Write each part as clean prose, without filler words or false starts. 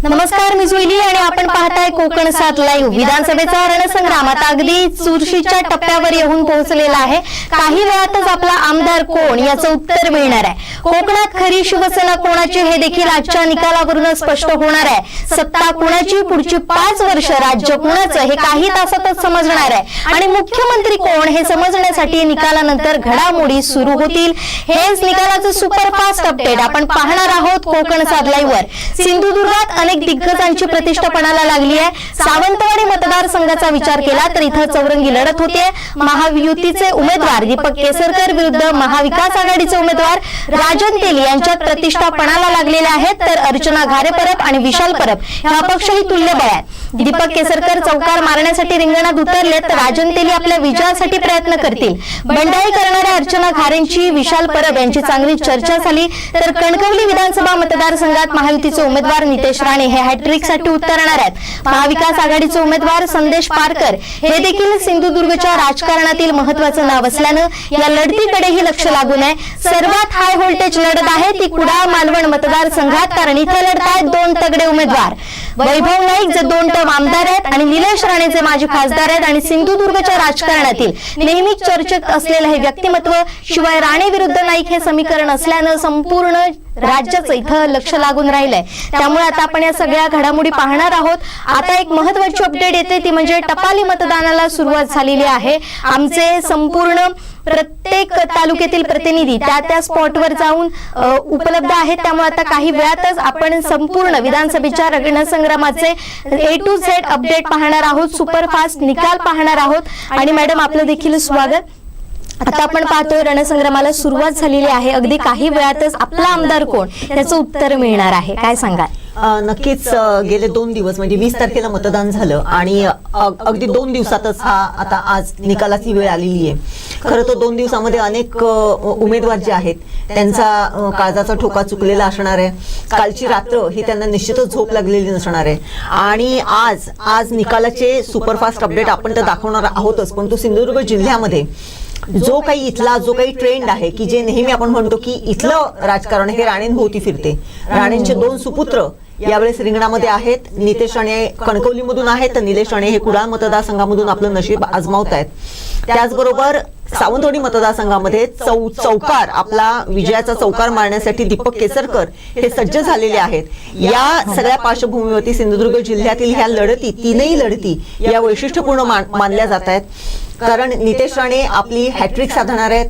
नमस्कार, मी जुईली आणि आपण पाहताय कोकण 7 लाईव्ह. विधानसभेचा रणसंग्राम आता अगदी चुरशीच्या टप्प्यावर येऊन पोहोचलेला आहे. काही वेळातच आपला आमदार कोण याचं उत्तर मिळणार आहे. कोकणात खरी शिवसेना कोणाची हे देखील आजच्या निकालावरूनच स्पष्ट होणार आहे. सत्ता कोणाची, पुढची 5 वर्ष राज्य कोणाचं हे काही तासातच समजणार आहे. आणि मुख्यमंत्री कोण हे समजण्यासाठी निकालानंतर घडामोडी सुरू होतील. हेच निकालाचं सुपरफास्ट अपडेट आपण पाहणार आहोत कोकण 7 लाईव्हवर. सिंधुदुर्गात अनेक दिग्गजांची प्रतिष्ठा पणाला लागली आहे. सावंतवाडी मतदारसंघाचा विचार केला तर इथं चौरंगी लढत होते. महायुतीचे उमेदवार दीपक केसरकर विरुद्ध महाविकास आघाडीचे उमेदवार राजन तेली यांच्यात प्रतिष्ठा पणाला लागलेल्या आहेत. तर अर्चना घारे परब आणि विशाल परब हे अपक्षही तुल्यबळ आहेत. दीपक केसरकर चौकार मारण्यासाठी रिंगणात उतरले तर राजन तेली आपल्या विजयासाठी प्रयत्न करतील. बंडाई करणाऱ्या अर्चना घारेंची विशाल परब यांची चांगली चर्चा झाली. तर कणकवली विधानसभा मतदारसंघात महायुतीचे उमेदवार नितेश राणे हे हॅट्रिकसाठी उतरणार आहेत. महाविकास आघाडीचे उमेदवार संदेश पारकर हे देखील सिंधुदुर्गच्या राजकारणातील महत्त्वाचं नाव असल्यानं या लढतीकडेही लक्ष लागून आहे. सर्वात हाय व्होल्टेज लढत आहे ती कुडाळ मालवण मतदारसंघात, कारण इथे लढत आहेत 2 तगडे उमेदवार. वैभव नाईक जे 2 टर्म आमदार आहेत आणि निलेश राणे जे माजी खासदार आहेत आणि सिंधुदुर्गच्या राजकारणातील नेहमी चर्चेत असलेलं हे व्यक्तिमत्व. शिवाय राणे विरुद्ध नाईक हे समीकरण असल्यानं संपूर्ण राज्याचं इथं लक्ष लागून राहिलंय. त्यामुळे आता आपण या सगळ्या घडामोडी पाहणार आहोत. आता एक महत्त्वाची अपडेट येते ती म्हणजे टपाली मतदानाला सुरुवात झालेली आहे. आमचे संपूर्ण प्रत्येक तालुक्यातील प्रतिनिधी त्या स्पॉटवर जाऊन उपलब्ध आहेत. त्यामुळे आता काही वेळातच आपण संपूर्ण विधानसभेच्या रणसंग्रामाचे A to Z अपडेट पाहणार आहोत. सुपरफास्ट निकाल पाहणार आहोत. आणि मॅडम आपलं देखील स्वागत. आता आपण पाहतोय रणसंग्रामाला सुरुवात झालेली आहे. अगदी काही वेळातच आपला आमदार कोण याचं उत्तर मिळणार आहे. काय सांगाल? नक्कीच गेले 2 दिवस म्हणजे 20 तारखेला मतदान झालं आणि अगदी 2 दिवसातच हा आता आज निकालाची वेळ आलेली आहे. खरं तर 2 दिवसामध्ये अनेक उमेदवार जे आहेत त्यांचा काळजाचा ठोका चुकलेला असणार आहे. कालची रात्र ही त्यांना निश्चितच झोप लागलेली नसणार आहे. आणि आज निकालाचे सुपरफास्ट अपडेट आपण तर दाखवणार आहोतच, पण तो सिंधुदुर्ग जिल्ह्यामध्ये जो काही ट्रेंड आहे की जे नेहमी आपण म्हणतो की इथलं राजकारण हे राणेंभोवती फिरते. राणेंचे 2 सुपुत्र यावेळेस रिंगणामध्ये आहेत. नितेश राणे कणकवलीमधून आहेत तर निलेश राणे हे कुडाळ मतदारसंघामधून आपलं नशीब आजमावत आहेत. त्याचबरोबर सावंतवाडी मतदारसंघामध्ये चौकार आपला विजयाचा चौकार मारण्यासाठी दीपक केसरकर हे सज्ज झालेले आहेत. या सगळ्या पार्श्वभूमीवरती सिंधुदुर्ग जिल्ह्यातील ह्या लढती 3ही लढती या वैशिष्ट्यपूर्ण मानल्या जात आहेत. कारण नितेश राणे आपली हॅट्रिक साधणार आहेत.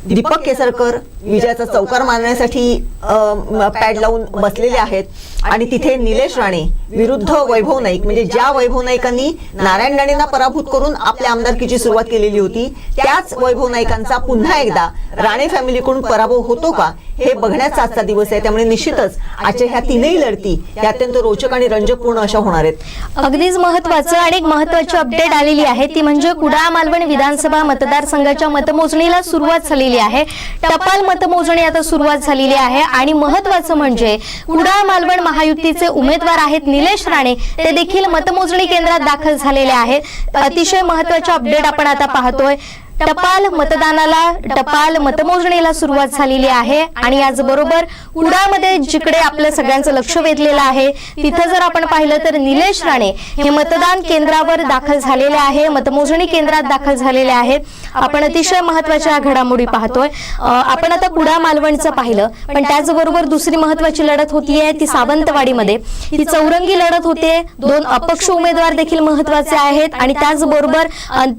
दीपक केसरकर विजयाचा चौकार मारण्यासाठी पॅड लावून बसलेले आहेत. आणि तिथे निलेश राणे विरुद्ध वैभव नाईक, म्हणजे ज्या वैभव नाईकांनी नारायण राणेंना पराभूत करून आपल्या आमदारकीची सुरुवात केलेली होती त्याच वैभव नाईकांचा पुन्हा एकदा राणे फॅमिलीकडून पराभव होतो का हे बघण्याचा आजचा दिवस आहे. त्यामुळे निश्चितच आजच्या ह्या 3ही लढती या अत्यंत रोचक आणि रंजकपूर्ण अशा होणार आहेत. अगदीच महत्त्वाचं आणि एक महत्त्वाची अपडेट आलेली आहे ती म्हणजे कुडाळ मालवण विधानसभा मतदारसंघाच्या मतमोजणीला सुरुवात झालेली आहे. टपाल मतमोजणी आता सुरुवात झालेली आहे. आणि महत्त्वाचं म्हणजे कुडाळ मालवण महायुतीचे उमेदवार आहेत निलेश राणे ते देखील मतमोजणी केंद्रात दाखल झालेले आहेत. अतिशय महत्त्वाचे अपडेट आपण आता पाहतोय. टपाल मतमोजणीला सुरुवात झालेली आहे. आणि याचबरोबर कुडाळमध्ये जिकडे आपलं सगळ्यांचं लक्ष वेधलेलं आहे तिथं जर आपण पाहिलं तर निलेश राणे हे मतदान केंद्रावर दाखल झालेले आहे, मतमोजणी केंद्रात दाखल झालेले आहेत. आपण अतिशय महत्त्वाच्या घडामोडी पाहतोय. आपण आता कुडाळ मालवणचं पाहिलं, पण त्याचबरोबर दुसरी महत्त्वाची लढत होतीये ती सावंतवाडीमध्ये. ती चौरंगी लढत होते. 2 अपक्ष उमेदवार देखील महत्त्वाचे आहेत. आणि त्याचबरोबर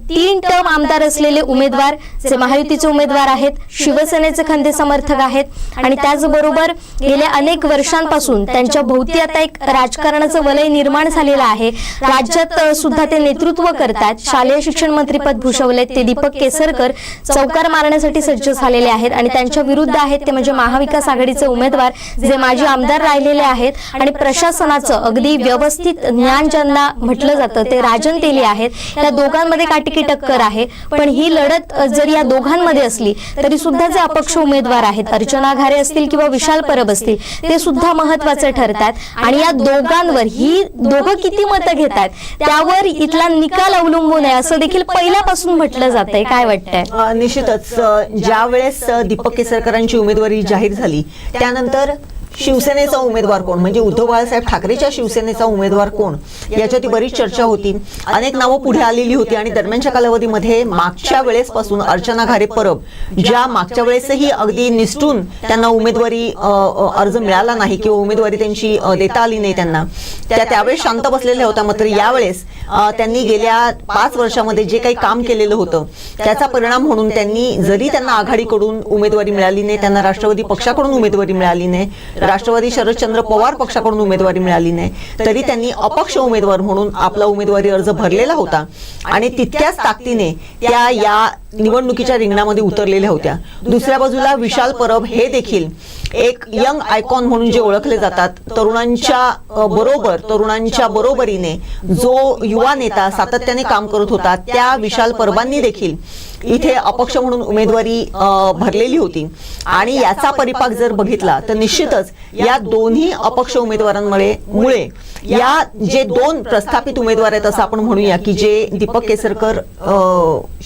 3 टर्म आमदार असलेले उमेदवार जे महायुतीचे उमेदवार आहेत, शिवसेनेचे खंदे समर्थक आहेत. आणि त्याचबरोबर गेल्या अनेक वर्षांपासून त्यांच्या भोवती आता एक राजकारणाचं वलय निर्माण झालेलं आहे. राज्यात सुद्धा ते नेतृत्व करतात. शालेय शिक्षण मंत्री पद भूषवले ते दीपक केसरकर चौकार मारण्यासाठी सज्ज झालेले आहेत. आणि त्यांच्या विरुद्ध आहेत ते म्हणजे महाविकास आघाडीचे उमेदवार जे माजी आमदार राहिलेले आहेत. आणि प्रशासनाचं अगदी व्यवस्थित ज्ञान ज्यांना म्हटलं जातं ते राजन तेली आहेत. या दोघांमध्ये काटिकी टक्कर आहे. पण ही लढत जर या दोघांमध्ये असली तरी सुद्धा जे अपक्ष उमेदवार आहेत अर्चना घारे असतील किंवा विशाल परब असतील ते सुद्धा महत्त्वाचे ठरतात. आणि या दोघांवर ही दोघं किती मतं घेतात त्यावर इथला निकाल अवलंबून आहे असं देखील पहिल्यापासून म्हटलं जातंय. काय वाटतंय? निश्चितच ज्या वेळेस दीपक केसरकरांची उमेदवारी जाहीर झाली त्यानंतर शिवसेनेचा उमेदवार कोण, म्हणजे उद्धव बाळासाहेब ठाकरेच्या शिवसेनेचा उमेदवार कोण, याच्यावरती बरीच चर्चा होती. अनेक नावं पुढे आलेली होती आणि दरम्यानच्या कालावधीमध्ये मागच्या वेळेसपासून अर्चना घारे परब, ज्या मागच्या वेळेसही अगदी निसटून त्यांना उमेदवारी अर्ज मिळाला नाही किंवा उमेदवारी त्यांची देता आली नाही त्यांना, त्यावेळेस शांत बसलेल्या होत्या. मात्र यावेळेस त्यांनी गेल्या 5 वर्षामध्ये जे काही काम केलेलं होतं त्याचा परिणाम म्हणून जरी त्यांना आघाडीकडून उमेदवारी मिळाली नाही, त्यांना राष्ट्रवादी पक्षाकडून उमेदवारी मिळाली नाही, राष्ट्रवादी शरदचंद्र पवार पक्षाकडून उमेदवारी मिळाली नाही, तरी त्यांनी अपक्ष उमेदवार म्हणून आपला उमेदवारी अर्ज भरलेला होता आणि तितक्याच ताकदीने त्या या निवडणुकीच्या रिंगणामध्ये उतरलेल्या होत्या. दुसऱ्या बाजूला विशाल परब हे देखील एक यंग आयकॉन म्हणून जे ओळखले जातात, तरुणांच्या बरोबरीने जो युवा नेता सातत्याने काम करत होता, त्या विशाल परबांनी देखील इथे अपक्ष म्हणून उमेदवारी भरलेली होती. आणि याचा परिपाक जर बघितला तर निश्चितच या दोन्ही अपक्ष उमेदवारांमुळे या जे 2 प्रस्थापित उमेदवार आहेत असं आपण म्हणूया की जे दीपक केसरकर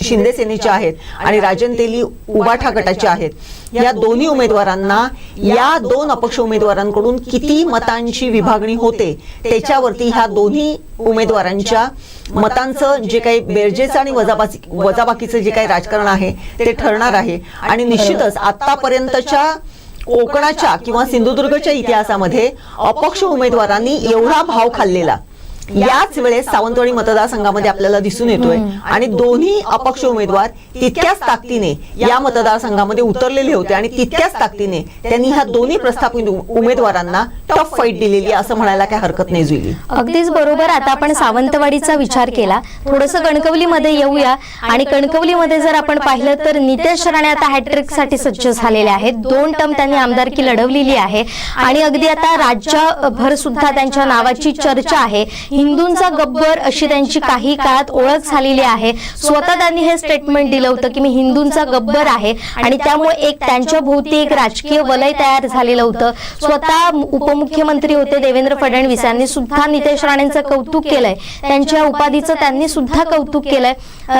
शिंदे सेनेचे आहेत आणि राजन तेली उबाठा गटाचे आहेत, या दोन्ही उमेदवारांना या 2 अपक्ष उमेदवारांकडून किती मतांची विभागणी होते त्याच्यावरती ह्या दोन्ही उमेदवारांच्या मतांचं जे काही बेरजेचं आणि वजाबाकीचं जे काही राजकारण आहे ते ठरणार आहे. आणि निश्चितच आतापर्यंतच्या कोकणाच्या किंवा सिंधुदुर्गच्या इतिहासामध्ये अपक्ष उमेदवारांनी एवढा भाव खाल्लेला याच वेळेस सावंतवाडी मतदारसंघामध्ये आपल्याला दिसून येतोय. आणि दोन्ही अपक्ष उमेदवार तितक्याच ताकदीने या मतदारसंघामध्ये उतरलेले होते आणि तितक्याच ताकदीने त्यांनी ह्या दोन्ही प्रस्थापित उमेदवारांना टफ फाईट दिलेली असं म्हणायला काही हरकत नाही जुईली. अगदीच बरोबर. आता आपण सावंतवाडीचा विचार केला, थोडंसं कणकवलीमध्ये येऊया. आणि कणकवलीमध्ये जर आपण पाहिलं तर नितेश राणे आता हॅट्रिक साठी सज्ज झालेले आहेत. 2 टर्म त्यांनी आमदारकी लढवलेली आहे आणि अगदी आता राज्यभर सुद्धा त्यांच्या नावाची चर्चा आहे. हिंदूंचा गब्बर अशी त्यांची काही काळात ओळख झालेली आहे. स्वतः त्यांनी हे स्टेटमेंट दिलं होतं की मी हिंदूंचा गब्बर आहे आणि त्यामुळे एक त्यांच्या भोवती एक राजकीय वलय तयार झालेलं होतं. स्वतः उपमुख्यमंत्री होते देवेंद्र फडणवीस यांनी सुद्धा नितेश राणेंचं कौतुक केलंय, त्यांच्या उपाधीचं त्यांनी सुद्धा कौतुक केलंय.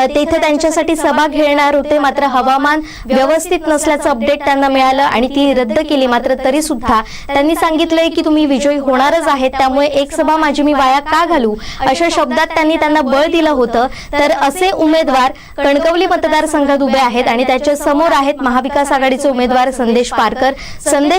तेथे त्यांच्यासाठी सभा घेणार होते, मात्र हवामान व्यवस्थित नसल्याचं अपडेट त्यांना मिळालं आणि ती रद्द केली. मात्र तरी सुद्धा त्यांनी सांगितलंय की तुम्ही विजयी होणारच आहेत, त्यामुळे एक सभा माझी मी वाया का घालू अशा शब्दात त्यांना बळ दिलं होतं. तर असे उमेदवार कणकवली मतदारसंघात उभे आहेत आणि त्याच्या समोर आहेत महाविकास आघाडीचे उमेदवार संदेश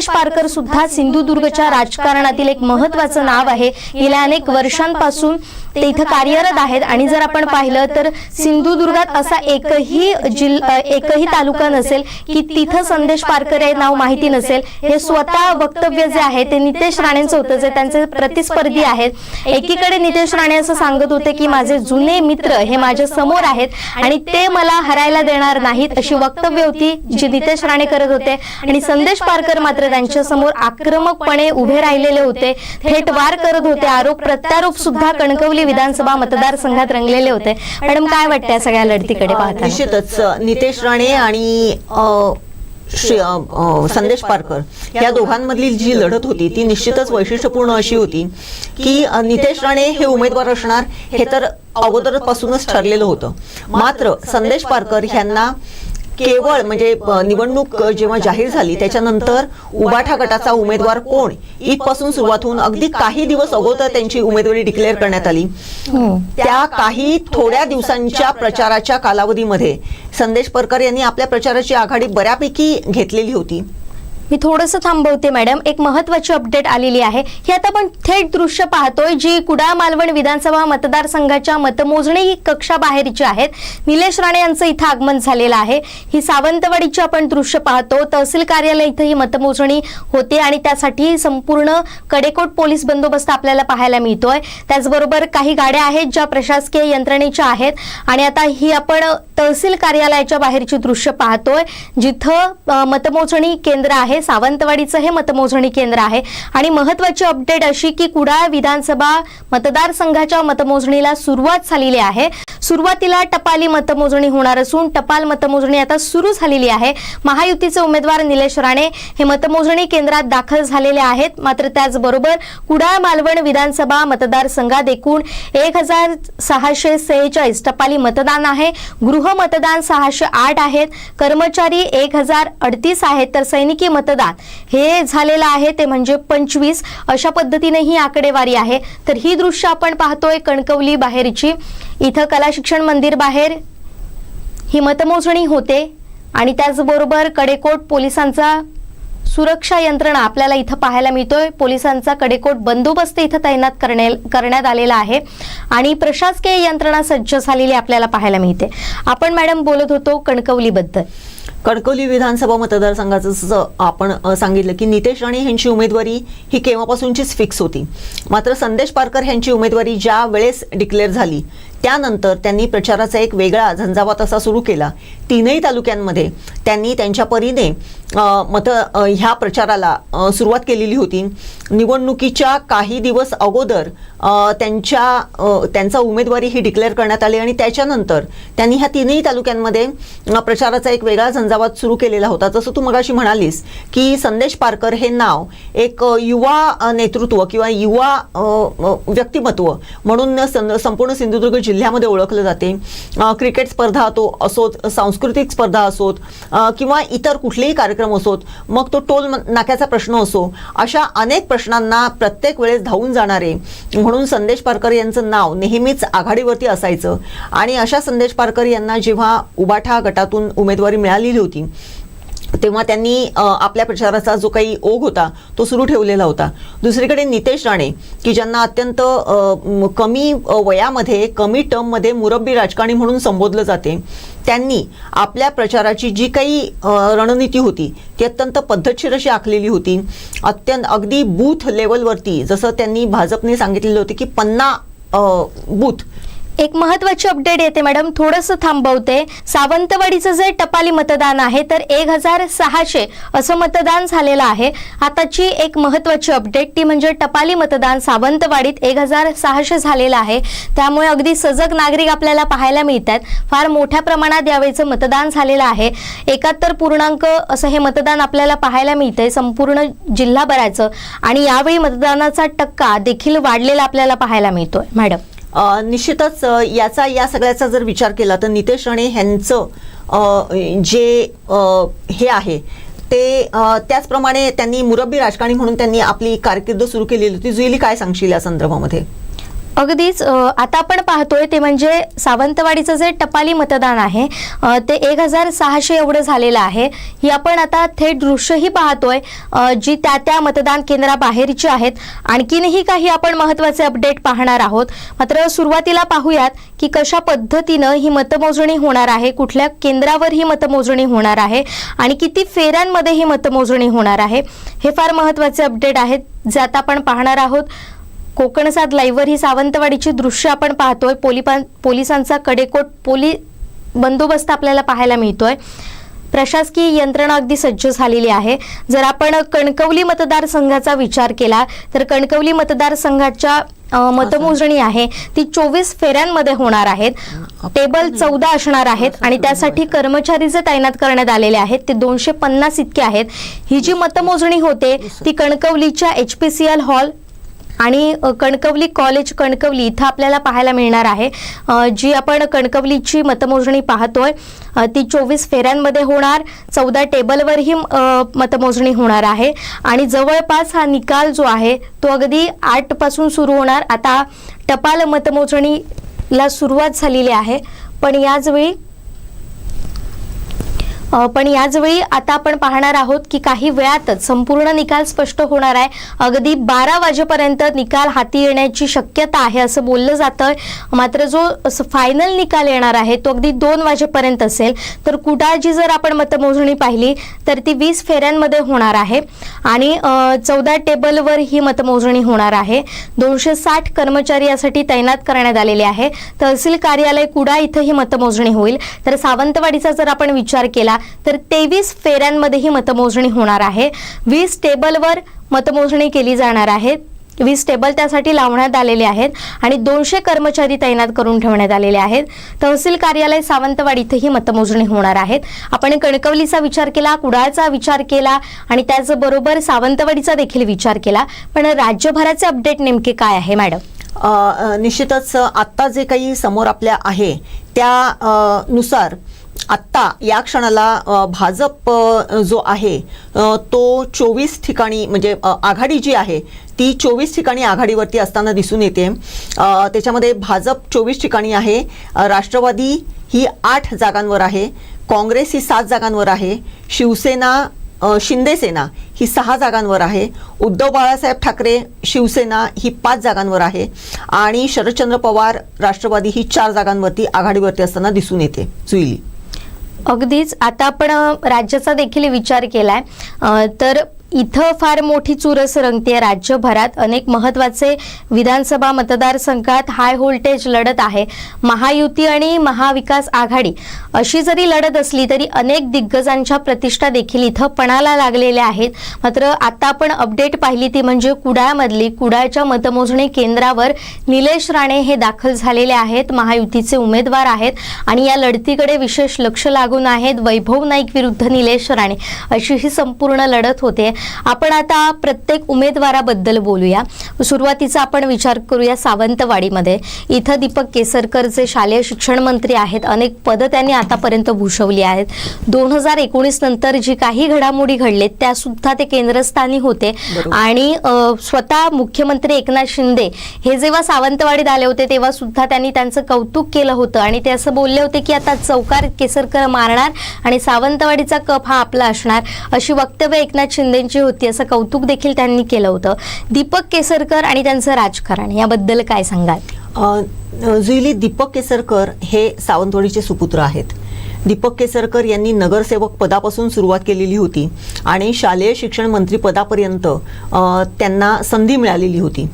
पारकर सुद्धा सिंधुदुर्गच्या राजकारणातील एक महत्त्वाचं नाव आहे. गेल्या अनेक वर्षांपासून ते इथं कार्यरत आहेत. आणि जर आपण पाहिलं तर सिंधुदुर्गात असा एकही तालुका नसेल की तिथं संदेश पारकर हे नाव माहिती नसेल. हे स्वतः वक्तव्य जे आहे ते नितेश राणेंचं होतं, जे त्यांचे प्रतिस्पर्धी आहेत. एकीकडे नितेश राणे असं सांगत होते की माझे जुने मित्र हे माझ्या समोर आहेत आणि ते मला हरायला देणार नाहीत, अशी वक्तव्य होती जी नितेश राणे करत होते. आणि संदेश पारकर मात्र त्यांच्या समोर आक्रमकपणे उभे राहिलेले होते, थेट वार करत होते. आरोप प्रत्यारोप सुद्धा कणकवली विधानसभा मतदारसंघात रंगलेले होते. मॅडम, काय वाटतं या सगळ्या लढतीकडे पाहता? निश्चितच नितेश राणे आणि संदेश पारकर या दोघांमधली जी लढत होती ती निश्चितच वैशिष्ट्यपूर्ण अशी होती की नितेश राणे हे उमेदवार असणार हे तर अगोदरपासूनच ठरलेलं होतं. मात्र संदेश पारकर यांना केवळ म्हणजे निवडणूक जेव्हा जाहीर झाली त्याच्यानंतर उबाठा गटाचा उमेदवार कोण इथपासून सुरुवात होऊन अगदी काही दिवस अगोदर त्यांची उमेदवारी डिक्लेअर करण्यात आली. त्या काही थोड्या दिवसांच्या प्रचाराच्या कालावधीमध्ये संदेश पारकर यांनी आपल्या प्रचाराची आघाडी बऱ्यापैकी घेतलेली होती. मी थोडंसं थांबवते मॅडम, एक महत्त्वाची अपडेट आलेली आहे. ही आता आपण थेट दृश्य पाहतोय जी कुडाळ मालवण विधानसभा मतदारसंघाच्या मतमोजणी कक्षाबाहेरची आहेत. निलेश राणे यांचं इथं आगमन झालेलं आहे. ही सावंतवाडीची आपण दृश्य पाहतो. तहसील कार्यालय इथं ही मतमोजणी होते आणि त्यासाठी संपूर्ण कडेकोट पोलीस बंदोबस्त आपल्याला पाहायला मिळतोय. त्याचबरोबर काही गाड्या आहेत ज्या प्रशासकीय यंत्रणेच्या आहेत. आणि आता ही आपण तहसील कार्यालयाच्या बाहेरची दृश्य पाहतोय जिथं मतमोजणी केंद्र आहे. सावंतवाडीचं हे मतमोजणी केंद्र आहे. आणि महत्त्वाची अपडेट अशी की कुडाळ विधानसभा मतदारसंघाच्या मतमोजणीला सुरुवात झालेली आहे. सुरुवातीला टपाली मतमोजणी होणार असून टपाल मतमोजणी आता सुरू झालेली आहे. महायुतीचे उमेदवार निलेश राणे हे मतमोजणी केंद्रात दाखल झालेले आहेत. मात्र त्याचबरोबर कुडाळ मालवण विधानसभा मतदारसंघात एकूण 1646 टपाली मतदान आहे. गृह मतदान 608 आहेत. कर्मचारी 1038 आहेत तर सैनिकी मतदान हे झालेलं आहे ते म्हणजे 25 अशा पद्धतीने ही आकडेवारी आहे. तर ही दृश्य आपण पाहतोय कणकवली बाहेरची. इथं कला शिक्षण मंदिर बाहेर ही मतमोजणी होते आणि त्याचबरोबर कडेकोट पोलिसांचा सुरक्षा यंत्रणा आपल्याला इथं पाहायला मिळतोय. पोलिसांचा कडेकोट बंदोबस्त इथं तैनात करण्यात आलेला आहे आणि प्रशासकीय यंत्रणा सज्ज झालेली आपल्याला पाहायला मिळते. आपण मॅडम बोलत होतो कणकवलीबद्दल. कणकवली विधानसभा मतदारसंघाचं जसं आपण सांगितलं की नितेश राणे यांची उमेदवारी ही केव्हापासूनचीच फिक्स होती. मात्र संदेश पारकर यांची उमेदवारी ज्या वेळेस डिक्लेअर झाली त्यानंतर त्यांनी प्रचाराचा एक वेगळा झंझावात असा सुरू केला. तीनही तालुक्यांमध्ये त्यांनी त्यांच्या परीने ह्या प्रचाराला सुरुवात केलेली होती. निवडणुकीच्या काही दिवस अगोदर त्यांचा उमेदवारी ही डिक्लेअर करण्यात आली आणि त्याच्यानंतर त्यांनी ह्या तीनही तालुक्यांमध्ये प्रचाराचा एक वेगळा झंझावात सुरू केलेला होता. जसं तू मगाशी म्हणालीस की संदेश पारकर हे नाव एक युवा नेतृत्व किंवा युवा व्यक्तिमत्व म्हणून संपूर्ण सिंधुदुर्ग जिल्ह्यामध्ये ओळखलं जाते. क्रिकेट स्पर्धा असोत, सांस्कृतिक स्पर्धा असोत किंवा इतर कुठलेही कार्यक्रम असोत, मग तो टोल नाक्याचा प्रश्न असो, अशा अनेक प्रश्नांना प्रत्येक वेळेस धावून जाणारे म्हणून संदेश पारकर यांचं नाव नेहमीच आघाडीवरती असायचं. आणि अशा संदेश पारकर यांना जेव्हा उबाठा गटातून उमेदवारी मिळालेली होती तेव्हा त्यांनी आपल्या प्रचाराचा जो काही ओघ होता तो सुरू ठेवलेला होता. दुसरीकडे नितेश राणे की ज्यांना अत्यंत कमी वयामध्ये कमी टर्ममध्ये मुरब्बी राजकारणी म्हणून संबोधलं जाते, त्यांनी आपल्या प्रचाराची जी काही रणनीती होती ती अत्यंत पद्धतशीर अशी आखलेली होती. अगदी बूथ लेवलवरती जसं त्यांनी भाजपने सांगितलेलं होतं की 50 बूथ. एक महत्वाची अपडेट येते मॅडम, थोडंसं थांबवते. सावंतवाडीचं जे टपाली मतदान आहे तर 1600 असं मतदान झालेलं आहे. आताची एक महत्वाची अपडेट ती म्हणजे टपाली मतदान सावंतवाडीत 1600 झालेलं आहे. त्यामुळे अगदी सजग नागरिक आपल्याला पाहायला मिळतात. फार मोठ्या प्रमाणात यावेळेचं मतदान झालेलं आहे. 71% असं हे मतदान आपल्याला पाहायला मिळतंय संपूर्ण जिल्हाभराचं आणि यावेळी मतदानाचा टक्का देखील वाढलेला आपल्याला पाहायला मिळतोय. मॅडम निश्चितच या सगळ्याचा जर विचार केला तर नितेश राणे यांचं जे हे आहे ते त्याचप्रमाणे त्यांनी मुरब्बी राजकारणी म्हणून त्यांनी आपली कारकीर्द सुरू केलेली होती. जुईली काय सांगशील या संदर्भामध्ये? अगदीच आता आपण पाहतोय ते म्हणजे सावंतवाडीचं जे टपाली मतदान आहे ते 1600 एवढं झालेलं आहे. ही आपण आता थेट दृश्यही पाहतोय जी त्या मतदान केंद्राबाहेरची आहेत. आणखीनही काही आपण महत्त्वाचे अपडेट पाहणार आहोत. मात्र सुरुवातीला पाहूयात की कशा पद्धतीनं ही मतमोजणी होणार आहे, कुठल्या केंद्रावर ही मतमोजणी होणार आहे आणि किती फेऱ्यांमध्ये ही मतमोजणी होणार आहे. हे फार महत्त्वाचे अपडेट आहेत जे आता आपण पाहणार आहोत. कोकणसाद लाईव्हवर ही सावंतवाडीची दृश्य आपण पाहतोय. पोलिसांचा कडेकोट बंदोबस्त आपल्याला पाहायला मिळतोय. प्रशासकीय यंत्रणा अगदी सज्ज झालेली आहे. जर आपण कणकवली मतदारसंघाचा विचार केला तर कणकवली मतदारसंघाच्या मतमोजणी आहे ती 24 फेऱ्यांमध्ये होणार आहेत. टेबल 14 असणार आहेत आणि त्यासाठी कर्मचारी जे तैनात करण्यात आलेले आहेत ते 250 इतके आहेत. ही जी मतमोजणी होते ती कणकवलीच्या HPCL हॉल आणि कणकवली कॉलेज कणकवली इथं आपल्याला पाहायला मिळणार आहे. जी आपण कणकवलीची मतमोजणी पाहतोय ती 24 फेऱ्यांमध्ये होणार. 14 टेबलवर ही मतमोजणी होणार आहे आणि जवळपास हा निकाल जो आहे तो अगदी 8 पासून सुरू होणार. आता टपाल मतमोजणीला सुरुवात झालेली आहे पण याचवेळी आता आपण पाहणार आहोत की काही वेळातच संपूर्ण निकाल स्पष्ट होणार आहे. अगदी 12 वाजेपर्यंत निकाल हाती येण्याची शक्यता आहे असं बोललं जातं. मात्र जो फायनल निकाल येणार आहे तो अगदी 2 वाजेपर्यंत असेल. तर कुडाळची जर आपण मतमोजणी पाहिली तर ती 20 फेऱ्यांमध्ये होणार आहे आणि 14 टेबलवर ही मतमोजणी होणार आहे. 260 कर्मचारी यासाठी तैनात करण्यात आलेले आहे. तहसील कार्यालय कुडाळ इथं ही मतमोजणी होईल. तर सावंतवाडीचा जर आपण विचार केला तर 23 फेऱ्यांमध्ये ही मतमोजणी होणार आहे. 20 टेबलवर मतमोजणी केली जाणार आहे. 20 टेबल त्यासाठी लावण्यात आलेले आहेत आणि 200 कर्मचारी तैनात करून ठेवण्यात आलेले आहेत. तहसील कार्यालय सावंतवाडी इथे ही मतमोजणी होणार आहेत. आपण कणकवलीचा विचार केला, कुडाळचा विचार केला आणि त्याचबरोबर सावंतवाडीचा देखील विचार केला. पण राज्यभराचे अपडेट नेमके काय आहे मॅडम? निश्चितच आत्ता जे काही समोर आपल्या आहे त्या नुसार आत्ता या क्षणाला भाजप जो आहे तो 24 ठिकाणी म्हणजे आघाडी जी आहे ती 24 ठिकाणी आघाडीवरती असताना दिसून येते. त्याच्यामध्ये भाजप 24 ठिकाणी आहे, राष्ट्रवादी ही 8 जागांवर आहे, काँग्रेस ही 7 जागांवर आहे, शिंदे सेना ही 6 जागांवर आहे, उद्धव बाळासाहेब ठाकरे शिवसेना ही 5 जागांवर आहे आणि शरदचंद्र पवार राष्ट्रवादी ही 4 जागांवरती आघाडीवरती असताना दिसून येते. जुईली, अगदीच. आता आपण राज्याचा देखील विचार केलाय तर इथं फार मोठी चुरस रंगते राज्यभरात. अनेक महत्वाचे विधानसभा मतदारसंघात हाय व्होल्टेज लढत आहे. महायुती आणि महाविकास आघाडी अशी जरी लढत असली तरी अनेक दिग्गजांच्या प्रतिष्ठा देखील इथं पणाला लागलेल्या आहेत. मात्र आता आपण अपडेट पाहिली ती म्हणजे कुडाळमधली. कुडाळच्या मतमोजणी केंद्रावर निलेश राणे हे दाखल झालेले आहेत, महायुतीचे उमेदवार आहेत आणि या लढतीकडे विशेष लक्ष लागून आहेत. वैभव नाईक विरुद्ध निलेश राणे अशी ही संपूर्ण लढत होते. आपण आता प्रत्येक उमेदवाराबद्दल बोलूया. सुरुवातीचा आपण विचार करूया सावंतवाडीमध्ये. इथं दीपक केसरकर जे शालेय शिक्षण मंत्री आहेत, अनेक पदं त्यांनी आतापर्यंत भूषवली आहेत. 2019 नंतर जी काही घडामोडी घडलेत त्या सुद्धा ते केंद्रस्थानी होते आणि स्वतः मुख्यमंत्री एकनाथ शिंदे हे जेव्हा सावंतवाडीत आले होते तेव्हा सुद्धा त्यांनी त्यांचं कौतुक केलं होतं आणि ते असं बोलले होते की आता चौकार केसरकर मारणार आणि सावंतवाडीचा कप हा आपला असणार, अशी वक्तव्य एकनाथ शिंदे होती, असं कौतुक देखील त्यांनी केलं होतं. दीपक केसरकर आणि त्यांचं राजकारण याबद्दल काय सांगाल? जुईली, दीपक केसरकर हे सावंतवाडीचे सुपुत्र आहेत. दीपक केसरकर यांनी नगरसेवक पदापासून सुरुवात केलेली होती आणि शालेय शिक्षण मंत्री पदापर्यंत त्यांना संधी मिळालेली होती.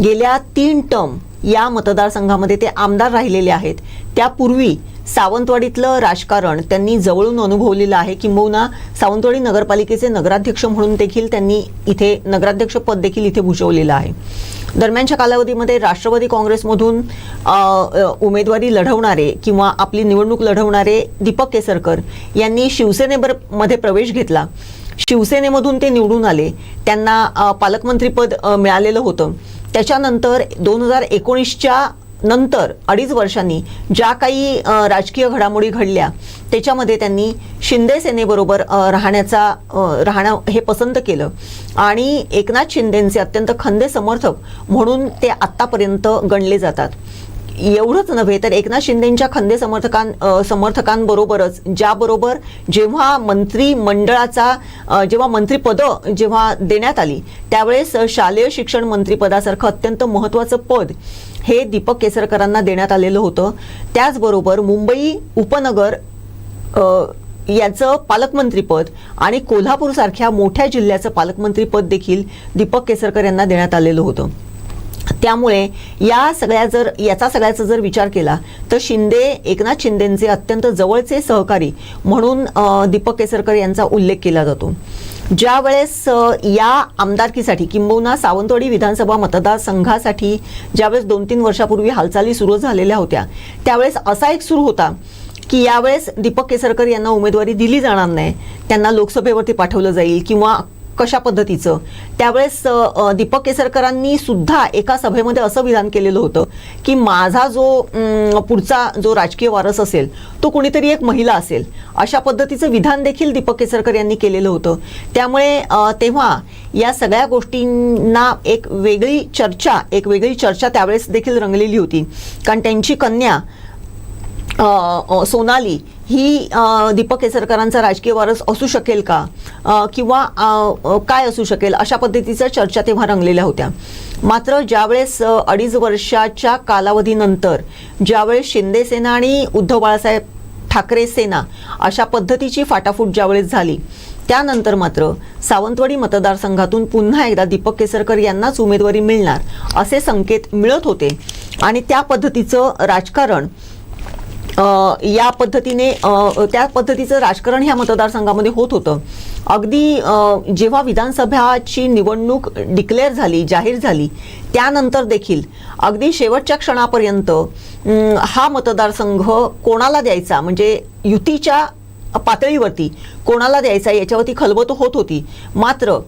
गेल्या 3 टर्म या मतदारसंघामध्ये ते आमदार राहिलेले आहेत. त्यापूर्वी सावंतवाडीतलं राजकारण त्यांनी जवळून अनुभवलेलं आहे. किंबहुना सावंतवाडी नगरपालिकेचे नगराध्यक्ष म्हणून देखील त्यांनी इथे नगराध्यक्ष पद देखील इथे भूषवलेलं आहे. दरम्यानच्या कालावधीमध्ये राष्ट्रवादी काँग्रेसमधून उमेदवारी लढवणारे किंवा आपली निवडणूक लढवणारे दीपक केसरकर यांनी शिवसेनेमध्ये प्रवेश घेतला. शिवसेनेमधून ते निवडून आले, त्यांना पालकमंत्रीपद मिळालेलं होतं. त्याच्यानंतर 2019च्या नंतर 2.5 वर्षांनी ज्या काही राजकीय घडामोडी घडल्या त्याच्यामध्ये त्यांनी शिंदे सेनेबरोबर राहणं हे पसंत केलं आणि एकनाथ शिंदेंचे अत्यंत खंदे समर्थक म्हणून ते आत्तापर्यंत गणले जातात. एवढंच नव्हे तर एकनाथ शिंदेंच्या खंदे समर्थकांबरोबरच ज्याबरोबर जेव्हा मंत्रिमंडळाचा जेव्हा मंत्रिपदं जेव्हा देण्यात आली त्यावेळेस शालेय शिक्षण मंत्रिपदासारखं अत्यंत महत्त्वाचं पद हे दीपक केसरकरांना देण्यात आलेलं होतं. त्याचबरोबर मुंबई उपनगर याचं पालकमंत्रीपद आणि कोल्हापूरसारख्या मोठ्या जिल्ह्याचं पालकमंत्रीपद देखील दीपक केसरकर यांना देण्यात आलेलं होतं. त्यामुळे याचा सगळ्याचा जर विचार केला तर एकनाथ शिंदेंचे अत्यंत जवळचे सहकारी म्हणून दीपक केसरकर यांचा उल्लेख केला जातो. ज्या वेळेस या आमदारकीसाठी किंबहुना सावंतवाडी विधानसभा मतदारसंघासाठी ज्यावेळेस 2-3 वर्षापूर्वी हालचाली सुरू झालेल्या होत्या त्यावेळेस असा एक सूर होता की यावेळेस दीपक केसरकर यांना उमेदवारी दिली जाणार नाही, त्यांना लोकसभेवरती पाठवलं जाईल किंवा कशा पद्धतीचं. त्यावेळेस दीपक केसरकरांनी सुद्धा एका सभेमध्ये असं विधान केलेलं होतं की माझा पुढचा जो राजकीय वारस असेल तो कोणीतरी एक महिला असेल, अशा पद्धतीचं विधान देखील दीपक केसरकर यांनी केलेलं होतं. त्यामुळे तेव्हा या सगळ्या गोष्टींना एक वेगळी चर्चा त्यावेळेस देखील रंगलेली होती. कारण त्यांची कन्या सोनाली ही दीपक केसरकरांचा राजकीय वारस असू शकेल का किंवा काय असू शकेल, अशा पद्धतीच्या चर्चा तेव्हा रंगलेल्या होत्या. मात्र ज्यावेळेस 2.5 वर्षाच्या कालावधीनंतर ज्यावेळेस शिंदे सेना आणि उद्धव बाळासाहेब ठाकरे सेना अशा पद्धतीची फाटाफूट ज्यावेळेस झाली त्यानंतर मात्र सावंतवाडी मतदारसंघातून पुन्हा एकदा दीपक केसरकर यांनाच उमेदवारी मिळणार असे संकेत मिळत होते आणि त्या पद्धतीचं राजकारण या पद्धतीने त्या पद्धतीचं राजकारण ह्या मतदारसंघामध्ये होत होतं. अगदी जेव्हा विधानसभाची निवडणूक डिक्लेअर झाली, जाहीर झाली, त्यानंतर देखील अगदी शेवटच्या क्षणापर्यंत हा मतदारसंघ कोणाला द्यायचा म्हणजे युतीच्या पातळीवरती कोणाला द्यायचा याच्यावरती खलबत होत होती. मात्र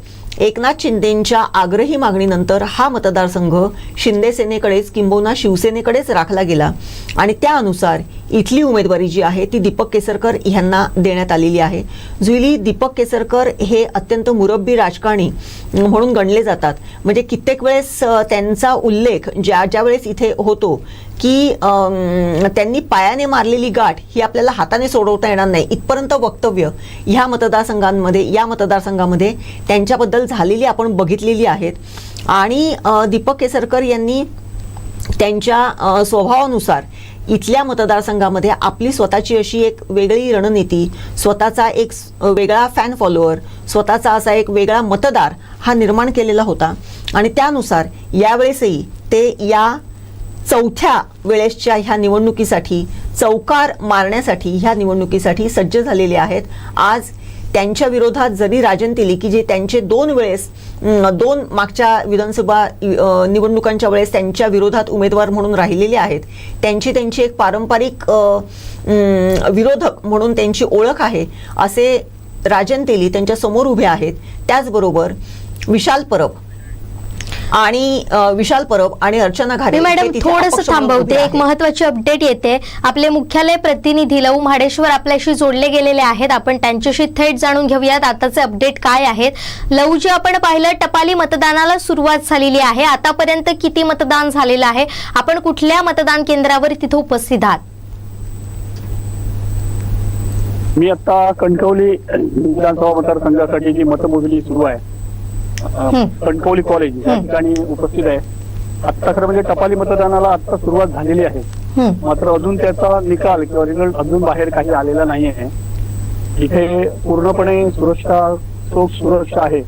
एकनाथ शिंदेंच्या आग्रही मागणीनंतर हा मतदारसंघ शिंदे सेनेकडेच किंबहुना शिवसेनेकडेच राखला गेला आणि त्यानुसार इथली उमेदवारी जी आहे ती दीपक केसरकर यांना देण्यात आलेली आहे. जुईली दीपक केसरकर हे अत्यंत मुरब्बी राजकारणी म्हणून गणले जातात. म्हणजे कित्येक वेळेस त्यांचा उल्लेख ज्या वेळेस इथे होतो की त्यांनी पायाने मारलेली गाठ ही आपल्याला हाताने सोडवता येणार नाही इथपर्यंत वक्तव्य या मतदारसंघामध्ये त्यांच्याबद्दल झालेली आपण बघितलेली आहेत. आणि दीपक केसरकर यांनी त्यांच्या स्वभावानुसार इथल्या मतदारसंघामध्ये आपली स्वतःची अशी एक वेगळी रणनीती, स्वतःचा एक वेगळा फॅन फॉलोअर, स्वतःचा असा एक वेगळा मतदार हा निर्माण केलेला होता. आणि त्यानुसार यावेळेसही ते या चौथ्या वेळेसच्या ह्या निवडणुकीसाठी चौकार मारण्यासाठी ह्या निवडणुकीसाठी सज्ज झालेले आहेत. आज त्यांच्या विरोधात जरी राजन तेली की जे त्यांचे दोन मागच्या विधानसभा निवडणुकांच्या वेळेस त्यांच्या विरोधात उमेदवार म्हणून राहिलेले आहेत, त्यांची एक पारंपरिक विरोधक म्हणून त्यांची ओळख आहे असे राजन तेली त्यांच्या समोर उभे आहेत. त्याचबरोबर विशाल परब आणि अर्चना घारे. मॅडम थोडंसं थांबवते, एक महत्त्वाची अपडेट येते. आपले मुख्यालय प्रतिनिधी लऊ म्हाडेश्वर आपल्याशी जोडले गेलेले आहेत. आपण त्यांच्याशी थेट जाणून घेऊयात आताचे अपडेट काय आहेत. लऊ, जे आपण पाहिलं टपाली मतदानाला सुरुवात झालेली आहे, आतापर्यंत किती मतदान झालेलं आहे, आपण कुठल्या मतदान केंद्रावर तिथे उपस्थित आहात? मी आता कणकवली विधानसभा मतदारसंघासाठी जी मतमोजणी सुरू आहे कणकवली कॉलेज या ठिकाणी उपस्थित आहे. आता खरं म्हणजे टपाली मतदानाला आता सुरुवात झालेली आहे, मात्र अजून त्याचा निकाल किंवा रिझल्ट अजून बाहेर काही आलेला नाही आहे. इथे पूर्णपणे सुरक्षा आहे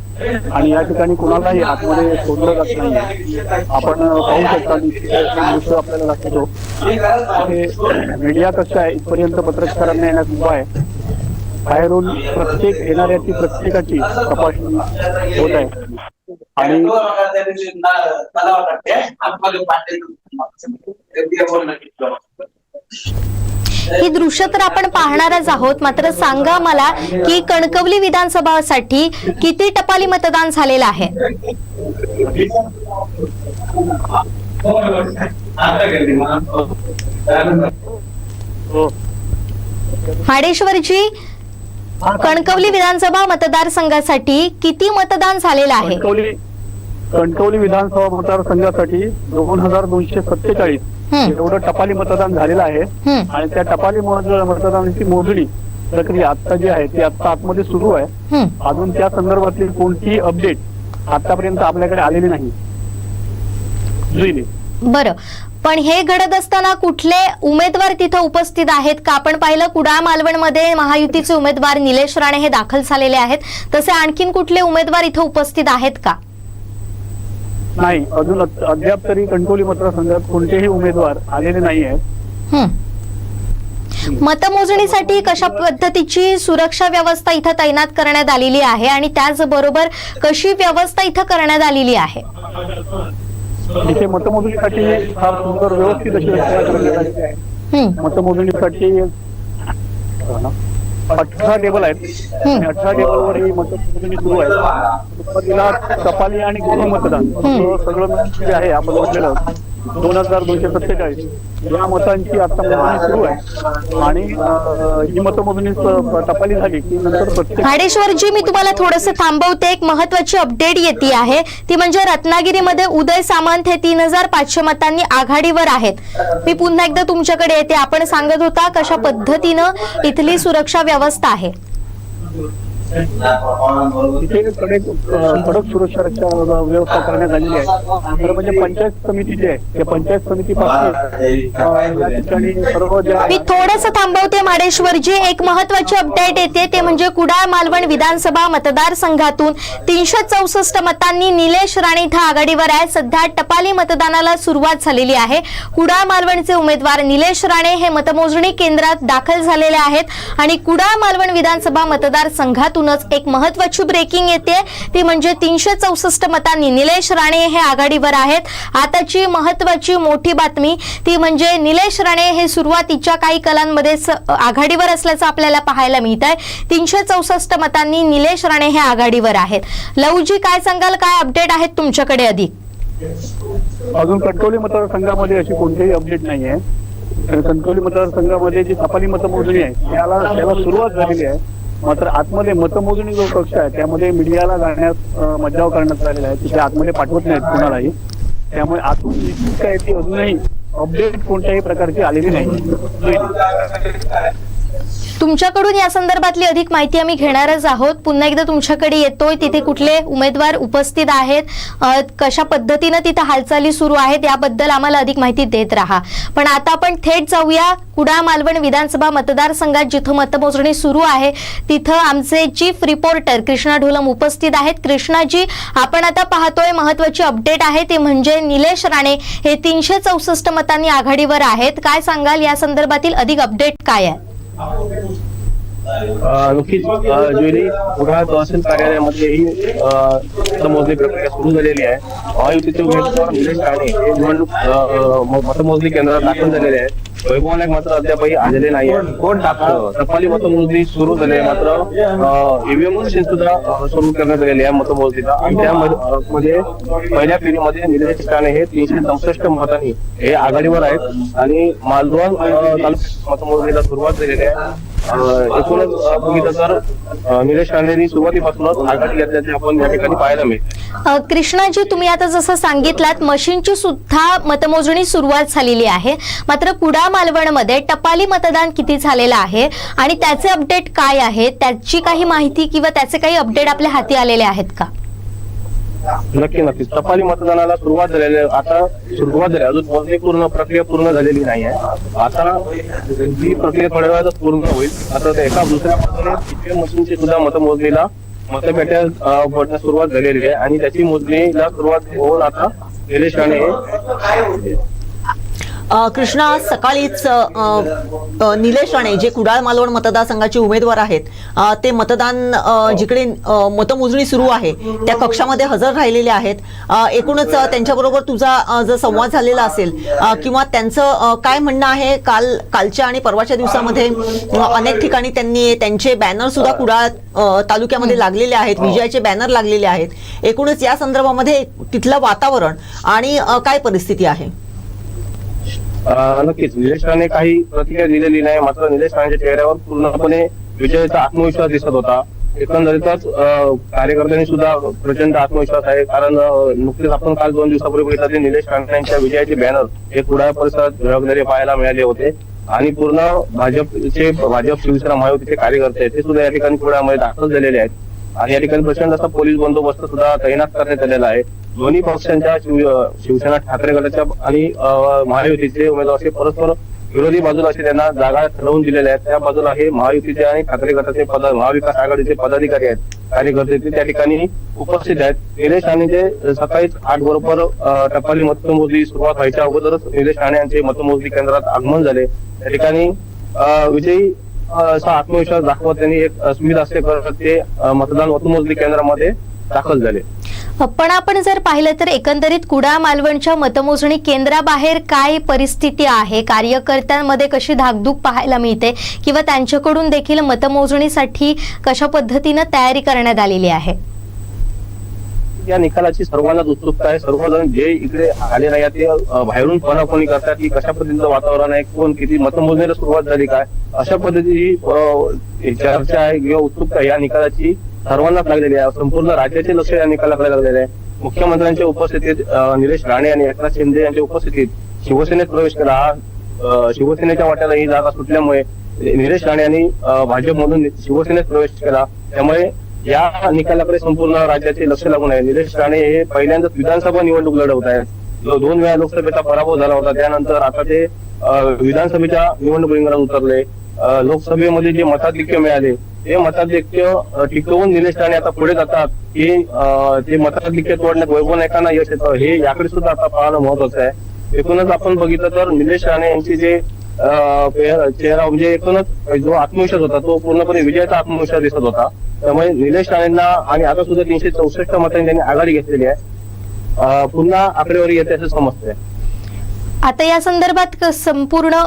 आणि या ठिकाणी कुणालाही आतमध्ये सोडलं जात नाहीये. आपण पाहू शकता दृश्य आपल्याला दाखवतो. मीडिया कक्षा आहे इथपर्यंत पत्रकारांना येण्यास उभा आहे. बाहेरून प्रत्येक येणाऱ्याची प्रत्येकाची तपासणी होत आहे आणि ही दृश्य तर आपण पाहणारच आहोत. मात्र सांगा मला की कणकवली विधानसभासाठी किती टपाली मतदान झालेलं आहे? म्हाडेश्वरजी, कणकवली विधानसभा मतदारसंघासाठी किती मतदान झालेलं आहे? कणकवली विधानसभा मतदारसंघासाठी 2247 एवढं टपाली मतदान झालेलं आहे आणि त्या टपाली मतदानाची मोजणी प्रक्रिया आता जी आहे ती आता आतमध्ये सुरू आहे. अजून त्या संदर्भातली कोणतीही अपडेट आतापर्यंत आपल्याकडे आलेली नाही. बरं, पण हे घडत असताना कुठले उमेदवार तिथे उपस्थित आहेत का? आपण पाहिलं कुडाळ मालवणमध्ये महायुतीचे उमेदवार निलेश राणे हे दाखल झालेले आहेत, तसे आणखीन कुठले उमेदवार इथे उपस्थित आहेत का? नाही, अजून अद्याप तरी कणकवली मतदारसंघात कोणतेही उमेदवार आलेले नाही आहेत. मतमोजणीसाठी कशा पद्धतीची सुरक्षा व्यवस्था इथं तैनात करण्यात आलेली आहे आणि त्याचबरोबर कशी व्यवस्था इथं करण्यात आलेली आहे? इथे मतमोजणीसाठी फार सुंदर व्यवस्थित अशी व्यवस्था करण्यात आलेली आहे. मतमोजणीसाठी 18 टेबल आहेत आणि 18 टेबलवर ही मतमोजणी सुरू आहे. सुरुवातीला टपाली आणि गृह मतदान सगळं जे आहे आपण बघितलेलं 2247 या मतांची आता मोजणी सुरू आहे आणि ही मतमोजणी टपाली झाली की नंतर प्रत्येक. म्हाडेश्वरजी, मी तुम्हाला थोडंसं थांबवते. एक महत्वाची अपडेट येते आहे ती म्हणजे रत्नागिरीमध्ये उदय सामंत हे 3500 मतांनी आघाडीवर आहेत. मी पुन्हा एकदा तुमच्याकडे येते. आपण सांगत होता कशा पद्धतीनं इथली सुरक्षा व्यवस्था आहे. तिथे कडक सुरक्षा व्यवस्था करण्यात आलेली आहे. तर म्हणजे पंचायत समिती जी आहे त्या पंचायत समितीपासून मी थोडंसं थांबवते म्हाडेश्वरजी. एक महत्वाची अपडेट येते ते म्हणजे कुडाळ मालवण विधानसभा मतदारसंघातून 364 मतांनी निलेश राणे इथं आघाडीवर आहे. सध्या टपाली मतदानाला सुरुवात झालेली आहे. कुडाळ मालवणचे उमेदवार निलेश राणे हे मतमोजणी केंद्रात दाखल झालेले आहेत आणि कुडाळ मालवण विधानसभा मतदारसंघात माध्यमातूनच एक महत्वाची ब्रेकिंग येते, ती म्हणजे 364 मतांनी निलेश राणे हे आघाडीवर आहेत. आताची महत्वाची मोठी बातमी ती म्हणजे निलेश राणे हे सुरुवातीच्या काही कलांमध्ये आघाडीवर असल्याचं आपल्याला पाहायला मिळत आहे. 364 मतांनी निलेश राणे हे आघाडीवर आहेत. लवजी, काय सांगाल, काय अपडेट आहेत तुमच्याकडे अधिक? अजून कणकवली मतदारसंघामध्ये अशी कोणतीही अपडेट नाही आहे. कणकवली मतदारसंघामध्ये जी टपाली मतमोजणी आहे त्याला सुरुवात झालेली आहे. मात्र आतमध्ये मतमोजणी जो कक्ष आहे त्यामध्ये मीडियाला जाण्यास मज्जाव करण्यात आलेला आहे. तिथे आतमध्ये पाठवत नाहीत कुणालाही. त्यामुळे आतून निश्चित काय ती अजूनही अपडेट कोणत्याही प्रकारची आलेली नाही. तुमच्याकडून या संदर्भातली अधिक माहिती आम्ही घेणारच आहोत. पुन्हा एकदा तुमच्याकडे येतोय, तिथे कुठले उमेदवार उपस्थित आहेत, कशा पद्धतीनं तिथे हालचाली सुरू आहेत याबद्दल आम्हाला अधिक माहिती देत राहा. पण आता आपण थेट जाऊया कुडाळ मालवण विधानसभा मतदारसंघात, जिथं मतमोजणी सुरू आहे तिथं आमचे चीफ रिपोर्टर कृष्णा ढोलम उपस्थित आहेत. कृष्णाजी, आपण आता पाहतोय महत्वाची अपडेट आहे ते म्हणजे निलेश राणे हे 364 मतांनी आघाडीवर आहेत. काय सांगाल, या संदर्भातील अधिक अपडेट काय आहे? नक्कीच ज्वेली कुडाळ तहसील कार्यालयामध्ये ही मतमोजणी प्रक्रिया सुरू झालेली आहे. महायुतीचे उमेदवार निलेश राणे हे निवडणूक मतमोजणी केंद्रात दाखल झालेले आहेत. वैभव नाईक मात्र अद्यापही आलेले नाहीये. कोण टपाली मतमोजणी सुरू झाली आहे, मात्र ईव्हीएम मशीन सुद्धा सुरू करण्यात आलेली आहे मतमोजणीला. आणि त्यामध्ये पहिल्या फेरीमध्ये निलेश राणे हे 364 मतांनी हे आघाडीवर आहेत आणि मालवण तालुक्यात मतमोजणीला सुरुवात झालेली आहे. एकूणच बघितलं तर निलेश राणेंनी सुरुवातीपासूनच आघाडी घेतल्याचे आपण या ठिकाणी पाहायला मिळते. कृष्णाजी, तुम्ही आता जसं सांगितलात मशीनची सुद्धा मतमोजणी सुरुवात झालेली आहे, मात्र कुडाळ मालवणमध्ये टपाली मतदान किती झालेलं आहे आणि त्याचे अपडेट काय आहे, त्याची काही माहिती किंवा त्याचे काही अपडेट आपल्या हाती आलेले आहेत का? नक्कीच टपाली मतदानाला सुरुवात झालेली आहे. आता सुरुवात झाली, अजून मोजणी प्रक्रिया पूर्ण झालेली नाही आहे. आता ही प्रक्रिया थोड्या वेळात पूर्ण होईल. आता एका दुसऱ्या ईव्हीएम मशीनची सुद्धा मतमोजणीला मतपेट्या पडण्यास सुरुवात झालेली आहे आणि त्याची मोजणीला सुरुवात होऊन आता निलेश राणे कृष्णा, सकाळीच निलेश राणे जे कुडाळ मालवण मतदारसंघाचे उमेदवार आहेत ते मतदान जिकडे मतमोजणी सुरू आहे त्या कक्षामध्ये हजर राहिलेले आहेत. एकूणच त्यांच्याबरोबर तुझा जर संवाद झालेला असेल किंवा त्यांचं काय म्हणणं आहे, कालच्या आणि परवाच्या दिवसामध्ये अनेक ठिकाणी त्यांनी त्यांचे बॅनर सुद्धा कुडाळ तालुक्यामध्ये लागलेले आहेत, विजयाचे बॅनर लागलेले आहेत. एकूणच या संदर्भामध्ये तिथलं वातावरण आणि काय परिस्थिती आहे? नक्कीच निलेश राणे काही प्रतिक्रिया दिलेली नाही, मात्र निलेश राणेच्या चेहऱ्यावर पूर्णपणे विजयाचा आत्मविश्वास दिसत होता. एकंदरीतच कार्यकर्त्यांनी सुद्धा प्रचंड आत्मविश्वास आहे, कारण नुकतेच आपण काल 2 दिवसापूर्वी बघितलं निलेश राणे यांच्या विजयाचे बॅनर हे कुडाळ परिसरात झळकलेले पाहायला मिळाले होते आणि पूर्ण भाजप शिवसेना महायुतीचे कार्यकर्ते आहेत ते सुद्धा या ठिकाणी कुडाळमध्ये दाखल झालेले आहेत. आणि या ठिकाणी प्रचंड असा पोलीस बंदोबस्त सुद्धा तैनात करण्यात आलेला आहे. दोन्ही पक्षांच्या शिवसेना ठाकरे गटाच्या आणि महायुतीचे उमेदवार असे परस्पर विरोधी बाजूला असे त्यांना जागा ठरवून दिलेल्या आहेत. त्या बाजूला हे महायुतीचे आणि ठाकरे गटाचे महाविकास आघाडीचे पदाधिकारी आहेत, कार्यकर्ते ते त्या ठिकाणी उपस्थित आहेत. निलेश राणेंचे सकाळीच 8 बरोबर टपाली मतमोजणी सुरुवात व्हायच्या अगोदरच निलेश राणे यांचे मतमोजणी केंद्रात आगमन झाले. त्या ठिकाणी विजयी असा आत्मविश्वास दाखवत त्यांनी एक स्मित हास्य करत ते मतदान मतमोजणी केंद्रामध्ये दाखल झाले. पण आपण जर पाहिलं तर एकंदरीत कुडाळ मालवणच्या मतमोजणी केंद्राबाहेर काय परिस्थिती आहे, कार्यकर्त्यांमध्ये कशी धाकधूक पाहायला मिळते किंवा त्यांच्याकडून देखील मतमोजणीसाठी कशा पद्धतीनं तयारी करण्यात आलेली आहे? या निकालाची सर्वांनाच उत्सुकता आहे. सर्वजण जे इकडे आले नाही ते बाहेरून फोनाफोनी करतात की कशा पद्धतीचं वातावरण आहे, कोण किती मतमोजणीला सुरुवात झाली काय, अशा पद्धतीची चर्चा आहे किंवा उत्सुकता या निकालाची सर्वांनाच लागलेली आहे. संपूर्ण राज्याचे लक्ष या निकालाकडे लागलेले आहे. मुख्यमंत्र्यांच्या उपस्थितीत निलेश राणे आणि एकनाथ शिंदे यांच्या उपस्थितीत शिवसेनेत प्रवेश केला. शिवसेनेच्या वाट्याला ही जागा सुटल्यामुळे निलेश राणे यांनी भाजपमधून शिवसेनेत प्रवेश केला. त्यामुळे या निकालाकडे संपूर्ण राज्याचे लक्ष लागून आहे. निलेश राणे हे पहिल्यांदाच विधानसभा निवडणूक लढवत आहेत. 2 वेळा लोकसभेचा पराभव झाला होता, त्यानंतर आता ते विधानसभेच्या निवडणूक रिंगणात उतरले. लोकसभेमध्ये जे मताधिक्य मिळाले ते मताधिक्य टिकवून निलेश राणे आता पुढे जातात की ते मताधिक्य तोडण्यात वैभव नाईकांना यश येतं, हे याकडे सुद्धा आता पाहणं महत्वाचं आहे. एकूणच आपण बघितलं तर निलेश राणे यांची जे चेहरा म्हणजे एकूणच जो आत्मविश्वास होता तो पूर्णपणे विजयाचा आत्मविश्वास दिसत होता. त्यामुळे निलेश राणेंना आणि आता सुद्धा 364 मतांनी त्यांनी आघाडी घेतलेली आहे. पुन्हा आकडेवारी येते असं समजतंय. आता या संदर्भात संपूर्ण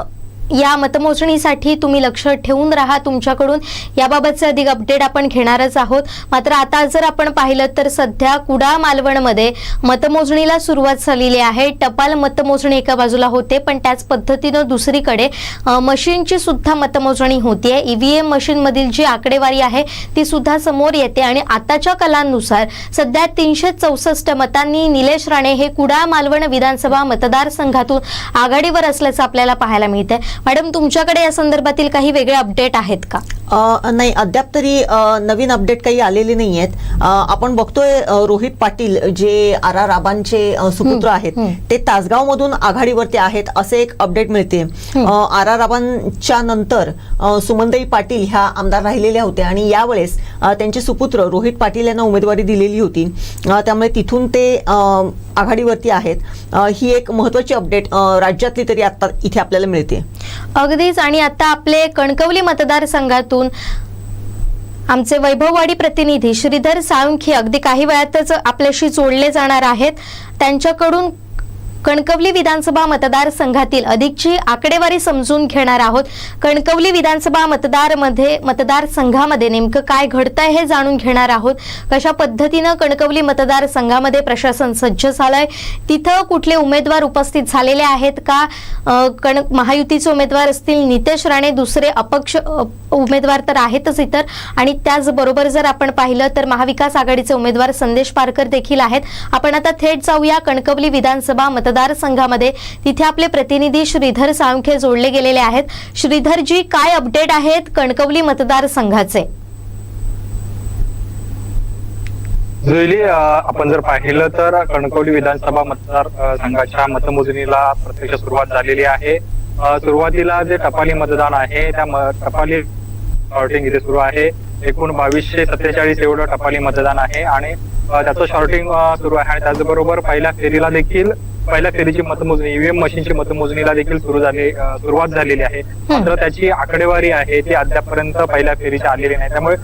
या मतमोजणीसाठी तुम्ही लक्ष ठेवून राहा. तुमच्याकडून याबाबतचे अधिक अपडेट आपण घेणारच आहोत. मात्र आता जर आपण पाहिलं तर सध्या कुडाळ मालवणमध्ये मतमोजणीला सुरुवात झालेली आहे. टपाल मतमोजणी एका बाजूला होते, पण त्याच पद्धतीनं दुसरीकडे मशीनची सुद्धा मतमोजणी होतीये. ईव्हीएम मशीनमधील जी आकडेवारी आहे ती सुद्धा समोर येते आणि आताच्या कलांनुसार सध्या 364 मतांनी निलेश राणे हे कुडाळ मालवण विधानसभा मतदारसंघातून आघाडीवर असल्याचं आपल्याला पाहायला मिळतंय. मॅडम, तुमच्याकडे या संदर्भातील काही वेगळे अपडेट आहेत का? नाही, अद्याप तरी नवीन अपडेट काही आलेले नाही आहेत. आपण बघतोय रोहित पाटील जे आर आबांचे सुपुत्र आहेत ते तासगाव मधून आघाडीवरती आहेत असे एक अपडेट मिळते. आर आबांच्या नंतर सुमनताई पाटील ह्या आमदार राहिलेल्या होत्या आणि यावेळेस त्यांचे सुपुत्र रोहित पाटील यांना उमेदवारी दिलेली होती. त्यामुळे तिथून ते आघाडीवरती आहेत. ही एक महत्वाची अपडेट राज्यातली तरी आता इथे आपल्याला मिळते. अगदीच. आणि आता आपले कणकवली मतदारसंघातून आमचे वैभववाडी प्रतिनिधी श्रीधर साळुंखे अगदी काही वेळातच आपल्याशी जोडले जाणार आहेत. त्यांच्याकडून कणकवली विधानसभा मतदारसंघातील अधिकची आकडेवारी समजून घेणार आहोत. कणकवली विधानसभा मतदारसंघामध्ये नेमकं काय घडतंय हे जाणून घेणार आहोत. कशा पद्धतीनं कणकवली मतदारसंघामध्ये प्रशासन सज्ज झालंय, तिथं कुठले उमेदवार उपस्थित झालेले आहेत का, महायुतीचे उमेदवार असतील, नितेश राणे दुसरे अपक्ष उमेदवार तर आहेतच इतर, आणि त्याचबरोबर जर आपण पाहिलं तर महाविकास आघाडीचे उमेदवार संदेश पारकर देखील आहेत. आपण आता थेट जाऊया कणकवली विधानसभा मतदारसंघामध्ये. तिथे आपले प्रतिनिधी श्रीधर साळुंखे जोडले गेलेले आहेत. श्रीधरजी, काय अपडेट आहेत कणकवली मतदारसंघाचे? जुईली, आपण जर पाहिलं तर कणकवली विधानसभा मतदारसंघाच्या मतमोजणीला प्रत्यक्ष सुरुवात झालेली आहे. सुरुवातीला जे टपाली मतदान आहे त्या टपाली शॉर्टिंग इथे सुरू आहे. एकूण 2247 एवढं टपाली मतदान आहे आणि त्याचं शॉर्टिंग सुरू आहे. आणि त्याचबरोबर पहिल्या फेरीची मतमोजणी ईव्हीएम मशीनची मतमोजणीला देखील सुरुवात झालेली आहे. मात्र त्याची आकडेवारी आहे ती अद्यापपर्यंत पहिल्या फेरीची आलेली नाही. त्यामुळे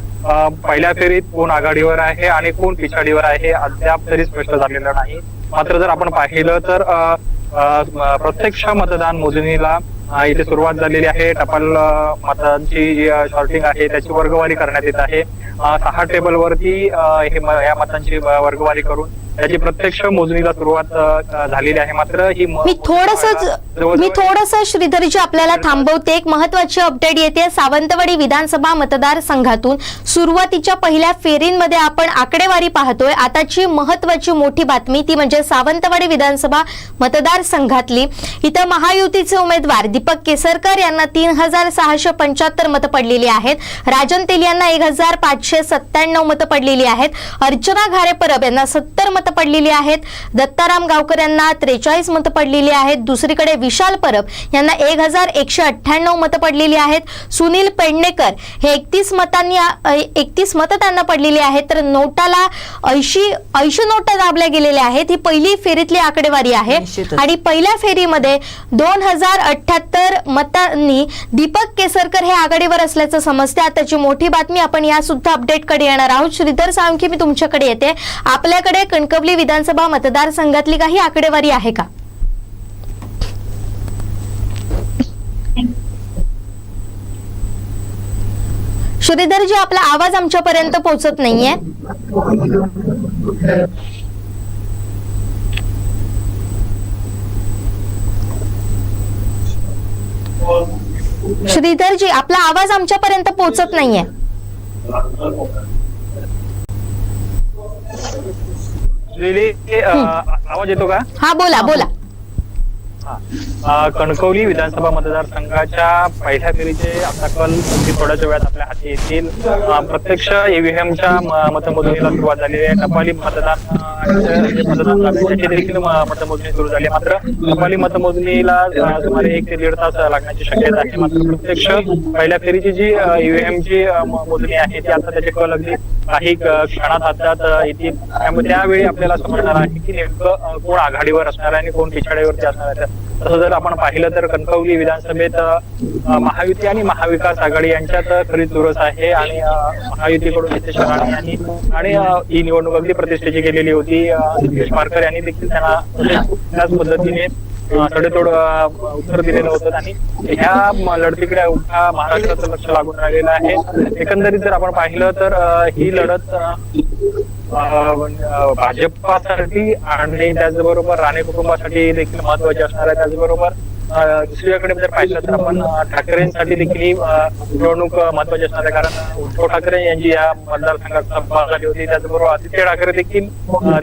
पहिल्या फेरीत कोण आघाडीवर आहे आणि कोण पिछाडीवर आहे अद्याप तरी स्पष्ट झालेलं नाही. मात्र जर आपण पाहिलं तर प्रत्यक्ष मतदान मोजणीला इथे सुरुवात झालेली आहे. टपाल मतांची जी शॉर्टिंग आहे त्याची वर्गवारी करण्यात येत आहे. 6 टेबलवरती या मतांची वर्गवारी करून त्याची प्रत्यक्ष मोजणीला सुरुवात झालेली आहे. मात्र ही मी थोडस श्रीधरजी आपल्याला थांबवते. एक महत्वाची अपडेट येते सावंतवाडी विधानसभा मतदारसंघातून सुरुवातीच्या पहिल्या फेरींमध्ये आपण आकडेवारी पाहतोय. आताची महत्वाची मोठी बातमी ती म्हणजे सावंतवाडी विधानसभा मतदारसंघातली इथं महायुतीचे उमेदवार दीपक केसरकर यांना 3675 मतं पडलेली आहेत. राजन तेल यांना 1597 मतं पडलेली आहेत. अर्चना घारे परब यांना 70 मतं पडलेली आहेत. दत्ताराम गावकर यांना 43 मतं पडलेली आहेत. दुसरीकडे विशाल परब यांना 1198 मतं पडलेली आहेत. सुनील पेडणेकर हे 31 मतं त्यांना पडलेली आहेत. तर नोटाला 80 नोटा दाबल्या गेलेल्या आहेत. ही पहिली फेरीतली आकडेवारी आहे. आणि पहिल्या फेरीमध्ये 2078 मतांनी दीपक केसरकर हे आघाडीवर असल्याचं समजते. आताची मोठी बातमी आपण या सुद्धा अपडेटकडे येणार आहोत. श्रीधर साळुंखे, मी तुमच्याकडे येते. आपल्याकडे कणकवली विधानसभा मतदारसंघातली काही आकडेवारी आहे का? श्रीधरजी, आपला आवाज आमच्यापर्यंत पोहोचत नाहीये. श्रीधरजी, आपला आवाज आमच्यापर्यंत पोहोचत नाहीये. आवाज येतो का? हा, बोला बोला. कणकवली विधानसभा मतदारसंघाच्या पहिल्या फेरीचे आता कल थोड्याच्या वेळात आपल्या हाती येतील. प्रत्यक्ष ईव्हीएमच्या मतमोजणीला सुरुवात झालेली आहे. टपाली मतदान देखील मतमोजणी सुरू झाली. मात्र टपाली मतमोजणीला सुमारे 1 ते 1.5 तास लागण्याची शक्यता आहे. मात्र प्रत्यक्ष पहिल्या फेरीची जी ईव्हीएमची मोजणी आहे ती आता त्याचे कल अगदी काही क्षणात हातात येतील. त्यामुळे त्यावेळी आपल्याला समजणार आहे की नेमकं कोण आघाडीवर असणार आहे आणि कोण पिछाडीवरती असणार आहे. तसं जर आपण पाहिलं तर कणकवली विधानसभेत महायुती आणि महाविकास आघाडी यांच्यात खरी चुरस आहे आणि महायुतीकडून नितेश राणे यांनी आणि ही निवडणूक अगदी प्रतिष्ठेची केलेली होती. नितेश पारकर यांनी देखील त्यांना त्याच पद्धतीने सडेतोड उत्तर दिलेलं होतं आणि ह्या लढतीकडे उभ्या महाराष्ट्राचं लक्ष लागून राहिलेलं आहे. एकंदरीत जर आपण पाहिलं तर ही लढत भाजपासाठी आणि त्याचबरोबर राणे कुटुंबासाठी देखील महत्वाची असणार आहे. त्याचबरोबर दुसरीकडे जर पाहिलं तर आपण ठाकरेंसाठी देखील ही निवडणूक महत्वाची असणार आहे, कारण उद्धव ठाकरे यांची या मतदारसंघात सभा झाली होती. त्याचबरोबर आदित्य ठाकरे देखील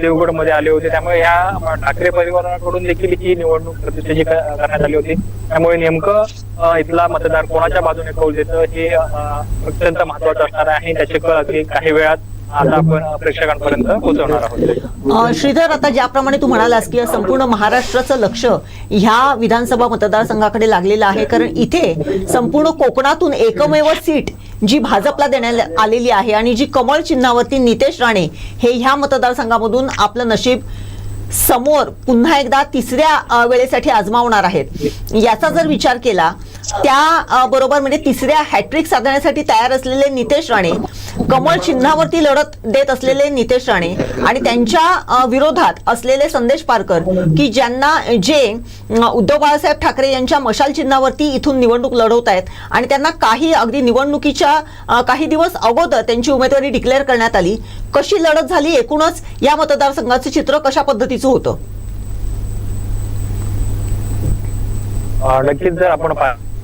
देवगडमध्ये आले होते. त्यामुळे या ठाकरे परिवाराकडून देखील ही निवडणूक प्रतिष्ठेची करण्यात आली होती. त्यामुळे नेमकं इथला मतदार कोणाच्या बाजूने कौल देतं हे अत्यंत महत्वाचं असणार आहे आणि त्याचे कल अगदी काही वेळात आता आपण प्रेक्षकांपर्यंत पोहोचवणार आहोत. श्रीधर, आता ज्याप्रमाणे तू म्हणालास की संपूर्ण महाराष्ट्राचं लक्ष ह्या विधानसभा मतदारसंघाकडे लागलेलं आहे, कारण इथे संपूर्ण कोकणातून एकमेव सीट जी भाजपला देण्यात आलेली आहे आणि जी कमळ चिन्हावरती नितेश राणे हे ह्या मतदारसंघामधून आपलं नशीब समोर पुन्हा एकदा तिसऱ्या वेळेसाठी आजमावणार आहेत. याचा जर विचार केला त्या बरोबर म्हणजे तिसऱ्या हॅट्रिक साधण्यासाठी तयार असलेले नितेश राणे, कमळ चिन्हावरती लढत देत असलेले नितेश राणे आणि त्यांच्या विरोधात असलेले संदेश पारकर की ज्यांना जे उद्धव बाळासाहेब ठाकरे यांच्या मशाल चिन्हावरती इथून निवडणूक लढवत आहेत आणि त्यांना काही अगदी निवडणुकीच्या काही दिवस अगोदर त्यांची उमेदवारी डिक्लेअर करण्यात आली. कशी लढत झाली, एकूणच या मतदारसंघाचं चित्र कशा पद्धतीचं होतं? नक्कीच जर आपण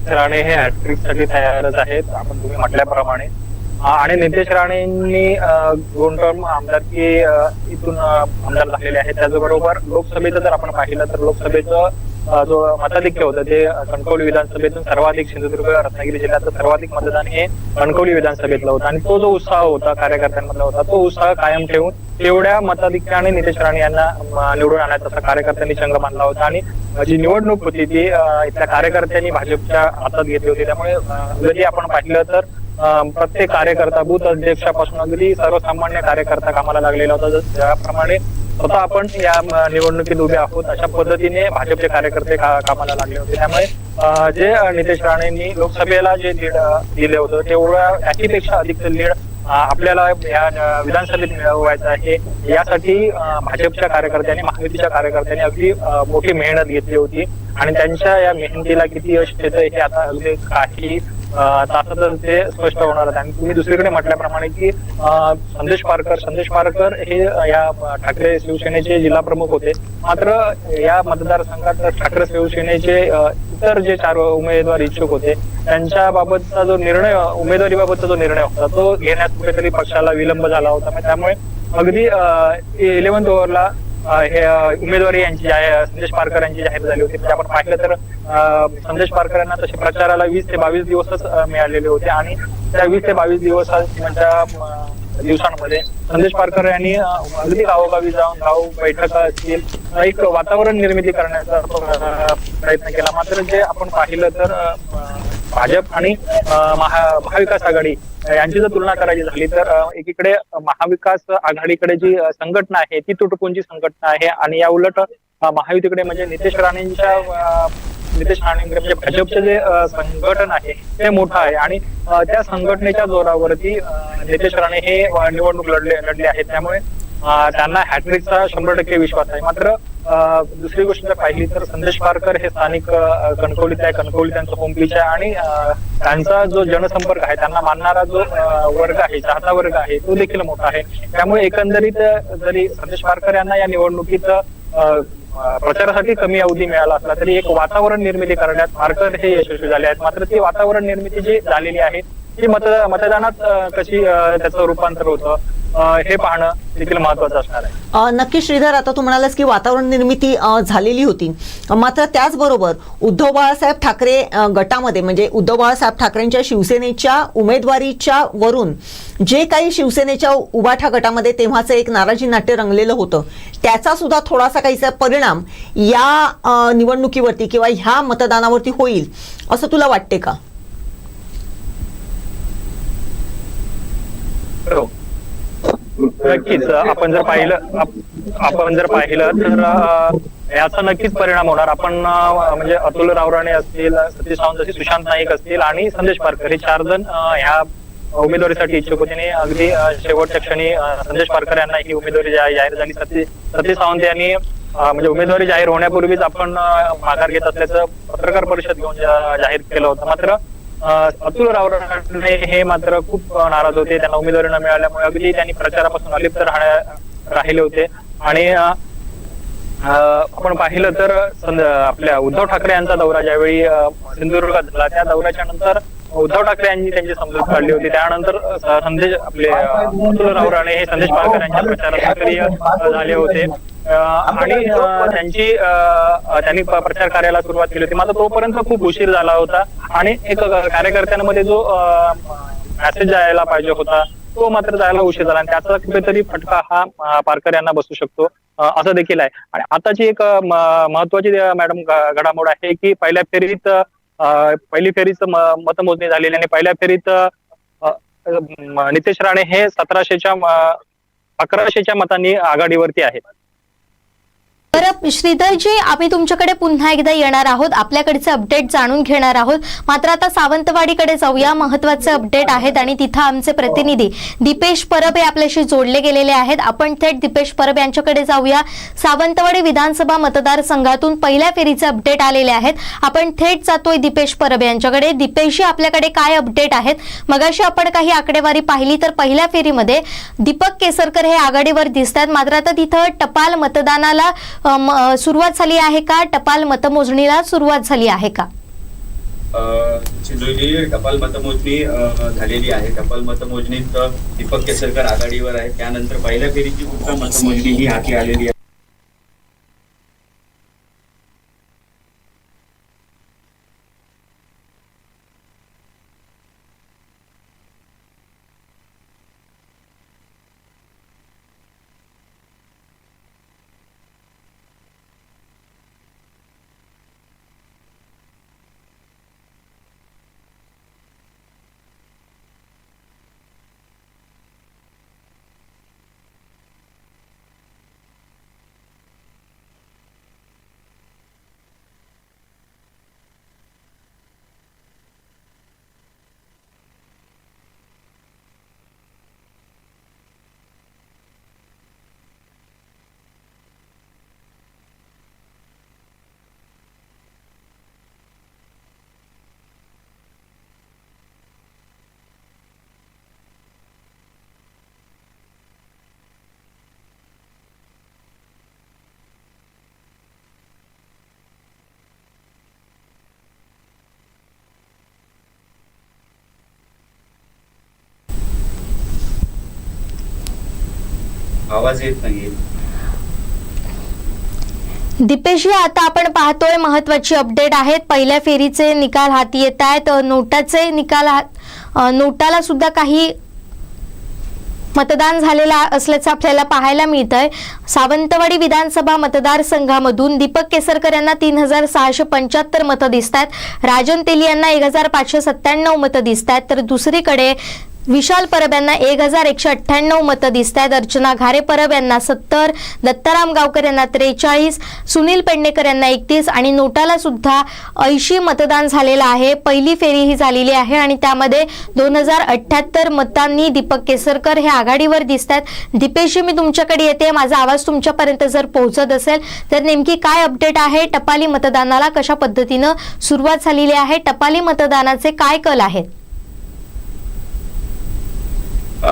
राणे हे हॅट्रिक साठी तयारच आहेत, आपण तुम्ही म्हटल्याप्रमाणे. आणि नितेश राणेंनी दोन टर्म आमदारकी इथून आमदार झालेले आहेत. त्याचबरोबर लोकसभेचं जर आपण पाहिलं तर लोकसभेचं जो मताधिक्य होतं ते कणकवली विधानसभेतून सर्वाधिक, सिंधुदुर्ग रत्नागिरी जिल्ह्याचं सर्वाधिक मतदान हे कणकवली विधानसभेतलं होतं आणि तो जो उत्साह होता कार्यकर्त्यांमधला होता तो उत्साह कायम ठेवून तेवढ्या मताधिक्याने नितेश राणे यांना निवडून आणायचा असा कार्यकर्त्यांनी चंग बांधला होता आणि जी निवडणूक होती ती इथल्या कार्यकर्त्यांनी भाजपच्या हातात घेतली होती. त्यामुळे जरी आपण पाहिलं तर प्रत्येक कार्यकर्ता बूथ अध्यक्षापासून अगदी सर्वसामान्य कार्यकर्ता कामाला लागलेला होता. ज्याप्रमाणे स्वतः आपण या निवडणुकीत उभे आहोत अशा पद्धतीने भाजपचे कार्यकर्ते कामाला लागले होते. त्यामुळे जे नितेश राणेंनी लोकसभेला जे लीड दिले होतं तेवढं त्याच्यापेक्षा अधिक लीड आपल्याला या विधानसभेत मिळवायचं आहे. यासाठी भाजपच्या कार्यकर्त्यांनी, महायुतीच्या कार्यकर्त्यांनी अगदी मोठी मेहनत घेतली होती आणि त्यांच्या या मेहनतीला किती यश येतं हे आता अगदी काही तासातच ते स्पष्ट होणार आहे. आणि तुम्ही दुसरीकडे म्हटल्याप्रमाणे की संदेश पारकर हे या ठाकरे शिवसेनेचे जिल्हा प्रमुख होते. मात्र या मतदारसंघात ठाकरे शिवसेनेचे इतर जे 4 उमेदवार इच्छुक होते त्यांच्या बाबतचा जो निर्णय, उमेदवारीबाबतचा जो निर्णय होता तो घेण्यात कुठेतरी पक्षाला विलंब झाला होता. त्यामुळे अगदी 11th ओव्हरला हे उमेदवारी यांची संदेश पारकर यांची जाहीर झाली होती. म्हणजे आपण पाहिलं तर संदेश पारकर यांना तसे प्रचाराला 20 ते 22 दिवसच मिळालेले होते आणि त्या 20 ते 22 दिवसांमध्ये संदेश पारकर यांनी अगदी गावोगावी जाऊन गाव बैठका असतील एक वातावरण निर्मिती करण्याचा प्रयत्न केला. मात्र जे आपण पाहिलं तर भाजप आणि महाविकास आघाडी यांची जर तुलना करायची झाली तर एकीकडे महाविकास आघाडीकडे जी संघटना आहे ती तुटपुंजी संघटना आहे आणि या उलट महायुतीकडे म्हणजे नितेश राणेंकडे म्हणजे भाजपचे जे संघटन आहे ते मोठं आहे आणि त्या संघटनेच्या जोरावरती नितेश राणे हे निवडणूक लढले आहेत. त्यामुळे त्यांना हॅट्रिकचा 100% विश्वास आहे. मात्र दुसरी गोष्ट जर पाहिली तर संदेश पारकर हे स्थानिक कणकवलीत आहे, कणकवली त्यांचं होम पिच आहे आणि त्यांचा जो जनसंपर्क आहे, त्यांना मानणारा जो वर्ग आहे, चाहता वर्ग आहे तो देखील मोठा आहे. त्यामुळे एकंदरीत जरी संदेश पारकर यांना या निवडणुकीत प्रचारासाठी कमी अवधी मिळाला असला तरी एक वातावरण निर्मिती करण्यात पारकर हे यशस्वी झाले आहेत. मात्र ती वातावरण निर्मिती जी झालेली आहे ती मतदानात कशी त्याचं रूपांतर होतं हे पाहणं देखील महत्वाचं असणार आहे. नक्की श्रीधर, आता तू म्हणालास की वातावरण निर्मिती झालेली होती, मात्र त्याचबरोबर उद्धव बाळासाहेब ठाकरे गटामध्ये म्हणजे उद्धव बाळासाहेब ठाकरेंच्या शिवसेनेच्या उमेदवारीच्या वरून जे काही शिवसेनेच्या उभाठा गटामध्ये तेव्हाचं एक नाराजी नाट्य रंगलेलं होतं त्याचा सुद्धा थोडासा काहीसा परिणाम या निवडणुकीवरती किंवा ह्या मतदानावरती होईल असं तुला वाटते का? नक्कीच आपण जर पाहिलं तर याचा नक्कीच परिणाम होणार. आपण म्हणजे अतुल रावराणे असतील, सतीश सावंत असतील, सुशांत नाईक असतील आणि संदेश पारकर हे 4 जण ह्या उमेदवारीसाठी इच्छुक होते आणि अगदी शेवटच्या क्षणी संदेश पारकर यांना ही उमेदवारी जाहीर झाली. सतीश सावंत यांनी म्हणजे उमेदवारी जाहीर होण्यापूर्वीच आपण माघार घेत असल्याचं पत्रकार परिषद घेऊन जाहीर केलं होतं. मात्र अतुल रावराणे हे मात्र खूप नाराज होते. त्यांना उमेदवारी न मिळाल्यामुळे अगदी त्यांनी प्रचारापासून अलिप्त राहिले होते. आणि आपण पाहिलं तर आपल्या उद्धव ठाकरे यांचा दौरा ज्यावेळी सिंधुदुर्गात झाला, त्या दौऱ्याच्या नंतर उद्धव ठाकरे यांनी त्यांची समजूत काढली होती. त्यानंतर अतुल रावराणे हे संदेश पारकर यांच्या प्रचारात सक्रिय झाले होते आणि त्यांनी प्रचार कार्याला सुरुवात केली होती. मात्र तोपर्यंत खूप उशीर झाला होता आणि एक कार्यकर्त्यांमध्ये जो मेसेज जायला पाहिजे होता तो मात्र जायला उशीर झाला आणि त्याचा कुठेतरी फटका हा पारकर यांना बसू शकतो असं देखील आहे. आणि आताची एक महत्वाची मॅडम घडामोड आहे की पहिली फेरीच मतमोजणी झालेली आणि पहिल्या फेरीत नितेश राणे हे 1100च्या मतांनी आघाडीवरती आहेत. बरं श्रीधरजी, आम्ही तुमच्याकडे पुन्हा एकदा येणार आहोत, आपल्याकडचे अपडेट जाणून घेणार आहोत. मात्र आता सावंतवाडीकडे जाऊया. महत्वाचे अपडेट आहेत आणि तिथं आमचे प्रतिनिधी दीपेश परब हे आपल्याशी जोडले गेलेले आहेत. आपण थेट दीपेश परब यांच्याकडे जाऊया. सावंतवाडी विधानसभा मतदारसंघातून पहिल्या फेरीचे अपडेट आलेले आहेत. आपण थेट जातोय दीपेश परब यांच्याकडे. दीपेशजी, आपल्याकडे काय अपडेट आहेत? मगाशी आपण काही आकडेवारी पाहिली तर पहिल्या फेरीमध्ये दीपक केसरकर हे आघाडीवर दिसतात. मात्र आता तिथं टपाल मतदानाला सुरुवात झाली आहे का? टपाल मतमोजणीला सुरुवात झाली आहे का? टपाल मतमोजणी झालेली आहे. टपाल मतमोजणीत दीपक केसरकर आघाडीवर आहे. त्यानंतर पहिल्या फेरीची सुद्धा मतमोजणी ही हाती आलेली आहे. आवाज येत नाहीये. दीपेशजी, आता आपण पाहतोय महत्वाची अपडेट आहेत. पहिल्या फेरीचे निकाल हाती येत आहेत. नोटाचे निकाल नोटाला सुद्धा काही मतदान झालेलं असल्याचं आपल्याला पाहायला मिळतंय. सावंतवाडी विधानसभा मतदारसंघामधून दीपक केसरकर यांना 3675 मतं दिसत आहेत. राजन तेली यांना 1597 मतं दिसत आहेत. तर दुसरीकडे विशाल परब यांना 1198 मतं दिसत आहेत. अर्चना घारे परब यांना 70, दत्ताराम गावकर यांना 43, सुनील पेडणेकर यांना 31 आणि नोटाला सुद्धा 80 मतदान झालेलं आहे. पहिली फेरी ही झालेली आहे आणि त्यामध्ये 2078 मतांनी दीपक केसरकर हे आघाडीवर दिसत आहेत. दीपेशजी, मी तुमच्याकडे येते. माझा आवाज तुमच्यापर्यंत जर पोहोचत असेल तर नेमकी काय अपडेट आहे? टपाली मतदानाला कशा पद्धतीनं सुरुवात झालेली आहे? टपाली मतदानाचे काय कल आहेत?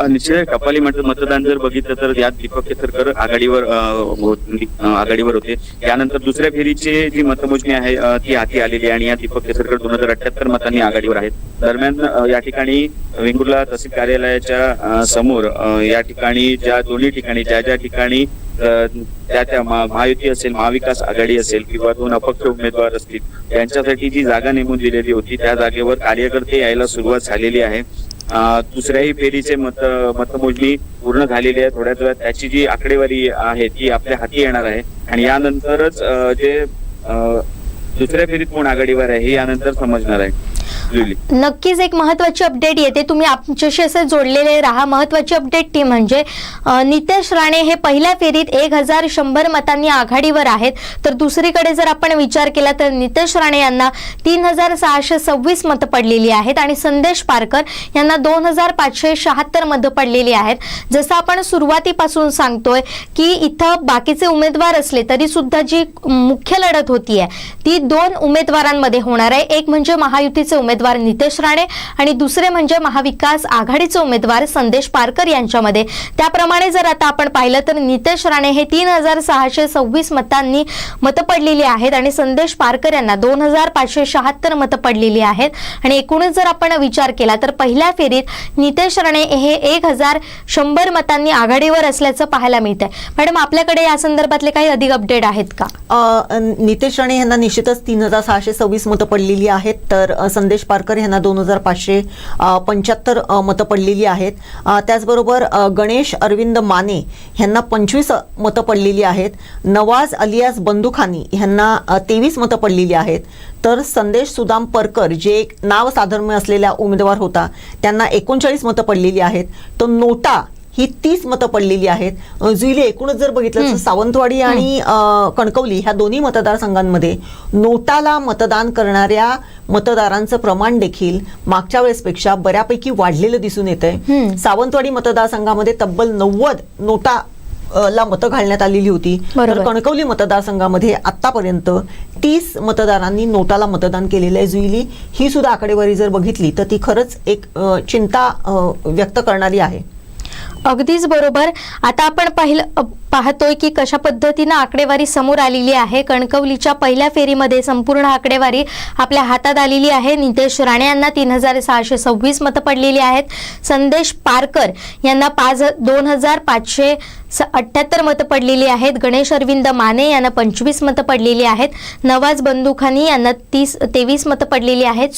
निश्चित टपाली मतदान जर बघितलं तर यात दीपक केसरकर आघाडीवर होते. त्यानंतर दुसऱ्या फेरीची जी मतमोजणी आहे ती हाती आलेली आहे आणि या दीपक केसरकर 2078 मतांनी आघाडीवर आहेत. दरम्यान या ठिकाणी वेंगुर्ला तहसील कार्यालयाच्या समोर या ठिकाणी दोन्ही ठिकाणी ज्या ठिकाणी त्या महायुती असेल, महाविकास आघाडी असेल किंवा 2 अपक्ष उमेदवार असतील यांच्यासाठी जी जागा नेमून दिलेली होती त्या जागेवर कार्यकर्ते यायला सुरुवात झालेली आहे. दुसऱ्याही फेरीचे मतमोजणी पूर्ण झालेली आहे. थोड्याच वेळात त्याची जी आकडेवारी आहे ती आपल्या हाती येणार आहे आणि यानंतरच जे दुसऱ्या फेरीत कोण आघाडीवर आहे हे यानंतर समजणार आहे. जुईली. नक्कीच एक महत्वाची अपडेट येते, तुम्ही आमच्याशी असे जोडलेले राहा. महत्वाची अपडेट ती म्हणजे नितेश राणे हे पहिल्या फेरीत 1100 मतांनी आघाडीवर आहेत. तर दुसरीकडे जर आपण विचार केला तर नितेश राणे यांना 3626 मतं पडलेली आहेत आणि संदेश पारकर यांना 2576 मतं पडलेली आहेत. जसं आपण सुरुवातीपासून सांगतोय की इथं बाकीचे उमेदवार असले तरी सुद्धा जी मुख्य लढत होतीये ती 2 उमेदवारांमध्ये होणार आहे. एक म्हणजे महायुतीचे उमेदवार नितेश राणे आणि दुसरे म्हणजे महाविकास आघाडीचे उमेदवार संदेश पारकर यांच्यामध्ये. त्याप्रमाणे जर आता आपण पाहिलं तर नितेश राणे हे 3626 मतांनी मतं पडलेली आहेत आणि संदेश पारकर यांना 2576 मतं पडलेली आहेत. आणि एकूणच जर आपण विचार केला तर पहिल्या फेरीत नितेश राणे हे 1100 मतांनी आघाडीवर असल्याचं पाहायला मिळतंय. मॅडम, आपल्याकडे या संदर्भातले काही अधिक अपडेट आहेत का? नितेश राणे यांना निश्चितच 3626 मतं पडलेली आहेत, तर संदेश पारकर यांना 2575 मतं पडलेली आहेत. त्याचबरोबर गणेश अरविंद माने यांना 25 मतं पडलेली आहेत. नवाज अलियास बंदुखानी यांना 23 मतं पडलेली आहेत. तर संदेश सुदाम परकर जे एक नाव साधर्म्य असलेला उमेदवार होता त्यांना 39 मतं पडलेली आहेत. तर नोटा ही 30 मतं पडलेली आहेत. जुईली, एकूणच जर बघितलं तर सावंतवाडी आणि कणकवली ह्या दोन्ही मतदारसंघांमध्ये नोटाला मतदान करणाऱ्या मतदारांचं प्रमाण देखील मागच्या वेळेसपेक्षा बऱ्यापैकी वाढलेलं दिसून येतंय. सावंतवाडी मतदारसंघामध्ये तब्बल 90 नोटा ला मतं घालण्यात आलेली होती. तर कणकवली मतदारसंघामध्ये आतापर्यंत 30 मतदारांनी नोटाला मतदान केलेलं आहे. जुईली, ही सुद्धा आकडेवारी जर बघितली तर ती खरंच एक चिंता व्यक्त करणारी आहे. अगदीच बरोबर. आता आपण पाहतोय की कशा पद्धतीनं आकडेवारी समोर आलेली आहे. कणकवलीच्या पहिल्या फेरीमध्ये संपूर्ण आकडेवारी आपल्या हातात आलेली आहे. नितेश राणे यांना 3626 मतं पडलेली आहेत. संदेश पारकर यांना 2578 मतं पडलेली आहेत. गणेश अरविंद माने यांना 25 मतं पडलेली आहेत. नवाज बंदुखानी यांना 23 मतं पडलेली आहेत.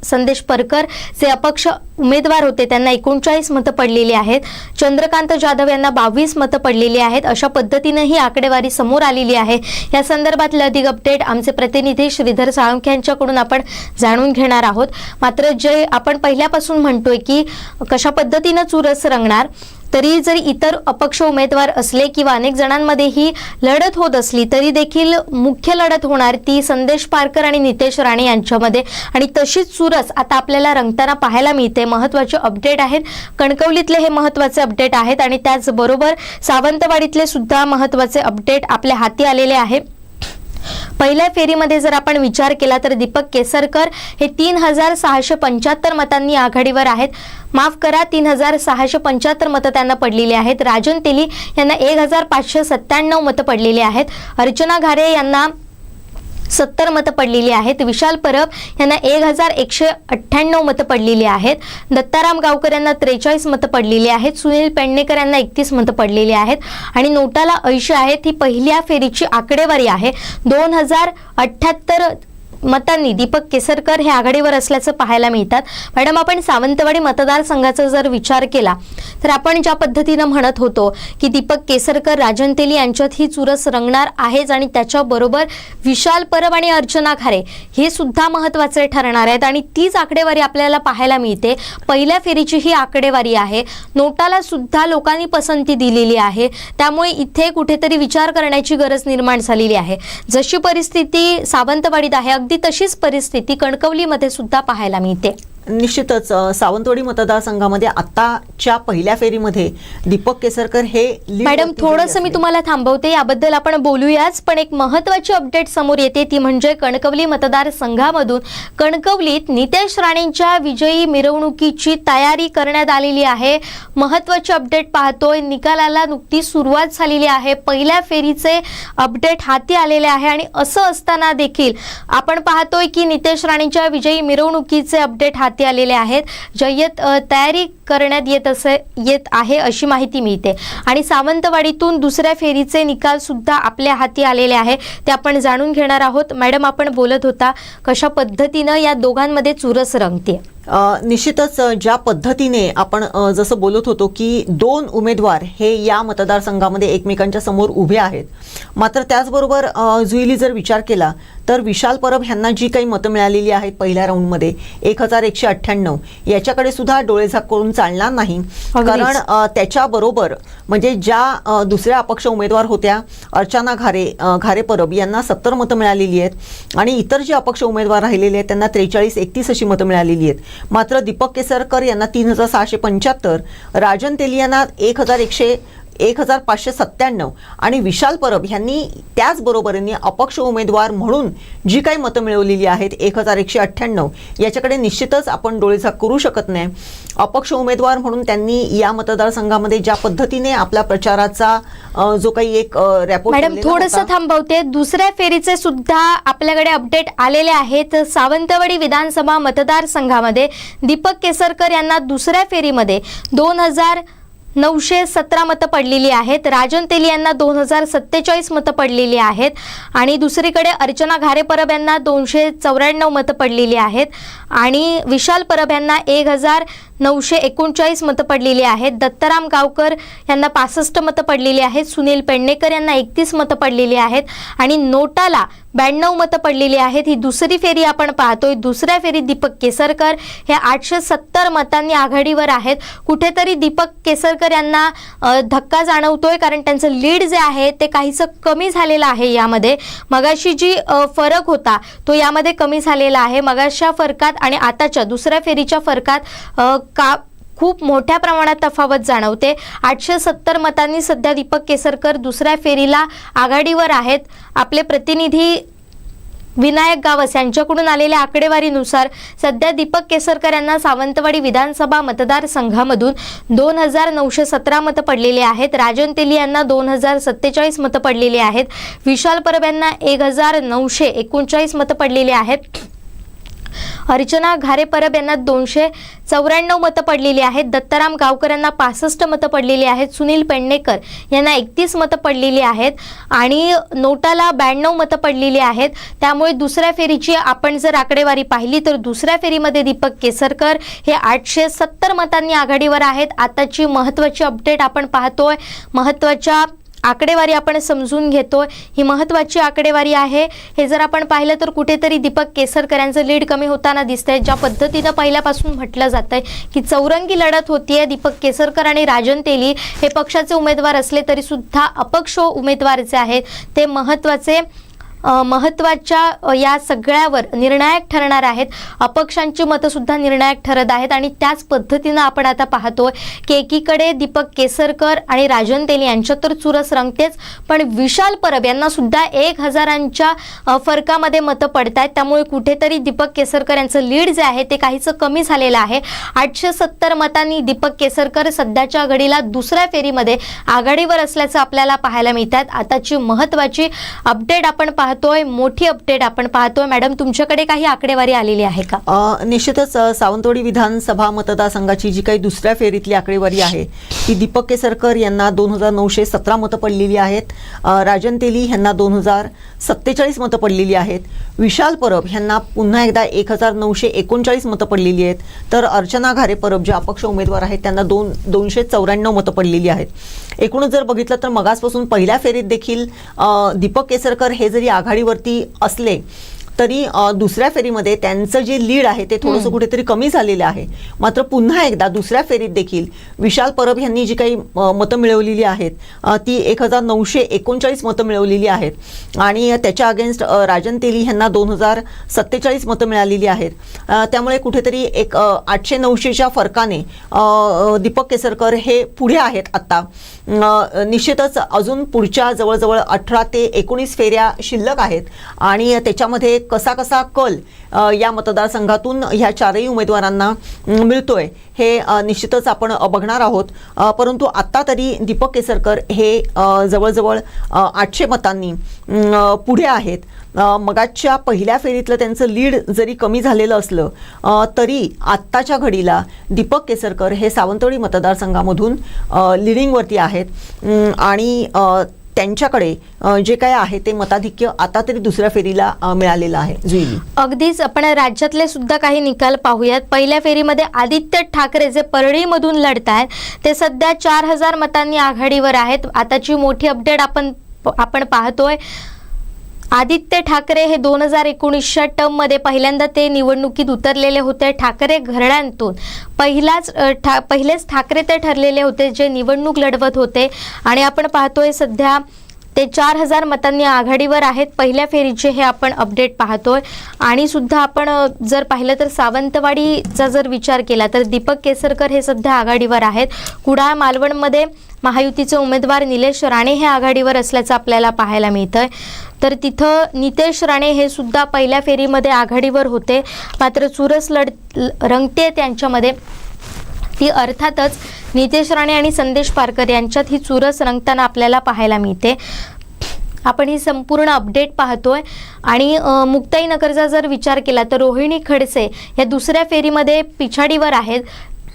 संदेश परकर जे अपक्ष उमेदवार होते त्यांना 39 मतं पडलेली आहेत. चंद्रकांत जाधव यांना 22 मतं पडलेली आहेत. अशा पद्धतीने ही आकडेवारी समोर आलेली आहे. या संदर्भातले अधिक अपडेट आमचे प्रतिनिधी श्रीधर साळुंखे यांच्याकडून आपण जाणून घेणार आहोत. मात्र जे आपण पहिल्यापासून म्हणतोय की कशा पद्धतीनं चुरस रंगणार, तरी जरी इतर अपक्ष उमेदवार असले किंवा अनेक जणांमध्ये ही लढत होत असली तरी देखील मुख्य लढत होणार ती संदेश पारकर आणि नितेश राणे यांच्यामध्ये. आणि तशीच चुरस आता आपल्याला रंगताना पाहायला मिळते. महत्त्वाचे अपडेट आहेत. कणकवलीतले हे महत्त्वाचे अपडेट आहेत आणि त्याचबरोबर सावंतवाडीतले सुद्धा महत्त्वाचे अपडेट आपल्या हाती आलेले आहे. पहिल्या फेरीमध्ये जर आपण विचार केला तर दीपक केसरकर हे 3675 मतांनी आघाडीवर आहेत. माफ करा, 3675 मतं त्यांना पडलेली आहेत. राजन तेली यांना 1597 मतं पडलेली आहेत. अर्चना घारे यांना 70 मतं पडलेली आहेत. विशाल परब यांना 1198 मतं पडलेली आहेत. दत्ताराम गावकर यांना 43 मतं पडलेली आहेत. सुनील पेडणेकर यांना 31 मतं पडलेली आहेत. आणि नोटाला 80 आहेत. ही पहिल्या फेरीची आकडेवारी आहे. 2078 मतांनी दीपक केसरकर हे आघाडीवर असल्याचं पाहायला मिळतात. मॅडम, आपण सावंतवाडी मतदारसंघाचा जर विचार केला तर आपण ज्या पद्धतीनं म्हणत होतो की दीपक केसरकर, राजन तेली यांच्यात ही चुरस रंगणार आहेच आणि त्याच्याबरोबर विशाल परब आणि अर्चना घारे हे सुद्धा महत्त्वाचे ठरणार आहेत आणि तीच आकडेवारी आपल्याला पाहायला मिळते. पहिल्या फेरीची ही आकडेवारी आहे. नोटाला सुद्धा लोकांनी पसंती दिलेली आहे. त्यामुळे इथे कुठेतरी विचार करण्याची गरज निर्माण झालेली आहे. जशी परिस्थिती सावंतवाडीत आहे अगदी तशीच परिस्थिती कणकवलीमध्ये सुद्धा पाहायला मिळते. निश्चितच सावंतवाडी मतदारसंघामध्ये आताच्या पहिल्या फेरीमध्ये दीपक केसरकर हे मॅडम, थोडंसं मी तुम्हाला थांबवते, याबद्दल आपण बोलूयाच. पण एक महत्त्वाची अपडेट समोर येते ती म्हणजे कणकवली मतदारसंघामधून कणकवलीत नितेश राणेंच्या विजयी मिरवणुकीची तयारी करण्यात आलेली आहे. महत्त्वाची अपडेट पाहतोय. निकालाला नुकतीच सुरुवात झालेली आहे. पहिल्या फेरीचे अपडेट हाती आलेले आहे आणि असं असताना देखील आपण पाहतोय की नितेश राणेंच्या विजयी मिरवणुकीचे अपडेट हाती आलेले आहेत. जय्यत तयारी करण्यात येत आहे अशी माहिती मिळते. आणि सावंतवाडीतून दुसऱ्या फेरीचे निकाल सुद्धा आपल्या हाती आलेले आहे, ते आपण जाणून घेणार आहोत. मॅडम, आपण बोलत होता कशा पद्धतीनं या दोघांमध्ये चुरस रंगते. निश्चितच ज्या पद्धतीने आपण जसं बोलत होतो की 2 उमेदवार हे या मतदारसंघामध्ये एकमेकांच्या समोर उभे आहेत, मात्र त्याचबरोबर जुईली जर विचार केला तर विशाल परब ह्यांना जी काही मतं मिळालेली आहेत पहिल्या राऊंडमध्ये 1198 याच्याकडे सुद्धा डोळेझाक करून चालणार नाही. कारण त्याच्याबरोबर म्हणजे ज्या दुसऱ्या अपक्ष उमेदवार होत्या अर्चना घारे परब यांना 70 मतं मिळालेली आहेत आणि इतर जे अपक्ष उमेदवार राहिलेले आहेत त्यांना 43-31 अशी मतं मिळालेली आहेत. मात्र दीपक केसरकर यांना 3675, राजन तेली यांना 1597 आणि विशाल परब यांनी त्याचबरोबरीने अपक्ष उमेदवार म्हणून जी काही मतं मिळवलेली आहेत 1198 याच्याकडे निश्चितच आपण डोळेझाक करू शकत नाही. अपक्ष उमेदवार म्हणून त्यांनी या मतदारसंघामध्ये ज्या पद्धतीने आपल्या प्रचाराचा जो काही एक रॅपोर्ट मॅडम थोडंसं थांबवते. दुसऱ्या फेरीचे सुद्धा आपल्याकडे अपडेट आलेले आहेत. सावंतवाडी विधानसभा मतदारसंघामध्ये दीपक केसरकर यांना दुसऱ्या फेरीमध्ये 2917 मतं पडलेली आहेत. राजन तेली यांना 2047 मतं पडलेली आहेत आणि दुसरीकडे अर्चना घारे परब यांना 294 मतं पडलेली आहेत आणि विशाल परब यांना 1939 मतं पडलेली आहेत. दत्तराम गावकर यांना 65 मतं पडलेली आहेत. सुनील पेडणेकर यांना 31 मतं पडलेली आहेत आणि नोटाला 92 मतं पडलेली आहेत. ही दुसरी फेरी आपण पाहतोय. दुसऱ्या फेरीत दीपक केसरकर हे 870 मतांनी आघाडीवर आहेत. कुठेतरी दीपक केसरकर यांना धक्का जाणवतोय कारण त्यांचं लीड जे आहे ते काहीसं कमी झालेलं आहे. यामध्ये मगाशी जी फरक होता तो यामध्ये कमी झालेला आहे. मगाशा फरकात आणि आताच्या दुसऱ्या फेरीच्या फरकात खूप मोठ्या प्रमाणात तफावत जाणवते. 870 मतांनी सध्या दीपक केसरकर दुसऱ्या फेरीला आघाडीवर आहेत. आपले प्रतिनिधी विनायक गावस यांच्याकडून आलेल्या आकडेवारीनुसार सध्या दीपक केसरकर यांना सावंतवाडी विधानसभा मतदारसंघामधून 2917 मतं पडलेली आहेत. राजन तेली यांना 2047 मतं पडलेली आहेत. विशाल परब यांना 1939 मतं पडलेली आहेत. अर्चना घारे परब यांना 294 मतं पडलेली आहेत. दत्तराम गावकर यांना 65 मतं पडलेली आहेत. सुनील पेडणेकर यांना 31 मतं पडलेली आहेत आणि नोटाला 92 मतं पडलेली आहेत. त्यामुळे दुसऱ्या फेरीची आपण जर आकडेवारी पाहिली तर दुसऱ्या फेरीमध्ये दीपक केसरकर हे 870 मतांनी आघाडीवर आहेत. आताची महत्त्वाची अपडेट आपण पाहतोय. महत्त्वाच्या आकडेवारी आपण समजून घेतोय. ही महत्त्वाची आकडेवारी आहे. हे जर आपण पाहिलं तर कुठेतरी दीपक केसरकर यांचं लीड कमी होताना दिसतंय. ज्या पद्धतीनं पहिल्यापासून म्हटलं जातंय की चौरंगी लढत होतीये. दीपक केसरकर आणि राजन तेली हे पक्षाचे उमेदवार असले तरी सुद्धा अपक्ष उमेदवार जे आहेत ते महत्त्वाच्या या सगळ्यावर निर्णायक ठरणार आहेत. अपक्षांची मतं सुद्धा निर्णायक ठरत आहेत आणि त्याच पद्धतीनं आपण आता पाहतोय की एकीकडे दीपक केसरकर आणि राजन तेली यांच्यात तर चुरस रंगतेच, पण विशाल परब यांना सुद्धा 1000च्या फरकामध्ये मतं पडत आहेत. त्यामुळे कुठेतरी दीपक केसरकर यांचं लीड जे आहे ते काहीसं कमी झालेलं आहे. 870 मतांनी दीपक केसरकर सध्याच्या घडीला दुसऱ्या फेरीमध्ये आघाडीवर असल्याचं आपल्याला पाहायला मिळतात. आताची महत्त्वाची अपडेट आपण पाहतोय, मोठी अपडेट आपण पाहतोय. मॅडम तुमच्याकडे काही आकडेवारी आलेली आहे का? निश्चितच सावंतवाडी विधानसभा मतदारसंघाची जी काही दुसऱ्या फेरीतली आकडेवारी आहे ती दीपक केसरकर यांना 2917 मतं पडलेली आहेत. राजन तेली यांना 2047 मतं पडलेली आहेत. विशाल परब यांना पुन्हा एकदा 1939 मतं पडलेली आहेत. तर अर्चना घारे परब जे अपक्ष उमेदवार आहेत त्यांना 294 मतं पडलेली आहेत. एकूणच जर बघितलं तर मगासपासून पहिल्या फेरीत देखील दीपक केसरकर हे जरी आघाडीवरती असले तरी दुसऱ्या फेरीमध्ये त्यांचं जे लीड आहे ते थोडंसं कुठेतरी कमी झालेलं आहे. मात्र पुन्हा एकदा दुसऱ्या फेरीत देखील विशाल परब यांनी जी काही मतं मिळवलेली आहेत ती 1939 मतं मिळवलेली आहेत आणि त्याच्या अगेन्स्ट राजन तेली यांना 2047 मतं मिळालेली आहेत. त्यामुळे कुठेतरी एक 800-900च्या फरकाने दीपक केसरकर हे पुढे आहेत. आत्ता निश्चितच अजून पुढच्या जवळजवळ 18 ते 19 फेऱ्या शिल्लक आहेत आणि त्याच्यामध्ये कसा कल या मतदारसंघातून ह्या चारही उमेदवारांना मिळतोय हे निश्चितच आपण बघणार आहोत. परंतु आत्ता तरी दीपक केसरकर हे जवळजवळ 800 मतांनी पुढे आहेत. मगाच्या पहिल्या फेरीतलं त्यांचं लीड जरी कमी झालेलं असलं तरी आत्ताच्या घडीला दीपक केसरकर हे सावंतवाडी मतदारसंघामधून लिडिंगवरती आहेत आणि त्यांच्याकडे जे काय आहे ते मताधिक्य आता तरी दुसऱ्या फेरीला मिळालेलं आहे. जुईली, अगदीच आपण राज्यातले सुद्धा काही निकाल पाहूयात. पहिल्या फेरीमध्ये आदित्य ठाकरे जे परळीमधून लढत आहेत ते सध्या 4000 मतांनी आघाडीवर आहेत. आताची मोठी अपडेट आपण पाहतोय. आदित्य ठाकरे हे 2019च्या टर्ममध्ये पहिल्यांदा ते निवडणुकीत उतरलेले होते. ठाकरे घराण्यांतून पहिलेच ठाकरे ते ठरलेले होते जे निवडणूक लढवत होते आणि आपण पाहतोय सध्या ते 4000 मतांनी आघाडीवर आहेत. पहिल्या फेरीचे हे आपण अपडेट पाहतोय. आणि सुद्धा आपण जर पाहिलं तर सावंतवाडीचा जर विचार केला तर दीपक केसरकर हे सध्या आघाडीवर आहेत. कुडाळ मालवणमध्ये महायुतीचे उमेदवार निलेश राणे हे आघाडीवर असल्याचं आपल्याला पाहायला मिळतंय. तर तिथं नितेश राणे हे सुद्धा पहिल्या फेरीमध्ये आघाडीवर होते, मात्र चुरस रंगते त्यांच्यामध्ये. ती अर्थातच नितेश राणे आणि संदेश पारकर यांच्यात ही चुरस रंगताना आपल्याला पाहायला मिळते. आपण ही संपूर्ण अपडेट पाहतोय. आणि मुक्ताईनगरचा जर विचार केला तर रोहिणी खडसे या दुसऱ्या फेरीमध्ये पिछाडीवर आहेत.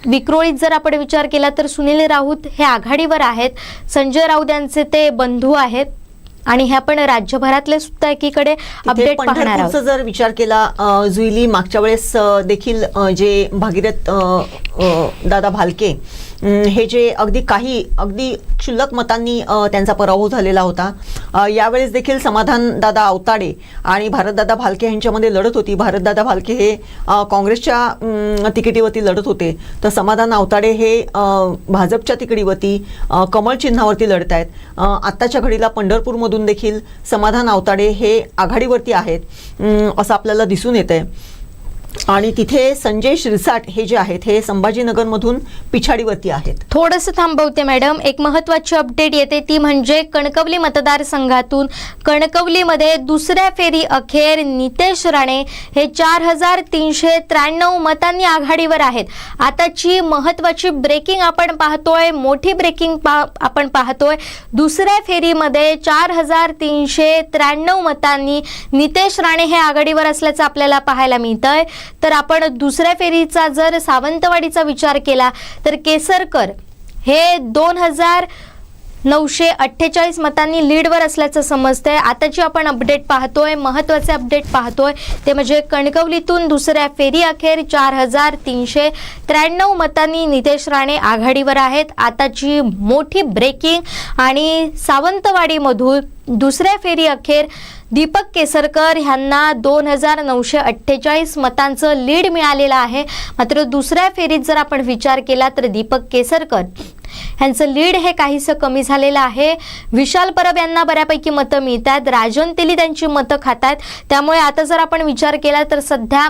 विक्रोळीत जर आपण विचार केला तर सुनील राऊत हे आघाडीवर आहेत. संजय राऊत यांचे ते बंधू आहेत. आणि हे आपण राज्यभरातले सुद्धा एकीकडे अपडेट पाहणार आहोत. जर विचार केला जुईली, मागच्या वेळेस देखील जे भागीरथ दादा भालके हे जे अगदी क्षुल्लक मतांनी त्यांचा पराभव झालेला होता. यावेळेस देखील समाधान दादा अवताडे आणि भारतदादा भालके यांच्यामध्ये लढत होती. भारतदादा भालके हे काँग्रेसच्या तिकिटीवरती लढत होते, तर समाधान अवताडे हे भाजपच्या तिकिटीवरती कमळ चिन्हावरती लढत आहेत. आत्ताच्या घडीला पंढरपूरमधून देखील समाधान अवताडे हे आघाडीवरती आहेत असं आपल्याला दिसून येतंय. आणि तिथे संजय शिरसाट हे जे आहेत हे संभाजीनगरमधून पिछाडीवरती आहेत. थोडंसं थांबवते मॅडम. एक महत्त्वाची अपडेट येते ती म्हणजे कणकवली मतदारसंघातून कणकवलीमध्ये दुसऱ्या फेरी अखेर नितेश राणे हे 4393 मतांनी आघाडीवर आहेत. आताची महत्त्वाची ब्रेकिंग आपण पाहतोय, मोठी ब्रेकिंग आपण पाहतोय. दुसऱ्या फेरीमध्ये 4393 मतांनी नितेश राणे हे आघाडीवर असल्याचं आपल्याला पाहायला मिळतंय. तर आपण दुसऱ्या फेरीचा जर सावंतवाडीचा विचार केला तर केसरकर हे 2948 मतांनी लीडवर असल्याचं समजतंय. आताची आपण अपडेट पाहतोय, महत्त्वाचे अपडेट पाहतोय ते म्हणजे कणकवलीतून दुसऱ्या फेरी अखेर 4393 मतांनी नितेश राणे आघाडीवर आहेत. आताची मोठी ब्रेकिंग. आणि सावंतवाडीमधून दुसऱ्या फेरी अखेर दीपक केसरकर ह्यांना 2948 मतांचं लीड मिळालेलं आहे. मात्र दुसऱ्या फेरीत जर आपण विचार केला तर दीपक केसरकर ह्यांचं लीड हे काहीसं कमी झालेलं आहे. विशाल परब यांना बऱ्यापैकी मतं मिळतात, राजन तेली त्यांची मतं खातात. त्यामुळे आता जर आपण विचार केला तर सध्या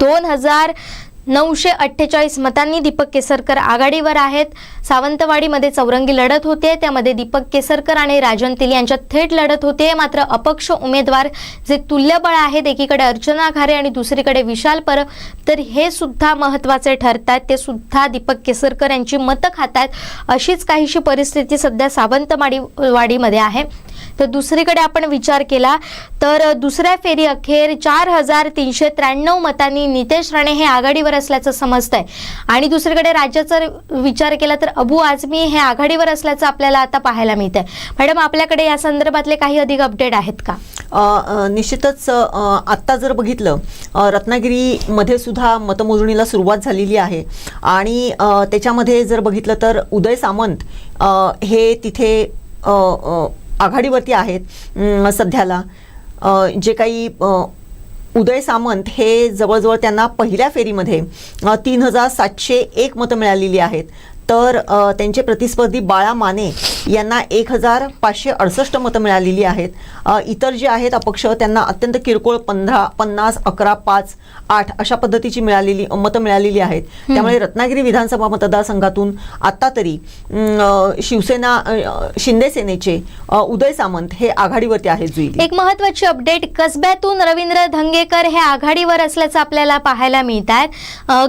2948 मतांनी दीपक केसरकर आघाडीवर आहेत. सावंतवाडीमध्ये चौरंगी लढत होते, त्यामध्ये दीपक केसरकर आणि राजन तेली यांच्यात थेट लढत होते. मात्र अपक्ष उमेदवार जे तुल्यबळ आहेत, एकीकडे अर्चना खारे आणि दुसरीकडे विशाल परब, तर हे सुद्धा महत्त्वाचे ठरतात. ते सुद्धा दीपक केसरकर यांची मतं खातात. अशीच काहीशी परिस्थिती सध्या सावंतवाडीमध्ये आहे. तर दुसरीकडे आपण विचार केला तर दुसऱ्या फेरी अखेर 4393 मतांनी नितेश राणे हे आघाडीवर असल्याचं समजतंय. आणि दुसरीकडे राज्याचा विचार केला तर अबू आझमी हे आघाडीवर असल्याचं आपल्याला आता पाहायला मिळतंय. मॅडम, आपल्याकडे या संदर्भातले काही अधिक अपडेट आहेत का? निश्चितच आत्ता जर बघितलं रत्नागिरीमध्ये सुद्धा मतमोजणीला सुरुवात झालेली आहे. आणि त्याच्यामध्ये जर बघितलं तर उदय सामंत हे तिथे आघाडीवरती आहेत सध्याला. जे काही उदय सामंत हे जवळजवळ त्यांना पहिल्या फेरीमध्ये 3701 मतं मिळालेली आहेत. तर त्यांचे प्रतिस्पर्धी बाळा माने यांना 1568 मतं मिळालेली आहेत. इतर जे आहेत अपक्ष त्यांना अत्यंत किरकोळ 15, 50, 11, 5, 8 अशा पद्धतीची मतं मिळालेली आहेत. त्यामुळे रत्नागिरी विधानसभा मतदारसंघातून आत्ता तरी शिवसेना शिंदे सेनेचे उदय सामंत हे आघाडीवरती आहेत. जुईली, एक महत्त्वाची अपडेट, कसब्यातून रवींद्र धंगेकर हे आघाडीवर असल्याचं आपल्याला पाहायला मिळत आहे.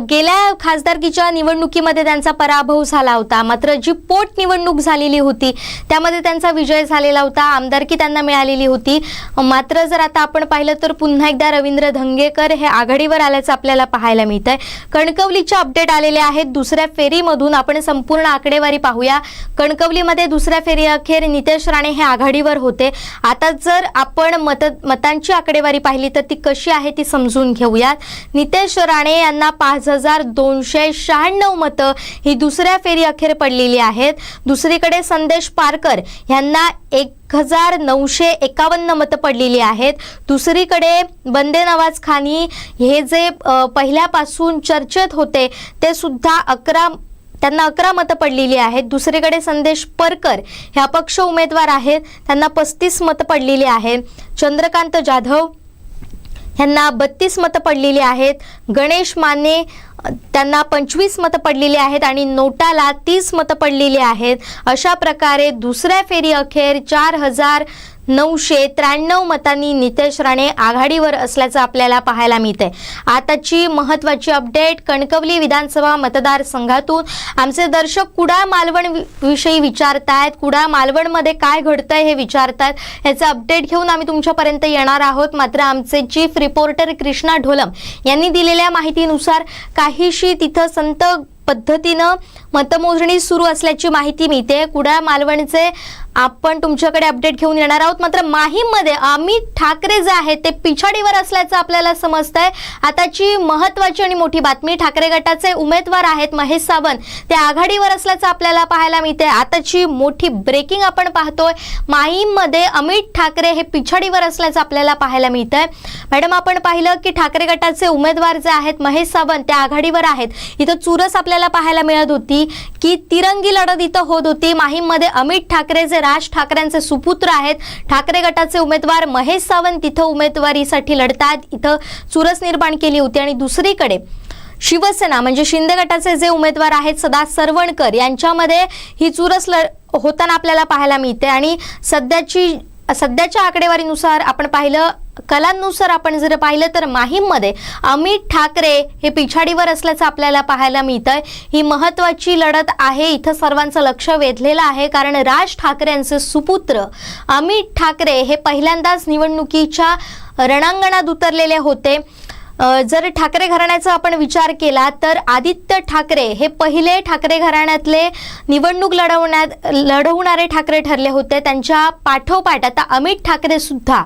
गेल्या खासदारकीच्या निवडणुकीमध्ये त्यांचा पराभव झाला होता. मात्र जी पोटनिवडणूक झालेली होती त्यामध्ये त्यांचा विजय झालेला होता, आमदारकी त्यांना मिळालेली होती. मात्र जर आता आपण पाहिलं तर पुन्हा एकदा रवींद्र धंगेकर हे आघाडीवर आल्याचं आपल्याला पाहायला मिळतंय. कणकवलीचे अपडेट आलेले आहेत दुसऱ्या फेरीमधून. आपण संपूर्ण आकडेवारी पाहूया. कणकवलीमध्ये दुसऱ्या फेरी अखेर नितेश राणे हे आघाडीवर होते. आता जर आपण मतांची आकडेवारी पाहिली तर ती कशी आहे ती समजून घेऊयात. नितेश राणे यांना 5296 मतं ही दुसऱ्या फेरी अखेर पडलेली आहेत. दुसरीकडे संदेश पारकर यांना 1951 मतं पडलेली आहेत. दुसरीकडे बंदे नवाज खानी हे जे पहिल्यापासून चर्चेत होते ते सुद्धा त्यांना 11 मतं पडलेली आहेत. दुसरीकडे संदेश परकर हे अपक्ष उमेदवार आहेत, त्यांना 35 मतं पडलेली आहेत. चंद्रकांत जाधव यांना 32 मतं पडलेली आहेत. गणेश माने त्यांना 25 मतं पडलेली आहेत आणि नोटाला 30 मतं पडलेली आहेत. अशा प्रकारे दुसऱ्या फेरी अखेर 4993 मतांनी नितेश राणे आघाडीवर असल्याचं आपल्याला पाहायला मिळतंय. आताची महत्त्वाची अपडेट कणकवली विधानसभा मतदारसंघातून आमचे दर्शक कुडाळ मालवण विषयी विचारतायत. कुडाळ मालवणमध्ये काय घडतंय हे विचारतायत. याचं अपडेट घेऊन आम्ही तुमच्यापर्यंत येणार आहोत. मात्र आमचे चीफ रिपोर्टर कृष्णा ढोलम यांनी दिलेल्या माहितीनुसार काहीशी तिथं संत पद्धतीनं मतमोजणी सुरू असल्याची माहिती मिळते. कुडाळ मालवणचे आपण तुमच्याकडे अपडेट घेऊन येणार आहोत. मात्र माहीममध्ये अमित ठाकरे जे आहेत ते पिछाडीवर असल्याचं आपल्याला समजतंय. आताची महत्त्वाची आणि मोठी बातमी, ठाकरे गटाचे उमेदवार आहेत महेश सावंत, ते आघाडीवर असल्याचं आपल्याला पाहायला मिळते. आताची मोठी ब्रेकिंग आपण पाहतोय. माहीममध्ये अमित ठाकरे हे पिछाडीवर असल्याचं आपल्याला पाहायला मिळतंय. मॅडम, आपण पाहिलं की ठाकरे गटाचे उमेदवार जे आहेत महेश सावंत ते आघाडीवर आहेत. इथं चुरस आपल्याला पाहायला मिळत होती की तिरंगी लढत इथं होत होती. माहीममध्ये अमित ठाकरे जे राज ठाकरेंचे सुपुत्र आहेत, ठाकरे गटाचे उमेदवार महेश सावंत तिथं उमेदवारीसाठी लढतात. इथं चुरस निर्माण केली होती. आणि दुसरीकडे शिवसेना म्हणजे शिंदे गटाचे जे उमेदवार आहेत सदा सरवणकर यांच्यामध्ये ही चुरस होताना आपल्याला पाहायला मिळते. आणि सध्याच्या आकडेवारीनुसार आपण पाहिलं, कलांनुसार आपण जर पाहिलं तर माहीममध्ये अमित ठाकरे हे पिछाडीवर असल्याचं आपल्याला पाहायला मिळतंय. ही महत्त्वाची लढत आहे. इथं सर्वांचं लक्ष वेधलेलं आहे कारण राज ठाकरे यांचे सुपुत्र अमित ठाकरे हे पहिल्यांदाच निवडणुकीच्या रणांगणात उतरलेले होते. जर ठाकरे घराण्याचा आपण विचार केला तर आदित्य ठाकरे हे पहिले ठाकरे घराण्यातले निवडणूक लढवणारे ठाकरे ठरले होते. त्यांच्या पाठोपाठ आता अमित ठाकरे सुद्धा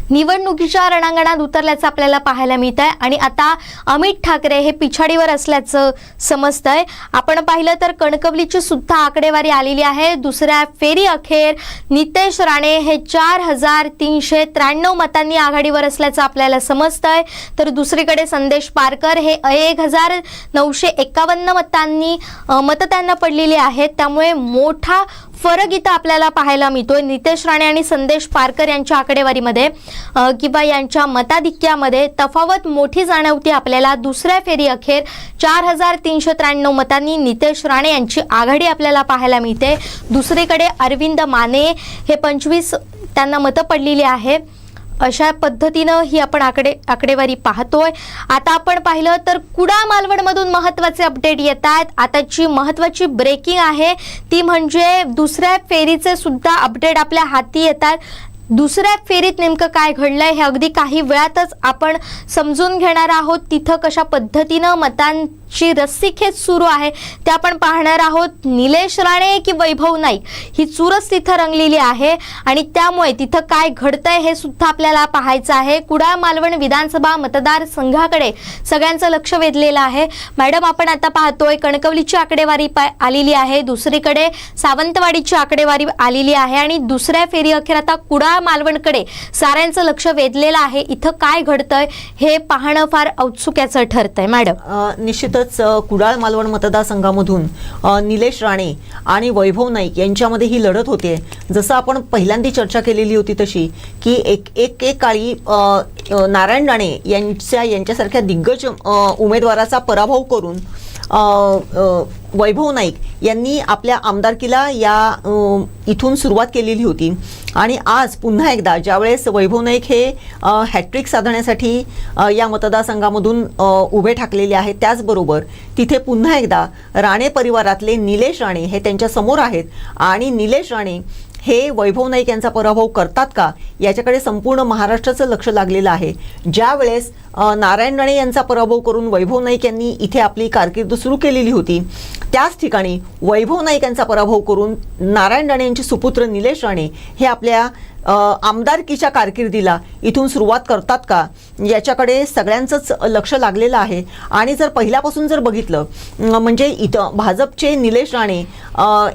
निवडणुकीच्या रणांगणात उतरल्याचं आपल्याला पाहायला मिळत आहे. आणि आता अमित ठाकरे हे पिछाडीवर असल्याचं समजतंय. आपण पाहिलं तर कणकवलीची सुद्धा आकडेवारी आलेली आहे. दुसऱ्या फेरी अखेर नितेश राणे हे 4393 मतांनी आघाडीवर असल्याचं आपल्याला समजतंय. तर दुसरीकडे संदेश पारकर हे 1951 मतांनी मतं त्यांना पडलेली आहेत. त्यामुळे मोठा फरक इथं आपल्याला पाहायला मिळतोय नितेश राणे आणि संदेश पारकर यांच्या आकडेवारीमध्ये किंवा यांच्या मताधिक्यामध्ये तफावत मोठी जाणवते आपल्याला. दुसऱ्या फेरी अखेर 4393 मतांनी नितेश राणे यांची आघाडी आपल्याला पाहायला मिळते. दुसरीकडे अरविंद माने हे 25 त्यांना मतं पडलेली आहे. अशा पद्धतीनं ही आपण आकडेवारी पाहतोय. आता आपण पाहिलं तर कुडाळ मालवणमधून महत्त्वाचे अपडेट येत आहेत. आताची महत्त्वाची ब्रेकिंग आहे ती म्हणजे दुसऱ्या फेरीचे सुद्धा अपडेट आपल्या हाती येतात. दुसऱ्या फेरीत नेमकं काय घडलंय हे अगदी काही वेळातच आपण समजून घेणार आहोत. तिथं कशा पद्धतीनं मतांची रस्सीखेच सुरू आहे ते आपण पाहणार आहोत. निलेश राणे की वैभव नाईक ही चुरस तिथं रंगलेली आहे आणि त्यामुळे तिथं काय घडतंय हे सुद्धा आपल्याला पाहायचं आहे. कुडाळ मालवण विधानसभा मतदारसंघाकडे सगळ्यांचं लक्ष वेधलेलं आहे. मॅडम, आपण आता पाहतोय कणकवलीची आकडेवारी आलेली आहे. दुसरीकडे सावंतवाडीची आकडेवारी आलेली आहे आणि दुसऱ्या फेरी अखेर आता कुडाळ मालवणकडे साऱ्यांचं लक्ष वेधलेलं आहे. इथं काय घडतंय हे पाहणं फार औत्सुक्याचं ठरतंय. मॅडम, निश्चितच कुडाळ मालवण मतदारसंघामधून निलेश राणे आणि वैभव नाईक यांच्यामध्ये ही लढत होते. जसं आपण पहिल्यांदा चर्चा केलेली होती तशी की एक काळी नारायण राणे यांच्यासारख्या दिग्गज उमेदवाराचा पराभव करून वैभव नाईक यांनी आपल्या आमदारकीला इथून सुरुवात केलेली होती आणि आज पुन्हा एकदा ज्यावेळेस वैभव नाईक हे हॅट्रिक साधण्यासाठी या मतदारसंघामधून उभे ठाकलेले आहेत, त्याचबरोबर तिथे पुन्हा एकदा राणे परिवारातले निलेश राणे हे त्यांच्या समोर आहेत आणि निलेश राणे हे वैभव नाईक यांचा पराभव करतात का याच्याकडे संपूर्ण महाराष्ट्राचं लक्ष लागलेलं आहे. ज्या वेळेस नारायण राणे यांचा पराभव करून वैभव नाईक यांनी इथे आपली कारकीर्द सुरू केलेली होती, त्याच ठिकाणी वैभव नाईक यांचा पराभव करून नारायण राणे यांचे सुपुत्र निलेश राणे हे आपल्या आमदारकीच्या कारकिर्दीला इथून सुरुवात करतात का याच्याकडे सगळ्यांचंच लक्ष लागलेलं आहे. आणि जर पहिल्यापासून जर बघितलं म्हणजे इथं भाजपचे निलेश राणे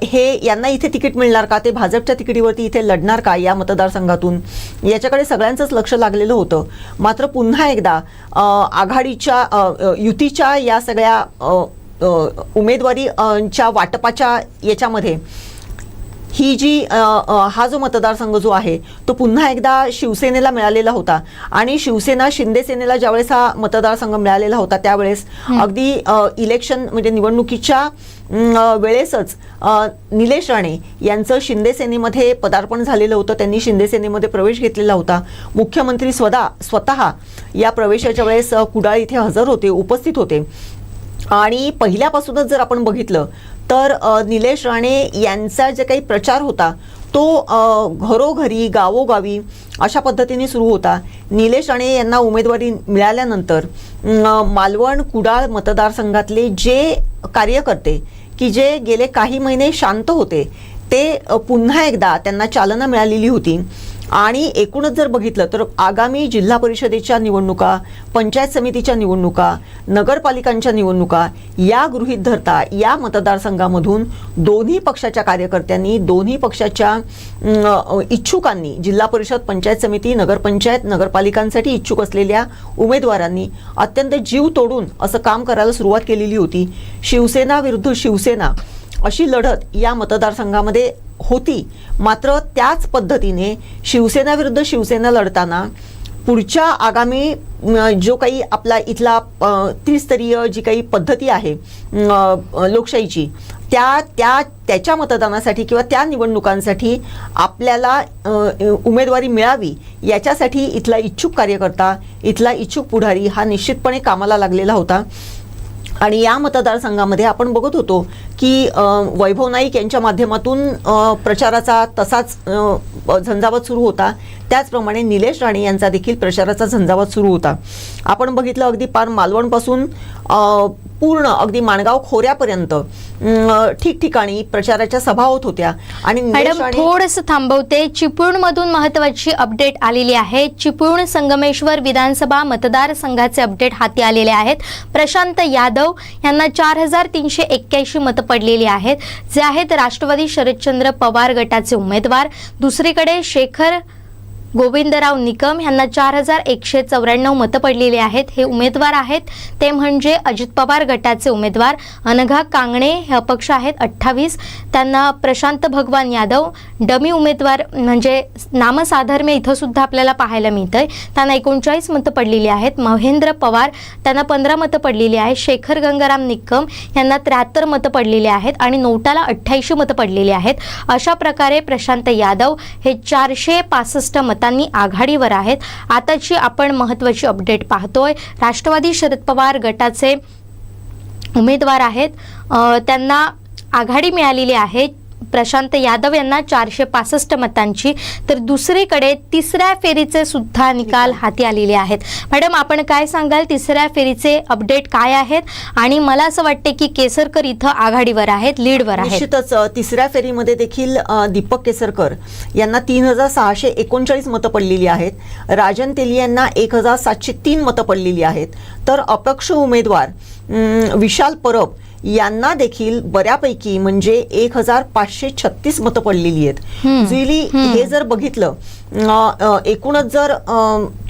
हे यांना इथे तिकीट मिळणार का, ते भाजपच्या तिकिटीवरती इथे लढणार का या मतदारसंघातून, याच्याकडे सगळ्यांचंच लक्ष लागलेलं होतं. मात्र पुन्हा एकदा आघाडीच्या युतीच्या या सगळ्या उमेदवारीच्या वाटपाच्या याच्यामध्ये ही जी हा जो मतदारसंघ जो आहे तो पुन्हा एकदा शिवसेनेला मिळालेला होता आणि शिवसेना शिंदे सेनेला ज्यावेळेस हा मतदारसंघ मिळालेला होता त्यावेळेस अगदी इलेक्शन म्हणजे निवडणुकीच्या वेळेसच निलेश राणे यांचं शिंदे सेनेमध्ये पदार्पण झालेलं होतं. त्यांनी शिंदे सेनेमध्ये प्रवेश घेतलेला होता. मुख्यमंत्री स्वतः या प्रवेशाच्या वेळेस कुडाळ इथे हजर होते, उपस्थित होते. आणि पहिल्यापासूनच जर आपण बघितलं तर निलेश राणे यांचा जे काही प्रचार होता तो घरोघरी गावोगावी अशा पद्धतीने सुरू होता. निलेश राणे यांना उमेदवारी मिळाल्यानंतर मालवण कुडाळ मतदारसंघातले जे कार्यकर्ते की जे गेले काही महिने शांत होते ते पुन्हा एकदा त्यांना चालना मिळालेली होती. आणि एकूणच जर बघितलं तर आगामी जिल्हा परिषदेच्या निवडणुका, पंचायत समितीच्या निवडणुका, नगरपालिकांच्या निवडणुका या गृहीत धरता या मतदारसंघामधून दोन्ही पक्षाच्या कार्यकर्त्यांनी, दोन्ही पक्षाच्या इच्छुकांनी, जिल्हा परिषद, पंचायत समिती, नगरपंचायत, नगरपालिकांसाठी इच्छुक असलेल्या उमेदवारांनी अत्यंत जीव तोडून असं काम करायला सुरुवात केलेली होती. शिवसेना विरुद्ध शिवसेना अशी लढत या मतदारसंघामध्ये होती. मात्र त्याच पद्धतीने शिवसेना विरुद्ध शिवसेना लढताना पुढच्या आगामी जो काही आपला इथला त्रिस्तरीय जी काही पद्धती आहे लोकशाहीची त्याच्या मतदानासाठी किंवा त्या निवडणुकांसाठी आपल्याला उमेदवारी मिळावी याच्यासाठी इथला इच्छुक कार्यकर्ता, इथला इच्छुक पुढारी हा निश्चितपणे कामाला लागलेला होता. आणि या मतदारसंघामध्ये आपण बघत होतो की वैभव नाईक यांच्या माध्यमातून प्रचाराचा तसाच झंझावात सुरू होता. त्याचप्रमाणे निलेश राणे यांचा देखील प्रचाराचा झंझावात सुरू होता. आपण बघितलं अगदी पार मालवणपासून पूर्ण अगदी माणगाव खोऱ्यापर्यंत ठिकठिकाणी प्रचाराच्या सभा होत होत्या. आणि मॅडम थोडंसं थांबवते, चिपळूणमधून महत्त्वाची अपडेट आलेली आहे. चिपळूण संगमेश्वर विधानसभा मतदारसंघाचे अपडेट हाती आलेले आहेत. प्रशांत यादव यांना 4381 मतं पडलेली आहेत, जे आहेत राष्ट्रवादी शरदचंद्र पवार गटाचे उमेदवार. दुसरीकडे शेखर गोविंदराव निकम यांना 4194 मतं पडलेली आहेत. हे उमेदवार आहेत ते म्हणजे अजित पवार गटाचे उमेदवार. अनघा कांगणे हे अपक्ष आहेत 28. त्यांना प्रशांत भगवान यादव डमी उमेदवार म्हणजे नामसाधर्म्य इथं सुद्धा आपल्याला पाहायला मिळतंय. त्यांना 39 मतं पडलेली आहेत. महेंद्र पवार त्यांना 15 मतं पडलेली आहेत. शेखर गंगाराम निकम यांना 73 मतं पडलेली आहेत आणि नोटाला 88 मतं पडलेली आहेत. अशा प्रकारे प्रशांत यादव हे 465 मतांनी आघाडीवर आहेत. आताची आपण महत्त्वाची अपडेट पाहतोय. राष्ट्रवादी शरद पवार गटाचे उमेदवार आहेत, त्यांना आघाडी मिळालेली आहे प्रशांत यादव यांना 465 मतांची. तर दुसरीकडे तिसऱ्या फेरीचे सुद्धा निकाल हाती आलेले आहेत. मॅडम आपण काय सांगाल, तिसऱ्या फेरीचे अपडेट काय आहेत? आणि मला असं वाटते की केसरकर इथं आघाडीवर आहेत, लीडवर आहेत. निश्चितच तिसऱ्या फेरीमध्ये देखील दीपक केसरकर यांना 3639 मतं पडलेली आहेत. राजन तेली यांना 1703 मतं पडलेली आहेत. तर अपक्ष उमेदवार विशाल परब यांना देखील बऱ्यापैकी म्हणजे 1536 मतं पडलेली आहेत. जुईली हे जर बघितलं एकूणच जर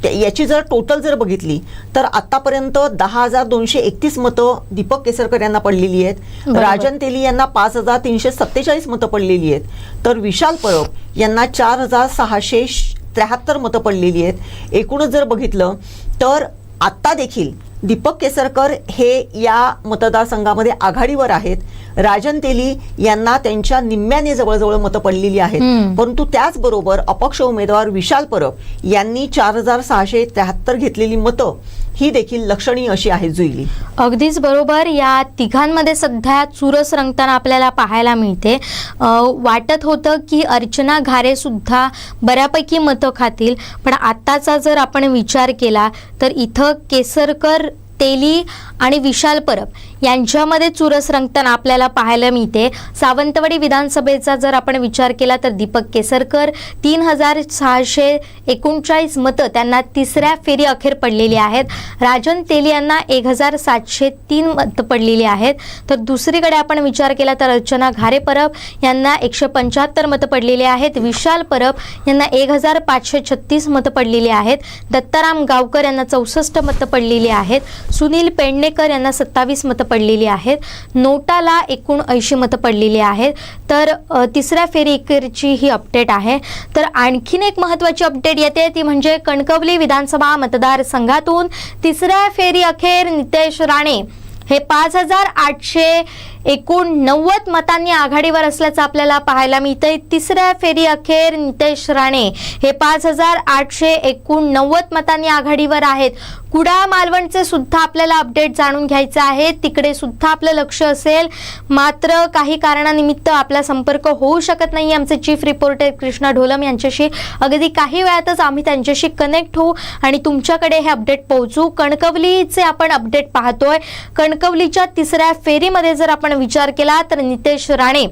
याची जर टोटल जर बघितली तर आतापर्यंत 10,231 मतं दीपक केसरकर यांना पडलेली आहेत. राजन तेली यांना 5,347 मतं पडलेली आहेत. तर विशाल परब यांना 4,673 मतं पडलेली आहेत. एकूणच जर बघितलं तर आता देखील दीपक केसरकर हे या मतदारसंघामध्ये आघाडीवर आहेत. राजन तेली यांना त्यांच्या निम्म्याने जवळजवळ मतं पडलेली आहेत. परंतु त्याचबरोबर अपक्ष उमेदवार विशाल परब यांनी 4673 घेतलेली मतं ही देखील लक्षणीय अशी आहेत जुईली. अगदीच बरोबर. या तिघांमध्ये सध्या चुरस रंगताना आपल्याला पाहायला मिळते. वाटत होतं की अर्चना घारे सुद्धा बऱ्यापैकी मतं खातील, पण आत्ताचा जर आपण विचार केला तर इथं केसरकर, तेली आणि विशाल परब यांच्यामध्ये चुरस रंगताना आपल्याला पाहायला मिळते. सावंतवाडी विधानसभेचा जर आपण विचार केला तर दीपक केसरकर 3639 मतं त्यांना तिसऱ्या फेरी अखेर पडलेली आहेत. राजन तेली यांना 1703 मतं पडलेली आहेत. तर दुसरीकडे आपण विचार केला तर अर्चना घारे परब यांना 175 मतं पडलेली आहेत. विशाल परब यांना 1536 मतं पडलेली आहेत. दत्ताराम गावकर यांना 64 मतं पडलेली आहेत. सुनील पेडणेकर यांना 27 मतं पडलेली आहेत. नोटाला 79 मतं पडलेली आहेत. तर तिसऱ्या फेरी अखेरची ही अपडेट आहे. तर आणखीन एक महत्त्वाची अपडेट येते ती म्हणजे कणकवली विधानसभा मतदारसंघातून तिसऱ्या फेरी अखेर नितेश राणे हे 5889 मतांनी आघाडीवर असल्याचं आपल्याला पाहायला मिळतंय. तिसऱ्या फेरी अखेर नितेश राणे हे 5889 मतांनी आघाडीवर आहेत. कुडाळ मालवणचे सुद्धा आपल्याला अपडेट जाणून घ्यायचे आहे. तिकडे सुद्धा आपलं लक्ष असेल, मात्र काही कारणानिमित्त आपला संपर्क होऊ शकत नाही आमचे चीफ रिपोर्टर कृष्णा ढोलम यांच्याशी. अगदी काही वेळातच आम्ही त्यांच्याशी कनेक्ट होऊ आणि तुमच्याकडे हे अपडेट पोहोचू. कणकवलीचे आपण अपडेट पाहतोय. कणकवलीच्या तिसऱ्या फेरीमध्ये जर आपण विचार केला तर नितेश राणे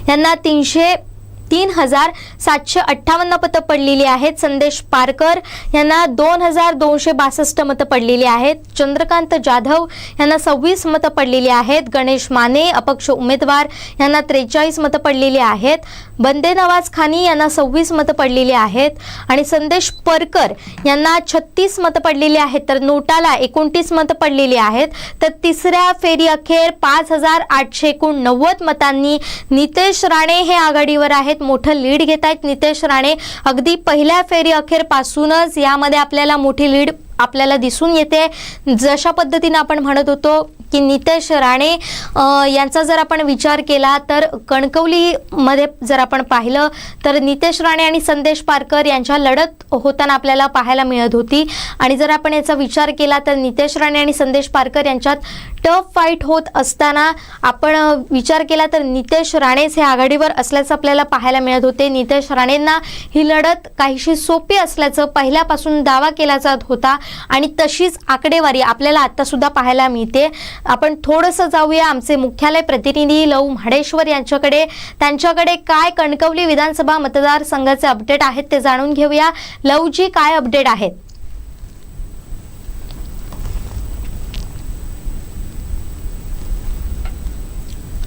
यांना 3758 मतं पडलेली आहेत. संदेश पारकर यांना 2262 मतं पडलेली आहेत. चंद्रकांत जाधव यांना 26 मतं पडलेली आहेत. गणेश माने अपक्ष उमेदवार यांना 43 मतं पडलेली आहेत. बंदे नवाज खानी यांना 26 मतं पडलेली आहेत आणि संदेश परकर यांना 36 मतं पडलेली आहेत. तर नोटाला 29 मतं पडलेली आहेत. तर तिसऱ्या फेरी अखेर 5889 मतांनी नितेश राणे हे आघाडीवर आहेत. मोठं लीड घेत आहेत नितेश राणे. अगदी पहिल्या फेरी अखेर पासूनच यामध्ये आपल्याला मोठी लीड आपल्याला दिसून येते. जशा पद्धतीने आपण म्हणत होतो की नितेश राणे यांचा जर आपण विचार केला तर कणकवलीमध्ये जर आपण पाहिलं तर नितेश राणे आणि संदेश पारकर यांच्या लढत होताना आपल्याला पाहायला मिळत होती. आणि जर आपण याचा विचार केला तर नितेश राणे आणि संदेश पारकर यांच्यात टफ फाईट होत असताना आपण विचार केला तर नितेश राणेच हे आघाडीवर असल्याचं आपल्याला पाहायला मिळत होते. नितेश राणेंना ही लढत काहीशी सोपी असल्याचं पहिल्यापासून दावा केला जात होता आणि तशीच आकडेवारी आपल्याला आता सुद्धा पाहायला मिळते. आपण थोडंसं जाऊया आमचे मुख्यालय प्रतिनिधी लव म्हाडेश्वर यांच्याकडे. त्यांच्याकडे काय कणकवली विधानसभा मतदारसंघाचे अपडेट आहेत ते जाणून घेऊया. लवजी, काय अपडेट आहेत?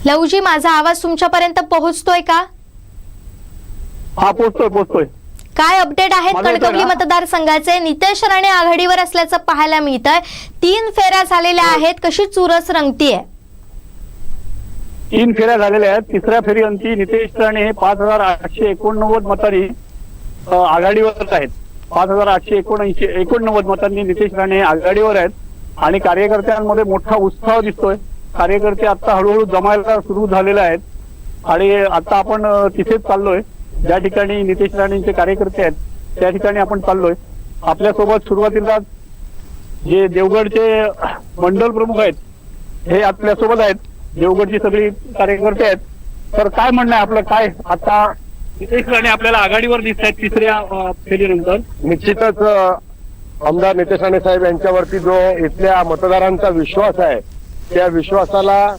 लवजी, माझा आवाज तुमच्यापर्यंत पोहोचतोय का? हा, पोहोचतोय. काय अपडेट आहेत मला येतोय कणकवली ना? मतदारसंघाचे? नितेश राणे आघाडीवर असल्याचं पाहायला मिळतंय. 3 फेऱ्या झालेल्या आहेत. कशी चुरस रंगतीये? 3 फेऱ्या झालेल्या आहेत. तिसऱ्या फेरी अंती नितेश राणे 5889 मतांनी आघाडीवर आहेत. 5889 मतांनी नितेश राणे आघाडीवर आहेत आणि कार्यकर्त्यांमध्ये मोठा उत्साह दिसतोय. कार्यकर्ते आता हळूहळू जमायला सुरू झालेले आहेत आणि आता आपण तिथेच चाललोय ज्या ठिकाणी नितेश राणेंचे कार्यकर्ते आहेत त्या ठिकाणी आपण चाललोय. आपल्यासोबत सुरुवातीला जे देवगडचे मंडल प्रमुख आहेत हे आपल्यासोबत आहेत. देवगडची सगळी कार्यकर्ते आहेत. तर काय म्हणणं आहे आपलं? काय आता नितेश राणे आपल्याला आघाडीवर दिसत आहेत तिसऱ्या फेरीनंतर? निश्चितच आमदार नितेश राणे साहेब यांच्यावरती जो इथल्या मतदारांचा विश्वास आहे त्या विश्वासाला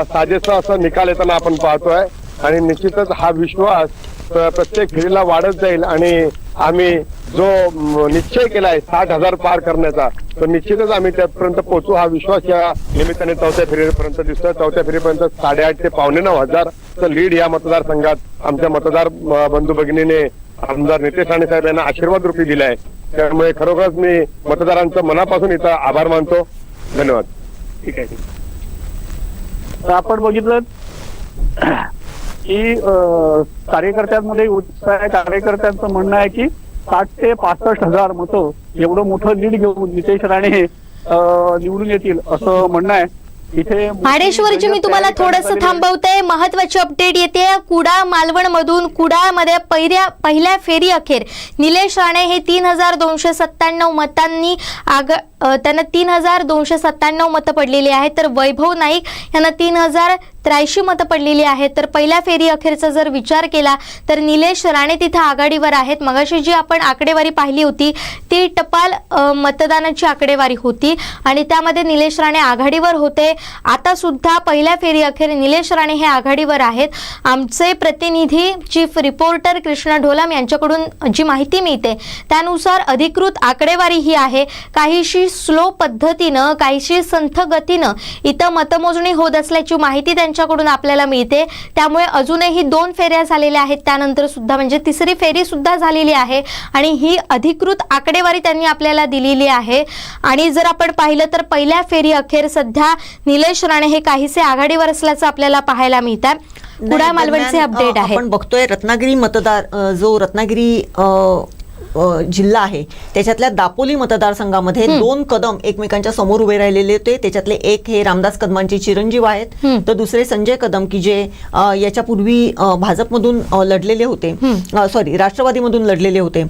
साजेसा असा निकाल येताना आपण पाहतोय आणि निश्चितच हा विश्वास प्रत्येक फेरीला वाढत जाईल आणि आम्ही जो निश्चय केलाय 60,000 पार करण्याचा तो निश्चितच आम्ही त्यापर्यंत पोहोचू हा विश्वास या निमित्ताने चौथ्या फेरीपर्यंत दिसतोय. चौथ्या फेरीपर्यंत 8,500 ते 9,500 लीड या मतदारसंघात आमच्या मतदार बंधू भगिनीने आमदार नितेश राणे साहेब यांना आशीर्वाद रूपी दिलाय. त्यामुळे खरोखरच मी मतदारांचं मनापासून इथं आभार मानतो. धन्यवाद. ठीक आहे. तर आपण बघितलं की कार्यकर्त्यांमध्ये उत्साह आहे. कार्यकर्त्यांचं म्हणणं आहे की 60 ते 65 हजार मतं एवढं मोठं लीड घेऊन नितेश राणे हे निवडून येतील असं म्हणणं आहे. इथे माडेश्वरजी मी तुम्हाला थोडंसं थांबवते. महत्वाची अपडेट येते कुडाळ मालवण मधून. कुडाळमध्ये पहिल्या फेरी अखेर निलेश राणे हे 3297 मतांनी त्यांना 3297 मतं पडलेली आहेत, तर वैभव नाईक यांना 3083 मतं पडलेली आहेत. तर पहिल्या फेरी अखेरचा जर विचार केला तर निलेश राणे तिथे आघाडीवर आहेत. मगाशी जी आपण आकडेवारी पाहिली होती ती टपाल मतदानाची आकडेवारी होती आणि त्यामध्ये निलेश राणे आघाडीवर होते. आता सुद्धा पहिल्या फेरी अखेर निलेश राणे हे आघाडीवर आहेत. आमचे प्रतिनिधी चीफ रिपोर्टर कृष्णा ढोलाम यांच्याकडून जी माहिती मिळते त्यानुसार अधिकृत आकडेवारी ही आहे. काहीशी स्लो पद्धतीनं काहीशी संथ गतीनं इथं मतमोजणी होत असल्याची माहिती त्यांच्याकडून आपल्याला मिळते. त्यामुळे अजूनही 2 फेऱ्या झालेल्या आहेत, त्यानंतर सुद्धा म्हणजे तिसरी फेरी सुद्धा झालेली आहे आणि ही अधिकृत आकडेवारी त्यांनी आपल्याला दिलेली आहे. आणि जर आपण पाहिलं तर पहिल्या फेरी अखेर सध्या निलेश राणे हे काहीसे आघाडीवर असल्याचं आपल्याला पाहायला मिळतं. कुडाळ मालवणचे अपडेट आहे. आपण बघतोय रत्नागिरी मतदार जो रत्नागिरी जिल्हा आहे त्याच्यातल्या दापोली मतदारसंघामध्ये 2 कदम एकमेकांच्या समोर उभे राहिलेले होते. त्याच्यातले एक हे रामदास कदमांचे चिरंजीव आहेत, तर दुसरे संजय कदम की जे याच्यापूर्वी भाजपमधून लढलेले होते, सॉरी राष्ट्रवादीमधून लढलेले होते.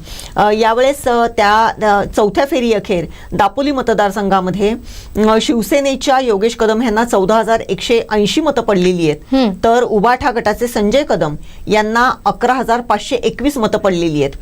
यावेळेस त्या चौथ्या फेरी अखेर दापोली मतदारसंघामध्ये शिवसेनेच्या योगेश कदम यांना 14,180 मतं पडलेली आहेत, तर उबाठा गटाचे संजय कदम यांना 11,521 मतं पडलेली आहेत.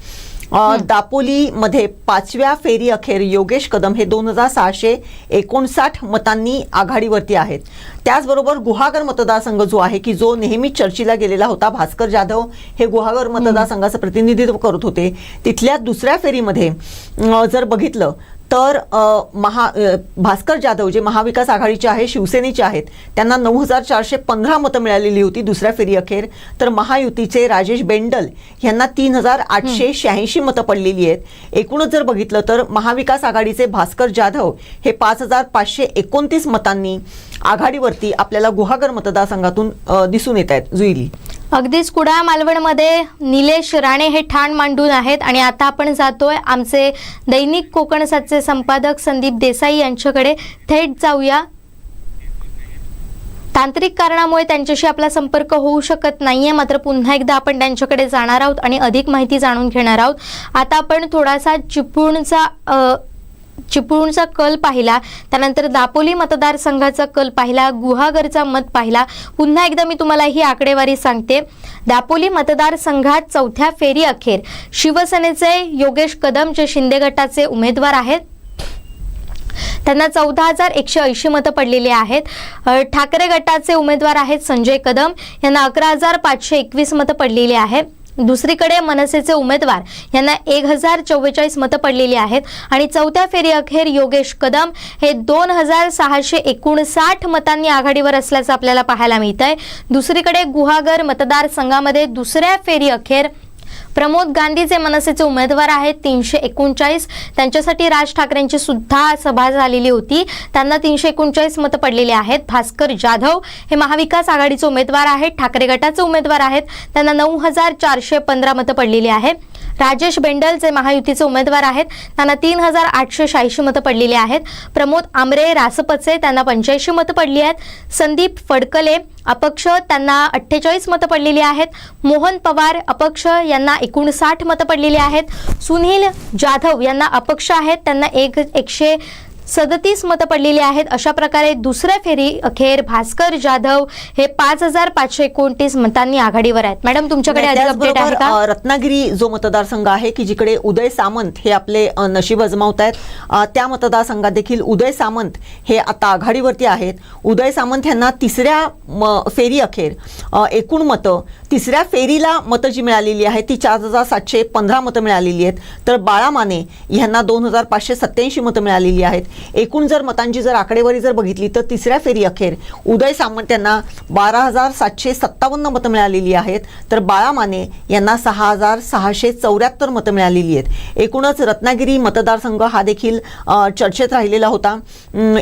दापोलीमध्ये 5व्या फेरी अखेर योगेश कदम हे 2,659 मतांनी आघाडीवरती आहेत. त्याचबरोबर गुहागर मतदारसंघ जो आहे की जो नेहमी चर्चेला गेलेला होता, भास्कर जाधव हे गुहागर मतदारसंघाचं प्रतिनिधित्व करत होते, तिथल्या दुसऱ्या फेरीमध्ये जर बघितलं तर भास्कर जाधव जे महाविकास आघाडीचे आहे, शिवसेनेचे आहेत, त्यांना 9,415 मतं मिळालेली होती दुसऱ्या फेरी अखेर. तर महायुतीचे राजेश बेंडल यांना 3,886 मतं पडलेली आहेत. एकूणच जर बघितलं तर महाविकास आघाडीचे भास्कर जाधव हे 5,529 मतांनी आघाडीवरती आपल्याला गुहागर मतदारसंघातून दिसून येत आहेत. जुईली अगदीच कुडाळ मालवणमध्ये निलेश राणे हे ठाण मांडून आहेत. आणि आता आपण जातोय आमचे दैनिक कोकणसातचे संपादक संदीप देसाई यांच्याकडे. थेट जाऊया. तांत्रिक कारणामुळे त्यांच्याशी आपला संपर्क होऊ शकत नाहीये, मात्र पुन्हा एकदा आपण त्यांच्याकडे जाणार आहोत आणि अधिक माहिती जाणून घेणार आहोत. आता आपण थोडासा चिपळूणचा कल पाहिला, त्यानंतर दापोली मतदारसंघाचा कल पाहिला, गुहागरचा मत पाहिला. पुन्हा एकदा मी तुम्हाला ही आकडेवारी सांगते. दापोली मतदारसंघात चौथ्या फेरी अखेर शिवसेनेचे योगेश कदम जे शिंदे गटाचे उमेदवार आहेत त्यांना 14,180 मतं पडलेली आहेत. ठाकरे गटाचे उमेदवार आहेत संजय कदम यांना 11,521 मतं पडलेली आहेत. दुसरीकडे मनसेचे उमेदवार यांना 1,044 मतं पडलेली आहेत आणि चौथ्या फेरी अखेर योगेश कदम हे 2,659 मतांनी आघाडीवर असल्याचं आपल्याला पाहायला मिळतंय. दुसरीकडे गुहागर मतदारसंघामध्ये दुसऱ्या फेरी अखेर प्रमोद गांधी जे मनसेचे उमेदवार आहेत 339, त्यांच्यासाठी राज ठाकरेंची सुद्धा सभा झालेली होती, त्यांना 339 मतं पडलेली आहेत. भास्कर जाधव हे महाविकास आघाडीचे उमेदवार आहेत, ठाकरे गटाचे उमेदवार आहेत, त्यांना 9,415 मतं पडलेली आहेत. राजेश बेंडल जे महायुतीचे उमेदवार आहेत त्यांना 3,886 मतं पडलेली आहेत. प्रमोद आमरे रासपचे त्यांना 85 मतं पडली आहेत. संदीप फडकले अपक्ष त्यांना 48 मतं पडलेली आहेत. मोहन पवार अपक्ष यांना 59 मतं पडलेली आहेत. सुनील जाधव यांना अपक्ष आहेत, त्यांना 137 मतं पडलेली आहेत. अशा प्रकारे दुसऱ्या फेरी अखेर भास्कर जाधव हे 5,529 मतांनी आघाडीवर आहेत. मॅडम तुमच्याकडे अधिक अपडेट आहे का? रत्नागिरी जो मतदारसंघ आहे की जिकडे उदय सामंत हे आपले नशीब अजमावत आहेत, त्या मतदारसंघात देखील उदय सामंत हे आता आघाडीवरती आहेत. उदय सामंत यांना तिसऱ्या फेरी अखेर एकूण मतं तिसऱ्या फेरीला मतं जी मिळालेली आहेत ती 4,715 मतं मिळालेली आहेत. तर बाळा माने यांना 2,587 मतं मिळालेली आहेत. एकूण जर मतांची जर आकडेवारी जर बघितली तर तिसऱ्या फेरी अखेर उदय सामंत यांना 12,757 मतं मिळालेली आहेत, तर बाळा माने यांना 6,674 मतं मिळालेली आहेत. एकूणच रत्नागिरी मतदारसंघ हा देखील चर्चेत राहिलेला होता.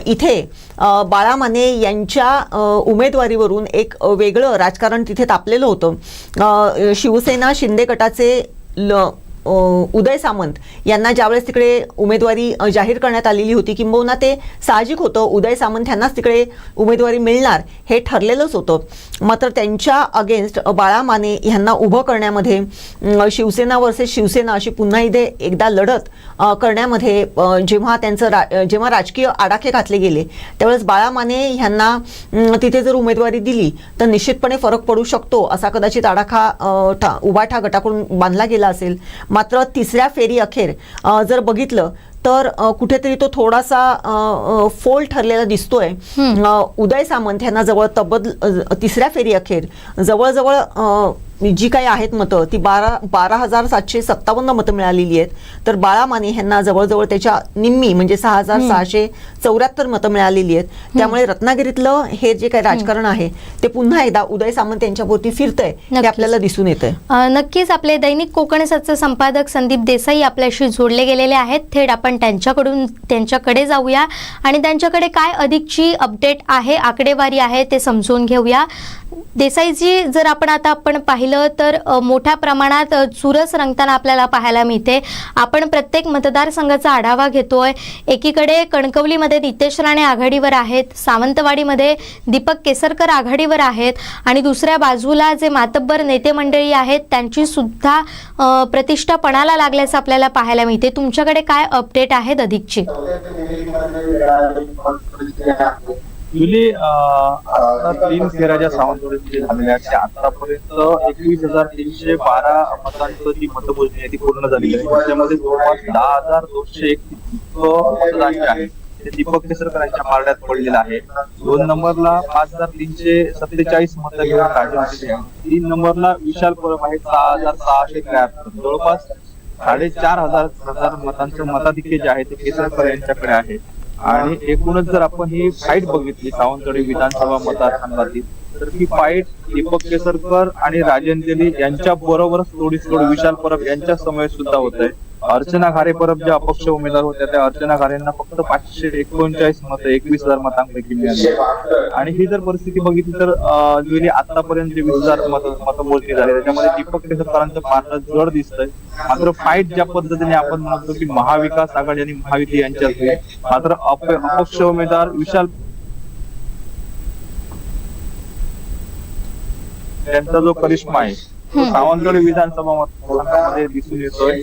इथे बाळा माने यांच्या उमेदवारीवरून एक वेगळं राजकारण तिथे तापलेलं होतं. शिवसेना शिंदे गटाचे उदय सामंत यांना ज्यावेळेस तिकडे उमेदवारी जाहीर करण्यात आलेली होती, किंबहुना ते साहजिक होतं, उदय सामंत यांनाच तिकडे उमेदवारी मिळणार हे ठरलेलंच होतं. मात्र त्यांच्या अगेन्स्ट बाळा माने यांना उभं करण्यामध्ये शिवसेना वर्सेस शिवसेना अशी पुन्हा इथे एकदा लढत करण्यामध्ये जेव्हा राजकीय आडाखे घातले गेले त्यावेळेस बाळा माने यांना तिथे जर उमेदवारी दिली तर निश्चितपणे फरक पडू शकतो असा कदाचित आडाखा उभाठा गटाकडून बांधला गेला असेल. मात्र तिसऱ्या फेरी अखेर जर बघितलं तर कुठेतरी तो थोडासा फोल ठरलेला दिसतोय. उदय सामंत यांना जवळ तब्बल तिसऱ्या फेरी अखेर जवळजवळ जी काही आहेत मतं ती 12,757 मतं मिळालेली आहेत, तर बाळा माने यांना जवळजवळ त्याच्या निम्मी म्हणजे 6,674 मतं मिळालेली आहेत. त्यामुळे रत्नागिरीतलं हे जे काही राजकारण आहे ते पुन्हा एकदा उदय सामंत यांच्यावरती फिरतंय हे आपल्याला दिसून येतंय. नक्कीच आपले दैनिक कोकणसाचे संपादक संदीप देसाई आपल्याशी जोडले गेलेले आहेत. थेट आपण त्यांच्याकडे जाऊया आणि त्यांच्याकडे काय अधिकची अपडेट आहे, आकडेवारी आहे ते समजून घेऊया. देसाईजी, जर आपण पाहिलं तर मोठ्या प्रमाणात चुरस रंगताना आपल्याला पाहायला मिळते. आपण प्रत्येक मतदारसंघाचा आढावा घेतोय. एकीकडे कणकवलीमध्ये नितेश राणे आघाडीवर आहेत, सावंतवाडीमध्ये दीपक केसरकर आघाडीवर आहेत आणि दुसऱ्या बाजूला जे मातब्बर नेते मंडळी आहेत त्यांची सुद्धा प्रतिष्ठा पणाला लागल्याचं आपल्याला पाहायला मिळते. तुमच्याकडे काय अपडेट आहेत अधिकची? जुली, आता 3 फेऱ्या ज्या सावंतवाडी झालेल्या आहेत त्या आतापर्यंत 21,312 मतांचं जी मतमोजणी आहे ती पूर्ण झालेली आहे. त्याच्यामध्ये जवळपास 10,201 मतदान जे आहे ते दीपक केसरकर यांच्या पारड्यात पडलेलं आहे. 2 नंबरला 5,347 मतं घेऊन राजन तेली आहे. 3 नंबरला विशाल परब आहे 6,673. जवळपास 4,500 मतांचं मताधिक्य जे आहे ते केसरकर यांच्याकडे आहे. आणि एकूणच जर आपण ही फाईट बघितली सावंतवाडी विधानसभा मतदारसंघातील तर ही फाईट दीपक केसरकर आणि राजन तेली यांच्या बरोबरच थोडीच विशाल परब यांच्या समवेत सुद्धा होत आहे. अर्चना खारे परब ज्या अपक्ष उमेदवार होत्या त्या अर्चना खारेंना फक्त 539 मतं 21,000 मतांपैकी मिळाली. आणि ही जर परिस्थिती बघितली तर जुली आतापर्यंत जे 20,000 मतमोजणी झाली त्याच्यामध्ये दीपक केसरकरांचं पारडं जड दिसतंय. मात्र फाईट ज्या पद्धतीने आपण म्हणतो की महाविकास आघाडी आणि महायुती यांच्यात, मात्र अपक्ष उमेदवार विशाल त्यांचा जो करिश्मा आहे तो सावंतवाडी विधानसभा मतदारसंघामध्ये दिसून येतोय.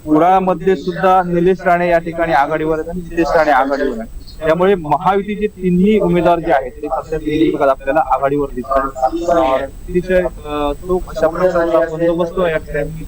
कुडाळमध्ये सुद्धा निलेश राणे या ठिकाणी आघाडीवर आहेत आणि निलेश राणे आघाडीवर आहेत. त्यामुळे महायुतीचे तिन्ही उमेदवार जे आहेत ते सध्या तिन्ही भागात आपल्याला आघाडीवर दिसतात. अतिशय तो कशा प्रकारचा बंदोबस्त या ठिकाणी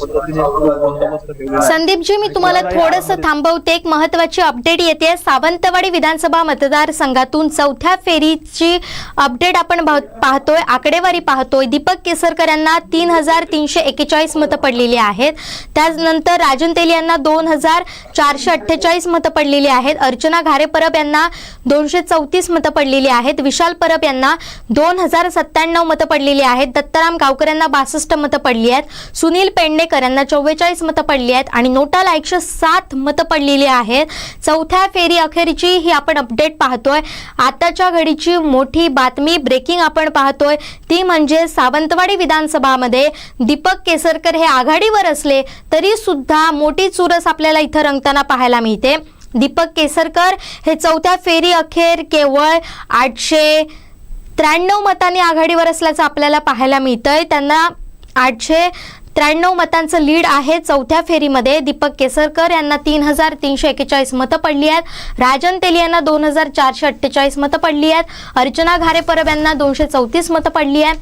बंदोबस्त ठेवलेला आहे. संदीपजी, मी तुम्हाला थोडंसं थांबवते. एक महत्वाची अपडेट येते. सावंतवाडी विधानसभा मतदारसंघातून चौथ्या फेरीची अपडेट आपण पाहतोय, आकडेवारी पाहतोय. दीपक केसरकर यांना 3,341 मतं पडलेली आहेत. त्यानंतर राजन तेली यांना 2,448 मतं पडलेली आहेत. अर्चना घारे परब यांना 234 मतं पडलेली आहेत. विशाल परब यांना 2,097 मतं पडलेली आहेत. दत्ताराम गावकर यांना 62 मतं पडली आहेत. सुनील पेडणेकर यांना 44 मतं पडली आहेत आणि नोटाला 107 मतं पडलेली आहेत. चौथ्या फेरी अखेरची ही आपण अपडेट पाहतोय. आताच्या घडीची मोठी बातमी, ब्रेकिंग आपण पाहतोय ती म्हणजे सावंतवाडी विधानसभामध्ये दीपक केसरकर हे आघाडीवर असले तरी सुद्धा मोठी चुरस आपल्याला इथं रंगताना पाहायला मिळते. दीपक केसरकर हे चौथ्या फेरी अखेर केवळ 893 मतांनी आघाडीवर असल्याचं आपल्याला पाहायला मिळतंय. त्यांना 893 मतांचं लीड आहे चौथ्या फेरीमध्ये. दीपक केसरकर यांना 3,341 मतं पडली आहेत. राजन तेली यांना 2,448 मतं पडली आहेत. अर्चना घारे परब यांना 234 मतं पडली आहेत.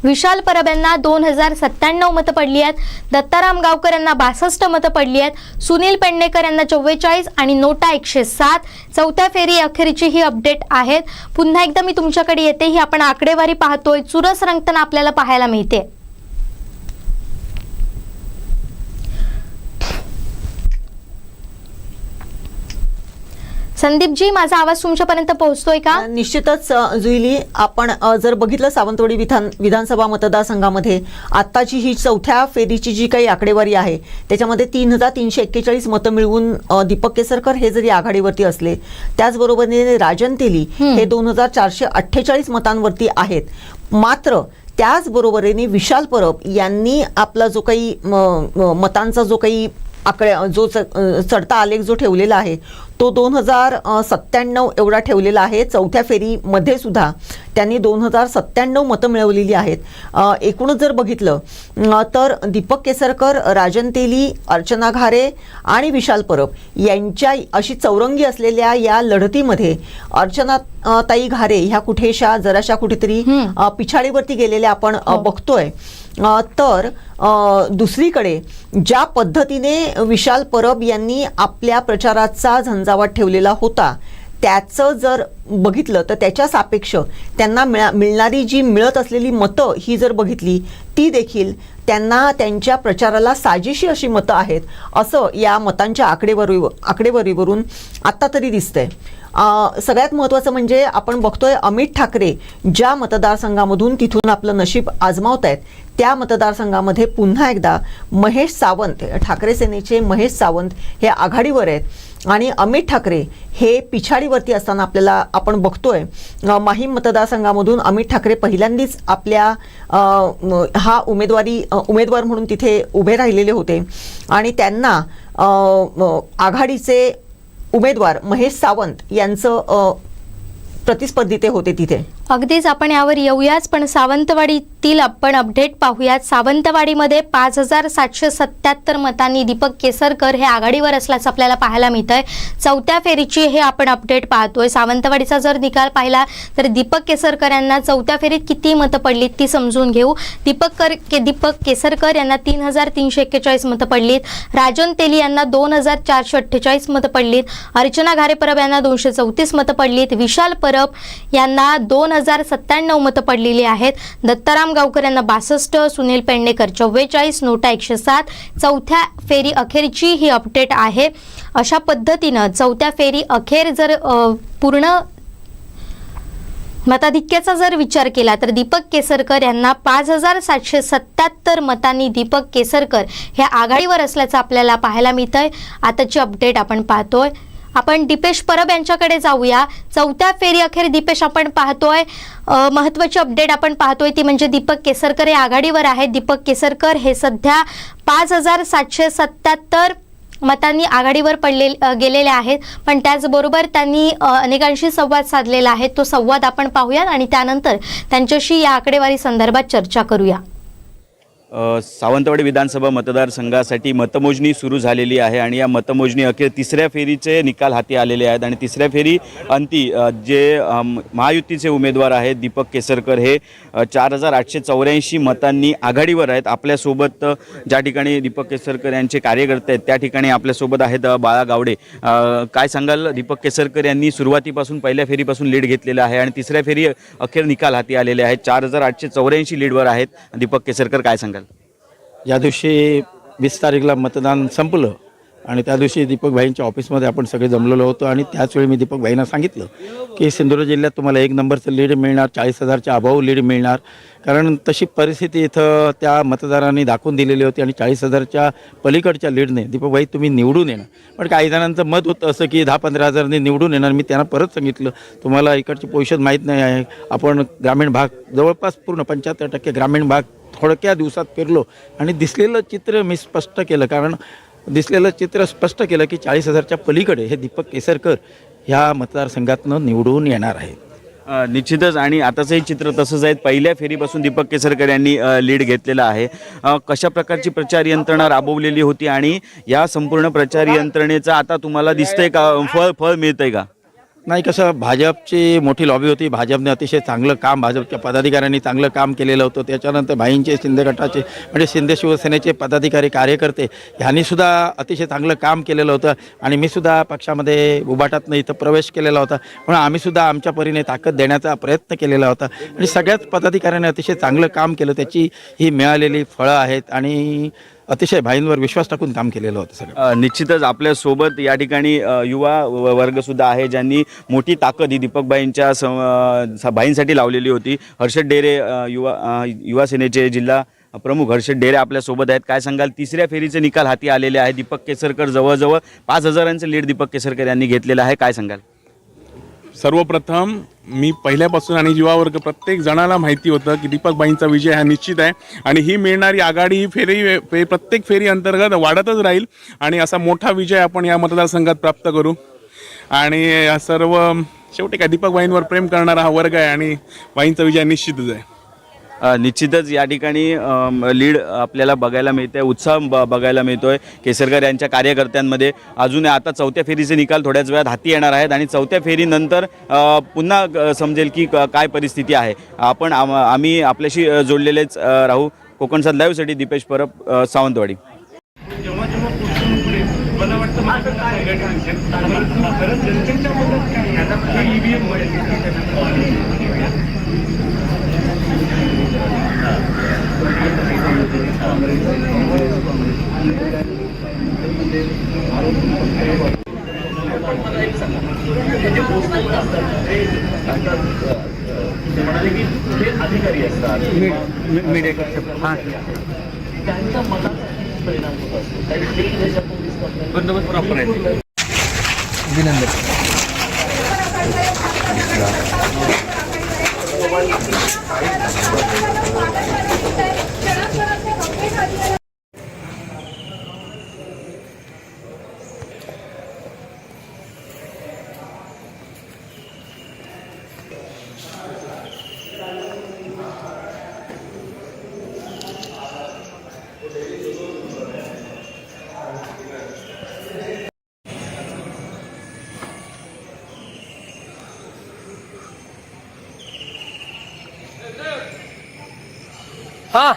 विशाल परब यांना 2,097 मतं पडली आहेत. दत्ताराम गावकर यांना 62 मतं पडली आहेत. सुनील पेडणेकर यांना 44 आणि नोटा 107. चौथ्या फेरी अखेरची ही अपडेट आहेत. पुन्हा एकदा मी तुमच्याकडे येते. ही आपण आकडेवारी पाहतोय, चुरस रंगताना आपल्याला पाहायला मिळते. संदीपजी, माझा आवाज तुमच्यापर्यंत पोहोचतोय का? निश्चितच जुईली, आपण जर बघितलं सावंतवाडी विधानसभा मतदारसंघामध्ये आत्ताची ही चौथ्या फेरीची जी काही आकडेवारी आहे त्याच्यामध्ये 3,341 मतं मिळवून दीपक केसरकर हे जरी आघाडीवरती असले, त्याचबरोबरीने राजन तेली हे 2,448 मतांवरती आहेत. मात्र त्याचबरोबरीने विशाल परब यांनी आपला जो काही मतांचा जो काही जो चढता आलेख जो ठेवलेला आहे तो 2097 एवढा ठेवलेला आहे. चौथ्या फेरीमध्ये सुद्धा त्यांनी 2097 मतं मिळवलेली आहेत. एकूणच जर बघितलं तर दीपक केसरकर, राजन तेली, अर्चना घारे आणि विशाल परब यांच्या अशी चौरंगी असलेल्या या लढतीमध्ये अर्चना ताई घारे ह्या कुठेशा जराशा कुठेतरी पिछाडीवरती गेलेल्या आपण बघतोय. तर दुसरीकडे ज्या पद्धतीने विशाल परब यांनी आपल्या प्रचाराचा झंझावात ठेवलेला होता त्याचं जर बघितलं तर त्याच्या सापेक्ष त्यांना मिळणारी जी मिळत असलेली मतं ही जर बघितली ती देखील त्यांना त्यांच्या प्रचाराला साजेशी अशी मतं आहेत असं या मतांच्या आकडेवारीवरून आत्ता तरी दिसतंय. सगळ्यात महत्त्वाचं म्हणजे आपण बघतोय अमित ठाकरे ज्या मतदारसंघामधून तिथून आपलं नशीब आजमावत आहेत त्या मतदारसंघामध्ये पुन्हा एकदा महेश सावंत, ठाकरे सेनेचे महेश सावंत हे आघाडीवर आहेत आणि अमित ठाकरे हे पिछाडीवरती असताना आपल्याला आपण बघतोय. माहीम मतदारसंघामधून अमित ठाकरे पहिल्यांदाच आपल्या हा उमेदवार म्हणून तिथे उभे राहिलेले होते आणि त्यांना आघाडीचे उमेदवार महेश सावंत यांचं प्रतिस्पर्धी ते होते तिथे. अगदीच आपण यावर येऊयाच, पण सावंतवाडीतील आपण अपडेट पाहूयात. सावंतवाडीमध्ये 5777 मतांनी दीपक केसरकर हे आघाडीवर असल्याचं आपल्याला पाहायला मिळतंय. चौथ्या फेरीची हे आपण अपडेट पाहतोय. सावंतवाडीचा जर निकाल पाहिला तर दीपक केसरकर यांना चौथ्या फेरीत किती मतं पडलीत ती समजून घेऊ. दीपक केसरकर यांना 3341 मतं पडलीत. राजन तेली यांना 2448 मतं पडलीत. अर्चना घारे परब यांना 234 मतं पडलीत. विशाल परब यांना 2097 मतं पडलेली आहेत. दत्ताराम गावकर यांना 62, सुनील पेडणेकर 44, नोटा 107. चौथ्या फेरी अखेरची ही अपडेट आहे. अशा पद्धतीनं चौथ्या फेरी अखेर जर पूर्ण मताधिक्याचा जर विचार केला तर दीपक केसरकर यांना 5777 मतांनी दीपक केसरकर हे आघाडीवर असल्याचं आपल्याला पाहायला मिळतंय. आताची अपडेट आपण पाहतोय. आपण दीपेश परब यांच्याकडे जाऊया. चौथ्या फेरी अखेर दीपेश आपण पाहतोय. महत्त्वाची अपडेट आपण पाहतोय ती म्हणजे दीपक केसरकर हे आघाडीवर आहेत. दीपक केसरकर हे सध्या 5777 मतांनी आघाडीवर गेलेले आहेत. पण त्याचबरोबर त्यांनी अनेकांशी संवाद साधलेला आहे. तो संवाद आपण पाहूयात आणि त्यानंतर त्यांच्याशी या आकडेवारी संदर्भात चर्चा करूया. सावंतवाडी विधानसभा मतदारसंघासाठी मतमोजणी सुरू झालेली आहे आणि या मतमोजणी अखेर तिसऱ्या फेरीचे निकाल हाती आलेले आहेत आणि तिसऱ्या फेरी अंती जे महायुतीचे उमेदवार आहेत दीपक केसरकर हे 4884 मतांनी आघाडीवर आहेत. आपल्यासोबत ज्या ठिकाणी दीपक केसरकर यांचे कार्यकर्ते आहेत त्या ठिकाणी आपल्यासोबत आहेत बाळा गावडे. काय सांगाल, दीपक केसरकर यांनी सुरुवातीपासून पहिल्या फेरीपासून लीड घेतलेला आहे आणि तिसऱ्या फेरी अखेर निकाल हाती आलेले आहेत. 4884 लीडवर आहेत दीपक केसरकर. काय सांगाल? या दिवशी 20 तारीखला मतदान संपलं आणि त्या दिवशी दीपक भाईंच्या ऑफिसमध्ये आपण सगळे जमलेलो होतो आणि त्याचवेळी मी दीपक भाईंना सांगितलं की सिंधुदुर्ग जिल्ह्यात तुम्हाला 1 नंबरचं लीड मिळणार, 40,000च्या अभाव लीड मिळणार. कारण तशी परिस्थिती इथं त्या मतदारांनी दाखवून दिलेली होती आणि 40,000च्या पलीकडच्या लीडने दीपक भाई तुम्ही निवडून येणार. पण काही जणांचं मत होतं असं की 10-15 हजारांनी निवडून येणार. मी त्यांना परत सांगितलं तुम्हाला इकडची पोझिशन माहीत नाही आहे. आपण ग्रामीण भाग जवळपास पूर्ण 75% ग्रामीण भाग थोडक्या दिवसात फिरलो आणि दिसलेलं चित्र मी स्पष्ट केलं. कारण दिसलेलं चित्र स्पष्ट केलं की 40,000च्या पलीकडे हे दीपक केसरकर ह्या मतदारसंघातनं निवडून येणार आहे. निश्चितच आणि आताचंही चित्र तसंच आहे. पहिल्या फेरीपासून दीपक केसरकर यांनी लीड घेतलेला आहे. कशा प्रकारची प्रचार यंत्रणा राबवलेली होती आणि या संपूर्ण प्रचार यंत्रणेचा आता तुम्हाला दिसतंय का, फळ मिळतंय का? नाही, कसं भाजपची मोठी लॉबी होती. भाजपने अतिशय चांगलं काम, भाजपच्या पदाधिकाऱ्यांनी चांगलं काम केलेलं होतं. त्याच्यानंतर भाईंचे शिंदे गटाचे म्हणजे शिंदे शिवसेनेचे पदाधिकारी कार्यकर्ते ह्यांनीसुद्धा अतिशय चांगलं काम केलेलं होतं आणि मी सुद्धा पक्षामध्ये उभाटातनं इथं प्रवेश केलेला होता. म्हणून आम्हीसुद्धा आमच्या परीने ताकद देण्याचा प्रयत्न केलेला होता आणि सगळ्याच पदाधिकाऱ्यांनी अतिशय चांगलं काम केलं. त्याची ही मिळालेली फळं आहेत आणि अतिशय भाईंवर विश्वास टाकून काम केलेलं होतं सगळं. निश्चितच आपल्यासोबत या ठिकाणी युवा वर्गसुद्धा आहे ज्यांनी मोठी ताकद ही दीपक भाईंसाठी लावलेली होती. हर्षद डेरे युवा सेनेचे जिल्हा प्रमुख हर्षद डेरे आपल्यासोबत आहेत. काय सांगाल, तिसऱ्या फेरीचे निकाल हाती आलेले आहे. दीपक केसरकर जवळजवळ 5,000चं लीड दीपक केसरकर यांनी घेतलेलं आहे. काय सांगाल? सर्वप्रथम मी पहिल्यापासून आणि युवा वर्ग प्रत्येक जणाला माहिती होतं की दीपकबाईंचा विजय हा निश्चित आहे आणि ही मिळणारी आघाडी ही प्रत्येक फेरी अंतर्गत वाढतच राहील आणि असा मोठा विजय आपण या मतदारसंघात प्राप्त करू. आणि सर्व शेवटी काय दीपकबाईंवर प्रेम करणारा हा वर्ग आहे आणि बाईंचा विजय निश्चितच आहे. निश्चितच या ठिकाणी लीड आपल्याला बघायला मिळते, उत्साह बघायला मिळतोय केसरकर यांच्या कार्यकर्त्यांमध्ये. अजून आता चौथ्या फेरीचे निकाल थोड्याच वेळात हाती येणार आहेत आणि चौथ्या फेरीनंतर पुन्हा समजेल की काय परिस्थिती आहे. आम्ही आपल्याशी जोडलेलेच राहू. कोकणसात लाईव्हसाठी दीपेश परब, सावंतवाडी. अधिकारी असतात बंदोबस्त प्रॉपर आहे. हा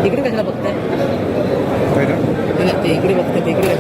इकडे कशाला बघताय? ते इकडे बघताय, ते इकडे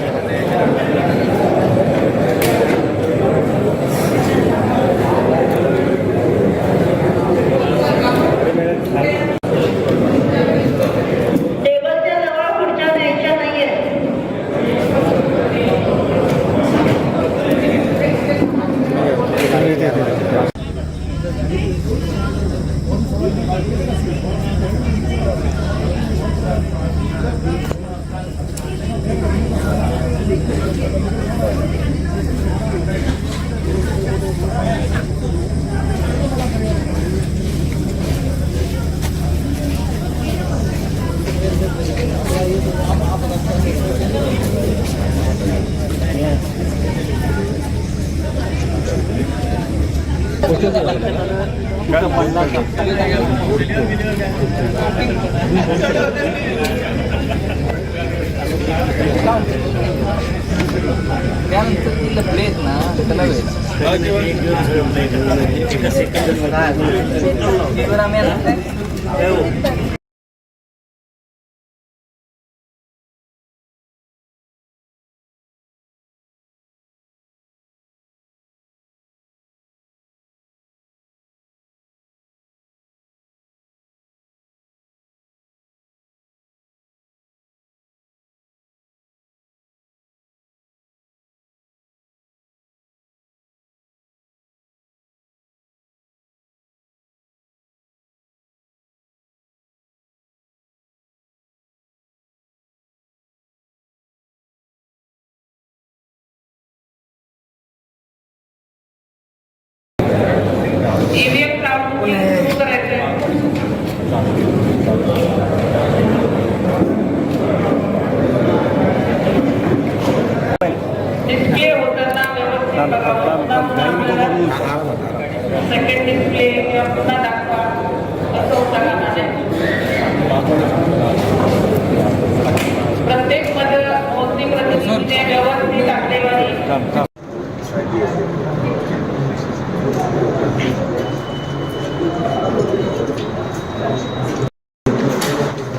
प्लेट ना त्याला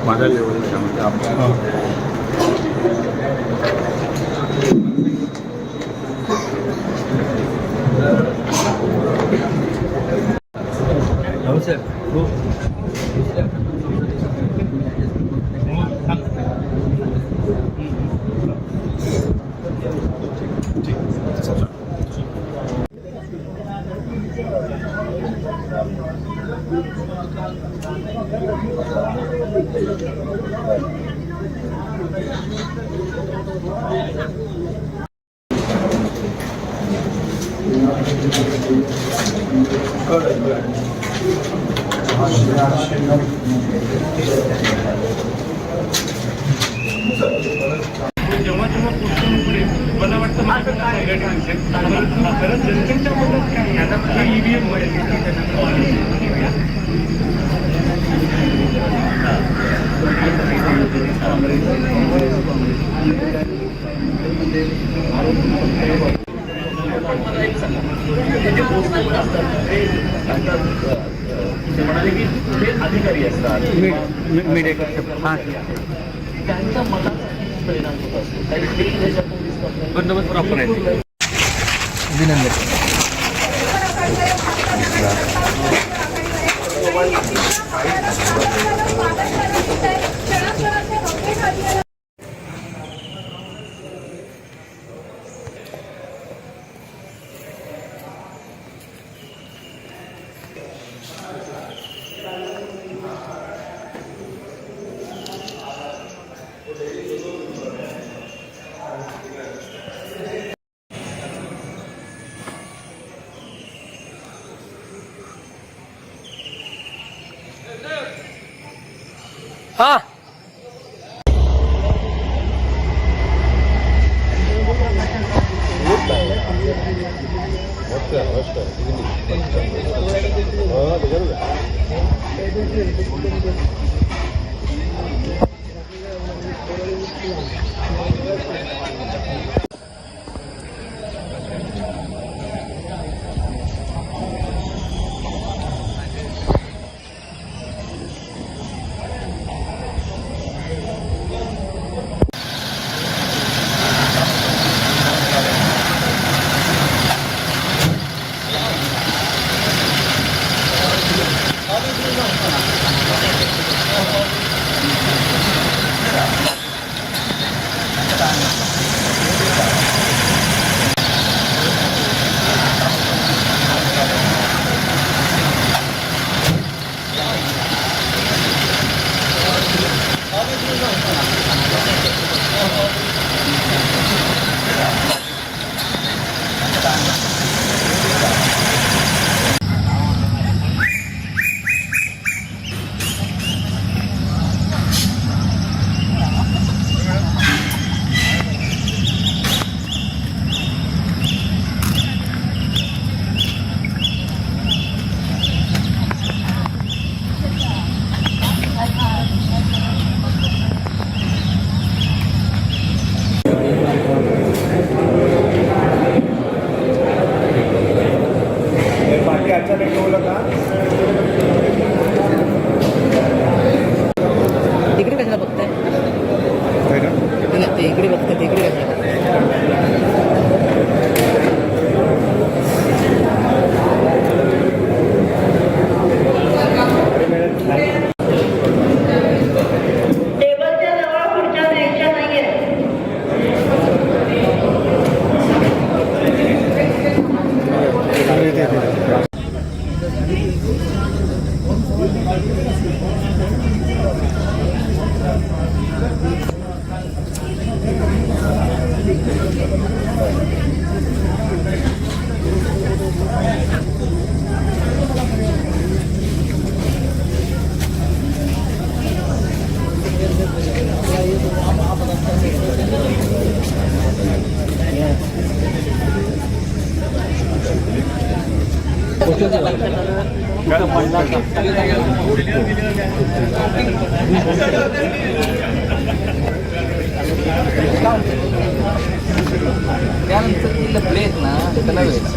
माझ्या लेवल मला वाटतं अधिकारी असतात त्यांचा मनाचा परिणाम होत असतो. बंदोबस्त प्रॉपर आहे. हा इकडे कशाला बघताय? ते इकडे बघताय, ते इकडे कशाला? काय त्यानंतर ती लपले आहेत ना त्याला वेळ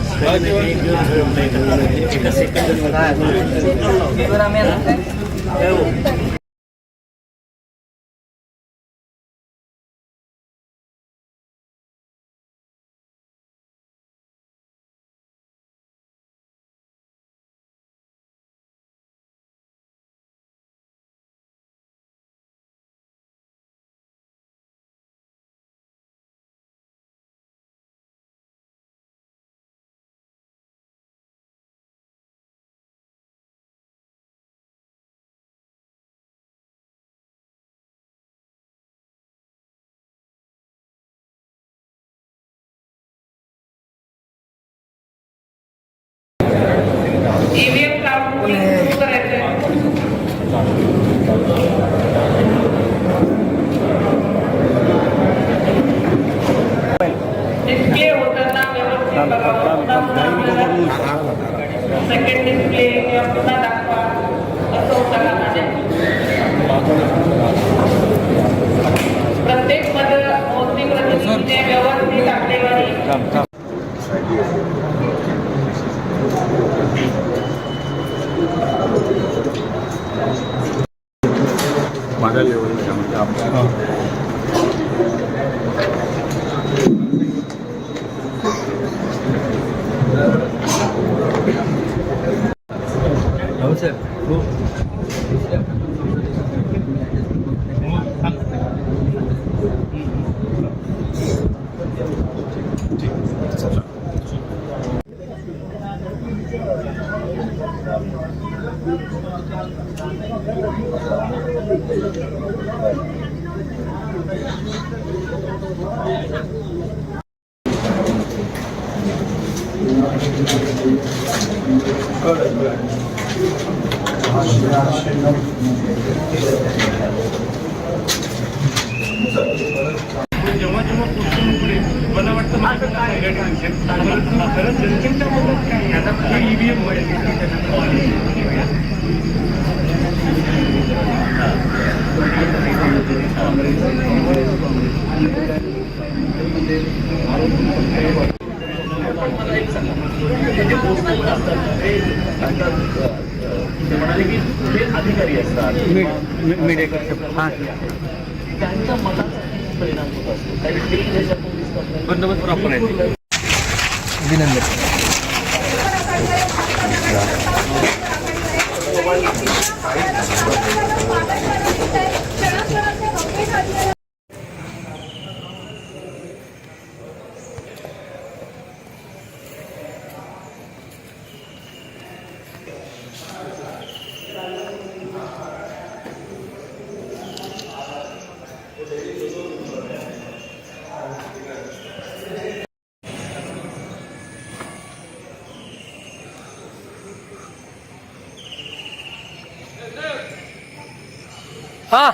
आम्ही सेकंड डिस्प्ले पुन्हा दाखवा असं होतं का प्रत्येक मोजणी प्रतिनिधीने व्यवस्थित आकडेवारी माझ्या लेवलच्या म्हणजे आपल्या जेव्हा जेव्हा पुढे मला वाटतं ईव्हीएम म्हणाले की जे अधिकारी असतात त्यांच्या मनाचा परिणाम होत असतो त्यावेळी बंदोबस्त प्रॉपर आहे हा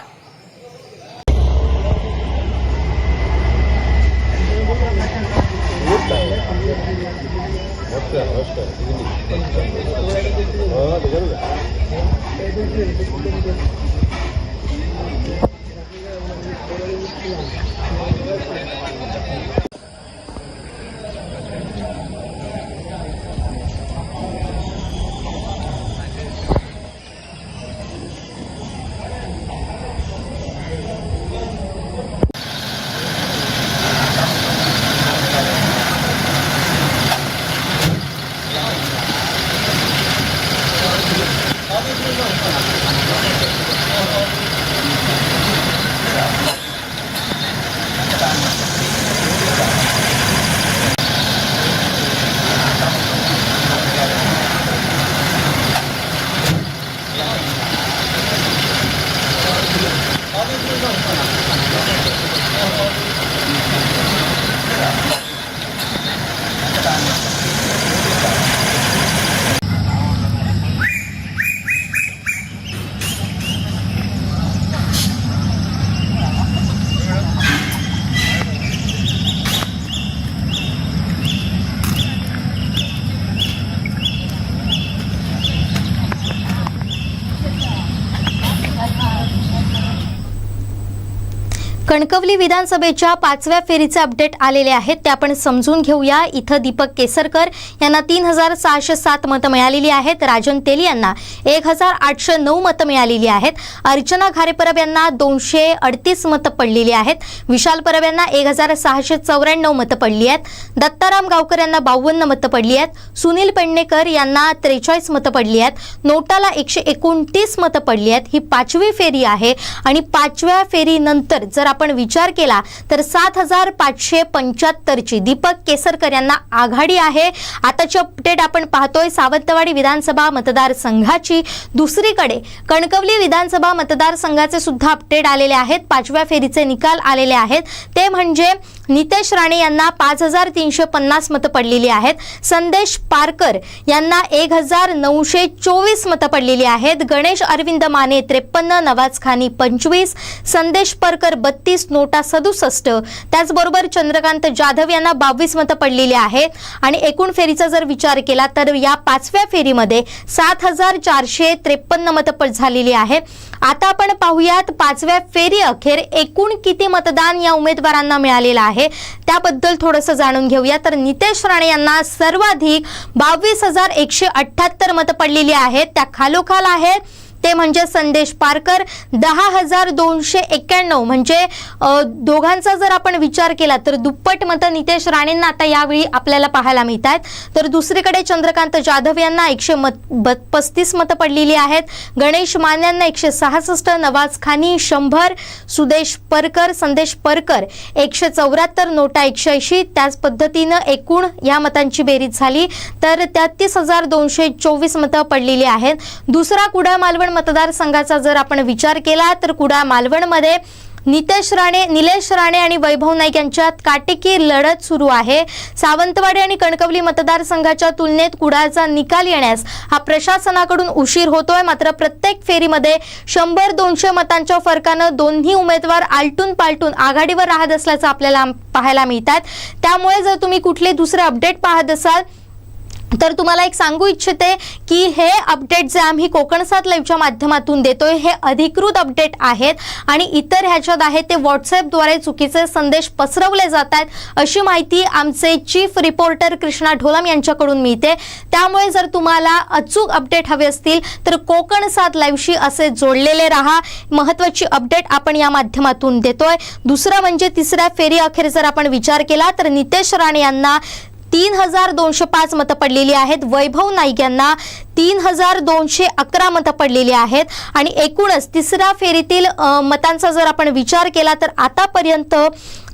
कणकवली विधानसभेच्या 5व्या फेरीचे अपडेट आलेले आहेत ते आपण समजून घेऊया. इथं दीपक केसरकर यांना 3607 मतं मिळालेली आहेत. राजन तेली यांना 1809 मतं मिळालेली आहेत. अर्चना घारेपरब यांना 238 मतं पडलेली आहेत. विशाल परब यांना 1694 मतं पडली आहेत. दत्ताराम गावकर यांना 52 मतं पडली आहेत. सुनील पेडणेकर यांना 43 मतं पडली आहेत. नोटाला 129 मतं पडली आहेत. ही 5वी फेरी आहे आणि 5व्या फेरीनंतर जर आपण विचार केला तर 7575 ची दीपक केसरकर यांना आघाडी आहे. आताची अपडेट आपण पाहतोय सावंतवाडी विधानसभा मतदारसंघाची. दुसरीकडे कणकवली विधानसभा मतदारसंघाचे सुद्धा अपडेट आलेले आहेत. 5व्या फेरीचे निकाल आलेले आहेत. ते म्हणजे नितेश राणे यांना 5350 मतं पडलेली आहेत. संदेश पारकर यांना 1924 मतं पडलेली आहेत. गणेश अरविंद माने 53, नवाज खानी 25, संदेश परकर 32, नोटा 67. त्याचबरोबर चंद्रकांत जाधव यांना 22 मतं पडलेली आहेत. आणि एकूण फेरीचा जर विचार केला तर या 5व्या फेरीमध्ये 7453 मतं झालेली आहे. आता आपण पाहूयात 5व्या फेरी अखेर एकूण किती मतदान या उमेदवारांना मिळालेलं आहे त्याबद्दल थोडंसं जाणून घेऊया. तर नितेश राणे यांना सर्वाधिक 22,178 मतं पडलेली आहेत. त्या खालोखाल आहेत ते म्हणजे संदेश पारकर 10,291, म्हणजे दोघांचा जर आपण विचार केला तर दुप्पट मतं नितेश राणेंना आता यावेळी आपल्याला पाहायला मिळत आहेत. तर दुसरीकडे चंद्रकांत जाधव यांना 135 मतं पडलेली आहेत. गणेश मान यांना 166, नवाज खानी 100, संदेश परकर 174, नोटा 180. त्याच पद्धतीनं एकूण या मतांची बेरीज झाली तर 33,224 मतं पडलेली आहेत. दुसरा कुडाळ मालवण मतदारसंघाचा जर आपण विचार केला तर कुडाळ मालवणमध्ये निलेश राणे आणि वैभव नाईक यांच्यात काटेकी लढत सुरू आहे. सावंतवाडी आणि कणकवली मतदारसंघाच्या तुलनेत कुडाळचा निकाल येण्यास हा प्रशासनाकडून उशीर होतोय. मात्र प्रत्येक फेरीमध्ये 100-200 मतांच्या फरकानं दोन्ही उमेदवार आलटून पालटून आघाडीवर राहत असल्याचं आपल्याला पाहायला मिळतात. त्यामुळे जर तुम्ही कुठले दुसरे अपडेट पाहत असाल तर तुम्हाला एक सांगू इच्छिते की हे अपडेट जे आम्ही कोकण 7 लाईव्हच्या माध्यमातून देतोय हे अधिकृत अपडेट आहेत आणि इतर ह्याच्यात आहे ते व्हॉट्सअपद्वारे चुकीचे संदेश पसरवले जात आहेत अशी माहिती आमचे चीफ रिपोर्टर कृष्णा ढोलम यांच्याकडून मिळते. त्यामुळे जर तुम्हाला अचूक अपडेट हवे असतील तर कोकण 7 लाईव्हशी असे जोडलेले राहा. महत्त्वाची अपडेट आपण या माध्यमातून देतोय. दुसरं म्हणजे तिसऱ्या फेरी अखेर जर आपण विचार केला तर नितेश राणे यांना 3205 मतं पडलेली आहेत. वैभव नाईक यांना 3211 मतं पडलेली आहेत. आणि एकूणच तिसऱ्या फेरीतील मतांचा जर आपण विचार केला तर आतापर्यंत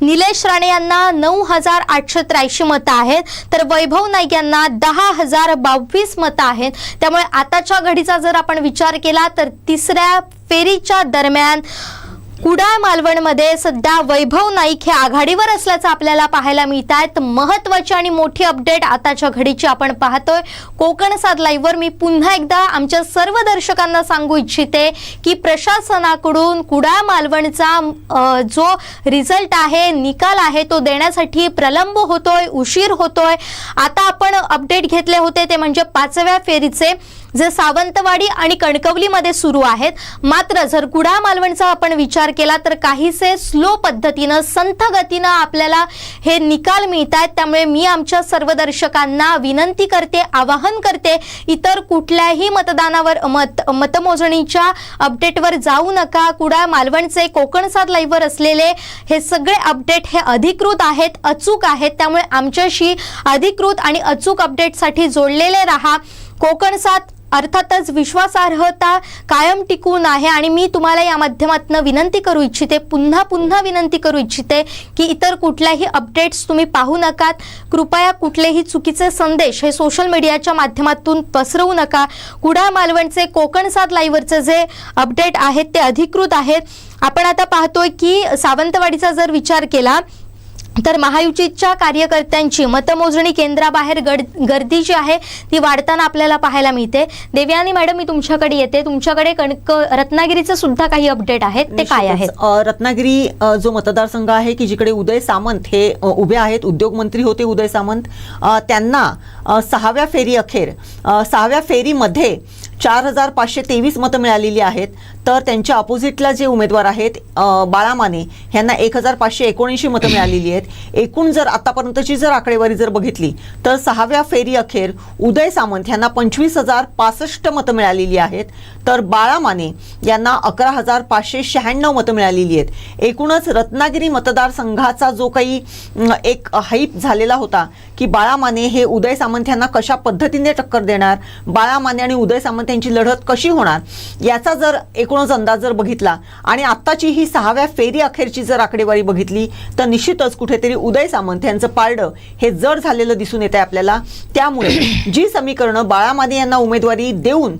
निलेश राणे यांना 9883 मतं आहेत तर वैभव नाईक यांना 10,022 मतं आहेत. त्यामुळे आताच्या घडीचा जर आपण विचार केला तर तिसऱ्या फेरीच्या दरम्यान कुडाळ मालवणमध्ये सध्या वैभव नाईक हे आघाडीवर असल्याचं आपल्याला पाहायला मिळत आहे. महत्त्वाची आणि मोठी अपडेट आताच्या घडीची आपण पाहतोय कोकण 7 लाईव्हवर. मी पुन्हा एकदा आमच्या सर्व दर्शकांना सांगू इच्छिते की प्रशासनाकडून कुडाळ मालवणचा जो रिझल्ट आहे निकाल आहे तो देण्यासाठी प्रलंब होतोय, उशीर होतोय. आता आपण अपडेट घेतले होते ते म्हणजे 5व्या फेरीचे जे सावंतवाडी आणि कणकवलीमध्ये सुरू आहेत. मात्र जर कुडाळ मालवणचा आपण विचार केला तर काहीसे स्लो पद्धतीनं संथ गतीनं आपल्याला हे निकाल मिळत आहेत. त्यामुळे मी आमच्या सर्व दर्शकांना विनंती करते, आवाहन करते, इतर कुठल्याही मतदानावर मतमोजणीच्या अपडेटवर जाऊ नका. कुडाळ मालवणचे कोकण 7 लाईव्हवर असलेले हे सगळे अपडेट हे अधिकृत आहेत, अचूक आहेत. त्यामुळे आमच्याशी अधिकृत आणि अचूक अपडेटसाठी जोडलेले राहा. कोकण 7 अर्थातच विश्वासार्हता कायम टिकून आहे आणि मी तुम्हाला या माध्यमातून विनंती करू इच्छिते, पुन्हा विनंती करू इच्छिते की इतर कुठल्याही अपडेट्स तुम्ही पाहू नकात. कृपया कुठलेही चुकीचे संदेश हे सोशल मीडियाच्या माध्यमातून पसरवू नका. कुडाळ मालवणचे कोकण 7 लाईव्हवरचे जे अपडेट आहेत ते अधिकृत आहेत. आपण आता पाहतोय की सावंतवाडीचा जर विचार केला तर महायुतीच्या कार्यकर्त्यांची मतमोजणी केंद्राबाहेर गर्दी जी आहे ती वाढताना आपल्याला पाहायला मिळते. देवयानी मॅडम मी तुमच्याकडे येते. तुमच्याकडे रत्नागिरीचे सुद्धा काही अपडेट आहेत ते काय आहेत? रत्नागिरी जो मतदारसंघ आहे की जिकडे उदय सामंत हे उभे आहेत, उद्योगमंत्री होते उदय सामंत, त्यांना 6व्या फेरीमध्ये 4523 मतं मिळालेली आहेत. तर त्यांच्या अपोजिटला जे उमेदवार आहेत बाळा माने यांना 1579 मतं मिळालेली आहेत. एकूण जर आतापर्यंतची जर आकडेवारी जर बघितली तर 6व्या फेरी अखेर उदय सामंत यांना 25,065 मतं मिळालेली आहेत, तर बाळा माने यांना 11,596 मतं मिळालेली आहेत. एकूणच रत्नागिरी मतदारसंघाचा जो काही एक हाईप झालेला होता की बाळा माने हे उदय सामंत यांना कशा पद्धतीने टक्कर देणार, बाळा माने आणि उदय सामंत यांची लढत कशी होणार, याचा जर एकूणच अंदाज जर बघितला आणि आत्ताची ही 6व्या फेरी अखेरची जर आकडेवारी बघितली तर निश्चितच कुठेतरी उदय सामंत यांचं पारडं हे जड झालेलं दिसून येत आहे आपल्याला. त्यामुळे जी समीकरणं बाळा माने यांना उमेदवारी देऊन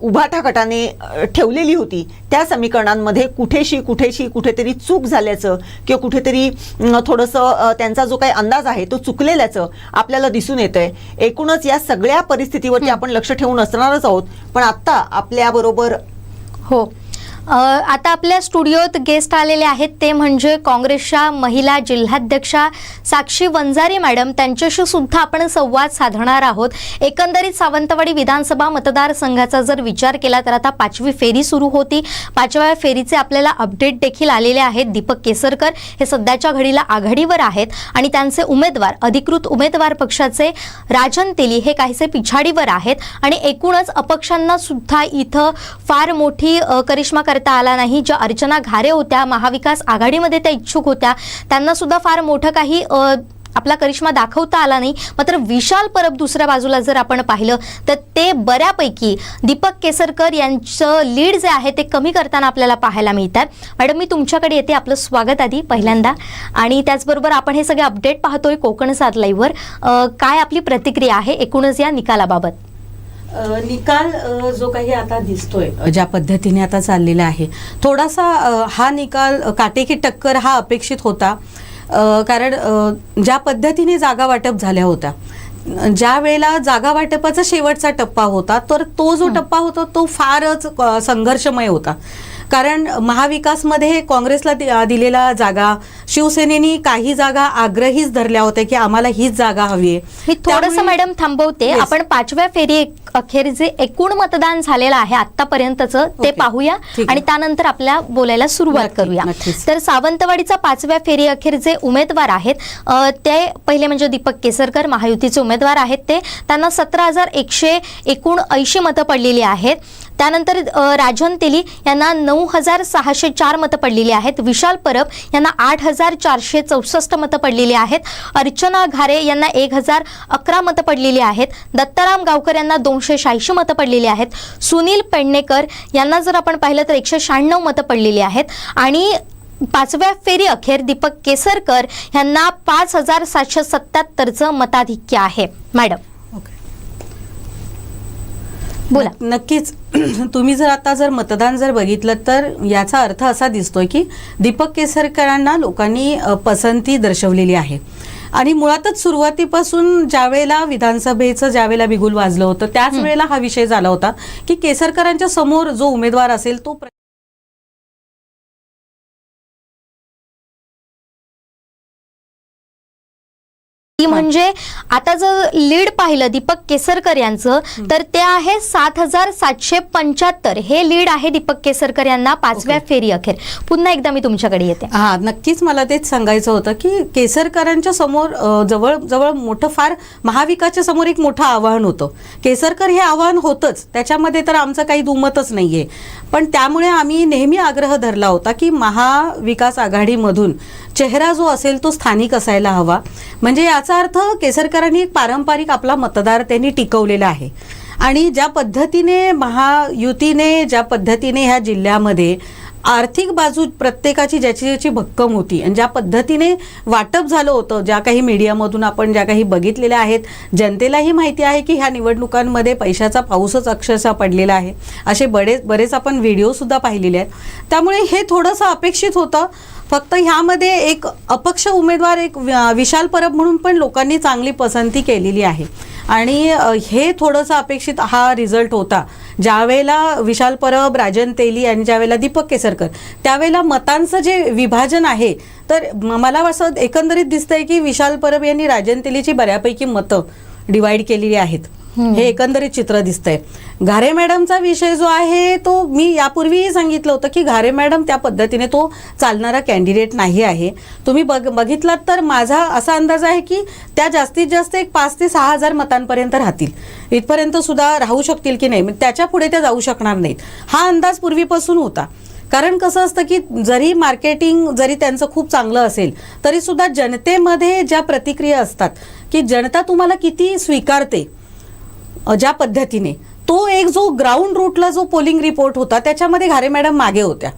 उभाटा गटाने ठेवलेली होती त्या समीकरणांमध्ये कुठेतरी चूक झाल्याचं किंवा कुठेतरी थोडंसं त्यांचा जो काही अंदाज आहे तो चुकलेल्याचं आपल्याला दिसून येतंय. एकूणच या सगळ्या परिस्थितीवरती आपण लक्ष ठेवून असणारच आहोत. पण आत्ता आपल्याबरोबर हो, आता आपल्या स्टुडिओत गेस्ट आलेले आहेत ते म्हणजे काँग्रेसच्या महिला जिल्हाध्यक्षा साक्षी वंजारी मॅडम. त्यांच्याशी सुद्धा आपण संवाद साधणार आहोत. एकंदरीत सावंतवाडी विधानसभा मतदारसंघाचा जर विचार केला तर आता 5वी फेरी सुरू होती. 5व्या फेरीचे आपल्याला अपडेट देखील आलेले आहेत. दीपक केसरकर हे सध्याच्या घडीला आघाडीवर आहेत आणि त्यांचे उमेदवार अधिकृत उमेदवार पक्षाचे राजन तेली हे काहीसे पिछाडीवर आहेत आणि एकूणच अपक्षांना सुद्धा इथं फार मोठी करिश्मा करता आला नाही. ज्या अर्चना घारे होत्या महाविकास आघाडीमध्ये त्या इच्छुक होत्या त्यांना सुद्धा फार मोठं काही आपला करिश्मा दाखवता आला नाही. मात्र विशाल परब दुसऱ्या बाजूला जर आपण पाहिलं तर ते बऱ्यापैकी दीपक केसरकर यांचं लीड जे आहे ते कमी करताना आपल्याला पाहायला मिळतात. मॅडम, मी तुमच्याकडे येते. आपलं स्वागत आधी पहिल्यांदा. आणि त्याचबरोबर आपण हे सगळे अपडेट पाहतोय कोकण 7 लाईव्हवर. काय आपली प्रतिक्रिया आहे एकूणच या निकालाबाबत? निकाल जो काही आता दिसतोय ज्या पद्धतीने आता चाललेला आहे थोडासा हा निकाल काटेकी टक्कर हा अपेक्षित होता. कारण ज्या पद्धतीने जागा वाटप झाल्या होत्या, ज्या वेळेला जागा वाटपाचा शेवटचा टप्पा होता तर तो जो टप्पा होता तो फारच संघर्षमय होता. कारण महाविकासमध्ये काँग्रेसला दिलेला जागा शिवसेनेने काही जागा आग्रहीच धरल्या होत्या की आम्हाला हीच जागा हवी आहे. मी थोडंसं मॅडम थांबवते. आपण 5व्या फेरी अखेर जे एकूण मतदान झालेलं आहे आतापर्यंतचं ते पाहूया आणि त्यानंतर आपल्या बोलायला सुरुवात करूया. तर सावंतवाडीचा 5व्या फेरी अखेर जे उमेदवार आहेत ते पहिले म्हणजे दीपक केसरकर महायुतीचे उमेदवार आहेत. त्यांना 17,179 मतं पडलेली आहेत. त्यानंतर राजन तेली यांना 9,604 मतं पडलेली आहेत. विशाल परब यांना 8,464 मतं पडलेली आहेत. अर्चना घारे यांना 1,011 मतं पडलेली आहेत. दत्ताराम गावकर यांना 286 मतं पडलेली आहेत. सुनील पेडणेकर यांना जर आपण पाहिलं तर 196 मतं पडलेली आहेत. आणि 5व्या फेरी अखेर दीपक केसरकर यांना 5,777चं मताधिक्य आहे. मॅडम बोला. नक्कीच तुम्ही जर मतदान जर बघितलं तर याचा अर्थ असा दिसतोय की दीपक केसरकरांना लोकांनी पसंती दर्शवलेली आहे. आणि मुळातच सुरुवातीपासून ज्या वेळेला विधानसभेचं ज्या वेळेला बिगुल वाजलं होतं त्याच वेळेला हा विषय झाला होता की केसरकरांच्या समोर जो उमेदवार असेल तो म्हणजे आता जर लीड पाहिलं दीपक केसरकर यांचं तर ते आहे 7,775. हे लीड आहे दीपक केसरकर यांना 5व्या फेरी अखेर. पुन्हा एकदा मी तुमच्याकडे येते. हा, नक्कीच मला तेच सांगायचं होतं की केसरकरांच्या समोर जवळ मोठं फार महाविकासच्या समोर एक मोठं आव्हान होतं. केसरकर हे आव्हान होतंच, त्याच्यामध्ये तर आमचं काही दुमतच नाहीये. पण त्यामुळे आम्ही नेहमी आग्रह धरला होता की महाविकास आघाडीमधून चेहरा जो असेल तो स्थानिक असायला हवा. म्हणजे याचा अर्थ केसरकरांनी एक पारंपरिक आपला मतदार त्यांनी टिकवलेला आहे. आणि ज्या पद्धतीने महायुतीने ज्या पद्धतीने ह्या जिल्ह्यामध्ये आर्थिक बाजू प्रत्येकाची ज्याची भक्कम होती आणि ज्या पद्धतीने वाटप झालं होतं, ज्या काही मीडियामधून आपण ज्या काही बघितलेल्या आहेत, जनतेलाही माहिती आहे की ह्या निवडणुकांमध्ये पैशाचा पाऊसच अक्षरशः पडलेला आहे. असे बरेच आपण व्हिडिओसुद्धा पाहिलेले आहेत. त्यामुळे हे थोडंसं अपेक्षित होतं. फक्त ह्यामध्ये एक अपक्ष उमेदवार एक विशाल परब म्हणून पण लोकांनी चांगली पसंती केलेली आहे. आणि हे थोडंसं अपेक्षित हा रिझल्ट होता. ज्यावेळेला विशाल परब, राजन तेली आणि ज्यावेळेला दीपक केसरकर त्यावेळेला मतांचं जे विभाजन आहे तर मला असं एकंदरीत दिसतंय की विशाल परब यांनी राजन तेलीची बऱ्यापैकी मतं डिवाइड केलेली आहेत. हे एकंदरीत चित्र दिसतंय. घारे मॅडमचा विषय जो आहे तो मी यापूर्वीही सांगितलं होतं की घारे मॅडम त्या पद्धतीने तो चालणारा कॅन्डिडेट नाही आहे. तुम्ही बघितलात तर माझा असा अंदाज आहे की त्या जास्तीत जास्त एक 5 ते 6 हजार मतांपर्यंत राहतील. इथपर्यंत सुद्धा राहू शकतील की नाही, त्याच्या पुढे त्या जाऊ शकणार नाहीत हा अंदाज पूर्वीपासून होता. कारण कसं असतं की जरी मार्केटिंग जरी त्यांचं खूप चांगलं असेल तरी सुद्धा जनतेमध्ये ज्या प्रतिक्रिया असतात की जनता तुम्हाला किती स्वीकारते ज्या पद्धतीने, तो एक जो ग्राउंड रूटला जो पोलिंग रिपोर्ट होता त्याच्यामध्ये घारे मॅडम मागे होत्या.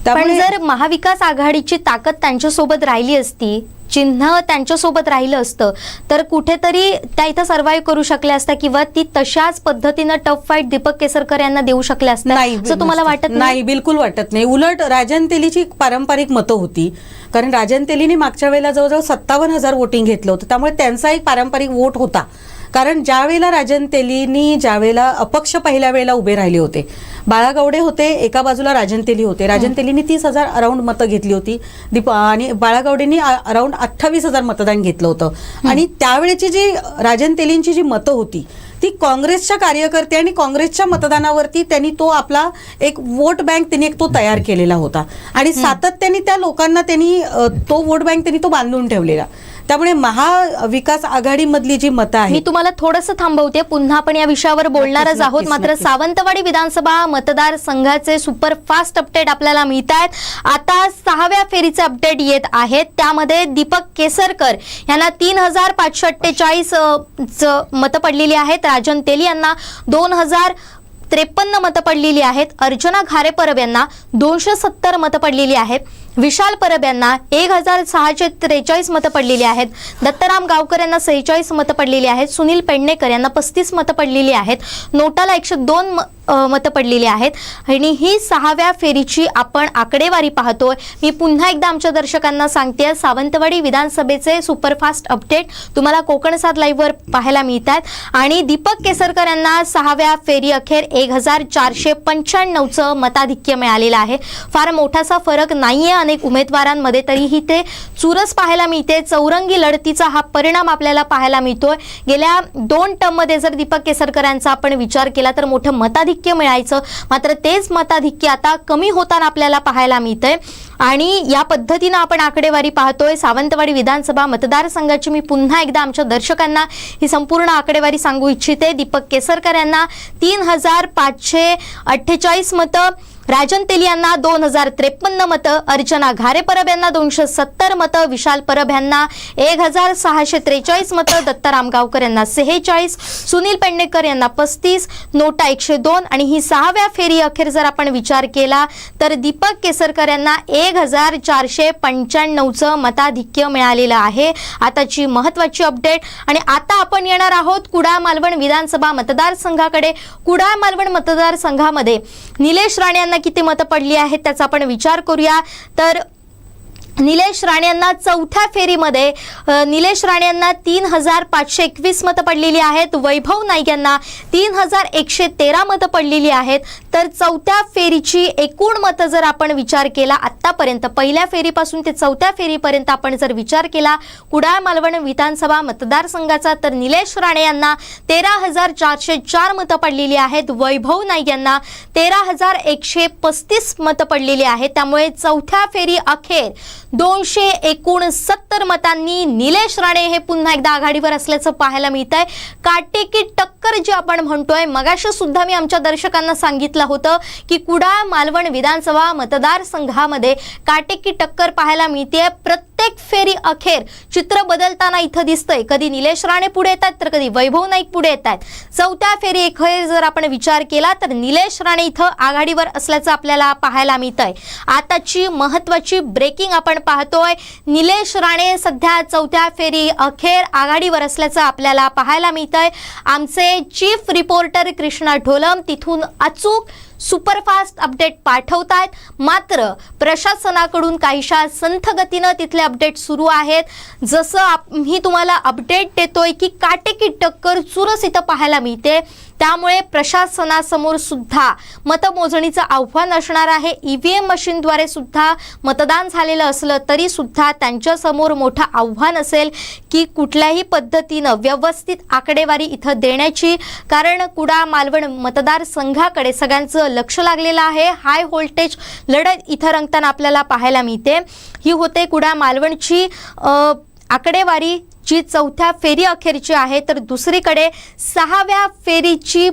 पण जर महाविकास आघाडीची ताकद त्यांच्यासोबत राहिली असती, चिन्ह त्यांच्यासोबत राहिलं असतं तर कुठेतरी त्या इथं सर्व्हाइव्ह करू शकल्या असत्या किंवा ती तशाच पद्धतीनं टफ फाईट दीपक केसरकर यांना देऊ शकल्या असत्या असं तुम्हाला वाटत नाही? बिलकुल वाटत नाही. उलट राजन तेलीची पारंपरिक मतं होती, कारण राजन तेलीने मागच्या वेळेला जवळजवळ 57,000 वोटिंग घेतलं होतं, त्यामुळे त्यांचा एक पारंपरिक वोट होता. कारण ज्या वेळेला राजन तेलीनी ज्या वेळेला अपक्ष पहिल्या वेळेला उभे राहिले होते, बाळागवडे होते एका बाजूला, राजन तेली होते. राजन तेलीनी 30,000 अराउंड मतं घेतली होती आणि बाळागवडेंनी अराउंड 28,000 मतदान घेतलं होतं. आणि त्यावेळेची जी राजन तेलींची जी मतं होती ती काँग्रेसच्या कार्यकर्ते आणि काँग्रेसच्या मतदानावरती त्यांनी तो आपला एक वोट बँक त्यांनी एक तो तयार केलेला होता आणि सातत्याने त्या लोकांना त्यांनी तो वोट बँक त्यांनी तो बांधून ठेवलेला. त्यामुळे महाविकास आघाडीमधली जी मतं आहेत. मी तुम्हाला थोडंसं थांबवते, पुन्हा आपण या विषयावर बोलणारच आहोत. मात्र सावंतवाडी विधानसभा मतदारसंघाचे सुपरफास्ट अपडेट आपल्याला मिळत आहेत. आता 6व्या फेरीचे अपडेट येत आहेत. त्यामध्ये दीपक केसरकर यांना 3,548 मतं पडलेली आहेत. राजन तेली यांना 2,053 मतं पडलेली आहेत. अर्चना घारे परब यांना 270 मतं पडलेली आहेत. विशाल परब यांना 1,643 मतं पडलेली आहेत. दत्ताराम गावकर यांना 46 मतं पडलेली आहेत. सुनील पेडणेकर यांना 35 मतं पडलेली आहेत. नोटाला 102 मतं पडलेली आहेत. आणि ही 6व्या फेरीची आपण आकडेवारी पाहतोय. मी पुन्हा एकदा आमच्या दर्शकांना सांगते, सावंतवाडी विधानसभेचे सुपरफास्ट अपडेट तुम्हाला कोकणसात लाईव्हवर पाहायला मिळतात. आणि दीपक केसरकर यांना 6व्या फेरी अखेर 1,495चं मताधिक्य मिळालेलं आहे. फार मोठासा फरक नाहीये अनेक उमेदवारांमध्ये, तरीही ते चुरस पाहायला मिळते. चौरंगी लढतीचा हा परिणाम आपल्याला पाहायला मिळतोय. गेल्या 2 टर्ममध्ये जर दीपक केसरकरांचा आपण विचार केला तर मोठं मताधिक्य मिळायचं, मात्र तेच मताधिक्य आता कमी होताना आपल्याला पाहायला मिळतंय. आणि या पद्धतीनं आपण आकडेवारी पाहतोय. सावंतवाडी विधानसभा मतदारसंघाची मी पुन्हा एकदा आमच्या दर्शकांना ही संपूर्ण आकडेवारी सांगू इच्छिते. दीपक केसरकर यांना 3,548 मतं, राजन तेली यांना 2,053 मतं, अर्चना घारे परब यांना 270 मतं, विशाल परब यांना 1,643 मतं, दत्ताराम गावकर यांना 46, सुनील पेडणेकर यांना 35, नोटा 102. आणि ही 6व्या फेरी अखेर जर आपण विचार केला तर दीपक केसरकर यांना 1,495चं मताधिक्य मिळालेलं आहे. आताची महत्वाची अपडेट. आणि आता आपण येणार आहोत कुडाळ मालवण विधानसभा मतदारसंघाकडे. कुडाळ मालवण मतदारसंघामध्ये निलेश राणे यांना किती मतं पडली आहेत त्याचा आपण विचार करूया. तर निलेश राणे यांना 4थ्या फेरीमध्ये निलेश राणे यांना 3,521 मतं पडलेली आहेत. वैभव नाईक यांना 3,113 मतं पडलेली आहेत. तर 4थ्या फेरीची एकूण मतं जर आपण विचार केला आतापर्यंत, पहिल्या फेरीपासून ते 4थ्या फेरीपर्यंत आपण जर विचार केला कुडाळ मालवण विधानसभा मतदारसंघाचा, तर निलेश राणे यांना 13,404 मतं पडलेली आहेत. वैभव नाईक यांना 13,135 मतं पडलेली आहेत. त्यामुळे 4थ्या फेरी अखेर 269 मतांनी निलेश राणे हे पुन्हा एकदा आघाडीवर असल्याचं पाहायला मिळत आहे. काटेकी टक्कर जी आपण म्हणतोय, मगाशी सुद्धा मी आमच्या दर्शकांना सांगितलं होतं की कुडाळ मालवण विधानसभा मतदारसंघामध्ये काटेकी टक्कर पाहायला मिळते. प्रत्येक फेरी अखेर चित्र बदलताना इथं दिसतंय. कधी निलेश राणे पुढे येतात तर कधी वैभव नाईक पुढे येतात. 4थ्या फेरी अखेर जर आपण विचार केला तर निलेश राणे इथं आघाडीवर असल्याचं आपल्याला पाहायला मिळतंय. आताची महत्वाची ब्रेकिंग आपण पाहतोय. निलेश राणे सध्या 4थ्या फेरी अखेर आघाडीवर असल्याचं आपल्याला पाहायला मिळतंय. आमचे चीफ रिपोर्टर कृष्णा ढोलम तिथून अचूक सुपरफास्ट अपडेट पाठवतायत. मात्र प्रशासनाकडून काहीशा संथ गतीनं तिथले अपडेट सुरू आहेत. जसं मी तुम्हाला अपडेट देतोय की काटेकी टक्कर चुरस इथं पाहायला मिळते, त्यामुळे प्रशासनासमोर सुद्धा मतमोजणीचं आव्हान असणार आहे. EVM मशीनद्वारे सुद्धा मतदान झालेलं असलं तरी सुद्धा त्यांच्यासमोर मोठं आव्हान असेल की कुठल्याही पद्धतीनं व्यवस्थित आकडेवारी इथं देण्याची. कारण कुडाळ मालवण मतदारसंघाकडे सगळ्यांचं लक्ष लागलेलं आहे. हाय व्होल्टेज लढत इथं रंगताना आपल्याला पाहायला मिळते. ही होते कुडाळ मालवणची आकडेवारी जी चौथ्या फेरी अखेरची आहे. तर दुसरीकडे 6व्या फेरीची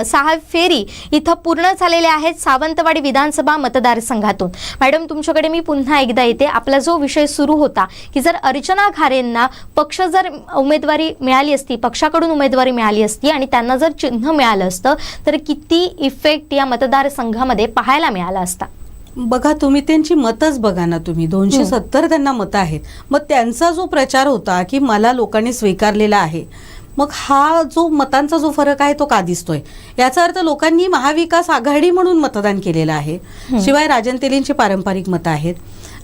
6 फेरी इथं पूर्ण झालेल्या आहेत सावंतवाडी विधानसभा मतदारसंघातून. मॅडम, तुमच्याकडे मी पुन्हा एकदा येते. आपला जो विषय सुरू होता की जर अर्चना घारेंना जर उमेदवारी मिळाली असती, पक्षाकडून उमेदवारी मिळाली असती आणि त्यांना जर चिन्ह मिळालं असतं तर किती इफेक्ट या मतदारसंघामध्ये पाहायला मिळाला असता? बघा, तुम्ही त्यांची मतच बघा ना, तुम्ही 270 त्यांना मतं आहेत. मग त्यांचा जो प्रचार होता की मला लोकांनी स्वीकारलेला आहे, मग हा जो मतांचा जो फरक आहे तो का दिसतोय? याचा अर्थ लोकांनी महाविकास आघाडी म्हणून मतदान केलेलं आहे. शिवाय राजन तेलींची पारंपरिक मतं आहेत.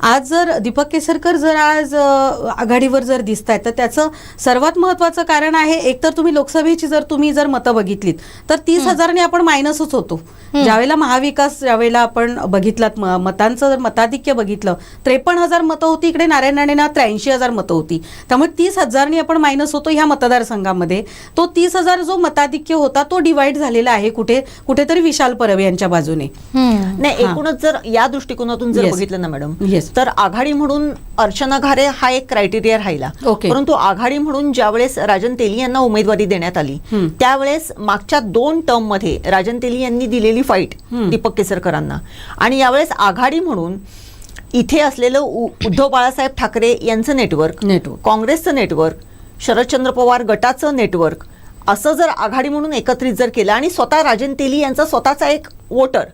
आज जर दीपक केसरकर जर आज आघाडीवर जर दिसत आहेत तर त्याचं सर्वात महत्त्वाचं कारण आहे, एकतर तुम्ही लोकसभेची जर मतं बघितलीत तर 30,000ने आपण मायनसच होतो. ज्यावेळेला महाविकास ज्यावेळेला आपण बघितलात मतांचं जर मताधिक्य बघितलं 53,000 मतं होती, इकडे नारायण राणेंना 83,000 मतं होती. त्यामुळे 30,000ने आपण मायनस होतो ह्या मतदारसंघामध्ये. तो 30,000 जो मताधिक्य होता तो डिवाइड झालेला आहे कुठेतरी विशाल परब यांच्या बाजूने. नाही, एकूणच जर या दृष्टिकोनातून जर बघितलं ना मॅडम, तर आघाडी म्हणून अर्चना घारे हा एक क्रायटेरिया राहिला. परंतु आघाडी म्हणून ज्यावेळेस राजन तेली यांना उमेदवारी देण्यात आली त्यावेळेस मागच्या 2 टर्म मध्ये राजन तेली यांनी दिलेली फाईट दीपक केसरकरांना, आणि यावेळेस आघाडी म्हणून इथे असलेलं उद्धव बाळासाहेब ठाकरे यांचं नेटवर्क, काँग्रेसचं नेटवर्क, शरदचंद्र पवार गटाचं नेटवर्क, असं जर आघाडी म्हणून एकत्रित जर केलं आणि स्वतः राजन तेली यांचा स्वतःचा एक वोटर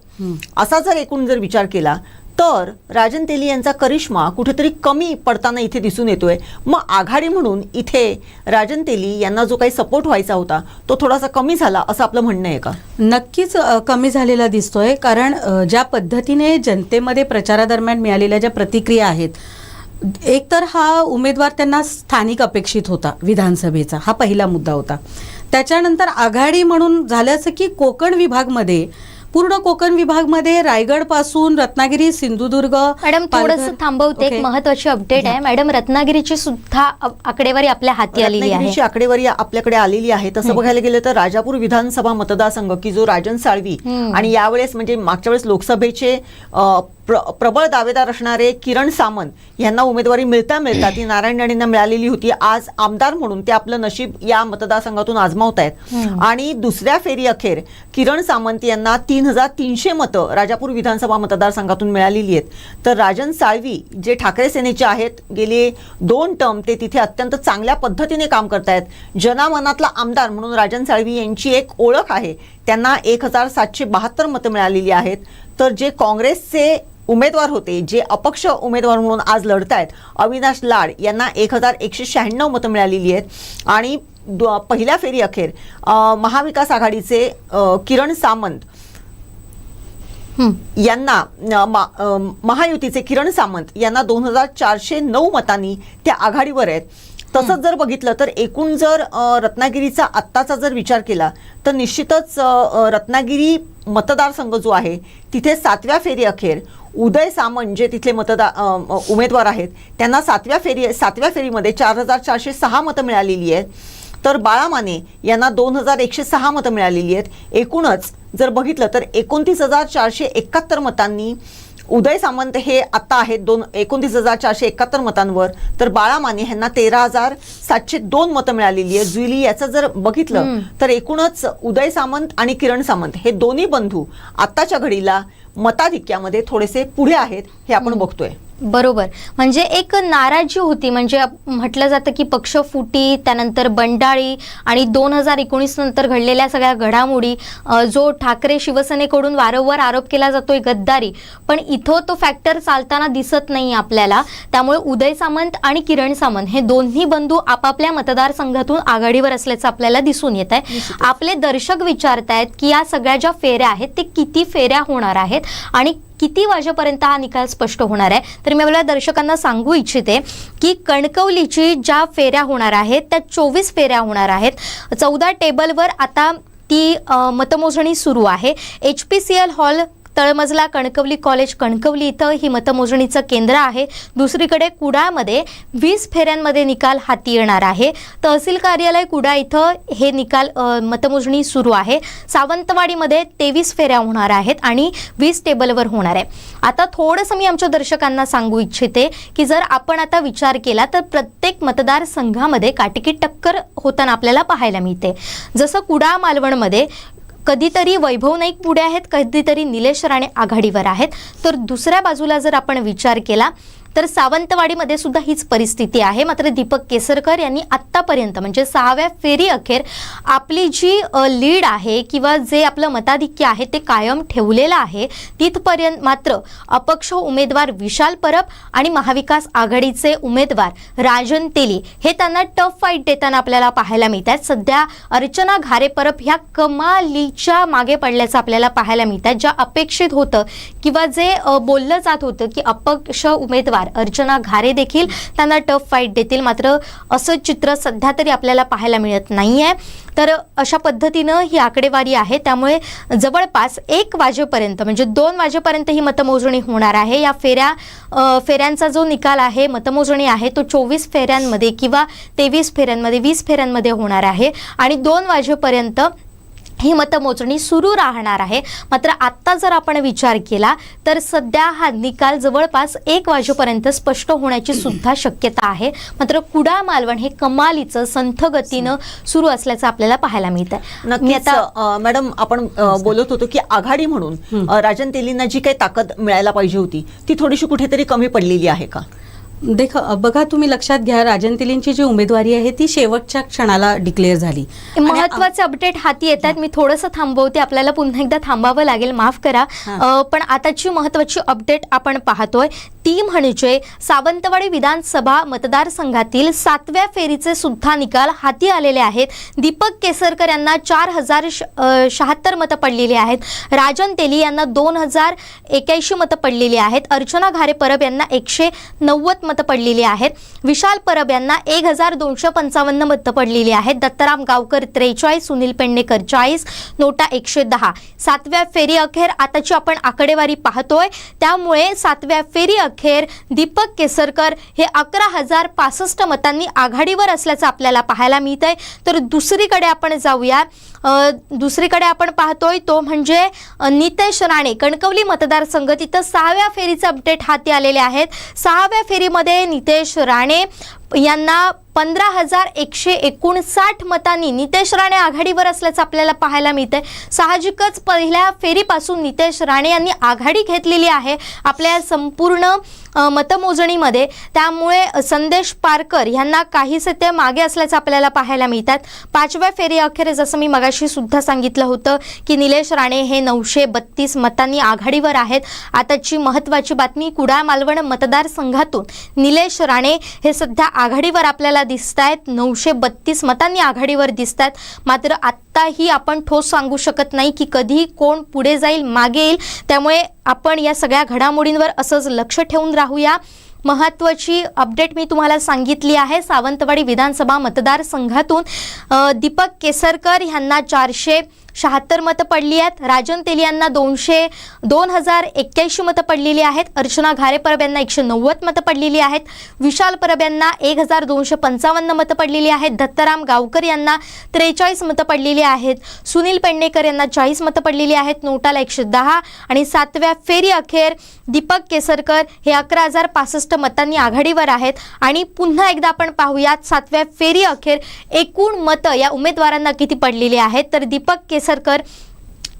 असा जर एकूण जर विचार केला तर राजन तेली यांचा करिश्मा कुठेतरी कमी पडताना इथे दिसून येतोय. मग आघाडी म्हणून इथे राजन तेली यांना जो काही सपोर्ट व्हायचा होता तो थोडासा कमी झाला असं आपलं म्हणणं आहे का? नक्कीच कमी झालेला दिसतोय. कारण ज्या पद्धतीने जनतेमध्ये प्रचारादरम्यान मिळालेल्या ज्या प्रतिक्रिया आहेत, एकतर हा उमेदवार त्यांना स्थानिक अपेक्षित होता विधानसभेचा, हा पहिला मुद्दा होता. त्याच्यानंतर आघाडी म्हणून झालं असं की पूर्ण कोकण विभागमध्ये रायगड पासून रत्नागिरी, सिंधुदुर्ग. मॅडम, थोडंसं थांबवते. एक महत्वाची अपडेट आहे मॅडम. रत्नागिरीची सुद्धा आकडेवारी आपल्या हाती आलेली आहे. आकडेवारी आपल्याकडे आलेली आहे. तसं बघायला गेलं तर राजापूर विधानसभा मतदारसंघ की जो राजन साळवी आणि यावेळेस म्हणजे मागच्या वेळेस लोकसभेचे प्रबळ दावेदार असणारे किरण सामंत यांना उमेदवारी मिळता ती नारायण राणेंना मिळालेली होती. आज आमदार म्हणून ते आपलं नशीब या मतदारसंघातून आजमावत आहेत. आणि दुसऱ्या फेरी अखेर किरण सामंत यांना 3,300 मतं राजापूर विधानसभा मतदारसंघातून मिळालेली आहेत. तर राजन साळवी जे ठाकरे सेनेचे आहेत, गेले 2 टर्म ते तिथे अत्यंत चांगल्या पद्धतीने काम करतायत. जनामनातला आमदार म्हणून राजन साळवी यांची एक ओळख आहे. त्यांना 1,772 मतं मिळालेली आहेत. तर जे काँग्रेसचे उमेदवार होते, जे अपक्ष उमेदवार म्हणून आज लढतायत, अविनाश लाड यांना 1,196 मतं मिळालेली आहेत. आणि पहिल्या फेरी अखेर महाविकास आघाडीचे किरण सामंत यांना महायुतीचे किरण सामंत यांना 2,409 मतांनी त्या आघाडीवर आहेत. तसंच जर बघितलं तर एकूण जर रत्नागिरीचा आत्ताचा जर विचार केला तर निश्चितच रत्नागिरी मतदारसंघ जो आहे तिथे 7व्या फेरी अखेर उदय सामंत जे तिथले उमेदवार आहेत त्यांना 7व्या फेरीमध्ये 4,406 मतं मिळालेली आहेत. तर बाळा माने यांना 2,106 मतं मिळालेली आहेत. एकूणच जर बघितलं तर 29,471 मतांनी उदय सामंत हे आता आहेत 29,471 मतांवर. तर बाळा माने यांना 13,702 मतं मिळालेली आहे. जुईली याचं जर बघितलं तर एकूणच उदय सामंत आणि किरण सामंत हे दोन्ही बंधू आत्ताच्या घडीला मताधिक्यामध्ये थोडेसे पुढे आहेत हे आपण बघतोय. बरोबर. म्हणजे एक नाराजी होती, म्हणजे म्हटलं जातं की पक्ष फुटी, त्यानंतर बंडाळी आणि 2019 नंतर घडलेल्या सगळ्या घडामोडी, जो ठाकरे शिवसेनेकडून वारंवार आरोप केला जातोय गद्दारी, पण इथं तो फॅक्टर चालताना दिसत नाही आपल्याला. त्यामुळे उदय सामंत आणि किरण सामंत हे दोन्ही बंधू आपापल्या मतदारसंघातून आघाडीवर असल्याचं आपल्याला दिसून येत आहे. आपले दर्शक विचारतायत की या सगळ्या ज्या फेऱ्या आहेत ते किती फेऱ्या होणार आहेत आणि किती वाजेपर्यंत हा निकाल स्पष्ट होणार आहे. तर मी आपल्या दर्शकांना सांगू इच्छिते की कणकवलीची ज्या फेऱ्या होणार आहेत त्या 24 फेऱ्या होणार आहेत. 14 टेबलवर आता ती मतमोजणी सुरू आहे. HPCL हॉल तळमजला कणकवली कॉलेज कणकवली इथं ही मतमोजणीचं केंद्र आहे. दुसरीकडे कुडाळमध्ये 20 फेऱ्यांमध्ये निकाल हाती येणार आहे. तहसील कार्यालय कुडाळ इथं हे निकाल मतमोजणी सुरू आहे. सावंतवाडीमध्ये 23 फेऱ्या होणार आहेत आणि 20 टेबलवर होणार आहे. आता थोडंसं मी आमच्या दर्शकांना सांगू इच्छिते की जर आपण आता विचार केला तर प्रत्येक मतदारसंघामध्ये काटेकी टक्कर होताना आपल्याला पाहायला मिळते. जसं कुडाळ मालवणमध्ये कधीतरी वैभव नाईक पुढे आहेत, कधीतरी निलेश राणे आघाडीवर आहेत. तर दुसऱ्या बाजूला जर आपण विचार केला तर सावंतवाडीमध्ये सुद्धा हीच परिस्थिती आहे. मात्र दीपक केसरकर यांनी आत्तापर्यंत म्हणजे 6व्या फेरी अखेर आपली जी लीड आहे किंवा जे आपलं मताधिक्य आहे ते कायम ठेवलेलं आहे. तिथपर्यंत मात्र अपक्ष उमेदवार विशाल परब आणि महाविकास आघाडीचे उमेदवार राजन तेली हे त्यांना टफ फाईट देताना आपल्याला पाहायला मिळतात. सध्या अर्चना घारे परब ह्या कमालीच्या मागे पडल्याचं आपल्याला पाहायला मिळतात. ज्या अपेक्षित होतं किंवा जे बोललं जात होतं की अपक्ष उमेदवार अर्चना घारे देखील त्यांना टफ फाईट देतील, मात्र असं चित्र सध्या तरी आपल्याला पाहायला मिळत नाहीये. तर अशा पद्धतीनं ही आकडेवारी आहे. त्यामुळे जवळपास 1 वाजेपर्यंत म्हणजे 2 वाजेपर्यंत ही मतमोजणी होणार आहे. या फेऱ्यांचा जो निकाल आहे, मतमोजणी आहे, तो 24 फेऱ्यांमध्ये किंवा 23 फेऱ्यांमध्ये 20 फेऱ्यांमध्ये होणार आहे आणि 2 वाजेपर्यंत ही मतमोजणी सुरू राहणार आहे. मात्र आत्ता जर आपण विचार केला तर सध्या हा निकाल जवळपास 1 वाजेपर्यंत स्पष्ट होण्याची सुद्धा शक्यता आहे. मात्र कुडाळ मालवण हे कमालीचं संथ गतीनं सुरू असल्याचं आपल्याला पाहायला मिळतं. नक्कीच मॅडम, आपण बोलत होतो की आघाडी म्हणून राजन तेलींना जी काही ताकद मिळायला पाहिजे होती ती थोडीशी कुठेतरी कमी पडलेली आहे का? बघा, तुम्ही लक्षात घ्या, राजन तेलींची जी उमेदवारी आहे ती शेवटच्या क्षणाला डिक्लेअर झाली. महत्वाचे अपडेट हाती येतात. मी थोडंसं थांबवते, आपल्याला पुन्हा एकदा थांबावं लागेल, माफ करा. पण आताची महत्वाची अपडेट आपण पाहतोय ती म्हणजे सावंतवाडी विधानसभा मतदारसंघातील 7व्या फेरीचे सुद्धा निकाल हाती आलेले आहेत. दीपक केसरकर यांना 4076 मतं पडलेली आहेत. राजन तेली यांना 2081 मतं पडलेली आहेत. अर्चना घारे परब यांना 190 मतं पडलेली आहेत. विशाल परब यांना 1255 मतं पडलेली आहेत. दत्ताराम गावकर 43, सुनील पेडणेकर 40, नोटा 110. 7व्या फेरी अखेर आताची आपण आकडेवारी पाहतोय. त्यामुळे 7व्या फेरी अखेर दीपक केसरकर हे 11,065 मतांनी आघाडीवर असल्याचं आपल्याला पाहायला मिळतंय. तर दुसरीकडे आपण जाऊया. दुसरीकडे आपण पाहतोय तो म्हणजे नितेश राणे कणकवली मतदारसंघ. तिथं 6व्या फेरीचे अपडेट हाती आलेले आहेत. 6व्या फेरीमध्ये नितेश राणे यांना 15,159 मतांनी नितेश राणे आघाडीवर असल्याचं आपल्याला पाहायला मिळतंय. साहजिकच पहिल्या फेरीपासून नितेश राणे यांनी आघाडी घेतलेली आहे आपल्या संपूर्ण मतमोजणीमध्ये. त्यामुळे संदेश पारकर यांना काहीसे ते मागे असल्याचं आपल्याला पाहायला मिळतात. 5व्या फेरी अखेर जसं मी मगाशी सुद्धा सांगितलं होतं की निलेश राणे हे 932 मतांनी आघाडीवर आहेत. आताची महत्त्वाची बातमी, कुडाळ मालवण मतदारसंघातून निलेश राणे हे सध्या आघाडीवर आपल्याला दिसत आहेत. 932 मतांनी आघाडीवर दिसत आहेत. मात्र आत्ताही आपण ठोस सांगू शकत नाही की कधी कोण पुढे जाईल, मागे येईल. त्यामुळे आपण या सगळ्या घडामोडींवर असंच लक्ष ठेवून राहूया. महत्त्वाची अपडेट मी तुम्हाला सांगितली आहे. सावंतवाडी विधानसभा मतदारसंघातून दीपक केसरकर यांना 476 मतं पडली आहेत. राजन तेली यांना 2081 मतं पडलेली आहेत. अर्चना घारे परब यांना 190 मतं पडलेली आहेत. विशाल परब यांना 1255 मतं पडलेली आहेत. दत्ताराम गावकर यांना 43 मतं पडलेली आहेत. सुनील पेडणेकर यांना 40 मतं पडलेली आहेत. नोटाला 110. आणि 7व्या फेरी अखेर दीपक केसरकर हे 11,065 मतांनी आघाडीवर आहेत. आणि पुन्हा एकदा आपण पाहूयात 7व्या फेरी अखेर एकूण मतं या उमेदवारांना किती पडलेली आहेत. तर दीपक केसरकर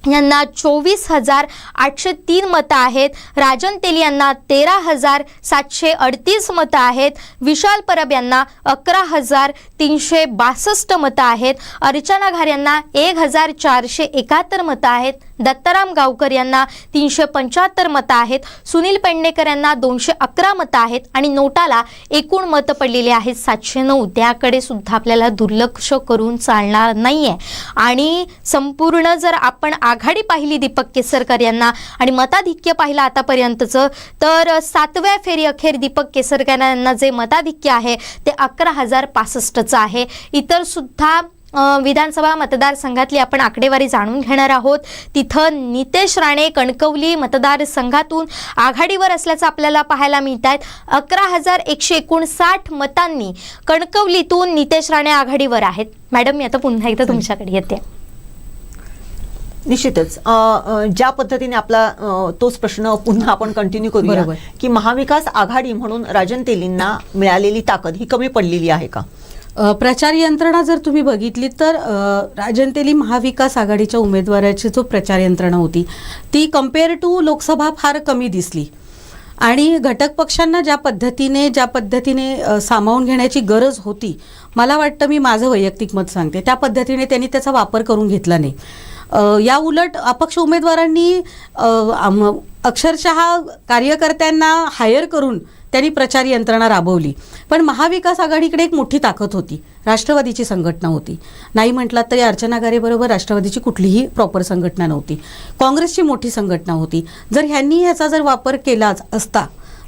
यांना 24,803 मतं आहेत. राजन तेली यांना 13,738 मतं आहेत. विशाल परब यांना 11,362 मतं आहेत. अर्चना घारे यांना 1,471 मतं आहेत. दत्ताराम गावकर यांना 375 मतं आहेत. सुनील पेडणेकर यांना 211 मतं आहेत. आणि नोटाला एकूण मतं पडलेली आहेत 709. त्याकडे सुद्धा आपल्याला दुर्लक्ष करून चालणार नाहीये. आणि संपूर्ण जर आपण आघाडी पाहिली दीपक केसरकर यांना आणि मताधिक्य पाहिलं आतापर्यंतचं, तर 7व्या फेरी अखेर दीपक केसरकर यांना जे मताधिक्य आहे ते 11,065चं आहे. इतर सुद्धा विधानसभा मतदारसंघातली आपण आकडेवारी जाणून घेणार आहोत. तिथं नितेश राणे कणकवली मतदारसंघातून आघाडीवर असल्याचं आपल्याला पाहायला मिळत आहेत. 11,159 मतांनी कणकवलीतून नितेश राणे आघाडीवर आहेत. मॅडम, मी आता पुन्हा एकदा तुमच्याकडे येते. निश्चितच ज्या पद्धतीने आपला तोच प्रश्न पुन्हा आपण कंटिन्यू करूया की महाविकास आघाडी म्हणून राजन तेलींना मिळालेली ताकद ही कमी पडलेली आहे का? प्रचार यंत्रणा जर तुम्ही बघितली तर राजन तेली महाविकास आघाडीच्या उमेदवाराची जो प्रचार यंत्रणा होती ती कम्पेअर टू लोकसभा फार कमी दिसली. आणि घटक पक्षांना ज्या पद्धतीने सामावून घेण्याची गरज होती, मला वाटतं, मी माझं वैयक्तिक मत सांगते, त्या पद्धतीने त्यांनी त्याचा वापर करून घेतला नाही. या उलट अपक्ष उमेदवारांनी अक्षरशः कार्यकर्त्यांना हायर करून त्यांनी प्रचार यंत्रणा राबवली. पण महाविकास आघाडीकडे एक मोठी ताकद होती, राष्ट्रवादीची संघटना होती. नाही म्हटलात तरी अर्चना गारेबरोबर राष्ट्रवादीची कुठलीही प्रॉपर संघटना नव्हती. काँग्रेसची मोठी संघटना होती. जर ह्यांनी ह्याचा जर वापर केलाच असता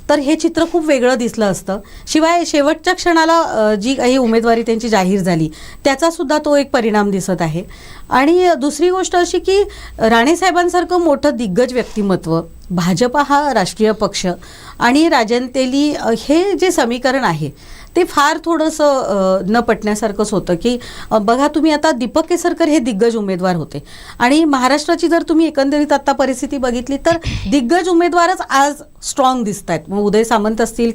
तर हे चित्र खूप वेगळं दिसलं असतं. शिवाय शेवटच्या क्षणाला जी काही उमेदवारी त्यांची जाहीर झाली त्याचा सुद्धा तो एक परिणाम दिसत आहे. आणि दुसरी गोष्ट अशी की राणेसाहेबांसारखं मोठं दिग्गज व्यक्तिमत्व, भाजपा हा राष्ट्रीय पक्ष आणि राजन तेली हे जे समीकरण आहे ते फार थोडंसं न पटण्यासारखंच होतं. की बघा तुम्ही, आता दीपक केसरकर हे दिग्गज उमेदवार होते आणि महाराष्ट्राची जर तुम्ही एकंदरीत आता परिस्थिती बघितली तर दिग्गज उमेदवारच आज स्ट्रॉंग दिसत आहेत. मग उदय सामंत असतील,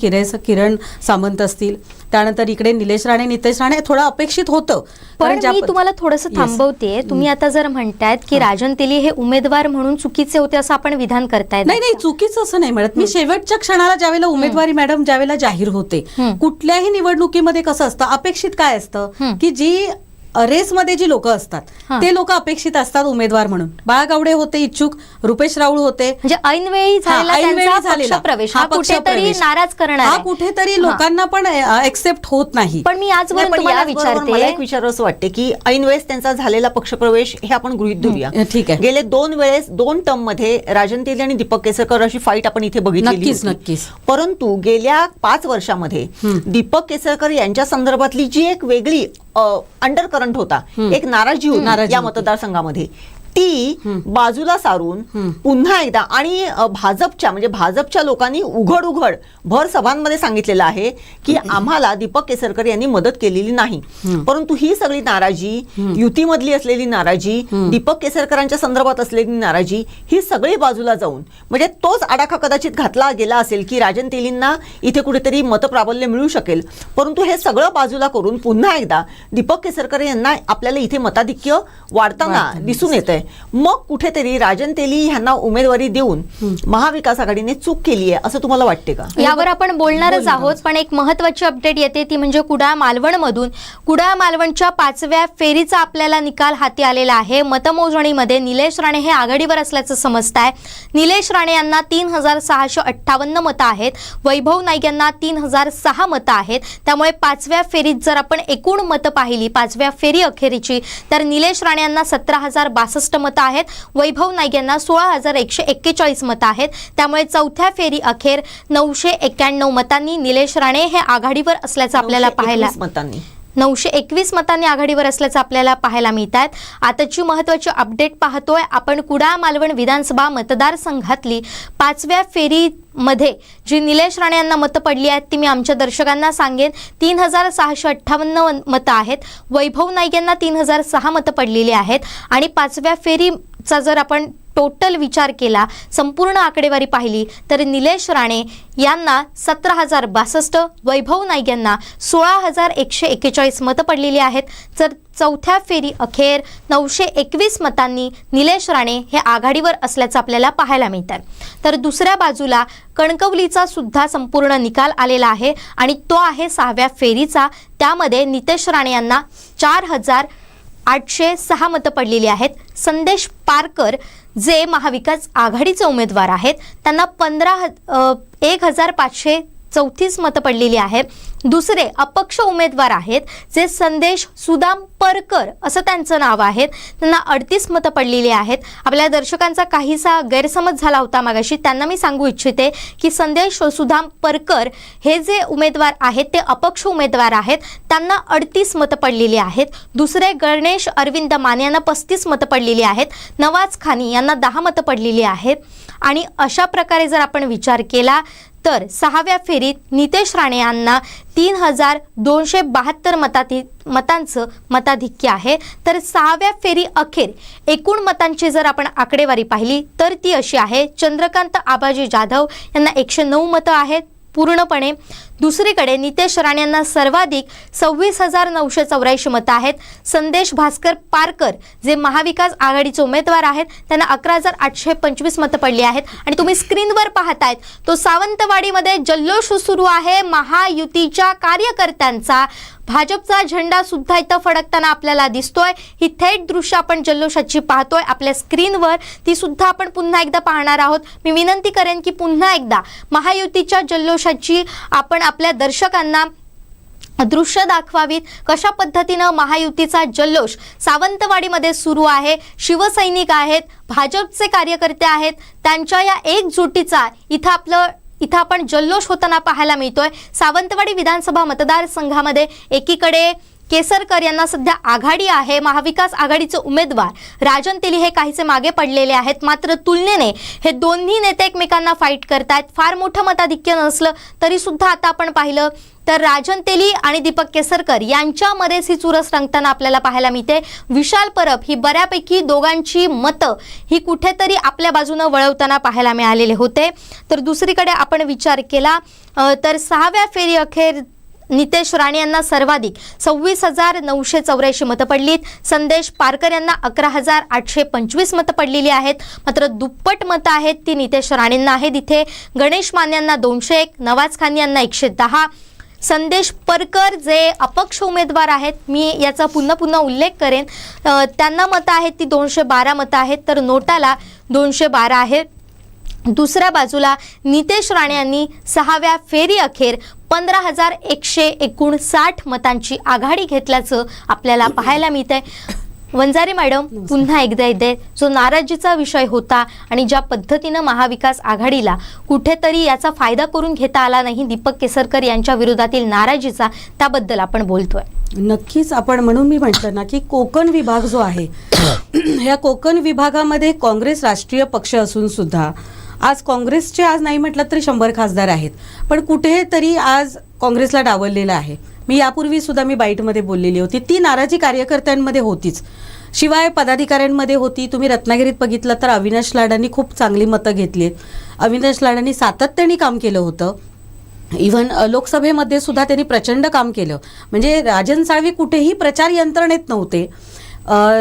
किरण सामंत असतील, त्यानंतर इकडे निलेश राणे, नितेश राणे थोडं अपेक्षित होतं. पण मी तुम्हाला थोडंसं थांबवते. तुम्ही आता जर म्हणतायत की राजन तेली हे उमेदवार म्हणून चुकीचे होते असं आपण विधान करतायत. नाही, चुकीचं असं नाही म्हणत मी. शेवटच्या क्षणाला ज्यावेळेला उमेदवारी मॅडम ज्यावेळेला जाहीर होते, कुठल्याही निवडणुकीमध्ये कसं असतं, अपेक्षित काय असतं की जी रेसमध्ये जी लोक असतात ते लोक अपेक्षित असतात उमेदवार म्हणून. बाळा गावडे होते इच्छुक, रुपेश राऊळ होते, म्हणजे ऐनवेळी झालेला प्रवेश हा कुठेतरी नाराज करणार, हा कुठेतरी लोकांना पण एक्सेप्ट होत नाही. पण मी आजवर तुम्हाला विचारते, मला एक विचार असं वाटते की ऐनवेळेस त्यांचा झालेला पक्षप्रवेश हे आपण गृहीत धरूया. ठीक आहे. गेले 2 टर्म मध्ये राजन तेली आणि दीपक केसरकर अशी फाईट आपण इथे बघितली. नक्कीच. परंतु गेल्या 5 वर्षामध्ये दीपक केसरकर यांच्या संदर्भातली जी एक वेगळी अंडर करंट होता, एक नाराजी होती या मतदारसंघामध्ये, ती बाजूला सारून पुन्हा एकदा आणि भाजपच्या लोकांनी उघड भर सभांमध्ये सांगितलेलं आहे की आम्हाला दीपक केसरकर यांनी मदत केलेली नाही. परंतु ही सगळी नाराजी, युतीमधली असलेली नाराजी, दीपक केसरकरांच्या संदर्भात असलेली नाराजी, ही सगळी बाजूला जाऊन म्हणजे तोच आडाखा कदाचित घातला गेला असेल की राजन तेलींना इथे कुठेतरी मतप्राबल्य मिळू शकेल. परंतु हे सगळं बाजूला करून पुन्हा एकदा दीपक केसरकर यांना आपल्याला इथे मताधिक्य वाढताना दिसून येत आहे. मग कुठेतरी राजन तेली यांना उमेदवारी देऊन महाविकास आघाडीने चूक केली आहे असं तुम्हाला वाटते का? यावर आपण बोलणारच आहोत. पण एक महत्वाची अपडेट येते, ती म्हणजे कुडाळ मालवणमधून. कुडाळ मालवणच्या 5व्या फेरीचा आपल्याला निकाल हाती आलेला आहे. मतमोजणीमध्ये निलेश राणे हे आघाडीवर असल्याचं समजत आहे. निलेश राणे यांना 3,658 मतं आहेत, वैभव नाईक यांना 3,006 मतं आहेत. त्यामुळे 5व्या फेरीत जर आपण एकूण मतं पाहिली, 5व्या फेरी अखेरीची, तर निलेश राणे यांना 17,062 मतं आहेत, वैभव नाईक यांना 16,141 मतं आहेत. त्यामुळे 4थ्या फेरी अखेर 991 मतांनी निलेश राणे हे आघाडीवर असल्याचं आपल्याला पाहायला 921 मतांनी आघाडीवर असल्याचं आपल्याला पाहायला मिळत आहे. आताची महत्त्वाची अपडेट पाहतोय आपण. कुडाळ मालवण विधानसभा मतदारसंघातली 5व्या फेरीमध्ये जी निलेश राणे यांना मतं पडली आहेत ती मी आमच्या दर्शकांना सांगेन. 3,658 मतं आहेत, वैभव नाईक यांना 3,006 मतं पडलेली आहेत. आणि 5व्या फेरीचा जर आपण टोटल विचार केला, संपूर्ण आकडेवारी पाहिली, तर निलेश राणे यांना 17,062, वैभव नाईक यांना 16,141 मतं पडलेली आहेत. तर 4थ्या फेरी अखेर 921 मतांनी निलेश राणे हे आघाडीवर असल्याचं आपल्याला पाहायला मिळतं. तर दुसऱ्या बाजूला कणकवलीचा सुद्धा संपूर्ण निकाल आलेला आहे आणि तो आहे 6व्या फेरीचा. त्यामध्ये नितेश राणे यांना 4,806 मतं पडलेली आहेत. संदेश पारकर जे महाविकास आघाडीचे उमेदवार आहेत त्यांना 1,564 34 मतं पडलेली आहेत. दुसरे अपक्ष उमेदवार आहेत जे संदेश सुदाम परकर असं त्यांचं नाव आहे, त्यांना 38 मतं पडलेली आहेत. आपल्या दर्शकांचा काहीसा गैरसमज झाला होता मागाशी, त्यांना मी सांगू इच्छिते की संदेश सुदाम परकर हे जे उमेदवार आहेत ते अपक्ष उमेदवार आहेत, त्यांना 38 मतं पडलेली आहेत. दुसरे गणेश अरविंद माने यांना 35 मतं पडलेली आहेत. नवाज खानी यांना 10 मतं पडलेली आहेत. आणि अशा प्रकारे जर आपण विचार केला तर 6व्या फेरीत नितेश राणे यांना 3272 मतांचं मताधिक्य आहे. तर 6व्या फेरी अखेर एकूण मतांची जर आपण आकडेवारी पाहिली तर ती अशी आहे: चंद्रकांत आबाजी जाधव यांना 109 मतं आहेत पूर्णपणे. दुसरीकडे नितेश राणे यांना सर्वाधिक 26,984 मतं आहेत. संदेश भास्कर पारकर जे महाविकास आघाडीचे उमेदवार आहेत त्यांना 11,825 मतं पडली आहेत. आणि तुम्ही स्क्रीनवर पाहतायत तो सावंतवाडीमध्ये जल्लोष सुरू आहे महायुतीच्या कार्यकर्त्यांचा. भाजपचा झेंडा सुद्धा इथं फडकताना आपल्याला दिसतोय. ही थेट दृश्य आपण जल्लोषाची पाहतोय आपल्या स्क्रीनवर, ती सुद्धा आपण पुन्हा एकदा पाहणार आहोत. मी विनंती करेन की पुन्हा एकदा महायुतीच्या जल्लोषाची आपण आपल्या दर्शकांना दृश्य दाखवावीत. कशा पद्धतीनं महायुतीचा जल्लोष सावंतवाडीमध्ये सुरू आहे. शिवसैनिक आहेत, भाजपचे कार्यकर्ते आहेत, त्यांच्या या एकजुटीचा इथं आपण जल्लोष होताना पाहायला मिळतोय. सावंतवाडी विधानसभा मतदारसंघामध्ये एकीकडे केसरकर यांना सध्या आघाडी आहे. महाविकास आघाडीचे उमेदवार राजन तेली हे काहीसे मागे पडलेले आहेत. मात्र तुलनेने हे दोन्ही नेते एकमेकांना फाईट करतायत. फार मोठं मताधिक्य नसलं तरी सुद्धा आता आपण पाहिलं तर राजन तेली आणि दीपक केसरकर यांच्यामध्येच ही चुरस रंगताना आपल्याला पाहायला मिळते. विशाल परब ही बऱ्यापैकी दोघांची मतं ही कुठेतरी आपल्या बाजूनं वळवताना पाहायला मिळालेले होते. तर दुसरीकडे आपण विचार केला तर 6व्या फेरी अखेर नितेश राणे यांना सर्वाधिक 26,984 मतं पडलीत. संदेश पारकर यांना 11,825 मतं पडलेली आहेत. मात्र दुप्पट मतं आहेत ती नितेश राणेंना आहेत. इथे गणेश माने यांना 201, नवाज खानी यांना 110, संदेश परकर जे अपक्ष उमेदवार आहेत, मी याचा पुन्हा उल्लेख करेन, त्यांना मतं आहेत ती 212 मतं आहेत. तर नोटाला 212 आहेत. दुसऱ्या बाजूला नितेश राणे यांनी 6व्या फेरी अखेर 15,159 मतांची आघाडी घेतल्याचं आपल्याला पाहायला मिळतंय. वंजारी मॅडम, पुन्हा एकदा इथे जो नाराजीचा विषय होता आणि ज्या पद्धतीनं महाविकास आघाडीला कुठेतरी याचा फायदा करून घेता आला नाही दीपक केसरकर यांच्या विरोधातील नाराजीचा, त्याबद्दल आपण बोलतोय. नक्कीच आपण, म्हणून मी म्हटलं ना की कोकण विभाग जो आहे ह्या कोकण विभागामध्ये काँग्रेस राष्ट्रीय पक्ष असून सुद्धा आज काँग्रेसचे आज नाही म्हटलं तरी 100 खासदार आहेत, पण कुठेतरी आज काँग्रेसला डावललेलं आहे. मी यापूर्वी सुद्धा मी बाईटमध्ये बोललेली होती. ती नाराजी कार्यकर्त्यांमध्ये होतीच, शिवाय पदाधिकाऱ्यांमध्ये होती. तुम्ही रत्नागिरीत बघितलं तर अविनाश लाडांनी खूप चांगली मतं घेतलीत. अविनाश लाडांनी सातत्याने काम केलं होतं. इव्हन लोकसभेमध्ये सुद्धा त्यांनी प्रचंड काम केलं. म्हणजे राजन साळवी कुठेही प्रचार यंत्रणेत नव्हते.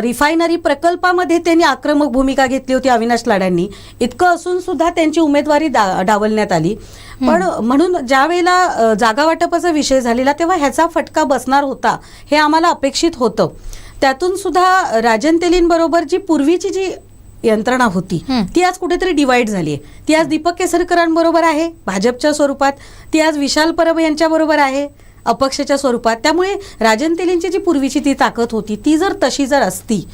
रिफायनरी प्रकल्पामध्ये त्यांनी आक्रमक भूमिका घेतली होती अविनाश लाडांनी. इतकं असून सुद्धा त्यांची उमेदवारी डावलण्यात आली. पण म्हणून ज्या वेळेला जागा वाटपाचा विषय झालेला तेव्हा ह्याचा फटका बसणार होता हे आम्हाला अपेक्षित होतं. त्यातून सुद्धा राजन तेलींबरोबर जी पूर्वीची जी यंत्रणा होती ती आज कुठेतरी डिवाइड झाली आहे. ती आज दीपक केसरकरांबरोबर आहे भाजपच्या स्वरूपात, ती आज विशाल परब यांच्याबरोबर आहे अपक्षाच्या स्वरूपात. त्यामुळे राजन तेलींची जी पूर्वीची ती ताकद होती ती जर तशी जर असती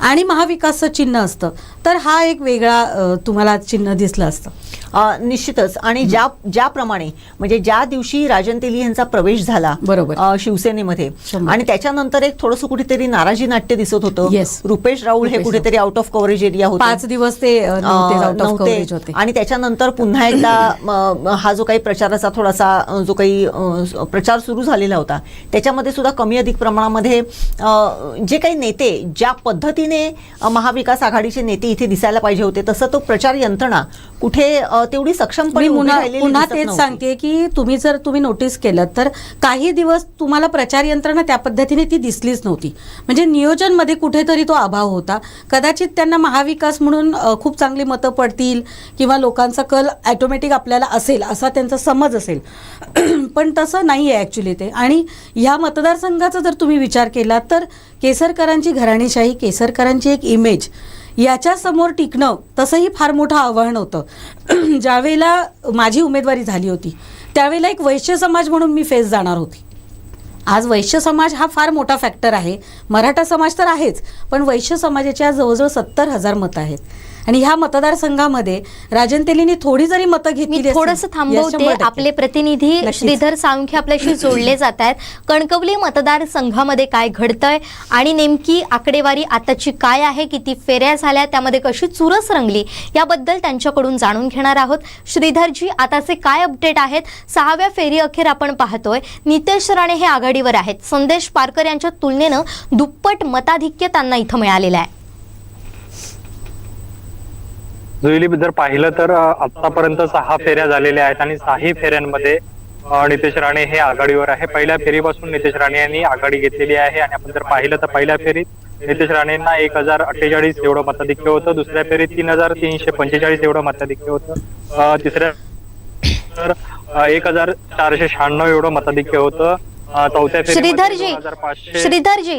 आणि महाविकासचं चिन्ह असतं तर हा एक वेगळा तुम्हाला चिन्ह दिसलं असतं. निश्चितच. आणि ज्याप्रमाणे म्हणजे ज्या दिवशी राजन तेली यांचा प्रवेश झाला बरोबर शिवसेनेमध्ये आणि त्याच्यानंतर एक थोडंसं कुठेतरी नाराजी नाट्य दिसत होतं. रुपेश राऊळ हे कुठेतरी आउट ऑफ कव्हरेज एरिया होते. 5 दिवस ते नव्हते आणि त्याच्यानंतर पुन्हा एकदा हा जो काही प्रचाराचा थोडासा जो काही प्रचार सुरू झालेला होता त्याच्यामध्ये सुद्धा कमी अधिक प्रमाणामध्ये जे काही नेते ज्या पद्धतीने महाविकास आघाडीचे नेते इथे दिसायला पाहिजे होते तसं तो प्रचार यंत्रणा कुठे तेवढी सक्षमपणे पुन्हा तेच सांगते की तुम्ही नोटीस केलं तर काही दिवस तुम्हाला प्रचार यंत्रणा त्या पद्धतीने ती दिसलीच नव्हती. म्हणजे नियोजन मध्ये कुठेतरी तो अभाव होता. कदाचित त्यांना महाविकास म्हणून खूप चांगली मतं पडतील किंवा लोकांचा कल ऑटोमॅटिक आपल्याला असेल असा त्यांचा समज असेल, पण तसं नाही आहे ॲक्च्युली ते. आणि ह्या मतदारसंघाचा जर तुम्ही विचार केला तर केसरकरांची घराणेशाही, केसरकरांची एक इमेज याच्यासमोर टिकणं तसंही फार मोठं आव्हान होतं. ज्यावेळेला माझी उमेदवारी झाली होती त्यावेळेला एक वैश्य समाज म्हणून मी फेस जाणार होती. आज वैश्य समाज हा फार मोठा फॅक्टर आहे, मराठा समाज तर आहेच, पण वैश्य समाजाच्या जवळजवळ 70,000 मतं आहेत आणि ह्या मतदारसंघामध्ये राजन तेलींनी थोडी जरी मतं मी घेतली थोडंसं थांबवते. आपले प्रतिनिधी नक्कीच. श्रीधर साळुंखे आपल्याशी जोडले जात आहेत. कणकवली मतदारसंघामध्ये काय घडतंय आणि नेमकी आकडेवारी आताची काय आहे, किती फेऱ्या झाल्या, त्यामध्ये कशी चुरस रंगली, याबद्दल त्यांच्याकडून जाणून घेणार आहोत. श्रीधरजी, आताचे काय अपडेट आहेत? 6व्या फेरी अखेर आपण पाहतोय नितेश राणे हे आघाडीवर आहेत. संदेश पारकर यांच्या तुलनेनं दुप्पट मताधिक्य त्यांना इथं मिळालेलं आहे. जुईली जर पाहिलं तर आतापर्यंत 6 फेऱ्या झालेल्या आहेत आणि 6ही फेऱ्यांमध्ये नितेश राणे हे आघाडीवर आहे. पहिल्या फेरीपासून नितेश राणे यांनी आघाडी घेतलेली आहे आणि आपण जर पाहिलं तर पहिल्या फेरीत नितेश राणेंना 1048 एवढं मताधिक्य होतं, दुसऱ्या फेरीत 3345 एवढं मताधिक्य होतं, तिसऱ्या तर 1496 एवढं मताधिक्य होतं, चौथ्या श्रीधरजी,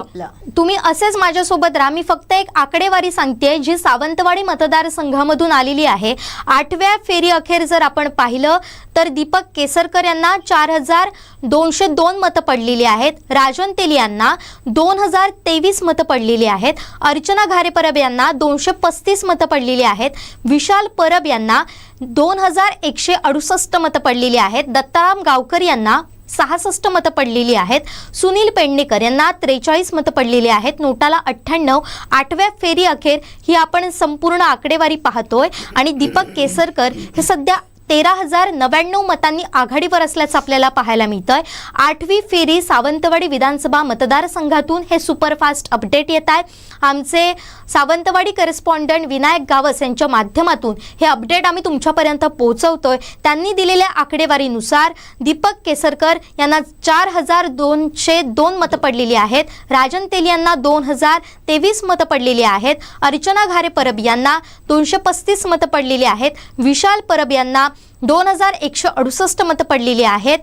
तुम्ही असेच माझ्यासोबत राहा. मी फक्त एक आकडेवारी सांगते जी सावंतवाडी मतदारसंघामधून आलेली आहे. 8व्या फेरी अखेर जर आपण पाहिलं तर दीपक केसरकर यांना 4202 मतं पडलेली आहेत. राजन तेली यांना 2023 मतं पडलेली आहेत. अर्चना घारे परब यांना 235 मतं पडलेली आहेत. विशाल परब यांना 2168 मतं पडलेली आहेत. दत्ताराम गावकर यांना 66 मतं पडलेली आहेत. सुनील पेडणेकर यांना 43 मतं पडलेली आहेत. नोटाला 98. 8व्या फेरी अखेर ही आपण संपूर्ण आकडेवारी पाहतोय आणि दीपक केसरकर हे सध्या 13,099 मतांनी आघाडीवर असल्याचं आपल्याला पाहायला मिळतंय. 8वी फेरी सावंतवाडी विधानसभा मतदारसंघातून हे सुपरफास्ट अपडेट येत आहे. आमचे सावंतवाडी करेस्पॉन्डंट विनायक गावस यांच्या माध्यमातून हे अपडेट आम्ही तुमच्यापर्यंत पोहोचवतोय. त्यांनी दिलेल्या आकडेवारीनुसार दीपक केसरकर यांना 4202 मतं पडलेली आहेत. राजन तेली यांना 2023 मतं पडलेली आहेत. अर्चना घारे परब यांना 235 मतं पडलेली आहेत. विशाल परब यांना 2168 मतं पडलेली आहेत.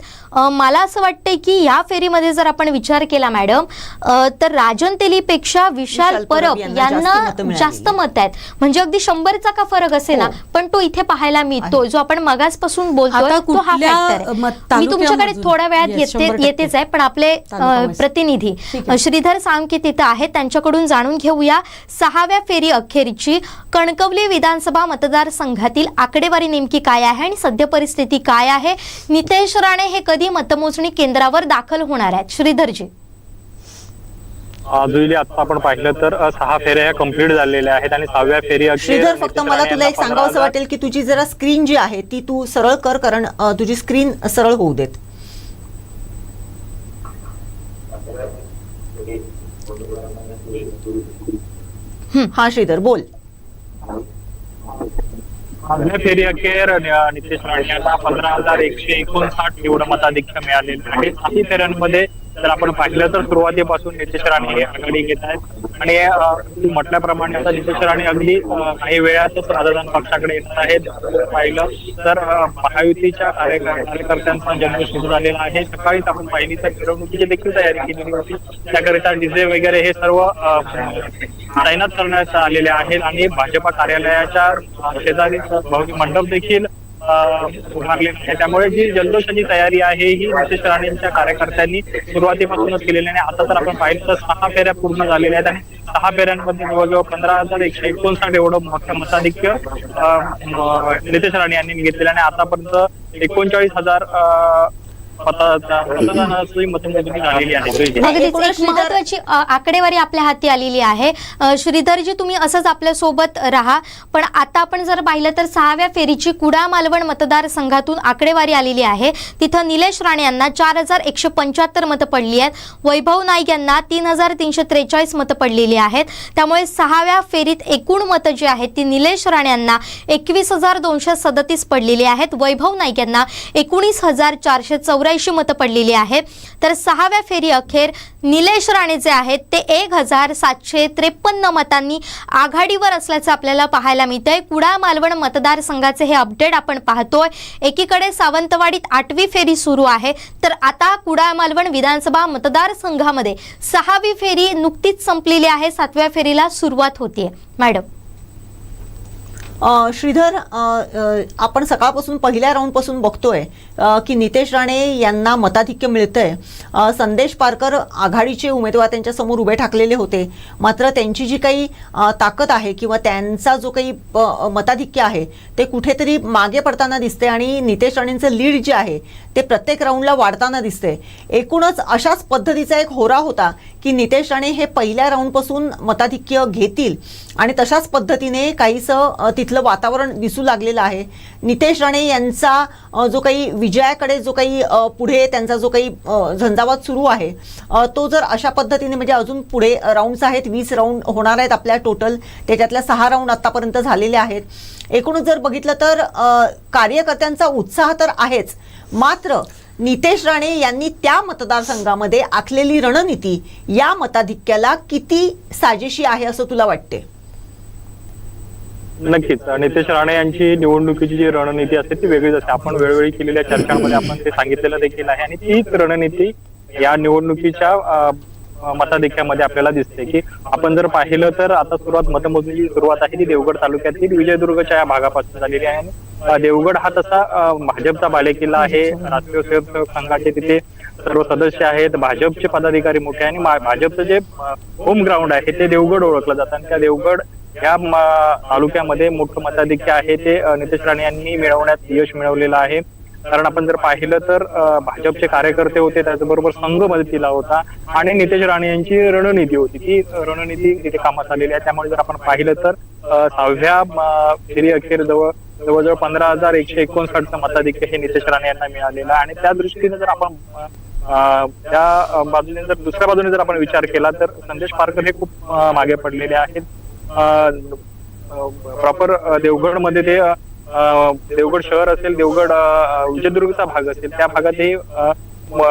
मला असं वाटतंय की या फेरीमध्ये जर आपण विचार केला मॅडम तर राजन तेलीपेक्षा विशाल परब यांना जास्त मत आहेत. म्हणजे अगदी 100चा का फरक असेल ना, पण तो इथे पाहायला मिळतो जो आपण मगासपासून बोलतोय तो हा फॅक्टर आहे. मी तुमच्याकडे थोड्या वेळात येतेच आहे, पण आपले प्रतिनिधी श्रीधर साळुंखे तिथं आहेत, त्यांच्याकडून जाणून घेऊया 6व्या फेरी अखेरची कणकवली विधानसभा मतदारसंघातील आकडेवारी नेमकी काय आहे आणि सध्या परिस्थिती काय आहे. नितेश राणे हे कधी मतमोजणी केंद्रावर दाखल होणार आहेत? श्रीधरजी, जुईली आता आपण पाहिलं तर 6 फेऱ्या ह्या कंप्लीट झालेल्या आहेत आणि 6व्या फेरी श्रीधर, फक्त मला तुला एक सांगावं असं वाटेल की तुझी जरा स्क्रीन जी आहे ती तू सरळ कर, कारण तुझी स्क्रीन सरळ होऊ देत. हा श्रीधर बोल. 6व्या फेरी अखेर नितेश राणे यांना 15,159 एवढं मताधिक्य मिळालेलं आहे. 6 फेऱ्यांमध्ये जर आपण पाहिलं तर सुरुवातीपासून नितेश राणे हे आघाडी घेत आहेत आणि म्हटल्याप्रमाणे आता नितेश राणे अगदी काही वेळातच राजधान पक्षाकडे येत आहेत. पाहिलं तर महायुतीच्या कार्यकर्त्यांचा जन्म सुरू झालेला आहे. सकाळीच आपण पाहिली तर मिरवणुकीची देखील तयारी केलेली होती. त्याकरिता डीजे वगैरे हे सर्व तैनात करण्यात आलेले आहेत आणि भाजपा कार्यालयाच्या शेजारी भव्य मंडप देखील उभारले आहे. त्यामुळे जी जल्लोषाची तयारी आहे ही नितेश राणेंच्या कार्यकर्त्यांनी सुरुवातीपासूनच केलेली आहे. आता तर आपण पाहिलं तर 6 फेऱ्या पूर्ण झालेल्या आहेत आणि 6 फेऱ्यांमध्ये जवळजवळ 15,159 एवढं मोठं मताधिक्य नितेश राणे यांनी घेतलेलं आणि आतापर्यंत 39,000 मतमोजणी झालेली आहे. एक महत्वाची आकडेवारी आपल्या हाती आलेली आहे. श्रीधरजी, तुम्ही असंच आपल्या सोबत राहा. पण आता आपण जर पाहिलं तर 6व्या फेरीची कुडाळ मालवण मतदारसंघातून आकडेवारी आलेली आहे. तिथं निलेश राणे यांना 4175 मतं पडली आहेत. वैभव नाईक यांना 3343 मतं पडलेली आहेत. त्यामुळे 6व्या फेरीत एकूण मतं जी आहेत ती निलेश राणे यांना 21,237 पडलेली आहेत. वैभव नाईक यांना 19,484 मतं पडलेली आहेत. तर 6व्या फेरी अखेर निलेश राणे जे आहेत ते 1,753 मतांनी आघाडीवर असल्याचं आपल्याला पाहायला मिळतंय. कुडाळ मालवण मतदारसंघाचे हे अपडेट आपण पाहतोय. एकीकडे सावंतवाडीत 8वी फेरी सुरू आहे, तर आता कुडाळ मालवण विधानसभा मतदारसंघामध्ये 6वी फेरी नुकतीच संपलेली आहे. 7व्या फेरीला सुरुवात होतीये. मॅडम, श्रीधर, आपण सकाळपासून पहिल्या राऊंडपासून बघतोय की नितेश राणे यांना मताधिक्य मिळतंय. संदेश पारकर आघाडीचे उमेदवार त्यांच्या समोर उभे ठाकलेले होते, मात्र त्यांची जी काही ताकद आहे किंवा त्यांचा जो काही मताधिक्य आहे ते कुठेतरी मागे पडताना दिसते आणि नितेश राणेंचं लीड जे आहे ते प्रत्येक राऊंडला वाढताना दिसते. एकूणच अशाच पद्धतीचा एक होरा होता की नितेश राणे हे पहिल्या राऊंडपासून मताधिक्य घेतील आणि तशाच पद्धतीने काहीसं तिथलं वातावरण दिसू लागलेलं आहे. नितेश राणे यांचा जो काही विजयाकडे जो काही पुढे त्यांचा जो काही झंझावात सुरू आहे तो जर अशा पद्धतीने म्हणजे अजून पुढे राऊंड्स आहेत, 20 राऊंड होणार आहेत आपल्या टोटल, त्याच्यातल्या 6 राऊंड आतापर्यंत झालेले आहेत. एकूणच जर बघितलं तर कार्यकर्त्यांचा उत्साह तर आहेच, मात्र नितेश राणे यांनी त्या मतदारसंघामध्ये आखलेली रणनीती या मताधिक्याला किती साजेशी आहे असं तुला वाटते? नक्कीच नितेश राणे यांची निवडणुकीची जी रणनीती असते ती वेगळीच असते. आपण वेळोवेळी केलेल्या चर्चांमध्ये आपण ते सांगितलेलं देखील आहे आणि तीच रणनीती या निवडणुकीच्या मताधिक्यामध्ये आपल्याला दिसते की आपण जर पाहिलं तर आता मतमोजणीची सुरुवात आहे ती देवगड तालुक्यातील विजयदुर्गच्या या भागापासून झालेली आहे. आणि देवगड हा तसा भाजपचा बालेकिल्ला आहे. राष्ट्रीय स्वयंसेवक संघाचे तिथे सर्व सदस्य आहेत, भाजपचे पदाधिकारी मोठे आणि भाजपचं जे होम ग्राउंड आहे ते देवगड ओळखलं जातं आणि त्या देवगड या तालुक्यामध्ये मोठं मताधिक्य आहे ते नितेश राणे यांनी मिळवण्यात यश मिळवलेलं आहे. कारण आपण जर पाहिलं तर भाजपचे कार्यकर्ते होते, त्याचबरोबर संघ मदतीला होता आणि नितेश राणे यांची रणनीती होती, ती रणनीती तिथे कामात आलेली आहे. त्यामुळे जर आपण पाहिलं तर 6व्या फेरी अखेर जवळजवळ 15,159 मताधिक्य हे नितेश राणे यांना मिळालेलं आहे. आणि त्या दृष्टीने जर आपण त्या बाजूने जर दुसऱ्या बाजूने जर आपण विचार केला तर संदेश पारकर हे खूप मागे पडलेले आहेत. प्रॉपर देवगड मध्ये ते देवगड शहर असेल, देवगड विजयदुर्गचा भाग असेल, त्या भागातही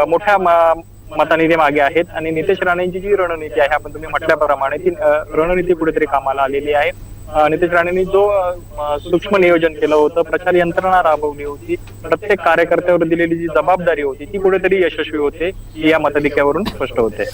मोठ्या मताने ते मागे आहेत. आणि नितेश राणेंची जी रणनीती आहे आपण तुम्ही म्हटल्याप्रमाणे ती रणनीती कुठेतरी कामाला आलेली आहे. नितेश राणेंनी जो सूक्ष्म नियोजन केलं होतं, प्रचार यंत्रणा राबवली होती, प्रत्येक कार्यकर्त्यावर दिलेली जी जबाबदारी होती ती कुठेतरी यशस्वी होते ही या मताधिक्यावरून स्पष्ट होते.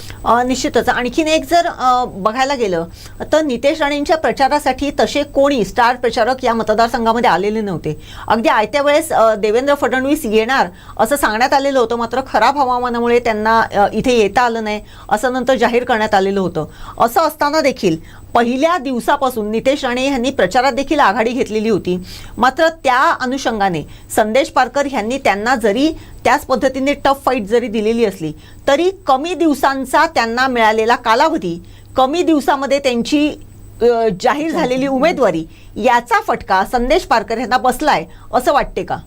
निश्चितच. आणखीन एक जर बघायला गेलं तर नितेश राणेंच्या प्रचारासाठी तसे कोणी स्टार प्रचारक या मतदारसंघामध्ये आलेले नव्हते. अगदी आयत्या वेळेस देवेंद्र फडणवीस येणार असं सांगण्यात आलेलं होतं, मात्र खराब हवामानामुळे त्यांना इथे येता आलं नाही असं नंतर जाहीर करण्यात आलेलं होतं. असं असताना देखील पहिल्या दिवसापासून नितेश राणे यांनी प्रचारात देखील आघाडी घेतलेली होती. मात्र त्या अनुषंगाने संदेश पारकर यांनी त्यांना जरी त्याच पद्धतीने टफ फाईट जरी दिलेली असली तरी कमी दिवसांचा त्यांना मिळालेला कालावधी, कमी दिवसामध्ये त्यांची जाहीर झालेली उमेदवारी याचा फटका संदेश पारकर यांना बसलाय असं वाटते का?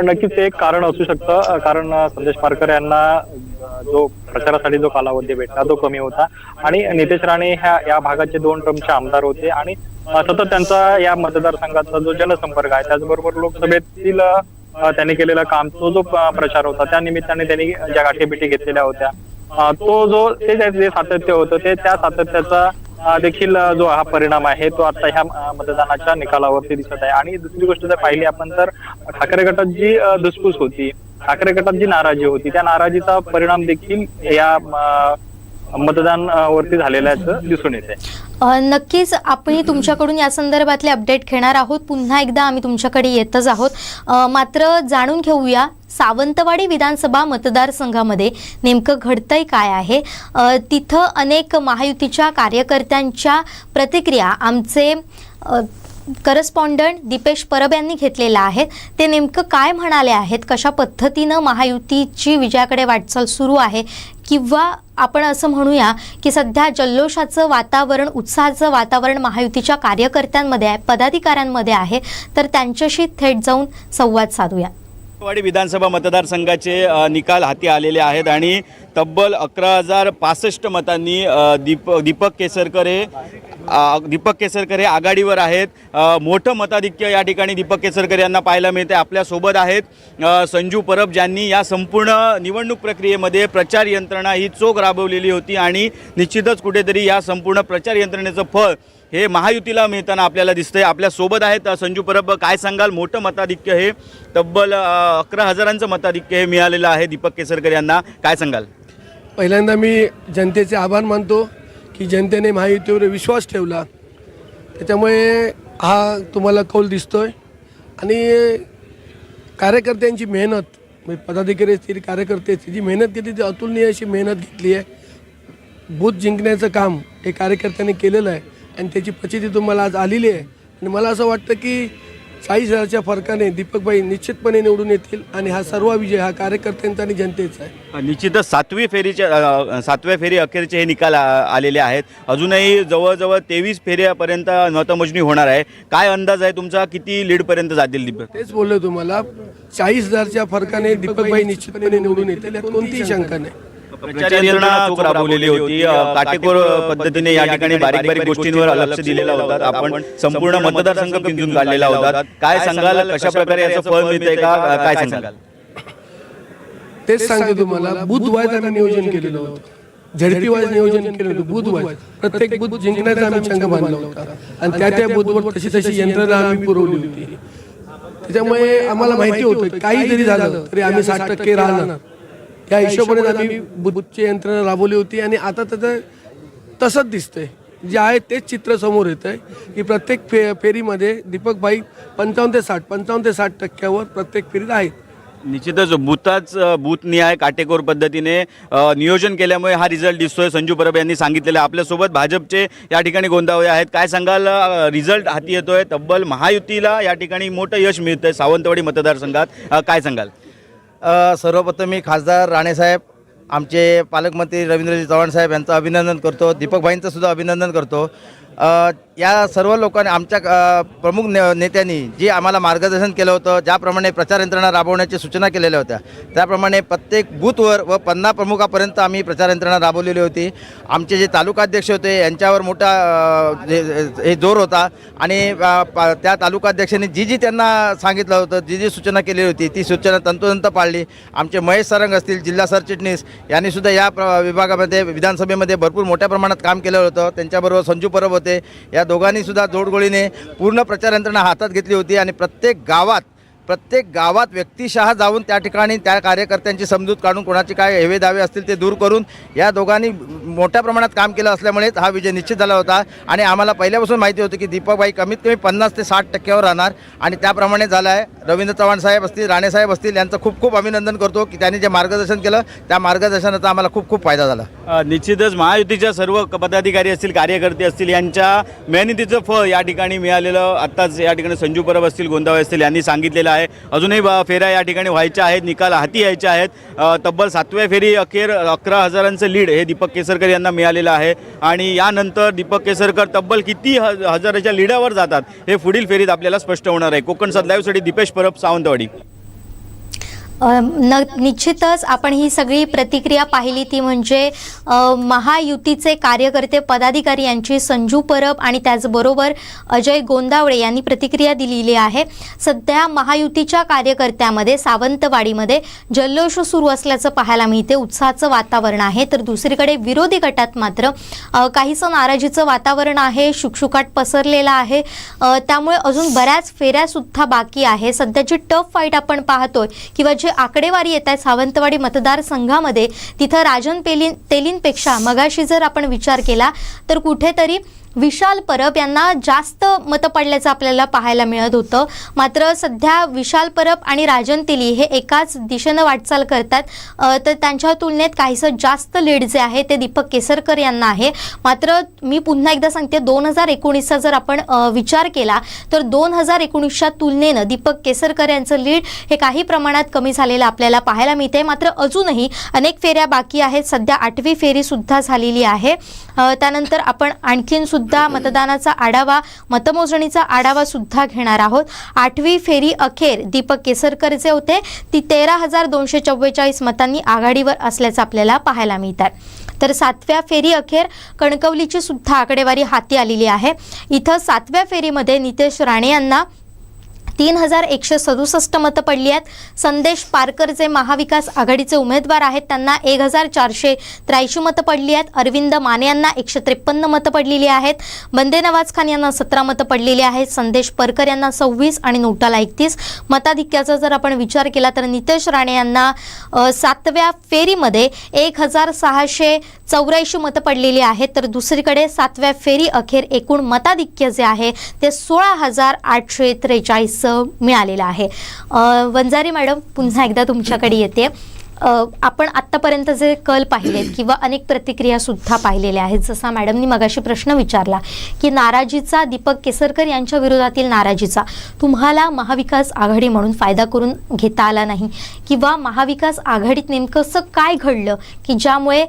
नक्कीच एक कारण असू शकतं. कारण संदेश पारकर यांना जो प्रचारासाठी जो कालावधी भेटला तो कमी होता आणि नितेश राणे या भागाचे 2 टर्मचे आमदार होते आणि सतत त्यांचा या मतदारसंघाचा जो जनसंपर्क आहे, त्याचबरोबर लोकसभेतील त्यांनी केलेला काम, तो जो प्रचार होता, त्या निमित्ताने त्यांनी ज्या गाठीभेटी घेतलेल्या होत्या, तो जो ते सातत्य होतं ते त्या सातत्याचा देखील जो हा परिणाम आहे तो आता ह्या मतदानाच्या निकालावरती दिसत आहे. आणि दुसरी गोष्ट जर पाहिली आपण तर ठाकरे गटात जी धुसफूस होती, ठाकरे गटात जी नाराजी होती, त्या नाराजीचा परिणाम देखील या मतदान वरती झालेल्याचं दिसून येते. नक्कीच आपण तुमच्याकडून या संदर्भातले अपडेट घेणार आहोत. पुन्हा एकदा आम्ही तुमच्याकडे येतच आहोत. मात्र जाणून घेऊया सावंतवाडी विधानसभा मतदारसंघामध्ये नेमकं घडतंय काय आहे. तिथं अनेक महायुतीच्या कार्यकर्त्यांच्या प्रतिक्रिया आमचे करस्पॉन्डंट दीपेश परब यांनी घेतलेला आहे. ते नेमकं काय म्हणाले आहेत, कशा पद्धतीनं महायुतीची विजयाकडे वाटचाल सुरू आहे, किंवा आपण असं म्हणूया की सध्या जल्लोषाचं वातावरण, उत्साहाचं वातावरण महायुतीच्या कार्यकर्त्यांमध्ये आहे, पदाधिकाऱ्यांमध्ये आहे, तर त्यांच्याशी थेट जाऊन संवाद साधूया. वाडी विधानसभा मतदारसंघाचे निकाल हाती आलेले आहेत आणि तब्बल 11,065 मतांनी दीपक केसरकर हे आघाडीवर आहेत. मोठं मताधिक्य या ठिकाणी दीपक केसरकर यांना पाहायला मिळते. आपल्यासोबत आहेत संजू परब, ज्यांनी या संपूर्ण निवडणूक प्रक्रियेमध्ये प्रचार यंत्रणा ही चोख राबवलेली होती आणि निश्चितच कुठेतरी या संपूर्ण प्रचार यंत्रणेचं फळ हे महायुतीला मिळताना आपल्याला दिसतंय. आपल्या सोबत आहेत संजू परब. काय सांगाल, मोठं मताधिक्य हे तब्बल 11,000चं मताधिक्य हे मिळालेलं आहे दीपक केसरकर यांना, काय सांगाल? पहिल्यांदा मी जनतेचे आभार मानतो की जनतेने महायुतीवर विश्वास ठेवला. त्याच्यामुळे हा तुम्हाला कौल दिसतोय आणि कार्यकर्त्यांची मेहनत म्हणजे पदाधिकारी असतील कार्यकर्ते असतील जी मेहनत घेतली ती अतुलनीय अशी मेहनत घेतली आहे। बूथ जिंकण्याचं काम हे कार्यकर्त्यांनी केलेलं आहे आणि त्याची प्रचिती तुम्हाला आज आलेली आहे आणि मला असं वाटतं की 40,000च्या फरकाने दीपकभाई निश्चितपणे निवडून येतील आणि हा सर्व विजय हा कार्यकर्त्यांचा आणि जनतेचा आहे। निश्चितच 7व्या फेरी अखेरचे हे निकाल आलेले आहेत। अजूनही जवळजवळ 23 फेऱ्यापर्यंत मतमोजणी होणार आहे। काय अंदाज आहे तुमचा, किती लीडपर्यंत जातील दीपक? तेच बोललो तुम्हाला, 40,000च्या फरकाने दीपकभाई निश्चितपणे निवडून येतील यात कोणतीही शंका नाही। प्रचार यंत्रणा चोख राबवलेली होती, काटेकोर पद्धतीने या ठिकाणी बारीक बारीक गोष्टींवर लक्ष दिलेलं होतं। आपण संपूर्ण मतदारसंघ पिंजून काढलेला होता। काय सांगाल, कशा प्रकारे याचं फळ मिळतंय का, काय सांगाल? तेच सांगतो तुम्हाला, बूथ वाईज आम्ही नियोजन केलेलं होतं, झडपी वाईज नियोजन केलं होतं, बूथ वाईज प्रत्येक बूथ जिंकण्याचा आम्ही चंग बांधला होता आणि त्या बूथवर तशी यंत्रणा आम्ही पुरवली होती। त्याच्यामुळे आम्हाला माहिती होतं काही जरी झालं तरी आम्ही 60% राहणार या हिशोबाने आम्ही बूथची यंत्रणा राबवली होती आणि आता त्याचं तसंच दिसतंय, जे आहे तेच चित्र समोर येत आहे की प्रत्येक फेरीमध्ये दीपकभाई 55 ते 60% प्रत्येक फेरीत आहेत। निश्चितच बूथनिहाय काटेकोर पद्धतीने नियोजन केल्यामुळे हा रिझल्ट दिसतोय, संजू परब यांनी सांगितलेलं। आपल्यासोबत भाजपचे या ठिकाणी गोंदावळे आहेत। काय सांगाल, रिझल्ट हाती येतोय, तब्बल महायुतीला या ठिकाणी मोठं यश मिळतंय सावंतवाडी मतदारसंघात, काय सांगाल? सर्वप्रथम मी खासदार राणेसाहेब, आमचे पालकमंत्री रवींद्रजी चव्हाण साहेब यांचं अभिनंदन करतो, दीपकभाईंचं सुद्धा अभिनंदन करतो। या सर्व लोकांनी, आमच्या प्रमुख नेत्यांनी जे आम्हाला मार्गदर्शन केलं होतं, ज्याप्रमाणे प्रचार यंत्रणा राबवण्याची सूचना केलेल्या होत्या त्याप्रमाणे प्रत्येक बूथवर व 50 प्रमुखापर्यंत आम्ही प्रचार यंत्रणा राबवलेली होती। आमचे जे तालुकाध्यक्ष होते यांच्यावर मोठा हे जोर होता आणि त्या तालुकाध्यक्षांनी जी त्यांना सांगितलं होतं, जी सूचना केली होती ती सूचना तंतोतंत पाळली। आमचे महेश सरंग असतील, जिल्हा सरचिटणीस, यांनीसुद्धा या विभागामध्ये विधानसभेमध्ये भरपूर मोठ्या प्रमाणात काम केलं होतं। त्यांच्याबरोबर संजू परब होते, या दोघांनी सुद्धा जोडगोळीने पूर्ण प्रचार यंत्रणा हातात घेतली होती आणि प्रत्येक गावात व्यक्तिशः जाऊन त्या ठिकाणी त्या कार्यकर्त्यांची समजूत काढून कोणाचे काय हेवे दावे असतील ते दूर करून या दोघांनी मोठ्या प्रमाणात काम केलं असल्यामुळेच हा विजय निश्चित झाला होता आणि आम्हाला पहिल्यापासून माहिती होतं की दीपकभाई कमीत कमी 50 ते 60% राहणार आणि त्याप्रमाणे झालं आहे। रवींद्र चव्हाण साहेब असतील, राणेसाहेब असतील, यांचं खूप खूप अभिनंदन करतो की त्यांनी जे मार्गदर्शन केलं त्या मार्गदर्शनाचा आम्हाला खूप खूप फायदा झाला। निश्चितच महायुतीच्या सर्व पदाधिकारी असतील, कार्यकर्ते असतील, यांच्या मेहनतीचं फळ या ठिकाणी मिळालेलं आत्ताच या ठिकाणी संजू परब असतील, गोंदावळे असतील यांनी सांगितलेलं आहे। अजूनही फेऱ्या या ठिकाणी व्हायच्या आहेत, निकाल हाती यायचे आहेत। तब्बल 7व्या फेरी अखेर 11,000चं लीड हे दीपक केसरकर यांना मिळालेलं आहे आणि यानंतर दीपक केसरकर तब्बल किती हजाराच्या लीडावर जातात हे पुढील फेरीत आपल्याला स्पष्ट होणार आहे। कोकण सात लाईव्हसाठी दीपेश परब, सावंतवाडी। निश्चितच आपण ही सगळी प्रतिक्रिया पाहिली ती म्हणजे महायुतीचे कार्यकर्ते पदाधिकारी यांची संजू परब आणि त्याचबरोबर अजय गोंदावळे यांनी प्रतिक्रिया दिलेली आहे। सध्या महायुतीच्या कार्यकर्त्यामध्ये सावंतवाडीमध्ये जल्लोष सुरू असल्याचं पाहायला मिळते, उत्साहाचं वातावरण आहे। तर दुसरीकडे विरोधी गटात मात्र काहीसं नाराजीचं वातावरण आहे, शुकशुकाट पसरलेला आहे। त्यामुळे अजून बऱ्याच फेऱ्या सुद्धा बाकी आहे। सध्याची टफ फाईट आपण पाहतोय किंवा आकडेवारी येत आहे सावंतवाडी मतदारसंघामध्ये, तिथं राजन तेलींपेक्षा मगाशी जर आपण विचार केला तर कुठेतरी विशाल परब यांना जास्त मतं पडल्याचं आपल्याला पाहायला मिळत होतं। मात्र सध्या विशाल परब आणि राजन तेली हे एकाच दिशेनं वाटचाल करतात, तर त्यांच्या तुलनेत काहीसं जास्त लीड जे आहे ते दीपक केसरकर यांना आहे। मात्र मी पुन्हा एकदा सांगते, 2019चा जर आपण विचार केला तर 2019च्या तुलनेनं दीपक केसरकर यांचं लीड हे काही प्रमाणात कमी झालेलं आपल्याला पाहायला मिळते। मात्र अजूनही अनेक फेऱ्या बाकी आहेत, सध्या 8वी फेरी सुद्धा झालेली आहे। त्यानंतर आपण आणखीन सुद्धा मतदानाचा आढावा, मतमोजणीचा आढावा सुद्धा घेणार आहोत। 8वी फेरी अखेर दीपक केसरकर जे होते ती 13,244 मतांनी आघाडीवर असल्याचं आपल्याला पाहायला मिळतं। तर 7व्या फेरी अखेर कणकवलीची सुद्धा आकडेवारी हाती आलेली आहे। इथं 7व्या फेरीमध्ये नितेश राणे यांना 3167 मतं पडली आहेत. संदेश पारकर जे महाविकास आघाडीचे उमेदवार आहेत त्यांना 1483 मतं पडली आहेत. अरविंद माने यांना 153 मतं पडलेली आहेत. बंदे नवाज खान यांना 17 मतं पडलेली आहेत. संदेश परकर यांना 26 आणि नोटाला 31. मताधिक्याचा जर आपण विचार केला तर नितेश राणे यांना 7व्या फेरीमध्ये 1684 मतं पडलेली आहेत. तर दुसरीकडे 7व्या फेरी अखेर एकूण मताधिक्य जे आहे ते 16,843 मिळालेलं आहे. वंजारी मॅडम, पुन्हा एकदा तुमच्याकडे येते. आपण आत्तापर्यंत जे कल पाहिलेत किंवा अनेक प्रतिक्रिया सुद्धा पाहिलेल्या आहेत, जसा मॅडमनी मगाशी प्रश्न विचारला की नाराजीचा, दीपक केसरकर यांच्या विरोधातील नाराजीचा तुम्हाला महाविकास आघाडी म्हणून फायदा करून घेता आला नाही, किंवा महाविकास आघाडीत नेमकं असं काय घडलं की ज्यामुळे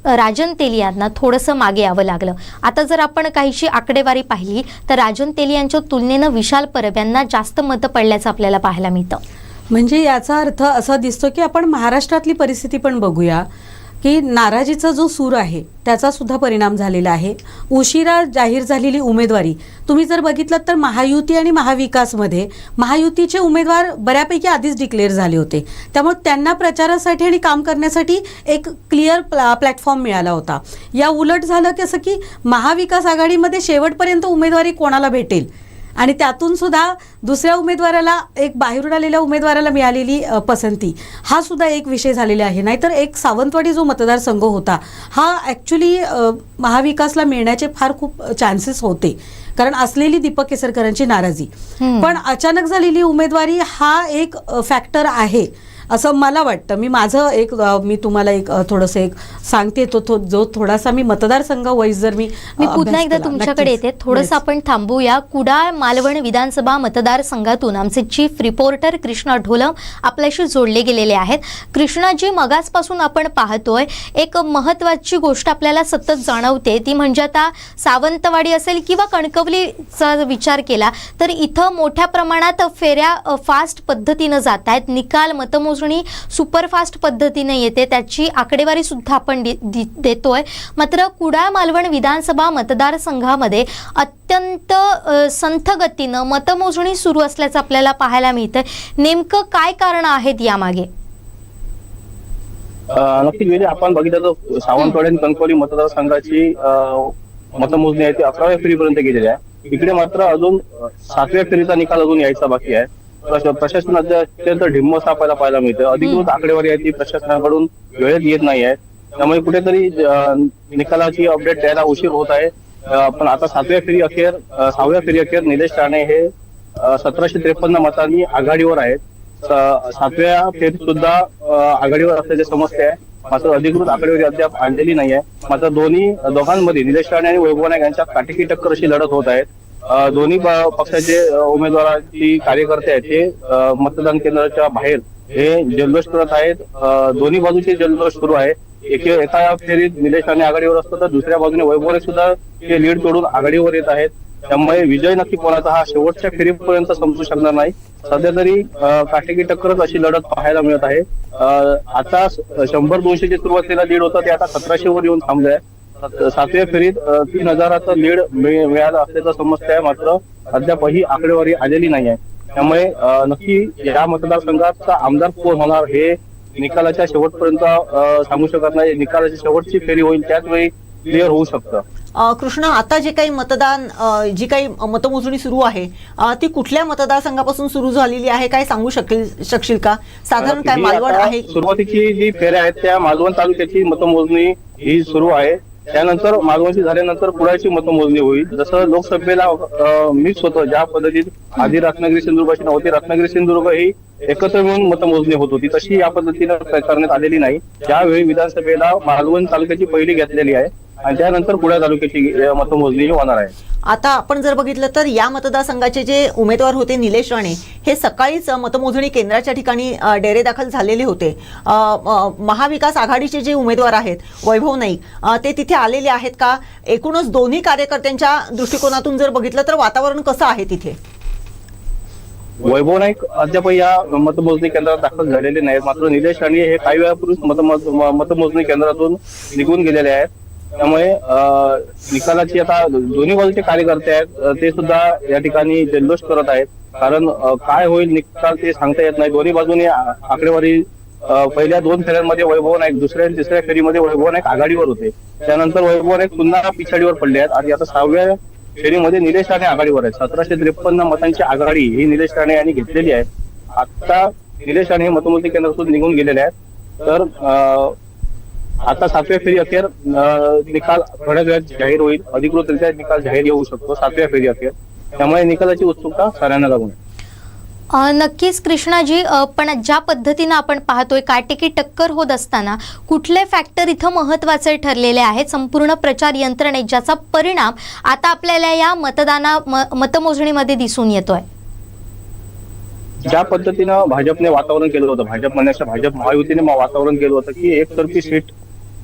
राजन तेली यांना थोडंसं मागे यावं लागलं. आता जर आपण काहीशी आकडेवारी पाहिली तर राजन तेली यांच्या तुलनेनं विशाल परब यांना जास्त मतं पडल्याचं आपल्याला पाहायला मिळतं. म्हणजे याचा अर्थ असा दिसतो की आपण महाराष्ट्रातली परिस्थिती पण बघूया की नाराजीचा जो सूर आहे त्याचा सुद्धा परिणाम झालेला आहे. उशिरा जाहीर झालेली उमेदवारी तुम्ही जर बघितलं तर महायुती आणि महाविकासमध्ये महायुतीचे उमेदवार बऱ्यापैकी आधीच डिक्लेअर झाले होते, त्यामुळे त्यांना प्रचारासाठी आणि काम करण्यासाठी एक क्लिअर प्लॅटफॉर्म मिळाला होता. या उलट झालं की असं की महाविकास आघाडीमध्ये शेवटपर्यंत उमेदवारी कोणाला भेटेल आणि त्यातून सुद्धा दुसऱ्या उमेदवाराला, एक बाहेरून आलेल्या उमेदवाराला मिळालेली पसंती, हा सुद्धा एक विषय झालेला आहे. नाहीतर एक सावंतवाडी जो मतदारसंघ होता हा ॲक्च्युली महाविकासला मिळण्याचे फार खूप चान्सेस होते, कारण असलेली दीपक केसरकरांची नाराजी. पण अचानक झालेली उमेदवारी हा एक फॅक्टर आहे असं मला वाटतं. मी तुम्हाला एक थोडंसं एक सांगते, जो थोडासा मी मतदारसंघ वाईज जर मी पुन्हा एकदा तुमच्याकडे येते. थोडंसं आपण थांबूया. कुडाळ मालवण विधानसभा मतदारसंघातून आमचे चीफ रिपोर्टर कृष्णा ढोलम आपल्याशी जोडले गेलेले आहेत. कृष्णाजी, मगासपासून आपण पाहतोय एक महत्त्वाची गोष्ट आपल्याला सतत जाणवते, ती म्हणजे आता सावंतवाडी असेल किंवा कणकवलीचा विचार केला तर इथं मोठ्या प्रमाणात फेऱ्या फास्ट पद्धतीनं जात आहेत. निकाल, मतमोजणी सुपरफास्ट पद्धतीने येते, त्याची आकडेवारी सुद्धा आपण देतोय. मात्र कुडाळ मालवण विधानसभा मतदारसंघामध्ये अत्यंत संथ गतीनं मतमोजणी सुरू असल्याचं आपल्याला पाहायला मिळतं. नेमकं काय कारण आहेत यामागे? नक्कीच म्हणजे आपण बघितलं तर सावंतवाडी आणि कणकवली मतदारसंघाची मतमोजणी आहे ती 11व्या फेरीपर्यंत गेलेली आहे. इकडे मात्र अजून 7व्या फेरीचा निकाल अजून यायचा बाकी आहे. प्रशासनाचं अत्यंत ढिम्मस आपल्याला पाहायला मिळतं. अधिकृत आकडेवारी आहे ती प्रशासनाकडून वेळेत येत नाही आहे, त्यामुळे कुठेतरी निकालाची अपडेट द्यायला उशीर होत आहे. पण आता 6व्या फेरी अखेर निलेश राणे हे 1753 मतांनी आघाडीवर आहेत. 7व्या फेरीत सुद्धा आघाडीवर असल्याचे समजते आहे, मात्र अधिकृत आकडेवारी अद्याप आणलेली नाही आहे. मात्र दोघांमध्ये निलेश राणे आणि वैभव नाईक यांच्या काटेकी टक्कर अशी लढत होत आहे. दोन्ही पक्षाचे उमेदवारांची कार्यकर्ते आहेत ते मतदान केंद्राच्या बाहेर हे जल्लोष करत आहेत. दोन्ही बाजूचे जल्लोष सुरू आहे. एका फेरीत निलेश राणे आघाडीवर असतो तर दुसऱ्या बाजूने वैभव नाईक सुद्धा ते लीड तोडून आघाडीवर येत आहेत. त्यामुळे विजय नक्की कोणाचा हा शेवटच्या फेरीपर्यंत समजू शकणार नाही. सध्या तरी काटेकी टक्करच अशी लढत पाहायला मिळत आहे. आता 100-200 सुरुवातीला लीड होतं ते आता 1700 वर येऊन थांबलंय. 7व्या फेरीत 3000चं लीड मिळालं असल्याचं समजत आहे, मात्र अद्यापही आकडेवारी आलेली नाही आहे. त्यामुळे नक्की या मतदारसंघाचा आमदार कोण होणार हे निकालाच्या शेवटपर्यंत सांगू शकत नाही. निकालाची शेवटची फेरी होईल त्याच वेळी क्लिअर होऊ शकतं. कृष्णा, आता जे काही जी काही मतमोजणी सुरू आहे ती कुठल्या मतदारसंघापासून सुरू झालेली आहे, काय सांगू शकशील का? साधारण काय मालवण आहे? सुरुवातीची जी फेऱ्या आहेत त्या मालवण तालुक्याची मतमोजणी ही सुरू आहे. त्यानंतर मालवणची झाल्यानंतर कुडाळची मतमोजणी होईल. जसं लोकसभेला मिक्स होतं, ज्या पद्धतीत आधी रत्नागिरी सिंधुदुर्गाची नव्हती, रत्नागिरी सिंधुदुर्ग ही एकत्र मिळून मतमोजणी होत होती, तशी या पद्धतीनं करण्यात आलेली नाही. त्यावेळी विधानसभेला मालवण तालुक्याची पहिली घेतलेली आहे आणि त्यानंतर कुडाळ तालुक्याची मतमोजणी होणार आहे. आता आपण जर बघितलं तर या मतदारसंघाचे जे उमेदवार होते निलेश राणे हे सकाळीच मतमोजणी केंद्राच्या ठिकाणी डेरे दाखल झालेले होते. महाविकास आघाडीचे जे उमेदवार आहेत वैभव नाईक ते तिथे आलेले आहेत का? एकूणच दोन्ही कार्यकर्त्यांच्या दृष्टिकोनातून जर बघितलं तर वातावरण कसं आहे तिथे? वैभव नाईक अद्याप या मतमोजणी केंद्रात दाखल झालेले नाहीत, मात्र निलेश राणे हे काही वेळापूर्वीच मतमोजणी केंद्रातून निघून गेलेले आहेत. त्यामुळे निकालाची आता दोन्ही बाजूचे कार्यकर्ते आहेत ते सुद्धा या ठिकाणी जल्लोष करत आहेत. कारण काय होईल निकाल ते सांगता येत नाही. दोन्ही बाजूने आकडेवारी पहिल्या 2 फेऱ्यांमध्ये वैभव नाईक, दुसऱ्या आणि तिसऱ्या फेरीमध्ये वैभव नाईक आघाडीवर होते. त्यानंतर वैभव नाईक पुन्हा पिछाडीवर पडले आहेत आणि आता 6व्या फेरीमध्ये निलेश राणे आघाडीवर आहेत. 1753 मतांची आघाडी ही निलेश राणे यांनी घेतलेली आहे. आता निलेश राणे हे मतमोजणी केंद्रातून निघून गेलेले आहेत. तर आता 7व्या फेरी अखेर निकाल थोड्याच वेळात जाहीर होईल. अधिकृतरित्या निकाल जाहीर येऊ शकतो 7व्या फेरी अखेर. त्यामुळे निकालाची उत्सुकता साऱ्यांना लागून आहे. नक्कीच कृष्णाजी, पण ज्या पद्धतीनं आपण पाहतोय काटेकी टक्कर होत असताना कुठले फॅक्टर इथं महत्त्वाचे ठरलेले आहेत संपूर्ण प्रचार यंत्रणेत, ज्याचा परिणाम आता आपल्याला या मतमोजणीमध्ये दिसून येतोय? ज्या पद्धतीनं भाजपने वातावरण केलं होतं, भाजप महायुतीने वातावरण केलं होतं की एकतर्फी सीट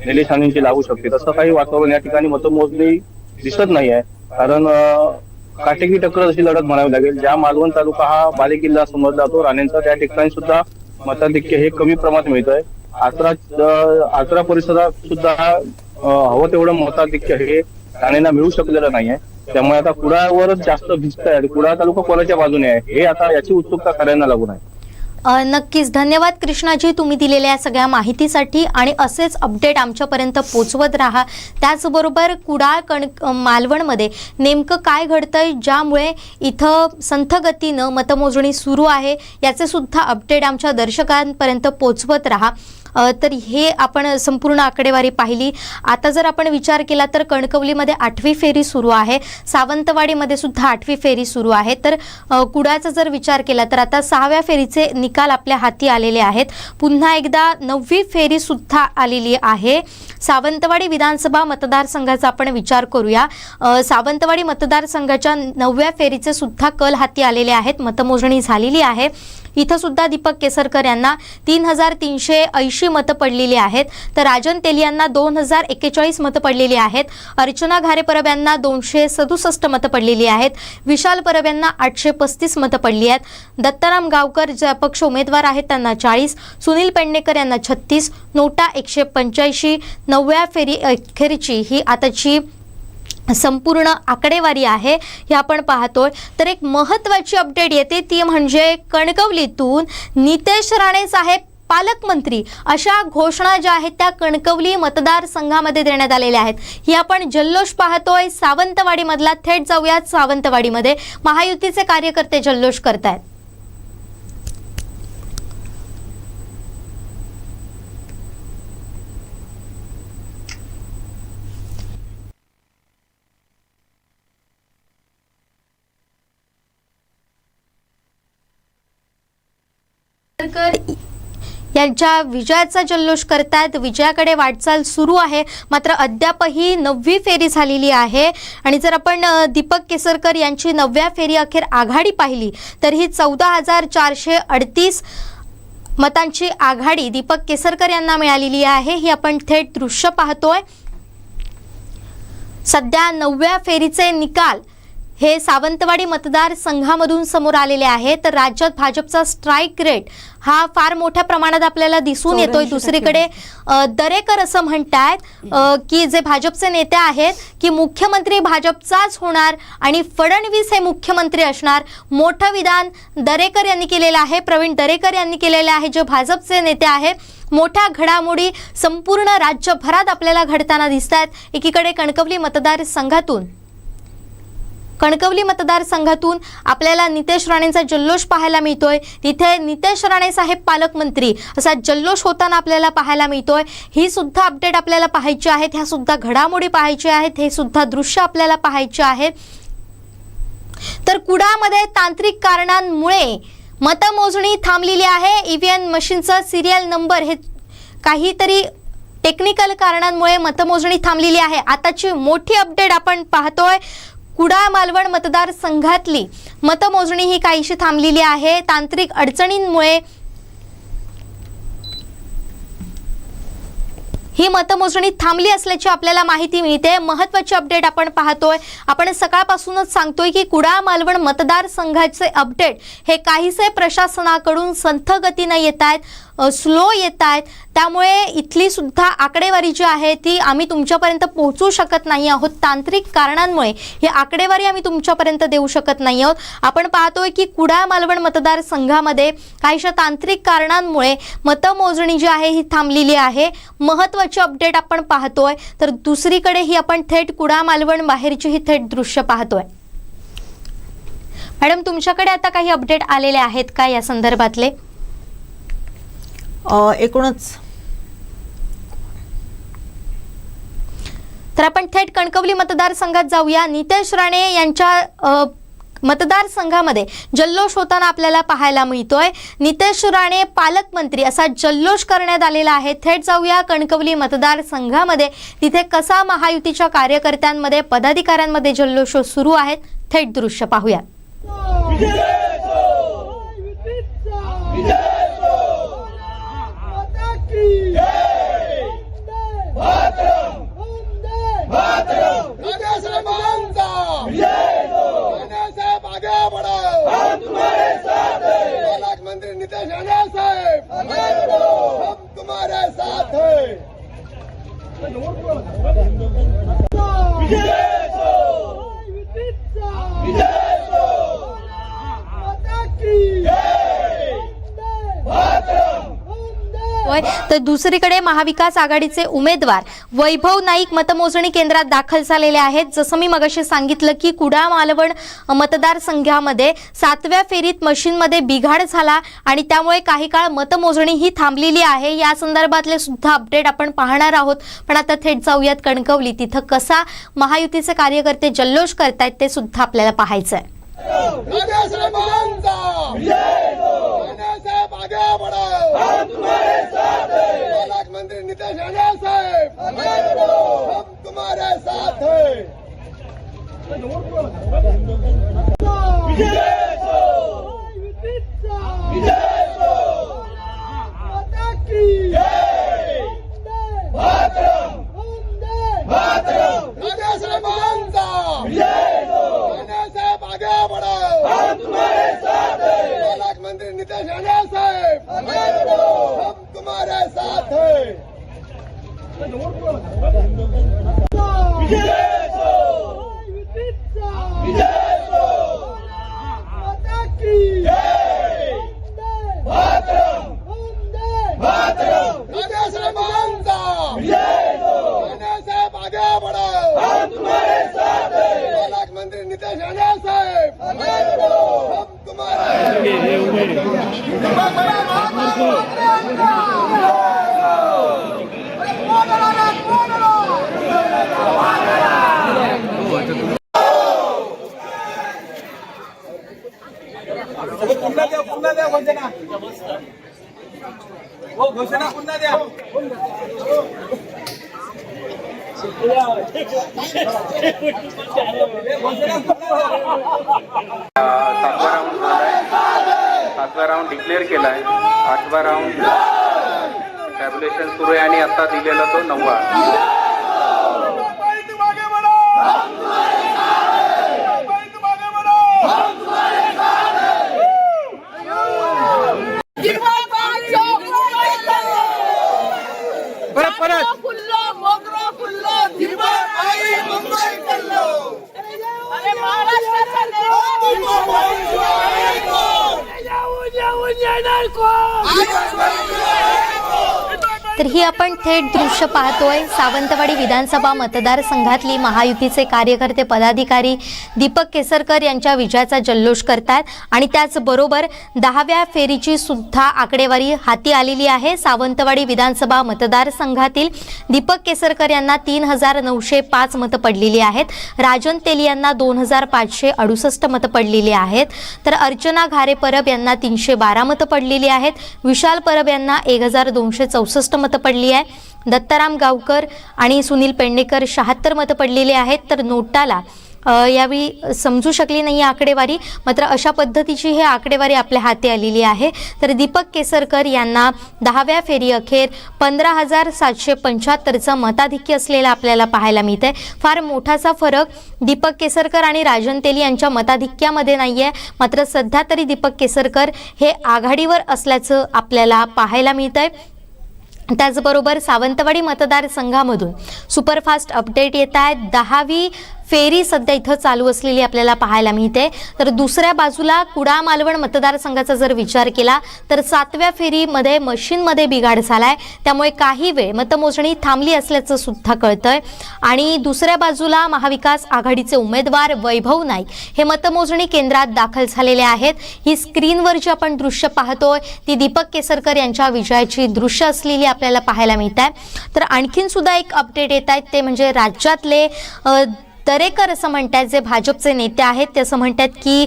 निलेश राणेंची लागू शकते, तसं काही वातावरण या ठिकाणी मतमोजणी दिसत नाही आहे. कारण काटेकी टक्कर अशी लढत म्हणावी लागेल. ज्या मालवण तालुका हा बालेकिल्ला समजला जातो राणेंचा, त्या ठिकाणी सुद्धा मताधिक्य हे कमी प्रमाणात मिळतंय. आचरा परिसरात सुद्धा हवं तेवढं मताधिक्य हे राणेंना मिळू शकलेलं नाहीये. त्यामुळे आता कुडाळवरच जास्त भिजत आहे. कुडाळ तालुका कोणाच्या बाजूने आहे हे आता याची उत्सुकता सगळ्यांना लागून आहे. नक्कीच धन्यवाद कृष्णाजी तुम्ही दिलेल्या या सगळ्या माहितीसाठी, आणि असेच अपडेट आमच्यापर्यंत पोचवत राहा. त्याचबरोबर कुडाळ मालवणमध्ये नेमकं काय घडतंय ज्यामुळे इथं संथ गतीनं मतमोजणी सुरू आहे याचे सुद्धा अपडेट आमच्या दर्शकांपर्यंत पोचवत राहा. तर हे आपण संपूर्ण आकडेवारी पाहिली. आता जर आपण विचार केला तर कणकवलीमध्ये 8वी फेरी सुरू आहे, सावंतवाडीमध्ये सुद्धा 8वी फेरी सुरू आहे. तर कुडाळचा जर विचार केला तर आता 6व्या फेरीचे निकाल आपल्या हाती आलेले आहेत. पुन्हा एकदा 9वी फेरी सुद्धा आलेली आहे. सावंतवाडी विधानसभा मतदारसंघाचा आपण विचार करूया. सावंतवाडी मतदारसंघाच्या 9व्या फेरीचे सुद्धा कल हाती आलेले आहेत. मतमोजणी झालेली आहे. इथं सुद्धा दीपक केसरकर यांना 3380 मतं पडलेली आहेत. तर राजन तेली यांना 2041 मतं पडलेली आहेत. अर्चना घारे परब यांना 267 मतं पडलेली आहेत. विशाल परब यांना 835 मतं पडली आहेत. दत्ताराम गावकर जे अपक्ष उमेदवार आहेत त्यांना 40, सुनील पेडणेकर यांना 36, नोटा 185. 9व्या फेरी अखेरची ही आताची संपूर्ण आकडेवारी आहे हे आपण पाहतोय. तर एक महत्त्वाची अपडेट येते ती म्हणजे कणकवलीतून नितेश राणे साहेब पालकमंत्री अशा घोषणा ज्या आहेत त्या कणकवली मतदारसंघामध्ये देण्यात आलेल्या आहेत. ही आपण जल्लोष पाहतोय सावंतवाडीमधला. थेट जाऊयात सावंतवाडीमध्ये. महायुतीचे कार्यकर्ते जल्लोष करतायत. यांच्या विजयाचा जल्लोष करतात. विजयाकडे वाटचाल सुरू आहे. मात्र अद्यापही 9वी फेरी झालेली आहे. आणि जर आपण दीपक केसरकर यांची 9व्या फेरी अखेर आघाडी पाहिली तर ही 14,438 मतांची आघाडी दीपक केसरकर यांना मिळालेली आहे. ही आपण थेट दृश्य पाहतोय. सध्या 9व्या फेरीचे निकाल हे सावंतवाडी मतदारसंघामधून समोर आलेले आहेत. तर राज्यात भाजपचा स्ट्राईक रेट हा फार मोठ्या प्रमाणात आपल्याला दिसून येतोय. दुसरीकडे दरेकर असं म्हणतायत की जे भाजपचे नेते आहेत की मुख्यमंत्री भाजपचाच होणार आणि फडणवीस हे मुख्यमंत्री असणार. मोठं विधान दरेकर यांनी केलेलं आहे, प्रवीण दरेकर यांनी केलेलं आहे, जे भाजपचे नेते आहेत. मोठ्या घडामोडी संपूर्ण राज्यभरात आपल्याला घडताना दिसत आहेत. एकीकडे कणकवली मतदारसंघातून आपल्याला नितेश राणेंचा जल्लोष पाहायला मिळतोय. तिथे नितेश राणे साहेब पालकमंत्री असा जल्लोष होताना आपल्याला पाहायला मिळतोय. ही सुद्धा अपडेट आपल्याला पाहायची आहेत. ह्या सुद्धा घडामोडी पाहायची आहेत. हे सुद्धा दृश्य आपल्याला पाहायचे आहेत. तर कुडाळमध्ये तांत्रिक कारणांमुळे मतमोजणी थांबलेली आहे. ईव्हीएम मशीनचा सिरियल नंबर हे काहीतरी टेक्निकल कारणांमुळे मतमोजणी थांबलेली आहे. आताची मोठी अपडेट आपण पाहतोय. कुडाळ मालवण मतदारसंघातली मतमोजणी ही काहीशी थांबलेली आहे. तांत्रिक अडचणींमुळे ही मतमोजणी थांबली असल्याची आपल्याला माहिती मिळते. महत्त्वाची अपडेट आपण पाहतोय. आपण सकाळपासूनच सांगतोय की कुडाळ मालवण मतदारसंघाचे अपडेट हे काहीसे प्रशासनाकडून संथ गतीने येत आहेत. स्लो येत आहेत, त्यामुळे इथली सुद्धा आकडेवारी जी आहे ती आम्ही तुमच्यापर्यंत पोहोचू शकत नाही आहोत. तांत्रिक कारणांमुळे ही आकडेवारी आम्ही तुमच्यापर्यंत देऊ शकत नाही आहोत. आपण पाहतोय की कुडाळ मालवण मतदारसंघामध्ये काहीशा तांत्रिक कारणांमुळे मतमोजणी जी आहे ही थांबलेली आहे. महत्त्वाची अपडेट आपण पाहतोय. तर दुसरीकडे ही आपण थेट कुडाळ मालवण बाहेरची ही थेट दृश्य पाहतोय. मॅडम, तुमच्याकडे आता काही अपडेट आलेले आहेत का या संदर्भातले? एकूणच तर आपण थेट कणकवली मतदारसंघात जाऊया. नितेश राणे यांच्या मतदारसंघामध्ये जल्लोष होताना आपल्याला पाहायला मिळतोय. नितेश राणे पालकमंत्री असा जल्लोष करण्यात आलेला आहे. थेट जाऊया कणकवली मतदारसंघामध्ये, तिथे कसा महायुतीच्या कार्यकर्त्यांमध्ये पदाधिकाऱ्यांमध्ये जल्लोष सुरू आहेत. थेट दृश्य पाहूया. मंत्री नितेश राणे साहेब, हम तुम्हारे साथ हैं. तर दुसरीकडे महाविकास आघाडीचे उमेदवार वैभव नाईक मतमोजणी केंद्रात दाखल झालेले आहेत. जसं मी मगाशी सांगितलं की कुडाळ मालवण मतदारसंघामध्ये 7व्या फेरीत मशीनमध्ये बिघाड झाला आणि त्यामुळे काही काळ मतमोजणी ही थांबलेली आहे. या संदर्भातले सुद्धा अपडेट आपण पाहणार आहोत. पण आता थेट जाऊयात कणकवली, तिथं कसा महायुतीचे कार्यकर्ते जल्लोष करतायत ते सुद्धा आपल्याला पाहायचं आहे. मंत्री नितेश राणे साहेब, हम तुम्हारे साथ हैं. मंत्री नितेश राणे साहेब, हम तुम्हारे साथ हैं. मंत्री नितेश राणे साहेब, हम तुम्हारे घोषणा पुन्हा द्या. सातवा राऊंड डिक्लेअर केलाय. 8वा राऊंड टॅब्युलेशन सुरू आहे आणि आता दिलेला तो 9वा. तर ही आपण थेट दृश्य पाहतोय. सावंतवाडी विधानसभा मतदारसंघातली महायुतीचे कार्यकर्ते पदाधिकारी दीपक केसरकर यांच्या विजयाचा जल्लोष करतात आणि त्याचबरोबर 10व्या फेरीची सुद्धा आकडेवारी हाती आलेली आहे. सावंतवाडी विधानसभा मतदारसंघातील दीपक केसरकर यांना 3,905 मतं पडलेली आहेत. राजन तेली यांना 2,568 मतं पडलेली आहेत. तर अर्चना घारे परब यांना 312 मतं पडलेली आहेत. विशाल परब यांना 1,264 मतं पडली आहे. दत्ताराम गावकर आणि सुनील पेडणेकर 76 मतं पडलेली आहेत. तर नोटाला यावेळी समजू शकली नाही आकडेवारी, मात्र अशा पद्धतीची ही आकडेवारी आपल्या हाती आलेली आहे. तर दीपक केसरकर यांना 10व्या फेरी अखेर 15,775चं मताधिक्य असलेलं आपल्याला पाहायला मिळतंय. फार मोठासा फरक दीपक केसरकर आणि राजन तेली यांच्या मताधिक्यामध्ये नाहीये, मात्र सध्या तरी दीपक केसरकर हे आघाडीवर असल्याचं आपल्याला पाहायला मिळतंय. त्याचबरोबर सावंतवाडी मतदारसंघामधून सुपरफास्ट अपडेट येत आहेत. 10वी फेरी सध्या इथं चालू असलेली आपल्याला पाहायला मिळते. तर दुसऱ्या बाजूला कुडाळ मालवण मतदारसंघाचा जर विचार केला तर 7व्या फेरीमध्ये मशीनमध्ये बिघाड झालाय, त्यामुळे काही वेळ मतमोजणी थांबली असल्याचं सुद्धा कळतंय. आणि दुसऱ्या बाजूला महाविकास आघाडीचे उमेदवार वैभव नाईक हे मतमोजणी केंद्रात दाखल झालेले आहेत. ही स्क्रीनवर जी आपण दृश्य पाहतोय ती दीपक केसरकर यांच्या विजयाची दृश्य असलेली आपल्याला पाहायला मिळत आहे. तर आणखीन सुद्धा एक अपडेट येत आहेत, ते म्हणजे राज्यातले दरेकर असं म्हणतात, जे भाजपचे नेते आहेत ते असं म्हणतात की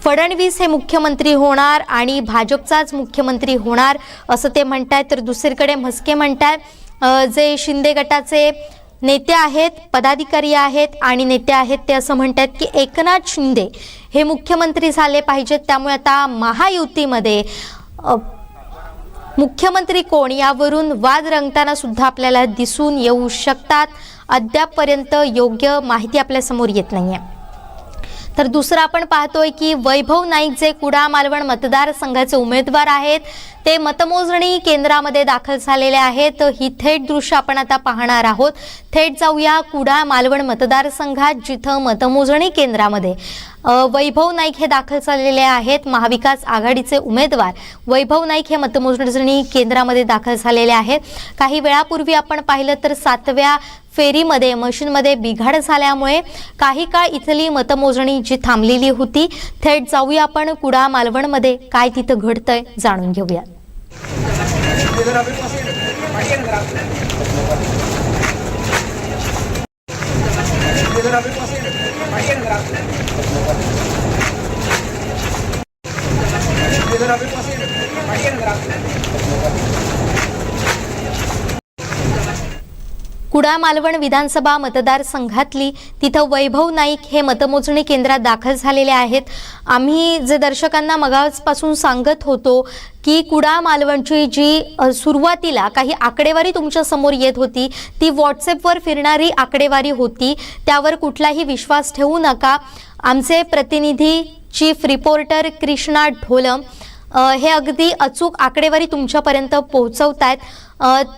फडणवीस हे मुख्यमंत्री होणार आणि भाजपचाच मुख्यमंत्री होणार असं ते म्हणतात. तर दुसरीकडे म्हस्के म्हणतात जे शिंदे गटाचे नेते आहेत, पदाधिकारी आहेत आणि नेते आहेत, ते असं म्हणतात की एकनाथ शिंदे हे मुख्यमंत्री झाले पाहिजेत. त्यामुळे आता महायुतीमध्ये मुख्यमंत्री कोण यावरून वाद रंगताना सुद्धा आपल्याला दिसून येऊ शकतात. अद्यापपर्यंत योग्य माहिती आपल्या समोर येत नाहीये. तर दुसरं आपण पाहतोय की वैभव नाईक जे कुडाळ मालवण मतदारसंघाचे उमेदवार आहेत ते मतमोजणी केंद्रामध्ये दाखल झालेले आहेत. ही थेट दृश्य आपण आता पाहणार आहोत. थेट जाऊया कुडाळ मालवण मतदारसंघात, जिथं मतमोजणी केंद्रामध्ये वैभव नाईक हे दाखल झालेले आहेत. महाविकास आघाडीचे उमेदवार वैभव नाईक हे मतमोजणी केंद्रामध्ये दाखल झालेले आहेत. काही वेळापूर्वी आपण पाहिलं तर 7व्या फेरीमध्ये मशीनमध्ये बिघाड झाल्यामुळे काही काळ इथली मतमोजणी जी थांबलेली होती. थेट जाऊया आपण कुडाळ मालवणमध्ये काय तिथं घडतंय जाणून घेऊया. कुडाळ मालवण विधानसभा मतदारसंघातली तिथं वैभव नाईक हे मतमोजणी केंद्रात दाखल झालेले आहेत. आम्ही जे दर्शकांना मगाचपासून सांगत होतो की कुडाळ मालवणची जी सुरुवातीला काही आकडेवारी तुमच्या समोर येत होती ती व्हॉट्सॲपवर फिरणारी आकडेवारी होती, त्यावर कुठलाही विश्वास ठेवू नका. आमचे प्रतिनिधी चीफ रिपोर्टर कृष्णा ढोलम हे अगदी अचूक आकडेवारी तुमच्यापर्यंत पोहोचवत आहेत.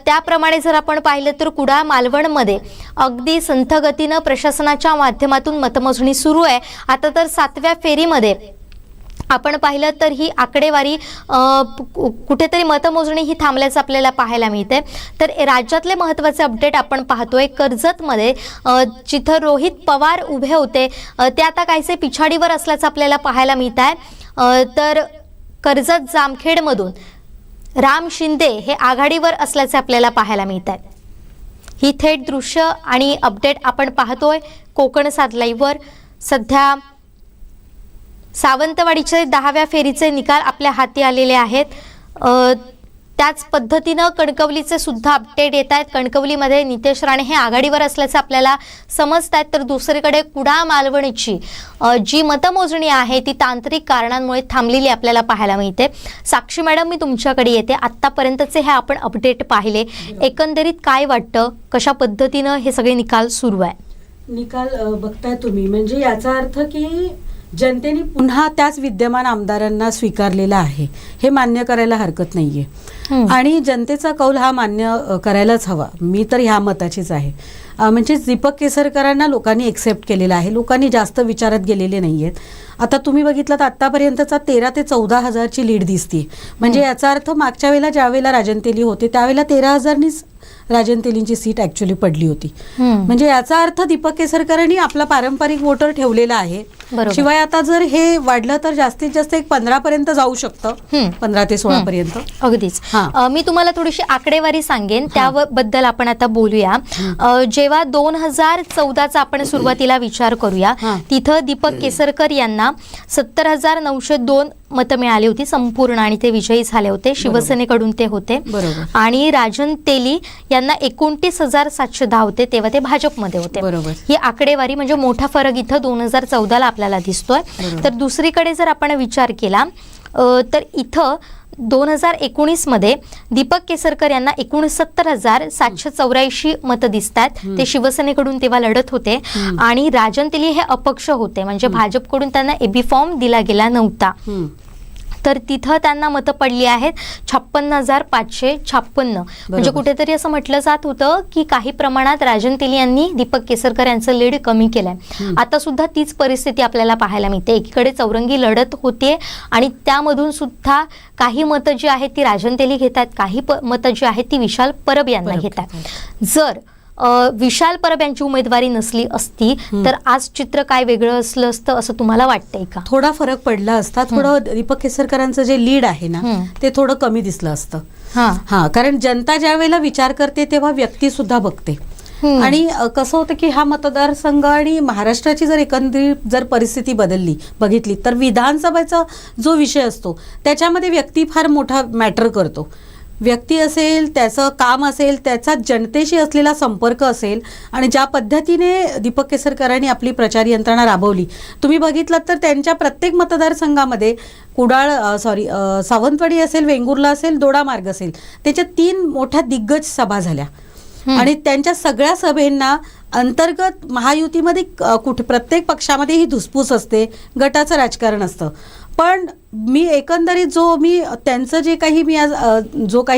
त्याप्रमाणे जर आपण पाहिलं तर कुडाळ मालवणमध्ये अगदी संथ गतीनं प्रशासनाच्या माध्यमातून मतमोजणी सुरू आहे. आता तर 7व्या फेरीमध्ये आपण पाहिलं तर ही आकडेवारी कुठेतरी मतमोजणी ही थांबल्याचं आपल्याला पाहायला मिळते. तर राज्यातले महत्त्वाचे अपडेट आपण पाहतोय. कर्जतमध्ये जिथं रोहित पवार उभे होते ते आता काहीसे पिछाडीवर असल्याचं आपल्याला पाहायला मिळत आहे. तर कर्जत जामखेडमधून राम शिंदे हे आघाडीवर असल्याचे आपल्याला पाहायला मिळत आहे. ही थेट दृश्य आणि अपडेट आपण पाहतोय कोकण 7 लाईव्हवर. सध्या सावंतवाडीचे 10व्या फेरीचे निकाल आपल्या हाती आलेले आहेत. त्याच पद्धतीनं कणकवलीचे सुद्धा अपडेट येत आहेत. कणकवलीमध्ये नितेश राणे हे आघाडीवर असल्याचं आपल्याला समजत आहेत. तर दुसरीकडे कुडाळ मालवणची जी मतमोजणी आहे ती तांत्रिक कारणांमुळे थांबलेली आपल्याला पाहायला मिळते. साक्षी मॅडम, मी तुमच्याकडे येते. आत्तापर्यंतचे हे आपण अपडेट पाहिले, एकंदरीत काय वाटतं, कशा पद्धतीनं हे सगळे निकाल सुरू आहे? निकाल बघताय तुम्ही, म्हणजे याचा अर्थ की जनतेने पुन्हा त्याच विद्यमान आमदारांना स्वीकारलेला आहे हे मान्य करायला हरकत नाहीये. आणि जनतेचा कौल हा मान्य करायलाच हवा. मी तर ह्या मताचीच आहे. म्हणजे दीपक केसरकरांना लोकांनी एक्सेप्ट केलेलं आहे. लोकांनी जास्त विचारात गेलेले नाही आहेत. आता तुम्ही बघितलं तर आत्तापर्यंतचा 13 ते 14,000ची लीड दिसते. म्हणजे याचा अर्थ मागच्या वेळेला ज्यावेळेला राजन तेली होते त्यावेळेला 13,000नीच राजन तेलींची सीट ऍक्च्युअली पडली होती. म्हणजे याचा अर्थ दीपक केसरकरांनी आपला पारंपरिक वोटर ठेवलेला आहे. शिवाय आता जर हे वाढलं तर जास्तीत जास्त एक 15 पर्यंत जाऊ शकतं, 15 ते 16 पर्यंत. अगदीच. मी तुम्हाला थोडीशी आकडेवारी सांगेन, त्याबद्दल आपण आता बोलूया. जेव्हा तेव्हा 2014चा आपण सुरुवातीला विचार करूया. तिथं दीपक केसरकर यांना 70,902 मतं मिळाली होती संपूर्ण आणि ते विजयी झाले होते. शिवसेनेकडून ते होते. आणि राजन तेली यांना 29,710 होते, तेव्हा ते भाजपमध्ये होते. ही आकडेवारी म्हणजे मोठा फरक इथं 2014ला आपल्याला दिसतोय. तर दुसरीकडे जर आपण विचार केला तर इथं 2019 मध्ये दीपक केसरकर यांना 69,784 मतं दिसतात. ते शिवसेनेकडून तेव्हा लढत होते. आणि राजन तेली हे अपक्ष होते, म्हणजे भाजपकडून त्यांना एबी फॉर्म दिला गेला नव्हता. तर तिथं त्यांना मतं पडली आहेत 56,556. म्हणजे कुठेतरी असं म्हटलं जात होतं की काही प्रमाणात राजन तेली यांनी दीपक केसरकर यांचं लीड कमी केलंय. आता सुद्धा तीच परिस्थिती आपल्याला पाहायला मिळते. एकीकडे चौरंगी लढत होते आणि त्यामधून सुद्धा काही मतं जी आहेत ती राजन तेली घेतात, काही मतं जी आहेत ती विशाल परब यांना घेतात. जर विशाल परब यांची उमेदवारी नसली असती तर आज चित्र काय वेगळं असलं असतं असं तुम्हाला वाटतंय का? थोडा फरक पडला असता. थोडं दीपक केसरकरांचं जे लीड आहे ना ते थोडं कमी दिसलं असतं. हा, कारण जनता ज्या वेळेला विचार करते तेव्हा व्यक्ती सुद्धा बघते. आणि कसं होतं की हा मतदारसंघ आणि महाराष्ट्राची जर एकंदरीत जर परिस्थिती बघितली तर विधानसभेचा जो विषय असतो त्याच्यामध्ये व्यक्ती फार मोठा मॅटर करतो. व्यक्ती असेल, त्याचं काम असेल, त्याचा जनतेशी असलेला संपर्क असेल आणि ज्या पद्धतीने दीपक केसरकरांनी आपली प्रचार यंत्रणा राबवली, तुम्ही बघितलं तर त्यांच्या प्रत्येक मतदारसंघामध्ये सावंतवाडी असेल, वेंगुर्ला असेल, दोडामार्ग असेल, त्याच्या 3 मोठ्या दिग्गज सभा झाल्या. आणि त्यांच्या सगळ्या सभेंना अंतर्गत महायुतीमध्ये कुठे प्रत्येक पक्षामध्ये ही धुसफूस असते, गटाचं राजकारण असतं. पण मी एकंदरीत त्यांचं जे काही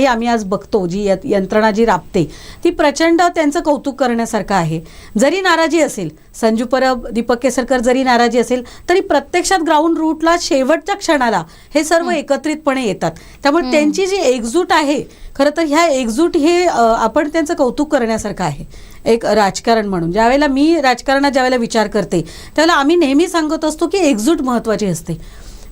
आम्ही आज बघतो, जी यंत्रणा जी राबते ती प्रचंड त्यांचं कौतुक करण्यासारखं आहे. जरी नाराजी असेल, संजू परब, दीपक केसरकर जरी नाराजी असेल तरी प्रत्यक्षात ग्राउंड रूटला शेवटच्या क्षणाला हे सर्व एकत्रितपणे येतात. त्यामुळे त्यांची जी एकजूट आहे, खरं तर ह्या एकजूट हे आपण त्यांचं कौतुक करण्यासारखं आहे एक राजकारण म्हणून. ज्यावेळेला मी राजकारणात ज्यावेळेला विचार करते त्यावेळेला आम्ही नेहमी सांगत असतो की एकजूट महत्त्वाची असते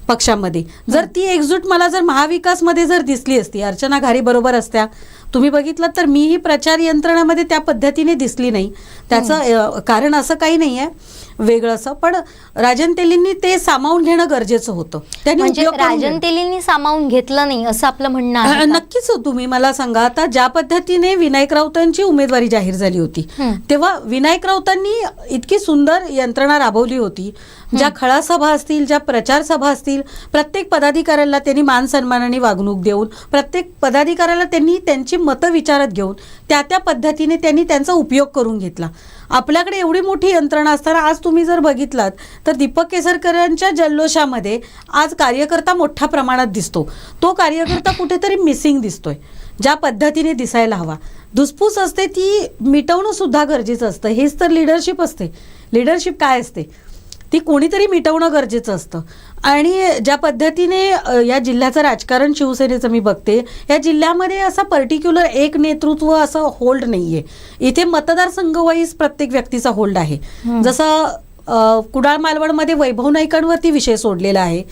पक्षामध्ये. जर ती एकजूट मला जर महाविकासमध्ये जर दिसली असती, अर्चना घारी बरोबर असत्या, तुम्ही बघितलं तर मीही प्रचार यंत्रणामध्ये त्या पद्धतीने दिसली नाही. त्याचं कारण असं काही नाही आहे वेगळं असं, पण राजन तेलींनी ते सामावून घेणं गरजेचं होतं. म्हणजे राजन तेलींनी सामावून घेतलं नाही असं आपलं म्हणणं आहे? नक्कीच. तुम्ही मला सांगा, आता ज्या पद्धतीने विनायक राऊतांची उमेदवारी जाहीर झाली होती तेव्हा विनायक राऊतांनी इतकी सुंदर यंत्रणा राबवली होती. ज्या खळा सभा असतील, ज्या प्रचार सभा असतील, प्रत्येक पदाधिकाऱ्याला त्यांनी मान सन्मानाने वागणूक देऊन, प्रत्येक पदाधिकाऱ्याला त्यांनी त्यांची मतं विचारात घेऊन त्या पद्धतीने त्यांनी त्यांचा उपयोग करून घेतला. आपल्याकडे एवढी मोठी यंत्रणा असताना आज तुम्ही जर बघितलात तर दीपक केसरकरांच्या जल्लोषामध्ये आज कार्यकर्ता मोठ्या प्रमाणात दिसतो. तो कार्यकर्ता कुठेतरी मिसिंग दिसतोय, ज्या पद्धतीने दिसायला हवा. धुसफूस असते ती मिटवणं सुद्धा गरजेचं असतं. हेच तर लिडरशिप असते. लिडरशिप काय असते ती कोणीतरी मिटवणं गरजेचं असतं. आणि ज्या पद्धतीने या जिल्ह्याचं राजकारण शिवसेनेचं मी बघते, या जिल्ह्यामध्ये असं पर्टिक्युलर एक नेतृत्व असं होल्ड नाही आहे. इथे मतदारसंघ वाईज प्रत्येक व्यक्तीचा होल्ड आहे. जसं कुडाळ मालवणमध्ये वैभव नाईकांवरती विषय सोडलेला आहे.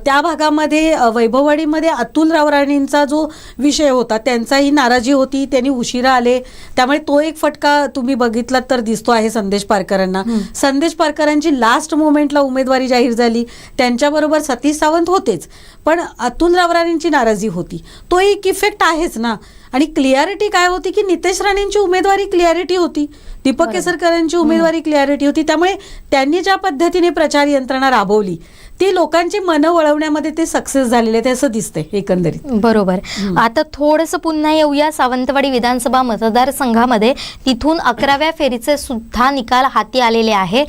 त्या भागामध्ये वैभववाडीमध्ये अतुल रावराणींचा जो विषय होता त्यांचाही नाराजी होती, त्यांनी उशिरा आले, त्यामुळे तो एक फटका तुम्ही बघितलात तर दिसतो आहे संदेश पारकरांना. संदेश पारकरांची लास्ट मोमेंटला उमेदवारी जाहीर झाली, त्यांच्याबरोबर सतीश सावंत होतेच, पण अतुल रावराणींची नाराजी होती. तो एक इफेक्ट आहेच ना. आणि क्लिअरिटी काय होती की नितेश राणेंची उमेदवारी क्लिअरिटी होती, दीपक केसरकरांची उमेदवारी क्लिअरिटी होती. त्यामुळे त्यांनी ज्या पद्धतीने प्रचार यंत्रणा राबवली ती लोकांची मनं वळवण्यामध्ये ते सक्सेस झालेले ते असं दिसते एकंदरीत. बरोबर. आता थोडंसं पुन्हा येऊया सावंतवाडी विधानसभा मतदारसंघामध्ये. तिथून 11व्या फेरीचे सुद्धा निकाल हाती आलेले आहे.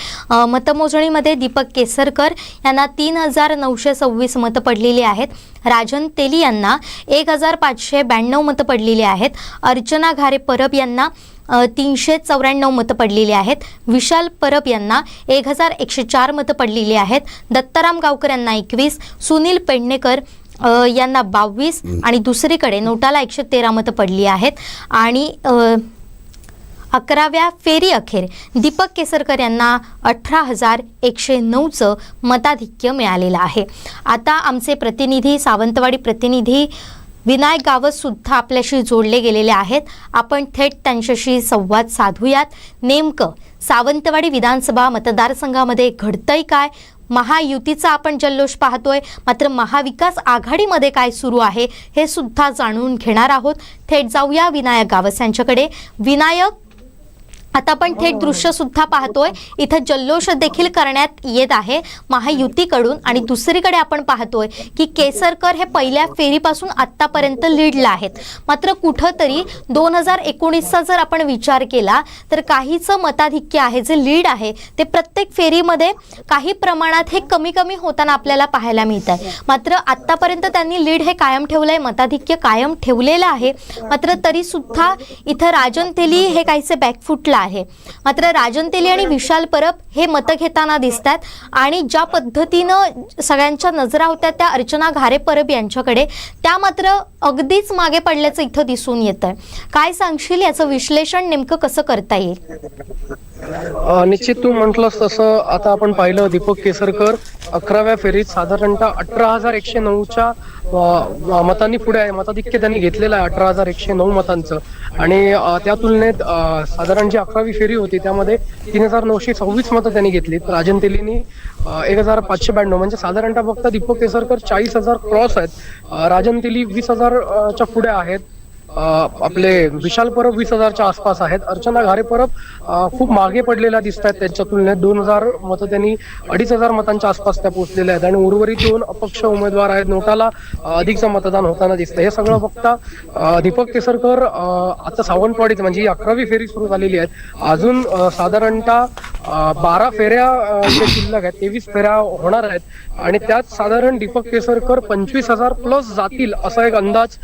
मतमोजणीमध्ये दीपक केसरकर यांना 3,926 मतं पडलेली आहेत. राजन तेली यांना 1,592 मतं पडलेली आहेत. अर्चना घारे परब यांना 394 मतं पडलेली आहेत. विशाल परब यांना 1,104 मतं पडलेली आहेत. दत्ताराम गावकर यांना 21, सुनील पेडणेकर यांना 22 आणि दुसरीकडे नोटाला 113 मतं पडली आहेत. आणि 11व्या फेरी अखेर दीपक केसरकर यांना 18,109चं मताधिक्य मिळालेलं आहे. आता आमचे प्रतिनिधी सावंतवाडी प्रतिनिधी विनायक गावस सुद्धा आपल्याशी जोडले गेलेले आहेत. आपण थेट त्यांच्याशी संवाद साधूयात. नेमकं सावंतवाडी विधानसभा मतदारसंघामध्ये घडतंय काय? महायुतीचा आपण जल्लोष पाहतोय, मात्र महाविकास आघाडीमध्ये काय सुरू आहे हे सुद्धा जाणून घेणार आहोत. थेट जाऊया विनायक गावस यांच्याकडे. विनायक, आता आपण थेट दृश्य सुद्धा पाहतोय, इथं जल्लोष देखील करण्यात येत आहे महायुतीकडून, आणि दुसरीकडे आपण पाहतोय की केसरकर हे पहिल्या फेरीपासून आतापर्यंत लीडला आहेत. मात्र कुठंतरी 2019चा जर आपण विचार केला तर काहीचं मताधिक्य आहे, जे लीड आहे ते प्रत्येक फेरीमध्ये काही प्रमाणात हे कमी कमी होताना आपल्याला पाहायला मिळत आहे. मात्र आतापर्यंत त्यांनी लीड हे कायम ठेवलंय, मताधिक्य कायम ठेवलेलं आहे. मात्र तरी सुद्धा इथं राजन तेली हे काहीसे बॅकफुटला आहे. मात्र राजन तेली आणि विशाल परब हे मतं घेताना दिसतात, आणि ज्या पद्धतीनं सगळ्यांच्या नजरा होत्या त्या अर्चना घारे परब यांच्याकडे, त्या मात्र अगदीच मागे पडल्याचं इथं दिसून येतंय. काय सांगशील, याचं विश्लेषण नेमकं कसं करता येईल? निश्चित तू म्हटलंस तसं आता आपण पाहिलं, दीपक केसरकर 11व्या फेरीत साधारणतः 18,109च्या मतांनी पुढे आहे. मताधिक्य त्यांनी घेतलेलं आहे 18,109 मतांचं, आणि त्या तुलनेत साधारण जी 11वी फेरी होती त्यामध्ये 3,926 मतं त्यांनी घेतली. राजन तेलींनी 1,592, म्हणजे साधारणतः फक्त दीपक केसरकर 40,000 क्रॉस आहेत. राजन तेली 20,000च्या पुढे आहेत. आपले विशाल परब 20,000च्या आसपास आहेत. अर्चना घारे परब खूप मागे पडलेल्या दिसत आहेत त्यांच्या तुलनेत. 2,000 मतं त्यांनी 2,500 मतांच्या आसपास त्या पोहोचलेल्या आहेत, आणि उर्वरित 2 अपक्ष उमेदवार आहेत. नोटाला अधिकचं मतदान होताना दिसतं. हे सगळं बघता दीपक केसरकर आता सावंतवाडीत, म्हणजे 11वी फेरी सुरू झालेली आहे. अजून साधारणतः 12 फेऱ्या जे शिल्लक आहेत, 23 फेऱ्या होणार आहेत, आणि त्यात साधारण दीपक केसरकर 25,000 प्लस जातील असा एक अंदाज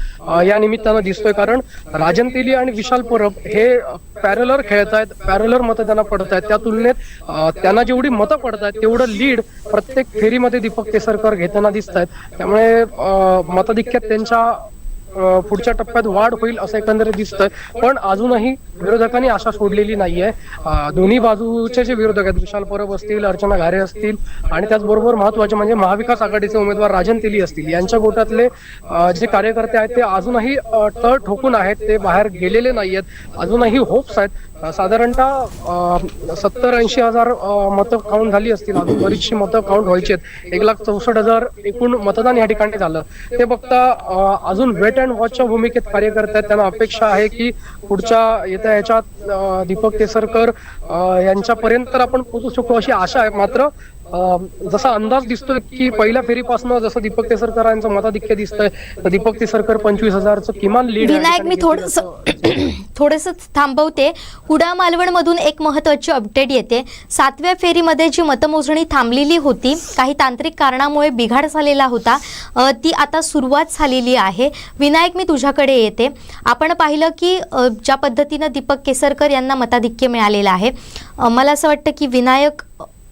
या निमित्तानं दिसतोय. कारण राजन तेली आणि विशाल परब हे पॅरलर खेळत आहेत, पॅरलर मतं त्यांना पडत आहेत. त्या तुलनेत त्यांना जेवढी मतं पडत आहेत तेवढं लीड प्रत्येक फेरीमध्ये दीपक केसरकर घेताना दिसत आहेत. त्यामुळे मताधिक्यात त्यांच्या पुढच्या टप्प्यात वाढ होईल असं एकंदरीत दिसतंय. पण अजूनही विरोधकांनी आशा सोडलेली नाहीये. दोन्ही बाजूचे जे विरोधक आहेत, विशाल परब असतील, अर्चना घारे असतील, आणि त्याचबरोबर महत्वाचे म्हणजे महाविकास आघाडीचे उमेदवार राजन तेली असतील, यांच्या गोटातले जे कार्यकर्ते आहेत ते अजूनही तळ ठोकून आहेत, ते बाहेर गेलेले नाहीयेत. अजूनही होप्स आहेत. साधारणतः 70-80 हजार मतं काउंट झाली असतील. अजून बरीचशी मतं काउंट व्हायची आहेत. 1,64,000 एकूण मतदान या ठिकाणी झालं. ते बघता अजून वेट अँड वॉचच्या भूमिकेत कार्यकर्ते आहेत. त्यांना अपेक्षा आहे की पुढच्या येत्या याच्यात दीपक केसरकर यांच्यापर्यंत तर आपण पोहोचू शकतो अशी आशा आहे. मात्र जसा अंदाज दिसतोय की पहिल्या फेरीपासून जसं दीपक केसरकरांचं मताधिक्य दिसतंय, तर दीपक केसरकर 25,000चं किमान लीड. विनायक, मी थोडंसं थांबवते. कुडाळ मालवण मधून एक महत्वाची अपडेट येते. 7व्या फेरीमध्ये जी मतमोजणी थांबलेली होती, काही तांत्रिक कारणामुळे बिघाड झालेला होता, ती आता सुरुवात झालेली आहे. विनायक, मी तुझ्याकडे येते. आपण पाहिलं की ज्या पद्धतीनं दीपक केसरकर यांना मताधिक्य मिळालेलं आहे, मला असं वाटतं की विनायक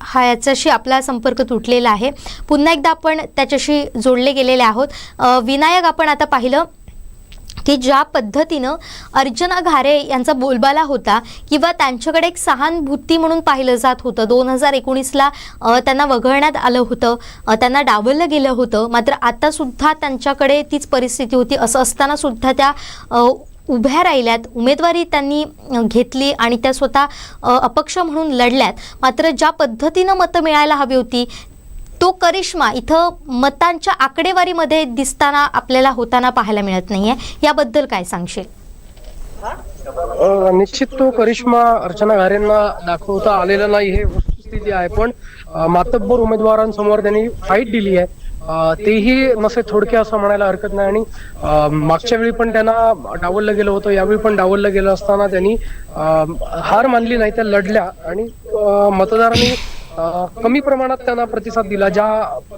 हा याच्याशी आपला संपर्क तुटलेला आहे. पुन्हा एकदा आपण त्याच्याशी जोडले गेलेले आहोत. विनायक, आपण आता पाहिलं की ज्या पद्धतीनं अर्चना घारे यांचा बोलबाला होता, किंवा त्यांच्याकडे एक सहानुभूती म्हणून पाहिलं जात होतं. 2019ला त्यांना वगळण्यात आलं होतं, त्यांना डावललं गेलं होतं. मात्र आता सुद्धा त्यांच्याकडे तीच परिस्थिती होती. असं असताना सुद्धा त्या उभ्या राहिल्यात, उमेदवारी त्यांनी घेतली, आणि त्या स्वतः अपक्ष म्हणून लढल्यात. मात्र ज्या पद्धतीनं मतं मिळायला हवी होती तो करिश्मा इथं मतांच्या आकडेवारीमध्ये दिसताना आपल्याला होताना पाहायला मिळत नाहीये. याबद्दल काय सांगशील? निश्चित तो करिश्मा अर्चना घारेंना दाखवता आलेला नाही, हे वस्तुस्थिती आहे. पण मातब्बर उमेदवारांसमोर त्यांनी फाईट दिली आहे, तेही नसे थोडके असं म्हणायला हरकत नाही. आणि मागच्या वेळी पण त्यांना डावललं गेलं होतं, यावेळी पण डावललं गेलं असताना त्यांनी हार मानली नाही, त्या लढल्या, आणि मतदारांनी कमी प्रमाणात त्यांना प्रतिसाद दिला. ज्या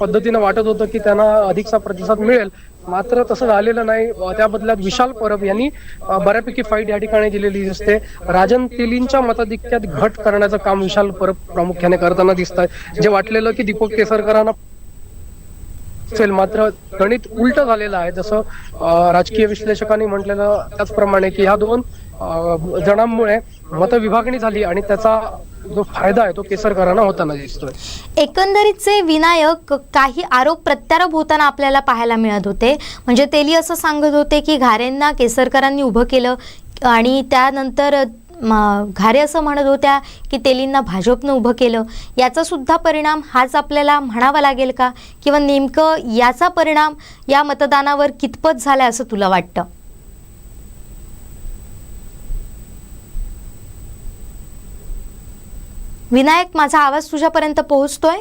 पद्धतीनं वाटत होतं की त्यांना अधिकचा प्रतिसाद मिळेल, मात्र तसं झालेलं नाही. त्या बदल्यात विशाल परब यांनी बऱ्यापैकी फाईट या ठिकाणी दिलेली दिसते. राजन तेलींच्या मताधिक्यात घट करण्याचं काम विशाल परब प्रामुख्याने करताना दिसत आहे. जे वाटलेलं की दीपक केसरकरांना असेल, मात्र गणित उलट झालेलं आहे. जसं राजकीय विश्लेषकांनी म्हटलेलं त्याचप्रमाणे की ह्या दोन जणांमुळे मतविभागणी झाली आणि त्याचा जो फायदा आहे तो केसरकरांना होताना दिसतोय. एकंदरीतचे विनायक काही आरोप प्रत्यारोप होताना आपल्याला पाहायला मिळत होते. म्हणजे तेली असं सांगत होते की घारेंना केसरकरांनी उभं केलं आणि त्यानंतर घारे असं म्हणत होत्या की तेलींना भाजपनं उभं केलं. याचा सुद्धा परिणाम हाच आपल्याला म्हणावा लागेल का, किंवा नेमकं याचा परिणाम या मतदानावर कितपत झाला असं तुला वाटतं? विनायक, माझा आवाज तुझ्यापर्यंत पोहोचतोय?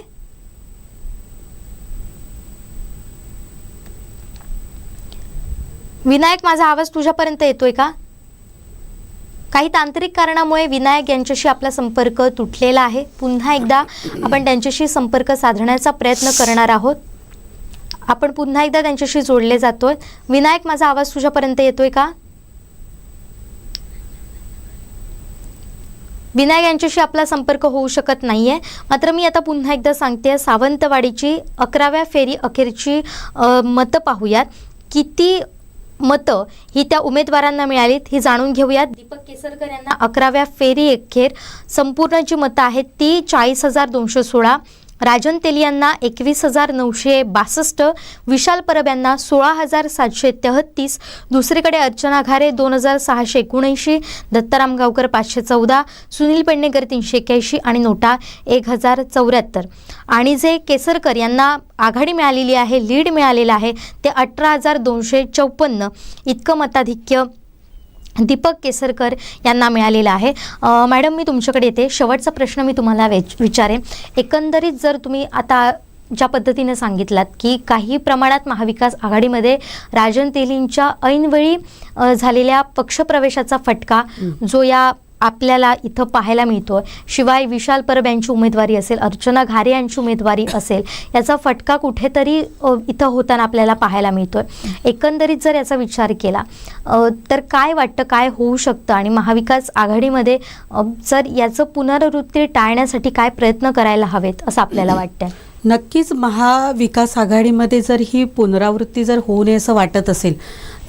विनायक, माझा आवाज तुझ्यापर्यंत येतोय का? काही तांत्रिक कारणामुळे विनायक यांच्याशी आपला संपर्क तुटलेला आहे. पुन्हा एकदा आपण त्यांच्याशी संपर्क साधण्याचा प्रयत्न करणार आहोत. आपण पुन्हा एकदा त्यांच्याशी जोडले जातोय. विनायक, माझा आवाज तुझ्यापर्यंत येतोय का? विनायक यांच्याशी आपला संपर्क होऊ शकत नाहीये. मात्र मी आता पुन्हा एकदा सांगते, सावंतवाडीची 11व्या फेरी अखेरची मतं पाहूयात. किती मतं ही त्या उमेदवारांना मिळालीत हे जाणून घेऊयात. दीपक केसरकर यांना 11व्या फेरी अखेर संपूर्ण जी मतं आहेत ती 40,216, राजन तेली यांना 21,962, विशाल परब यांना 16,733, दुसरीकडे अर्चना घारे 2,679, दत्ताराम गावकर 514, सुनील पेडणेकर 381 आणि नोटा 1,074. आणि जे केसरकर यांना आघाडी मिळालेली आहे, लीड मिळालेलं आहे, ते 18,254 इतकं मताधिक्य दीपक केसरकर यांना मिळालेला आहे. मॅडम, मी तुमच्याकडे येते. शेवटचा प्रश्न मी तुम्हाला विचारेन. एकंदरीत जर तुम्ही आता ज्या पद्धतीने सांगितलात की काही प्रमाणात महाविकास आघाडीमध्ये राजन तेलींच्या ऐनवेळी झालेल्या पक्षप्रवेशाचा फटका जो या आपल्याला इथं पाहायला मिळतोय, शिवाय विशाल परब यांची उमेदवारी असेल, अर्चना घारे यांची उमेदवारी असेल, याचा फटका कुठेतरी इथं होताना आपल्याला पाहायला मिळतोय. एकंदरीत जर याचा विचार केला तर काय वाटतं, काय होऊ शकतं? आणि महाविकास आघाडीमध्ये जर याचं पुनरावृत्ती टाळण्यासाठी काय प्रयत्न करायला हवेत असं आपल्याला वाटतंय? नक्कीच महाविकास आघाडीमध्ये जर ही पुनरावृत्ती जर होऊ नये असं वाटत असेल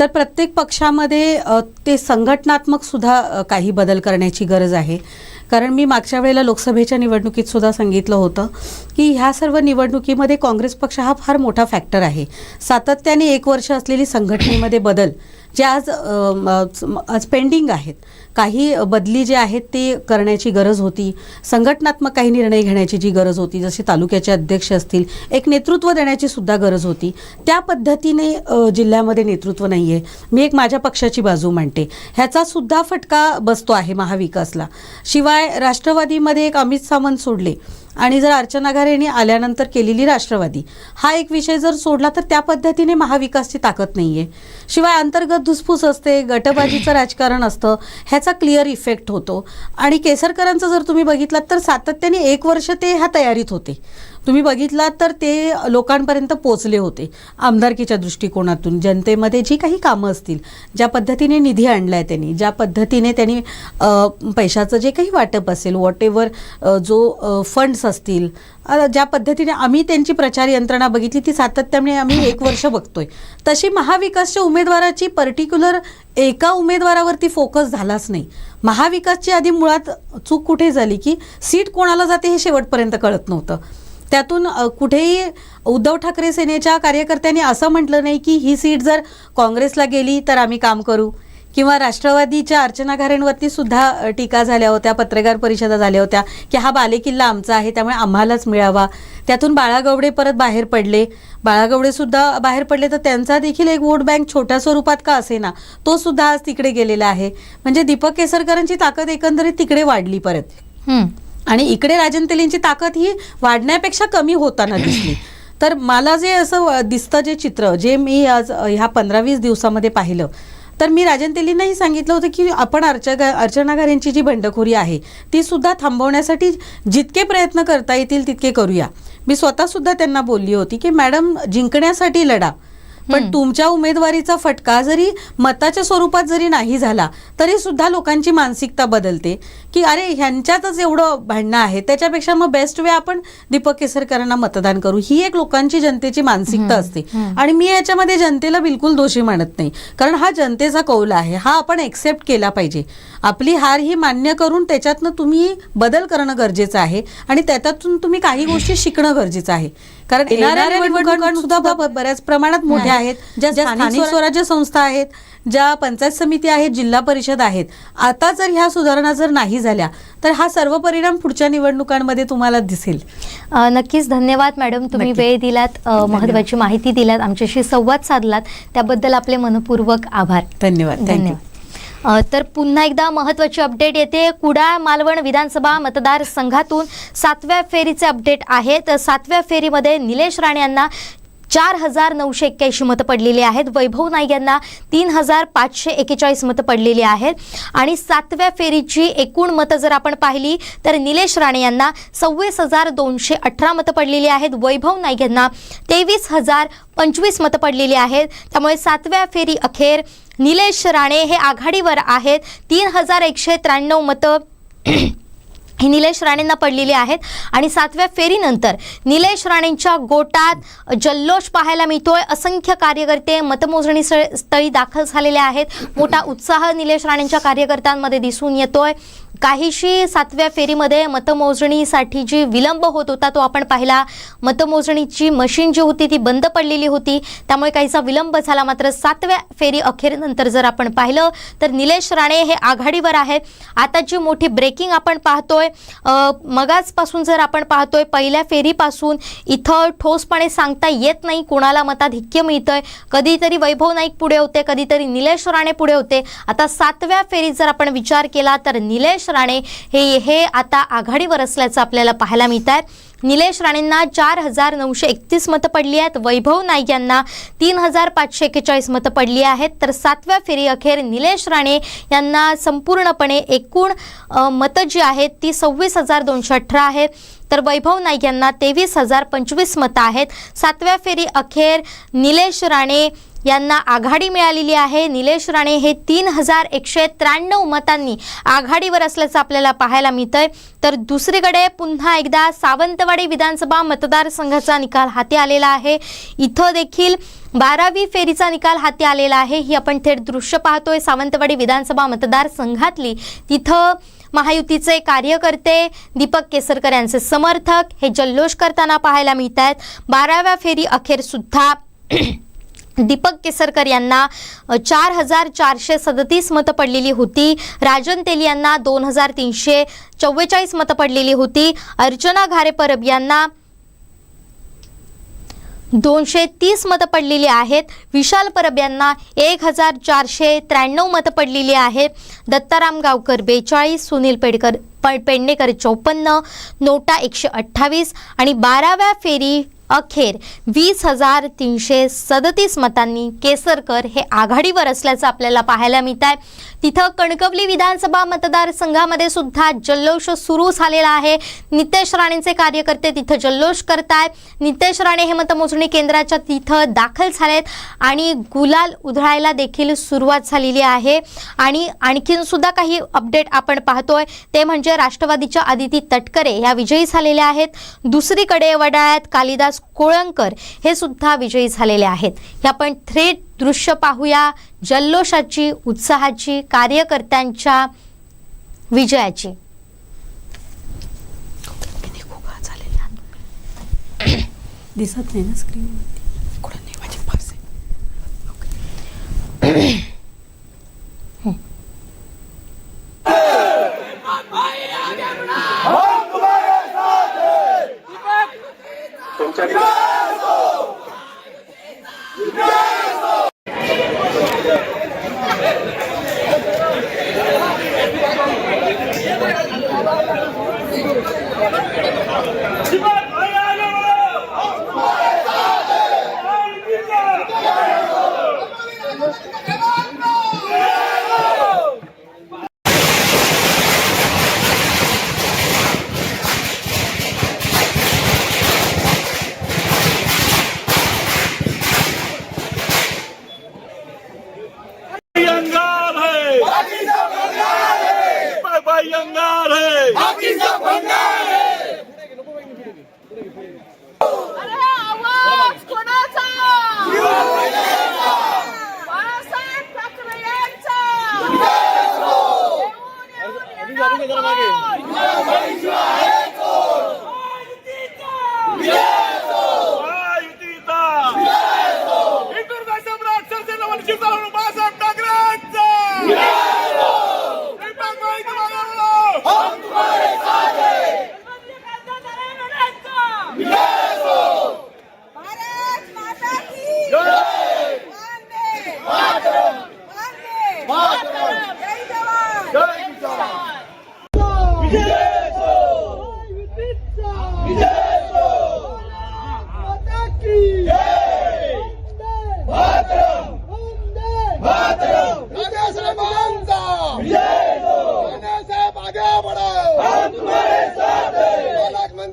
तर प्रत्येक पक्षामध्ये ते संघटनात्मक सुद्धा काही बदल करण्याची गरज आहे. कारण मी मागच्या वेळेला लोकसभेच्या निवडणुकीत सुद्धा सांगितलं होतं की ह्या सर्व निवडणुकीमध्ये काँग्रेस पक्ष हा फार मोठा फॅक्टर आहे. सातत्याने 1 वर्ष असलेली संघटनेमध्ये बदल जे आज पेंडिंग आहेत, काही बदली जे आहेत ते करण्याची गरज होती. संघटनात्मक काही निर्णय घेण्याची जी गरज होती, जसे तालुक्याचे अध्यक्ष असतील, एक नेतृत्व देण्याची सुद्धा गरज होती. त्या पद्धतीने जिल्ह्यामध्ये नेतृत्व नाही आहे. मी एक माझ्या पक्षाची बाजू मांडते, ह्याचा सुद्धा फटका बसतो आहे महाविकासला. शिवाय राष्ट्रवादीमध्ये एक अमित सावंत सोडले आणि जर अर्चना घारे यांनी आल्यानंतर केलेली राष्ट्रवादी हा एक विषय जर सोडला तर त्या पद्धतीने महाविकासची ताकद नाही आहे. शिवाय अंतर्गत धुसफूस असते, गटबाजीचं राजकारण असतं, ह्याचा क्लिअर इफेक्ट होतो. आणि केसरकरांचं जर तुम्ही बघितलात तर सातत्याने 1 वर्ष ते ह्या तयारीत होते. तुम्ही बघितलात तर ते लोकांपर्यंत पोचले होते आमदारकीच्या दृष्टिकोनातून. जनतेमध्ये जी काही कामं असतील, ज्या पद्धतीने निधी आणला आहे त्यांनी, ज्या पद्धतीने त्यांनी पैशाचं जे काही वाटप असेल, वॉट एव्हर जो फंड्स असतील, ज्या पद्धतीने आम्ही त्यांची प्रचार यंत्रणा बघितली ती सातत्याने आम्ही 1 वर्ष बघतोय. तशी महाविकासच्या उमेदवाराची पर्टिक्युलर एका उमेदवारावरती फोकस झालाच नाही. महाविकासची आधी मुळात चूक कुठे झाली की सीट कोणाला जाते हे शेवटपर्यंत कळत नव्हतं. त्यातून कुठेही उद्धव ठाकरे सेनेच्या कार्यकर्त्यांनी असं म्हटलं नाही की ही सीट जर काँग्रेसला गेली तर आम्ही काम करू, किंवा राष्ट्रवादीच्या अर्चना घारेंवरती सुद्धा टीका झाल्या होत्या, पत्रकार परिषदा झाल्या होत्या की हा बालेकिल्ला आमचा आहे त्यामुळे आम्हालाच मिळावा. त्यातून बाळागवडे परत बाहेर पडले, बाळागवडे सुद्धा बाहेर पडले तर त्यांचा देखील एक वोट बँक छोट्या स्वरूपात का असेना तो सुद्धा आज तिकडे गेलेला आहे. म्हणजे दीपक केसरकरांची ताकद एकंदरीत तिकडे वाढली परत, आणि इकडे राजन तेलींची ताकद ही वाढण्यापेक्षा कमी होताना दिसली. तर मला जे असं दिसतं, जे चित्र जे मी आज ह्या 15-20 दिवसामध्ये पाहिलं, तर मी राजन तेलींनाही सांगितलं होतं की आपण अर्चना घारेंची जी बंडखोरी आहे ती सुद्धा थांबवण्यासाठी जितके प्रयत्न करता येतील तितके करूया. मी स्वतःसुद्धा त्यांना बोलली होती की मॅडम, जिंकण्यासाठी लढा, पण तुमच्या उमेदवारीचा फटका जरी मताच्या स्वरूपात जरी नाही झाला तरी सुद्धा लोकांची मानसिकता बदलते की अरे ह्यांच्यातच एवढं भांडणं आहे, त्याच्यापेक्षा मग बेस्ट वे आपण दीपक केसरकरांना मतदान करू, ही एक लोकांची जनतेची मानसिकता असते. आणि मी याच्यामध्ये जनतेला बिलकुल दोषी मानत नाही, कारण हा जनतेचा कौल आहे, हा आपण एक्सेप्ट केला पाहिजे. आपली हार ही मान्य करून त्याच्यातनं तुम्ही बदल करणं गरजेचं आहे आणि त्याच्यातून तुम्ही काही गोष्टी शिकणं गरजेचं आहे. कारण येणाऱ्या निवडणुका सुद्धा बऱ्याच प्रमाणात मोठ्या आहेत, ज्या स्थानिक स्वराज्य संस्था आहेत, ज्या पंचायत समिती आहेत, जिल्हा परिषद आहेत. आता जर ह्या सुधारणा जर नाही झाल्या तर हा सर्व परिणाम पुढच्या निवडणुकांमध्ये तुम्हाला दिसेल. नक्कीच. धन्यवाद मॅडम, तुम्ही वेळ दिलात, महत्त्वाची माहिती दिलात, आमच्याशी संवाद साधलात, त्याबद्दल आपले मनपूर्वक आभार. धन्यवाद. तर पुन्हा एकदा महत्त्वाची अपडेट येते. कुडाळ मालवण विधानसभा मतदारसंघातून 7व्या फेरीचे अपडेट आहेत. 7व्या फेरीमध्ये निलेश राणे यांना 4,981 मतं पडलेली आहेत. वैभव नाईक यांना 3,541 मतं पडलेली आहेत. आणि 7व्या फेरीची एकूण मतं जर आपण पाहिली तर निलेश राणे यांना 26,218 मतं पडलेली आहेत. वैभव नाईक यांना 23,025 मतं पडलेली आहेत. त्यामुळे 7व्या फेरी अखेर निलेश राणे हे आघाडीवर आहेत. 3,193 मतं ही निलेश राणेंना पडलेली आहेत. आणि 7व्या फेरीनंतर निलेश राणेंच्या गोटात जल्लोष पाहायला मिळतोय. असंख्य कार्यकर्ते मतमोजणी स्थळी दाखल झालेले आहेत. मोठा उत्साह निलेश राणेंच्या कार्यकर्त्यांमध्ये दिसून येतोय. काहीशी 7व्या फेरीमध्ये मतमोजणीसाठी जी विलंब होत होता तो आपण पाहिला. मतमोजणीची मशीन जी होती ती बंद पडलेली होती, त्यामुळे काहीसा विलंब झाला. मात्र 7व्या फेरी अखेरनंतर जर आपण पाहिलं तर निलेश राणे हे आघाडीवर आहेत. आता जी मोठी ब्रेकिंग आपण पाहतोय, मगाचपासून जर आपण पाहतोय, पहिल्या फेरीपासून इथं ठोसपणे सांगता येत नाही कोणाला मताधिक्य मिळतंय. कधीतरी वैभव नाईक पुढे होते, कधीतरी निलेश राणे पुढे होते. आता 7व्या फेरीत जर आपण विचार केला तर निलेश राणे हे आता आघाडीवर असल्याचं आपल्याला पाहायला मिळत आहे. निलेश राणेंना 4,931 मतं पडली आहेत. वैभव नाईक यांना 3,541 मतं पडली आहेत. तर 7व्या फेरी अखेर निलेश राणे यांना संपूर्णपणे एकूण मतं जी आहेत ती 26,218 आहेत. तर वैभव नाईक यांना 23,025 मतं आहेत. 7व्या फेरी अखेर निलेश राणे यांना आघाडी मिळालेली आहे. निलेश राणे हे 3,193 मतांनी आघाडीवर असल्याचं आपल्याला पाहायला मिळतंय. तर दुसरीकडे पुन्हा एकदा सावंतवाडी विधानसभा मतदारसंघाचा निकाल हाती आलेला आहे. इथं देखील 12वी फेरीचा निकाल हाती आलेला आहे. ही आपण थेट दृश्य पाहतोय सावंतवाडी विधानसभा मतदारसंघातली. तिथं महायुतीचे कार्यकर्ते, दीपक केसरकर यांचे समर्थक हे जल्लोष करताना पाहायला मिळत आहेत. 12व्या फेरी अखेर सुद्धा दीपक केसरकर यांना 4,437 मतं पडलेली होती. राजन तेली यांना 2,344 मतं पडलेली होती. अर्चना घारे परब यांना 230 मतं पडलेली आहेत. विशाल परब यांना 1,493 मतं पडलेली आहेत. दत्ताराम गावकर 42, सुनील पेडणेकर 54, नोटा 128 आणि 12व्या फेरी अखेर 20,337 मतांनी केसरकर हे आघाडीवर असल्याचं आपल्याला पाहायला मिळत आहे. तिथं कणकवली विधानसभा मतदारसंघामध्ये सुद्धा जल्लोष सुरू झालेला आहे. नितेश राणेंचे कार्यकर्ते तिथं जल्लोष करतायत. नितेश राणे हे मतमोजणी केंद्राच्या तिथं दाखल झालेत आणि गुलाल उधळायला देखील सुरुवात झालेली आहे. आणि आणखीन सुद्धा काही अपडेट आपण पाहतोय ते म्हणजे राष्ट्रवादीच्या आदिती तटकरे ह्या विजयी झालेल्या आहेत. दुसरीकडे वडाळ्यात कालिदास कोळंकर हे सुद्धा विजयी झालेले आहेत. हे आपण थेट दृश्य पाहूया जल्लोषाची, उत्साहाची, कार्यकर्त्यांच्या विजयाची. दिसत नाही ना स्क्रीन.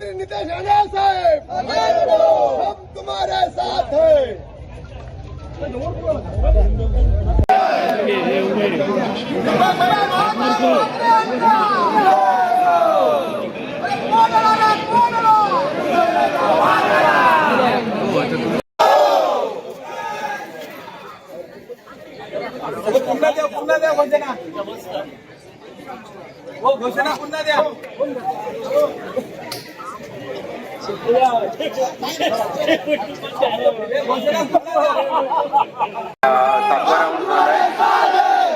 पालकमंत्री नितेश राणे साहेब हम तुम्हारे साथ हैं. पुन्हा द्या घोषणा. हो घोषणा पुन्हा द्या.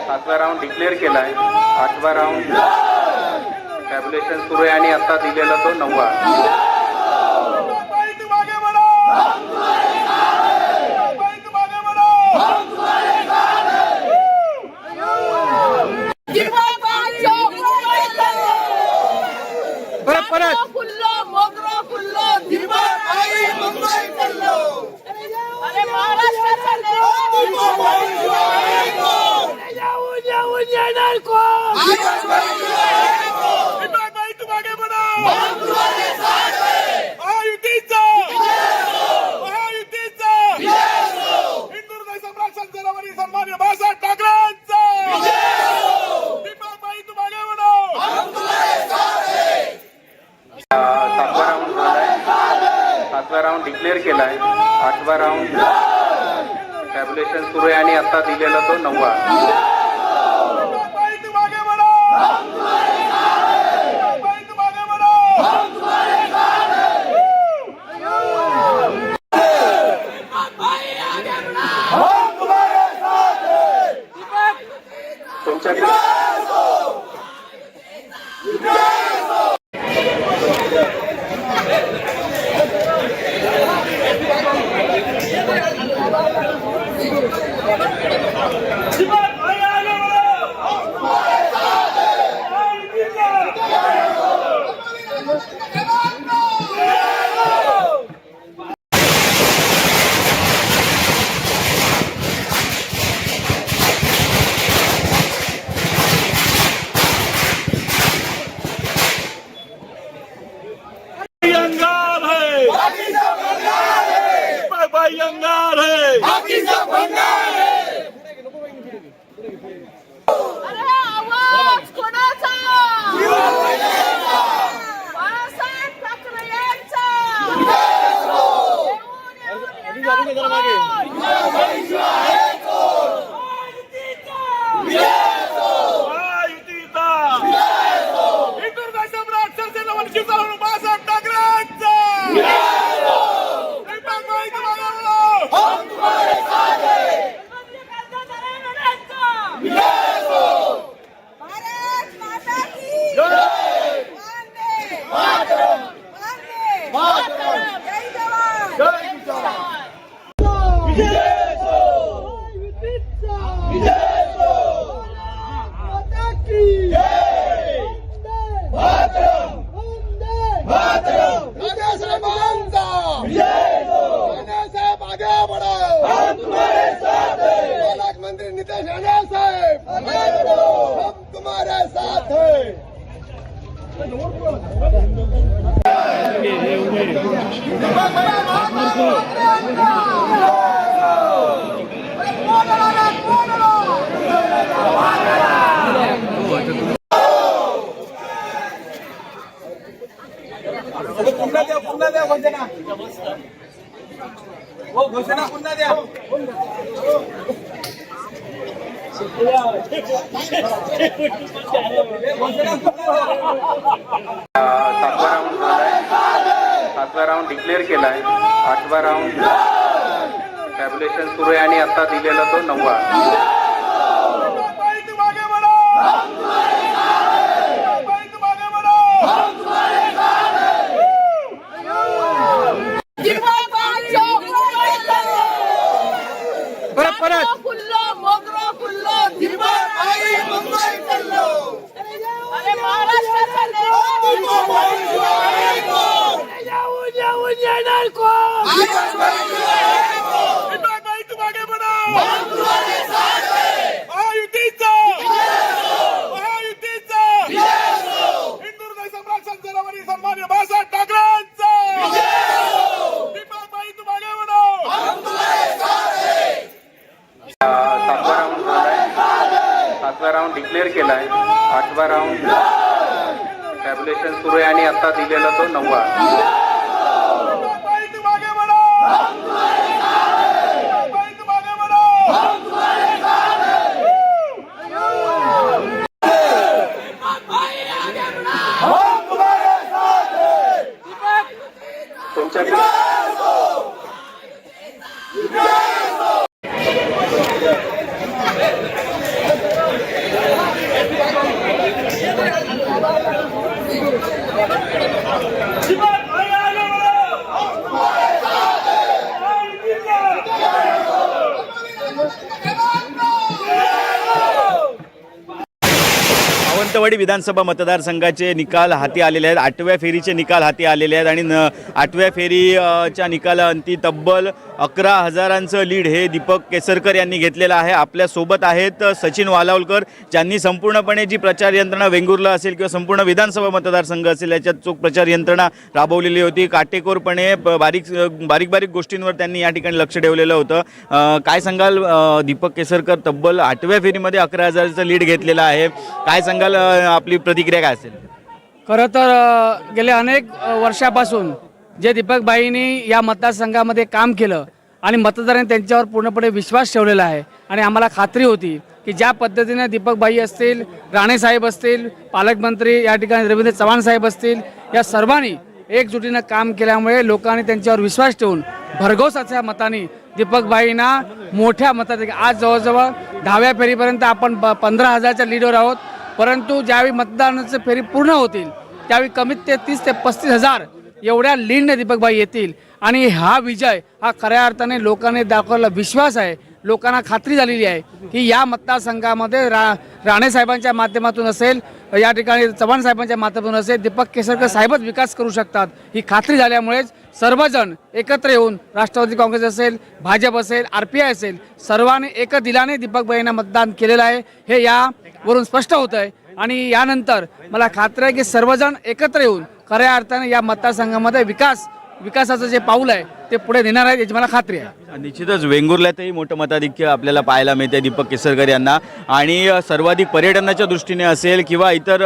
सातवा राऊंड डिक्लेअर केलाय. 8वा राऊंड टॅब्युलेशन सुरू आहे आणि आता दिलेला तो 9वा. सातवा राऊंड डिक्लेअर केलाय. 8वा राऊंड टॅब्युलेशन सुरू आहे आणि आता दिलेला तो 9वा. पालकमंत्री नितेश राणे साहेब हम तुम्हारे साथ हैं. पुन्हा द्या घोषणा. हो घोषणा पुन्हा द्या. 7वा राऊंड डिक्लेअर केलाय. 8वा राऊंड टॅब्युलेशन सुरू आहे आणि आता दिलेला तो 9वा. हिंदुत्व सम्राट संत सन्मान्य बाळासाहेब ठाकरे सावंतवाडी विधानसभा मतदारसंघाचे निकाल हाती आलेले आहेत. 8व्या फेरीचे निकाल हाती आलेले आहेत आणि 8व्या फेरीच्या निकालाअंती तब्बल 11,000चं लीड हे दीपक केसरकर यांनी घेतलेलं आहे. आपल्यासोबत आहेत सचिन वालावलकर, ज्यांनी संपूर्णपणे जी प्रचार यंत्रणा वेंगुर्ला असेल किंवा संपूर्ण विधानसभा मतदारसंघ असेल याच्यात चोख प्रचार यंत्रणा राबवलेली होती. काटेकोरपणे बारीक गोष्टींवर त्यांनी या ठिकाणी लक्ष ठेवलेलं होतं. काय सांगाल, दीपक केसरकर तब्बल 8व्या फेरीमध्ये 11,000चं लीड घेतलेलं आहे. काय सांगाल, आपली प्रतिक्रिया काय असेल? खरं तर गेल्या अनेक वर्षापासून जे दीपकबाईंनी या मतदारसंघामध्ये काम केलं आणि मतदारांनी त्यांच्यावर पूर्णपणे विश्वास ठेवलेला आहे आणि आम्हाला खात्री होती की ज्या पद्धतीने दीपकबाई असतील, राणेसाहेब असतील, पालकमंत्री या ठिकाणी रवींद्र चव्हाण साहेब असतील, या सर्वांनी एकजुटीनं काम केल्यामुळे लोकांनी त्यांच्यावर विश्वास ठेवून भरघोस अशा मतांनी दीपकबाईंना मोठ्या मताधिक्य आज जवळजवळ 10व्या फेरीपर्यंत आपण 15,000च्या लीडवर आहोत. परंतु ज्यावेळी मतदानाचे फेरी पूर्ण होतील त्यावेळी कमीत ते 30,000 ते 35,000 एवढ्या लीडने दीपकबाई येतील आणि हा विजय हा खऱ्या अर्थाने लोकांनी दाखवलेला विश्वास आहे. लोकांना खात्री झालेली आहे की या मतदारसंघामध्ये राणेसाहेबांच्या माध्यमातून असेल, या ठिकाणी चव्हाण साहेबांच्या माध्यमातून असेल, दीपक केसरकर साहेबच विकास करू शकतात ही खात्री झाल्यामुळेच सर्वजण एकत्र येऊन राष्ट्रवादी काँग्रेस असेल, भाजप असेल, RPI असेल, सर्वांनी एक दिलाने दीपकबाईंना मतदान केलेलं आहे हे यावरून स्पष्ट होतं आहे. आणि यानंतर मला खात्री आहे की सर्वजण एकत्र येऊन खऱ्या अर्थाने या मतदारसंघामध्ये विकासाचं जे पाऊल आहे ते पुढे नेणार आहे याची मला खात्री आहे. निश्चितच वेंगुर्ल्यातही मोठं मताधिक्य आपल्याला पाहायला मिळते दीपक केसरकर यांना आणि सर्वाधिक पर्यटनाच्या दृष्टीने असेल किंवा इतर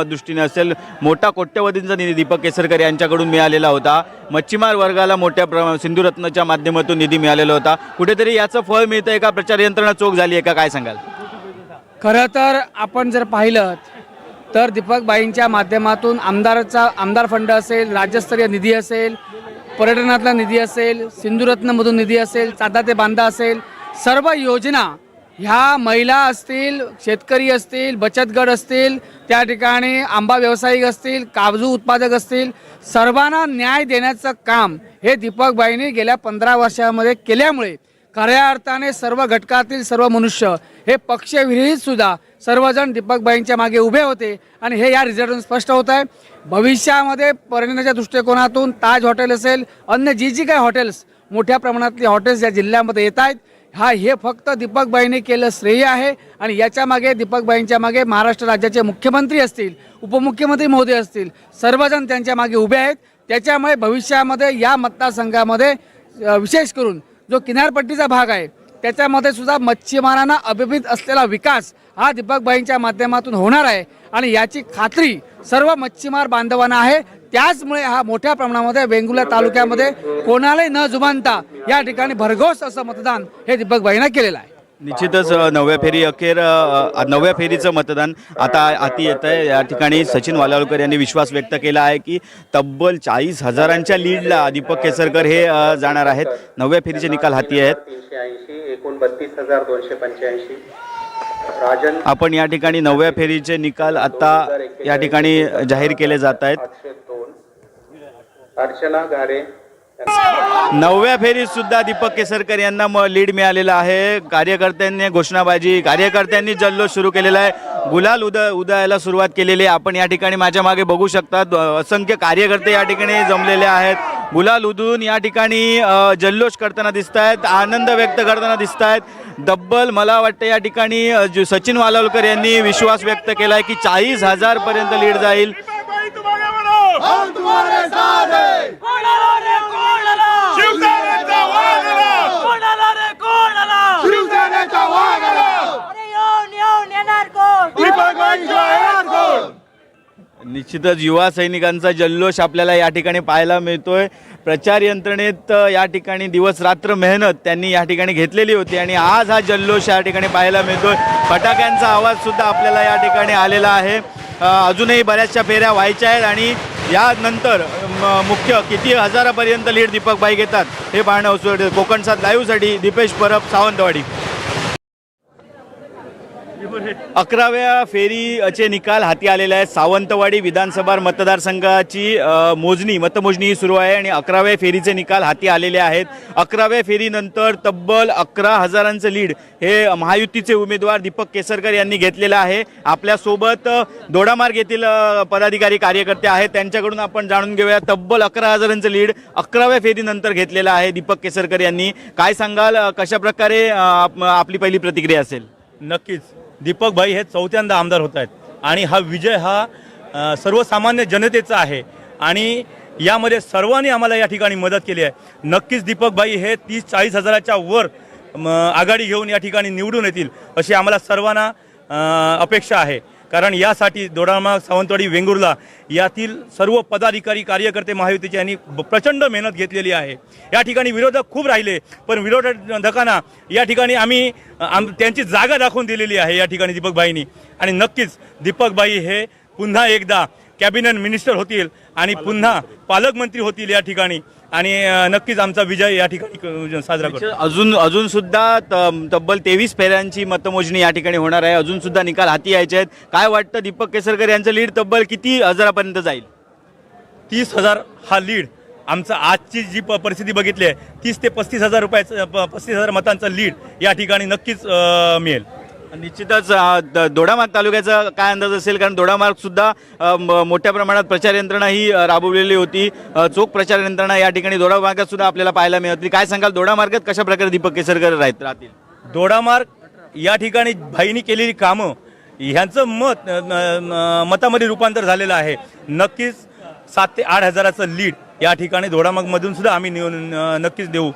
दृष्टीने असेल मोठा कोट्यवधींचा निधी दीपक केसरकर यांच्याकडून मिळालेला होता. मच्छीमार वर्गाला मोठ्या सिंधुरत्नच्या माध्यमातून निधी मिळालेला होता. कुठेतरी याचं फळ मिळतं आहे का? प्रचार यंत्रणा चोख झाली आहे का? काय सांगाल? खरं तर आपण जर पाहिलं तर दीपकबाईंच्या माध्यमातून आमदार फंड असेल, राज्यस्तरीय निधी असेल, पर्यटनातला निधी असेल, सिंधुरत्नमधून निधी असेल, चांदा ते बांधा असेल, सर्व योजना ह्या महिला असतील, शेतकरी असतील, बचत गट असतील, त्या ठिकाणी आंबा व्यावसायिक असतील, काजू उत्पादक असतील, सर्वांना न्याय देण्याचं काम हे दीपकबाईंनी गेल्या 15 वर्षामध्ये केल्यामुळे खऱ्या अर्थाने सर्व घटकातील सर्व मनुष्य हे पक्षविरहित सुद्धा सर्वजण दीपकबाईंच्या मागे उभे होते आणि हे या रिझल्टवरून स्पष्ट होत आहे. भविष्यामध्ये पर्यटनाच्या दृष्टिकोनातून ताज हॉटेल असेल, अन्य जी काही हॉटेल्स मोठ्या प्रमाणातली हॉटेल्स या जिल्ह्यामध्ये येत आहेत, हे फक्त दीपकबाईंनी केलं श्रेय आहे. आणि याच्या मागे दीपकबाईंच्या मागे महाराष्ट्र राज्याचे मुख्यमंत्री असतील, उपमुख्यमंत्री महोदय असतील, सर्वजण त्यांच्या मागे उभे आहेत. त्याच्यामुळे भविष्यामध्ये या मतदारसंघामध्ये विशेष करून जो किनारपट्टीचा भाग आहे त्याच्यामध्ये सुद्धा मच्छीमारांना अभिप्रेत असलेला विकास हा दीपकबाईंच्या माध्यमातून होणार आहे आणि याची खात्री सर्व मच्छीमार बांधवांना आहे. त्याचमुळे हा मोठ्या प्रमाणामध्ये वेंगुर्ला तालुक्यामध्ये कोणालाही न जुमानता या ठिकाणी भरघोस असं मतदान हे दीपकबाईंना केलेलं आहे. निश्चितच 9व्या फेरीचं मतदान आता हाती येतं आहे. या ठिकाणी सचिन वालावलकर यांनी विश्वास व्यक्त केला आहे की तब्बल 40,000च्या लीडला दीपक केसरकर हे जाणार आहेत. 9व्या फेरीचे निकाल हाती आहेत. एकूण 32,285. राजन आपण या ठिकाणी 9व्या फेरीचे निकाल आता या ठिकाणी जाहीर केले जात आहेत. अर्चना घारे 9व्या फेरीत सुद्धा दीपक केसरकर यांना लीड मिळालेला आहे. कार्यकर्त्यांनी घोषणाबाजी, कार्यकर्त्यांनी जल्लोष सुरू केलेला आहे. गुलाल उदयाला सुरुवात केलेली आहे. आपण या ठिकाणी माझ्या मागे बघू शकतात असंख्य कार्यकर्ते या ठिकाणी जमलेले आहेत. गुलाल उधळून या ठिकाणी जल्लोष करताना दिसत आहेत, आनंद व्यक्त करताना दिसत आहेत. तब्बल मला वाटतं या ठिकाणी सचिन वालावलकर यांनी विश्वास व्यक्त केला आहे की 40,000 पर्यंत लीड जाईल. निश्चितच युवा सैनिकांचा जल्लोष आपल्याला या ठिकाणी पाहायला मिळतोय. प्रचार यंत्रणेत या ठिकाणी दिवस रात्र मेहनत त्यांनी या ठिकाणी घेतलेली होती आणि आज हा जल्लोष या ठिकाणी पाहायला मिळतोय. फटाक्यांचा आवाज सुद्धा आपल्याला या ठिकाणी आलेला आहे. अजूनही बऱ्याचशा फेऱ्या व्हायच्या आहेत आणि यानंतर मुख्य किती हजारापर्यंत लीड दीपकभाई घेतात हे पाहणं उत्सुक. कोकण 7 लाईव्हसाठी दीपेश परब, सावंतवाडी. 11व्या फेरीचे निकाल हाती आलेले आहेत. सावंतवाडी विधानसभा मतदारसंघाची मतमोजणी ही सुरू आहे आणि 11व्या फेरीचे निकाल हाती आलेले आहेत. 11व्या फेरीनंतर तब्बल 11,000चं लीड हे महायुतीचे उमेदवार दीपक केसरकर यांनी घेतलेलं आहे. आपल्यासोबत दोडामार्ग येथील पदाधिकारी कार्यकर्ते आहेत, त्यांच्याकडून आपण जाणून घेऊया. तब्बल 11,000चं लीड 11व्या फेरीनंतर घेतलेलं आहे दीपक केसरकर यांनी. काय सांगाल, कशा प्रकारे आपली पहिली प्रतिक्रिया असेल? नक्कीच दीपक भाई हे चौथ्यांदा आमदार होत आहेत आणि हा विजय हा सर्वसामान्य जनतेचा आहे आणि यामध्ये सर्वांनी आम्हाला या ठिकाणी मदत केली आहे. नक्कीच दीपक भाई हे 30-40 हजाराच्या वर आघाडी घेऊन या ठिकाणी निवडून येतील अशी आम्हाला सर्वांना अपेक्षा आहे. कारण यासाठी दोडामार्ग, सावंतवाडी, वेंगुर्ला यातील सर्व पदाधिकारी कार्यकर्ते महायुतीचे यांनी प्रचंड मेहनत घेतलेली आहे. या ठिकाणी विरोधक खूप राहिले, पण विरोधकांना या ठिकाणी आम्ही त्यांची जागा दाखवून दिलेली आहे या ठिकाणी दीपकभाईंनी. आणि नक्कीच दीपकभाई हे पुन्हा एकदा कॅबिनेट मिनिस्टर होतील आणि पुन्हा पालकमंत्री होतील या ठिकाणी आणि नक्कीच आमचा विजय या ठिकाणी साजरा करतो. अजून सुद्धा तब्बल 23 फेऱ्यांची मतमोजणी या ठिकाणी होणार आहे. अजून सुद्धा निकाल हाती यायचे आहेत. काय वाटतं, दीपक केसरकर यांचं लीड तब्बल किती हजारापर्यंत जाईल? 30,000 हा लीड. आमचा आजची जी परिस्थिती बघितली आहे 30 ते 35,000 रुपयाचं 35,000 मतांचं लीड या ठिकाणी नक्कीच मिळेल. निश्चितच दोडामार्ग तालुक्याचा काय अंदाज असेल? कारण दोडामार्ग सुद्धा मोठ्या प्रमाणात प्रचार यंत्रणा ही राबवलेली होती. चोख प्रचार यंत्रणा या ठिकाणी दोडामार्गात सुद्धा आपल्याला पाहायला मिळत होती. काय सांगाल, दोडामार्गात कशा प्रकारे दीपक केसरकर राहतील? दोडामार्ग या ठिकाणी भाईनी केलेली कामं ह्यांचं मतामध्ये रूपांतर झालेलं आहे. नक्कीच 7 ते 8 हजाराचं लीड या ठिकाणी दोडामार्गमधून सुद्धा आम्ही नक्कीच देऊ.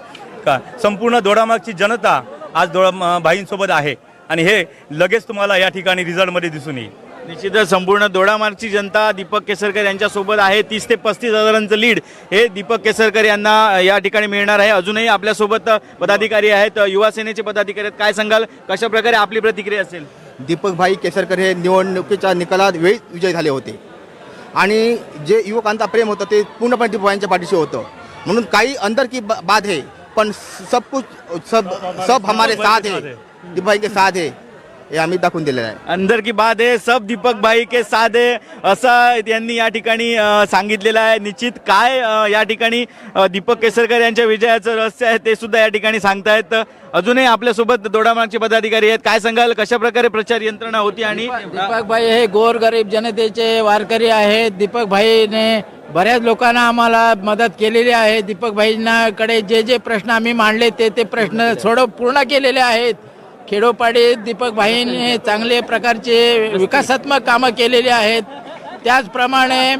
का संपूर्ण दोडामार्गची जनता आज भाईंसोबत आहे आणि हे लगेच तुम्हाला या ठिकाणी रिझल्टमध्ये दिसून येईल. निश्चितच संपूर्ण दोडामार्गची जनता दीपक केसरकर यांच्यासोबत आहे. 30 ते 35 हजारांचं लीड हे दीपक केसरकर यांना या ठिकाणी मिळणार आहे. अजूनही आपल्यासोबत पदाधिकारी आहेत, युवा सेनेचे पदाधिकारी आहेत. काय सांगाल, कशा प्रकारे आपली प्रतिक्रिया असेल? दीपक भाई केसरकर हे निवडणुकीच्या निकालात वेळीच विजयी झाले होते आणि जे युवकांचा प्रेम होतं ते पूर्णपणे दीपक भाईंच्या पाठीशी होतं. म्हणून काही अंदर की बात है, पण सब हमारे साथ है, दीपक भाई के साथ है, हे आम्ही दाखवून दिलेलं आहे. अंदर की बात आहे, सब दीपक भाई के साथ आहे असं त्यांनी या ठिकाणी सांगितलेलं आहे. निश्चित काय या ठिकाणी दीपक केसरकर यांच्या विजयाचं रहस्य आहे ते सुद्धा या ठिकाणी सांगतायत. अजूनही आपल्यासोबत दोडामार्गचे पदाधिकारी आहेत. काय सांगाल, कशा प्रकारे प्रचार यंत्रणा होती? आणि दीपक भाई हे गोरगरीब जनतेचे वारकरी आहेत. दीपक भाईने बऱ्याच लोकांना आम्हाला मदत केलेली आहे. दीपक भाईंकडे जे प्रश्न आम्ही मांडले ते प्रश्न पूर्ण केलेले आहेत. खेडोपाडी दीपक भाईंनी चांगले प्रकारचे विकासात्मक कामं केलेली आहेत. त्याचप्रमाणे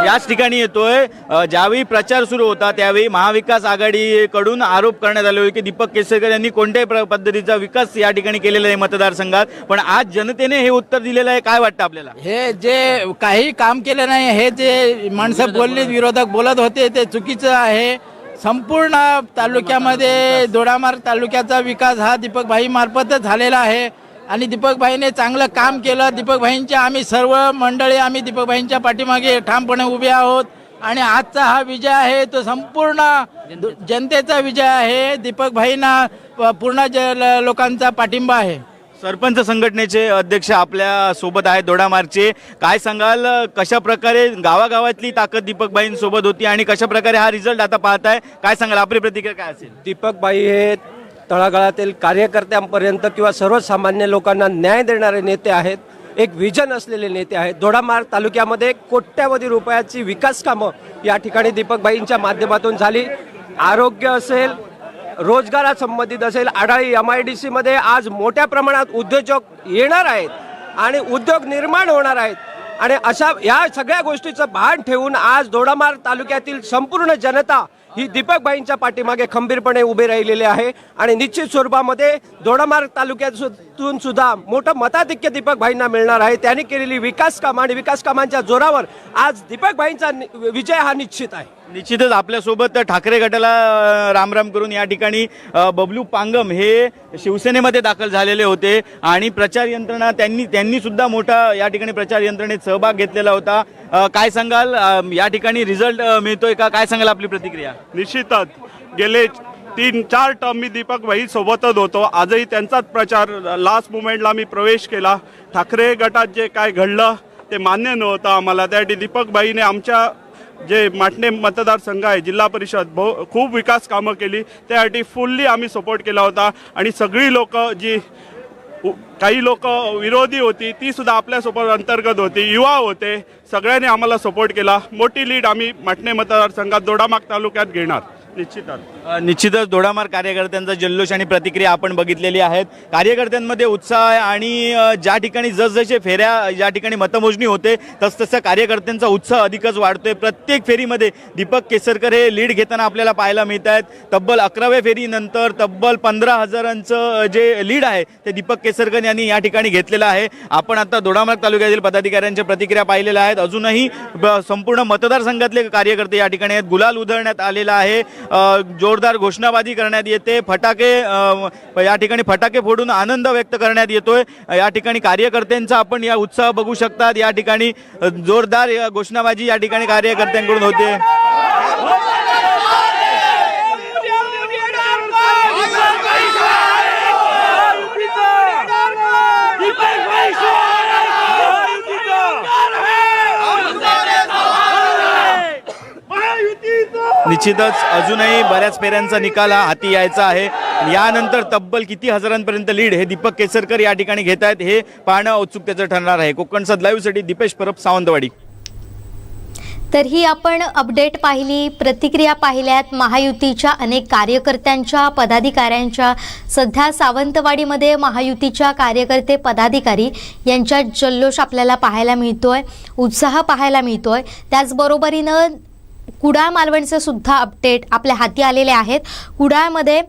याच ठिकाणी येतोय, ज्यावेळी प्रचार सुरू होता त्यावेळी महाविकास आघाडीकडून आरोप करण्यात आले होते की दीपक केसरकर यांनी कोणत्याही पद्धतीचा विकास या ठिकाणी केलेला आहे मतदारसंघात. पण आज जनतेने हे उत्तर दिलेलं आहे. काय वाटतं आपल्याला? हे जे काही काम केलं नाही, हे जे माणसं बोलली, विरोधक बोलत होते ते चुकीचं आहे. संपूर्ण तालुक्यामध्ये दोडामार्ग तालुक्याचा विकास हा दीपक भाई मार्फतच झालेला आहे आणि दीपक भाईने चांगलं काम केलं. दीपक भाईंच्या आम्ही सर्व मंडळी आम्ही दीपक भाईंच्या पाठीमागे ठामपणे उभे आहोत आणि आजचा हा विजय आहे तो संपूर्ण जनतेचा विजय आहे. दीपक भाईंना पूर्ण लोकांचा पाठिंबा आहे. सरपंच संघटनेचे अध्यक्ष आपल्या सोबत आहेत दोडामार्गचे. काय सांगाल, कशा प्रकारे गावागावातली ताकद दीपक भाईंसोबत होती आणि कशा प्रकारे हा रिझल्ट आता पाहताय? काय सांगाल, आपली प्रतिक्रिया काय असेल? दीपक भाई हे तळागाळातील कार्यकर्त्यांपर्यंत किंवा सर्वसामान्य लोकांना न्याय देणारे नेते आहेत. एक विजन असलेले नेते आहेत. दोडामार्ग तालुक्यामध्ये कोट्यावधी रुपयाची विकास कामं या ठिकाणी दीपक भाईंच्या माध्यमातून झाली. आरोग्य असेल, रोजगारात संबंधित असेल, आढाळी MIDC मध्ये आज मोठ्या प्रमाणात उद्योजक येणार आहेत आणि उद्योग निर्माण होणार आहेत आणि अशा या सगळ्या गोष्टीचं भान ठेवून आज दोडामार्ग तालुक्यातील संपूर्ण जनता ही दीपक भाईंच्या पाठीमागे खंबीरपणे उभे राहिलेले आहे आणि निश्चित स्वरूपामध्ये दोडामार्ग तालुक्यातून सुद्धा मोठं मताधिक्य दीपक भाईंना मिळणार आहे. त्यांनी केलेली विकास कामं आणि विकास कामांच्या जोरावर आज दीपक भाईंचा विजय हा निश्चित आहे. निश्चितच आपल्यासोबत ठाकरे गटाला रामराम करून या ठिकाणी बबलू पांगम हे शिवसेनेमध्ये दाखल झालेले होते आणि प्रचार यंत्रणा त्यांनी सुद्धा मोठा या ठिकाणी प्रचार यंत्रणेत सहभाग घेतलेला होता. काय सांगाल, या ठिकाणी रिझल्ट मिळतोय का, काय सांगाल आपली प्रतिक्रिया? निश्चितच गेले 3-4 टर्म मी दीपक भाई सोबतच होतो. आजही त्यांचाच प्रचार लास्ट मुमेंटला मी प्रवेश केला. ठाकरे गटात जे काय घडलं ते मान्य नव्हतं आम्हाला. त्यासाठी दीपक भाईने आमच्या जे माटणे मतदारसंघ आहे जिल्हा परिषद खूप विकास कामं केली. त्यासाठी फुल्ली आम्ही सपोर्ट केला होता आणि सगळी लोक जी काही लोक विरोधी होती ती सुद्धा आपल्यासोबत अंतर्गत होती, युवा होते, सगळ्यांनी आम्हाला सपोर्ट केला. मोठी लीड आम्ही माटणे मतदारसंघात दोडामार्ग तालुक्यात घेणार. निश्चितच दोडामार्ग कार्यकर्त्यांचा जल्लोष आणि प्रतिक्रिया आपण बघितलेली आहेत. कार्यकर्त्यांमध्ये उत्साह आहे आणि ज्या ठिकाणी जसजसे फेऱ्या ज्या ठिकाणी मतमोजणी होते तसतसा कार्यकर्त्यांचा उत्साह अधिकच वाढतोय. प्रत्येक फेरीमध्ये दीपक केसरकर हे लीड घेताना आपल्याला पाहायला मिळत आहेत. तब्बल 11व्या फेरीनंतर तब्बल 15,000चं जे लीड आहे ते दीपक केसरकर यांनी या ठिकाणी घेतलेलं आहे. आपण आता दोडामार्ग तालुक्यातील पदाधिकाऱ्यांच्या प्रतिक्रिया पाहिलेल्या आहेत. अजूनही संपूर्ण मतदारसंघातले कार्यकर्ते या ठिकाणी आहेत. गुलाल उधळण्यात आलेला आहे, जोरदार घोषणाबाजी करण्यात येते, फटाके या ठिकाणी फटाके फोडून आनंद व्यक्त करण्यात येतोय. या ठिकाणी कार्यकर्त्यांचा आपण या उत्साह बघू शकतात. या ठिकाणी जोरदार घोषणाबाजी या ठिकाणी कार्यकर्त्यांकडून होते. निश्चितच अजूनही बऱ्याच फेऱ्यांचा निकाल हा हाती यायचा आहे. यानंतर तब्बल किती हजारांपर्यंत लीड हे दीपक केसरकर या ठिकाणी घेत आहेत हे पाहणं औत्सुक्याचं ठरणार आहे. कोकणसाद लाईव्हसाठी दीपेश परब, सावंतवाडी. तर ही आपण अपडेट पाहिली, प्रतिक्रिया पाहिल्यात महायुतीच्या अनेक कार्यकर्त्यांच्या, पदाधिकाऱ्यांच्या. सध्या सावंतवाडीमध्ये महायुतीच्या कार्यकर्ते पदाधिकारी यांच्या जल्लोष आपल्याला पाहायला मिळतोय, उत्साह पाहायला मिळतोय. त्याचबरोबरीनं कुडाळ मालवणचे सुद्धा अपडेट आपल्या हाती आलेले आहेत. कुडाळमध्ये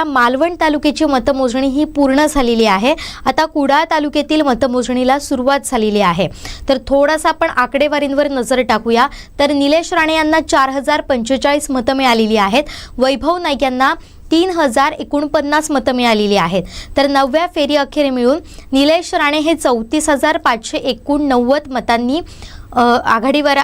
मालवण तालुक्याची मतमोजणी ही पूर्ण झालेली आहे. आता कुडाळ तालुक्यातील मतमोजणीला सुरुवात झालेली आहे. तर थोडासा आपण आकडेवारींवर नजर टाकूया. तर निलेश राणे यांना 4,045 मतं मिळालेली आहेत. वैभव नाईक यांना 3,049 मतं मिळालेली आहेत. तर 9व्या फेरी अखेर मिळून निलेश राणे हे 34,589 मतांनी आघाडीवर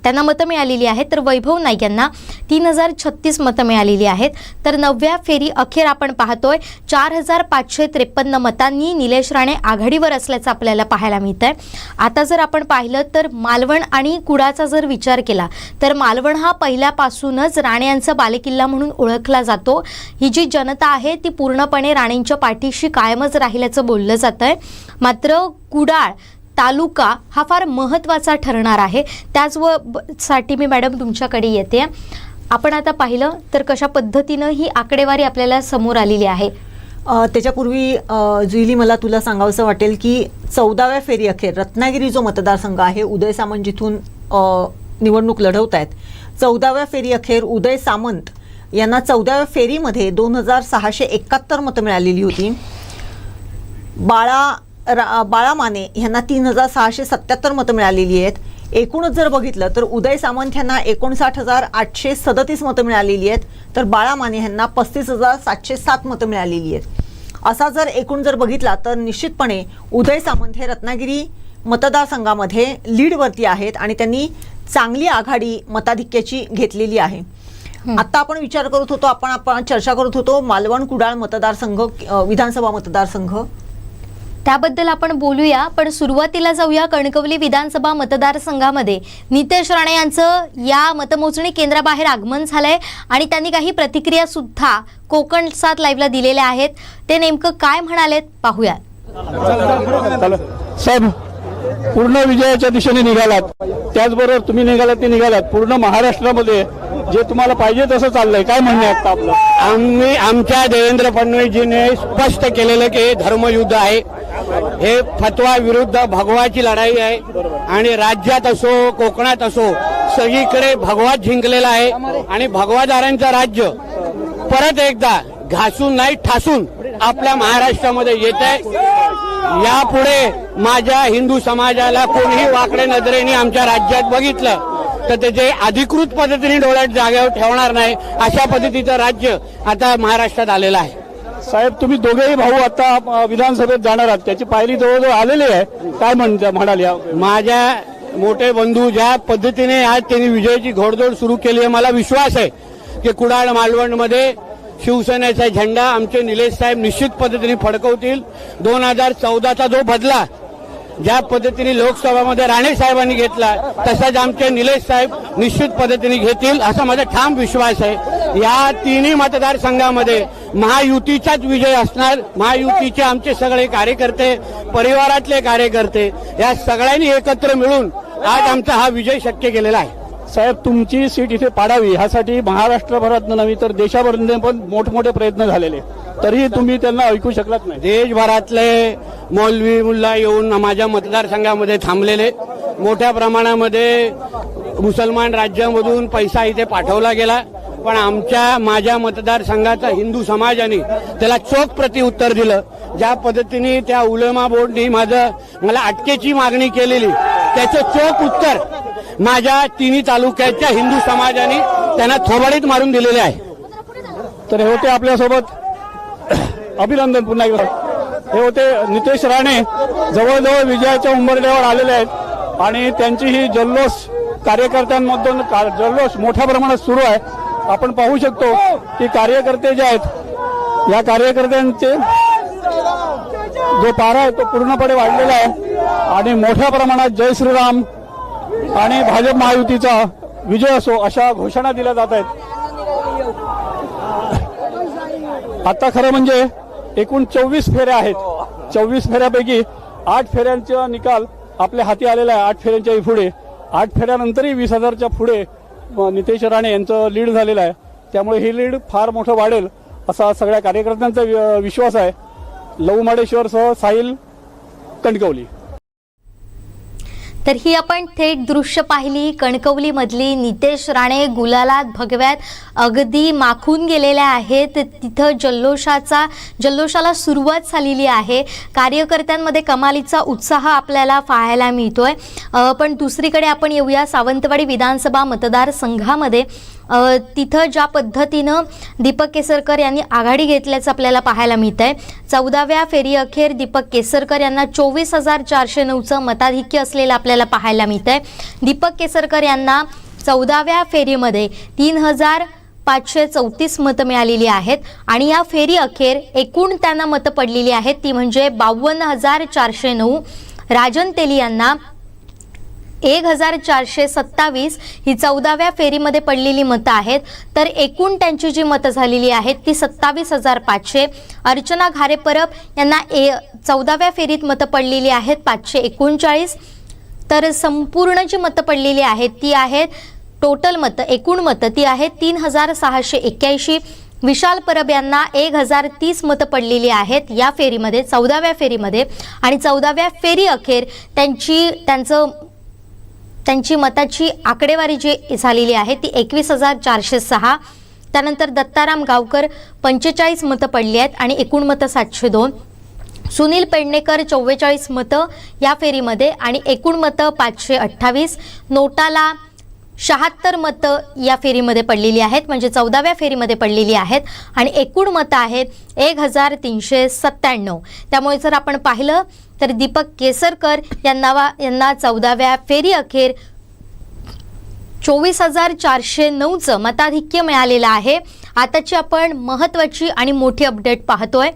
त्यांना मतं मिळालेली आहेत. तर वैभव नाईक यांना 3,036 मतं मिळालेली आहेत. तर 9व्या फेरी अखेर आपण पाहतोय 4,553 मतांनी निलेश राणे आघाडीवर असल्याचं आपल्याला पाहायला मिळतंय. आता जर आपण पाहिलं तर मालवण आणि कुडाळचा जर विचार केला तर मालवण हा पहिल्यापासूनच राणे यांचा बालेकिल्ला म्हणून ओळखला जातो. ही जी जनता आहे ती पूर्णपणे राणेंच्या पाठीशी कायमच राहिल्याचं बोललं जातंय. मात्र कुडाळ तालुका हा फार महत्त्वाचा ठरणार आहे. त्याचसाठी मी मॅडम तुमच्याकडे येते. आपण आता पाहिलं तर कशा पद्धतीनं ही आकडेवारी आपल्याला समोर आलेली आहे. त्याच्यापूर्वी जुईली मला तुला सांगावंसं वाटेल की 14व्या फेरी अखेर रत्नागिरी जो मतदारसंघ आहे, उदय सामंत जिथून निवडणूक लढवत आहेत, 14व्या फेरी अखेर उदय सामंत यांना 14व्या फेरीमध्ये 2,671 मतं मिळालेली होती. बाळा माने यांना 3,677 मतं मिळालेली आहेत. एकूणच जर बघितलं तर उदय सामंत यांना 59,837 मतं मिळालेली आहेत. तर बाळा माने यांना 35,707 मतं मिळालेली आहेत. असा जर एकूण जर बघितला तर निश्चितपणे उदय सामंत हे रत्नागिरी मतदारसंघामध्ये लीडवरती आहेत आणि त्यांनी चांगली आघाडी मताधिक्याची घेतलेली आहे. आता आपण विचार करत होतो, आपण चर्चा करत होतो मालवण कुडाळ मतदारसंघ, विधानसभा मतदारसंघ, त्याबद्दल आपण बोलूया. पण सुरुवातीला जाऊया कणकवली विधानसभा मतदारसंघामध्ये नितेश राणे यांचं या मतमोजणी केंद्राबाहेर आगमन झालंय आणि त्यांनी काही प्रतिक्रिया सुद्धा कोकणसाद लाईव्हला दिलेल्या आहेत. ते नेमकं काय म्हणालेत पाहूया. साहेब, पूर्ण विजयाच्या दिशेने निघालात, त्याचबरोबर तुम्ही निघालात ते निघालात. पूर्ण महाराष्ट्रामध्ये जे तुम्हाला पाहिजे तसं चाललंय, काय म्हणणं आहे आपलं? आमच्या देवेंद्र फडणवीसजीने स्पष्ट केलेलं की हे धर्मयुद्ध आहे, हे फतवा विरुद्ध भगवाची लढाई आहे आणि राज्यात असो कोकणात असो सगळीकडे भगवाच जिंकलेला आहे आणि भगवादारांचं राज्य परत एकदा घासून नाही ठासून आपल्या महाराष्ट्रामध्ये येत आहे. यापुढे माझ्या हिंदू समाजाला कोणीही वाकड्या नजरेने आमच्या राज्यात बघितलं तर त्याचे अधिकृत पद्धतीने डोळ्यात जागेवर ठेवणार नाही, अशा पद्धतीचं राज्य आता महाराष्ट्रात आलेलं आहे. साहेब तुम्ही दोघेही भाऊ आता विधानसभेत जाणार आहात, त्याची पायरी जवळजवळ आलेली आहे, काय म्हणाल या? माझ्या मोठे बंधू ज्या पद्धतीने आज त्यांनी विजयाची घोडदौड सुरू केली आहे, मला विश्वास आहे की कुडाळ मालवणमध्ये शिवसेनेचा झेंडा आमचे निलेश साहेब निश्चित पद्धतीने फडकवतील. 2014चा जो बदला ज्या पद्धतीने लोकसभामध्ये राणे साहेबांनी घेतला तसाच आमचे निलेश साहेब निश्चित पद्धतीने घेतील असा माझा ठाम विश्वास आहे. या तिन्ही मतदारसंघामध्ये महायुतीचाच विजय असणार. महायुतीचे आमचे सगळे कार्यकर्ते, परिवारातले कार्यकर्ते या सगळ्यांनी एकत्र मिळून आज आमचा हा विजय शक्य केलेला आहे. साहेब तुमची सीट इथे पाडावी ह्यासाठी महाराष्ट्रभरात नव्हे तर देशाभरात पण मोठमोठे प्रयत्न झालेले, तरीही तुम्ही त्यांना ऐकू शकलात नाही. देशभरातले मौलवी मुल्ला येऊन माझ्या मतदारसंघामध्ये थांबलेले, मोठ्या प्रमाणामध्ये मुसलमान राज्यामधून पैसा इथे पाठवला गेला, पण माझ्या मतदारसंघाचा हिंदू समाजाने त्याला चोख प्रत्युत्तर दिलं. ज्या पद्धतीने त्या उलेमा बोर्डनी मला अटकेची मागणी केलेली त्याचं चोख उत्तर माझ्या तिन्ही तालुक्याच्या हिंदू समाजाने त्यांना थोबाडीत मारून दिलेले आहे. तर हे होते आपल्यासोबत, अभिनंदन पुन्हा एकदा. हे होते नितेश राणे, जवळजवळ विजयाच्या उंबरठ्यावर आलेले आहेत आणि त्यांची ही जल्लोष कार्यकर्त्यांमधून जल्लोष मोठ्या प्रमाणात सुरू आहे. आपण पाहू शकतो की कार्यकर्ते जे आहेत या कार्यकर्त्यांचे जो पारा आहे तो पूर्णपणे वाढलेला आहे आणि मोठ्या प्रमाणात जय श्रीराम आणि भाजप महायुतीचा विजय असो अशा घोषणा दिल्या जात आहेत. आता खरं म्हणजे एकूण 24 फेऱ्या आहेत. 24 फेऱ्यापैकी 8 फेऱ्यांचा निकाल आपल्या हाती आलेला आहे. 8 फेऱ्यांच्या पुढे 8 फेऱ्यानंतरही 20,000च्या पुढे नितेश राणे यांचं लीड झालेलं आहे. त्यामुळे ही लीड फार मोठं वाढेल असा सगळ्या कार्यकर्त्यांचा विश्वास आहे. लव माडेश्वरसह साहिल, कणकवली. तर ही आपण थेट दृश्य पाहिली कणकवली मधली. नितेश राणे गुलालात भगव्यात अगदी माखून गेलेल्या आहेत. तिथं जल्लोषाला सुरुवात झालेली आहे. कार्यकर्त्यांमध्ये कमालीचा उत्साह आपल्याला पाहायला मिळतोय. पण दुसरीकडे आपण येऊया सावंतवाडी विधानसभा मतदारसंघामध्ये. तिथं ज्या पद्धतीनं दीपक केसरकर यांनी आघाडी घेतल्याचं आपल्याला पाहायला मिळत आहे. 14व्या फेरी अखेर दीपक केसरकर यांना 24,409चं मताधिक्य असलेलं आपल्याला पाहायला मिळत आहे. दीपक केसरकर यांना 14व्या फेरीमध्ये 3,534 मतं मिळालेली आहेत आणि या फेरी अखेर एकूण त्यांना मतं पडलेली आहेत ती म्हणजे 52,409. राजन तेली यांना 1,427 ही 14व्या फेरीमध्ये पडलेली मतं आहेत. तर एकूण त्यांची जी मतं झालेली आहेत ती 27,500. अर्चना घारे परब यांना 14व्या फेरीत मतं पडलेली आहेत 539. तर संपूर्ण जी मतं पडलेली आहेत ती आहेत टोटल मतं, एकूण मतं ती आहेत 3,681. विशाल परब यांना 1,030 मतं पडलेली आहेत या फेरीमध्ये, 14व्या फेरीमध्ये. आणि 14व्या फेरी अखेर त्यांची मताची आकडेवारी जी झालेली आहे ती 21,406. त्यानंतर दत्ताराम गावकर 45 मतं पडली आहेत आणि एकूण मतं 702. सुनील पेडणेकर 44 मतं या फेरीमध्ये आणि एकूण मतं 528. नोटाला 76 मतं या फेरीमध्ये पडलेली आहेत, म्हणजे 14व्या फेरीमध्ये पडलेली आहेत आणि एकूण मतं आहेत 1,397. त्यामुळे जर आपण पाहिलं तर दीपक केसरकर यांना 14व्या फेरी अखेर 24,409चं मताधिक्य मिळालेलं आहे. आताची आपण महत्त्वाची आणि मोठी अपडेट पाहतोय.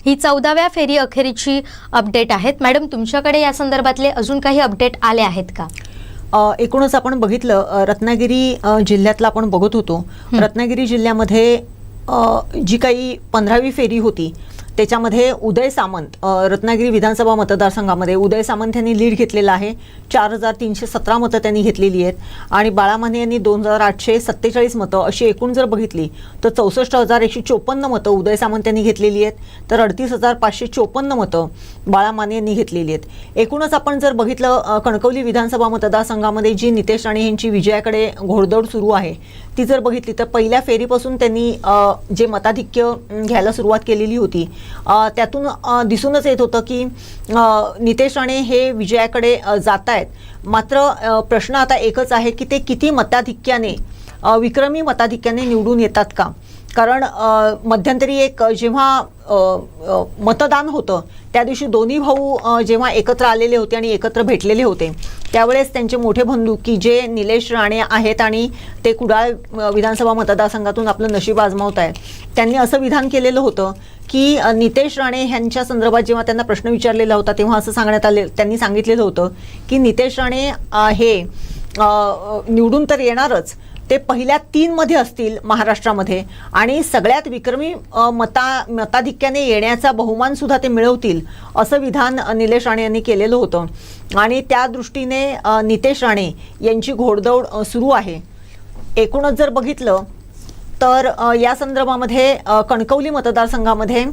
ही 14व्या फेरी अखेरीची अपडेट आहेत. मॅडम, तुमच्याकडे या संदर्भातले अजून काही अपडेट आले आहेत का? एकूणच आपण बघितलं, रत्नागिरी जिल्ह्यातला आपण बघत होतो. रत्नागिरी जिल्ह्यामध्ये जी काही 15वी फेरी होती त्याच्यामध्ये उदय सामंत, रत्नागिरी विधानसभा मतदारसंघामध्ये उदय सामंत यांनी लीड घेतलेला आहे. 4,317 मतं त्यांनी घेतलेली आहेत आणि बाळा माने यांनी 2,847 मतं, अशी एकूण जर बघितली तर 64,154 मतं उदय सामंत यांनी घेतलेली आहेत, तर 38,554 मतं बाळा माने यांनी घेतलेली आहेत. एकूणच आपण जर बघितलं कणकवली विधानसभा मतदारसंघामध्ये जी नितेश राणे यांची विजयाकडे घोडदौड सुरू आहे ती जर बघितली तर पहिल्या फेरीपासून त्यांनी जे मताधिक्य घ्यायला सुरुवात केलेली होती त्यातून दिसूनच येत होतं की नितेश राणे हे विजयाकडे जात आहेत. मात्र प्रश्न आता एकच आहे की ते किती मताधिक्याने, विक्रमी मताधिक्याने निवडून येतात का? कारण मध्यंतरी एक जेव्हा मतदान होतं त्या दिवशी दोन्ही भाऊ जेव्हा एकत्र आलेले होते आणि एकत्र भेटलेले होते त्यावेळेस त्यांचे मोठे बंधू की जे निलेश राणे आहेत आणि ते कुडाळ विधानसभा मतदारसंघातून आपलं नशीब आजमावत आहेत, त्यांनी असं विधान केलेलं होतं की नितेश राणे यांच्या संदर्भात जेव्हा त्यांना प्रश्न विचारलेला होता तेव्हा असं त्यांनी सांगितलेलं होतं की नितेश राणे हे निवडून तर येणारच, ते पहिल्या 3 मध्ये असतील महाराष्ट्रामध्ये आणि सगळ्यात विक्रमी मताधिक्याने येण्याचा बहुमान सुद्धा ते मिळवतील असं विधान निलेश राणे यांनी केलेलं होतं. आणि त्या दृष्टीने नितेश राणे यांची घोडदौड सुरू आहे. एकूणच जर बघितलं तर या संदर्भामध्ये कणकवली मतदारसंघामध्ये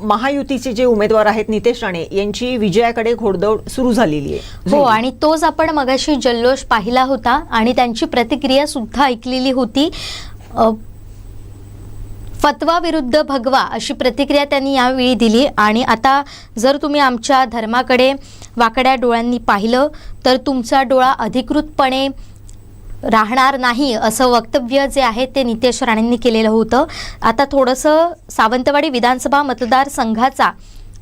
महायुतीचे जे उमेदवार आहेत नितेश राणे यांची विजयाकडे घोडदौड सुरू झालेली आहे. हो, आणि तोच आपण मगाशी जल्लोष पाहिला होता आणि त्यांची प्रतिक्रिया सुद्धा ऐकलेली होती. फतवा विरुद्ध भगवा अशी प्रतिक्रिया त्यांनी यावेळी दिली. आणि आता जर तुम्ही आमच्या धर्माकडे वाकड्या डोळ्यांनी पाहिलं तर तुमचा डोळा अधिकृतपणे राहणार नाही असं वक्तव्य जे आहे ते नितेश राणेंनी केलेलं होतं. आता थोडंसं सावंतवाडी विधानसभा मतदारसंघाचा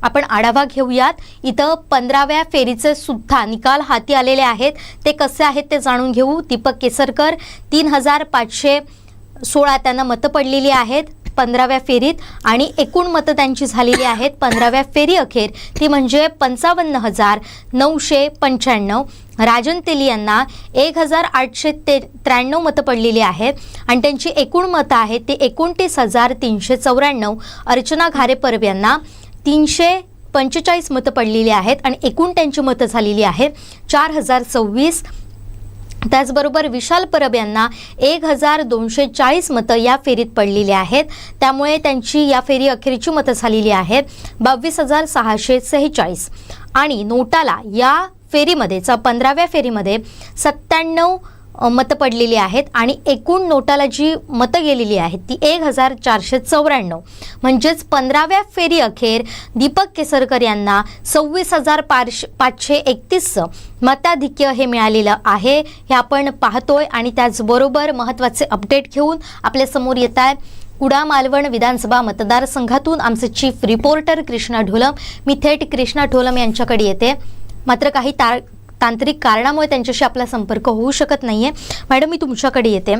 आपण आढावा घेऊयात. इथं 15व्या फेरीचे सुद्धा निकाल हाती आलेले आहेत, ते कसे आहेत ते जाणून घेऊ. दीपक केसरकर 3516 त्यांना मतं पडलेली आहेत 15व्या फेरीत आणि एकूण मतं त्यांची झालेली आहेत 15व्या फेरी अखेर ती म्हणजे 55,995. राजन तेली यांना 1,893 मतं पडलेली आहेत आणि त्यांची एकूण मतं आहेत ते 29,394. अर्चना घारे परब यांना 345 मतं पडलेली आहेत आणि एकूण त्यांची मतं झालेली आहेत 4,026. त्याचबरोबर विशाल परब यांना 1,240 मतं या फेरीत पडलेली आहेत, त्यामुळे त्यांची या फेरी अखेरची मतं झालेली आहेत 22,646. आणि नोटाला या फेरीमध्ये 15व्या फेरीमध्ये 97 मतं पडलेली आहेत आणि एकूण नोटाला जी मतं गेलेली आहेत ती 1,494. म्हणजेच 15व्या फेरी अखेर दीपक केसरकर यांना 26,531 मताधिक्य हे मिळालेलं आहे, हे आपण पाहतोय. आणि त्याचबरोबर महत्त्वाचे अपडेट घेऊन आपल्यासमोर येत आहे कुडाळ मालवण विधानसभा मतदारसंघातून आमचे चीफ रिपोर्टर कृष्णा ढोलम. मी थेट कृष्णा ढोलम यांच्याकडे येते, मात्र काही तांत्रिक कारणामुळे त्यांच्याशी आपला संपर्क होऊ शकत नाहीये. मॅडम, मी तुमच्याकडे येते.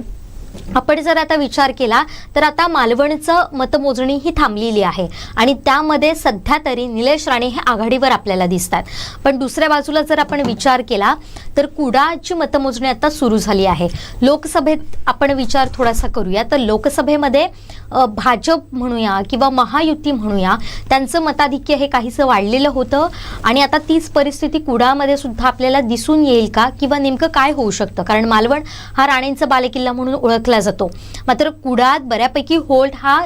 आपण जर आता विचार केला तर आता मालवणचं मतमोजणी ही थांबलेली आहे आणि त्यामध्ये सध्या तरी निलेश राणे हे आघाडीवर आपल्याला दिसतात. पण दुसऱ्या बाजूला जर आपण विचार केला तर कुडाळची मतमोजणी आता सुरू झाली आहे. लोकसभेत आपण विचार थोडासा करूया तर लोकसभेमध्ये भाजप म्हणूया किंवा महायुती म्हणूया त्यांचं मताधिक्य हे काहीसं वाढलेलं होतं आणि आता तीच परिस्थिती कुडाळमध्ये सुद्धा आपल्याला दिसून येईल का किंवा नेमकं काय होऊ शकतं, कारण मालवण हा राणेंचा बालेकिल्ला म्हणून ओळखला जातो. मात्र कुडाळात बऱ्यापैकी होल्ड हा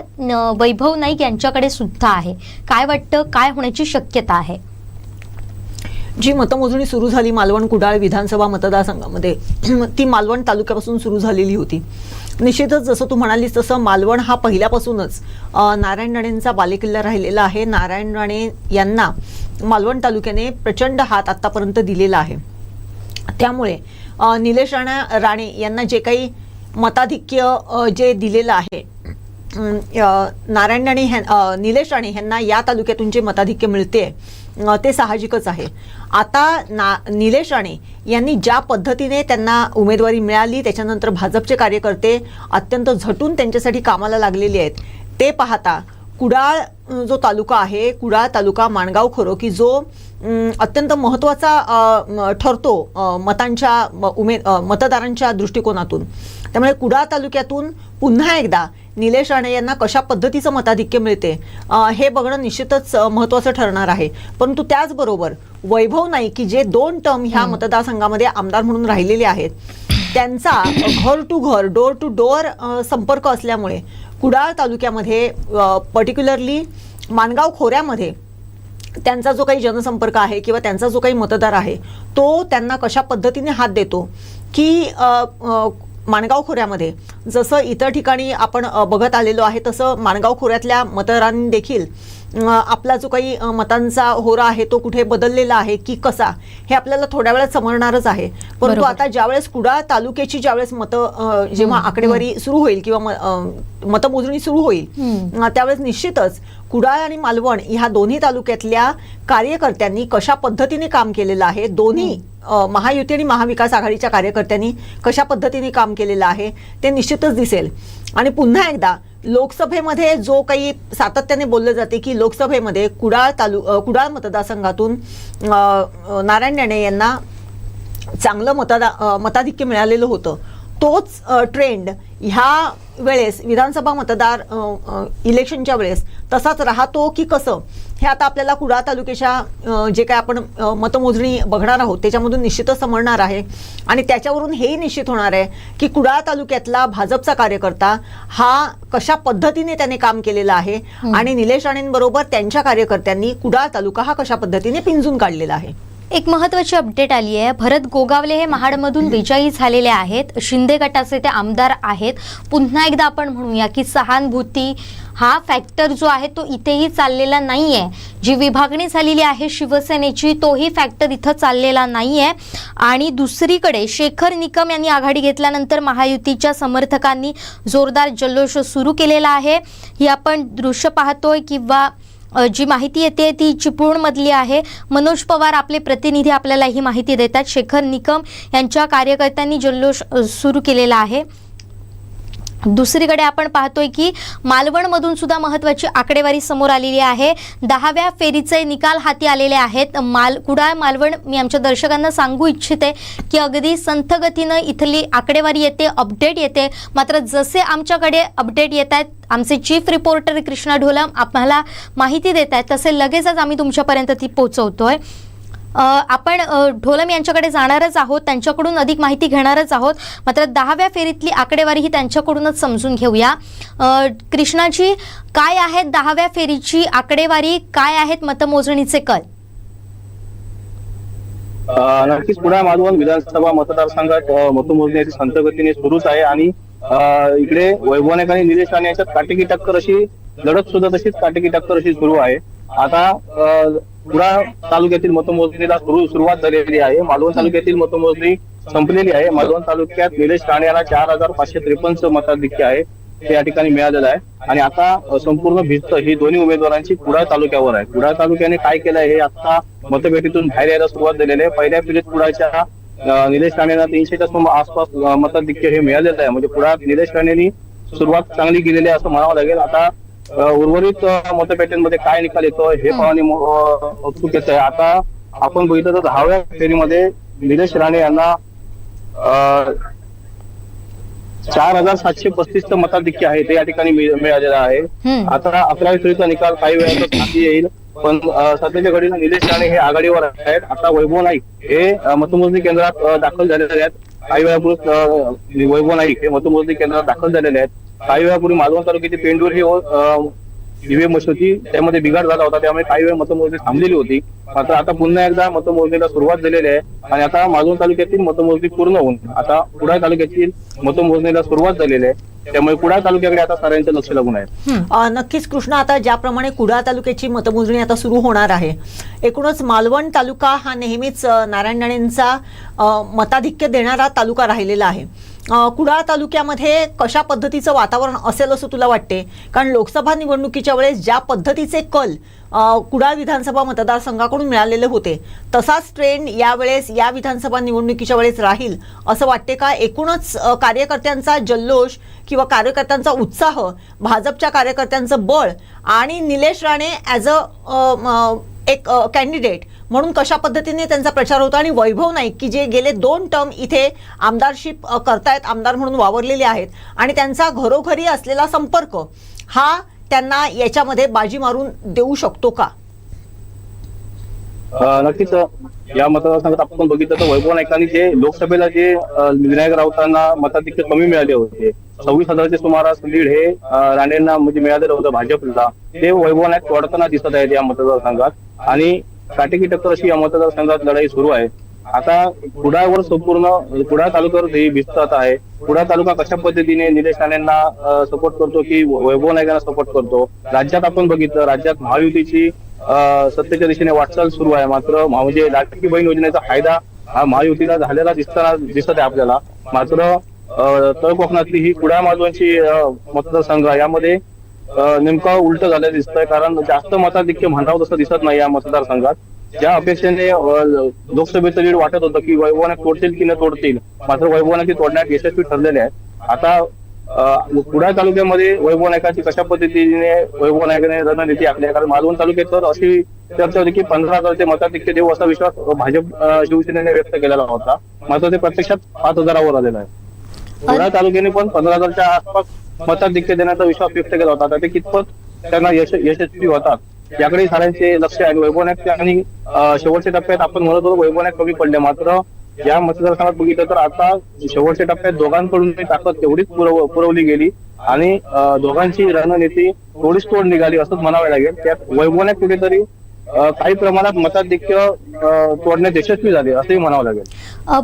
वैभव नाईक यांच्याकडे सुद्धा आहे. काय वाटतं, काय होण्याची शक्यता आहे? जी मतमोजणी सुरू झाली मालवण कुडाळ विधानसभा मतदारसंघामध्ये ती मालवण तालुक्यापासून सुरू झालेली होती. निश्चितच जसं तू म्हणालीस तसं मालवण हा पहिल्यापासूनच नारायण राणेंचा बालेकिल्ला राहिलेला आहे. नारायण राणे यांना मालवण तालुक्याने प्रचंड हात आतापर्यंत दिलेला आहे. त्यामुळे निलेश राणे यांना जे काही मताधिक्य जे दिलेलं आहे नारायण राणे निलेश राणे यांना या तालुक्यातून जे मताधिक्य मिळते ते साहजिकच आहे. आता निलेश राणे यांनी ज्या पद्धतीने त्यांना उमेदवारी मिळाली त्याच्यानंतर भाजपचे कार्यकर्ते अत्यंत झटून त्यांच्यासाठी कामाला लागलेले आहेत ते पाहता कुडाळ जो तालुका आहे, कुडाळ तालुका माणगाव खरोकी जो अत्यंत महत्त्वाचा ठरतो मतदारांच्या दृष्टिकोनातून, त्यामुळे कुडाळ तालुक्यातून पुन्हा एकदा निलेश राणे यांना कशा पद्धतीचं मताधिक्य मिळते हे बघणं निश्चितच महत्त्वाचं ठरणार आहे. परंतु त्याचबरोबर वैभव नाईक की जे 2 टर्म ह्या मतदारसंघामध्ये आमदार म्हणून राहिलेले आहेत त्यांचा घर टू घर डोर टू डोअर संपर्क असल्यामुळे कुडाळ तालुक्यामध्ये पर्टिक्युलरली माणगाव खोऱ्यामध्ये त्यांचा जो काही जनसंपर्क आहे किंवा त्यांचा जो काही मतदार आहे तो त्यांना कशा पद्धतीने हात देतो की माणगाव खोऱ्यामध्ये जसं इतर ठिकाणी आपण बघत आलेलो आहे तसं माणगाव खोऱ्यातल्या मतदारांनी देखील आपला जो काही मतांचा होरा आहे तो कुठे बदललेला आहे की कसा हे आपल्याला थोड्या वेळात समजणारच आहे. परंतु आता ज्यावेळेस कुडाळ तालुक्याची ज्यावेळेस मतं जेव्हा आकडेवारी सुरू होईल किंवा मतमोजणी सुरू होईल त्यावेळेस निश्चितच कुडाळ आणि मालवण ह्या दोन्ही तालुक्यातल्या कार्यकर्त्यांनी कशा पद्धतीने काम केलेलं आहे, दोन्ही महायुती आणि महाविकास आघाडीच्या कार्यकर्त्यांनी कशा पद्धतीने काम केलेलं आहे ते निश्चितच दिसेल. आणि पुन्हा एकदा लोकसभेमध्ये जो काही सातत्याने बोललं जाते की लोकसभेमध्ये कुडाळ मतदारसंघातून नारायण राणे यांना चांगलं मताधिक्य मिळालेलं होतं, तोच ट्रेंड ह्या वेळेस विधानसभा मतदार इलेक्शनच्या वेळेस तसाच राहतो की कसं हे आता आपल्याला कुडाळ तालुक्याच्या जे काय आपण मतमोजणी बघणार आहोत त्याच्यामधून निश्चितच समजणार आहे. आणि त्याच्यावरून हेही निश्चित होणार आहे की कुडाळ तालुक्यातला भाजपचा कार्यकर्ता हा कशा पद्धतीने त्याने काम केलेलं आहे आणि निलेश राणेंबरोबर त्यांच्या कार्यकर्त्यांनी कुडाळ तालुका हा कशा पद्धतीने पिंजून काढलेला आहे. एक महत्त्वाची अपडेट आली आहे. भरत गोगावले हे महाडमधून विजयी झालेले आहेत, शिंदे गटाचे ते आमदार आहेत. पुन्हा एकदा आपण म्हणूया की सहानुभूती हा फॅक्टर जो आहे तो इथेही चाललेला नाहीये. जी विभागणी झालेली आहे शिवसेनेची तोही फॅक्टर इथं चाललेला नाहीये. आणि दुसरीकडे शेखर निकम यांनी आघाडी घेतल्यानंतर महायुतीच्या समर्थकांनी जोरदार जल्लोष सुरू केलेला आहे. ही आपण दृश्य पाहतोय किंवा जी माहिती येते ती चिपळूणमधली आहे. मनोज पवार आपले प्रतिनिधी आपल्याला ही माहिती देतात. शेखर निकम यांच्या कार्यकर्त्यांनी जल्लोष सुरू केलेला आहे. दुसरीकडे आपण पाहतोय की मालवणमधून सुद्धा महत्त्वाची आकडेवारी समोर आलेली आहे. 10व्या फेरीचे निकाल हाती आलेले आहेत. कुडाळ मालवण मी आमच्या दर्शकांना सांगू इच्छिते की अगदी संथ गतीनं इथली आकडेवारी येते, अपडेट येते. मात्र जसे आमच्याकडे अपडेट येत आहेत आमचे चीफ रिपोर्टर कृष्णा ढोलम आम्हाला माहिती देत आहेत तसे लगेचच आम्ही तुमच्यापर्यंत ती पोहोचवतोय. आपण ढोलम यांच्याकडे जाणारच आहोत, त्यांच्याकडून अधिक माहिती घेणारच आहोत. मात्र 10व्या फेरीतली आकडेवारी ही त्यांच्याकडूनच समजून घेऊया. कृष्णाजी, काय आहेत 10व्या फेरीची आकडेवारी, काय आहेत मतमोजणीचे कल? नक्कीच कुडाळ मालवण विधानसभा मतदारसंघात मतमोजणी संथ गतीने सुरूच आहे आणि इकडे वैभव नाईक आणि निलेश राणे यांच्यात काटेकी टक्कर अशी लढत सुद्धा तशीच काटेकी टक्कर अशी सुरू आहे. आता कुडाळ तालुक्यातील मतमोजणीला सुरुवात झालेली आहे. मालवण तालुक्यातील मतमोजणी संपलेली आहे. मालवण तालुक्यात निलेश राणे यांना 4553 मताधिक्य आहे ते या ठिकाणी मिळालेलं आहे. आणि आता संपूर्ण भिस्त ही दोन्ही उमेदवारांची कुडाळ तालुक्यावर आहे. कुडाळ तालुक्याने काय केलं आहे हे आता मतपेटीतून बाहेर यायला सुरुवात झालेली आहे. पहिल्या फेरीत कुडाळच्या निलेश राणेंना 300च्या आसपास मताधिक्य हे मिळालेलं आहे. म्हणजे कुडाळ निलेश राणेंनी सुरुवात चांगली केलेली आहे असं म्हणावं लागेल. आता उर्वरित मतपेट्यांमध्ये काय निकाल येतो हे पाहणे उत्सुक येत आहे. आता आपण बघितलं तर 10व्या फेरीमध्ये निलेश राणे यांना 4735 मताधिक्य आहे ते या ठिकाणी मिळालेलं आहे. आता 11व्या फेरीचा निकाल काही वेळातच हाती येईल, पण सध्याच्या घडीला निलेश राणे हे आघाडीवर आहेत. आता वैभव नाईक हे मतमोजणी केंद्रात दाखल झालेले आहेत. काही वेळापूर्वी वैभव नाईक हे मतमोजणी केंद्रात दाखल झालेले आहेत. काही वेळापूर्वी मालवण तालुक्याची पेंडूर ही ईव्हीएम मशीन होती, त्यामध्ये बिघाड झाला होता, त्यामुळे काही वेळ मतमोजणी थांबलेली होती. मात्र आता पुन्हा एकदा मतमोजणीला सुरुवात झालेली आहे आणि आता मालवण तालुक्यातील मतमोजणी पूर्ण होऊन आता कुडाळ तालुक्यातील मतमोजणीला सुरुवात झालेली आहे. त्यामुळे कुडाळ तालुक्याकडे आता साऱ्यांचं लक्ष लागून आहे. नक्कीच कृष्णा, आता ज्याप्रमाणे कुडाळ तालुक्याची मतमोजणी आता सुरू होणार आहे, एकूणच मालवण तालुका हा नेहमीच नारायण राणेंचा मताधिक्य देणारा तालुका राहिलेला आहे. कुडाळ तालुक्यामध्ये कशा पद्धतीचं वातावरण असेल असं तुला वाटते? कारण लोकसभा निवडणुकीच्या वेळेस ज्या पद्धतीचे कल कुडाळ विधानसभा मतदारसंघाकडून मिळालेले होते तसाच ट्रेंड यावेळेस या विधानसभा निवडणुकीच्या वेळेस राहील असं वाटते का? एकूणच कार्यकर्त्यांचा जल्लोष किंवा कार्यकर्त्यांचा उत्साह, भाजपच्या कार्यकर्त्यांचं बळ आणि निलेश राणे ॲज एक कॅन्डिडेट म्हणून कशा पद्धतीने त्यांचा प्रचार होतो आणि वैभव नाईक की जे गेले 2 टर्म इथे आमदारशिप करतायत, आमदार म्हणून वावरलेले आहेत आणि त्यांचा घरोघरी असलेला संपर्क हा त्यांना याच्यामध्ये बाजी मारून देऊ शकतो का? नक्कीच या मतदारसंघात आपण बघितलं तर वैभव नाईकांनी जे लोकसभेला जे विनायक राऊतांना मताधिक्य कमी मिळाले होते, 26,000च्या सुमारास लीड हे राणेंना म्हणजे मिळालेलं होतं भाजपला, ते वैभव नाईक वाढताना दिसत आहेत या मतदारसंघात. आणि काटेकी टक्कर अशी या मतदारसंघात लढाई सुरू आहे. आता कुडाळवर संपूर्ण कुडाळ तालुक्यावर ही भिस्त आहे. कुडाळ तालुका कशा पद्धतीने निलेश राणेंना सपोर्ट करतो की वैभव नाईकांना सपोर्ट करतो. राज्यात आपण बघितलं, राज्यात महायुतीची सत्तेच्या दिशेने वाटचाल सुरू आहे. मात्र म्हणजे लाडकी बहीण योजनेचा फायदा हा महायुतीला झालेला दिसत आहे आपल्याला. मात्र तळ कोकणातली ही कुडाळ मालवणची मतदारसंघ यामध्ये नेमका उलट झालेलं दिसतंय. कारण जास्त मताधिक्य म्हणावं तसं दिसत नाही या मतदारसंघात. ज्या अपेक्षेने लोकसभेचं लीड वाटत होतं की वैभव नाईक तोडतील की न तोडतील, मात्र वैभव नाईक तोडण्यात यशस्वी ठरलेले आहेत. आता कुडाळ तालुक्यामध्ये वैभव नाईकांची कशा पद्धतीने वैभव नाईकांनी रणनीती आखली आहे. कारण मालवण तालुक्यात तर अशी चर्चा होती की 15,000 मताधिक्य देऊ असा विश्वास भाजप शिवसेनेने व्यक्त केलेला होता. मात्र ते प्रत्यक्षात 5,000वर आलेला आहे. कुडाळ तालुक्याने पण 15,000च्या आसपास मताधिक्य देण्याचा विश्वास व्यक्त केला होता. आता ते कितपत त्यांना यशस्वी होतात याकडे साऱ्यांचे लक्ष आहे. वैभव नाईक आणि शेवटच्या टप्प्यात आपण म्हणत होतो वैभव नाईक कमी पडले, मात्र या मतदारसंघात बघितलं तर आता शेवटच्या टप्प्यात दोघांकडून ताकद तेवढीच पुरवली गेली आणि दोघांची रणनीती थोडीच तोड निघाली असंच म्हणावं लागेल. त्यात वैभव नाईक कुठेतरी काही प्रमाणात मताधिक्य तोडण्यात यशस्वी झाले असंही म्हणावं लागेल.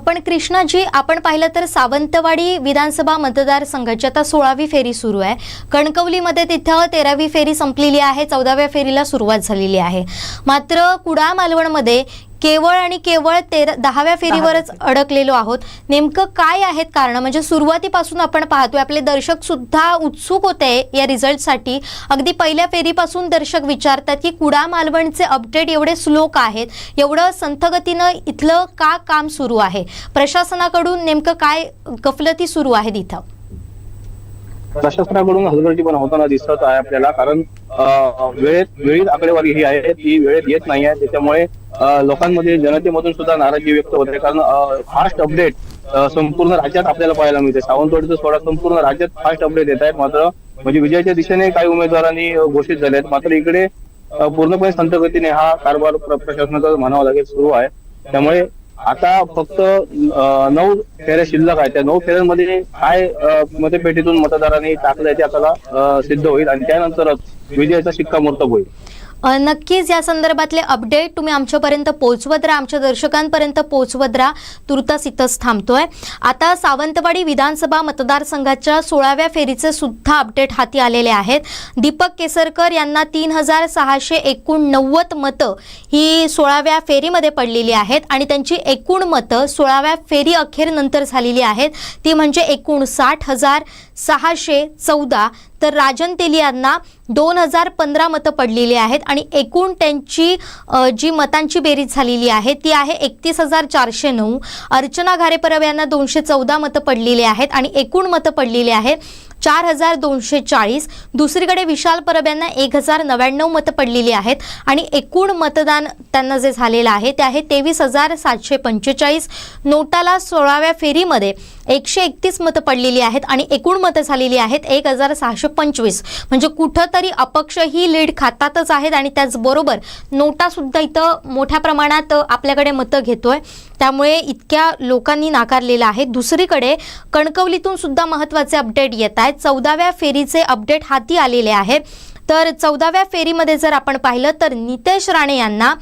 पण कृष्णाजी, आपण पाहिलं तर सावंतवाडी विधानसभा मतदारसंघाची आता 16वी फेरी सुरू आहे. कणकवलीमध्ये तिथं 13वी फेरी संपलेली आहे, 14व्या फेरीला सुरुवात झालेली आहे. मात्र कुडाळ मालवणमध्ये केवळ आणि केवळ 10व्या फेरीवरच अडकलेलो आहोत. नेमकं काय आहेत कारण? म्हणजे सुरुवातीपासून आपण पाहतोय आपले दर्शक सुद्धा उत्सुक होते या रिझल्टसाठी. अगदी पहिल्या फेरीपासून दर्शक विचारतात की कुडाळ मालवणचे अपडेट एवढे स्लो का आहेत, एवढं संथगतीनं इथलं का काम सुरू आहे, प्रशासनाकडून नेमकं काय गफलती सुरू आहे इथं? प्रशासनाकडून हलगर्जीपणा होताना दिसत आहे आपल्याला. कारण वेळेत आकडेवारी ही आहे ती वेळेत येत नाही आहे. त्याच्यामुळे लोकांमध्ये जनतेमधून सुद्धा नाराजी व्यक्त होते. कारण फास्ट अपडेट संपूर्ण राज्यात आपल्याला पाहायला मिळते. सावंतवाडीचं सोडा संपूर्ण राज्यात फास्ट अपडेट येत आहेत. मात्र म्हणजे विजयाच्या दिशेने काही उमेदवारांनी घोषित झाले आहेत. मात्र इकडे पूर्णपणे संथ गतीने हा कारभार प्रशासनाचा म्हणावा लागेल सुरू आहे. त्यामुळे आता फक्त 9 फेऱ्या शिल्लक आहेत. त्या 9 फेऱ्यांमध्ये काय मतपेटीतून मतदारांनी टाकलंय ते आपल्याला सिद्ध होईल आणि त्यानंतरच विजयाचा शिक्कामोर्तब होईल. नक्कीच या संदर्भातले अपडेट तुम्ही आमच्यापर्यंत पोहोचवत राहा, आमच्या दर्शकांपर्यंत पोहोचवत राहा. तुर्तास इथंच थांबतोय. आता सावंतवाडी विधानसभा मतदारसंघाच्या 16व्या फेरीचे सुद्धा अपडेट हाती आलेले आहेत. दीपक केसरकर यांना 3,689 मतं ही 16व्या फेरीमध्ये पडलेली आहेत आणि त्यांची एकूण मतं 16व्या फेरी अखेर नंतर झालेली आहेत ती म्हणजे एकूण 60,614. तर राजन तेली यांना 2,015 मतं पडलेली आहेत आणि एकूण त्यांची जी मतांची बेरीज झालेली आहे ती आहे 31,409. अर्चना घारेपरव यांना 214 मतं पडलेली आहेत आणि एकूण मतं पडलेली आहेत 4,240. दुसरीकडे विशाल परब यांना 1,099 मतं पडलेली आहेत आणि एकूण मतदान त्यांना जे झालेलं आहे ते आहे 23,745. नोटाला 16व्या फेरीमध्ये 131 मतं पडलेली आहेत आणि एकूण मतं झालेली आहेत 1,625. म्हणजे कुठंतरी अपक्ष ही लीड खातातच आहेत आणि त्याचबरोबर नोटा सुद्धा इथं मोठ्या प्रमाणात आपल्याकडे मतं घेतोय. त्यामुळे इतक्या लोकांनी नाकारलेलं आहे. दुसरीकडे कणकवलीतून सुद्धा महत्त्वाचे अपडेट येत आहेत. 14व्या फेरीचे अपडेट हाती आलेले आहेत. तर 14व्या फेरीमध्ये जर आपण पाहिलं तर नितेश राणे यांना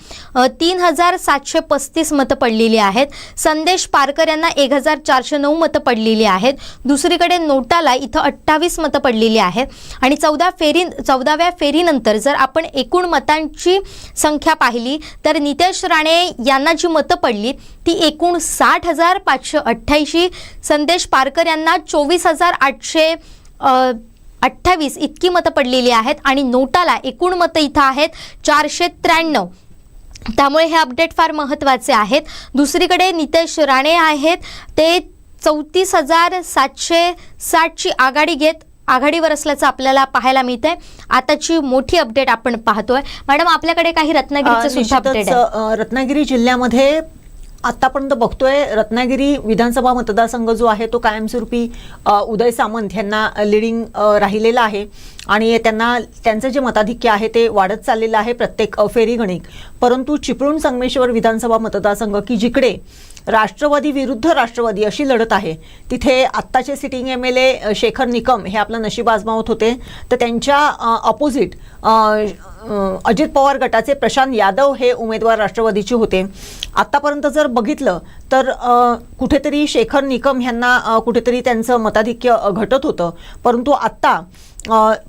3,735 मतं पडलेली आहेत. संदेश पारकर यांना 1,409 मतं पडलेली आहेत. दुसरीकडे नोटाला इथं 28 मतं पडलेली आहेत आणि 14व्या फेरीनंतर जर आपण एकूण मतांची संख्या पाहिली तर नितेश राणे यांना जी मतं पडली ती एकूण 60,588. संदेश पारकर यांना 24,828 इतकी मतं पडलेली आहेत आणि नोटाला एकूण मतं इथं आहेत 493. त्यामुळे हे अपडेट फार महत्त्वाचे आहेत. दुसरीकडे नितेश राणे आहेत ते 34,760ची आघाडी घेत आघाडीवर असल्याचं आपल्याला पाहायला मिळतंय. आताची मोठी अपडेट आपण पाहतोय. मॅडम, आपल्याकडे काही रत्नागिरीचं सुद्धा अपडेट आहे. रत्नागिरी जिल्ह्यामध्ये आतापर्यंत बघतोय रत्नागिरी विधानसभा मतदारसंघ जो आहे तो कायमस्वरूपी उदय सामंत यांना लिडिंग राहिलेला आहे आणि त्यांचं जे मताधिक्य आहे ते वाढत चाललेलं आहे प्रत्येक फेरीगणिक. परंतु चिपळूण संगमेश्वर विधानसभा मतदारसंघ की जिकडे राष्ट्रवादी विरुद्ध राष्ट्रवादी अशी लढत आहे, तिथे आत्ताचे सिटिंग MLA शेखर निकम हे आपलं नशीब आजमावत होते. तर त्यांच्या अपोजिट अजित पवार गटाचे प्रशांत यादव हे उमेदवार राष्ट्रवादीचे होते आतापर्यंत जर बघितलं तर कुठेतरी शेखर निकम यांना कुठेतरी त्यांचं मताधिक्य घटत होतं, परंतु आत्ता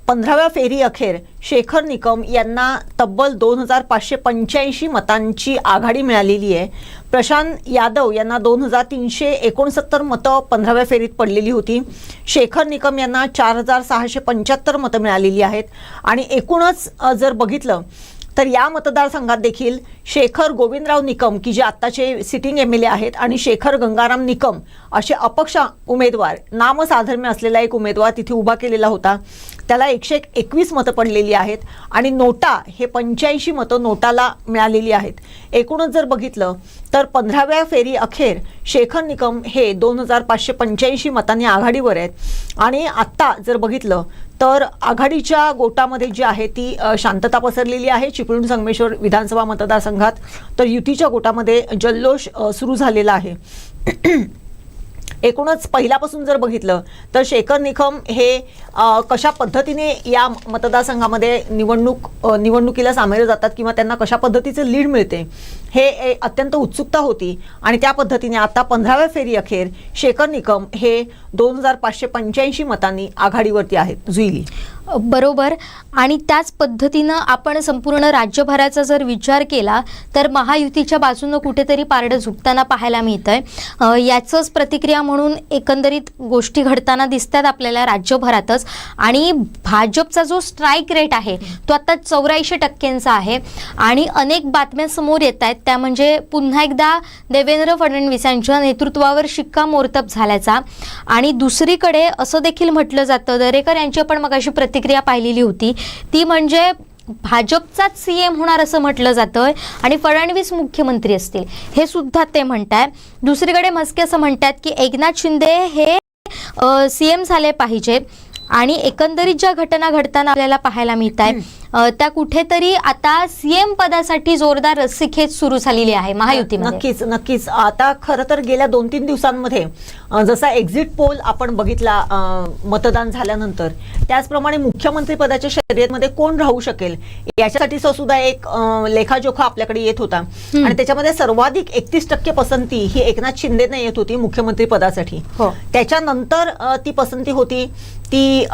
15व्या फेरी अखेर शेखर निकम यांना तब्बल 2585 मतांची आघाडी मिळालेली आहे. प्रशांत यादव यांना 2369 मतं 15व्या फेरीत पडलेली होती. शेखर निकम यांना 4675 मतं मिळालेली आहेत. आणि एकूणच जर बघितलं तर या मतदारसंघात देखील शेखर गोविंदराव निकम की जे आत्ताचे सिटिंग MLA आहेत आणि शेखर गंगाराम निकम असे अपक्ष उमेदवार, नामसाधर्म्य असलेला एक उमेदवार तिथे उभा केलेला होता. त्याला 121 मतं पडलेली आहेत आणि नोटा हे 85 मतं नोटाला मिळालेली आहेत. एकूणच जर बघितलं तर 15व्या फेरी अखेर शेखर निकम हे 2585 मतांनी आघाडीवर आहेत. आणि आत्ता जर बघितलं तर आघाडीच्या गोटामध्ये जी आहे ती शांतता पसरलेली आहे चिपळूण संगमेश्वर विधानसभा मतदारसंघात. तर युतीच्या गोटामध्ये जल्लोष सुरू झालेला आहे. एकूणच पहिल्यापासून जर बघितलं तर शेखर निकम हे कशा पद्धतीने या मतदारसंघामध्ये निवडणुकीला सामोरे जातात किंवा त्यांना कशा पद्धतीचं लीड मिळते हे अत्यंत उत्सुकता होती. आणि त्या पद्धतीने आता 15व्या फेरी अखेर शेखर निकम हे 2585 मतांनी आघाडीवरती आहेत. जुईली बरोबर. आणि त्याच पद्धतीनं आपण संपूर्ण राज्यभराचा जर विचार केला तर महायुतीच्या बाजूनं कुठेतरी पारडं झुकताना पाहायला मिळतंय. याचंच प्रतिक्रिया म्हणून एकंदरीत गोष्टी घडताना दिसतात आपल्याला राज्यभरातच. आणि भाजपचा जो स्ट्राईक रेट आहे तो आता 84% आहे. आणि अनेक बातम्या समोर येत आहेत त्या म्हणजे पुन्हा एकदा देवेंद्र फडणवीस यांच्या नेतृत्वावर शिक्कामोर्तब झाल्याचा. आणि दुसरीकडे असं देखील म्हटलं जातं, दरेकर यांची आपण मगाशी प्रतिक्रिया पाहिलेली होती, ती म्हणजे भाजपचाच CM होणार असं म्हटलं जातं आणि फडणवीस मुख्यमंत्री असतील हे सुद्धा ते म्हणतात. दुसरीकडे म्हस्के असं म्हणतात की एकनाथ शिंदे हे CM झाले पाहिजे. आणि एकंदरीत ज्या घटना घडताना आपल्याला पाहायला मिळत आहेत त्या कुठेतरी आता CM पदासाठी जोरदार रस्सीखेच सुरू झालेली आहे महायुतीमध्ये. नक्कीच. आता खरं तर गेल्या 2-3 दिवसांमध्ये जसा एक्झिट पोल आपण बघितला मतदान झाल्यानंतर, त्याचप्रमाणे मुख्यमंत्री पदाच्या शर्यतीमध्ये कोण राहू शकेल याच्यासाठी सुद्धा एक लेखाजोखा आपल्याकडे येत होता. आणि त्याच्यामध्ये सर्वाधिक 31% पसंती ही एकनाथ शिंदेने येत होती मुख्यमंत्री पदासाठी. त्याच्यानंतर ती पसंती होती ती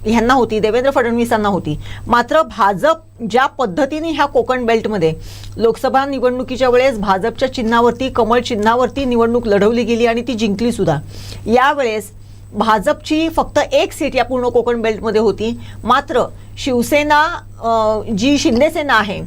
ह्यांना होती, देवेंद्र फडणवीसांना होती. मात्र भाजप ज्या पद्धतीने ह्या कोकण बेल्टमध्ये लोकसभा निवडणुकीच्या वेळेस भाजपच्या चिन्हावरती, कमळ चिन्हावरती निवडणूक लढवली गेली आणि ती जिंकली सुद्धा. यावेळेस भाजपची फक्त एक सीट या पूर्ण कोकण बेल्टमध्ये होती. मात्र शिवसेना जी शिंदेसेना आहे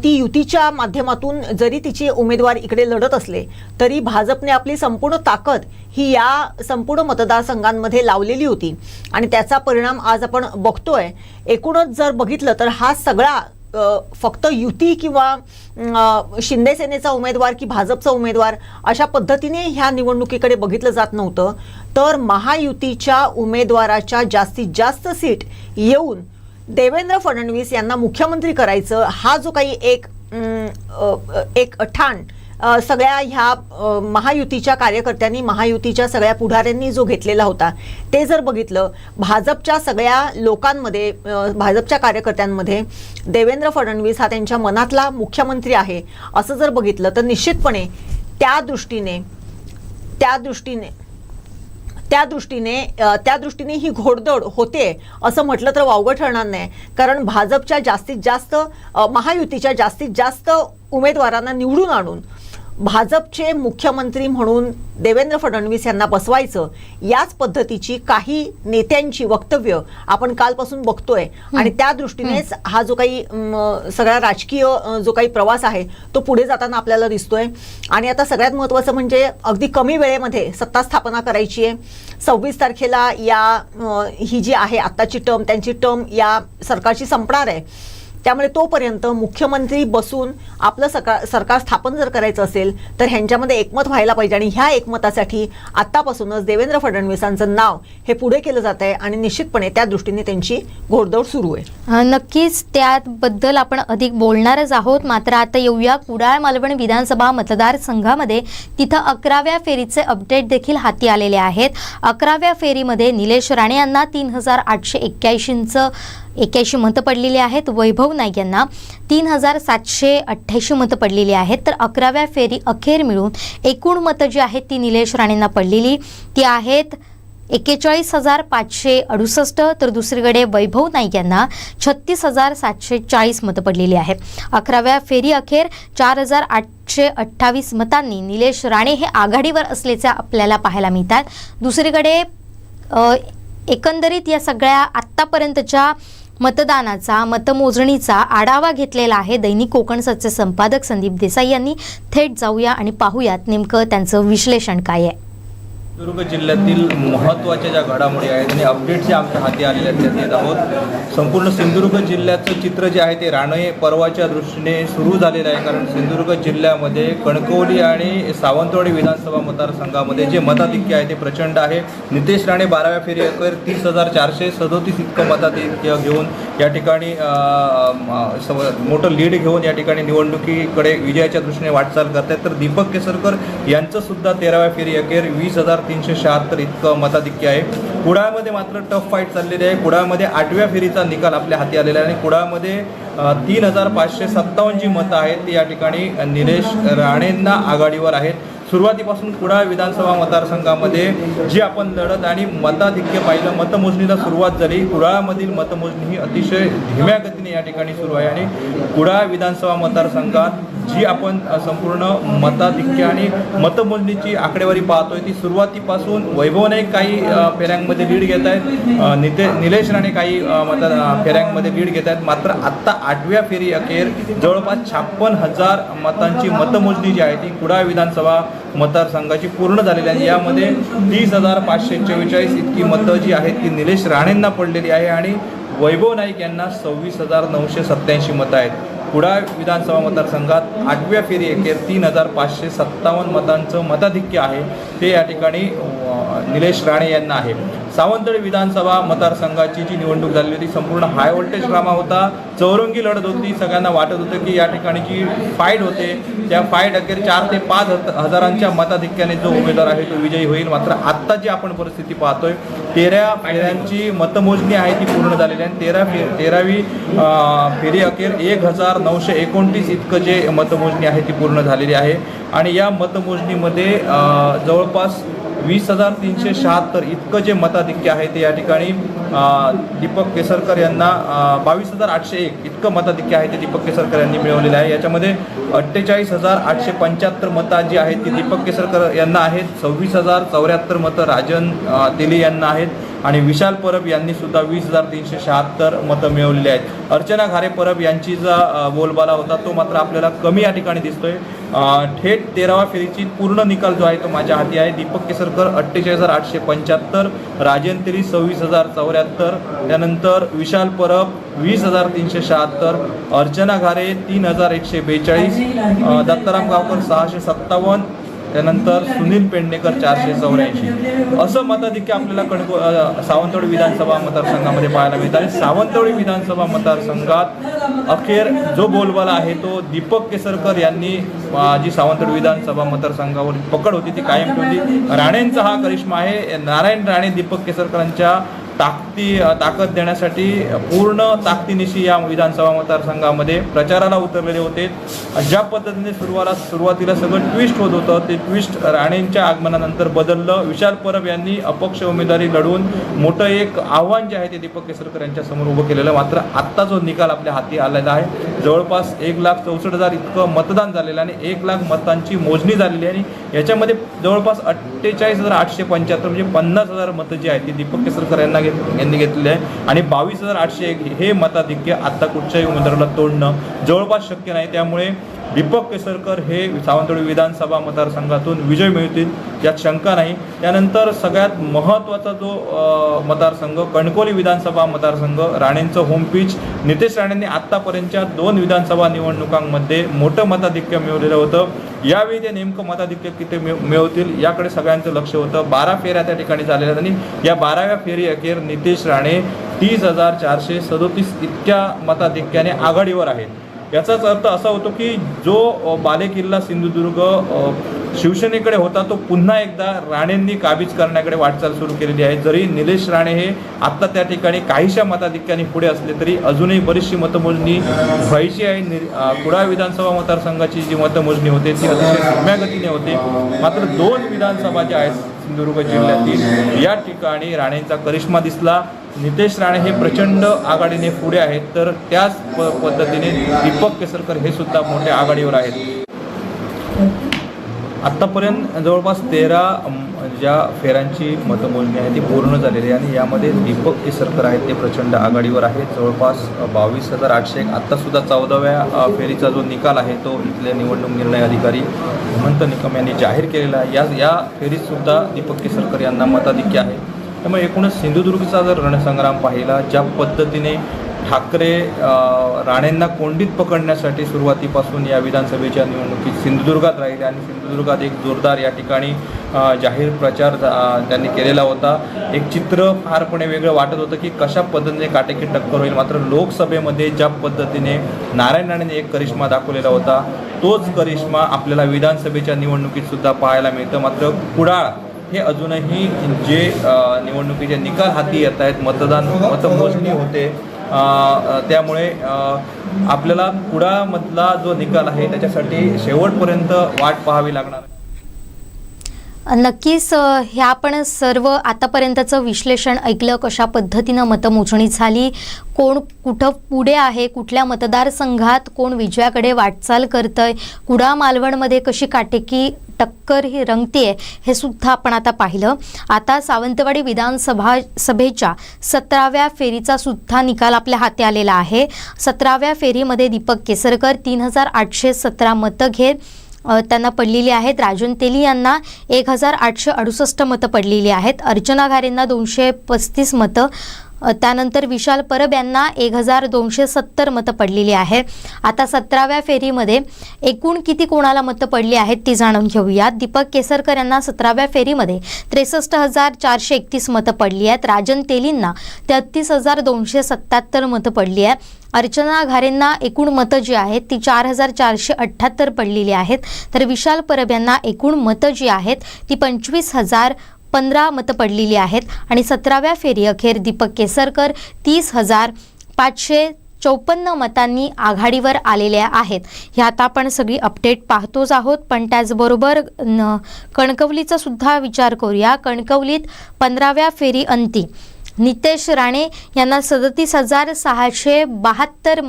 ती युतीच्या माध्यमातून जरी तिचे उमेदवार इकडे लढत असले तरी भाजपने आपली संपूर्ण ताकद ही या संपूर्ण मतदारसंघांमध्ये लावलेली होती आणि त्याचा परिणाम आज आपण बघतोय. एकूणच जर बघितलं तर हा सगळा फक्त युती किंवा शिंदेसेनेचा उमेदवार की भाजपचा उमेदवार अशा पद्धतीने ह्या निवडणुकीकडे बघितलं जात नव्हतं. तर महायुतीच्या उमेदवाराच्या जास्तीत जास्त सीट येऊन देवेंद्र फडणवीस यांना मुख्यमंत्री करायचं हा जो काही एक ठाण सगळ्या ह्या महायुतीच्या कार्यकर्त्यांनी, महायुतीच्या सगळ्या पुढाऱ्यांनी जो घेतलेला होता ते जर बघितलं भाजपच्या सगळ्या लोकांमध्ये, भाजपच्या कार्यकर्त्यांमध्ये देवेंद्र फडणवीस हा त्यांच्या मनातला मुख्यमंत्री आहे असं जर बघितलं तर निश्चितपणे त्या दृष्टीने ही घोडदौड होते असं म्हटलं तर वावगं ठरणार नाही. कारण भाजपच्या जास्तीत जास्त, महायुतीच्या जास्तीत जास्त उमेदवारांना निवडून आणून भाजपचे मुख्यमंत्री म्हणून देवेंद्र फडणवीस यांना बसवायचं याच पद्धतीची काही नेत्यांची वक्तव्य आपण कालपासून बघतोय. आणि त्या दृष्टीनेच हा जो काही सगळा राजकीय जो काही प्रवास आहे तो पुढे जाताना आपल्याला दिसतोय. आणि आता सगळ्यात महत्त्वाचं म्हणजे अगदी कमी वेळेमध्ये सत्ता स्थापना करायची आहे. 26 तारखेला ही जी आहे आत्ताची टर्म, त्यांची टर्म या सरकारची संपणार आहे. त्यामुळे तोपर्यंत मुख्यमंत्री बसून आपलं सरकार स्थापन जर करायचं असेल तर ह्यांच्यामध्ये एकमत व्हायला पाहिजे. आणि ह्या एकमतासाठी आतापासूनच देवेंद्र फडणवीसांचं नाव हे पुढे केलं जात आहे आणि निश्चितपणे त्या दृष्टीने त्यांची घोडदौड सुरू आहे. नक्कीच त्याबद्दल आपण अधिक बोलणारच आहोत. मात्र आता येऊया कुडाळ मालवण विधानसभा मतदारसंघामध्ये. तिथं 11व्या फेरीचे अपडेट देखील हाती आलेले आहेत. 11व्या फेरीमध्ये निलेश राणे यांना 3881 81 मतं पडलेली आहेत. वैभव नाईक यांना 3788 मतं पडलेली आहेत. तर 11व्या फेरी अखेर मिळून एकूण मतं जी आहेत ती निलेश राणेंना पडलेली ती आहेत 41,568. तर दुसरीकडे वैभव नाईक यांना 36,740 मतं पडलेली आहेत. 11व्या फेरी अखेर 4,828 मतांनी निलेश राणे हे आघाडीवर असल्याचे आपल्याला पाहायला मिळतात. दुसरीकडे एकंदरीत या सगळ्या आत्तापर्यंतच्या मतदानाचा मतमोजणीचा आढावा घेतलेला आहे दैनिक कोकणसाचे संपादक संदीप देसाई यांनी. थेट जाऊया आणि पाहूयात नेमकं त्यांचं विश्लेषण काय आहे. सिंधुदुर्ग जिल्ह्यातील महत्त्वाच्या ज्या घडामोडी आहेत आणि अपडेट्स जे आमच्या हाती आलेले आहेत ते देत आहोत. संपूर्ण सिंधुदुर्ग जिल्ह्याचं चित्र जे आहे ते राणे पर्वाच्या दृष्टीने सुरू झालेलं आहे. कारण सिंधुदुर्ग जिल्ह्यामध्ये कणकवली आणि सावंतवाडी विधानसभा मतदारसंघामध्ये जे मताधिक्य आहे ते प्रचंड आहे. नितेश राणे 12व्या फेरी अखेर 30,437 इतकं मताधिक्य घेऊन या ठिकाणी मोठं लीड घेऊन या ठिकाणी निवडणुकीकडे विजयाच्या दृष्टीने वाटचाल करत आहेत. तर दीपक केसरकर यांचं सुद्धा 13व्या फेरी अखेर 20,376 इतकं मताधिक्य आहे. कुडाळमध्ये मात्र टफ फाईट चाललेली आहे. कुडाळमध्ये 8व्या फेरीचा निकाल आपल्या हाती आलेला आहे आणि कुडाळमध्ये 3,557 जी मतं आहेत ती या ठिकाणी निलेश राणेंना आघाडीवर आहेत. सुरुवातीपासून कुडाळ विधानसभा मतदारसंघामध्ये जी आपण लढत आणि मताधिक्य पाहिलं, मतमोजणीला सुरुवात झाली. कुडाळमधील मतमोजणी ही अतिशय धीम्या गतीने या ठिकाणी सुरू आहे आणि कुडाळ विधानसभा मतदारसंघात जी आपण संपूर्ण मताधिक्य आणि मतमोजणीची आकडेवारी पाहतोय ती सुरुवातीपासून वैभव नाईक काही फेऱ्यांमध्ये लीड घेत आहेत, निलेश राणे काही फेऱ्यांमध्ये लीड घेत आहेत. मात्र आत्ता 8व्या फेरी अखेर जवळपास 56,000 मतांची मतमोजणी जी आहे ती कुडाळ विधानसभा मतदारसंघाची पूर्ण झालेली आहे. यामध्ये 30,544 इतकी मतं जी आहेत ती निलेश राणेंना पडलेली आहे आणि वैभव नाईक यांना 26,987 मतं आहेत. कुडाळ विधानसभा मतदारसंघात 8व्या फेरी अखेर 3,557 मतांचं मताधिक्य आहे ते या ठिकाणी निलेश राणे यांना आहे. सावंतवाडी विधानसभा मतदारसंघाची जी निवडणूक झालेली होती संपूर्ण हाय व्होल्टेज ड्रामा होता, चौरंगी लढत होती. सगळ्यांना वाटत होतं की या ठिकाणी जी फाईट होते त्या फाईट अखेर 4 ते 5 हजारांच्या मताधिक्याने जो उमेदवार आहे तो विजयी होईल. मात्र आत्ता जी आपण परिस्थिती पाहतोय 13 फेऱ्यांची मतमोजणी आहे ती पूर्ण झालेली आहे. 13वी फेरी अखेर 1,929 इतकं जे मतमोजणी आहे ती पूर्ण झालेली आहे आणि या मतमोजणीमध्ये जवळपास 20,376 इतकं जे मताधिक्य आहे ते या ठिकाणी दीपक केसरकर यांना 22,801 इतकं मताधिक्य आहे ते दीपक केसरकर यांनी मिळवलेलं आहे. याच्यामध्ये 48,875 मतं जी आहेत ती दीपक केसरकर यांना आहेत, 26,074 मतं राजन तेली यांना आहेत आणि विशाल परब यांनी सुद्धा 20,376 मतं मिळवलेली आहेत. अर्चना घारे परब यांची जो बोलबाला होता तो मात्र आपल्याला कमी या ठिकाणी दिसतोय. थेट 13व्या फेरीची पूर्ण निकाल जो आहे तो माझ्या हाती आहे. दीपक केसरकर 48,875, राजन तेली 26,074, त्यानंतर विशाल परब 20,376, अर्चना घारे 3,142, दत्ताराम गावकर 657, त्यानंतर सुनील पेडणेकर 484 असं मताधिक्य आपल्याला सावंतवाडी विधानसभा मतदारसंघामध्ये पाहायला मिळतं. आणि सावंतवाडी विधानसभा मतदारसंघात अखेर जो बोलबाला आहे तो दीपक केसरकर यांनी जी सावंतवाडी विधानसभा मतदारसंघावर पकड होती ती कायम ठेवली. राणेंचा हा करिश्मा आहे. नारायण राणे दीपक केसरकरांच्या ताकद देण्यासाठी पूर्ण ताकदीनिशी या विधानसभा मतदारसंघामध्ये प्रचाराला उतरलेले होते. ज्या पद्धतीने सुरुवातीला सगळं ट्विस्ट होत होतं ते ट्विस्ट राणेंच्या आगमनानंतर बदललं. विशाल परब यांनी अपक्ष उमेदवारी लढवून मोठं एक आव्हान जे आहे ते दीपक केसरकर यांच्या समोर उभं केलेलं. मात्र आत्ता जो निकाल आपल्या हाती आलेला आहे जवळपास 1,64,000 इतकं मतदान झालेलं आणि 1,00,000 मतांची मोजणी झालेली आहे आणि याच्यामध्ये जवळपास 48,875 म्हणजे 50,000 मतं जी आहेत ती दीपक केसरकर यांनी घेतलेले आहे आणि 22,801 हे मताधिक्य आता कुठच्याही उमेदवाराला तोडणं जवळपास शक्य नाही. त्यामुळे दीपक केसरकर हे सावंतवाडी विधानसभा मतदारसंघातून विजय मिळतील यात शंका नाही. त्यानंतर सगळ्यात महत्त्वाचा जो मतदारसंघ कणकवली विधानसभा मतदारसंघ, राणेंचं होम पिच. नितेश राणेंनी आत्तापर्यंतच्या 2 विधानसभा निवडणुकांमध्ये मोठं मताधिक्य मिळवलेलं होतं. यावेळी ते नेमकं मताधिक्य किती मिळवतील याकडे सगळ्यांचं लक्ष होतं. 12 फेऱ्या त्या ठिकाणी झालेल्या आणि या 12व्या फेरी अखेर नितेश राणे 30,437 इतक्या मताधिक्याने आघाडीवर आहेत. याचाच अर्थ असा होतो की जो बालेकिल्ला सिंधुदुर्ग शिवसेनेकडे होता तो पुन्हा एकदा राणेंनी काबीज करण्याकडे वाटचाल सुरू केलेली आहे. जरी निलेश राणे हे आत्ता त्या ठिकाणी काहीशा मताधिक्याने पुढे असले तरी अजूनही बरीचशी मतमोजणी व्हायची आहे. कुडाळ विधानसभा मतदारसंघाची जी मतमोजणी होते ती अतिशय धीम्या गतीने होते. मात्र 2 विधानसभा ज्या आहेत सिंधुदुर्ग जिल्ह्यातील या ठिकाणी राणेंचा करिश्मा दिसला. नितेश राणे हे प्रचंड आघाडीने पुढे आहेत, तर त्याच पद्धतीने दीपक केसरकर हे सुद्धा मोठ्या आघाडीवर आहेत. आत्तापर्यंत जवळपास 13 ज्या फेऱ्यांची मतमोजणी आहे ती पूर्ण झालेली आहे आणि यामध्ये दीपक केसरकर आहेत ते प्रचंड आघाडीवर आहेत. जवळपास 22,801. आत्तासुद्धा 14व्या फेरीचा जो निकाल आहे तो इथले निवडणूक निर्णय अधिकारी हेमंत निकम यांनी जाहीर केलेला आहे. या फेरीतसुद्धा दीपक केसरकर यांना मताधिक्य आहे. त्यामुळे एकूणच सिंधुदुर्गचा जर रणसंग्राम पाहिला, ज्या पद्धतीने ठाकरे राणेंना कोंडीत पकडण्यासाठी सुरुवातीपासून या विधानसभेच्या निवडणुकीत सिंधुदुर्गात राहिले आणि सिंधुदुर्गात एक जोरदार या ठिकाणी जाहीर प्रचार त्यांनी केलेला होता. एक चित्र फारपणे वेगळं वाटत होतं की कशा पद्धतीने काटेकी टक्कर होईल. मात्र लोकसभेमध्ये ज्या पद्धतीने नारायण राणेंनी एक करिश्मा दाखवलेला होता तोच करिश्मा आपल्याला विधानसभेच्या निवडणुकीत सुद्धा पाहायला मिळतं. मात्र कुडाळ हे अजूनही जे निवडणुकीचे निकाल हाती येत आहेत, मतमोजणी होते, त्यामुळे आपल्याला कुडाळमधला जो निकाल आहे त्याच्यासाठी शेवटपर्यंत वाट पाहावी लागणार. नक्कीच हे आपण सर्व आतापर्यंतचं विश्लेषण ऐकलं, कशा पद्धतीनं मतमोजणी झाली, कोण कुठं पुढे आहे, कुठल्या मतदारसंघात कोण विजयाकडे वाटचाल करतंय, कुडाळ मालवणमध्ये कशी काटेकी टक्कर ही रंगतीये हे सुद्धा आपण आता पाहिलं. आता सावंतवाडी विधानसभेच्या 17व्या फेरीचा सुद्धा निकाल आपल्या हाती आलेला आहे. 17व्या फेरीमध्ये दीपक केसरकर 3,817 मतं घेत त्यांना पडलेली आहेत. राजन तेली यांना 1,868 मतं पडलेली आहेत. अर्चना घारेंना 235 मतं, त्यानंतर विशाल परब यांना 1,270 मतं पडलेली आहेत. आता 17व्या फेरीमध्ये एकूण किती कोणाला मतं पडली आहेत ती जाणून घेऊयात. दीपक केसरकर यांना 17व्या फेरीमध्ये 63,431 मतं पडली आहेत. राजन तेलींना 33,277 मतं पडली आहेत. अर्चना घारेंना एकूण मतं जी आहेत ती 4,478 पडलेली आहेत. तर विशाल परब यांना एकूण मतं जी आहेत ती 25,015 मतं पडलेली आहेत. आणि 17व्या फेरी अखेर दीपक केसरकर 30,554 मतांनी आघाडीवर आलेल्या आहेत. हे आता आपण सगळी अपडेट पाहतोच आहोत, पण त्याचबरोबर कणकवलीचा सुद्धा विचार करूया. कणकवलीत 15व्या फेरी अंती नितेश राणे यांना 37,672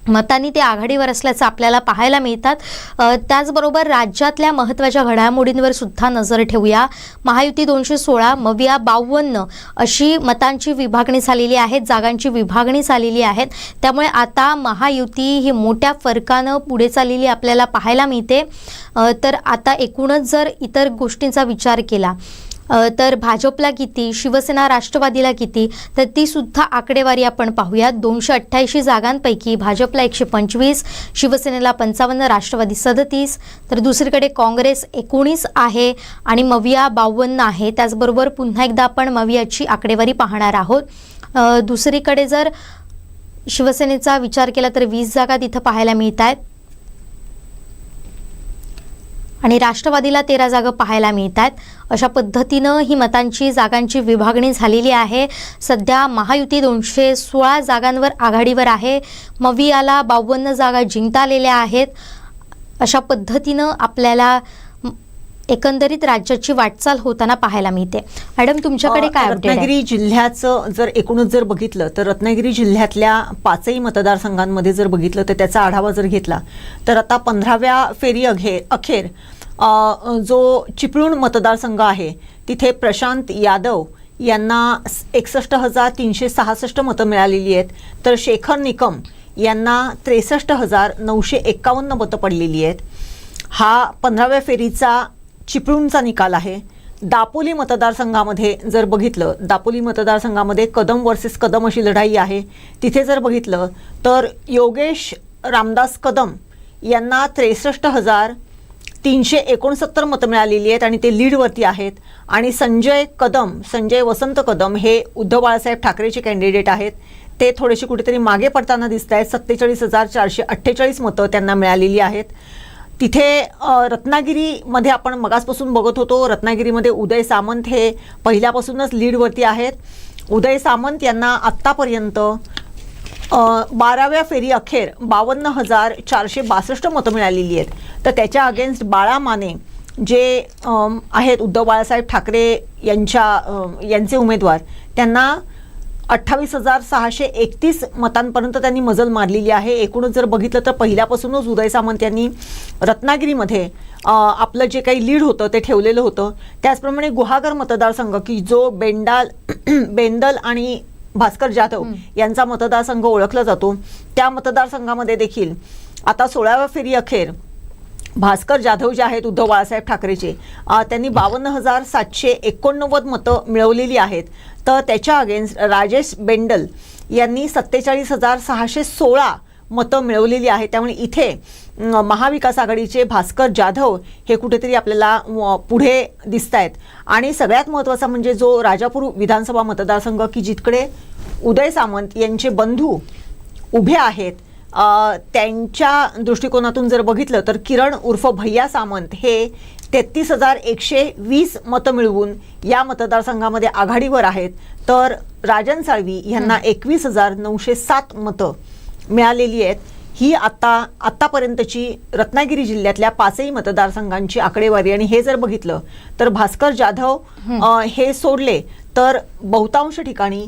मतांनी ते आघाडीवर असल्याचं आपल्याला पाहायला मिळतात. त्याचबरोबर राज्यातल्या महत्त्वाच्या घडामोडींवर सुद्धा नजर ठेवूया. महायुती 216, मविया 52 अशी मतांची विभागणी झालेली आहे, जागांची विभागणी झालेली आहे. त्यामुळे आता महायुती ही मोठ्या फरकानं पुढे चाललेली आपल्याला पाहायला मिळते. तर आता एकूणच जर इतर गोष्टींचा विचार केला तर भाजपला किती, शिवसेना राष्ट्रवादीला किती, तर ती सुद्धा आकडेवारी आपण पाहूयात. 288 जागांपैकी भाजपला 125, शिवसेनेला 55, राष्ट्रवादी 37, तर दुसरीकडे काँग्रेस 19 आहे आणि मविया 52 आहे. त्याचबरोबर पुन्हा एकदा आपण मवियाची आकडेवारी पाहणार आहोत. दुसरीकडे जर शिवसेनेचा विचार केला तर 20 जागा तिथं पाहायला मिळत आहेत आणि राष्ट्रवादीला 13 जागा पाहायला मिळत आहेत. अशा पद्धतीनं ही मतांची जागांची विभागणी झालेली आहे. सध्या महायुती 216 जागांवर आघाडीवर आहे. मवियाला 52 जागा जिंकता आलेल्या आहेत. अशा पद्धतीनं आपल्याला एकंदरीत राज्याची वाटचाल होताना पाहायला मिळते. मॅडम तुमच्याकडे काय अपडेट आहे? रत्नागिरी जिल्ह्याचं जर एकूणच जर बघितलं तर रत्नागिरी जिल्ह्यातल्या 5ही मतदारसंघांमध्ये जर बघितलं तर त्याचा आढावा जर घेतला तर आता 15व्या फेरी अखेर जो चिपळूण मतदारसंघ आहे तिथे प्रशांत यादव यांना 61,366 मतं मिळालेली आहेत. तर शेखर निकम यांना 63,951 मतं पडलेली आहेत. हा 15व्या फेरीचा चिपळूणचा निकाल आहे. दापोली मतदारसंघामध्ये जर बघितलं, दापोली मतदारसंघामध्ये कदम वर्सेस कदम अशी लढाई आहे. तिथे जर बघितलं तर योगेश रामदास कदम यांना 63,369 मतं मिळालेली आहेत आणि ते लीडवरती आहेत. आणि संजय वसंत कदम हे उद्धव बाळासाहेब ठाकरेचे कॅन्डिडेट आहेत. ते थोडेसे कुठेतरी मागे पडताना दिसत आहेत. 47,448 मतं त्यांना मिळालेली आहेत. तिथे रत्नागिरीमध्ये आपण मगासपासून बघत होतो, रत्नागिरीमध्ये उदय सामंत हे पहिल्यापासूनच लीडवरती आहेत. उदय सामंत यांना आत्तापर्यंत 12व्या फेरी अखेर 52,462 मतं मिळालेली आहेत. तर त्याच्या अगेन्स्ट बाळा माने जे आहेत उद्धव बाळासाहेब ठाकरे यांचे उमेदवार, त्यांना 28,631 मतांपर्यंत त्यांनी मजल मारलेली आहे. एकूणच जर बघितलं तर पहिल्यापासूनच उदय सामंत यांनी रत्नागिरीमध्ये आपलं जे काही लीड होतं ते ठेवलेलं होतं. त्याचप्रमाणे गुहागर मतदारसंघ की जो बेंदल आणि भास्कर जाधव यांचा मतदारसंघ ओळखला जातो, त्या मतदारसंघामध्ये देखील आता 16व्या फेरी अखेर भास्कर जाधव जे आहेत उद्धव बाळासाहेब ठाकरेचे, त्यांनी 52,789 मतं मिळवलेली आहेत. तर त्याच्या अगेन्स्ट राजेश बेंडल यांनी 47,616 मतं मिळवलेली आहेत. त्यामुळे इथे महाविकास आघाडीचे भास्कर जाधव हे कुठेतरी आपल्याला पुढे दिसत आहेत. आणि सगळ्यात महत्त्वाचा म्हणजे जो राजापूर विधानसभा मतदारसंघ की जिकडे उदय सामंत यांचे बंधू उभे आहेत, त्यांच्या दृष्टिकोनातून जर बघितलं तर किरण उर्फ भैया सामंत हे 33,120 मतं मिळवून या मतदारसंघामध्ये आघाडीवर आहेत. तर राजन साळवी यांना 21,907 मतं मिळालेली आहेत. ही आत्तापर्यंतची रत्नागिरी जिल्ह्यातल्या 5ही मतदारसंघांची आकडेवारी. आणि हे जर बघितलं तर भास्कर जाधव हे सोडले तर बहुतांश ठिकाणी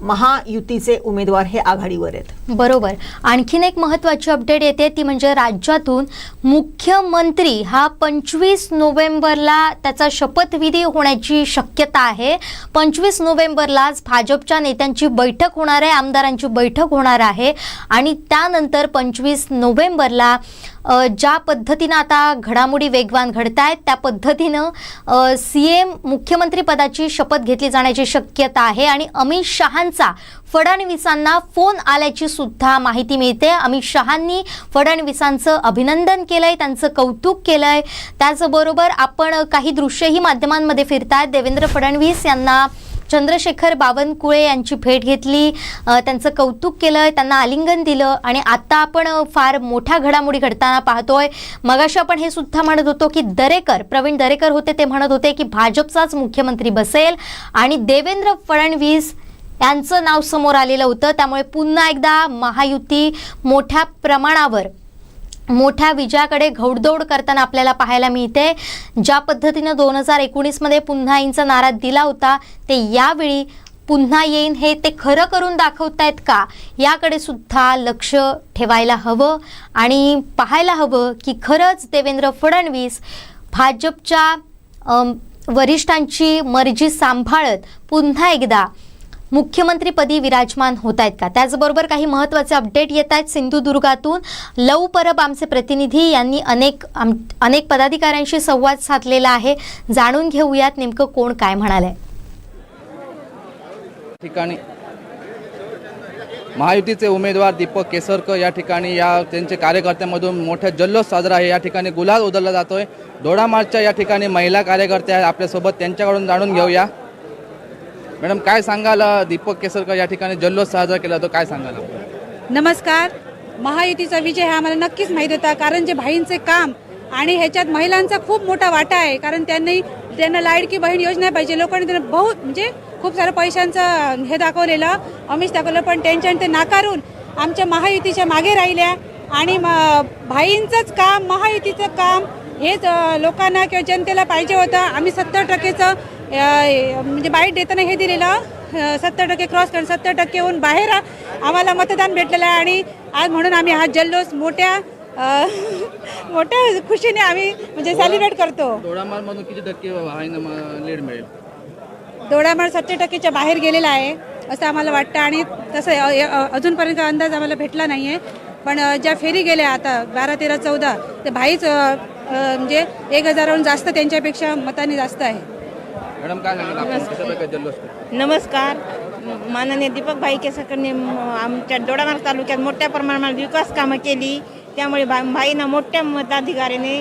महायुतीचे उमेदवार हे आघाडीवर आहेत. बरोबर. आणखीन एक महत्त्वाची अपडेट येते ती म्हणजे राज्यातून मुख्यमंत्री हा 25 नोव्हेंबरला त्याचा शपथविधी होण्याची शक्यता आहे. 25 नोव्हेंबरलाच भाजपच्या नेत्यांची बैठक होणार आहे, आमदारांची बैठक होणार आहे. आणि त्यानंतर 25 नोव्हेंबरला ज्या पद्धतीनं आता घडामोडी वेगवान घडत आहेत त्या पद्धतीनं CM मुख्यमंत्री पदाची शपथ घेतली जाण्याची शक्यता आहे. आणि अमित शहांचा फडणवीसांना फोन आल्याची सुद्धा माहिती मिळते. अमित शहांनी फडणवीसांचं अभिनंदन केलंय, त्यांचं कौतुक केलंय. त्याचबरोबर आपण काही दृश्यही माध्यमांमध्ये फिरतात. देवेंद्र फडणवीस यांना चंद्रशेखर बावनकुळे यांची भेट घेतली, त्यांचं कौतुक केलं, त्यांना आलिंगन दिलं. आणि आता आपण फार मोठ्या घडामोडी घडताना पाहतोय. मगाशी आपण हे सुद्धा म्हणत होतो की प्रवीण दरेकर होते, ते म्हणत होते की भाजपचाच मुख्यमंत्री बसेल आणि देवेंद्र फडणवीस यांचं नाव समोर आलेलं होतं. त्यामुळे पुन्हा एकदा महायुती मोठ्या प्रमाणावर मोठ्या विजयाकडे घौडदौड करताना आपल्याला पाहायला मिळते. ज्या पद्धतीनं 2019मध्ये पुन्हाईंचा नारा दिला होता ते यावेळी पुन्हा येईन हे ते खरं करून दाखवतायत का, याकडे सुद्धा लक्ष ठेवायला हवं आणि पाहायला हवं की खरंच देवेंद्र फडणवीस भाजपच्या वरिष्ठांची मर्जी सांभाळत पुन्हा एकदा मुख्यमंत्रीपदी विराजमान होत आहेत का. त्याचबरोबर काही महत्त्वाचे अपडेट येत आहेत सिंधुदुर्गातून. लव परब आमचे प्रतिनिधी यांनी अनेक पदाधिकाऱ्यांशी संवाद साधलेला आहे. जाणून घेऊयात नेमकं कोण काय म्हणालंय. ठिकाणी महायुतीचे उमेदवार दीपक केसरकर या ठिकाणी त्यांचे कार्यकर्त्यांमधून मोठा जल्लोष साजरा आहे. या ठिकाणी गुलाल उधळला जातोय. दोडामार्चच्या या ठिकाणी महिला कार्यकर्ते आहेत आपल्यासोबत, त्यांच्याकडून जाणून घेऊया. मॅडम, काय सांगाल, दीपक केसरकर या ठिकाणी जल्लोष साजरा केला जातो, काय सांगाल? नमस्कार. महायुतीचा विजय हा आम्हाला नक्कीच माहीत होता, कारण जे भाईंचे काम आणि ह्याच्यात महिलांचा खूप मोठा वाटा आहे. कारण त्यांना लाडकी बहीण योजना पाहिजे, लोकांनी त्यांना म्हणजे खूप सारं पैशांचं हे दाखवलेलं, आमिष दाखवलं, पण त्यांच्याने ते नाकारून आमच्या महायुतीच्या मागे राहिल्या. आणि भाईंचंच काम, महायुतीचं काम हेच लोकांना किंवा जनतेला पाहिजे होतं. आम्ही 70%चं म्हणजे बाईट देताना हे दिलेलं 70% क्रॉस करून 70%हून बाहेर आम्हाला मतदान भेटलेलं आहे. आणि आज म्हणून आम्ही हा जल्लोष मोठ्या खुशीने आम्ही म्हणजे सेलिब्रेट करतो. दोडामार्चमधून किती टक्के लीड मिळेल? दोडामार्च 70%च्या बाहेर गेलेला आहे असं आम्हाला वाटतं. आणि तसं अजूनपर्यंत अंदाज आम्हाला भेटला नाही आहे. पण ज्या फेरी गेल्या आता 12, 13, 14 ते भाईच म्हणजे 1,000हून जास्त त्यांच्यापेक्षा मतांनी जास्त आहे. मॅडम, काय सांगाल जल्लोष? नमस्कार. माननीय दीपक भाई केसरकरने आमच्या दोडामार्ग तालुक्यात मोठ्या प्रमाणात विकास कामं केली, त्यामुळे भाईंना मोठ्या मताधिकाऱ्याने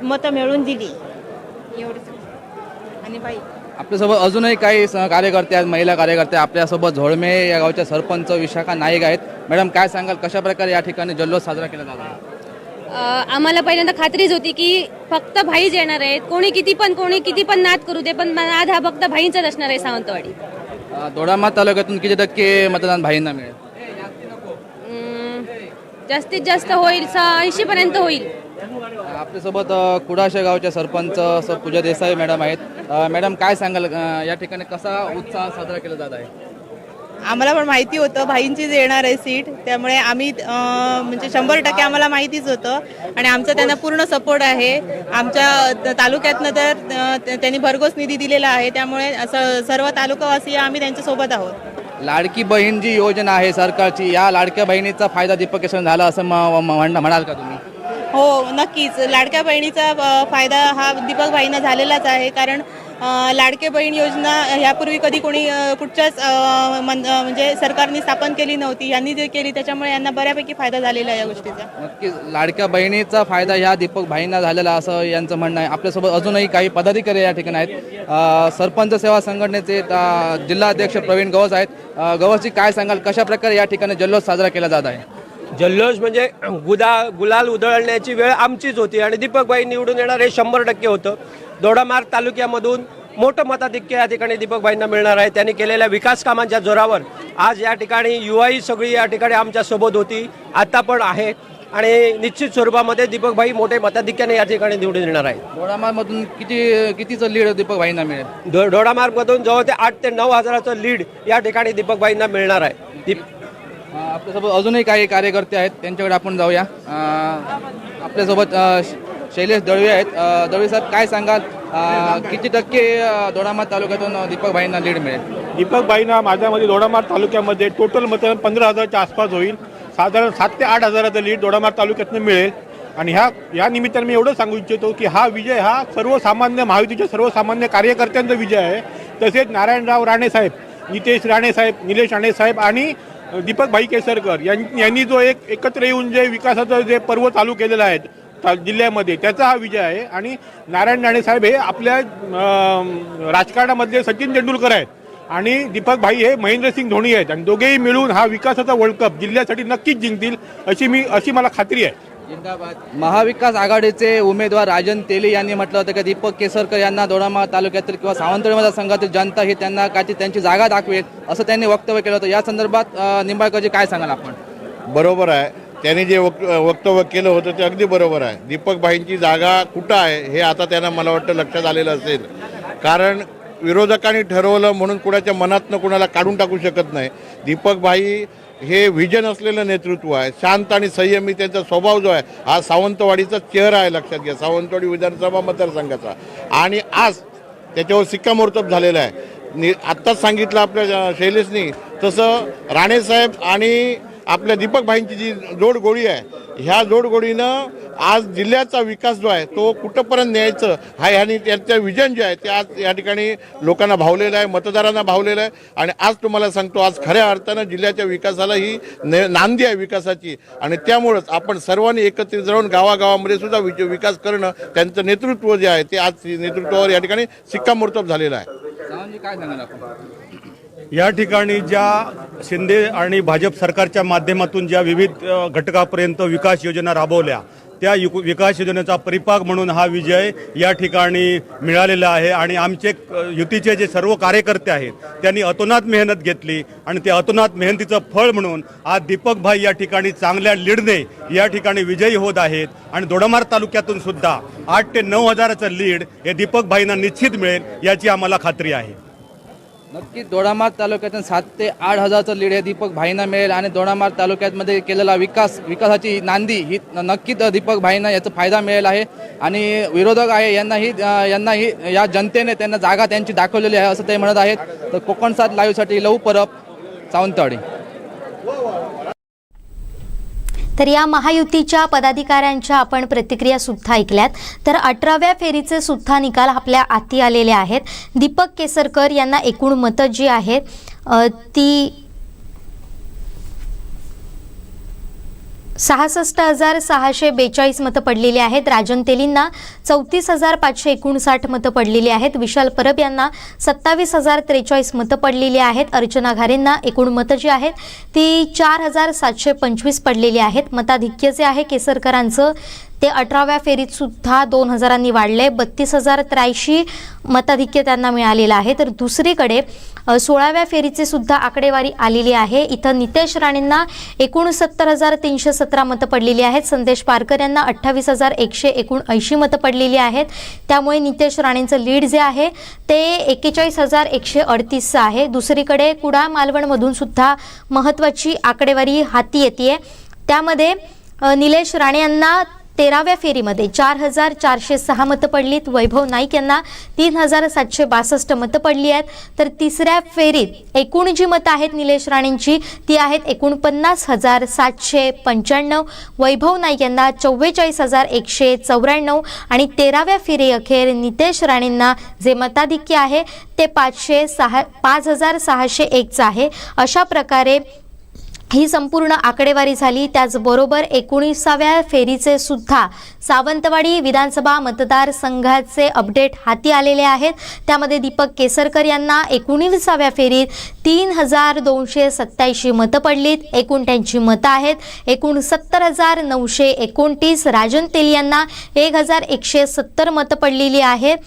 मतं मिळवून दिली. एवढंच. आणि भाई आपल्यासोबत अजूनही काही कार्यकर्ते आहेत, महिला कार्यकर्ते आपल्यासोबत. झोळमे या गावच्या सरपंच विशाखा नाईक आहेत. मॅडम, काय सांगाल, कशा प्रकारे या ठिकाणी जल्लोष साजरा केला जातो? आम्हाला पहिल्यांदा खात्रीच होती की फक्त भाईच येणार आहेत. कोणी किती पण नाद करू दे, पण नाद हा फक्त भाईंचाच असणार आहे सावंतवाडी. दोडामार्ग तालुक्यातून किती टक्के मतदान भाईंना मिळेल? जास्तीत जास्त होईल 80 पर्यंत होईल. आपल्यासोबत कुडाशे गावच्या सरपंच पूजा देसाई मॅडम आहेत. मॅडम, काय सांगाल या ठिकाणी कसा उत्साह साजरा केला जात आहे? आम्हाला पण माहिती होतं भाईंचीच येणार आहे सीट, त्यामुळे आम्ही म्हणजे 100% आम्हाला माहितीच होतं आणि आमचा त्यांना पूर्ण सपोर्ट आहे. आमच्या तालुक्यातनं तर त्यांनी भरघोस निधी दिलेला आहे, त्यामुळे असं सर्व तालुकावासी आम्ही त्यांच्यासोबत आहोत. लाडकी बहीण जी योजना आहे सरकारची, या लाडक्या बहिणीचा फायदा दीपक केसरकर झाला असं म्हणाल का तुम्ही? हो, नक्कीच. लाडक्या बहिणीचा फायदा हा दीपक भाईंना झालेलाच आहे, कारण लाडके बहीण योजना ह्यापूर्वी कधी कोणी कुठच्याच म्हणजे सरकारने स्थापन केली नव्हती. यांनी जे केली त्याच्यामुळे यांना बऱ्यापैकी फायदा झालेला आहे या गोष्टीचा. नक्कीच लाडक्या बहिणीचा फायदा ह्या दीपक भाईंना झालेला असं यांचं म्हणणं आहे. आपल्यासोबत अजूनही काही पदाधिकारी या ठिकाणी आहेत. सरपंच सेवा संघटनेचे जिल्हाध्यक्ष प्रवीण गवस आहेत. गवसजी, काय सांगाल कशा प्रकारे या ठिकाणी जल्लोष साजरा केला जात आहे? जल्लोष म्हणजे गुलाल उधळण्याची वेळ आमचीच होती आणि दीपकभाई निवडून येणार हे 100% होतं. दोडामार्ग तालुक्यामधून मोठं मताधिक्य या ठिकाणी दीपकभाईंना मिळणार आहे. त्यांनी केलेल्या विकास कामांच्या जोरावर आज या ठिकाणी युवाई सगळी या ठिकाणी आमच्या सोबत होती, आता पण आहे आणि निश्चित स्वरूपामध्ये दीपकभाई मोठे मताधिक्याने या ठिकाणी निवडून येणार आहे. दोडामार्गमधून कितीचं लीड दीपकभाईंना मिळेल? दोडामार्गमधून जवळ ते 8 ते 9 हजाराचं लीड या ठिकाणी दीपकभाईंना मिळणार आहे. आपल्यासोबत अजूनही काही कार्यकर्ते आहेत, त्यांच्याकडे आपण जाऊया. आपल्यासोबत शैलेश दळवे आहेत. दळवे साहेब, काय सांगाल किती टक्के दोडामार्ग तालुक्यातून दीपकभाईंना लीड मिळेल? दीपकभाईंना माझ्यामध्ये दोडामार्ग तालुक्यामध्ये टोटल मतदान 15,000च्या आसपास होईल. साधारण 7 ते 8 हजाराचं लीड दोडामार्ग तालुक्यातून मिळेल. आणि या निमित्ताने मी एवढं सांगू इच्छितो की हा विजय हा सर्वसामान्य महायुतीच्या सर्वसामान्य कार्यकर्त्यांचा विजय आहे. तसेच नारायणराव राणेसाहेब, नितेश राणेसाहेब, निलेश राणेसाहेब आणि दीपकभाई केसरकर यांनी जो एकत्र येऊन जे विकासाचं जे पर्व चालू केलेलं आहे जिल्ह्यामध्ये, त्याचा हा विजय आहे. आणि नारायण राणेसाहेब हे आपल्या राजकारणामधले सचिन तेंडुलकर आहेत आणि दीपकभाई हे महेंद्रसिंग धोनी आहेत आणि दोघेही मिळून हा विकासाचा वर्ल्ड कप जिल्ह्यासाठी नक्कीच जिंकतील अशी मला खात्री आहे. महाविकास आघाडीचे उमेदवार राजन तेली यांनी म्हटलं होतं की दीपक केसरकर यांना दोडामार्ग तालुक्यातील किंवा सावंतवाडी मतदारसंघातील जनता ही त्यांना त्यांची जागा दाखवेल असं त्यांनी वक्तव्य केलं होतं. या संदर्भात निंबाळकरजी काय सांगाल आपण? बरोबर आहे, त्यांनी जे वक्तव्य केलं होतं ते अगदी बरोबर आहे. दीपकभाईंची जागा कुठं आहे हे आता त्यांना मला वाटतं लक्षात आलेलं असेल, कारण विरोधकांनी ठरवलं म्हणून कुणाच्या मनातनं कुणाला काढून टाकू शकत नाही. दीपकभाई हे व्हिजन असलेलं नेतृत्व आहे, शांत आणि संयमी त्यांचा स्वभाव जो आहे हा सावंतवाडीचा चेहरा आहे, लक्षात घ्या, सावंतवाडी विधानसभा मतदारसंघाचा. आणि आज त्याच्यावर शिक्कामोर्तब झालेला आहे. आत्ताच सांगितलं आपल्या शैलेशनी तसं राणेसाहेब आणि आपल्या दीपकभाईंची जी जोडगोळी आहे, ह्या जोडगोळीनं आज जिल्ह्याचा विकास जो आहे तो कुठंपर्यंत न्यायचं हा ह्यानी त्यांचं विजन जे आहे ते आज या ठिकाणी लोकांना भावलेलं आहे, मतदारांना भावलेलं आहे. आणि आज तुम्हाला सांगतो, आज खऱ्या अर्थानं जिल्ह्याच्या विकासाला ही नांदी आहे विकासाची. आणि त्यामुळंच आपण सर्वांनी एकत्रित राहून गावागावामध्ये सुद्धा विकास करणं, त्यांचं नेतृत्व जे आहे ते आज नेतृत्वावर या ठिकाणी शिक्कामोर्तब झालेलं आहे. काय सांगाल आपण? या ठिकाणी ज्या शिंदे आणि भाजप सरकारच्या माध्यमातून ज्या विविध घटकापर्यंत विकास योजना राबवल्या, त्या विकास योजनेचा परिपाक म्हणून हा विजय या ठिकाणी मिळालेला आहे. आणि आमचे युतीचे जे सर्व कार्यकर्ते आहेत त्यांनी अतोनात मेहनत घेतली आणि ते अतोनात मेहनतीचं फळ म्हणून आज दीपकभाई या ठिकाणी चांगल्या लीडने या ठिकाणी विजयी होत आहेत. आणि दोडामार्ग तालुक्यातून सुद्धा 8 ते 9 हजाराचं लीड हे दीपकभाईंना निश्चित मिळेल याची आम्हाला खात्री आहे. नक्की दोडामार्ग तालुक्यातून 7 ते 8 हजाराचं लीड हे दीपक भाईंना मिळेल. आणि दोडामार्ग तालुक्यामध्ये केलेला विकासाची नांदी ही नक्कीच दीपक भाईंना याचा फायदा मिळेल आहे. आणि विरोधक आहे यांनाही या जनतेने त्यांना जागा त्यांची दाखवलेली आहे असं ते म्हणत आहेत. तर कोकण 7 लाईव्हसाठी लहू परब, सावंतवाडी. तर या महायुतीच्या पदाधिकाऱ्यांच्या आपण प्रतिक्रिया सुद्धा ऐकल्यात. तर 18व्या फेरीचे सुद्धा निकाल आपल्या हाती आलेले आहेत. दीपक केसरकर यांना एकूण मतं जी आहेत ती 66,642 मतं पडलेली आहेत. राजन तेलींना 34,559 मतं पडलेली आहेत. विशाल परब यांना 27,043 मतं पडलेली आहेत. अर्चना घारेंना एकूण मतं जी आहेत ती 4,725 पडलेली आहेत. मताधिक्य जे आहे केसरकरांचं ते 18व्या फेरीत सुद्धा 2,000 वाढले. 32,083 मताधिक्य त्यांना मिळालेलं आहे. तर दुसरीकडे 16व्या फेरीचे सुद्धा आकडेवारी आलेली आहे. इथं नितेश राणेंना 69,317 मतं पडलेली आहेत. संदेश पारकर यांना 28,179 मतं पडलेली आहेत. त्यामुळे नितेश राणेंचं लीड जे आहे ते 41,138 आहे. दुसरीकडे कुडाळ मालवणमधून सुद्धा महत्त्वाची आकडेवारी हाती येते. त्यामध्ये निलेश राणे यांना 13व्या फेरीमध्ये 4,406 मतं पडलीत. वैभव नाईक यांना 3,762 मतं पडली आहेत. तर तिसऱ्या फेरीत एकूण जी मतं आहेत निलेश राणेंची ती आहेत 49,795. वैभव नाईक यांना 44,194 आणि 13व्या फेरी अखेर नितेश राणेंना जे मताधिक्य आहे ते 5,601 आहे. अशा प्रकारे ही संपूर्ण आकडेवारी झाली. त्याचबरोबर 19व्या फेरीचे सुद्धा सावंतवाडी विधानसभा मतदारसंघाचे अपडेट हाती आलेले आहेत. त्यामध्ये दीपक केसरकर यांना 19व्या फेरीत 3,287 मतं पडलीत. एकूण त्यांची मतं आहेत 69,929. राजन तेली यांना 1,170 मतं पडलेली आहेत.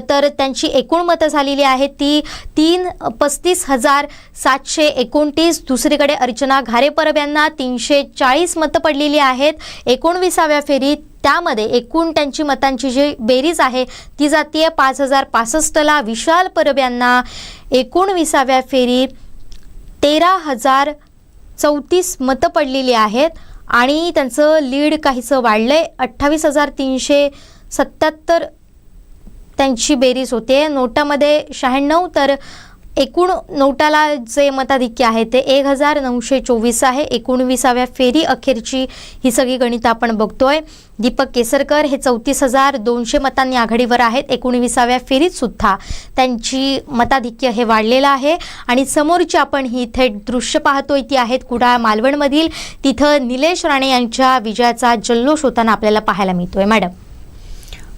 तर त्यांची एकूण मतं झालेली आहेत ती 35,729. दुसरीकडे अर्चना घारे परब यांना 340 मतं पडलेली आहेत 19व्या फेरीत. त्यामध्ये एकूण त्यांची मतांची जी बेरीज आहे ती जातीय 5,065ला. विशाल परब यांना 19व्या फेरीत 13,034 मतं पडलेली आहेत आणि त्यांचं लीड काहीसं वाढलंय. 28,377 त्यांची बेरीज होते. नोटामध्ये 96 तर एकूण नोटाला जे मताधिक्य आहे ते 1,924 आहे. 19व्या फेरी अखेरची ही सगळी गणितं आपण बघतोय. दीपक केसरकर हे 34,200 मतांनी आघाडीवर आहेत. 19व्या फेरीत सुद्धा त्यांची मताधिक्य हे वाढलेलं आहे. आणि समोरची आपण ही थेट दृश्य पाहतोय ती आहेत कुडाळ मालवणमधील. तिथं निलेश राणे यांच्या विजयाचा जल्लोष होताना आपल्याला पाहायला मिळतोय. मॅडम,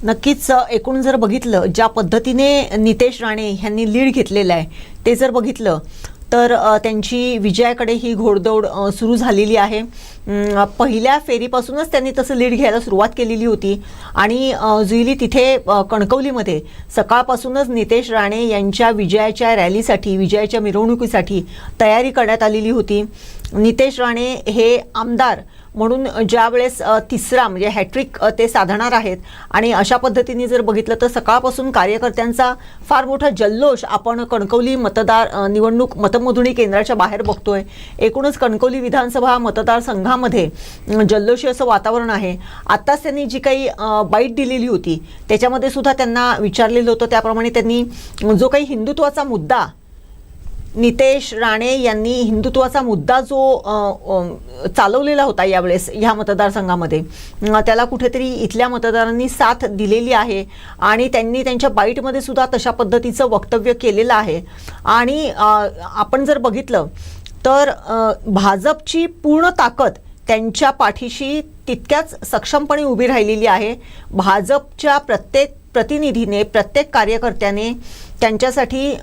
नक्कीच एकूण जर बघितलं ज्या पद्धतीने नितेश राणे यांनी लीड घेतलेलं आहे ते जर बघितलं तर त्यांची विजयाकडे ही घोडदौड सुरू झालेली आहे. पहिल्या फेरीपासूनच त्यांनी तसं लीड घ्यायला सुरुवात केलेली होती आणि जुईली तिथे कणकवलीमध्ये सकाळपासूनच नितेश राणे यांच्या विजयाच्या रॅलीसाठी विजयाच्या मिरवणुकीसाठी तयारी करण्यात आलेली होती. नितेश राणे हे आमदार म्हणून ज्या वेळेस तिसरा म्हणजे हॅट्रिक ते साधणार आहेत आणि अशा पद्धतीने जर बघितलं तर सकाळपासून कार्यकर्त्यांचा फार मोठा जल्लोष आपण कणकवली निवडणूक मतमोजणी केंद्राच्या बाहेर बघतोय. एकूणच कणकवली विधानसभा मतदारसंघामध्ये जल्लोषी असं वातावरण आहे. आत्ताच त्यांनी जी काही बाईट दिलेली होती त्याच्यामध्ये सुद्धा त्यांना विचारलेलं होतं त्याप्रमाणे त्यांनी जो काही हिंदुत्वाचा मुद्दा नितेश राणे यांनी हिंदुत्वाचा मुद्दा जो चालवलेला होता यावेळेस ह्या मतदारसंघामध्ये त्याला कुठेतरी इथल्या मतदारांनी साथ दिलेली आहे आणि त्यांनी त्यांच्या बाईटमध्ये सुद्धा तशा पद्धतीचं वक्तव्य केलेलं आहे. आणि आपण जर बघितलं तर भाजपची पूर्ण ताकद त्यांच्या पाठीशी तितक्याच सक्षमपणे उभी राहिलेली आहे. भाजपच्या प्रत्येक प्रतिनिधीने प्रत्येक कार्यकर्त्याने त्यांच्यासाठी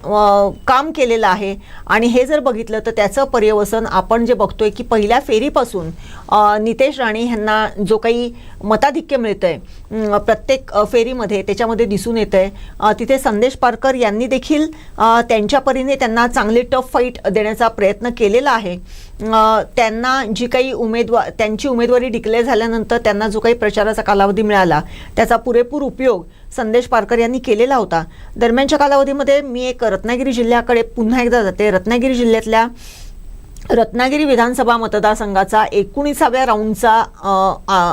काम केलेलं आहे आणि हे जर बघितलं तर त्याचं पर्यवसन आपण जे बघतोय की पहिल्या फेरीपासून नितेश राणे यांना जो काही मताधिक्य मिळतंय प्रत्येक फेरीमध्ये त्याच्यामध्ये दिसून येतंय. तिथे संदेश पारकर यांनी देखील त्यांच्या परीने त्यांना चांगली टफ फाईट देण्याचा प्रयत्न केलेला आहे. त्यांना जी काही त्यांची उमेदवारी डिक्लेअर झाल्यानंतर त्यांना जो काही प्रचाराचा कालावधी मिळाला त्याचा पुरेपूर उपयोग संदेश पारकर यांनी केलेला होता. दरम्यानच्या कालावधीमध्ये मी एक रत्नागिरी जिल्ह्याकडे पुन्हा एकदा जाते. रत्नागिरी जिल्ह्यातल्या रत्नागिरी विधानसभा मतदारसंघाचा 19व्या राऊंडचा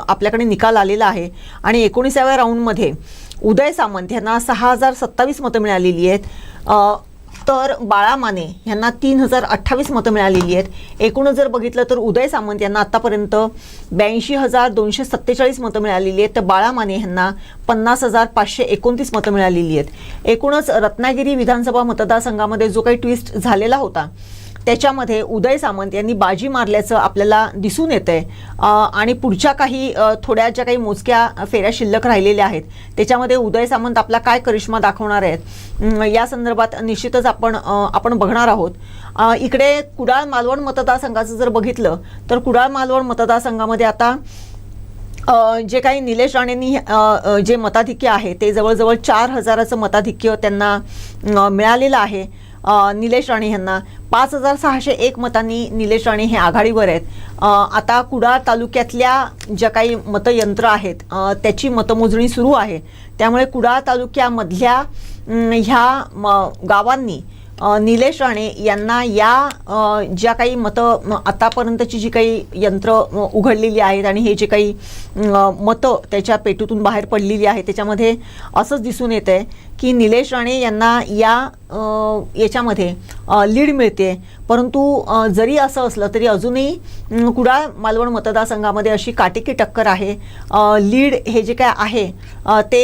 आपल्याकडे निकाल आलेला आहे आणि 19व्या राऊंडमध्ये उदय सामंत यांना 6,027 मतं मिळालेली आहेत. तर बाळा माने यांना 3,028 मतं मिळालेली आहेत. एकूणच जर बघितलं तर उदय सामंत यांना आतापर्यंत 82,247 मतं मिळालेली आहेत तर बाळा माने यांना 50,529 मतं मिळालेली आहेत. एकूणच रत्नागिरी विधानसभा मतदारसंघामध्ये जो काही ट्विस्ट झालेला होता त्याच्यामध्ये उदय सामंत यांनी बाजी मारल्याचं आपल्याला दिसून येतंय आणि पुढच्या काही थोड्या ज्या काही मोजक्या फेऱ्या शिल्लक राहिलेल्या आहेत त्याच्यामध्ये उदय सामंत आपला काय करिश्मा दाखवणार आहेत या संदर्भात निश्चितच आपण बघणार आहोत. इकडे कुडाळ मालवण मतदारसंघाचं जर बघितलं तर कुडाळ मालवण मतदारसंघामध्ये आता जे काही निलेश राणेंनी जे मताधिक्य आहे ते जवळजवळ 4,000चं मताधिक्य त्यांना मिळालेलं आहे. निलेश राणे यांना 5,601 मतांनी निलेश राणे हे आघाडीवर आहेत. आता कुडाळ तालुक्यातल्या ज्या काही मतयंत्र आहेत त्याची मतमोजणी सुरू आहे. त्यामुळे कुडाळ तालुक्यामधल्या ह्या गावांनी निलेश राणे यांना या ज्या काही आतापर्यंतची जी काही यंत्र उघडलेली आहेत आणि हे जे काही मतं त्याच्या पेटूतून बाहेर पडलेली आहेत त्याच्यामध्ये असंच दिसून येत आहे की निलेश राणे यांना याच्यामध्ये लीड मिळते. परंतु जरी असं असलं तरी अजूनही कुडाळ मालवण मतदारसंघामध्ये अशी काटेकी टक्कर आहे. लीड हे जे काय आहे ते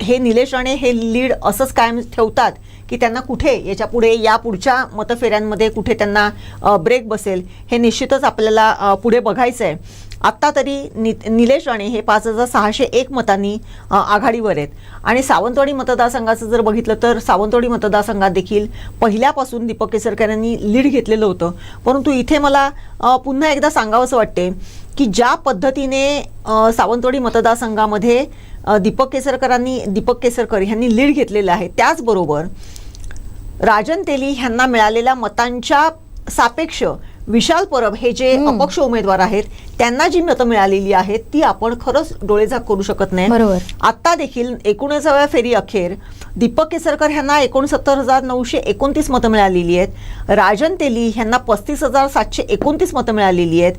हे निलेश राणे हे लीड असंच कायम ठेवतात की त्यांना कुठे या पुढच्या मतफेऱ्यांमध्ये कुठे त्यांना ब्रेक बसेल हे निश्चितच आपल्याला पुढे बघायचं आहे. आत्ता तरी निलेश राणे हे 5,601 मतांनी आघाडीवर आहेत. आणि सावंतवाडी मतदारसंघाचं जर बघितलं तर सावंतवाडी मतदारसंघात देखील पहिल्यापासून दीपक केसरकर यांनी लीड घेतलेलं होतं. परंतु इथे मला पुन्हा एकदा सांगावंसं वाटते की ज्या पद्धतीने सावंतवाडी मतदारसंघामध्ये दीपक केसरकर यांनी लीड घेतलेलं आहे त्याचबरोबर राजन तेली यांना मिळालेल्या मतांच्या सापेक्ष विशाल परब हे जे अपक्ष उमेदवार आहेत त्यांना जी मतं मिळालेली आहेत ती आपण खरंच डोळेझाक करू शकत नाही. आता देखील 19व्या फेरी अखेर दीपक केसरकर यांना 69,929 मतं मिळालेली आहेत. राजन तेली यांना 35,729 मतं मिळालेली आहेत.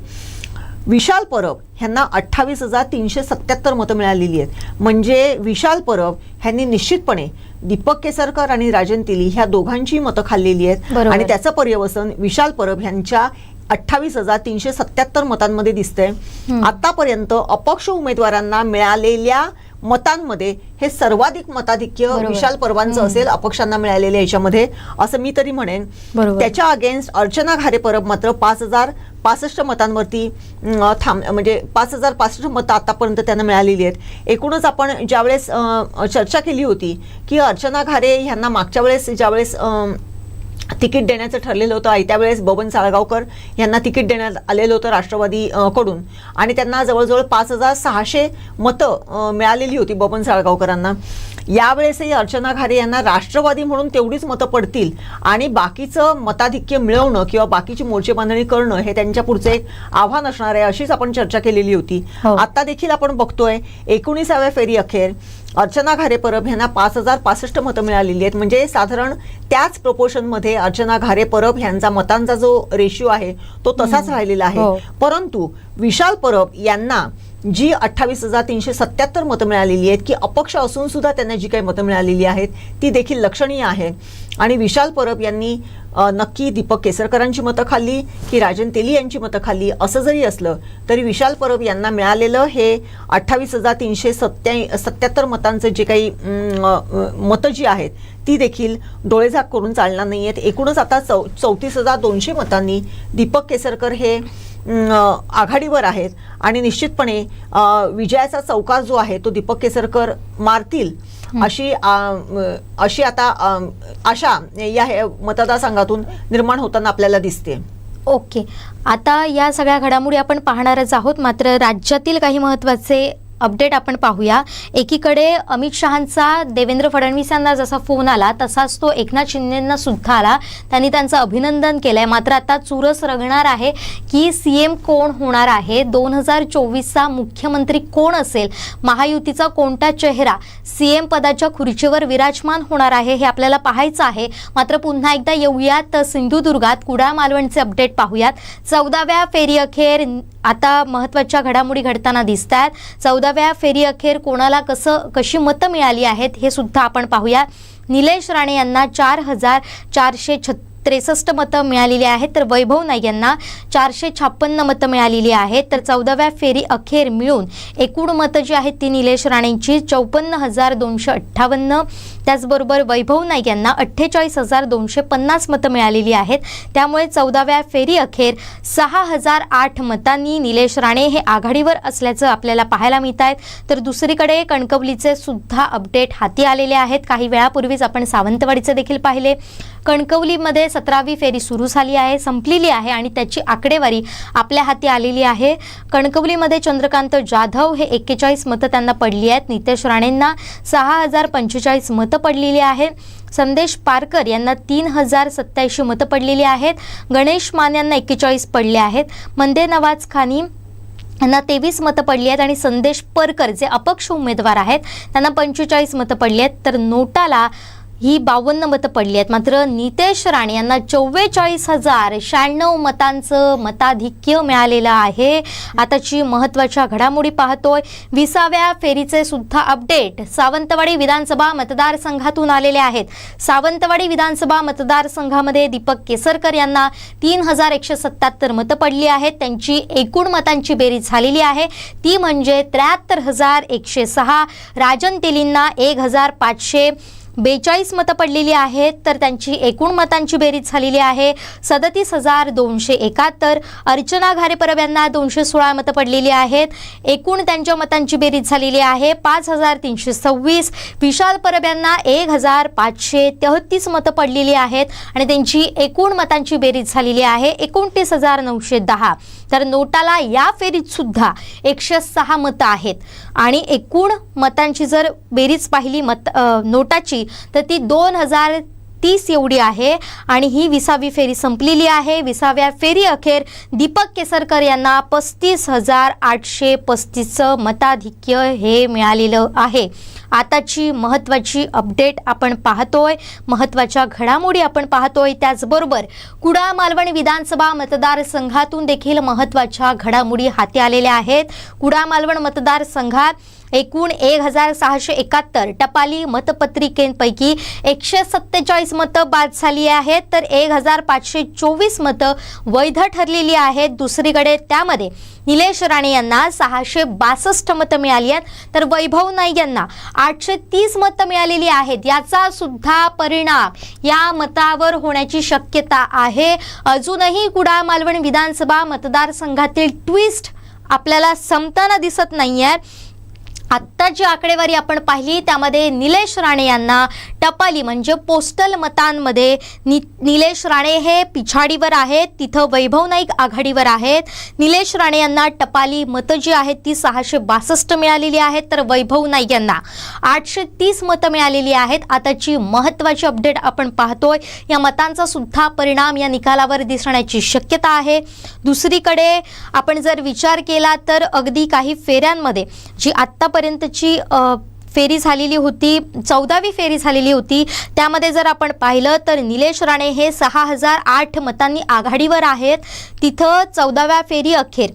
विशाल परब ह्यांना 28,377 मतं मिळालेली आहेत. म्हणजे विशाल परब ह्यांनी निश्चितपणे दीपक केसरकर आणि राजन तेली ह्या दोघांची मतं खाल्लेली आहेत आणि त्याचं पर्यवसन विशाल परब ह्यांच्या 28,377 मतांमध्ये दिसतंय. आतापर्यंत अपक्ष उमेदवारांना मिळालेल्या मतांमध्ये हे सर्वाधिक मताधिक्य विशाल परबांचं असेल अपक्षांना मिळालेल्या याच्यामध्ये असं मी तरी म्हणेन. त्याच्या अगेन्स्ट अर्चना घारे परब मात्र 5,065 मतांवरती म्हणजे 5,065 मतं आतापर्यंत त्यांना मिळालेली आहेत. एकूणच आपण ज्यावेळेस चर्चा केली होती की अर्चना घारे यांना मागच्या वेळेस ज्यावेळेस तिकीट देण्याचं ठरलेलं होतं त्यावेळेस बबन साळगावकर यांना तिकीट देण्यात आलेलं होतं राष्ट्रवादी कडून आणि त्यांना जवळजवळ 5,600 मतं मिळालेली होती बबन साळगावकरांना. यावेळेसही अर्चना घारे यांना राष्ट्रवादी म्हणून तेवढीच मतं पडतील आणि बाकीचं मताधिक्य मिळवणं किंवा बाकीची मोर्चे बांधणी करणं हे त्यांच्या पुढचं एक आव्हान असणार आहे अशीच आपण चर्चा केलेली होती. आता देखील आपण बघतोय 19व्या फेरी अखेर अर्चना घारे परब यांना 5,065 मतं मिळालेली आहेत. म्हणजे साधारण त्याच प्रपोर्शनमध्ये अर्चना घारे परब यांचा मतांचा जो रेशिओ आहे तो तसाच राहिलेला आहे. परंतु विशाल परब यांना जी 28,377 मतं मिळालेली आहेत की अपक्ष असून सुद्धा त्यांना जी काही मतं मिळालेली आहेत ती देखील लक्षणीय आहे. आणि विशाल परब यांनी नक्की दीपक केसरकरांची मतं खाल्ली की राजन तेली यांची मतं खाल्ली असं जरी असलं तरी विशाल परब यांना मिळालेलं हे 28,377 मतांचं जे काही मतं जी आहेत ती देखील डोळेझाक करून चालणार नाही आहेत. एकूणच आता 34,200 मतांनी दीपक केसरकर हे आघाडीवर आहेत आणि निश्चितपणे विजयाचा चौकार जो आहे तो दीपक केसरकर मारतील अशी आता आशा या मतदारसंघातून निर्माण होताना आपल्याला दिसते. ओके, आता या सगळ्या घडामोडी आपण पाहणारच आहोत. मात्र राज्यातील काही महत्त्वाचे अपडेट आपण पाहूया. एकीकडे अमित शहांचा देवेंद्र फडणवीस यांना जसा फोन आला तसाच तो एकनाथ शिंदेंना सुद्धा आला. त्यांनी त्यांचं अभिनंदन केलंय. मात्र आता चुरस रंगणार आहे की सीएम कोण होणार आहे, 2024चा मुख्यमंत्री कोण असेल, महायुतीचा कोणता चेहरा सीएम पदाच्या खुर्चीवर विराजमान होणार आहे हे आपल्याला पाहायचं आहे. मात्र पुन्हा एकदा येऊयात सिंधुदुर्गात कुडाळ मालवणचे अपडेट पाहूयात. 14व्या फेरी अखेर आता महत्त्वाच्या घडामोडी घडताना दिसत आहेत. 14व्या फेरी अखेर कोणाला कशी मतं मिळाली आहेत हे सुद्धा आपण पाहूया. निलेश राणे यांना 4,463 मतं मिळालेली आहेत तर वैभव नाईक यांना 456 मतं मिळालेली आहेत. तर 14व्या फेरी अखेर मिळून एकूण मतं जी आहेत ती निलेश राणेंची 54,258 त्याचबरोबर वैभव नाईक यांना 48,250 मतं मिळालेली आहेत. त्यामुळे 14व्या फेरी अखेर 6,008 मतांनी निलेश राणे हे आघाडीवर असल्याचं आपल्याला पाहायला मिळत आहे. तर दुसरीकडे कणकवलीचे सुद्धा अपडेट हाती आलेले आहेत. काही वेळापूर्वीच आपण सावंतवाडीचे देखील पाहिले. कणकवलीमध्ये 17वी फेरी सुरू झाली आहे, संपलेली आहे आणि त्याची आकडेवारी आपल्या हाती आलेली आहे. कणकवलीमध्ये चंद्रकांत जाधव हे 41 मतं त्यांना पडली आहेत. नितेश राणेंना 6,045 मतं पडलेली आहेत. संदेश पारकर यांना 3,087 मतं पडलेली आहेत. गणेश मान यांना 41 पडले आहेत. मंदे नवाज खानी यांना 23 मतं पडली आहेत आणि संदेश परकर जे अपक्ष उमेदवार आहेत त्यांना 45 मतं पडली आहेत. तर नोटाला ही 52 मतं पडली आहेत. मात्र नितेश राणे यांना 44,096 मतांचं मताधिक्य मिळालेलं आहे. आताची महत्त्वाच्या घडामोडी पाहतोय. 20व्या फेरीचे सुद्धा अपडेट सावंतवाडी विधानसभा मतदारसंघातून आलेले आहेत. सावंतवाडी विधानसभा मतदारसंघामध्ये दीपक केसरकर यांना 3,177 मतं पडली आहेत. त्यांची एकूण मतांची बेरीज झालेली आहे ती म्हणजे 73,106. राजन तेलींना 1,542 मतं पडलेली आहेत. तर त्यांची एकूण मतांची बेरीज झालेली आहे 37,271. अर्चना घारेपरब यांना 216 मतं पडलेली आहेत. एकूण त्यांच्या मतांची बेरीज झालेली आहे 5,326. विशाल परब यांना 1,533 मतं पडलेली आहेत आणि त्यांची एकूण मतांची बेरीज झालेली आहे 29,910. तर नोटाला या फेरीत सुद्धा 106 मतं आहेत आणि एकूण मतांची जर बेरीज पाहिली नोटाची तर ती 2,030 एवढी आहे आणि ही 20वी फेरी संपलेली आहे. 20व्या फेरी अखेर दीपक केसरकर यांना 35,835 मताधिक्य हे मिळालेलं आहे. आताची महत्त्वाची अपडेट आपण पाहतोय, महत्त्वाच्या घडामोडी आपण पाहतोय. त्याचबरोबर कुडाळ मालवण विधानसभा मतदारसंघातून देखील महत्त्वाच्या घडामोडी हाती आलेल्या आहेत. कुडाळ मालवण मतदारसंघात एकूण 1,671 टपाली मतपत्रिकेपैकी 147 मतं बाद झाली आहेत. तर 1,524 मतं वैध ठरलेली आहेत. दुसरीकडे त्यामध्ये निलेश राणे यांना 662 मतं मिळाली आहेत. तर वैभव नाईक यांना 830 मतं मिळालेली आहेत. याचा सुद्धा परिणाम या मतावर होण्याची शक्यता आहे. अजूनही कुडाळ मालवण विधानसभा मतदारसंघातील ट्विस्ट आपल्याला संपताना दिसत नाहीये. आत्ता जी आकडेवारी आपण पाहिली त्यामध्ये निलेश राणे यांना टपाली म्हणजे पोस्टल मतांमध्ये निलेश राणे हे पिछाडीवर आहेत. तिथं वैभव नाईक आघाडीवर आहेत. निलेश राणे यांना टपाली मतं जी आहेत ती 662 मिळालेली आहेत. तर वैभव नाईक यांना 830 मतं मिळालेली आहेत. आताची महत्त्वाची अपडेट आपण पाहतोय. या मतांचा सुद्धा परिणाम या निकालावर दिसण्याची शक्यता आहे. दुसरीकडे आपण जर विचार केला तर अगदी काही फेऱ्यांमध्ये जी आत्तापर्यंतची फेरी झालेली होती, 14वी फेरी झालेली होती, त्यामध्ये जर आपण पाहिलं तर निलेश राणे हे 6,008 मतांनी आघाडीवर आहेत. तिथं 14व्या फेरी अखेर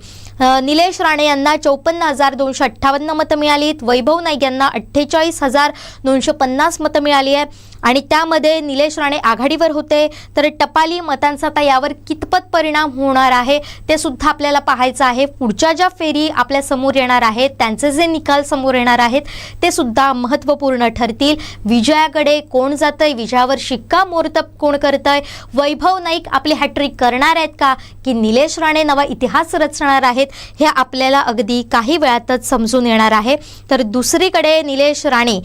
निलेश राणे यांना 54,258 मतं मिळाली. वैभव नाईक यांना 48,250 मतं मिळाली आहे आणि त्यामध्ये निलेश राणे आघाडीवर होते. तर टपाली मतांचा आता यावर कितपत परिणाम होणार आहे ते सुद्धा आपल्याला पाहायचं आहे. पुढच्या ज्या फेरी आपल्या समोर येणार आहेत त्यांचे जे निकाल समोर येणार आहेत ते सुद्धा महत्त्वपूर्ण ठरतील. विजयाकडे कोण जातंय, विजयावर शिक्कामोर्तब कोण करतंय, वैभव नाईक आपली हॅट्रिक करणार आहेत का की निलेश राणे नवा इतिहास रचणार आहेत हे आपल्याला अगदी काही वेळातच समजून येणार आहे. तर दुसरीकडे निलेश राणे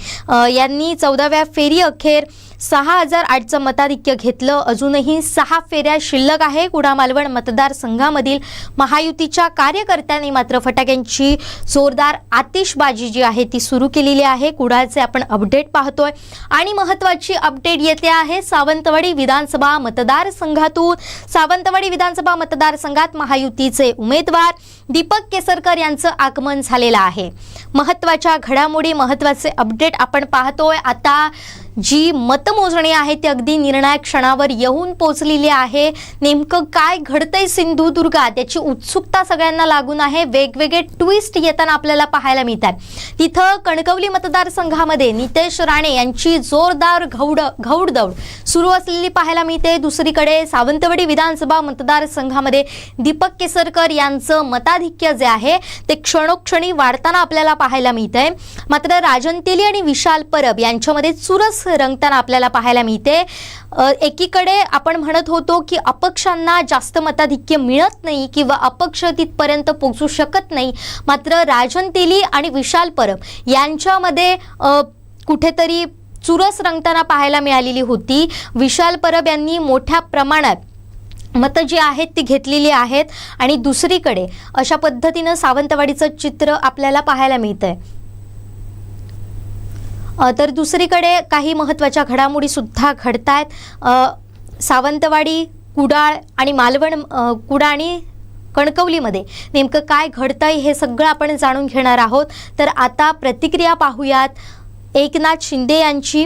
यांनी 14व्या फेरी अखेर 6,008चं मताधिक्य घेतलं. अजूनही 6 फेऱ्या शिल्लक आहे. कुडाळ मालवण मतदारसंघामधील महायुतीच्या कार्यकर्त्यांनी मात्र फटाक्यांची जोरदार आतिषबाजी जी आहे ती सुरू केलेली आहे. कुडाळचे आपण अपडेट पाहतोय आणि महत्त्वाची अपडेट येते आहे सावंतवाडी विधानसभा मतदारसंघातून. सावंतवाडी विधानसभा मतदारसंघात महायुतीचे उमेदवार दीपक केसरकर यांचं आगमन झालेलं आहे. महत्त्वाच्या घडामोडी, महत्त्वाचे अपडेट आपण पाहतोय. आता जी मतमोजणी आहे ती अगदी निर्णायक क्षणावर येऊन पोहोचलेली आहे. नेमकं काय घडतंय सिंधुदुर्गात याची उत्सुकता सगळ्यांना लागून आहे. वेगवेगळे ट्विस्ट येताना आपल्याला पाहायला मिळतात. तिथं कणकवली मतदारसंघामध्ये नितेश राणे यांची जोरदार घौडदौड सुरू असलेली पाहायला मिळते. दुसरीकडे सावंतवाडी विधानसभा मतदारसंघामध्ये दीपक केसरकर यांचं मताधिक्य जे आहे ते क्षणोक्षणी वाढताना आपल्याला पाहायला मिळतंय. मात्र राजन तेली आणि विशाल परब यांच्यामध्ये चुरस चुरस रंगताना आपल्याला पाहायला मिळते. एकीकडे आपण म्हणत होतो की अपक्षांना जास्त मताधिक्य मिळत नाही किंवा अपक्ष तिथपर्यंत पोहोचू शकत नाही, मात्र राजन तेली आणि विशाल परब यांच्यामध्ये कुठेतरी चुरस रंगताना पाहायला मिळालेली होती. विशाल परब यांनी मोठ्या प्रमाणात मतं जी आहेत ती घेतलेली आहेत आणि दुसरीकडे अशा पद्धतीनं सावंतवाडीचं चित्र आपल्याला पाहायला मिळतंय. तर दुसरीकडे काही महत्त्वाच्या घडामोडी सुद्धा घडतायत. सावंतवाडी, कुडाळ आणि मालवण, कुडाळ आणि कणकवलीमध्ये नेमकं काय घडतंय हे सगळं आपण जाणून घेणार आहोत. तर आता प्रतिक्रिया पाहूयात एकनाथ शिंदे यांची,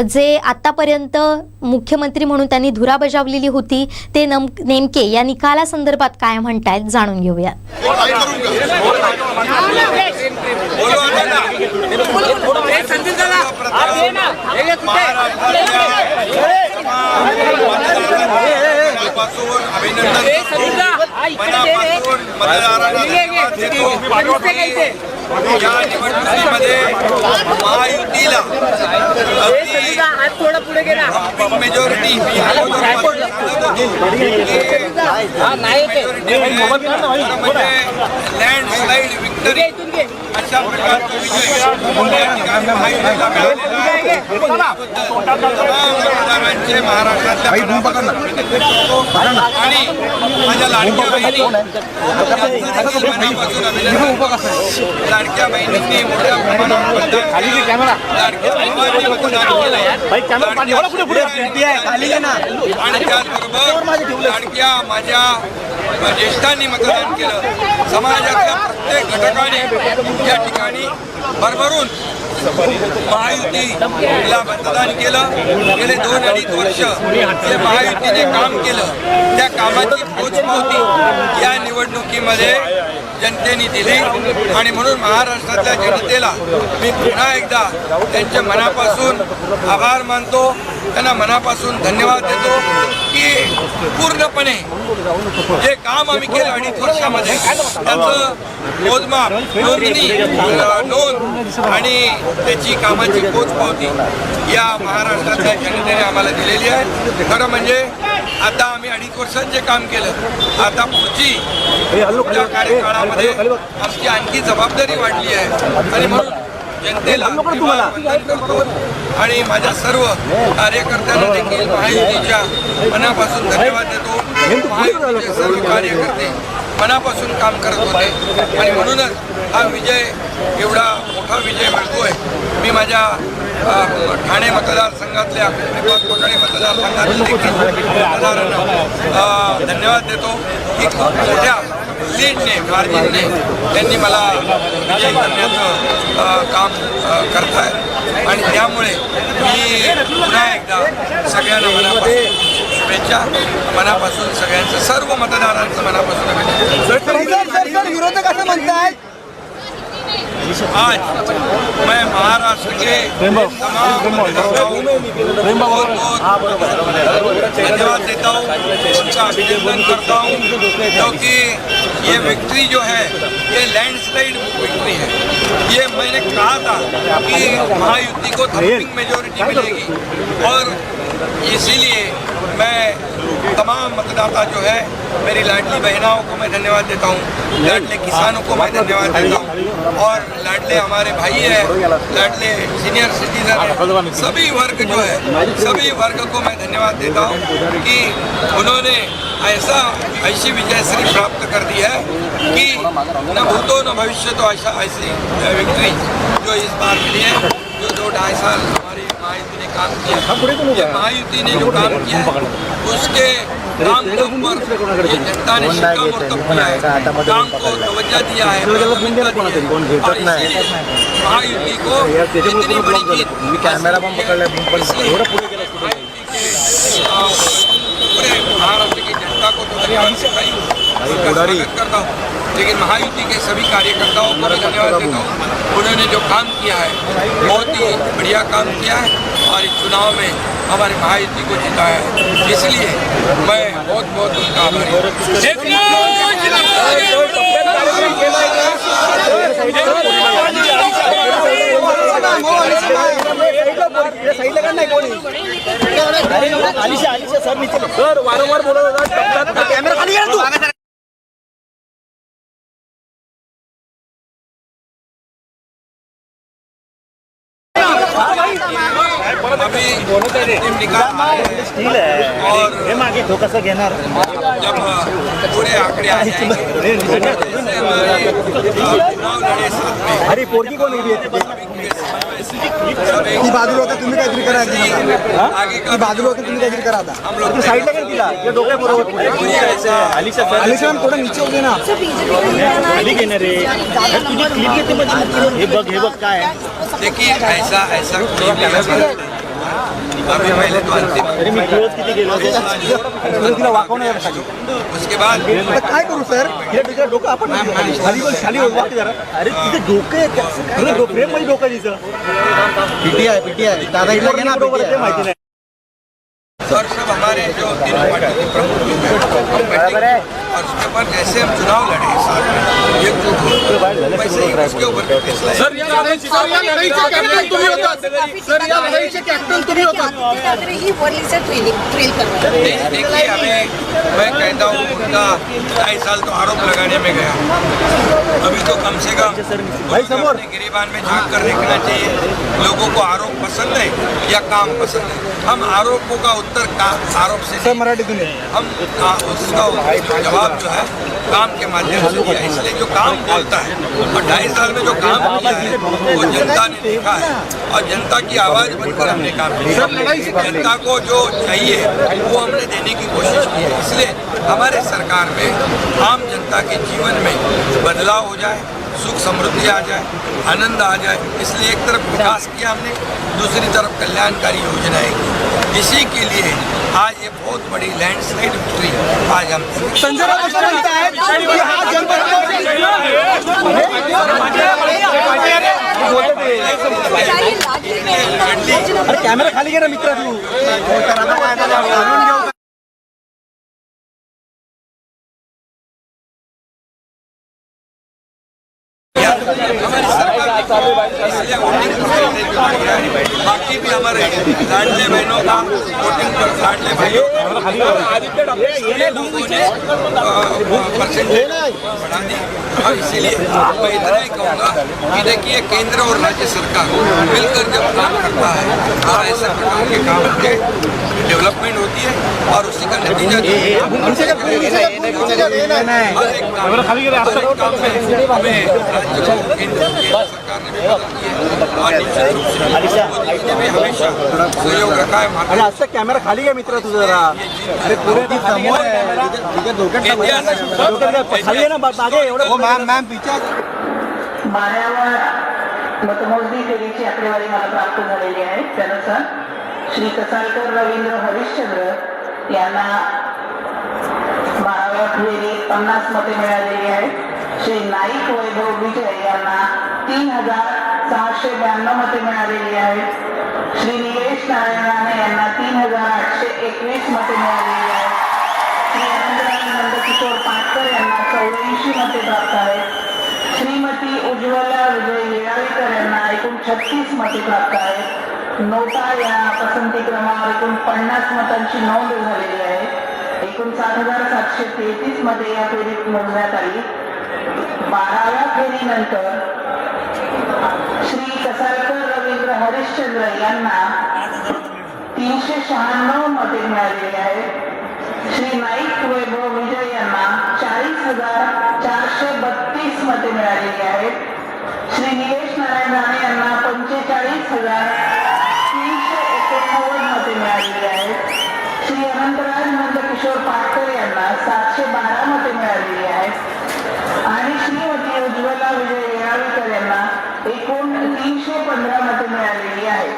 जे आतापर्यंत मुख्यमंत्री म्हणून त्यांनी धुरा बजावलेली होती, ते नेमके या निकालासंदर्भात काय म्हणतायत जाणून घेऊया. या निवडणुकीमध्ये महायुतीला मेजॉरिटी लँडस्लाइड विक्टरी अशा प्रकारचा विजय महाराष्ट्रातल्या आणि माझ्या लाडक्या बहिणी मनापासून अभिनंदन. लाडक्या बहिणींनी मोठ्या प्रमाणात आणि त्याचबरोबर लाडक्या माझ्या ज्येष्ठांनी मतदान केलं. समाजातल्या प्रत्येक घटकाने या ठिकाणी भरभरून महायुतीला मतदान केलं. गेले 2-2.5 वर्ष जे महायुतीने काम केलं त्या कामाची पोचपावती या निवडणुकीमध्ये जनतेने दिली आणि म्हणून महाराष्ट्रातल्या जनतेला मी पुन्हा एकदा त्यांच्या मनापासून आभार मानतो, त्यांना मनापासून धन्यवाद देतो की पूर्णपणे जे काम आम्ही केलं 2.5 वर्षामध्ये त्याचं मोजमाप, नोंदणी, नोंद आणि त्याची कामाची पोचपावती या महाराष्ट्रातल्या जनतेने आम्हाला दिलेली आहे. खरं म्हणजे आता आम्ही 2.5 वर्षात जे काम केलं, आता पुढच्या कार्यकाळामध्ये आमची आणखी जबाबदारी वाढली आहे आणि म्हणून जनतेला वंदन करतो आणि माझ्या सर्व कार्यकर्त्यांना देखील महायुतीच्या मनापासून धन्यवाद देतो. महायुतीचे सर्व कार्यकर्ते मनापासून काम करत होते आणि म्हणूनच हा विजय एवढा मोठा विजय मिळतोय. मी माझ्या ठाणे मतदारसंघातल्या कोकणे मतदारसंघातील देखील मतदारांना धन्यवाद देतो की खूप मोठ्या लीडने, मार्जिनने त्यांनी मला विजय करण्याचं काम करताय आणि त्यामुळे मी पुन्हा एकदा सगळ्यांना मनापासून शुभेच्छा, मनापासून सगळ्यांचं, सर्व मतदारांचं मनापासून अभिनंदन. विरोधक असं म्हणताय आज मैं महाराष्ट्र के तमाम धन्यवाद देता हूँ, उनका अभिनंदन करता हूँ क्योंकि ये विक्ट्री जो है ये लैंडस्लाइड विक्ट्री है. ये मैंने कहा था कि महायुति को थम्पिंग मेजॉरिटी मिलेगी और इसीलिए मैं तमाम मतदाता जो है, मेरी लाडली बहनों को मैं धन्यवाद देता हूँ, लाडले किसानों को मैं धन्यवाद देता हूँ और लाडले हमारे भाई है, लाडले सीनियर सिटीजन है, सभी वर्ग जो है, सभी वर्ग को मैं धन्यवाद देता हूँ कि उन्होंने ऐसी विजयश्री प्राप्त कर दी है कि न भूतो न भविष्य तो ऐसी विक्ट्री जो इस बार मिली है. जो 2-2.5 साल हमारी महायुति ने काम किया, महायुति ने जो काम किया है उसके काम के ऊपर ये जनता ने शिक्कामोर्तब किया है, काम को तवज्जो दिया है और इसीलिए महायुति को इतनी बड़ी जीत पूरे महाराष्ट्र की जनता को तो धन्यवाद स्वागत करता हूँ, लेकिन महायुति के सभी कार्यकर्ताओं को भी धन्यवाद देता हूँ. उन्होंने जो काम किया है बहुत ही बढ़िया काम किया है और इस चुनाव में हमारी महायुति को जीता है, इसलिए मैं बहुत बहुत उनका आभारी हूँ. वारंवार बोलत होता अभी अंतिम निकाल और जब पूरे आंकड़े आ जाएंगे जैसे हमारे चुनाव लड़े साथ में अरे पोरगी कोण बाजूला होते तुम्ही काहीतरी करा आगे का बाजूला होते तुम्ही काहीतरी करा हम लोग साईडला काय दिला या डोक्या बरोबर ऐसा थोडं नीचे होते ना खाली घेणार रे तुझी क्लिप येते म्हणजे हे बघ काय देखिए ऐसा कोई भी नहीं अभी पहले तो अंतिम अरे मी क्लोज किती गेलो तिला वाकवण्यासाठी उसके बाद काय करू सर तिला डोकं आपण खाली वाक जरा अरे तिथे डोकं प्रेम मध्ये डोकं तिचं पीटी आहे दादा इथला घे ना बरोबर ते माहिती नाही और सब हमारे जो तीनों पार्टी के प्रमुख लोग हैं और उसके ऊपर जैसे हम चुनाव लड़े साथ में ये वैसे ही उसके ऊपर फैसला है। सर या लढाईचे कॅप्टन तुम्ही होतात सर या लढाईचे कॅप्टन तुम्ही होतात देखिए अभी मैं कहता हूँ उनका 2.5 साल तो आरोप लगाने में गया अभी तो कम से कम अपने गिरीबान में झांक कर देखना चाहिए लोगों को आरोप पसंद है या काम पसंद है। हम आरोपों का उत्तर आरोप से नहीं, हम उसका जवाब जो है काम के माध्यम से दिया इसलिए जो काम बोलता है और 2.5 साल में जो काम किया है वो जनता ने देखा है और जनता की आवाज़ बनकर हमने काम किया। जनता को जो चाहिए वो हमने देने की कोशिश की है इसलिए हमारे सरकार में आम जनता के जीवन में बदलाव हो जाए सुख समृद्धि आ जाए आनंद आ जाए इसलिए एक तरफ विकास किया हमने दूसरी तरफ कल्याणकारी योजनाएं की इसी के लिए आज ये बहुत बड़ी लैंडस्लाइड विक्ट्री आज हम कॅमेरा खाली घे ना मित्रा तू हमारी सरकार इसलिए बाकी भी हमारे लाडले बहनों का वोटिंग पर लाडले भाइयों परसेंटेज बढ़ा दी और इसीलिए मैं इतना ही कहूँगा कि देखिए केंद्र और राज्य सरकार मिलकर जब काम करता है और ऐसे प्रकार के काम के डेवलपमेंट होती है और उसी का नतीजा सरकार ने और निश्चित रूप से भी हमेशा सहयोग रखा है। अरे असं कॅमेरा खाली घ्या मित्र तुझं जरा अरे पुरे ती समोर खाली आहे ना मागे एवढं मॅम माऱ्यावर मतमोजणी फेरीची आकडेवारी मला प्राप्त झालेली आहे त्यानुसार श्री कसालकर रवींद्र हरिश्चंद्र यांना 12व्या फेरीत 50 मते मिळालेली आहेत श्री नाईक वैभव विजय यांना 3692 मते मिळालेली आहेत श्री निलेश नारायण राणे यांना 3821 मते मिळालेली आहेत श्री अनंतराज नंदकिशोर पाटकर यांना 84 मते प्राप्त आहेत श्रीमती उज्ज्वला विजय येळावीकर यांना एकूण 36 मते प्राप्त आहेत नोटा या पसंती क्रमावर एकूण 50 मतांची नोंद झालेली आहे एकूण 7733 मते या फेरीत मोजण्यात आली 12व्या फेरीनंतर श्री कसालकर रवींद्र हरिश्चंद्र यांना 396 मते मिळालेली आहेत श्री नाईक वैभव विजय यांना 40,432 मते मिळालेली आहेत श्री निलेश नारायण राणे यांना 45,389 मते मिळालेली आहेत श्री अनंतराज नंदकिशोर पाटकर यांना 712 मते मिळालेली आहेत आणि श्रीमती उज्ज्वला विजय येळावीकर यांना एकूण 315 मते मिळालेली आहेत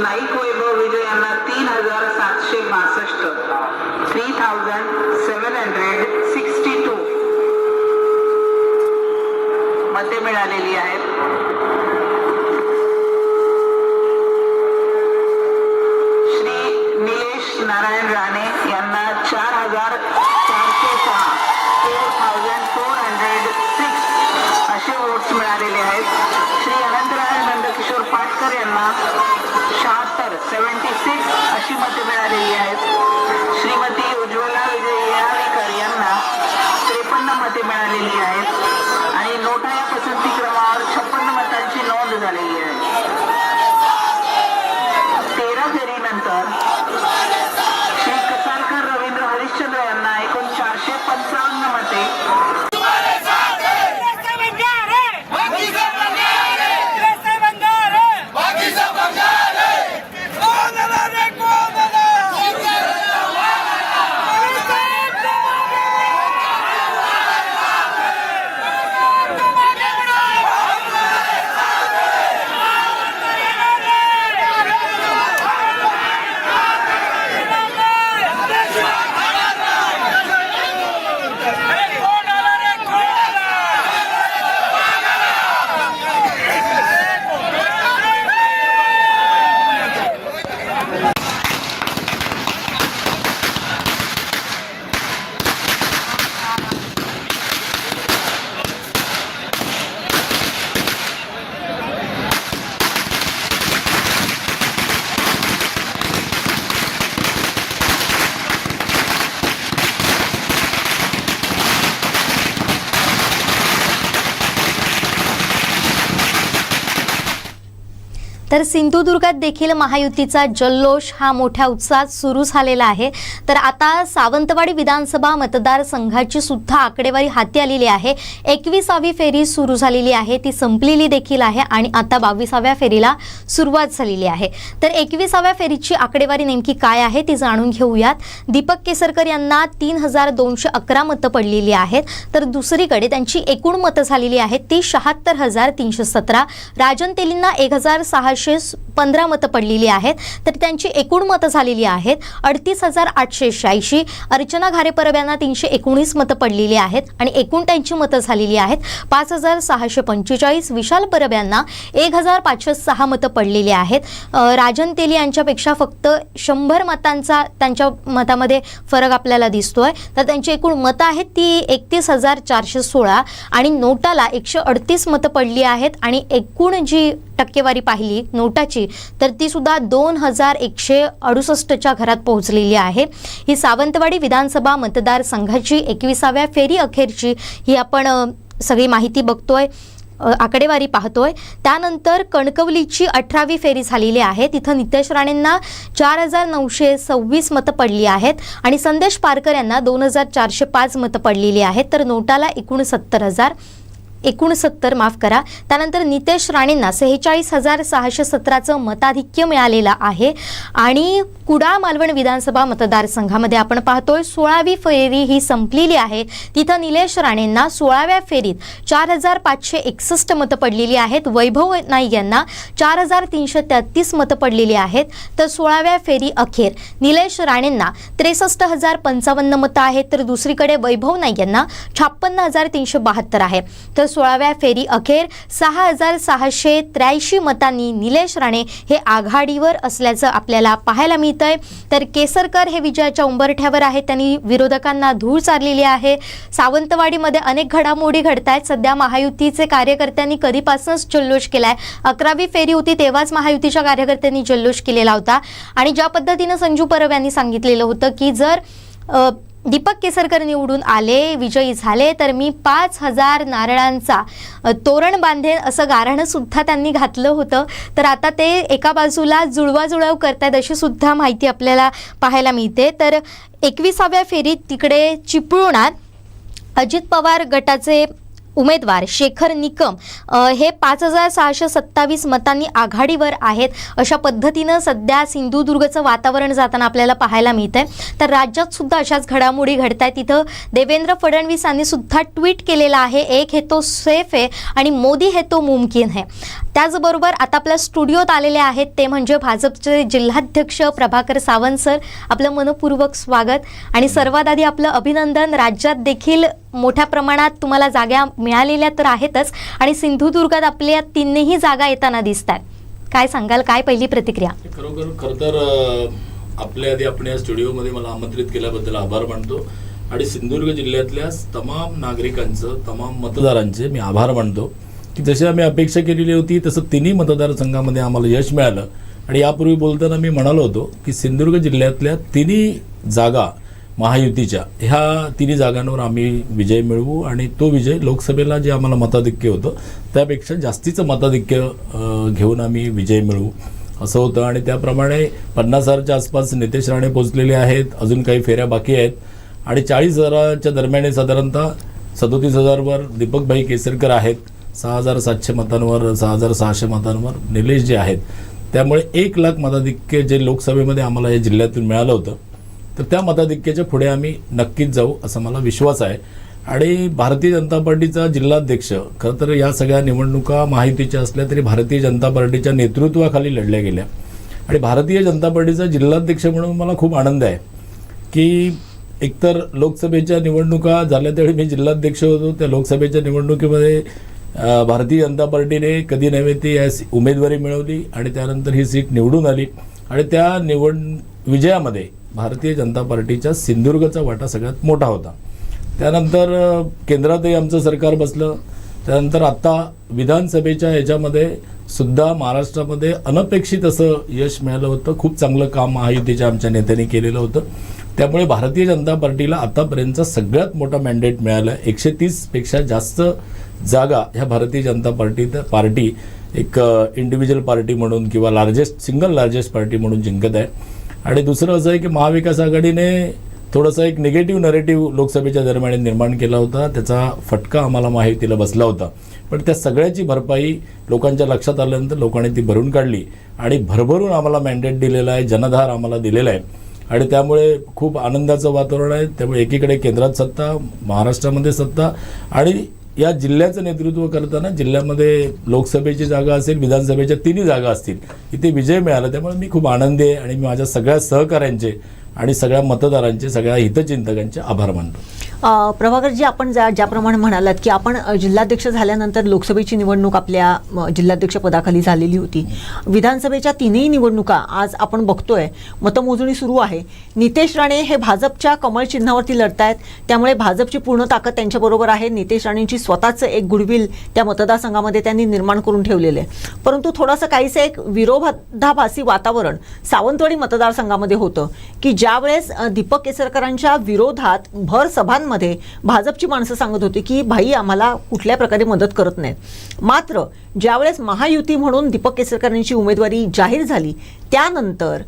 नाईक वैभव विजय यांना 3762 मते मिळालेली आहेत. श्री निलेश नारायण राणे यांना 4406 असे वोट्स मिळालेले आहेत. श्री अनंतराय नंदकिशोर पाटकर यांना 76 अशी मते मिळालेली आहेत. श्रीमती उज्ज्वला विजय येळावीकर यांना 53 मते मिळालेली आहेत आणि नोटा या पसंती क्रमावर 56 मतांची नोंद झालेली आहे. 13 फेरीनंतर श्री कसालकर रवींद्र हरिश्चंद्र यांना एकूण 455 मते तर सिंधुदुर्गात देखील महायुतीचा जल्लोष हा मोठ्या उत्साहात सुरू झालेला आहे. तर आता सावंतवाडी विधानसभा मतदारसंघाची सुद्धा आकडेवारी हाती आलेली आहे. 21वी फेरी सुरू झालेली आहे, ती संपलेली देखील आहे आणि आता 22व्या फेरीला सुरुवात झालेली आहे. तर 21व्या फेरीची आकडेवारी नेमकी काय आहे ती जाणून घेऊयात. दीपक केसरकर यांना 3211 मतं पडलेली आहेत. तर दुसरीकडे त्यांची एकूण मतं झालेली आहेत ती 76317. राजन तेलींना 1615 मतं पडलेली आहेत. तर त्यांची एकूण मतं झालेली आहेत 38886. अर्चना घारेपरब यांना 319 मतं पडलेली आहेत आणि एकूण त्यांची मतं झालेली आहेत 5645. विशाल परब यांना 1506 मतं पडलेली आहेत. राजन तेली यांच्यापेक्षा फक्त 100 मतांचा त्यांच्या मतामध्ये फरक आपल्याला दिसतोय. तर त्यांची एकूण मतं आहेत ती 31416 आणि नोटाला 138 मतं पडली आहेत आणि एकूण जी टक्केवारी पाहिली नोटाची तर ती सुद्धा 2168च्या घरात पोहोचलेली आहे. ही सावंतवाडी विधानसभा मतदारसंघाची 21व्या फेरी अखेरची ही आपण सगळी माहिती बघतोय, आकडेवारी पाहतोय. त्यानंतर कणकवलीची 18वी फेरी झालेली आहे. तिथं नितेश राणेंना 4926 मतं पडली आहेत आणि संदेश पारकर यांना 2405 मतं पडलेली आहेत. तर नोटाला 69 माफ करा. त्यानंतर नितेश राणेंना 46617चं मताधिक्य मिळालेलं आहे. आणि कुडाळ मालवण विधानसभा मतदारसंघामध्ये आपण पाहतोय 16वी फेरी ही संपलेली आहे. तिथं निलेश राणेंना 16व्या फेरीत 4561 मतं पडलेली आहेत. वैभव नाईक यांना 4333 मतं पडलेली आहेत. तर 16व्या फेरी अखेर निलेश राणेंना 63055 मतं आहेत. तर दुसरीकडे वैभव नाईक यांना 56372 आहे. तर 16व्या फेरी अखेर 6683 मतांनी निलेश राणे हे आघाडीवर असल्याचं आपल्याला पाहायला मिळतंय. तर केसरकर हे विजयाच्या उंबरठ्यावर आहेत. त्यांनी विरोधकांना धूळ चारलेली आहे. सावंतवाडीमध्ये अनेक घडामोडी घडतायत. सध्या महायुतीचे कार्यकर्त्यांनी कधीपासूनच जल्लोष केलाय. 11वी फेरी होती तेव्हाच महायुतीच्या कार्यकर्त्यांनी जल्लोष केलेला होता आणि ज्या पद्धतीनं संजू परब यांनी सांगितलेलं होतं की जर दीपक केसरकर निवडून आले, विजयी झाले तर मी 5000 नारळांचा तोरण बांधेन असं गाऱ्हाणं सुद्धा त्यांनी घातलं होतं. तर आता ते एका बाजूला जुळवाजुळव करतायत अशी सुद्धा माहिती आपल्याला पाहायला मिळते. तर 21व्या फेरीत तिकडे चिपळूणात अजित पवार गटाचे उमेदवार शेखर निकम हे 5,627 मतांनी आघाडीवर आहेत. अशा पद्धतीनं सध्या सिंधुदुर्गचं वातावरण जाताना आपल्याला पाहायला मिळतंय. तर राज्यात सुद्धा अशाच घडामोडी घडत आहेत. तिथं देवेंद्र फडणवीसांनी सुद्धा ट्विट केलेलं आहे, एक है तो सेफ है आणि मोदी है तो मुमकिन है. त्याचबरोबर आता आपल्या स्टुडिओत आलेले आहेत ते म्हणजे भाजपचे जिल्हाध्यक्ष प्रभाकर सावंत सर. आपलं मनपूर्वक स्वागत आणि सर्वात आधी आपलं अभिनंदन. राज्यात देखील मोठ्या प्रमाणात तुम्हाला जागा मिळालेल्या तर आहेतच आणि सिंधुदुर्गात आपल्या 3ही जागा येताना दिसतात. काय सांगाल, काय पहिली प्रतिक्रिया? खरं तर आपल्या आधी आपण या स्टुडिओमध्ये मला आमंत्रित केल्याबद्दल आभार मानतो आणि सिंधुदुर्ग जिल्ह्यातल्या तमाम नागरिकांचं, तमाम मतदारांचे मी आभार मानतो की जशी आम्ही अपेक्षा केलेली होती तसं 3ही मतदारसंघामध्ये आम्हाला यश मिळालं. आणि यापूर्वी बोलताना मी म्हणालो होतो की सिंधुदुर्ग जिल्ह्यातल्या 3ही जागा महायुतीच्या, ह्या 3ही जागांवर आम्ही विजय मिळवू आणि तो विजय लोकसभेला जे आम्हाला मताधिक्य होतं त्यापेक्षा जास्तीचं मताधिक्य घेऊन आम्ही विजय मिळवू असं होतं. आणि त्याप्रमाणे 50,000च्या आसपास नितेश राणे पोहोचलेले आहेत. अजून काही फेऱ्या बाकी आहेत आणि 40,000च्या दरम्यान साधारणतः 37,000वर दीपकभाई केसरकर आहेत. 6,700 मतांवर, 6,600 मतांवर निलेश जे आहेत. त्यामुळे 1 लाख मताधिक्य जे लोकसभेमध्ये आम्हाला या जिल्ह्यातून मिळालं होतं तर त्या मताधिक्याच्या पुढे आम्ही नक्कीच जाऊ असा मला विश्वास आहे. आणि भारतीय जनता पार्टीचा जिल्हाध्यक्ष, खरं तर या सगळ्या निवडणुका महायुतीच्या असल्या तरी भारतीय जनता पार्टीच्या नेतृत्वाखाली लढल्या गेल्या आणि भारतीय जनता पार्टीचा जिल्हाध्यक्ष म्हणून मला खूप आनंद आहे की एकतर लोकसभेच्या निवडणुका झाल्या त्यावेळी मी जिल्हाध्यक्ष होतो. त्या लोकसभेच्या निवडणुकीमध्ये भारतीय जनता पार्टीने कधी नव्हे ती उमेदवारी मिळवली आणि त्यानंतर ही सीट निवडून आली आणि त्या विजयामध्ये भारतीय जनता पार्टीच्या सिंधुदुर्गचा वाटा सगळ्यात मोठा होता. त्यानंतर केंद्रातही आमचं सरकार बसलं. त्यानंतर आत्ता विधानसभेच्या ह्याच्यामध्ये सुद्धा महाराष्ट्रामध्ये अनपेक्षित असं यश मिळालं होतं. खूप चांगलं काम महायुतीच्या आमच्या नेत्यांनी केलेलं होतं. त्यामुळे भारतीय जनता पार्टीला आतापर्यंतचा सगळ्यात मोठा मॅन्डेट मिळाला. 130पेक्षा जास्त जागा ह्या भारतीय जनता पार्टी एक इंडिव्हिज्युअल पार्टी म्हणून किंवा सिंगल लार्जेस्ट पार्टी म्हणून जिंकत आहे. आणि दुसरं असं आहे की महाविकास आघाडीने थोडासा एक निगेटिव्ह नरेटिव्ह लोकसभेच्या दरम्यान निर्माण केला होता. त्याचा फटका आम्हाला महायुतीला बसला होता. पण त्या सगळ्याची भरपाई लोकांच्या लक्षात आल्यानंतर लोकांनी ती भरून काढली आणि भरभरून आम्हाला मॅन्डेट दिलेला आहे, जनधार आम्हाला दिलेला आहे आणि त्यामुळे खूप आनंदाचं वातावरण आहे. त्यामुळे एकीकडे केंद्रात सत्ता, महाराष्ट्रामध्ये सत्ता आणि या जिल्ह्याचं नेतृत्व करताना जिल्ह्यामध्ये लोकसभेची जागा असेल, विधानसभेच्या 3ही जागा असतील, इथे विजय मिळाला. त्यामुळे मी खूप आनंदी आहे आणि मी माझ्या सगळ्या सहकाऱ्यांचे आणि सगळ्या मतदारांचे, सगळ्या हितचिंतकांचे आभार मानतो. प्रभाकरजी, आपण ज्याप्रमाणे म्हणालात की आपण जिल्हाध्यक्ष झाल्यानंतर लोकसभेची निवडणूक आपल्या जिल्हाध्यक्ष पदाखाली झालेली होती. विधानसभेच्या 3ही निवडणुका आज आपण बघतोय, मतमोजणी सुरू आहे. नितेश राणे हे भाजपच्या कमळ चिन्हावरती लढतायत. त्यामुळे भाजपची पूर्ण ताकद त्यांच्याबरोबर आहे. नितेश राणेंची स्वतःचं एक गुडविल त्या मतदारसंघामध्ये त्यांनी निर्माण करून ठेवलेलं आहे. परंतु थोडंसं काहीसं एक विरोधाभासी वातावरण सावंतवाडी मतदारसंघामध्ये होतं की ज्यावेळेस दीपक केसरकरांच्या विरोधात भर सभांमध्ये भाजपची माणसं सांगत होती की भाई आम्हाला कुठल्या प्रकारे मदत करत नाहीत. मात्र ज्यावेळेस महायुती म्हणून दीपक केसरकरांची उमेदवारी जाहीर झाली त्यानंतर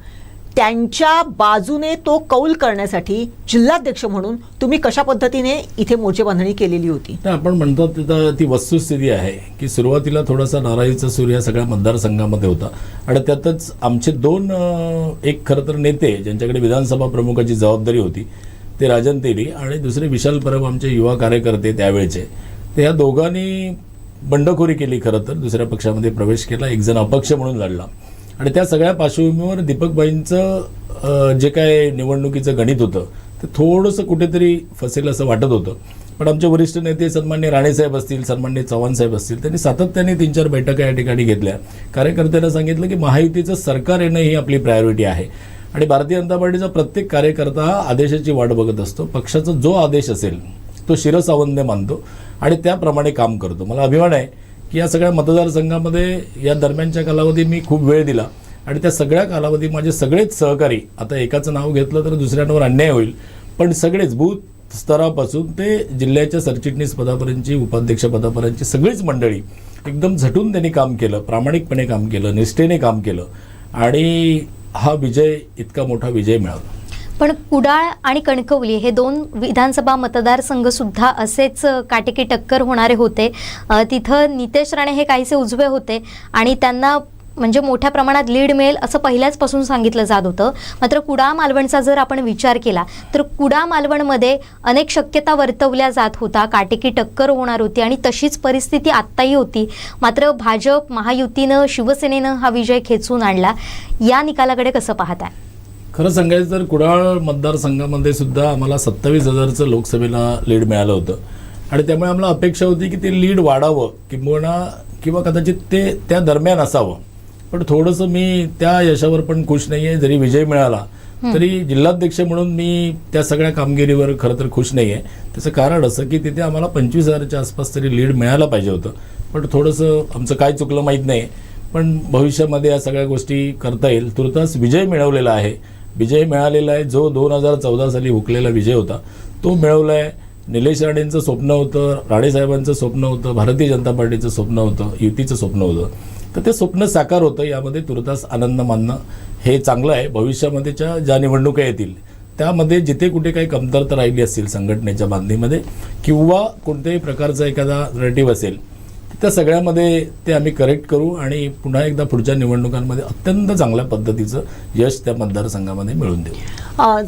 त्यांच्या बाजूने तो कौल करण्यासाठी जिल्हाध्यक्ष म्हणून तुम्ही कशा पद्धतीने इथे मोर्चे बांधणी केलेली होती? आपण म्हणतो ती वस्तुस्थिती आहे की सुरुवातीला थोडासा नाराजीचा सूर या सगळ्या मतदारसंघामध्ये होता आणि त्यातच आमचे 2 एक खरं तर नेते ज्यांच्याकडे विधानसभा प्रमुखाची जबाबदारी होती ते राजन तेली आणि दुसरे विशाल परब आमचे युवा कार्यकर्ते त्यावेळेचे. ते ह्या दोघांनी बंडखोरी केली. खरं तर दुसऱ्या पक्षामध्ये प्रवेश केला, एक जण अपक्ष म्हणून लढला आणि त्या सगळ्या पार्श्वभूमीवर दीपकबाईंचं जे काय निवडणुकीचं गणित होतं ते थोडंसं कुठेतरी फसेल असं वाटत होतं. पण आमचे वरिष्ठ नेते सन्मान्य राणेसाहेब असतील, सन्मान्य चव्हाणसाहेब असतील, त्यांनी सातत्याने 3-4 बैठका या ठिकाणी घेतल्या. कार्यकर्त्यांना सांगितलं की महायुतीचं सरकार येणं ही आपली प्रायोरिटी आहे आणि भारतीय जनता पार्टीचा प्रत्येक कार्यकर्ता हा आदेशाची वाट बघत असतो. पक्षाचा जो आदेश असेल तो शिरसावंद्य मानतो आणि त्याप्रमाणे काम करतो. मला अभिमान आहे की या सगळ्या मतदारसंघामध्ये या दरम्यानच्या कालावधीत मी खूप वेळ दिला आणि त्या सगळ्या कालावधीत माझे सगळेच सहकारी, आता एकाचं नाव घेतलं तर दुसऱ्यांवर अन्याय होईल, पण सगळेच बूथ स्तरापासून ते जिल्ह्याच्या सरचिटणीस पदापर्यंतची, उपाध्यक्ष पदापर्यंतची सगळीच मंडळी एकदम झटून त्यांनी काम केलं, प्रामाणिकपणे काम केलं, निष्ठेने काम केलं आणि हा विजय, इतका मोठा विजय मिळाला. पण कुडाळ आणि कणकवली हे 2 विधानसभा मतदारसंघ सुद्धा असेच काटेकी टक्कर होणारे होते. तिथं नितेश राणे हे काहीसे उजवे होते आणि त्यांना म्हणजे मोठ्या प्रमाणात लीड मिळेल असं पहिल्याचपासून सांगितलं जात होतं. मात्र कुडाळ मालवणचा जर आपण विचार केला तर कुडाळ मालवणमध्ये अनेक शक्यता वर्तवल्या जात होता, काटेकी टक्कर होणार होती आणि तशीच परिस्थिती आत्ताही होती. मात्र भाजप, महायुतीनं, शिवसेनेनं हा विजय खेचून आणला. या निकालाकडे कसं पाहताय? खरं सांगायचं तर कुडाळ मतदारसंघामध्ये सुद्धा आम्हाला 27,000चं लोकसभेला लीड मिळालं होतं आणि त्यामुळे आम्हाला अपेक्षा होती की ते लीड वाढावं किंवा कदाचित ते त्या दरम्यान असावं. पण थोडंसं मी त्या यशावर पण खुश नाही आहे. जरी विजय मिळाला तरी जिल्हाध्यक्ष म्हणून मी त्या सगळ्या कामगिरीवर खरं तर खुश नाही आहे. त्याचं कारण असं की तिथे आम्हाला 25,000च्या आसपास तरी लीड मिळायला पाहिजे होतं. पण थोडंसं आमचं काय चुकलं माहीत नाही. पण भविष्यामध्ये या सगळ्या गोष्टी करता येईल. तुर्तास विजय मिळवलेला आहे. विजय मिळालेला आहे जो 2014 साली हुकलेला विजय होता तो मिळवला आहे. निलेश राणेंचं स्वप्न होतं, राणेसाहेबांचं स्वप्न होतं, भारतीय जनता पार्टीचं स्वप्न होतं, युतीचं स्वप्न होतं. तर ते स्वप्न साकार होतं. यामध्ये तुर्तास आनंद मानणं हे चांगलं आहे. भविष्यामध्येच्या ज्या निवडणुका येतील त्यामध्ये जिथे कुठे काही कमतरता राहिली असतील संघटनेच्या बांधणीमध्ये किंवा कोणत्याही प्रकारचा एखादा नरेटिव्ह असेल त्या सगळ्यामध्ये ते आम्ही करेक्ट करू आणि पुन्हा एकदा पुढच्या निवडणुकांमध्ये अत्यंत चांगल्या पद्धतीचं यश त्या मतदारसंघामध्ये मिळवून देऊ.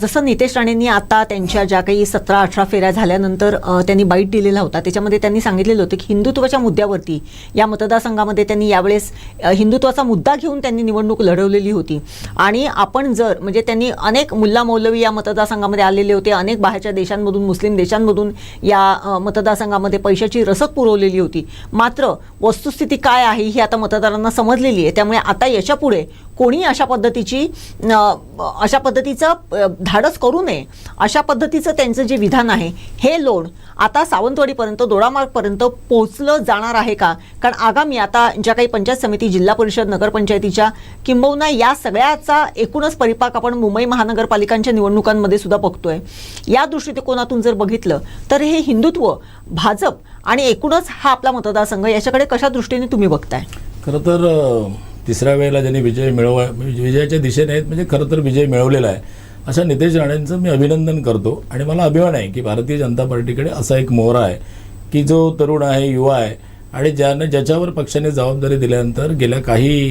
जसं नितेश राणेंनी आता त्यांच्या ज्या काही 17-18 फेऱ्या झाल्यानंतर त्यांनी बाईट दिलेला होता त्याच्यामध्ये त्यांनी सांगितलेलं होतं की हिंदुत्वाच्या मुद्द्यावरती या मतदारसंघामध्ये त्यांनी यावेळेस हिंदुत्वाचा मुद्दा घेऊन त्यांनी निवडणूक लढवलेली होती. आणि आपण जर म्हणजे त्यांनी अनेक मुल्ला मौलवी या मतदारसंघामध्ये आलेले होते, अनेक बाहेरच्या देशांमधून, मुस्लिम देशांमधून या मतदारसंघामध्ये पैशाची रसद पुरवलेली होती. मात्र वस्तुस्थिती काय आहे ही आता मतदारांना समजलेली आहे. त्यामुळे आता याच्यापुढे कोणी अशा पद्धतीचं धाडस करू नये, अशा पद्धतीचं त्यांचं जे विधान आहे हे लोण आता सावंतवाडीपर्यंत, दोडामार्गपर्यंत पोहोचलं जाणार आहे का? कारण आगामी आता ज्या काही पंचायत समिती, जिल्हा परिषद, नगरपंचायतीच्या किंबहुना या सगळ्याचा एकूणच परिपाक आपण मुंबई महानगरपालिकांच्या निवडणुकांमध्ये सुद्धा बघतोय. या दृष्टिकोनातून जर बघितलं तर हे हिंदुत्व, भाजप आणि एकूणच हा आपला मतदारसंघ याच्याकडे कशा दृष्टीने तुम्ही बघताय? खरं तर तिसऱ्या वेळेला ज्यांनी विजयाच्या दिशेने आहेत म्हणजे खरं तर विजय मिळवलेला आहे अशा नितेश राणेंचं मी अभिनंदन करतो. आणि मला अभिमान आहे की भारतीय जनता पार्टीकडे असा एक मोहरा आहे की जो तरुण आहे, युवा आहे आणि ज्याच्यावर पक्षाने जबाबदारी दिल्यानंतर गेल्या काही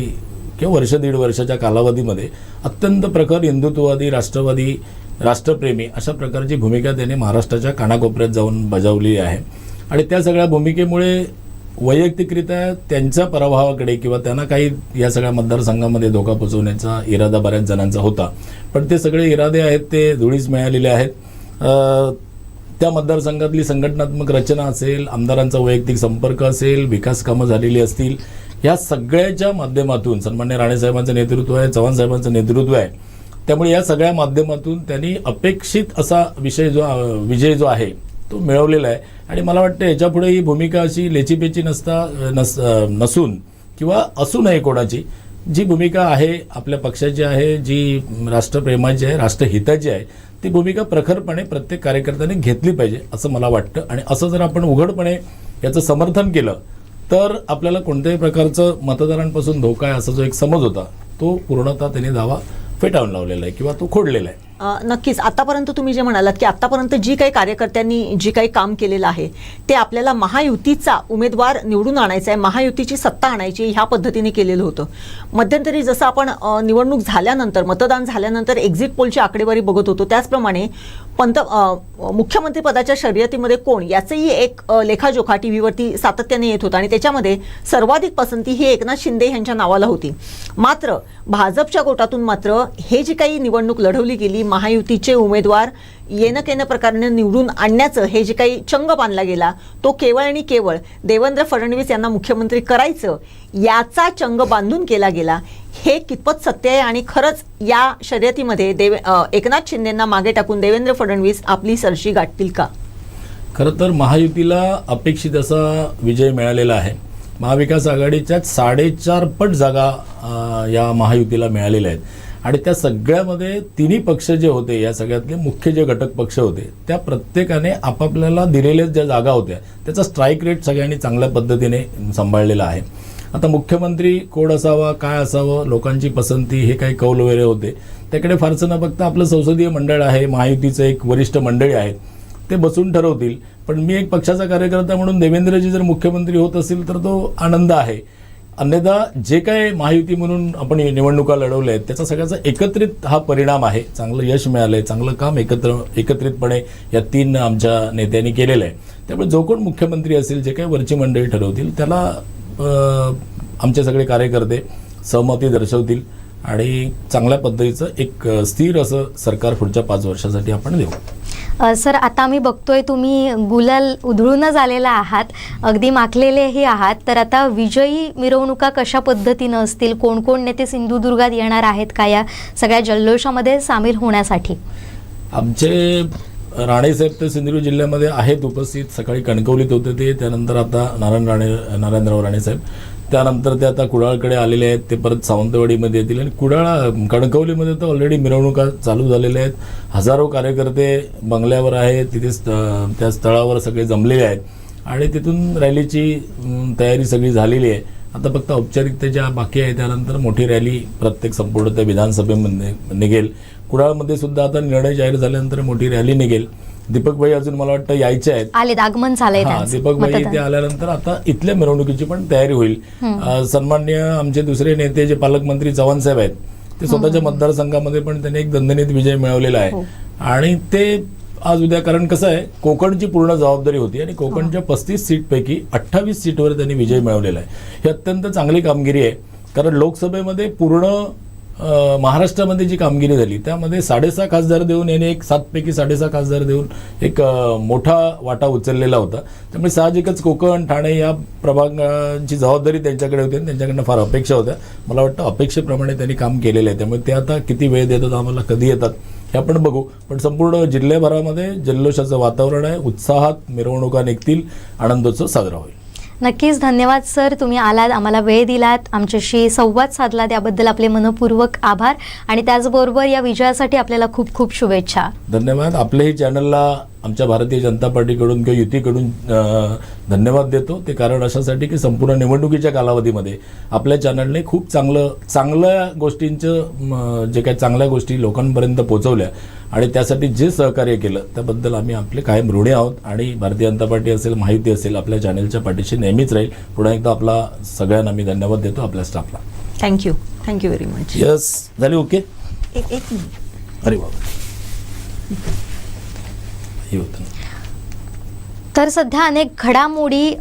किंवा वर्ष, 1.5 वर्षाच्या कालावधीमध्ये अत्यंत प्रखर हिंदुत्ववादी, राष्ट्रवादी, राष्ट्रप्रेमी अशा प्रकारची भूमिका त्याने महाराष्ट्राच्या कानाकोपऱ्यात जाऊन बजावली आहे. आणि त्या सगळ्या भूमिकेमुळे वैयक्तिकरित्या त्यांच्या पराभवाकडे किंवा त्यांना काही या सगळ्या मतदारसंघामध्ये धोका पोचवण्याचा इरादा बऱ्याच जणांचा होता. पण ते सगळे इरादे आहेत ते धुळीस मिळालेले आहेत. त्या मतदारसंघातली संघटनात्मक रचना असेल, आमदारांचा वैयक्तिक संपर्क असेल, विकास कामं झालेली असतील, या सगळ्याच्या माध्यमातून सन्मान्य राणेसाहेबांचं नेतृत्व आहे, चव्हाण साहेबांचं नेतृत्व आहे. त्यामुळे या सगळ्या माध्यमातून त्यांनी अपेक्षित असा विजय जो आहे तो मिळवलेला आहे. आणि मला वाटतं याच्यापुढे ही भूमिका अशी लेचीपेची नसून किंवा असू नये कोणाची. जी भूमिका आहे आपल्या पक्षाची आहे, जी राष्ट्रप्रेमाची आहे, राष्ट्रहिताची आहे, ती भूमिका प्रखरपणे प्रत्येक कार्यकर्त्याने घेतली पाहिजे असं मला वाटतं. आणि असं जर आपण उघडपणे याचं समर्थन केलं तर आपल्याला कोणत्याही प्रकारचं मतदारांपासून धोका आहे असा जो एक समज होता तो पूर्णतः त्यांनी दावा फेटाळून लावलेला आहे किंवा तो खोडलेला आहे. नक्कीच. आतापर्यंत तुम्ही जे म्हणालात की आतापर्यंत जी काही कार्यकर्त्यांनी जी काही काम केलेलं आहे ते आपल्याला महायुतीचा उमेदवार निवडून आणायचा आहे, महायुतीची सत्ता आणायची, ह्या पद्धतीने केलेलं होतं. मध्यंतरी जसं आपण निवडणूक झाल्यानंतर, मतदान झाल्यानंतर एक्झिट पोलची आकडेवारी बघत होतो त्याचप्रमाणे मुख्यमंत्री पदाच्या शर्यतीमध्ये कोण याचंही एक लेखाजोखा टी व्हीवरती सातत्याने येत होता आणि त्याच्यामध्ये सर्वाधिक पसंती ही एकनाथ शिंदे यांच्या नावाला होती. मात्र भाजपच्या गोटातून मात्र हे जी काही निवडणूक लढवली गेली, महायुतीचे उमेदवार येणं केनं प्रकारे निवडून आणण्याचं हे जे काही चंग बांधला गेला तो केवळ आणि केवळ देवेंद्र फडणवीस यांना मुख्यमंत्री करायचं याचा चंग बांधून केला गेला. हे कितपत सत्य आहे आणि खरंच या शर्यतीमध्ये एकनाथ शिंदेंना मागे टाकून देवेंद्र फडणवीस आपली सरशी गाठतील का? खरं तर महायुतीला अपेक्षित असा विजय मिळालेला आहे. महाविकास आघाडीच्या 4.5 पट जागा या महायुतीला मिळालेल्या आहेत आणि त्या सगळ्यामध्ये तिन्ही पक्ष जे होते, या सगळ्यातले मुख्य जे घटक पक्ष होते त्या प्रत्येकाने आपापल्याला दिलेल्या ज्या जागा होत्या त्याचा स्ट्राईक रेट सगळ्यांनी चांगल्या पद्धतीने सांभाळलेला आहे. आता मुख्यमंत्री कोण असावा, काय असावं, लोकांची पसंती, हे काही कौल वगैरे होते, त्याकडे फारसं न बघता आपलं संसदीय मंडळ आहे, महायुतीचं एक वरिष्ठ मंडळी आहे, ते बसून ठरवतील. पण मी एक पक्षाचा कार्यकर्ता म्हणून देवेंद्रजी जर मुख्यमंत्री होत असेल तर तो आनंद आहे. अन्यथा जे काय महायुती म्हणून आपण निवडणुका लढवल्या आहेत त्याचा सगळ्याचा एकत्रित हा परिणाम आहे. चांगलं यश मिळालं आहे, चांगलं काम एकत्रितपणे या 3 आमच्या नेत्यांनी केलेलं आहे. त्यामुळे जो कोण मुख्यमंत्री असेल, जे काही वरची मंडळी ठरवतील त्याला आमचे सगळे कार्यकर्ते सहमती दर्शवतील आणि चांगल्या पद्धतीचं एक स्थिर असं सरकार पुढच्या 5 वर्षासाठी आपण देऊ. सर, आता आम्ही बघतोय तुम्ही गुलाल उधळूनच आलेला आहात, अगदी माखलेलेही आहात, तर आता विजयी मिरवणुका कशा पद्धतीनं असतील, कोण कोण नेते सिंधुदुर्गात येणार आहेत का या सगळ्या जल्लोषामध्ये सामील होण्यासाठी? आमचे राणेसाहेब तर सिंधुदुर्ग जिल्ह्यामध्ये आहेत उपस्थित. सकाळी कणकवलीत होते ते, त्यानंतर आता नारायणराव राणेसाहेब, त्यानंतर ते आता कुडाळकडे आलेले आहेत, ते परत सावंतवाडीमध्ये येतील आणि कणकवलीमध्ये तर ऑलरेडी मिरवणुका चालू झालेल्या आहेत. हजारो कार्यकर्ते बंगल्यावर आहेत, तिथे त्या स्थळावर सगळे जमलेले आहेत आणि तिथून रॅलीची तयारी सगळी झालेली आहे. आता फक्त औपचारिकता ज्या बाकी आहे, त्यानंतर मोठी रॅली प्रत्येक संपूर्ण त्या विधानसभेमध्ये निघेल. कुडाळमध्ये सुद्धा आता निर्णय जाहीर झाल्यानंतर मोठी रॅली निघेल. दीपकभाई अजून मला वाटतं यायचे आहेत, आले, आगमन झालंय. दीपकभाई ते आल्यानंतर आता इथल्या मिरवणुकीची पण तयारी होईल. सन्माननीय आमचे दुसरे नेते जे पालकमंत्री चव्हाण साहेब आहेत, ते स्वतःच्या मतदारसंघामध्ये पण त्यांनी एक दणदणीत विजय मिळवलेला आहे आणि ते आज उद्या, कारण कसं आहे, कोकणची पूर्ण जबाबदारी होती आणि कोकणच्या 35 सीटपैकी 28 सीटवर त्यांनी विजय मिळवलेला आहे. ही अत्यंत चांगली कामगिरी आहे, कारण लोकसभेमध्ये पूर्ण महाराष्ट्रामध्ये जी कामगिरी झाली त्यामध्ये 6.5 खासदार देऊन याने एक 7 पैकी 6.5 खासदार देऊन एक मोठा वाटा उचललेला होता. त्यामुळे साहजिकच कोकण, ठाणे या प्रभागांची जबाबदारी त्यांच्याकडे होती आणि त्यांच्याकडनं फार अपेक्षा होत्या. मला वाटतं अपेक्षेप्रमाणे त्यांनी काम केलेलं आहे. त्यामुळे ते आता किती वेळ देतात, आम्हाला कधी येतात हे आपण बघू. पण संपूर्ण जिल्ह्याभरामध्ये जल्लोषाचं वातावरण आहे, उत्साहात मिरवणुका निघतील, आनंदोत्सव साजरा होईल. नक्कीच. धन्यवाद सर, तुम्ही आलात, आम्हाला वेळ दिलात, आमच्याशी संवाद साधला, त्याबद्दल आपले मनपूर्वक आभार आणि त्याचबरोबर या विजयासाठी आपल्याला खूप खूप शुभेच्छा. धन्यवाद. आपल्याही चॅनलला आमच्या भारतीय जनता पार्टीकडून किंवा युतीकडून धन्यवाद देतो. ते कारण अशासाठी की संपूर्ण निवडणुकीच्या कालावधीमध्ये आपल्या चॅनलने खूप चांगल्या गोष्टींचं जे काही चांगल्या गोष्टी लोकांपर्यंत पोहोचवल्या आणि त्यासाठी जे सहकार्य केलं त्याबद्दल आम्ही आपले कायम ऋणी आहोत आणि भारतीय जनता पार्टी असेल, महायुती असेल, आपल्या चॅनलच्या पाठीशी नेहमीच राहील. पुन्हा एकदा आपला सगळ्यांना मी धन्यवाद देतो, आपल्या स्टाफला. Thank you very much. यस, झाली ओके. एक मिनिट. अरे बाबा, हे होतं. तर सध्या अनेक घडामोडी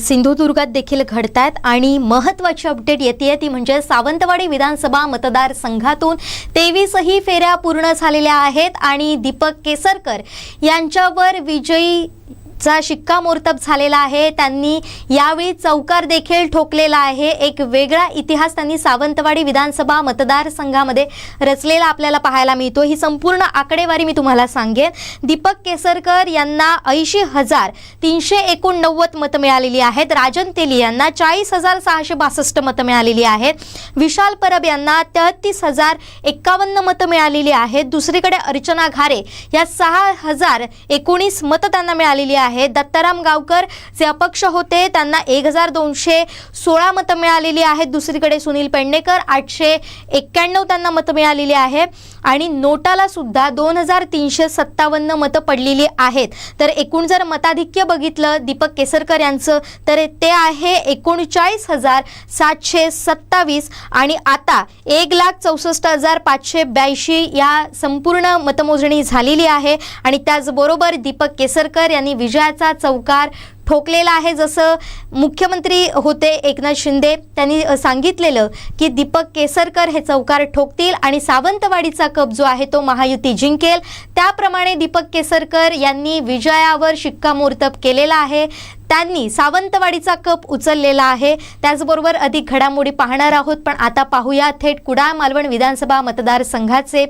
सिंधुदुर्गात देखील घडत आहेत आणि महत्त्वाची अपडेट येते ती म्हणजे सावंतवाडी विधानसभा मतदारसंघातून 23ही फेऱ्या पूर्ण झालेल्या आहेत आणि दीपक केसरकर यांच्यावर विजयीचा शिक्कामोर्तब झालेला आहे. त्यांनी यावेळी चौकार देखील ठोकलेला आहे. एक वेगळा इतिहास त्यांनी सावंतवाडी विधानसभा मतदारसंघामध्ये रचलेला आपल्याला पाहायला मिळतो. ही संपूर्ण आकडेवारी मी तुम्हाला सांगेन. दीपक केसरकर यांना 80,389 मतं मिळालेली आहेत. राजन तेली यांना 40,662 मतं मिळालेली आहेत. विशाल परब यांना 33,051 मतं मिळालेली आहेत. दुसरीकडे अर्चना घारे या 6,019 मतं त्यांना मिळालेली आहेत. दत्ताराम गावकर जे अपक्ष होते त्यांना 1,216 मतं मिळालेली आहेत. दुसरीकडे सुनील पेडणेकर 891 त्यांना मतं मिळालेली आहे आणि नोटाला सुद्धा 2,357 मतं पडलेली आहेत. तर एकूण जर मताधिक्य बघितलं दीपक केसरकर यांचं तर ते आहे 39,727 आणि आता 1,64,582 या संपूर्ण मतमोजणी झालेली आहे आणि त्याचबरोबर दीपक केसरकर यांनी विजयाचा चौकार ठोकलेला आहे. जसं मुख्यमंत्री होते एकनाथ शिंदे त्यांनी सांगितलेलं की दीपक केसरकर हे चौकार ठोकतील आणि सावंतवाडीचा कप जो आहे तो महायुती जिंकेल, त्याप्रमाणे दीपक केसरकर यांनी विजयावर शिक्कामोर्तब केलेला आहे. त्यांनी सावंतवाडीचा कप उचललेला आहे. त्याचबरोबर अधिक घडामोडी पाहणार आहोत, पण आता पाहूया थेट कुडाळ मालवण विधानसभा मतदारसंघाचे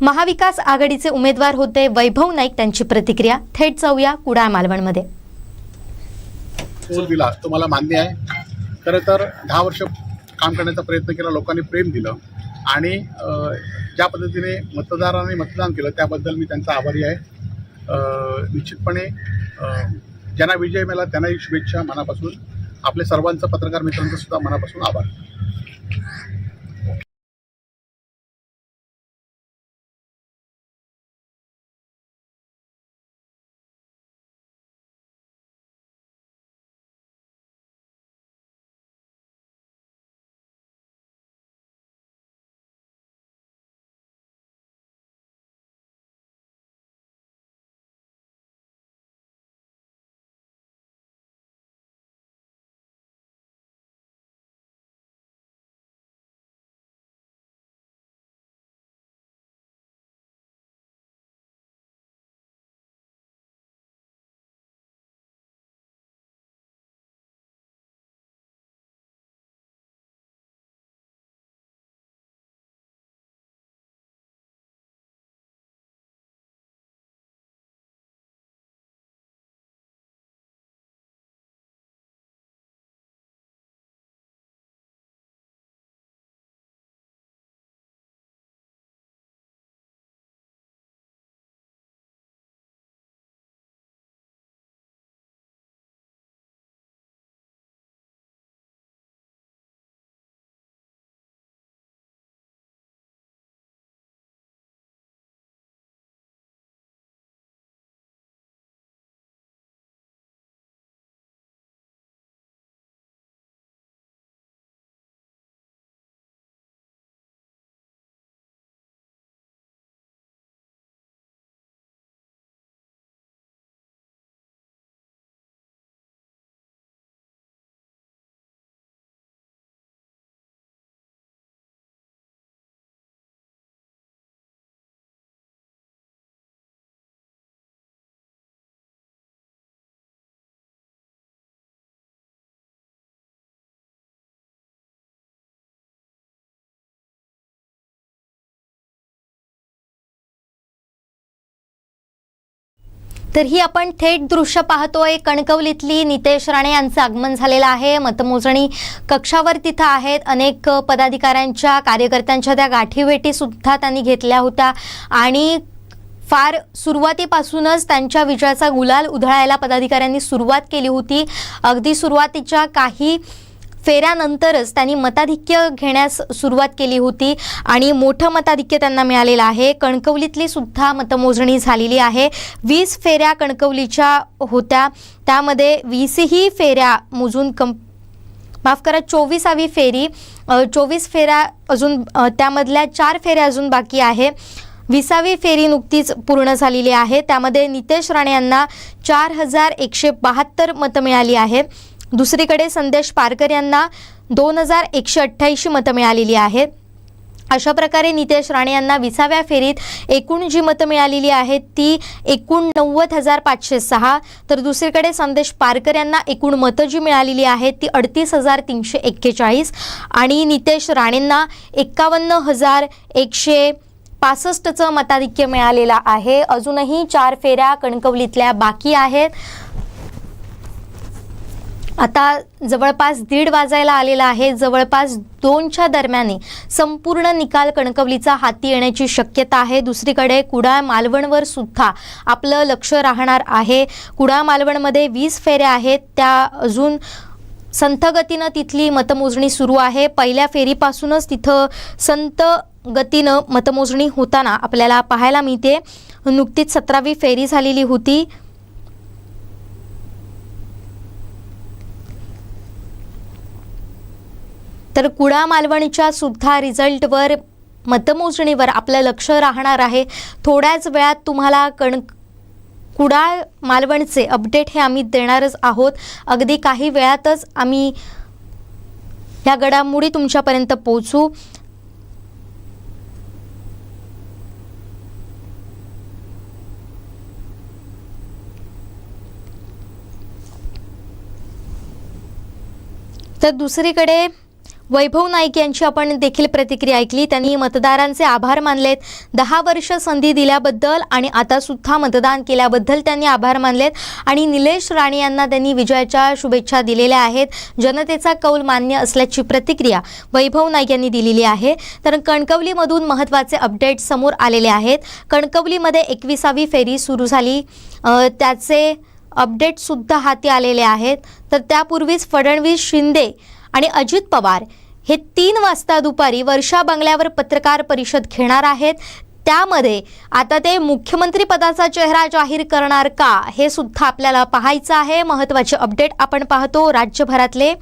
महाविकास आघाडीचे उमेदवार होते वैभव नाईक, त्यांची प्रतिक्रिया. थेट जाऊया कुडाळ मालवणमध्ये. दिला तो मला मान्य आहे. खरं तर 10 वर्ष काम करण्याचा प्रयत्न केला, लोकांनी प्रेम दिलं आणि ज्या पद्धतीने मतदारांनी मतदान केलं त्याबद्दल मी त्यांचा आभारी आहे. निश्चितपणे ज्यांना विजय मिळाला त्यांनाही शुभेच्छा मनापासून. आपले सर्वांचं पत्रकार मित्रांचं सुद्धा मनापासून आभार. तर ही आपण थेट दृश्य पाहतोय. कणकवलीतली नितेश राणे यांचं आगमन झालेलं आहे. मतमोजणी कक्षावर तिथं आहेत. अनेक पदाधिकाऱ्यांच्या कार्यकर्त्यांच्या त्या गाठीभेटी सुद्धा त्यांनी घेतल्या होत्या आणि फार सुरुवातीपासूनच त्यांच्या विजयाचा गुलाल उधळायला पदाधिकाऱ्यांनी सुरुवात केली होती. अगदी सुरुवातीच्या काही फेऱ्यानंतरच त्यांनी मताधिक्य घेण्यास सुरुवात केली होती आणि मोठं मताधिक्य त्यांना मिळालेलं आहे. कणकवलीतली सुद्धा मतमोजणी झालेली आहे. 20 फेऱ्या कणकवलीच्या होत्या, त्यामध्ये 20ही फेऱ्या मोजून 24वी फेरी 24 फेऱ्या अजून त्यामधल्या 4 फेऱ्या अजून बाकी आहे. 20वी फेरी नुकतीच पूर्ण झालेली आहे. त्यामध्ये नितेश राणे यांना 4172 मतं मिळाली आहे. दुसरीकडे संदेश पारकर यांना 2188 मतं मिळालेली आहेत. अशा प्रकारे नितेश राणे यांना 20व्या फेरीत एकूण जी मतं मिळालेली आहेत ती 89,506, तर दुसरीकडे संदेश पारकर यांना एकूण मतं जी मिळालेली आहेत ती 38,341 आणि नितेश राणेंना 51,165चं मताधिक्य मिळालेलं आहे. अजूनही 4 फेऱ्या कणकवलीतल्या बाकी आहेत. आता जवळपास 1:30 वाजायला आलेला आहे. जवळपास 2च्या दरम्यान संपूर्ण निकाल कणकवलीचा हाती येण्याची शक्यता आहे. दुसरीकडे कुडाळ मालवणवर सुद्धा आपलं लक्ष राहणार आहे. कुडाळ मालवणमध्ये 20 फेऱ्या आहेत, त्या अजून संथ गतीनं तिथली मतमोजणी सुरू आहे. पहिल्या फेरीपासूनच तिथं संत गतीनं मतमोजणी होताना आपल्याला पाहायला मिळते. नुकतीच 17वी फेरी झालेली होती. तर कुडाळ मालवणच्या सुद्धा रिझल्टवर मतमोजणीवर आपलं लक्ष राहणार आहे. थोड्याच वेळात तुम्हाला कुडाळ मालवणचे अपडेट हे आम्ही देणारच आहोत. अगदी काही वेळातच आम्ही या घडामोडी तुमच्यापर्यंत पोहोचू. तर दुसरीकडे वैभव नाईक यांची आपण देखील प्रतिक्रिया ऐकली. त्यांनी मतदारांचे आभार मानलेत. 10 वर्ष संधी दिल्याबद्दल आणि आता सुद्धा मतदान केल्याबद्दल त्यांनी आभार मानलेत आणि निलेश राणे यांना त्यांनी विजयाच्या शुभेच्छा दिलेल्या आहेत. जनतेचा कौल मान्य असल्याची प्रतिक्रिया वैभव नाईक यांनी दिलेली आहे. तर कणकवलीमधून महत्त्वाचे अपडेट समोर आलेले आहेत. कणकवलीमध्ये 21वी फेरी सुरू झाली. त्याचे अपडेट सुद्धा हाती आलेले आहेत. तर त्यापूर्वीच फडणवीस, शिंदे आणि अजित पवार हे 3 वाजता दुपारी वर्षा बंगल्यावर पत्रकार परिषद घेणार आहेत. त्यामध्ये आता ते मुख्यमंत्री पदाचा चेहरा जाहीर करणार का हे सुद्धा आपल्याला पाहायचं आहे. महत्त्वाचे अपडेट आपण पाहतो राज्यभरातले.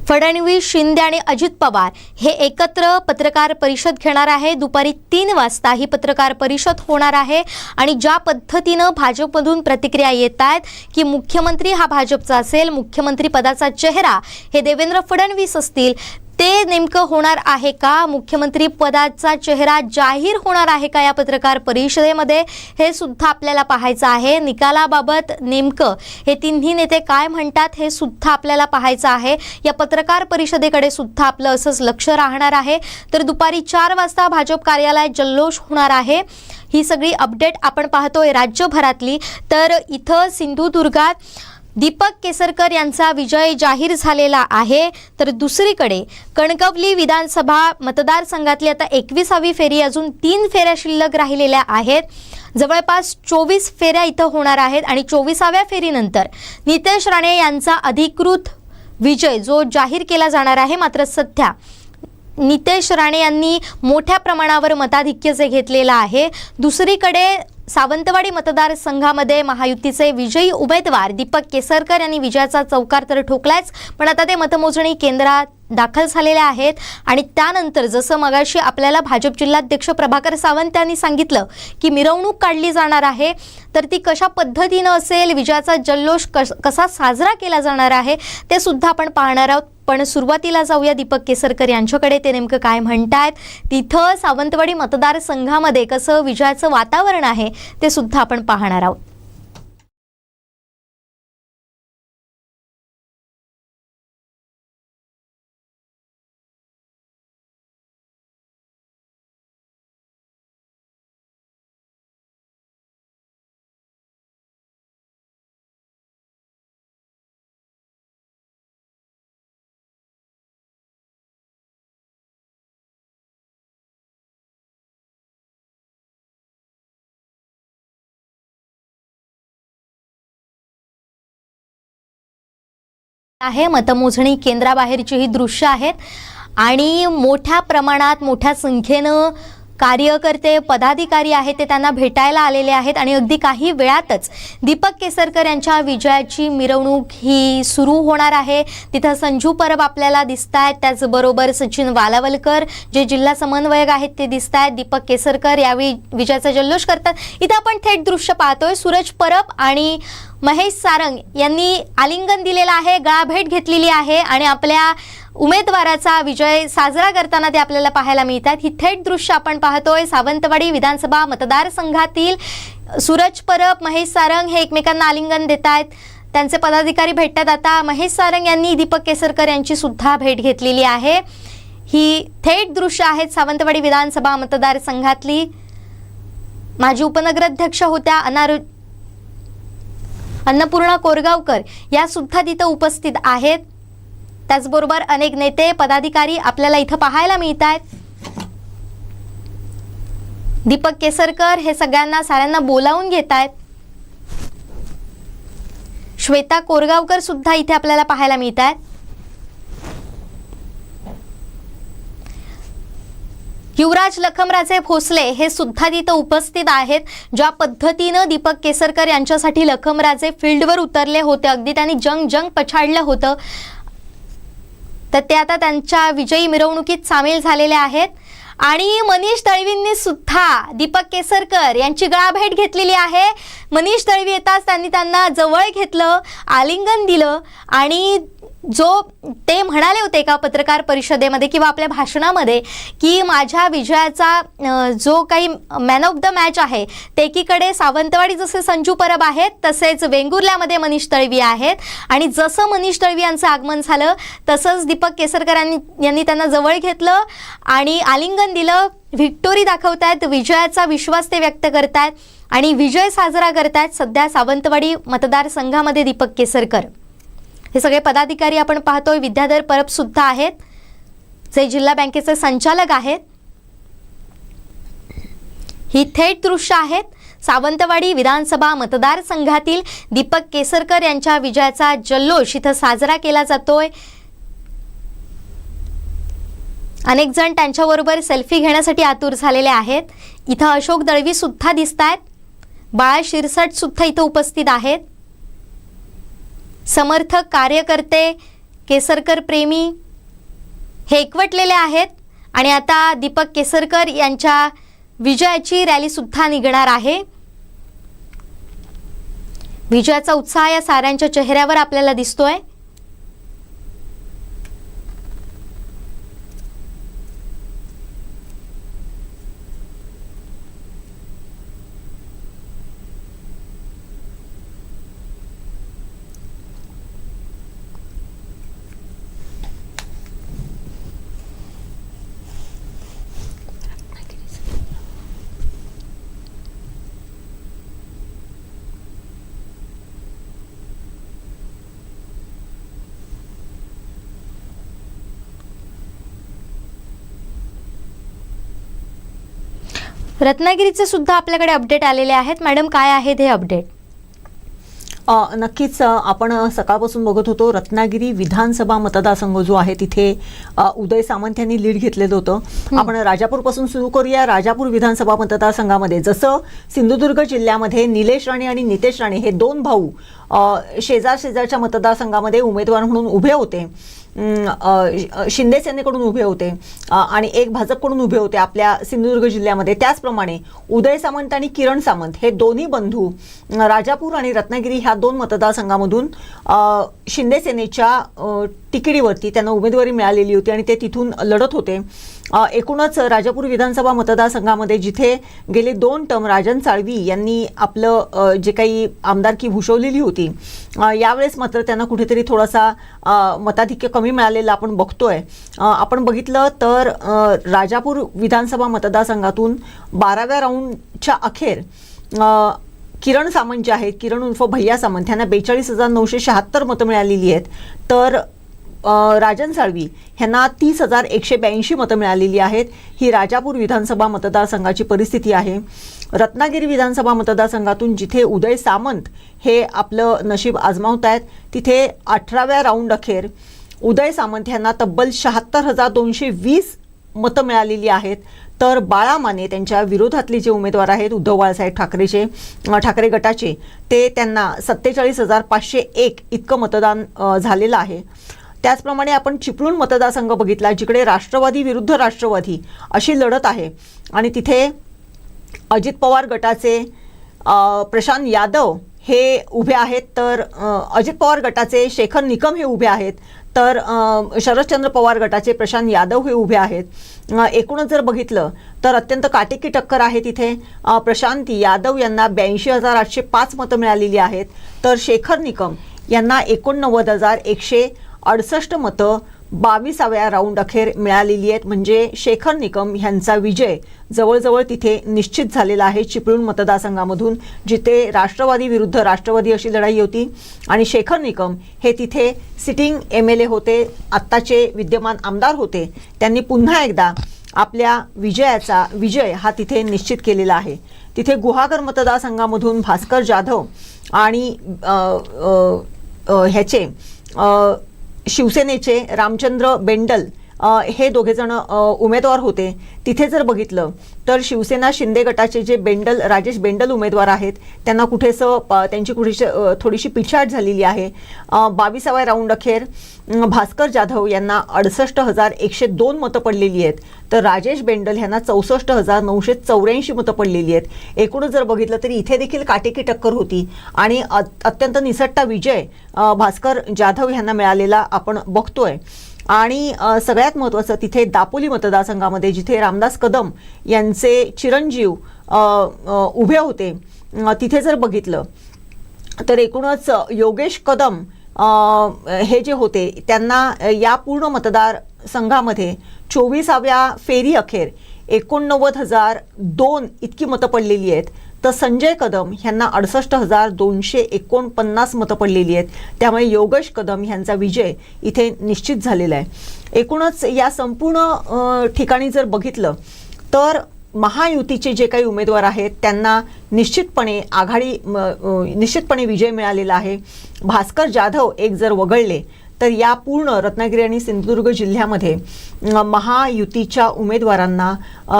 फडणवीस, शिंदे आणि अजित पवार हे एकत्र पत्रकार परिषद घेणार आहे. दुपारी 3 वाजता ही पत्रकार परिषद होणार आहे. आणि ज्या पद्धतीनं भाजपमधून प्रतिक्रिया येत आहेत की मुख्यमंत्री हा भाजपचा असेल, मुख्यमंत्री पदाचा चेहरा हे देवेंद्र फडणवीस असतील, ते नेमकं होणार आहे का? मुख्यमंत्री पदाचा चेहरा जाहीर होणार आहे का या पत्रकार परिषदेमध्ये? हे सुद्धा आपल्याला पाहायचं आहे. निकालाबाबत नेमकं हे तिन्ही नेते काय म्हणतात हे सुद्धा आपल्याला पाहायचं आहे. या पत्रकार परिषदेकडे सुद्धा आपलं असंच लक्ष राहणार आहे. तर दुपारी 4 वाजता भाजप कार्यालयात जल्लोष होणार आहे. ही सगळी अपडेट आपण पाहतोय राज्यभरातली. तर इथं सिंधुदुर्गात दीपक केसरकर यांचा विजय जाहीर झालेला आहे. तर दुसरीकडे कणकवली विधानसभा मतदारसंघातली आता 21वी फेरी, अजून 3 फेऱ्या शिल्लक राहिलेल्या आहेत. जवळपास 24 फेऱ्या इथं होणार आहेत. आणि 24व्या फेरीनंतर नितेश राणे यांचा अधिकृत विजय जो जाहीर केला जाणार आहे. मात्र सध्या नितेश राणे यांनी मोठ्या प्रमाणावर मताधिक्य जे घेतलेलं आहे. दुसरीकडे सावंतवाडी मतदारसंघामध्ये महायुतीचे विजयी उमेदवार दीपक केसरकर यांनी विजयाचा चौकार तर ठोकलायच, पण आता ते मतमोजणी केंद्रात दाखल झालेले आहेत. आणि त्यानंतर जसं मगाशी आपल्याला भाजप जिल्हाध्यक्ष प्रभाकर सावंत यांनी सांगितलं की मिरवणूक काढली जाणार आहे, तर ती कशा पद्धतीनं असेल, विजयाचा जल्लोष कसा साजरा केला जाणार आहे ते सुद्धा आपण पाहणार आहोत. पण सुरुवातीला जाऊया दीपक केसरकर यांच्याकडे. ते नेमकं काय म्हणतायत, तिथं सावंतवाडी मतदारसंघामध्ये कसं विजयाचं वातावरण आहे ते सुद्धा आपण पाहणार आहोत. आहे मतमोजणी केंद्राबाहेरची ही दृश्य आहेत. आणि मोठ्या प्रमाणात मोठ्या संख्येनं कार्यकर्ते, पदाधिकारी आहेत ते त्यांना भेटायला आलेले आहेत. आणि अगदी काही वेळातच दीपक केसरकर यांच्या विजयाची मिरवणूक ही सुरू होणार आहे. तिथं संजू परब आपल्याला दिसत आहेत, त्याचबरोबर सचिन वालावलकर जे जिल्हा समन्वयक आहेत ते दिसत आहेत. दीपक केसरकर यावेळी विजयाचा जल्लोष करतात. इथं आपण थेट दृश्य पाहतोय. सूरज परब आणि महेश सारंग यांनी आलिंगन दिलेलं आहे, गळाभेट घेतलेली आहे आणि आपल्या उमेदवाराचा विजय साजरा करताना ते आपल्याला पाहायला मिळतात. ही थेट दृश्य आपण पाहतोय. सावंतवाडी विधानसभा मतदारसंघातील सूरज परब, महेश सारंग हे एकमेकांना आलिंगन देत आहेत. त्यांचे पदाधिकारी भेटतात. आता महेश सारंग यांनी दीपक केसरकर यांची सुद्धा भेट घेतलेली आहे. ही थेट दृश्य आहेत सावंतवाडी विधानसभा मतदारसंघातली. माजी उपनगराध्यक्ष होत्या अन्नपूर्णा कोरगावकर या सुद्धा तिथं उपस्थित आहेत. त्याचबरोबर अनेक नेते, पदाधिकारी आपल्याला इथं पाहायला मिळत आहेत. दीपक केसरकर हे साऱ्यांना बोलावून घेत आहेत. श्वेता कोरगावकर सुद्धा इथे आपल्याला पाहायला मिळत आहेत. युवराज लखमराजे भोसले हे सुद्धा तिथं उपस्थित आहेत. ज्या पद्धतीनं दीपक केसरकर यांच्यासाठी लखमराजे फील्डवर उतरले होते, अगदी त्यांनी जंग पछाडलं होतं, तर ते आता त्यांच्या विजयी मिरवणुकीत सामील झालेले आहेत. आणि मनीष दळवींनी सुद्धा दीपक केसरकर यांची गळाभेट घेतलेली आहे. मनीष दळवी येताच त्यांनी त्यांना जवळ घेतलं, आलिंगन दिलं आणि जो ते म्हणाले होते एका पत्रकार परिषदेमध्ये किंवा आपल्या भाषणामध्ये की माझ्या विजयाचा जो काही मॅन ऑफ द मॅच आहे ते एकीकडे सावंतवाडी जसे संजू परब आहेत तसेच वेंगुर्ल्यामध्ये मनीष दळवी आहेत. आणि जसं मनीष दळवी यांचं आगमन झालं तसंच दीपक केसरकर यांनी त्यांना जवळ घेतलं आणि आलिंगन दिलं. व्हिक्टोरी दाखवतायत, विजयाचा विश्वास ते व्यक्त करतायत आणि विजय साजरा करतायत. सध्या सावंतवाडी मतदारसंघामध्ये दीपक केसरकर हे सगळे पदाधिकारी आपण पाहतोय. विद्याधर परब सुद्धा आहेत जे जिल्हा बँकेचे संचालक आहेत. ही थेट दृश्य आहेत सावंतवाडी विधानसभा मतदारसंघातील दीपक केसरकर यांच्या विजयाचा जल्लोष इथं साजरा केला जातोय। अनेक जण त्यांच्याबरोबर सेल्फी घेण्यासाठी आतुर झालेले आहेत। इथं अशोक दळवी सुद्धा दिसतायत, बाळा शिरसट सुद्धा इथं उपस्थित आहेत। समर्थक, कार्यकर्ते, केसरकर प्रेमी हे एकवटलेले आहेत आणि आता दीपक केसरकर यांच्या विजयाची रॅली सुद्धा निघणार आहे। विजयाचा उत्साह या साऱ्यांच्या चेहऱ्यावर आपल्याला दिसतोय। रत्नागिरीचे सुद्धा आपल्याकडे अपडेट आलेले आहेत। मॅडम, काय आहेत हे अपडेट? नक्कीच आपण सकाळपासून बघत होतो रत्नागिरी विधानसभा मतदारसंघ जो आहे तिथे उदय सामंत यांनी लीड घेतलेलं होतं। आपण राजापूरपासून सुरू करूया। राजापूर विधानसभा मतदारसंघामध्ये जसं सिंधुदुर्ग जिल्ह्यामध्ये निलेश राणे आणि नितेश राणे हे दोन भाऊ शेजारच्या मतदारसंघामध्ये उमेदवार म्हणून उभे होते, शिंदे सेनेकडून उभे होते आणि एक भाजपकडून उभे होते आपल्या सिंधुदुर्ग जिल्ह्यामध्ये। त्याचप्रमाणे उदय सामंत आणि किरण सामंत हे दोन्ही बंधू राजापूर आणि रत्नागिरी ह्या दोन मतदारसंघामधून शिंदे सेनेच्या तिकिटीवरती त्यांना उमेदवारी मिळालेली होती आणि ते तिथून लढत होते। एकूणच राजापूर विधानसभा मतदारसंघामध्ये जिथे गेले 2 टर्म राजन साळवी यांनी आपलं जे काही आमदारकी भूषवलेली होती, यावेळेस मात्र त्यांना कुठेतरी थोडासा मताधिक्य कमी मिळालेलं आपण बघतोय। आपण बघितलं तर राजापूर विधानसभा मतदारसंघातून 12व्या राऊंडच्या अखेर किरण सामंत जे आहेत, किरण उर्फ भैया सामंत यांना 42,976 मतं मिळालेली आहेत, तर राजन साळवी यांना 30,182 मतं मिळालेली आहेत। ही राजापूर विधानसभा मतदारसंघाची परिस्थिती आहे। रत्नागिरी विधानसभा मतदारसंघातून जिथे उदय सामंत हे आपलं नशीब आजमावत आहेत, तिथे 18व्या राऊंड अखेर उदय सामंत यांना तब्बल 76,220 मतं मिळालेली आहेत, तर बाळा माने त्यांच्या विरोधातले जे उमेदवार आहेत उद्धव बाळासाहेब ठाकरे गटाचे, ते त्यांना 47,501 इतकं मतदान झालेलं आहे। त्याचप्रमाणे आपण चिपळूण मतदारसंघ बघितला, जिकडे राष्ट्रवादी विरुद्ध राष्ट्रवादी अशी लढत आहे आणि तिथे अजित पवार गटाचे प्रशांत यादव हे उभे आहेत, तर अजित पवार गटाचे शेखर निकम हे उभे आहेत, तर शरदचंद्र पवार गटाचे प्रशांत यादव हे उभे आहेत। एकूणच जर बघितलं तर अत्यंत काटेकी टक्कर आहे तिथे। प्रशांत यादव यांना 82,805 मतं मिळालेली आहेत, तर शेखर निकम यांना 89,168 मतं 22व्या राऊंड अखेर मिळालेली आहेत। म्हणजे शेखर निकम यांचा विजय जवळजवळ तिथे निश्चित झालेला आहे चिपळूण मतदारसंघामधून, जिथे राष्ट्रवादी विरुद्ध राष्ट्रवादी अशी लढाई होती आणि शेखर निकम हे तिथे सिटिंग MLA होते, आत्ताचे विद्यमान आमदार होते। त्यांनी पुन्हा एकदा आपल्या विजय हा तिथे निश्चित केलेला आहे। तिथे गुहागर मतदारसंघामधून भास्कर जाधव आणि ह्याचे शिवसेनेचे रामचंद्र बेंडल हे दोघे जण उमेदवार होते। तिथे जर बघितलं तर शिवसेना शिंदे गटाचे जे राजेश बेंडल उमेदवार आहेत, त्यांना त्यांची थोडीशी पिछाट झालेली आहे। 22व्या राऊंड अखेर भास्कर जाधव यांना 68,102 मतं पडलेली आहेत, तर राजेश बेंडल यांना 64,984 मतं पडलेली आहेत। एकूणच जर बघितलं तरी इथे देखील काटेकी टक्कर होती आणि अत्यंत निसटता विजय भास्कर जाधव यांना मिळालेला आपण बघतोय। आणि सगळ्यात महत्त्वाचं तिथे दापोली मतदारसंघामध्ये जिथे रामदास कदम यांचे चिरंजीव उभे होते, तिथे जर बघितलं तर एकूणच योगेश कदम हे जे होते त्यांना या पूर्ण मतदारसंघामध्ये 24व्या फेरी अखेर 89,002 इतकी मतं पडलेली आहेत, तर संजय कदम यांना 68,249 मतं पडलेली आहेत। त्यामुळे योगेश कदम यांचा विजय इथे निश्चित झालेला आहे। एकूणच या संपूर्ण ठिकाणी जर बघितलं तर महायुतीचे जे काही उमेदवार आहेत त्यांना निश्चितपणे विजय मिळालेला आहे. भास्कर जाधव एक जर वगळले तर या पूर्ण रत्नागिरी आणि सिंधुदुर्ग जिल्ह्यामध्ये महायुतीच्या उमेदवारांना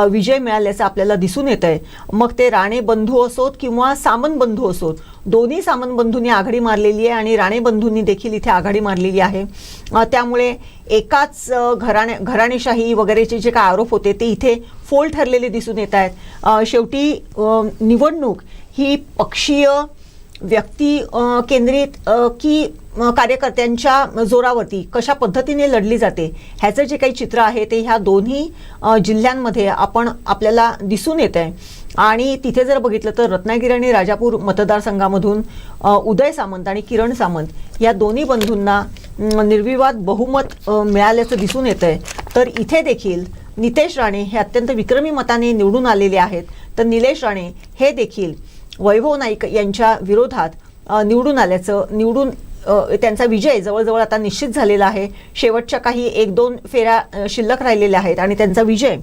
विजय मिळाल्याचं आपल्याला दिसून येत आहे. मग ते राणे बंधू असोत किंवा सामंत बंधू असोत, दोन्ही सामंत बंधूंनी आघाडी मारलेली आहे आणि राणे बंधूंनी देखील इथे आघाडी मारलेली आहे. त्यामुळे एकाच घराणेशाही वगैरेचे जे काय आरोप होते ते इथे फोल ठरलेले दिसून येत आहेत. शेवटी निवडणूक ही पक्षीय व्यक्ती केंद्रित की कार्यकर्त्यांच्या जोरावरती कशा पद्धतीने लढली जाते ह्याचं जे काही चित्र आहे ते ह्या दोन्ही जिल्ह्यांमध्ये आपल्याला दिसून येत आहे. आणि तिथे जर बघितलं तर रत्नागिरी आणि राजापूर मतदारसंघामधून उदय सामंत आणि किरण सामंत या दोन्ही बंधूंना निर्विवाद बहुमत मिळाल्याचं दिसून येत आहे. तर इथे देखील नितेश राणे हे अत्यंत विक्रमी मताने निवडून आलेले आहेत. तर निलेश राणे हे देखील वैभव नाईक यांच्या विरोधात निवडून त्यांचा विजय जवळजवळ आता निश्चित झालेला आहे. शेवटच्या काही 1-2 फेऱ्या शिल्लक राहिलेल्या आहेत आणि त्यांचा विजय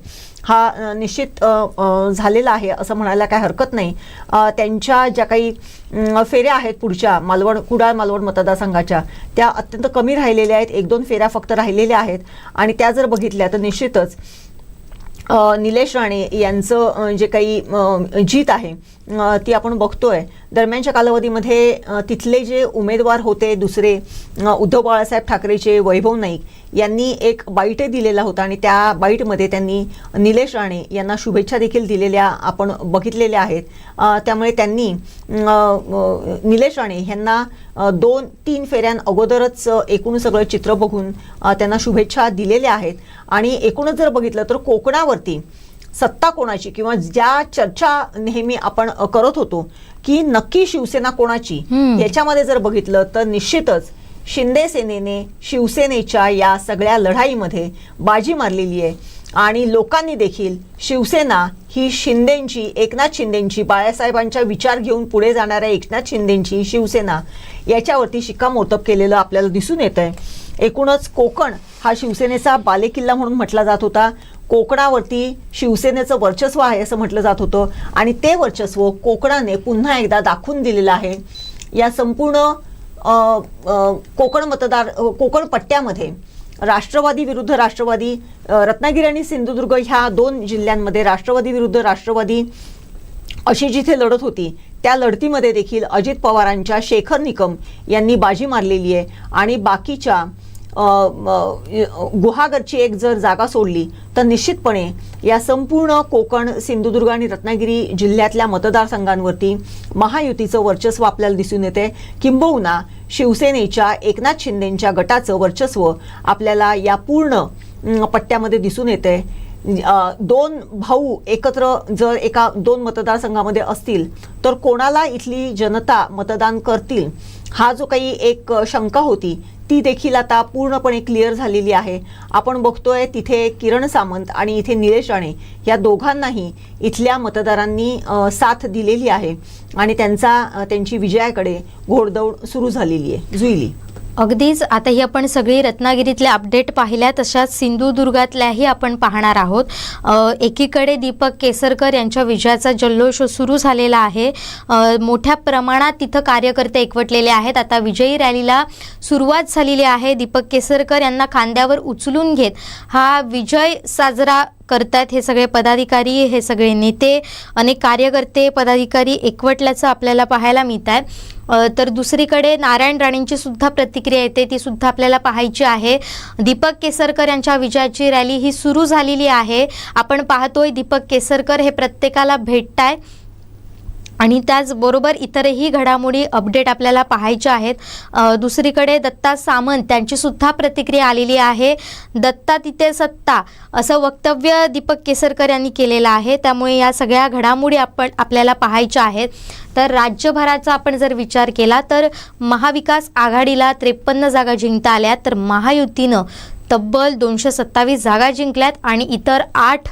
हा निश्चित झालेला आहे असं म्हणायला काय हरकत नाही. त्यांच्या ज्या काही फेऱ्या आहेत पुढच्या कुडाळ मालवण मतदारसंघाच्या त्या अत्यंत कमी राहिलेल्या आहेत. 1-2 फेऱ्या फक्त राहिलेल्या आहेत आणि त्या जर बघितल्या तर निश्चितच निलेश राणे यांचं जे काही जीत आहे ती आपण बघतोय. दरम्यानच्या कालावधीमध्ये तिथले जे उमेदवार होते दुसरे उद्धव बाळासाहेब ठाकरेचे वैभव नाईक यांनी एक बाईट दिलेला होता आणि त्या बाईटमध्ये त्यांनी निलेश राणे यांना शुभेच्छा देखील दिलेल्या आपण बघितलेल्या आहेत. त्यामुळे त्यांनी निलेश राणे यांना 2-3 फेऱ्यां अगोदरच एकूण सगळं चित्र बघून त्यांना शुभेच्छा दिलेल्या आहेत. आणि एकूणच जर बघितलं तर कोकणावरती सत्ता कोणाची किंवा ज्या चर्चा नेहमी आपण करत होतो की नक्की शिवसेना कोणाची याच्यामध्ये जर बघितलं तर निश्चितच शिंदे सेनेने शिवसेनेच्या या सगळ्या लढाईमध्ये बाजी मारलेली आहे. आणि लोकांनी देखील शिवसेना ही एकनाथ शिंदेंची बाळासाहेबांच्या विचार घेऊन पुढे जाणाऱ्या एकनाथ शिंदेंची शिवसेना याच्यावरती शिक्कामोर्तब केलेलं आपल्याला दिसून येत आहे. एकूणच कोकण हा शिवसेनेचा बालेकिल्ला म्हणून म्हटला जात होता. कोकणावरती शिवसेनेचं वर्चस्व आहे असं म्हटलं जात होतं आणि ते वर्चस्व कोकणाने पुन्हा एकदा दाखवून दिलेलं आहे. या संपूर्ण कोकण पट्ट्यामध्ये राष्ट्रवादी विरुद्ध राष्ट्रवादी, रत्नागिरी आणि सिंधुदुर्ग ह्या 2 जिल्ह्यांमध्ये राष्ट्रवादी विरुद्ध राष्ट्रवादी अशी जिथे लढत होती त्या लढतीमध्ये देखील अजित पवारांच्या शेखर निकम यांनी बाजी मारलेली आहे. आणि बाकीच्या गुहागरची एक जर जागा सोडली तर निश्चितपणे या संपूर्ण कोकण, सिंधुदुर्ग आणि रत्नागिरी जिल्ह्यातल्या मतदारसंघांवरती महायुतीचं वर्चस्व आपल्याला दिसून येते. किंबहुना शिवसेनेच्या एकनाथ शिंदेंच्या गटाचं वर्चस्व आपल्याला या पूर्ण पट्ट्यामध्ये दिसून येते. 2 भाऊ एकत्र जर एका 2 मतदारसंघामध्ये असतील तर कोणाला इथली जनता मतदान करतील हा जो काही एक शंका होती ती देखील आता पूर्णपणे क्लिअर झालेली आहे. आपण बघतोय तिथे किरण सामंत आणि इथे निलेश राणे या दोघांनाही इथल्या मतदारांनी साथ दिलेली आहे आणि त्यांची विजयाकडे घोडदौड सुरू झालेली आहे, जुळली. अगदीच. आता ही आपण सगळी रत्नागिरीतले अपडेट पाहिल्या, तशाच सिंधुदुर्गातल्याही आपण पाहणार आहोत. एकीकडे दीपक केसरकर यांच्या विजयाचा जल्लोष सुरू झालेला आहे. मोठ्या प्रमाणात तिथं कार्यकर्ते एकवटलेले आहेत. आता विजयी रॅलीला सुरुवात झालेली आहे. दीपक केसरकर यांना खांद्यावर उचलून घेत हा विजय साजरा करतात हे सगळे पदाधिकारी, हे सगळे नेते, अनेक कार्यकर्ते, पदाधिकारी एकवटल्याचं आपल्याला पाहायला मिळत आहे. तर दुसरीकडे नारायण राणेंची सुद्धा प्रतिक्रिया येते, ती सुद्धा आपल्याला पाहायची आहे. दीपक केसरकर यांच्या विजयाची रॅली ही सुरू झालेली आहे. आपण पाहतोय दीपक केसरकर हे प्रत्येकाला भेटताय आणि त्याचबरोबर इतरही घडामोडी अपडेट आपल्याला पाहायच्या आहेत. दुसरीकडे दत्ता सामंत त्यांची सुद्धा प्रतिक्रिया आलेली आहे. दत्ता तिथे सत्ता असं वक्तव्य दीपक केसरकर यांनी केलेलं आहे. त्यामुळे या सगळ्या घडामोडी आपल्याला पाहायच्या आहेत. तर राज्यभराचा आपण जर विचार केला तर महाविकास आघाडीला 53 जागा जिंकता आल्या, तर महायुतीनं तब्बल 227 जागा जिंकल्यात आणि इतर 8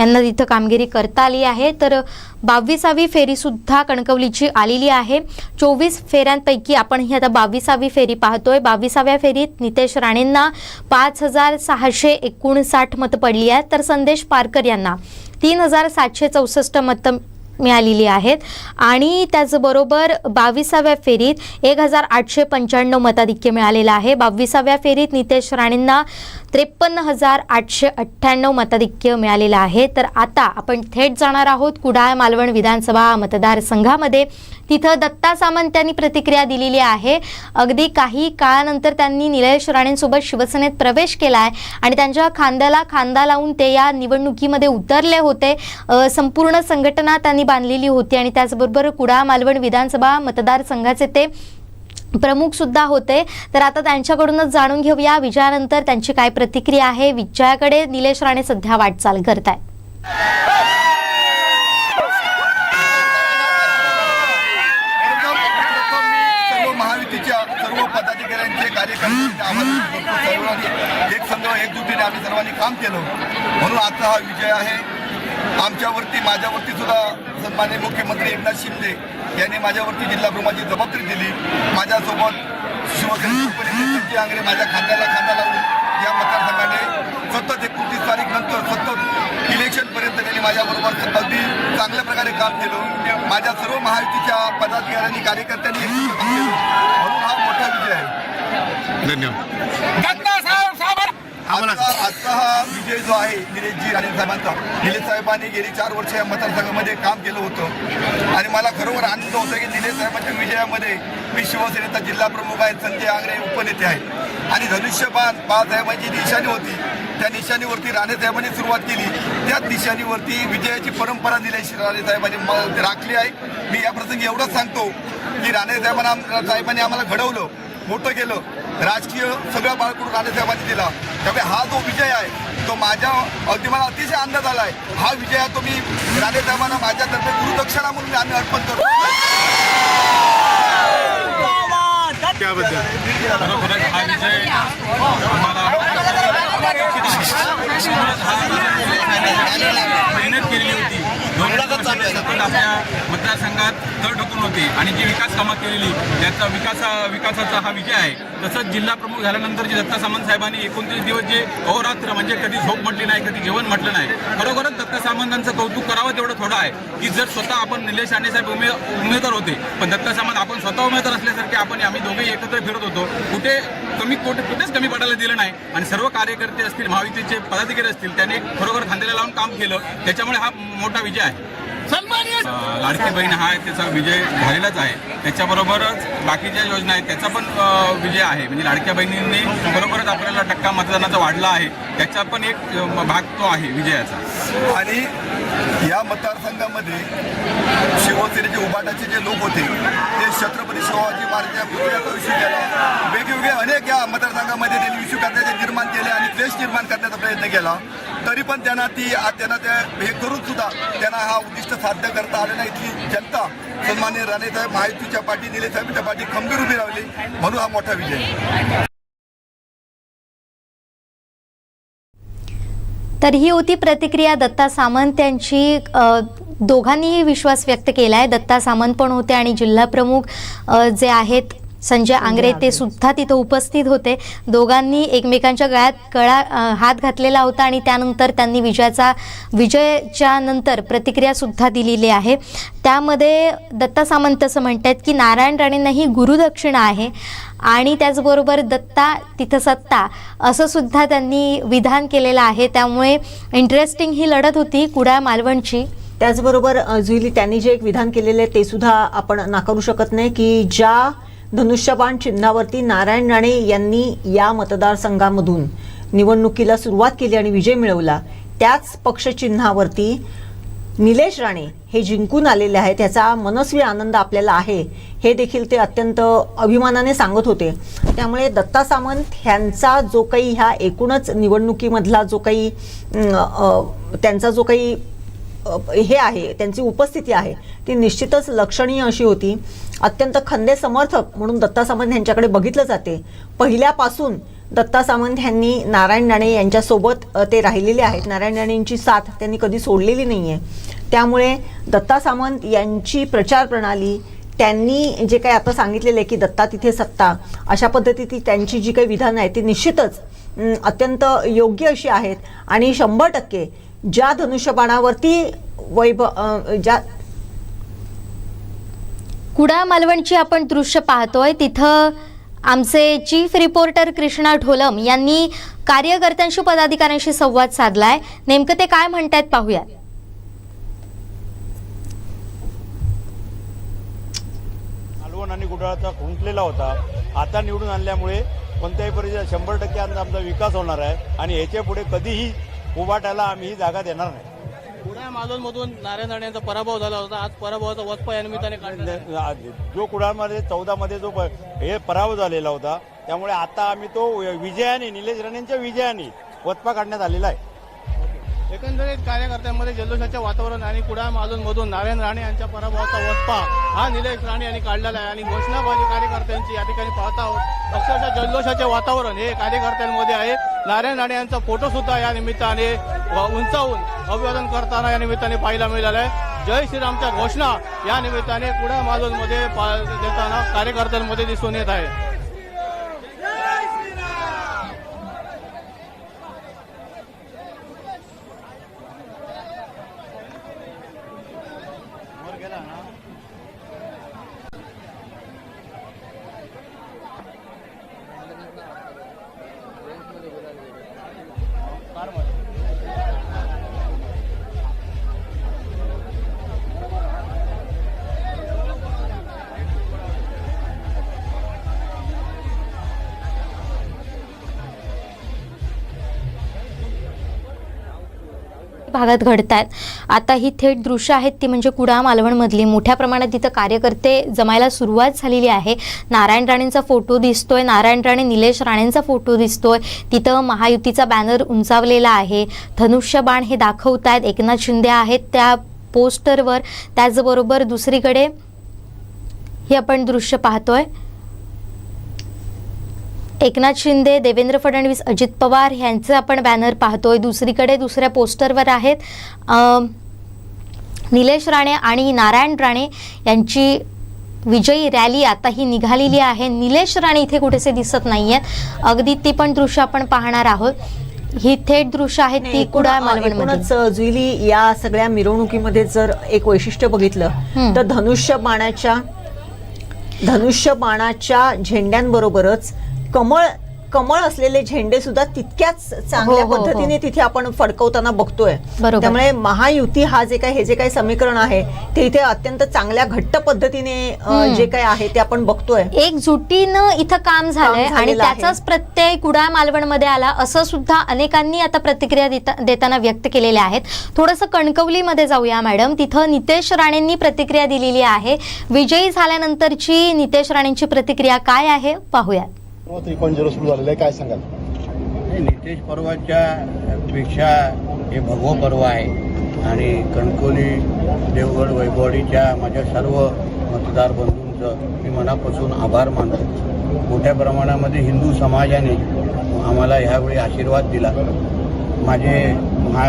यांना तिथं कामगिरी करता आली आहे. तर 22वी फेरीसुद्धा कणकवलीची आलेली आहे. 24 फेऱ्यांपैकी आपण ही आता 22वी फेरी पाहतोय. 22व्या फेरीत नितेश राणेंना 5,659 मतं पडली आहेत, तर संदेश पारकर यांना 3,764 मतं मिळालेली आहेत. आणि त्याचबरोबर 22व्या फेरीत 1,895 मताधिक्य मिळालेलं आहे. 22व्या फेरीत नितेश राणेंना 53,898 मताधिक्य मिळालेलं आहे. तर आता आपण थेट जाणार आहोत कुडाळ मालवण विधानसभा मतदारसंघामध्ये. तिथं दत्ता सामंत यांनी प्रतिक्रिया दिलेली आहे. अगदी काही काळानंतर त्यांनी निलेश राणेंसोबत शिवसेनेत प्रवेश केला आहे आणि त्यांच्या खांद्याला खांदा लावून ते या निवडणुकीमध्ये उतरले होते. संपूर्ण संघटना त्यांनी बांधलेली होती आणि त्याचबरोबर कुडाळ मालवण विधानसभा मतदारसंघाचे ते प्रमुख सुद्धा होते. तर आता त्यांच्याकडूनच जाणून घेऊया विजयानंतर त्यांची काय प्रतिक्रिया आहे. विजयाकडे निलेश राणे सध्या वाटचाल करत आहेत. सर्व महायुतीच्या सर्व पदाधिकाऱ्यांचे कार्यकर्त्यांचे आम्हाला एक संघ एकजुटीने आम्ही सर्वांनी काम केलं म्हणून आजचा हा विजय आहे. आमच्यावरती माझ्यावरती सुद्धा सन्माननीय मुख्यमंत्री एकनाथ शिंदे यांनी माझ्यावरती जिल्हाप्रमुखाची जबाबदारी दिली. माझ्यासोबत शिवसेनेचे संजय आंग्रे माझ्या खांद्याला खांदा लावून या मतदारसंघाने सतत 29 तारीख नंतर सतत इलेक्शनपर्यंत त्यांनी माझ्याबरोबर अगदी चांगल्या प्रकारे काम केलं. माझ्या सर्व महायुतीच्या पदाधिकाऱ्यांनी कार्यकर्त्यांनी म्हणून हा मोठा विजय आहे. धन्यवाद. आजचा हा विजय जो आहे निलेशजी राणे साहेबांचा, निलेश साहेबांनी गेली 4 वर्ष या मतदारसंघामध्ये काम केलं होतं आणि मला खरोखर आनंद होता की निलेश साहेबांच्या विजयामध्ये मी शिवसेनेचा जिल्हा प्रमुख आहे, संजय आंग्रे उपनेते आहेत आणि धनुष्यबाण बाळासाहेबांची निशाणी होती. त्या निशाणीवरती राणे साहेबांनी सुरुवात केली. त्याच निशाणीवरती विजयाची परंपरा निलेश राणे साहेबांनी राखली आहे. मी या प्रसंगी एवढंच सांगतो की राणे साहेबांनी आम्हाला घडवलं, मोठं केलं, राजकीय सगळा बाळकडून राणे साहेबांनी दिला. त्यामुळे हा जो विजय आहे तो माझ्या अगदी मला अतिशय आनंद आला आहे. हा विजय तो मी राणे साहेबांना माझ्यातर्फे गुरुदक्षिणा म्हणून आम्ही अर्पण करतो. त्याबद्दल खरोखरच हा विजय मेहनत केलेली होती. 2 वर्ष आपल्या मतदारसंघात तळ ढकून होते आणि जी विकास कामं केलेली त्याचा विकासाचा हा विजय आहे. तसंच जिल्हा प्रमुख झाल्यानंतर जे दत्ता सामंत साहेबांनी 29 दिवस जे अहोरात्र म्हणजे कधी झोप म्हटली नाही, कधी जेवण म्हटलं नाही. खरोखरच दत्ता सामंतांचं कौतुक करावं तेवढं थोडं आहे की जर स्वतः आपण निलेश राणे साहेब उमेदवार होते पण दत्ता सामंत आपण स्वतः उमेदवार असल्यासारखे आम्ही दोघेही एकत्र फिरत होतो. कुठेच कमी पडायला दिलं नाही आणि सर्व कार्यकर्ते असतील, महायुतीचे पदाधिकारी असतील, त्यांनी खरोखर खांद्याला लावून काम केलं. त्याच्यामुळे हा मोठा विजय आहे. लाडकी बहीण हा त्याचा विजय झालेलाच आहे. त्याच्याबरोबरच बाकीच्या योजना आहेत त्याचा पण विजय आहे. म्हणजे लाडक्या बहिणींनी खरोखरच आपल्याला टक्का मतदानाचा वाढला आहे. त्याचा पण एक भाग तो आहे विजयाचा. आणि या मतदारसंघामध्ये शिवसेनेचे उभाटाचे जे लोक होते ते छत्रपती शिवाजी महाराजांच्या पुतळ्याचा विषय केला. वेगवेगळे अनेक या मतदारसंघामध्ये त्यांनी विषय करण्याचे निर्माण केले आणि द्वेष निर्माण करण्याचा प्रयत्न केला. तरी पण त्यांना हे करून सुद्धा त्यांना हा उद्दिष्ट साध्य करता आले नाही. इथली जनता सन्माननीय राणेसाहेब महायुतीच्या पाठी, निलेश साहेबांच्या पाठी खंबीर उभी राहिली म्हणून हा मोठा विजय. तर ही होती प्रतिक्रिया दत्ता सामंत यांची. दोघांनीही विश्वास व्यक्त केला आहे. दत्ता सामंत पण होते आणि जिल्हा प्रमुख जे आहेत संजय आंग्रे ते सुद्धा तिथं उपस्थित होते. दोघांनी एकमेकांच्या गळ्यात हात घातलेला होता आणि त्यानंतर त्यांनी विजयाच्या नंतर प्रतिक्रिया सुद्धा दिलेली आहे. त्यामध्ये दत्ता सामंत असं म्हणतात की नारायण राणेंना ही गुरुदक्षिणा आहे आणि त्याचबरोबर दत्ता तिथं सत्ता असं सुद्धा त्यांनी विधान केलेलं आहे. त्यामुळे इंटरेस्टिंग ही लढत होती कुडाळ मालवणची. त्याचबरोबर जुईली त्यांनी जे एक विधान केलेले ते सुद्धा आपण नाकारू शकत नाही की ज्या धनुष्यबाण चिन्हावरती नारायण राणे यांनी या मतदारसंघामधून निवडणुकीला सुरुवात केली आणि विजय मिळवला, त्याच पक्षचिन्हावरती निलेश राणे हे जिंकून आलेले आहेत. याचा मनस्वी आनंद आपल्याला आहे हे देखील ते अत्यंत अभिमानाने सांगत होते. त्यामुळे दत्ता सामंत ह्यांचा जो काही ह्या एकूणच निवडणुकीमधला जो काही त्यांचा जो काही हे आहे, त्यांची उपस्थिती आहे ती निश्चितच लक्षणीय अशी होती. अत्यंत खंदे समर्थक म्हणून दत्ता सामंत यांच्याकडे बघितलं जाते. पहिल्यापासून दत्ता सामंत यांनी नारायण राणे यांच्यासोबत ते राहिलेले आहेत. नारायण राणेंची साथ त्यांनी कधी सोडलेली नाही आहे. त्यामुळे दत्ता सामंत यांची प्रचार प्रणाली, त्यांनी जे काही आता सांगितलेलं आहे की दत्ता तिथे सत्ता, अशा पद्धतीची त्यांची जी काही विधानं आहेत ती निश्चितच अत्यंत योग्य अशी आहेत. आणि 100% ज्या धनुष्यबाणावरती ज्या कुडाळ मालवणची आपण दृश्य पाहतोय, तिथं आमचे चीफ रिपोर्टर कृष्णा ढोलम यांनी कार्यकर्त्यांशी पदाधिकाऱ्यांशी संवाद साधलाय. नेमकं ते काय म्हणतायत पाहूया. मालवण आणि कुडाळचा खुंटलेला होता. आता निवडून आणल्यामुळे कोणत्याही परिस्थितीत 100% आमचा विकास होणार आहे आणि याच्या पुढे कधीही उभाटाला आम्ही ही जागा देणार नाही. कुडाळ मालवणमधून नारायण राणे यांचा पराभव झाला होता. आज पराभवाचा वचपा या निमित्ताने काढला. जो कुडाळमध्ये 14 मध्ये जो हे पराभव झालेला होता, त्यामुळे आता आम्ही तो विजयाने, निलेश राणेंच्या विजयाने वचपा काढण्यात आलेला आहे. एकंदरीत कार्यकर्त्यांमध्ये जल्लोषाचे वातावरण आणि कुडाळ मालवणमधून नारायण राणे यांच्या पराभवाचा वचपा हा निलेश राणे यांनी काढलेला आहे आणि घोषणाबाजी कार्यकर्त्यांची या ठिकाणी पाहत आहोत. अक्षरशः जल्लोषाचे वातावरण हे कार्यकर्त्यांमध्ये आहे. नारायण राणे यांचा फोटो सुद्धा या निमित्ताने उंचावून अभिवादन करताना या निमित्ताने पाहायला मिळाला आहे. जय श्रीरामच्या घोषणा या निमित्ताने कुडाळ मालवणमध्ये देताना कार्यकर्त्यांमध्ये दिसून येत आहे. भागात घडतात. आता ही थेट दृश्य आहेत ती म्हणजे कुडाळ मालवणमधली. मोठ्या प्रमाणात तिथं कार्यकर्ते जमायला सुरुवात झालेली आहे. नारायण राणेंचा फोटो दिसतोय, नारायण राणे निलेश राणेंचा फोटो दिसतोय. तिथं महायुतीचा बॅनर उंचावलेला आहे. धनुष्यबाण हे दाखवतायत. एकनाथ शिंदे आहेत त्या पोस्टरवर. त्याचबरोबर दुसरीकडे हे आपण दृश्य पाहतोय, एकनाथ शिंदे, देवेंद्र फडणवीस, अजित पवार यांचे आपण बॅनर पाहतोय. दुसरीकडे दुसऱ्या पोस्टरवर आहेत निलेश राणे आणि नारायण राणे यांची विजयी रॅली आता ही निघालेली आहे. निलेश राणे इथे कुठेसे दिसत नाहीयेत. अगदी ती पण दृश्य आपण पाहणार आहोत. ही थेट दृश्य आहेत ती कुडाळ मालवणमध्ये. जुईली या सगळ्या मिरवणुकीमध्ये जर एक वैशिष्ट्य बघितलं तर धनुष्यबाणाच्या झेंड्यांबरोबरच कमळ असलेले झेंडे सुद्धा तितक्याच चांगल्या पद्धतीने तिथे आपण फडकवताना बघतोय. त्यामुळे महायुती हे जे काही समीकरण आहे ते इथे अत्यंत चांगल्या घट्ट पद्धतीने जे काही आहे ते आपण बघतोय. एकजुटीनं इथं काम झालंय आणि त्याचाच प्रत्यय कुडाळ मालवणमध्ये आला असं सुद्धा अनेकांनी आता प्रतिक्रिया देताना व्यक्त केलेल्या आहेत. थोडंसं कणकवलीमध्ये जाऊया मॅडम. तिथं नितेश राणेंनी प्रतिक्रिया दिलेली आहे. विजयी झाल्यानंतरची नितेश राणेंची प्रतिक्रिया काय आहे पाहूया. 3.0 सुरू झालेलं आहे, काय सांगाल? नितेश पर्वाच्या पेक्षा हे भगवं पर्व आहे आणि कणकवली, देवगड, वैभववाडीच्या माझ्या सर्व मतदार बंधूंचं मी मनापासून आभार मानतो. मोठ्या प्रमाणामध्ये हिंदू समाजाने आम्हाला ह्यावेळी आशीर्वाद दिला. माझे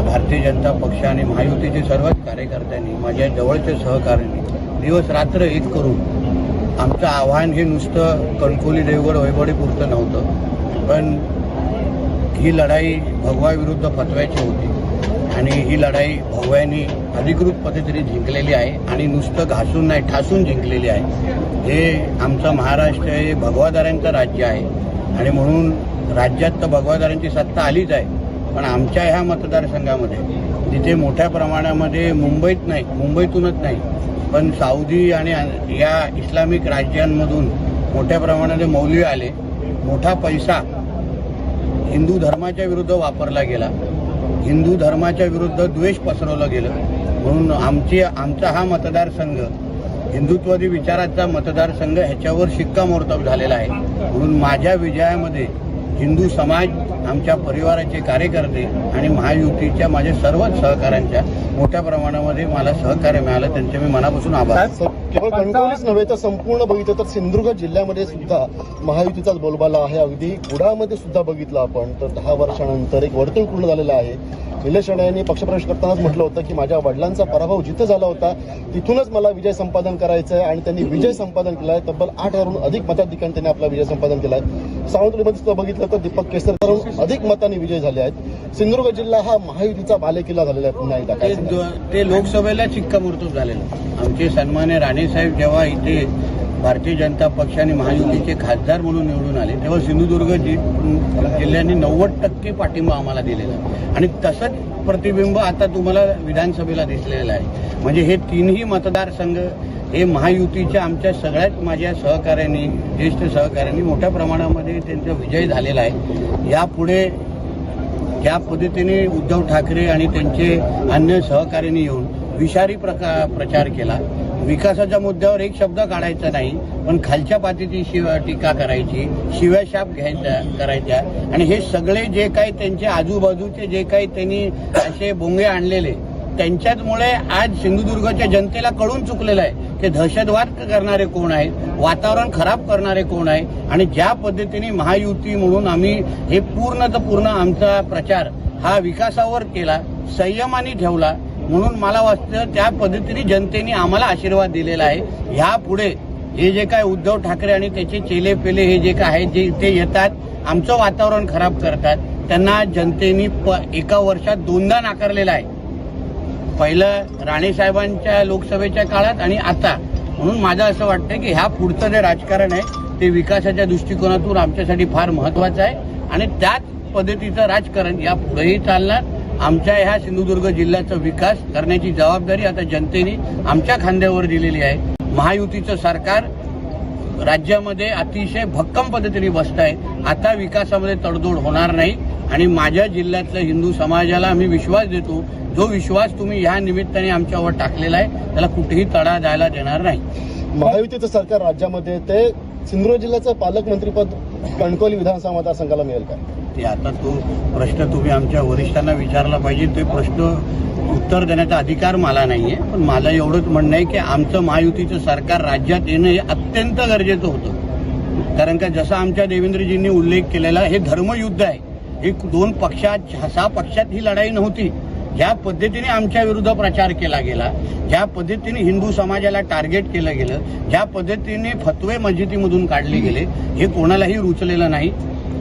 भारतीय जनता पक्ष आणि महायुतीचे सर्वच कार्यकर्त्यांनी, माझ्या जवळच्या सहकार्याने दिवस रात्र एक करून आमचं आव्हान हे नुसतं कणकवली, देवगड, वैभववाडी पुरतं नव्हतं, पण ही लढाई भगवाविरुद्ध फतव्याची होती आणि ही लढाई भगव्यांनी अधिकृत पद्धतीने जिंकलेली आहे आणि नुसतं घासून नाही, ठासून जिंकलेली आहे. हे आमचं महाराष्ट्र हे भगवादारांचं राज्य आहे आणि म्हणून राज्यात तर भगवादारांची सत्ता आलीच आहे, पण आमच्या ह्या मतदारसंघामध्ये जिथे मोठ्या प्रमाणामध्ये मुंबईतूनच नाही पण साऊदी आणि या इस्लामिक राज्यांमधून मोठ्या प्रमाणाने मौलवी आले, मोठा पैसा हिंदू धर्माच्या विरुद्ध वापरला गेला, हिंदू धर्माच्या विरुद्ध द्वेष पसरवलं गेलं. म्हणून आमचा हा मतदारसंघ हिंदुत्वादी विचाराचा मतदारसंघ ह्याच्यावर शिक्कामोर्तब झालेला आहे. म्हणून माझ्या विजयामध्ये हिंदू समाज, आमच्या परिवाराचे कार्यकर्ते आणि महायुतीच्या माझ्या सर्वच सहकाऱ्यांच्या मोठ्या प्रमाणामध्ये मला सहकार्य मिळालं, त्यांचे मी मनापासून आभार. केवळ कणकवलीच नव्हे तर संपूर्ण बघितलं तर सिंधुदुर्ग जिल्ह्यामध्ये सुद्धा महायुतीचाच बोलबाला आहे. अगदी कुडामध्ये सुद्धा बघितलं आपण तर 10 वर्षानंतर एक वर्तुळ पूर्ण झालेलं आहे. निलेश राणे यांनी पक्षप्रवेश करतानाच म्हटलं होतं की माझ्या वडिलांचा पराभव जिथं झाला होता तिथूनच मला विजय संपादन करायचं आहे आणि त्यांनी विजय संपादन केला आहे. तब्बल 8,000हून अधिक मताधिकांनी त्यांनी आपला विजय संपादन केला आहे. सावंतवाडीमध्ये सुद्धा बघितलं तर दीपक केसरकरहून अधिक मतांनी विजय झाले आहेत. सिंधुदुर्ग जिल्हा हा महायुतीचा बालेकिल्ला झालेला आहे पुन्हा एकदा. ते लोकसभेला शिक्कामोर्तब झालेलं. आमचे सन्मान्य राणेसाहेब जेव्हा इथे भारतीय जनता पक्ष आणि महायुतीचे खासदार म्हणून निवडून आले तेव्हा सिंधुदुर्ग जिल्ह्याने 90% पाठिंबा आम्हाला दिलेला आणि तसंच प्रतिबिंब आता तुम्हाला विधानसभेला दिसलेलं आहे. म्हणजे हे तिन्ही मतदारसंघ हे महायुतीच्या आमच्या सगळ्याच माझ्या सहकाऱ्यांनी, ज्येष्ठ सहकाऱ्यांनी मोठ्या प्रमाणामध्ये त्यांचा विजय झालेला आहे. यापुढे ज्या पद्धतीने उद्धव ठाकरे आणि त्यांचे अन्य सहकाऱ्यांनी येऊन विषारी प्रचार केला, विकासाच्या मुद्द्यावर एक शब्द काढायचा नाही पण खालच्या पातळीची टीका करायची, शिव्याशाप करायच्या आणि हे सगळे जे काही त्यांचे आजूबाजूचे जे काही त्यांनी असे बोंगे आणलेले त्यांच्याचमुळे आज सिंधुदुर्गच्या जनतेला कळून चुकलेलं आहे की दहशतवाद करणारे कोण आहेत, वातावरण खराब करणारे कोण आहे. आणि ज्या पद्धतीने महायुती म्हणून आम्ही हे पूर्ण आमचा प्रचार हा विकासावर केला, संयमाने ठेवला, म्हणून मला वाटतं त्या पद्धतीने जनतेने आम्हाला आशीर्वाद दिलेला आहे. ह्यापुढे हे जे काय उद्धव ठाकरे आणि त्याचे चेले पेले हे जे काय आहेत जे इथे येतात आमचं वातावरण खराब करतात, त्यांना जनतेने एका वर्षात 2दा नाकारलेलं आहे. पहिलं राणेसाहेबांच्या लोकसभेच्या काळात आणि आता. म्हणून माझं असं वाटतं की ह्या पुढचं जे राजकारण आहे ते विकासाच्या दृष्टिकोनातून आमच्यासाठी फार महत्वाचं आहे आणि त्याच पद्धतीचं राजकारण या पुढेही चालणार. आमच्या ह्या सिंधुदुर्ग जिल्ह्याचा विकास करण्याची जबाबदारी आता जनतेने आमच्या खांद्यावर दिलेली आहे. महायुतीचं सरकार राज्यामध्ये अतिशय भक्कम पद्धतीने बसत आहे. आता विकासामध्ये तडजोड होणार नाही आणि माझ्या जिल्ह्यातल्या हिंदू समाजाला आम्ही विश्वास देतो, जो विश्वास तुम्ही ह्या निमित्ताने आमच्यावर टाकलेला आहे त्याला कुठेही तडा जायला देणार नाही. महायुतीचं सरकार राज्यामध्ये ते सिंधुदुर्ग जिल्ह्याचं पालकमंत्रीपद कणकवली विधानसभा मतदारसंघाला मिळेल का? ते आता तो प्रश्न तुम्ही आमच्या वरिष्ठांना विचारला पाहिजे. ते प्रश्न उत्तर देण्याचा अधिकार मला नाहीये, पण मला एवढंच म्हणणं आहे की आमचं महायुतीचं सरकार राज्यात येणं हे अत्यंत गरजेचं होतं. कारण का जसं आमच्या देवेंद्रजींनी उल्लेख केलेला हे धर्मयुद्ध आहे. हे 2 पक्षात 6 पक्षात ही लढाई नव्हती. ज्या पद्धतीने आमच्या विरुद्ध प्रचार केला गेला, ज्या पद्धतीने हिंदू समाजाला टार्गेट केलं गेलं, ज्या पद्धतीने फतवे मस्जिदीमधून काढले गेले, हे कोणालाही रुचलेलं नाही,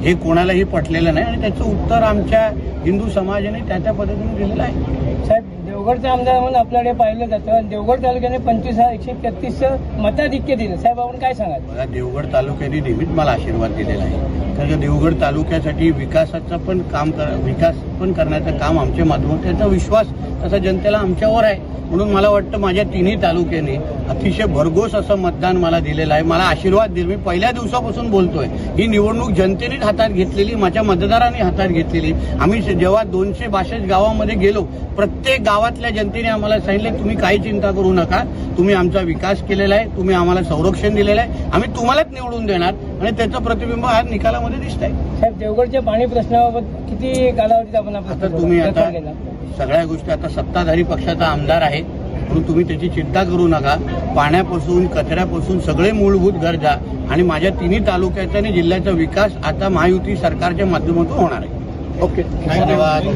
हे कोणालाही पटलेलं नाही आणि त्याचं उत्तर आमच्या हिंदू समाजाने त्या पद्धतीने दिलेलं आहे. साहेब, देवगडचे आमदार म्हणून आपल्याकडे पाहिलं जातं आणि देवगड तालुक्याने 25,133 मताधिक्य दिलं. साहेब, आपण काय सांगाल? बघा, देवगड तालुक्याने नेहमीच मला आशीर्वाद दिलेला आहे. कारण देवगड तालुक्यासाठी विकासाचं पण काम विकास पण करण्याचं काम आमच्या माध्यमातून त्याचा विश्वास तसा जनतेला आमच्यावर आहे. म्हणून मला वाटतं माझ्या तिन्ही तालुक्याने अतिशय भरघोस असं मतदान मला दिलेलं आहे, मला आशीर्वाद दिले. मी पहिल्या दिवसापासून बोलतोय, ही निवडणूक जनतेनेच हातात घेतलेली, माझ्या मतदारांनी हातात घेतलेली. आम्ही जेव्हा 262 गावामध्ये गेलो, प्रत्येक गावातल्या जनतेने आम्हाला सांगितलं तुम्ही काही चिंता करू नका, तुम्ही आमचा विकास केलेला आहे, तुम्ही आम्हाला संरक्षण दिलेलं आहे, आम्ही तुम्हालाच निवडून देणार आणि त्याचं प्रतिबिंब आज निकालामध्ये दिसत आहे. साहेब, देवगडच्या पाणी प्रश्नाबाबत किती कालावधीत आपण आता तुम्ही आता सगळ्या गोष्टी आता सत्ताधारी पक्षाचा आमदार आहे म्हणून तुम्ही त्याची चिंता करू नका. पाण्यापासून कचऱ्यापासून सगळे मूलभूत गरजा आणि माझ्या तिन्ही तालुक्याचा आणि जिल्ह्याचा विकास आता महायुती सरकारच्या माध्यमातून होणार आहे. ओके, धन्यवाद.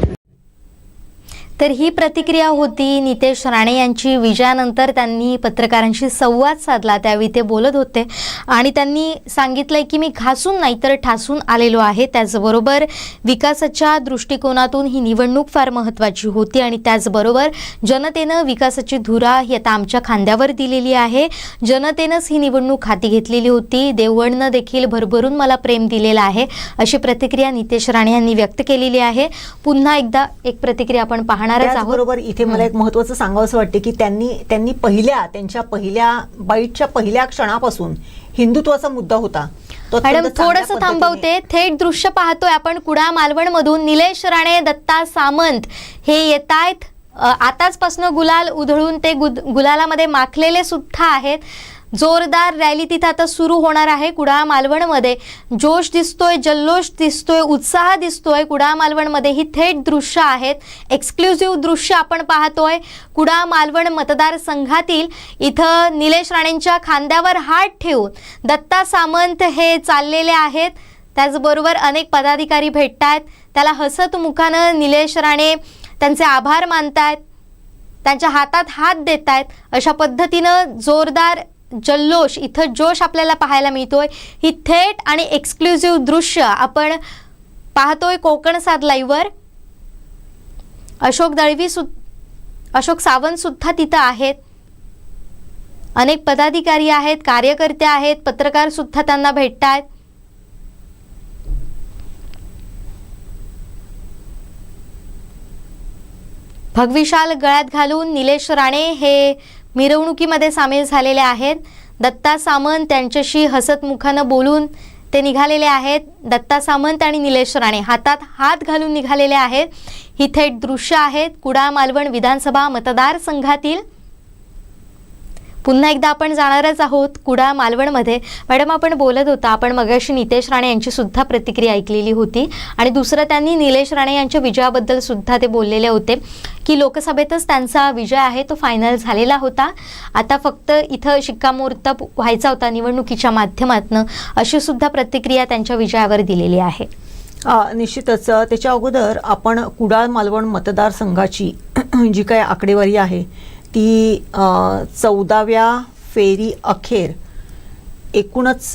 तर ही प्रतिक्रिया होती नितेश राणे यांची. विजयानंतर त्यांनी पत्रकारांशी संवाद साधला, त्यावेळी ते बोलत होते आणि त्यांनी सांगितलंय की मी घासून नाही तर ठासून आलेलो आहे. त्याचबरोबर विकासाच्या दृष्टिकोनातून ही निवडणूक फार महत्त्वाची होती आणि त्याचबरोबर जनतेनं विकासाची धुरा ही आता आमच्या खांद्यावर दिलेली आहे. जनतेनंच ही निवडणूक हाती घेतलेली होती. देवगडनं देखील भरभरून मला प्रेम दिलेलं आहे, अशी प्रतिक्रिया नितेश राणे यांनी व्यक्त केलेली आहे. पुन्हा एकदा एक प्रतिक्रिया आपण पाहणार. त्याचबरोबर इथे मला एक महत्त्वाचं सांगावंसं वाटते की त्यांनी त्यांच्या पहिल्या बाईटच्या पहिल्या क्षणापासून हिंदुत्वाचा मुद्दा होता. मॅडम, थोडंसं थांबवते. थेट दृश्य पाहतोय आपण कुडाळ मालवण मधून. निलेश राणे, दत्ता सामंत हे येतायत. आताचपासून गुलाल उधळून ते गुलालामध्ये माखलेले सुद्धा आहेत. जोरदार रॅली तिथे आता सुरू होणार आहे. कुडाळ मालवणमध्ये जोश दिसतोय, जल्लोष दिसतोय, उत्साह दिसतोय. कुडाळ मालवणमध्ये ही थेट दृश्य आहेत, एक्सक्लुझिव्ह दृश्य आपण पाहतोय. कुडाळ मालवण मतदारसंघातील इथं निलेश राणेंच्या खांद्यावर हात ठेवून दत्ता सामंत हे चाललेले आहेत. त्याचबरोबर अनेक पदाधिकारी भेटतायत. त्याला हसत मुखानं निलेश राणे त्यांचे आभार मानतायत, त्यांच्या हातात हात देतायत. अशा पद्धतीनं जोरदार जल्लोष, इथं जोश आपल्याला पाहायला मिळतोय. ही थेट आणि एक्सक्लुझिव्ह दृश्य आपण पाहतोय कोकणसाद लाईव्हवर. अशोक सावंत सुद्धा तिथं आहेत. अनेक पदाधिकारी आहेत, कार्यकर्ते आहेत, पत्रकार सुद्धा त्यांना भेटतायत. भगविशाल गळ्यात घालून निलेश राणे हे मिरवणुकीमध्ये सामील झालेले आहेत. दत्ता सामंत त्यांच्याशी हसत मुखानं बोलून ते निघालेले आहेत. दत्ता सामंत आणि निलेश राणे हातात हात घालून निघालेले आहेत. ही थेट दृश्य आहेत कुडाळ मालवण विधानसभा मतदारसंघातील. पुन्हा एकदा आपण जाणारच आहोत कुडाळ मालवणमध्ये. मॅडम, आपण बोलत होता, आपण मगाशी नितेश राणे यांची सुद्धा प्रतिक्रिया ऐकलेली होती आणि दुसरं त्यांनी निलेश राणे यांच्या विजयाबद्दल सुद्धा ते बोललेले होते की लोकसभेतच त्यांचा विजय आहे तो फायनल झालेला होता, आता फक्त इथं शिक्कामोर्तब व्हायचा होता निवडणुकीच्या माध्यमातून, अशी सुद्धा प्रतिक्रिया त्यांच्या विजयावर दिलेली आहे. निश्चितच त्याच्या अगोदर आपण कुडाळ मालवण मतदारसंघाची जी काही आकडेवारी आहे ती 14व्या फेरी अखेर एकूणच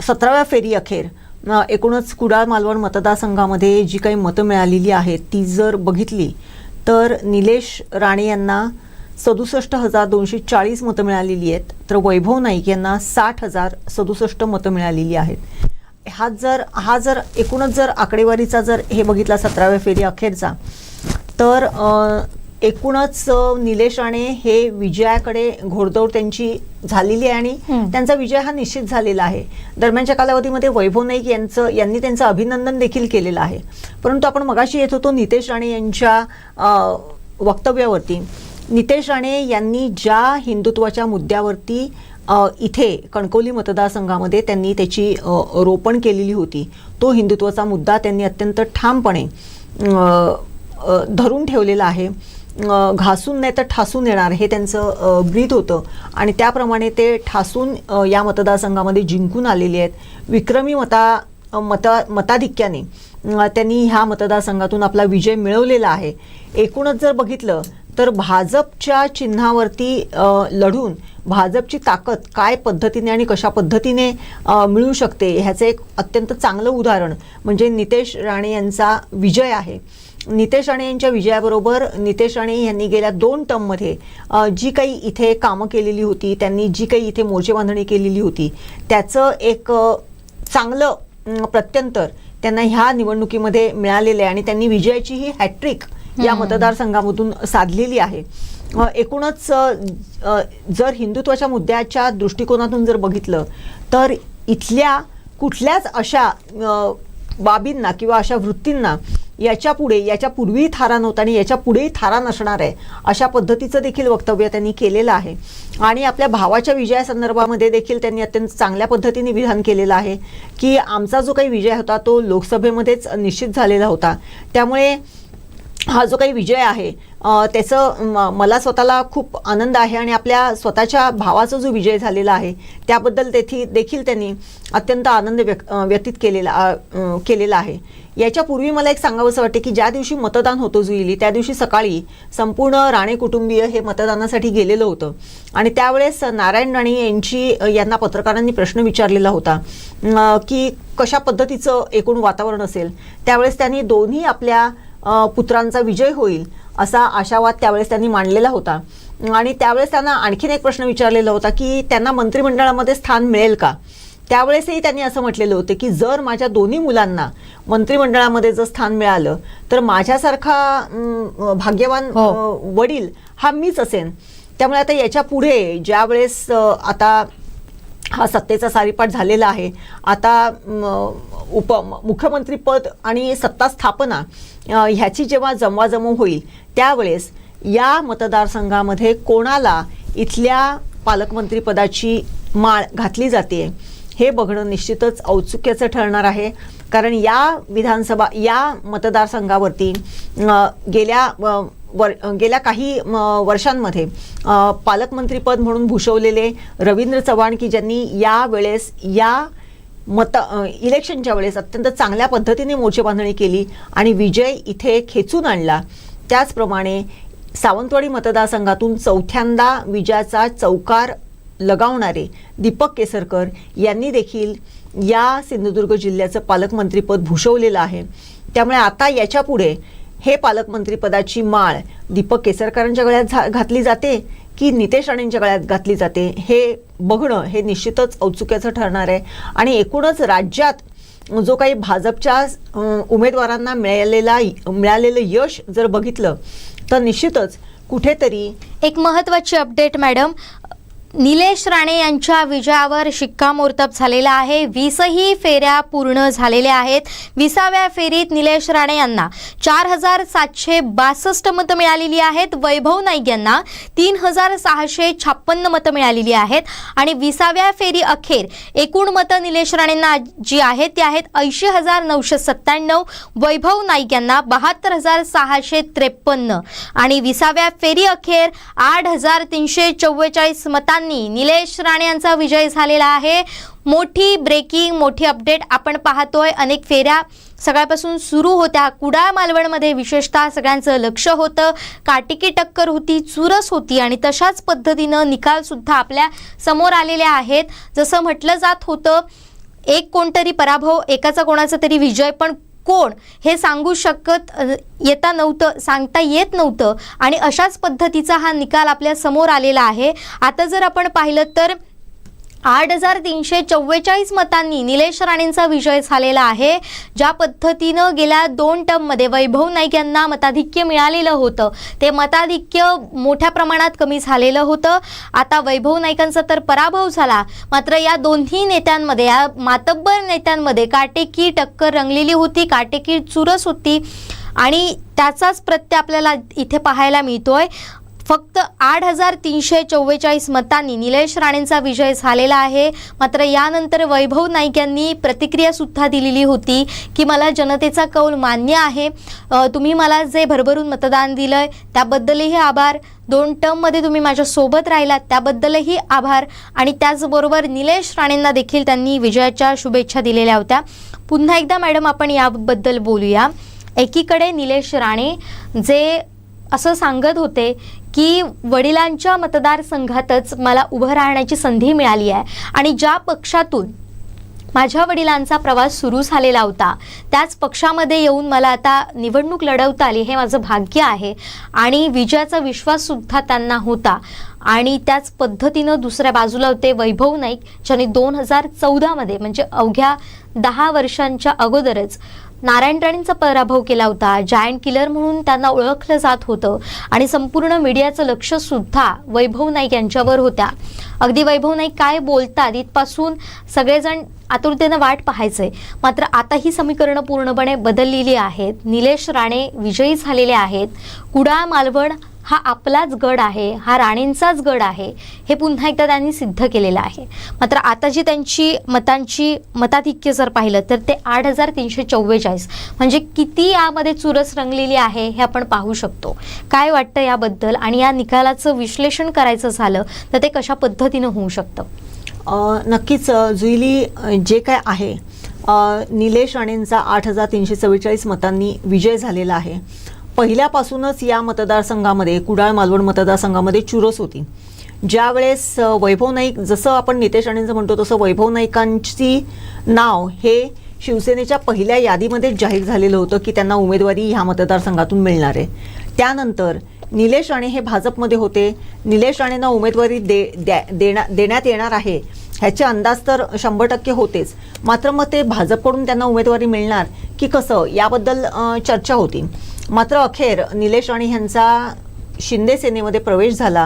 17व्या फेरी अखेर एकूणच कुडाळ मालवण मतदारसंघामध्ये जी काही मतं मिळालेली आहेत ती जर बघितली तर निलेश राणे यांना 67,240 मतं मिळालेली आहेत, तर वैभव नाईक यांना 60,067 मतं मिळालेली आहेत. हा जर एकूणच जर आकडेवारीचा जर हे बघितला 17व्या फेरी अखेरचा, तर एकूणच निलेश राणे हे विजयाकडे घोडदौड त्यांची झालेली आहे आणि त्यांचा विजय हा निश्चित झालेला आहे. दरम्यानच्या कालावधीमध्ये वैभव नाईक यांनी त्यांचं अभिनंदन देखील केलेलं आहे. परंतु आपण मगाशी येत होतो नितेश राणे यांच्या वक्तव्यावरती. नितेश राणे यांनी ज्या हिंदुत्वाच्या मुद्द्यावरती इथे कणकवली मतदारसंघामध्ये त्यांनी त्याची रोपण केलेली होती, तो हिंदुत्वाचा मुद्दा त्यांनी अत्यंत ठामपणे धरून ठेवलेला आहे. घासून नाही तर ठासून येणार हे त्यांचं ब्रीद होतं आणि त्याप्रमाणे ते ठासून या मतदारसंघामध्ये जिंकून आलेले आहेत. विक्रमी मताधिक्याने त्यांनी ह्या मतदारसंघातून आपला विजय मिळवलेला आहे. एकूणच जर बघितलं तर भाजपच्या चिन्हावरती लढून भाजपची ताकद काय पद्धतीने आणि कशा पद्धतीने मिळू शकते ह्याचं एक अत्यंत चांगलं उदाहरण म्हणजे नितेश राणे यांचा विजय आहे. नितेश राणे यांच्या विजयाबरोबर नितेश राणे यांनी गेल्या 2 टर्ममध्ये जी काही इथे कामं केलेली होती, त्यांनी जी काही इथे मोर्चेबांधणी केलेली होती त्याचं एक चांगलं प्रत्यंतर त्यांना ह्या निवडणुकीमध्ये मिळालेलं आहे आणि त्यांनी विजयाची ही हॅट्रिक या मतदारसंघामधून साधलेली आहे. एकूणच जर हिंदुत्वाच्या मुद्द्याच्या दृष्टिकोनातून जर बघितलं तर इथल्या कुठल्याच अशा बाबींना किंवा अशा वृत्तींना याच्यापूर्वी थारा नव्हता आणि याच्या पुढेही थारा नसणार आहे अशा पद्धतीचं देखील वक्तव्य त्यांनी केलेलं आहे. आणि आपल्या भावाच्या विजयासंदर्भामध्ये देखील त्यांनी अत्यंत चांगल्या पद्धतीने विधान केलेलं आहे की आमचा जो काही विजय होता तो लोकसभेमध्येच निश्चित झालेला होता, त्यामुळे हा जो काही विजय आहे त्याचं मला स्वतःला खूप आनंद आहे आणि आपल्या स्वतःच्या भावाचा जो विजय झालेला आहे त्याबद्दल देखील त्यांनी अत्यंत आनंद व्यतीत केलेला आहे. याच्यापूर्वी मला एक सांगावंसं वाटते की ज्या दिवशी मतदान होतं जुईली त्या दिवशी सकाळी संपूर्ण राणे कुटुंबीय हे मतदानासाठी गेलेलं होतं आणि त्यावेळेस नारायण राणे यांना पत्रकारांनी प्रश्न विचारलेला होता की कशा पद्धतीचं एकूण वातावरण असेल. त्यावेळेस त्यांनी दोन्ही आपल्या पुत्रांचा विजय होईल असा आशावाद त्यावेळेस त्यांनी मांडलेला होता आणि त्यावेळेस त्यांना आणखीन एक प्रश्न विचारलेला होता की त्यांना मंत्रिमंडळामध्ये स्थान मिळेल का. त्यावेळेसही त्यांनी असं म्हटलेलं होतं की जर माझ्या दोन्ही मुलांना मंत्रिमंडळामध्ये जर स्थान मिळालं तर माझ्यासारखा भाग्यवान वडील हा मीच असेन. त्यामुळे आता याच्या पुढे ज्यावेळेस आता हा सत्तेचा सारीपाट झालेला आहे, आता मुख्यमंत्रीपद आणि सत्ता स्थापना ह्याची जेव्हा जमवाजमव होईल त्यावेळेस या मतदारसंघामध्ये कोणाला इथल्या पालकमंत्रीपदाची माळ घातली जाते हे बघणं निश्चितच औत्सुक्याचं ठरणार आहे. कारण या मतदारसंघावरती गेल्या काही वर्षांमध्ये पालकमंत्रीपद म्हणून भूषवलेले रवींद्र चव्हाण की ज्यांनी यावेळेस इलेक्शनच्या वेळेस अत्यंत चांगल्या पद्धतीने मोर्चे बांधणी केली आणि विजय इथे खेचून आणला. त्याचप्रमाणे सावंतवाडी मतदारसंघातून चौथ्यांदा विजयाचा चौकार लगावणारे दीपक केसरकर यांनी देखील या सिंधुदुर्ग जिल्ह्याचं पालकमंत्रीपद भूषवलेलं आहे. त्यामुळे आता याच्या पुढे हे पालकमंत्रीपदाची माळ दीपक केसरकरांच्या गळ्यात घातली जाते की नितेश राणेंच्या गळ्यात घातली जाते हे बघणं हे निश्चितच औत्सुक्याचं ठरणार आहे. आणि एकूणच राज्यात जो काही भाजपच्या उमेदवारांना मिळालेलं यश जर बघितलं तर निश्चितच कुठेतरी एक महत्त्वाची अपडेट मॅडम, निलेश राणे यांच्या विजयावर शिक्कामोर्तब झालेला आहे. 20ही फेऱ्या पूर्ण झालेल्या आहेत. 20व्या फेरीत निलेश राणे यांना 4762 मतं मिळालेली आहेत. वैभव नाईक यांना 3656 मतं मिळालेली आहेत. आणि 20व्या फेरी अखेर एकूण मतं निलेश राणेंना जी आहेत ती आहेत 80,997. वैभव नाईक यांना 72,653. आणि 20व्या फेरी अखेर 8,344 मतांनी निलेश राणे यांचा विजय झालेला आहे. मोठी ब्रेकिंग, मोठी अपडेट आपण पाहतोय. अनेक फेऱ्या सकाळपासून सुरू होत्या. कुडाळ मालवणमध्ये विशेषतः सगळ्यांचं लक्ष होतं. काटेकी टक्कर होती, चुरस होती आणि तशाच पद्धतीनं निकाल सुद्धा आपल्या समोर आलेले आहेत. जसं म्हटलं जात होतं, एक कोणतरी पराभव, एकाचा कोणाचा तरी विजय, पण कोण हे सांगता येत नव्हतं आणि अशाच पद्धतीचा हा निकाल आपल्या समोर आलेला आहे. आता जर आपण पाहिलं तर 8,344 मतांनी निलेश राणेंचा विजय झालेला आहे. ज्या पद्धतीनं गेल्या 2 टर्ममध्ये वैभव नाईक यांना मताधिक्य मिळालेलं होतं ते मताधिक्य मोठ्या प्रमाणात कमी झालेलं होतं. आता वैभव नाईकांचा तर पराभव झाला, मात्र या दोन्ही नेत्यांमध्ये, या मातब्बर नेत्यांमध्ये काटेकी टक्कर रंगलेली होती, काटेकी चुरस होती आणि त्याचाच प्रत्यय आपल्याला इथे पाहायला मिळतोय. फक्त 8,344 मतांनी निलेश राणेंचा विजय झालेला आहे. मात्र यानंतर वैभव नाईक यांनी प्रतिक्रिया सुद्धा दिलेली होती की मला जनतेचा कौल मान्य आहे, तुम्ही मला जे भरभरून मतदान दिलंय त्याबद्दलही आभार, 2 टर्ममध्ये तुम्ही माझ्या सोबत राहिलात त्याबद्दलही आभार. आणि त्याचबरोबर निलेश राणेंना देखील त्यांनी विजयाच्या शुभेच्छा दिलेल्या होत्या. पुन्हा एकदा मॅडम आपण याबद्दल बोलूया. एकीकडे निलेश राणे जे असं सांगत होते की वडिलांच्या मतदारसंघातच मला उभं राहण्याची संधी मिळाली आहे आणि ज्या पक्षातून माझ्या वडिलांचा प्रवास सुरू झालेला होता त्याच पक्षामध्ये येऊन मला आता निवडणूक लढवता आली, हे माझं भाग्य आहे. आणि विजयाचा विश्वाससुद्धा त्यांना होता. आणि त्याच पद्धतीनं दुसऱ्या बाजूला होते वैभव नाईक, ज्यांनी 2014मध्ये म्हणजे अवघ्या 10 वर्षांच्या अगोदरच नारायण राणेंचा पराभव केला होता. जायंट किलर म्हणून त्यांना ओळखलं जात होतं आणि संपूर्ण मीडियाचं लक्ष सुद्धा वैभव नाईक यांच्यावर होत्या. अगदी वैभव नाईक काय बोलतात इथपासून सगळेजण आतुरतेनं वाट पाहायचंय. मात्र आता ही समीकरणं पूर्णपणे बदललेली आहेत. निलेश राणे विजयी झालेले आहेत. कुडाळ मालवण हा आपलाच गड आहे, हा राणेंचाच गड आहे, हे पुन्हा एकदा त्यांनी सिद्ध केलेलं आहे. मात्र आता जी त्यांची मताधिक्य जर पाहिलं तर ते 8,344, म्हणजे किती यामध्ये चुरस रंगलेली आहे हे आपण पाहू शकतो. काय वाटतं याबद्दल आणि या निकालाचं विश्लेषण करायचं झालं तर ते कशा पद्धतीनं होऊ शकतं? नक्कीच जुईली, जे काय आहे निलेश राणेंचा 8,344 मतांनी विजय झालेला आहे. पहिल्यापासूनच या मतदारसंघामध्ये, कुडाळ मालवण मतदारसंघामध्ये चुरस होती. ज्यावेळेस वैभव नाईक, जसं आपण नितेश राणेंचं म्हणतो तसं वैभव नाईकांची नाव हे शिवसेनेच्या पहिल्या यादीमध्ये जाहीर झालेलं होतं की त्यांना उमेदवारी ह्या मतदारसंघातून मिळणार आहे. त्यानंतर निलेश राणे हे भाजपमध्ये होते. निलेश राणेंना उमेदवारी देण्यात येणार आहे ह्याचे अंदाज तर 100% होतेच. मात्र मग ते भाजपकडून त्यांना उमेदवारी मिळणार की कसं याबद्दल चर्चा होती. मात्र अखेर निलेश राणे यांचा शिंदे सेनेमध्ये प्रवेश झाला.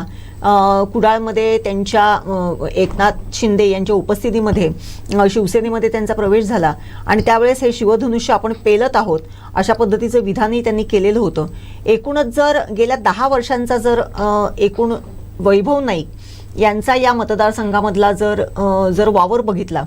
कुडाळमध्ये त्यांच्या एकनाथ शिंदे यांच्या उपस्थितीमध्ये शिवसेनेमध्ये त्यांचा प्रवेश झाला आणि त्यावेळेस हे शिवधनुष्य आपण पेलत आहोत अशा पद्धतीचं विधानही त्यांनी केलेलं होतं. एकूणच जर गेल्या 10 वर्षांचा जर एकूण वैभव नाईक यांचा या मतदारसंघामधला जर वावर बघितला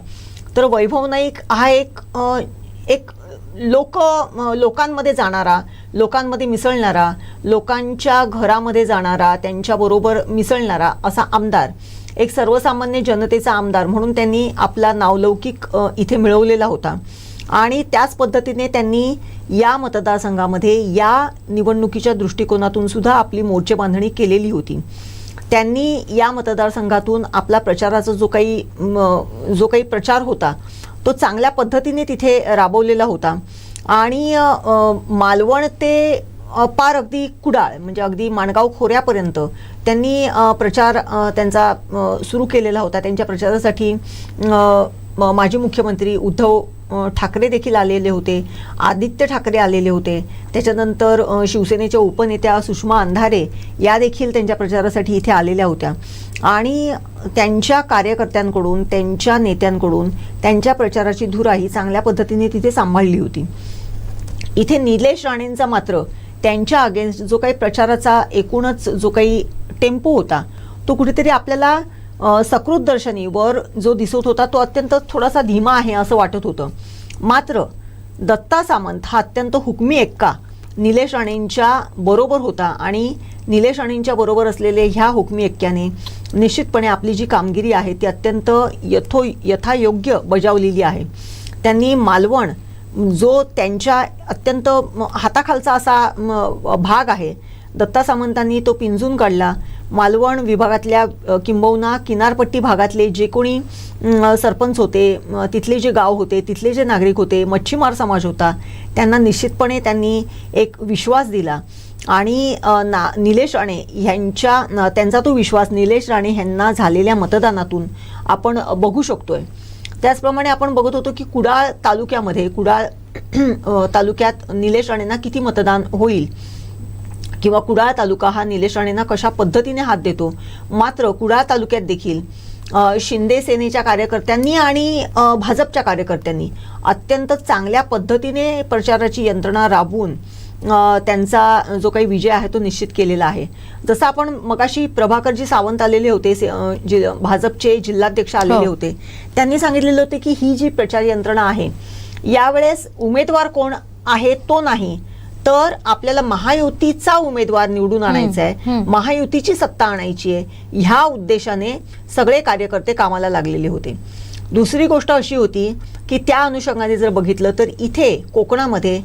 तर वैभव नाईक हा एक लोकांमध्ये जाणारा, लोकांमध्ये मिसळणारा, लोकांच्या घरामध्ये जाणारा, त्यांच्याबरोबर मिसळणारा असा आमदार, एक सर्वसामान्य जनतेचा आमदार म्हणून त्यांनी आपला नावलौकिक इथे मिळवलेला होता. आणि त्याच पद्धतीने त्यांनी या मतदारसंघामध्ये या निवडणुकीच्या दृष्टिकोनातून सुद्धा आपली मोर्चे बांधणी केलेली होती. त्यांनी या मतदारसंघातून आपला प्रचाराचा जो काही प्रचार होता तो चांगल्या पद्धतीने तिथे राबवलेला होता. आणि मालवण ते पार अगदी कुडाळ म्हणजे अगदी माणगाव खोऱ्यापर्यंत त्यांनी प्रचार त्यांचा सुरू केलेला होता. त्यांच्या प्रचारासाठी माजी मुख्यमंत्री उद्धव ठाकरे देखील आलेले होते, आदित्य ठाकरे आलेले होते, त्याच्यानंतर शिवसेनेच्या उपनेत्या सुषमा अंधारे या देखील त्यांच्या प्रचारासाठी इथे आलेल्या होत्या. आणि त्यांच्या कार्यकर्त्यांकडून, त्यांच्या नेत्यांकडून त्यांच्या प्रचाराची धुरा ही चांगल्या पद्धतीने तिथे सांभाळली होती. इथे निलेश राणेंचा मात्र त्यांच्या अगेन्स्ट जो काही प्रचाराचा एकूणच जो काही टेम्पो होता तो कुठेतरी आपल्याला सकृत दर्शनी वर जो दिसत होता तो अत्यंत थोडासा धीमा आहे असं वाटत होतं. मात्र दत्ता सामंत हा अत्यंत हुकमी एक्का निलेश राणेंच्या बरोबर होता आणि निलेश राणेंच्या बरोबर असलेले ह्या हुकमी एक्क्याने निश्चितपणे आपली जी कामगिरी आहे ती अत्यंत यथायोग्य बजावलेली आहे. त्यांनी मालवण जो त्यांच्या अत्यंत हाताखालचा असा भाग आहे दत्ता सामंतांनी तो पिंजून काढला. मालवण विभागातल्या किंबहुना किनारपट्टी भागातले जे कोणी सरपंच होते, तिथले जे गाव होते, तिथले जे नागरिक होते, मच्छीमार समाज होता, त्यांना निश्चितपणे त्यांनी एक विश्वास दिला. आणि निलेश राणे त्यांचा तो विश्वास निलेश राणे यांना झालेल्या मतदानातून आपण बघू शकतोय. त्याचप्रमाणे आपण बघत होतो की कुडाळ तालुक्यात निलेश राणेंना किती मतदान होईल किंवा कुडाळ तालुका हा निलेश राणेंना कशा पद्धतीने हात देतो. मात्र कुडाळ तालुक्यात देखील शिंदे सेनेच्या कार्यकर्त्यांनी आणि भाजपच्या कार्यकर्त्यांनी अत्यंत चांगल्या पद्धतीने प्रचाराची यंत्रणा राबवून त्यांचा जो काही विजय आहे तो निश्चित केलेला आहे. जसं आपण मगाशी प्रभाकरजी सावंत आलेले होते, भाजपचे जिल्हाध्यक्ष आलेले होते, त्यांनी सांगितलेले होते की ही जी प्रचार यंत्रणा आहे यावेळेस उमेदवार कोण आहे तो नाही तर आपल्याला महायुतीचा उमेदवार निवडून आणायचा आहे, महायुतीची सत्ता आणायची आहे, ह्या उद्देशाने सगळे कार्यकर्ते कामाला लागलेले होते. दुसरी गोष्ट अशी होती की त्या अनुषंगाने जर बघितलं तर इथे कोकणामध्ये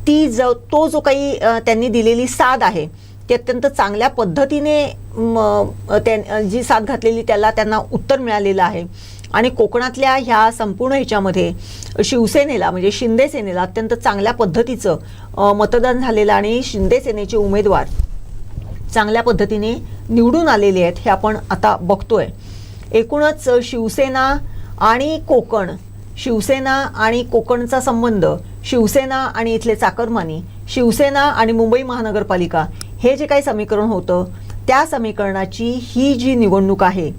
तो जो काही त्यांनी दिलेली साथ आहे ती अत्यंत चांगल्या पद्धतीने जी साथ घातलेली त्यांना उत्तर मिळालेलं आहे. आणि कोकणातल्या ह्या संपूर्ण ह्याच्यामध्ये शिवसेनेला म्हणजे शिंदे सेनेला अत्यंत चांगल्या पद्धतीचं मतदान झालेलं आणि शिंदे सेनेचे उमेदवार चांगल्या पद्धतीने निवडून आलेले आहेत हे आपण आता बघतोय. एकूणच शिवसेना आणि कोकणचा संबंध, शिवसेना आणि इथले चाकरमानी, शिवसेना आणि मुंबई महानगरपालिका हे जे काही समीकरण होतं त्या समीकरणाची ही जी निवडणूक आहे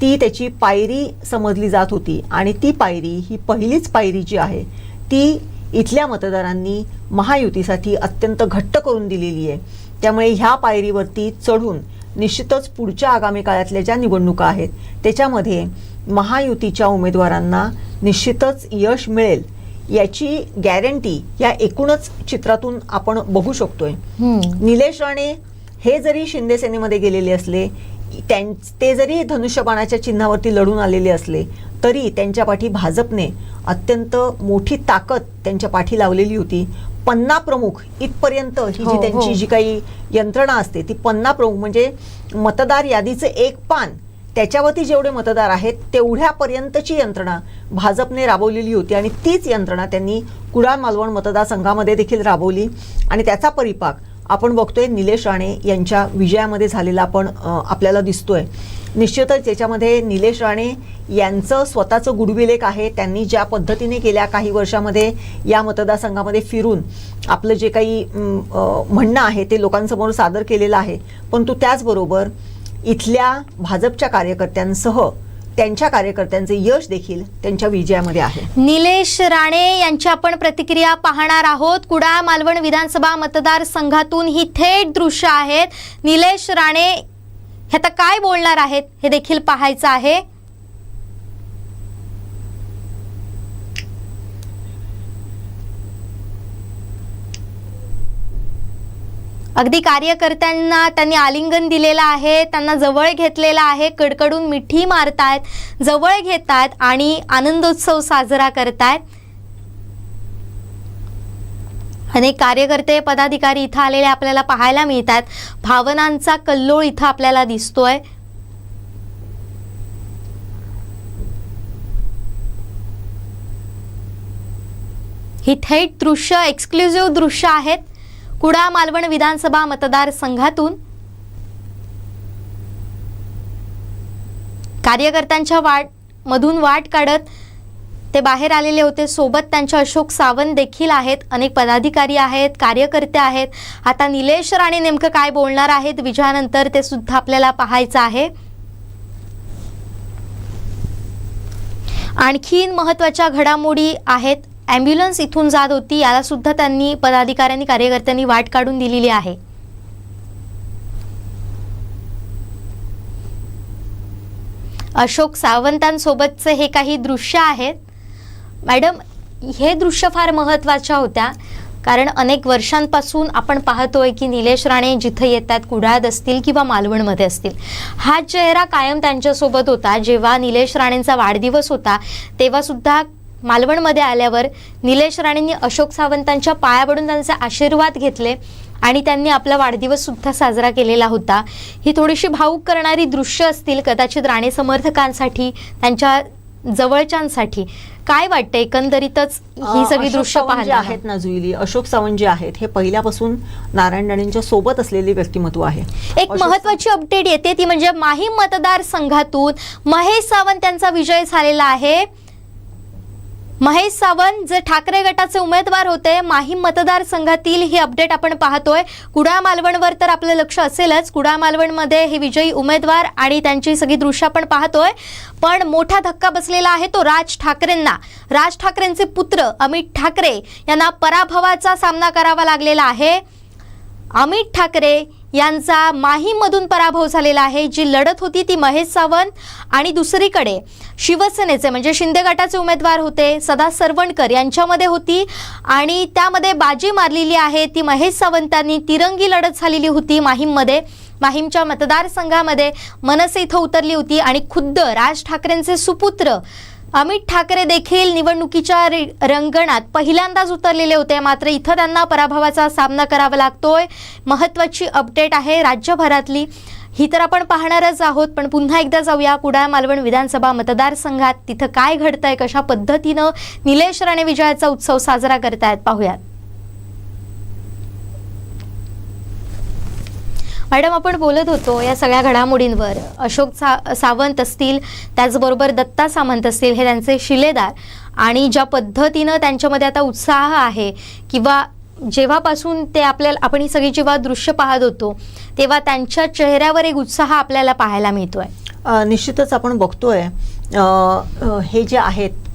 ती त्याची पायरी समजली जात होती. आणि ती पायरी ही पहिलीच पायरी जी आहे ती इथल्या मतदारांनी महायुतीसाठी अत्यंत घट्ट करून दिलेली आहे. त्यामुळे ह्या पायरीवरती चढून निश्चितच पुढच्या आगामी काळातल्या ज्या निवडणुका आहेत त्याच्यामध्ये महायुतीच्या उमेदवारांना निश्चितच यश मिळेल याची गॅरंटी या एकूणच चित्रातून आपण बघू शकतोय. निलेश राणे हे जरी शिंदे सेनेमध्ये गेलेले असले, ते जरी धनुष्यबाणाच्या चिन्हावरती लढून आलेले असले तरी त्यांच्या पाठी भाजपने अत्यंत मोठी ताकद त्यांच्या पाठी लावलेली होती. पन्ना प्रमुख इथपर्यंत ही जी त्यांची जी काही यंत्रणा असते ती पन्ना प्रमुख म्हणजे मतदार यादीचं एक पान त्याच्यावरती जेवढे मतदार आहेत तेवढ्यापर्यंतची यंत्रणा भाजपने राबवलेली होती. आणि तीच यंत्रणा त्यांनी कुडाळ मालवण मतदारसंघामध्ये देखील राबवली आणि त्याचा परिपाक आपण बघतोय निलेश राणे यांच्या विजयामध्ये झालेला आपण आपल्याला दिसतोय. निश्चितच त्याच्यामध्ये निलेश राणे यांचं स्वतःचं गुडविल एक आहे. त्यांनी ज्या पद्धतीने गेल्या काही वर्षामध्ये या मतदारसंघामध्ये फिरून आपलं जे काही म्हणणं आहे ते लोकांसमोर सादर केलेलं आहे, परंतु त्याचबरोबर इथल्या भाजपच्या कार्यकर्त्यांसह त्यांच्या कार्यकर्त्यांचे यश देखील त्यांच्या विजयामध्ये आहे. निलेश राणे यांची आपण प्रतिक्रिया पाहणार आहोत. कुडाळ मालवण विधानसभा मतदारसंघातून ही थेट दृश्य आहेत. निलेश राणे हे आता काय बोलणार आहेत हे देखील पाहायचं आहे. अगदी कार्यकर्त्यांना त्यांनी आलिंगन दिलेलं आहे, त्यांना जवळ घेतलेलं आहे, कडकडून मिठी मारतायत, जवळ घेतात आणि आनंदोत्सव साजरा करतायत. अनेक कार्यकर्ते पदाधिकारी इथं आलेले आपल्याला पाहायला मिळतात. भावनांचा कल्लोळ इथं आपल्याला दिसतोय. ही थेट दृश्य, एक्सक्लुझिव्ह दृश्य आहेत कुडाळ मालवण विधानसभा मतदारसंघातून. कार्यकर्त्यांच्या मधून वाट काढत ते बाहेर आलेले होते. सोबत त्यांचे अशोक सावंत देखील आहेत, अनेक पदाधिकारी आहेत, कार्यकर्ते आहेत. आता निलेश राणे नेमकं काय बोलणार आहेत विजयानंतर ते सुद्धा आपल्याला पाहायचं आहे. आणखीन महत्त्वाच्या घडामोडी आहेत. ॲम्ब्युलन्स इथून जात होती, याला सुद्धा त्यांनी पदाधिकाऱ्यांनी कार्यकर्त्यांनी वाट काढून दिलेली आहे. अशोक सावंतांसोबतचे हे काही दृश्य आहेत. मॅडम, हे दृश्य फार महत्त्वाच्या होत्या, कारण अनेक वर्षांपासून आपण पाहतोय की निलेश राणे जिथे येतात, कुडाळात असतील किंवा मालवणमध्ये असतील, हा चेहरा कायम त्यांच्यासोबत होता. जेव्हा निलेश राणेंचा वाढदिवस होता तेव्हा सुद्धा मालवणमध्ये आल्यावर निलेश राणेंनी अशोक सावंतांच्या पाया पडून त्यांचे आशीर्वाद घेतले आणि त्यांनी आपला वाढदिवस सुद्धा साजरा केलेला होता. ही थोडीशी भावूक करणारी दृश्य असतील कदाचित राणे समर्थकांसाठी, त्यांच्या जवळच्यांसाठी. काय वाटतं एकंदरीतच ही सगळी दृश्य पाहायला आहेत ना जुईली, अशोक सावंत जे आहेत हे पहिल्यापासून नारायण राणेंच्या सोबत असलेले व्यक्तिमत्व आहे. एक महत्त्वाची अपडेट येते ती म्हणजे माहीम मतदारसंघातून महेश सावंत यांचा विजय झालेला आहे. महेश सावंत जे ठाकरे गटाचे उमेदवार होते माहीम मतदारसंघातील ही अपडेट आपण पाहतोय. कुडाळ मालवणवर तर आपलं लक्ष असेलच, कुडाळ मालवणमध्ये हे विजयी उमेदवार आणि त्यांची सगळी दृश्य आपण पाहतोय. पण मोठा धक्का बसलेला आहे तो राज ठाकरेंना. राज ठाकरेंचे पुत्र अमित ठाकरे यांना पराभवाचा सामना करावा लागलेला आहे. अमित ठाकरे यांचा माहीममधून पराभव झालेला आहे. जी लढत होती ती महेश सावंत आणि दुसरीकडे शिवसेनेचे म्हणजे शिंदे गटाचे उमेदवार होते सदा सरवणकर यांच्यामध्ये होती आणि त्यामध्ये बाजी मारलेली आहे ती महेश सावंतांनी. तिरंगी लढत झालेली होती माहीममध्ये. माहीमच्या मतदारसंघामध्ये मनसे इथं उतरली होती आणि खुद्द राज ठाकरेंचे सुपुत्र अमित ठाकरे देखील निवडणुकीच्या रंगणात पहिल्यांदाच उतरलेले होते. मात्र इथं त्यांना पराभवाचा सामना करावा लागतोय. महत्त्वाची अपडेट आहे राज्यभरातली, ही तर आपण पाहणारच आहोत. पण पुन्हा एकदा जाऊया कुडाळ मालवण विधानसभा मतदारसंघात. तिथं काय घडतंय, कशा पद्धतीनं निलेश राणे विजयाचा उत्सव साजरा करतायत पाहूयात. मॅडम, आपण बोलत होतो या सगळ्या घडामोडींवर. अशोक सावंत असतील, त्याचबरोबर दत्ता सामंत असतील, हे त्यांचे शिलेदार आणि ज्या पद्धतीनं त्यांच्यामध्ये आता उत्साह आहे किंवा जेव्हापासून ते आपण ही सगळी जेव्हा दृश्य पाहत होतो तेव्हा त्यांच्या चेहऱ्यावर एक उत्साह आपल्याला पाहायला मिळतोय. निश्चितच आपण बघतोय हे जे आहेत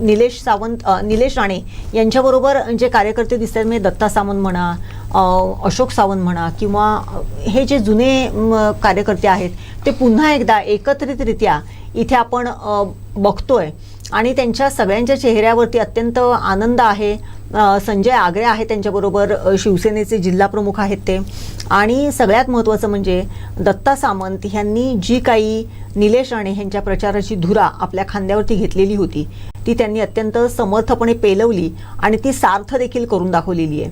निलेश राणे यांच्याबरोबर जे कार्यकर्ते दिसतात म्हणजे दत्ता सामंत म्हणा, अशोक सावंत म्हणा किंवा हे जे जुने कार्यकर्ते आहेत ते पुन्हा एकदा एकत्रितरित्या इथे आपण बघतोय आणि त्यांच्या सगळ्यांच्या चेहऱ्यावरती अत्यंत आनंद आहे. संजय आगरे आहे त्यांच्याबरोबर, शिवसेनेचे जिल्हा प्रमुख आहेत ते. आणि सगळ्यात महत्त्वाचं म्हणजे दत्ता सामंत यांनी जी काही निलेश राणे यांच्या प्रचाराची धुरा आपल्या खांद्यावरती घेतलेली होती ती त्यांनी अत्यंत समर्थपणे पेलवली आणि ती सार्थ देखील करून दाखवलेली आहे.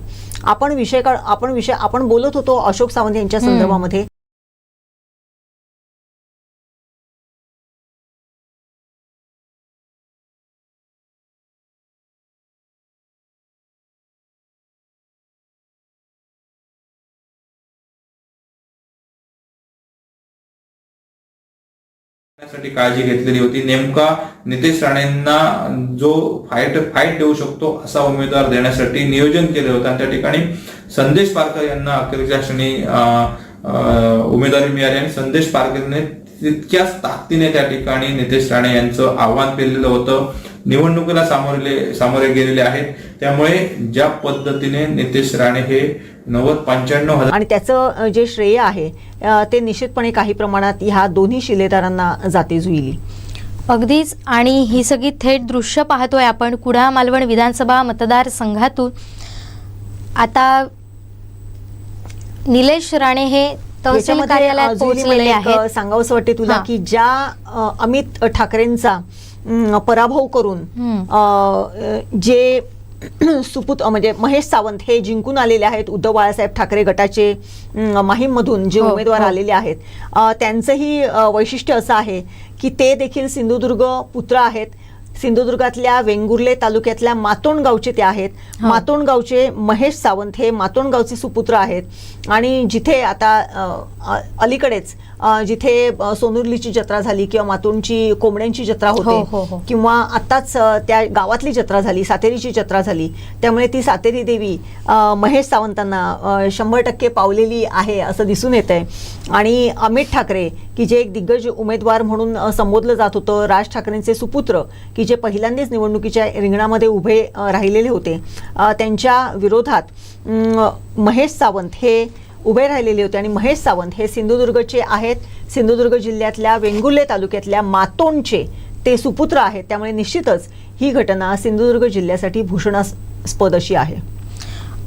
आपण बोलत होतो अशोक सावंत यांच्या संदर्भामध्ये. काळजी घेतलेली होती. नेमका नितेश राणेंना जो फाईट देऊ शकतो असा उमेदवार देण्यासाठी नियोजन केलं होतं आणि त्या ठिकाणी संदेश पारकर यांना अखेरच्या क्षणी उमेदवारी मिळाली आणि संदेश पारकरने तितक्याच ताकदीने त्या ठिकाणी नितेश राणे यांचं आव्हान पेललेलं होतं. निवडणुकीला सामोरे गेलेले आहेत. त्यामुळे ज्या पद्धतीने नितेश राणे हे 90-95 आणि त्याचं जे श्रेय आहे ते निश्चितपणे काही प्रमाणात ह्या दोन्ही शिलेदारांना जाते जुईली. अगदीच. आणि ही सगळी थेट दृश्य पाहतोय आपण कुडाळ मालवण विधानसभा मतदारसंघातून. आता निलेश राणे हे तहसील कार्यालयात पोहोचलेले आहेत. सांगावंसं वाटते तुला की ज्या अमित ठाकरेंचा पराभव करून जे म्हणजे महेश सावंत हे जिंकून आलेले आहेत उद्धव बाळासाहेब ठाकरे गटाचे माहीममधून जे उमेदवार आलेले आहेत, त्यांचंही वैशिष्ट्य असं आहे की ते देखील सिंधुदुर्ग पुत्र आहेत. सिंधुदुर्गातल्या वेंगुर्ले तालुक्यातल्या मातोंड गावचे ते आहेत. मातोंड गावचे महेश सावंत हे मातोंड गावचे सुपुत्र आहेत. आणि जिथे आता अलीकडेच जिथे सोनुर्लीची जत्रा झाली किंवा मातोंडची कोंबड्यांची जत्रा होते किंवा आत्ताच त्या गावातली जत्रा झाली, सातेरीची जत्रा झाली, त्यामुळे ती सातेरी देवी महेश सावंतांना 100% पावलेली आहे असं दिसून येत आहे. आणि अमित ठाकरे की जे एक दिग्गज उमेदवार म्हणून संबोधलं जात होतं, राज ठाकरेंचे सुपुत्र की जे पहिल्यांदाच निवडणुकीच्या रिंगणामध्ये उभे राहिलेले होते, त्यांच्या विरोधात महेश सावंत हे उभे राहिलेले होते. आणि महेश सावंत हे सिंधुदुर्गचे आहेत. सिंधुदुर्ग जिल्ह्यातल्या वेंगुर्ले तालुक्यातल्या मातोंडचे ते सुपुत्र आहेत. त्यामुळे निश्चितच ही घटना सिंधुदुर्ग जिल्ह्यासाठी भूषणास्पद अशी आहे.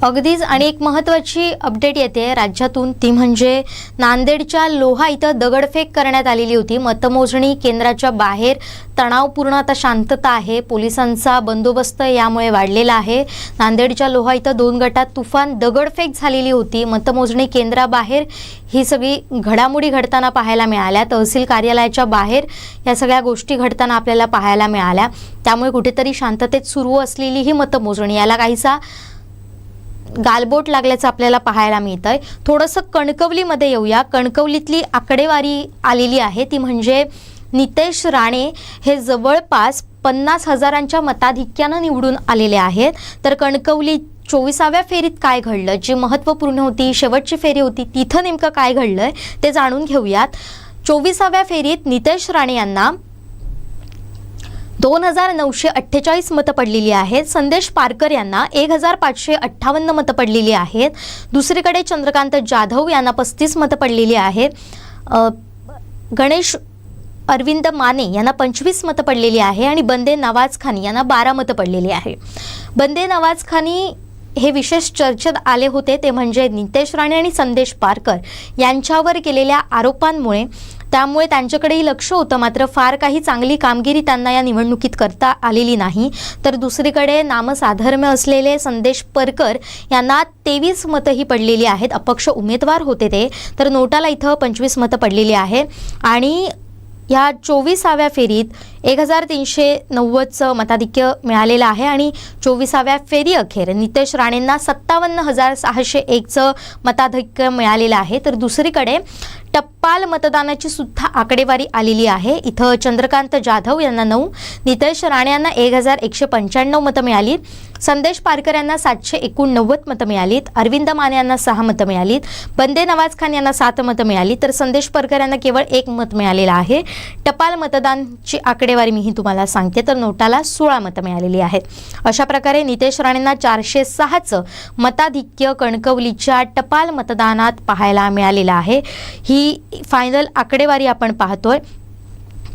अगदीच. आणि एक महत्त्वाची अपडेट येते राज्यातून, ती म्हणजे नांदेडच्या लोहा इथं दगडफेक करण्यात आलेली होती. मतमोजणी केंद्राच्या बाहेर तणावपूर्ण आता शांतता आहे. पोलिसांचा बंदोबस्त यामुळे वाढलेला आहे. नांदेडच्या लोहा इथं 2 गटात तुफान दगडफेक झालेली होती. मतमोजणी केंद्राबाहेर ही सगळी घडामोडी घडताना पाहायला मिळाल्या. तहसील कार्यालयाच्या बाहेर या सगळ्या गोष्टी घडताना आपल्याला पाहायला मिळाल्या. त्यामुळे कुठेतरी शांततेत सुरू असलेली ही मतमोजणी याला काहीसा गालबोट लागल्याचं आपल्याला पाहायला मिळतंय. थोडंसं कणकवलीमध्ये येऊया. कणकवलीतली आकडेवारी आलेली आहे, ती म्हणजे नितेश राणे हे जवळपास 50,000च्या मताधिक्यानं निवडून आलेले आहेत. तर कणकवली 24व्या फेरीत काय घडलं, जी महत्त्वपूर्ण होती, शेवटची फेरी होती, तिथं नेमकं काय घडलंय ते जाणून घेऊयात. 24व्या फेरीत नितेश राणे यांना 2,948 मतं पडलेली आहेत. संदेश पारकर यांना 1,558 मतं पडलेली आहेत. दुसरीकडे चंद्रकांत जाधव यांना 35 मतं पडलेली आहेत. गणेश अरविंद माने यांना 25 मतं पडलेली आहे. आणि बंदे नवाज खानी यांना 12 मतं पडलेली आहे. बंदे नवाज खानी हे विशेष चर्चेत आले होते, ते म्हणजे नितेश राणे आणि संदेश पारकर यांच्यावर केलेल्या आरोपांमुळे. त्यामुळे त्यांच्याकडेही लक्ष होतं, मात्र फार काही चांगली कामगिरी त्यांना या निवडणुकीत करता आलेली नाही. तर दुसरीकडे नामसाधर्म्य असलेले संदेश पारकर यांना 23 मतं ही पडलेली आहेत. अपक्ष उमेदवार होते ते. तर नोटाला इथं 25 मतं पडलेली आहे. आणि या 24व्या फेरीत 1,390चं मताधिक्य मिळालेलं आहे. आणि 24व्या फेरी अखेर नितेश राणेंना 57,601चं मताधिक्य मिळालेलं आहे. तर दुसरीकडे टप्पाल मतदानाची सुद्धा आकडेवारी आलेली आहे. इथं चंद्रकांत जाधव यांना 9, नितेश राणे यांना 1,195 मतं मिळाली. संदेश पारकर यांना 789 मतं मिळालीत. अरविंद माने यांना 6 मतं मिळालीत. बंदे नवाज खान यांना 7 मतं मिळाली. तर संदेश पारकर यांना केवळ 1 मत मिळालेलं आहे. टपाल मतदानची आकडेवारी मी तुम्हाला सांगते, तर नोटाला 16 मतं मिळालेली आहेत. अशा प्रकारे नितेश राणेंना 406चं मताधिक्य कणकवलीच्या टपाल मतदानात पाहायला मिळालेलं आहे. ही फायनल आकडेवारी आपण पाहतोय.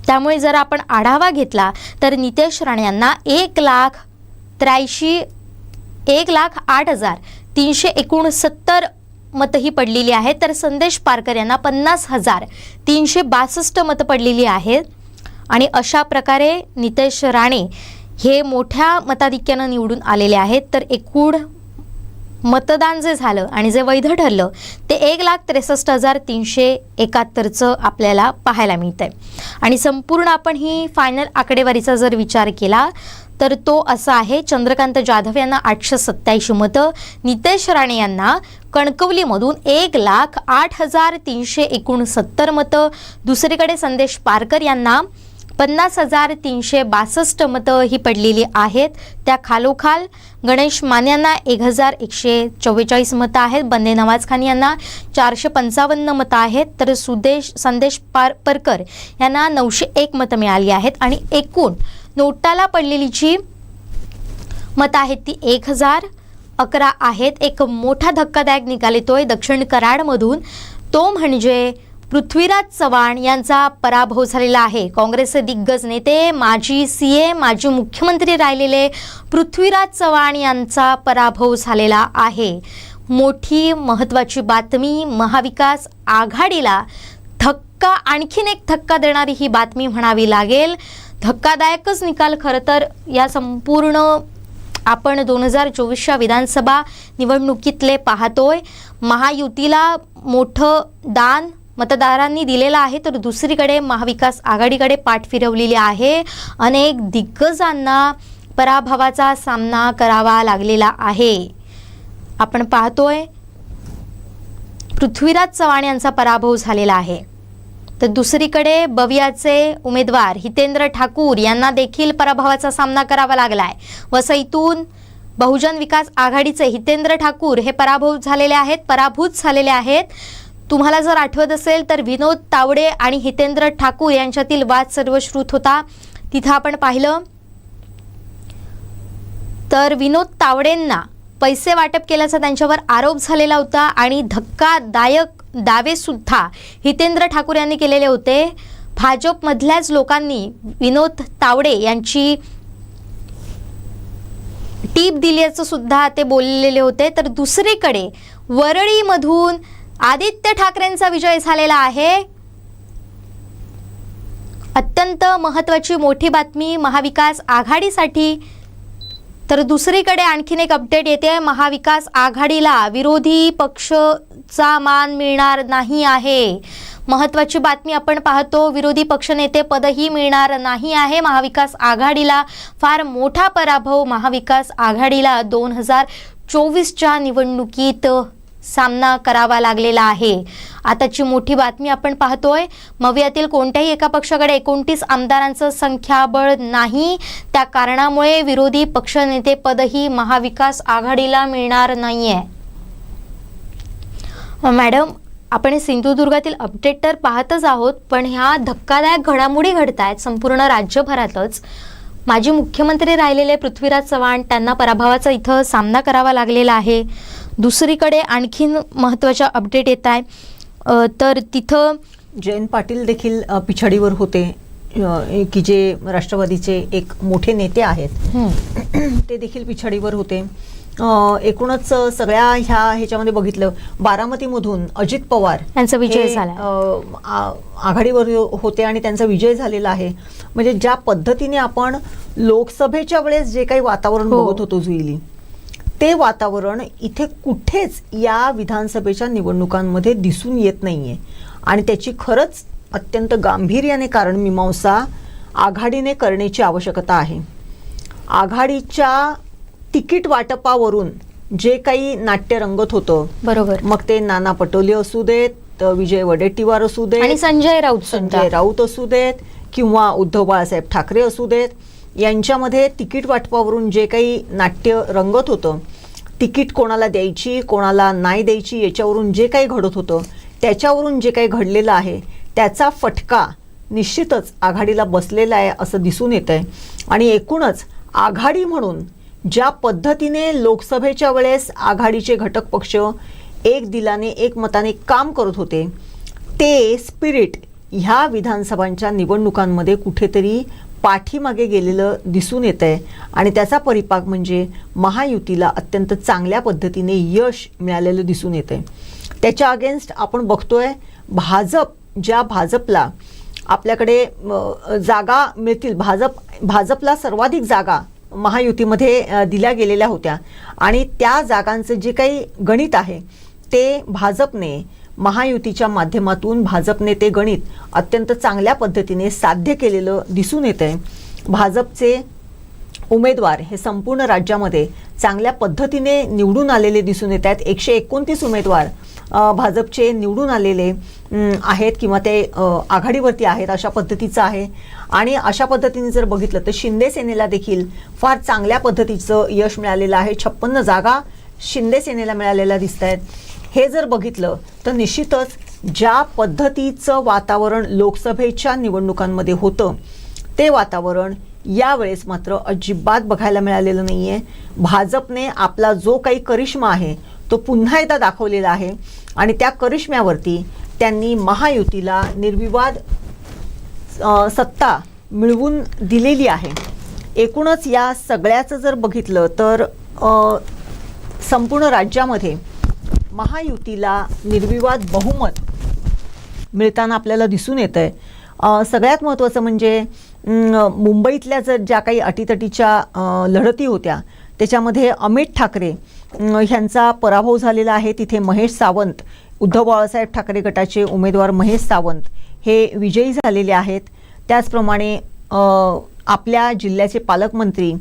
त्यामुळे जर आपण आढावा घेतला तर नितेश राणे यांना 1,08,369 मतं ही पडलेली आहेत. तर संदेश पारकर यांना 50,362 मतं पडलेली आहेत. आणि अशा प्रकारे नितेश राणे हे मोठ्या मताधिक्यानं निवडून आलेले आहेत. तर एकूण मतदान जे झालं आणि जे वैध ठरलं ते 1,63,371चं आपल्याला पाहायला मिळतंय. आणि संपूर्ण आपण ही फायनल आकडेवारीचा जर विचार केला तर तो असा आहे: चंद्रकांत जाधव यांना 887 मतं, नितेश राणे यांना कणकवलीमधून 1,08,369 मतं. दुसरीकडे संदेश पारकर यांना 50,362 मतं ही पडलेली आहेत. त्या खालोखाल गणेश माने यांना 1,144 मतं आहेत. बंदे नवाज खान यांना 455 मतं आहेत. तर संदेश पारकर यांना 901 मतं मिळाली आहेत. आणि एकूण नोटाला पडलेली जी मत आहेत ती 1011 आहेत. एक मोठा धक्कादायक निकाल येतोय दक्षिण कराडमधून, तो म्हणजे पृथ्वीराज चव्हाण यांचा पराभव झालेला आहे. काँग्रेसचे दिग्गज नेते, माजी CM, माजी मुख्यमंत्री राहिलेले पृथ्वीराज चव्हाण यांचा पराभव झालेला आहे. मोठी महत्त्वाची बातमी, महाविकास आघाडीला धक्का, आणखीन एक धक्का देणारी ही बातमी म्हणावी लागेल. धक्कादायकच निकाल खरं तर या संपूर्ण आपण 2024च्या विधानसभा निवडणुकीतले पाहतोय. महायुतीला मोठं दान मतदारांनी दिलेलं आहे, तर दुसरीकडे महाविकास आघाडीकडे पाठ फिरवलेली आहे. अनेक दिग्गजांना पराभवाचा सामना करावा लागलेला आहे. आपण पाहतोय पृथ्वीराज चव्हाण यांचा पराभव झालेला आहे. तर दुसरीकडे बवियाचे उमेदवार हितेंद्र ठाकूर यांना देखील पराभवाचा सामना करावा लागलाय. वसईतून बहुजन विकास आघाडीचे हितेंद्र ठाकूर हे पराभूत झालेले आहेत. तुम्हाला जर आठवत असेल तर विनोद तावडे आणि हितेंद्र ठाकूर यांच्यातील वाद सर्वश्रुत होता. तिथं आपण पाहिलं तर विनोद तावडेंना पैसे वाटप केल्याचा त्यांच्यावर आरोप झालेला होता आणि धक्कादायक दावे सुद्धा हितेंद्र ठाकूर यांनी केलेले होते. भाजपमधल्याच लोकांनी विनोद तावडे यांची टीप दिल्याचं सुद्धा ते बोललेले होते. तर दुसरीकडे वरळीमधून आदित्य ठाकरेंचा विजय झालेला आहे. अत्यंत महत्त्वाची मोठी बातमी महाविकास आघाडीसाठी. तर दुसरीकडे आणखीन एक अपडेट येते, महाविकास आघाडीला विरोधी पक्षचा मान मिळणार नाही आहे. महत्त्वाची बातमी आपण पाहतो, विरोधी पक्षनेते पदही मिळणार नाही आहे. महाविकास आघाडीला फार मोठा पराभव महाविकास आघाडीला 2024च्या निवडणुकीत सामना करावा लागलेला आहे. आताची मोठी बातमी आपण पाहतोय, मवियातील कोणत्याही एका पक्षाकडे 29 आमदारांचं संख्याबळ नाही. त्या कारणामुळे विरोधी पक्षनेते पदही महाविकास आघाडीला मिळणार नाहीये. मॅडम, आपण सिंधुदुर्गातील अपडेट तर पाहतच आहोत, पण ह्या धक्कादायक घडामोडी घडत आहेत संपूर्ण राज्यभरातच. माजी मुख्यमंत्री राहिलेले पृथ्वीराज चव्हाण, त्यांना पराभवाचा इथं सामना करावा लागलेला आहे. दुसरीकडे आणखीन महत्त्वाच्या अपडेट येत आहे, तर तिथं जयंत पाटील देखील पिछाडीवर होते, की जे राष्ट्रवादीचे एक मोठे नेते आहेत, ते देखील पिछाडीवर होते. एकूणच सगळ्या ह्याच्यामध्ये बघितलं, बारामतीमधून अजित पवार यांचा विजय झाला, आघाडीवर होते आणि त्यांचा विजय झालेला आहे. म्हणजे ज्या पद्धतीने आपण लोकसभेच्या वेळेस जे काही वातावरण बघत होतो जुईली, ते वातावरण इथे कुठेच या विधानसभेच्या निवडणुकांमध्ये दिसून येत नाहीये. आणि त्याची खरंच अत्यंत गांभीर्याने कारण मीमांसा आघाडीने करण्याची आवश्यकता आहे. आघाडीच्या तिकीट वाटपावरून जे काही नाट्य रंगत होतं, बरोबर, मग ते नाना पटोले असू देत, विजय वडेट्टीवार असू देत आणि संजय राऊत असू देत, किंवा उद्धव बाळासाहेब ठाकरे असू देत, यांच्यामध्ये तिकीट वाटपावरून जे काही नाट्य रंगत होतं, तिकीट कोणाला द्यायची कोणाला नाही द्यायची याच्यावरून जे काही घडत होतं, त्याच्यावरून जे काही घडलेलं आहे त्याचा फटका निश्चितच आघाडीला बसलेला आहे असं दिसून येत आहे. आणि एकूणच आघाडी म्हणून ज्या पद्धतीने लोकसभेच्या वेळेस आघाडीचे घटक पक्ष एक दिलाने एक मताने काम करत होते, ते स्पिरिट ह्या विधानसभांच्या निवडणुकांमध्ये कुठेतरी पाठीमागे गेलेलं दिसून येत आहे. आणि त्याचा परिपाक म्हणजे महायुतीला अत्यंत चांगल्या पद्धतीने यश मिळालेलं दिसून येत आहे. त्याच्या अगेन्स्ट आपण बघतोय भाजपला आपल्याकडे जागा मिळतील, भाजपला सर्वाधिक जागा महायुतीमध्ये दिल्या गेलेल्या होत्या आणि त्या जागांचं जे काही गणित आहे ते भाजपने महायुतीच्या माध्यमातून भाजपने ते गणित अत्यंत चांगल्या पद्धतीने साध्य केलेलं दिसून येत आहे. भाजपचे उमेदवार हे संपूर्ण राज्यामध्ये चांगल्या पद्धतीने निवडून आलेले दिसून येत आहेत. 129 उमेदवार भाजपचे निवडून आलेले आहेत किंवा ते आघाडीवरती आहेत अशा पद्धतीचं आहे. आणि अशा पद्धतीने जर बघितलं तर शिंदे सेनेला देखील फार चांगल्या पद्धतीचं यश मिळालेलं आहे. 56 जागा शिंदे सेनेला मिळालेल्या दिसत आहेत. हे जर बघितलं तर निश्चितच ज्या पद्धतीचं वातावरण लोकसभेच्या निवडणुकांमध्ये होतं ते वातावरण यावेळेस मात्र अजिबात बघायला मिळालेलं नाही आहे. भाजपने आपला जो काही करिश्मा आहे तो पुन्हा एकदा दाखवलेला आहे आणि त्या करिश्म्यावरती त्यांनी महायुतीला निर्विवाद सत्ता मिळवून दिलेली आहे. एकूणच या सगळ्याचं जर बघितलं तर संपूर्ण राज्यामध्ये महायुतीला निर्विवाद बहुमत मिळताना आपल्याला दिसून येतं आहे. सगळ्यात महत्त्वाचं म्हणजे मुंबईतल्या जर ज्या काही अटीतटीच्या लढती होत्या त्याच्यामध्ये अमित ठाकरे ह्यांचा पराभव झालेला आहे. तिथे महेश सावंत, उद्धव बाळासाहेब ठाकरे गटाचे उमेदवार महेश सावंत हे विजयी झालेले आहेत. त्याचप्रमाणे आपल्या जिल्ह्याचे पालकमंत्री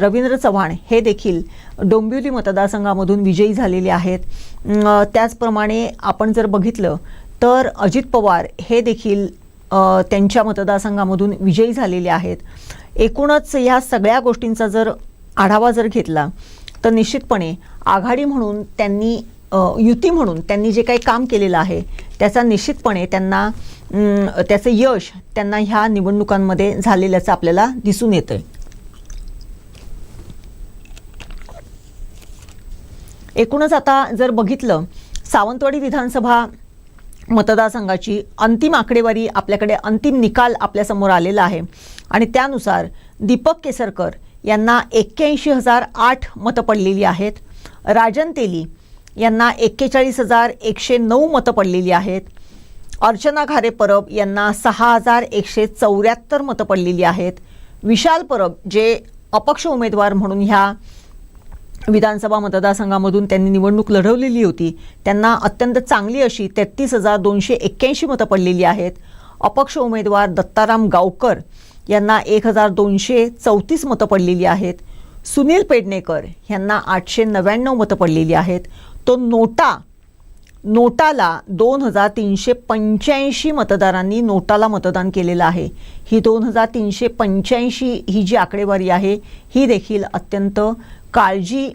रवींद्र चव्हाण हे देखील डोंबिवली मतदारसंघामधून विजयी झालेले आहेत. त्याचप्रमाणे आपण जर बघितलं तर अजित पवार हे देखील त्यांच्या मतदारसंघामधून विजयी झालेले आहेत. एकूणच ह्या सगळ्या गोष्टींचा जर आढावा जर घेतला तर निश्चितपणे आघाडी म्हणून त्यांनी युती म्हणून त्यांनी जे काही काम केलेलं आहे त्याचा निश्चितपणे त्यांना त्याचं यश त्यांना ह्या निवडणुकांमध्ये झालेल्याचं आपल्याला दिसून येतंय. एकूणच आता जर बघितलं सावंतवाडी विधानसभा मतदारसंघाची अंतिम आकडेवारी आपल्याकडे अंतिम निकाल आपल्यासमोर आलेला आहे आणि त्यानुसार दीपक केसरकर यांना 81,008 मतं पडलेली आहेत. राजन तेली यांना 41,109 मतं पडलेली आहेत. अर्चना घारे परब यांना 6,174 मतं पडलेली आहेत. विशाल परब जे अपक्ष उमेदवार म्हणून ह्या विधानसभा मतदारसंघामधून त्यांनी निवडणूक लढवलेली होती त्यांना अत्यंत चांगली अशी 33,281 मतं पडलेली आहेत. अपक्ष उमेदवार दत्ताराम गावकर यांना 1,234 मतं पडलेली आहेत. सुनील पेडणेकर यांना 899 मतं पडलेली आहेत. तो नोटाला 2,385 मतदारांनी नोटाला मतदान केलेलं आहे. ही 2,385 ही जी आकडेवारी आहे ही देखील अत्यंत काळजीत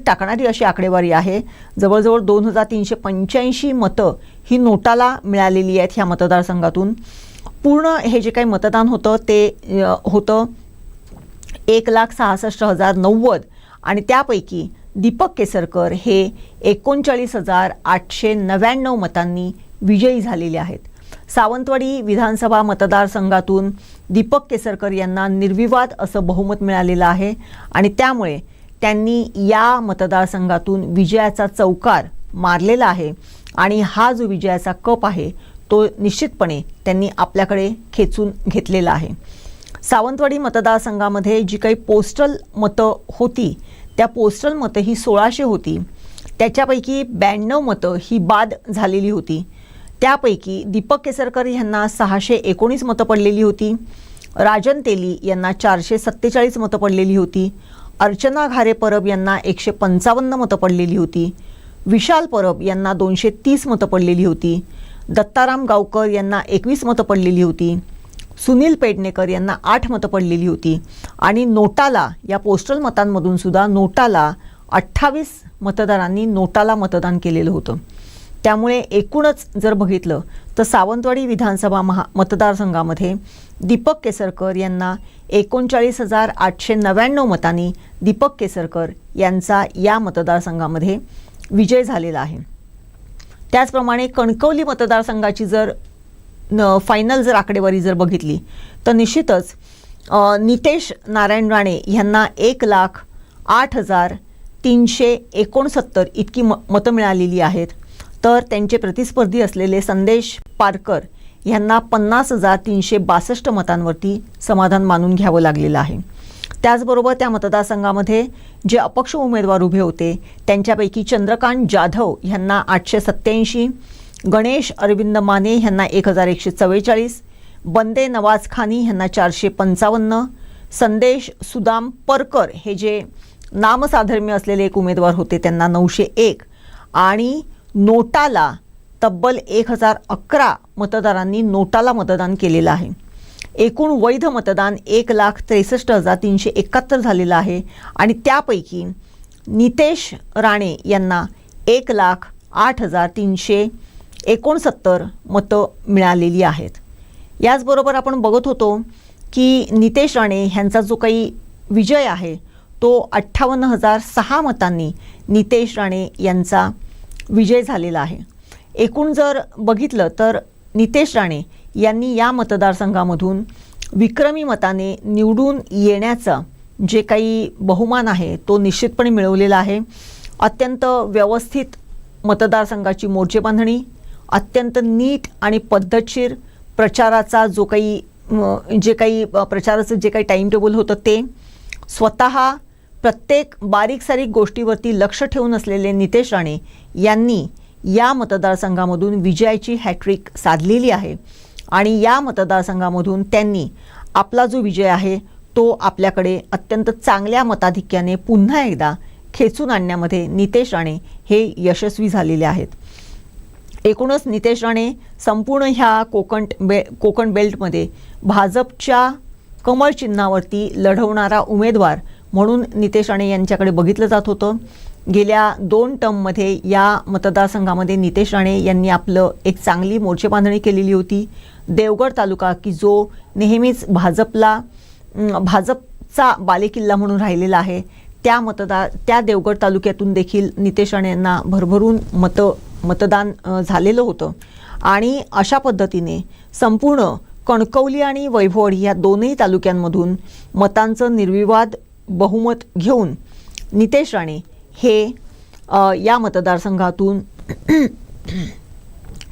टाकणारी अशी आकडेवारी आहे. जवळजवळ 2,385 मतं ही नोटाला मिळालेली आहेत ह्या मतदारसंघातून. पूर्ण हे जे काही मतदान होतं ते होतं 1,66,090 आणि त्यापैकी दीपक केसरकर हे 39,899 मतांनी विजयी झालेले आहेत. सावंतवाडी विधानसभा मतदारसंघातून दीपक केसरकर यांना निर्विवाद असं बहुमत मिळालेलं आहे आणि त्यामुळे त्यांनी या मतदारसंघातून विजयाचा चौकार मारलेला आहे आणि हा जो विजयाचा कप आहे तो निश्चितपणे त्यांनी आपल्याकडे खेचून घेतलेला आहे. सावंतवाडी मतदारसंघामध्ये जी काही पोस्टल मतं होती त्या पोस्टल मतं ही 1,600 होती. त्याच्यापैकी 92 मतं ही बाद झालेली होती. त्यापैकी दीपक केसरकर यांना 619 मतं पडलेली होती. राजन तेली यांना 447 मतं पडलेली होती. अर्चना घारे परब यांना 155 मतं पडलेली होती. विशाल परब यांना 230 मतं पडलेली होती. दत्ताराम गावकर यांना 21 मतं पडलेली होती. सुनील पेडणेकर यांना 8 मतं पडलेली होती आणि नोटाला या पोस्टल मतांमधून सुद्धा नोटाला 28 मतदारांनी नोटाला मतदान केलेलं होतं. त्यामुळे एकूणच जर बघितलं तर सावंतवाडी विधानसभा मतदारसंघामध्ये दीपक केसरकर यांना 39,899 मतांनी दीपक केसरकर यांचा या मतदारसंघामध्ये विजय झालेला आहे. त्याचप्रमाणे कणकवली मतदारसंघाची जर फायनल जर आकडेवारी जर बघितली तर निश्चितच नितेश नारायण राणे यांना 1,08,369 इतकी मतं मिळालेली आहेत. तर त्यांचे प्रतिस्पर्धी असलेले संदेश पारकर यांना 50,362 मतांवरती समाधान मानून घ्यावं लागलेलं आहे. त्याचबरोबर त्या मतदारसंघामध्ये जे अपक्ष उमेदवार उभे होते त्यांच्यापैकी चंद्रकांत जाधव यांना 887, गणेश अरविंद माने यांना 1,144, बंदे नवाज खानी यांना 455, संदेश सुदाम परकर हे जे नामसाधर्म्य असलेले एक उमेदवार होते त्यांना 901 आणि नोटाला तब्बल 1,011 मतदारांनी नोटाला मतदान केलेलं आहे. एकूण वैध मतदान 1,63,371 झालेलं आहे आणि त्यापैकी नितेश राणे यांना 1,08,369 मतं मिळालेली आहेत. याचबरोबर आपण बघत होतो की नितेश राणे ह्यांचा जो काही विजय आहे तो 58,006 मतांनी नितेश राणे यांचा विजय झालेला आहे. एकूण जर बघितलं तर नितेश राणे यांनी या मतदारसंघामधून विक्रमी मताने निवडून येण्याचा जे काही बहुमान आहे तो निश्चितपणे मिळवलेला आहे. अत्यंत व्यवस्थित मतदारसंघाची मोर्चे बांधणी, अत्यंत नीट आणि पद्धतशीर प्रचाराचा जे काही प्रचाराचं जे काही टाईम टेबल होतं ते स्वतः प्रत्येक बारीक सारीक गोष्टीवरती लक्ष ठेवून असलेले नितेश राणे यांनी या मतदारसंघामधून विजयाची हॅट्रिक साधलेली आहे आणि या मतदारसंघामधून त्यांनी आपला जो विजय आहे तो आपल्याकडे अत्यंत चांगल्या मताधिक्याने पुन्हा एकदा खेचून आणण्यामध्ये नितेश राणे हे यशस्वी झालेले आहेत. एकूणच नितेश राणे संपूर्ण ह्या कोकण बेल्टमध्ये भाजपच्या कमळ चिन्हावरती लढवणारा उमेदवार म्हणून नितेश राणे यांच्याकडे बघितलं जात होतं. गेल्या 2 टर्ममध्ये या मतदारसंघामध्ये नितेश राणे यांनी आपलं एक चांगली मोर्चे बांधणी केलेली होती. देवगड तालुका की जो नेहमीच भाजपचा बालेकिल्ला म्हणून राहिलेला आहे त्या देवगड तालुक्यातून देखील नितेश राणे यांना भरभरून मतदान झालेलं होतं आणि अशा पद्धतीने संपूर्ण कणकवली आणि वैभववाडी या दोन्ही तालुक्यांमधून मतांचं निर्विवाद बहुमत घेऊन नितेश राणे हे या मतदारसंघातून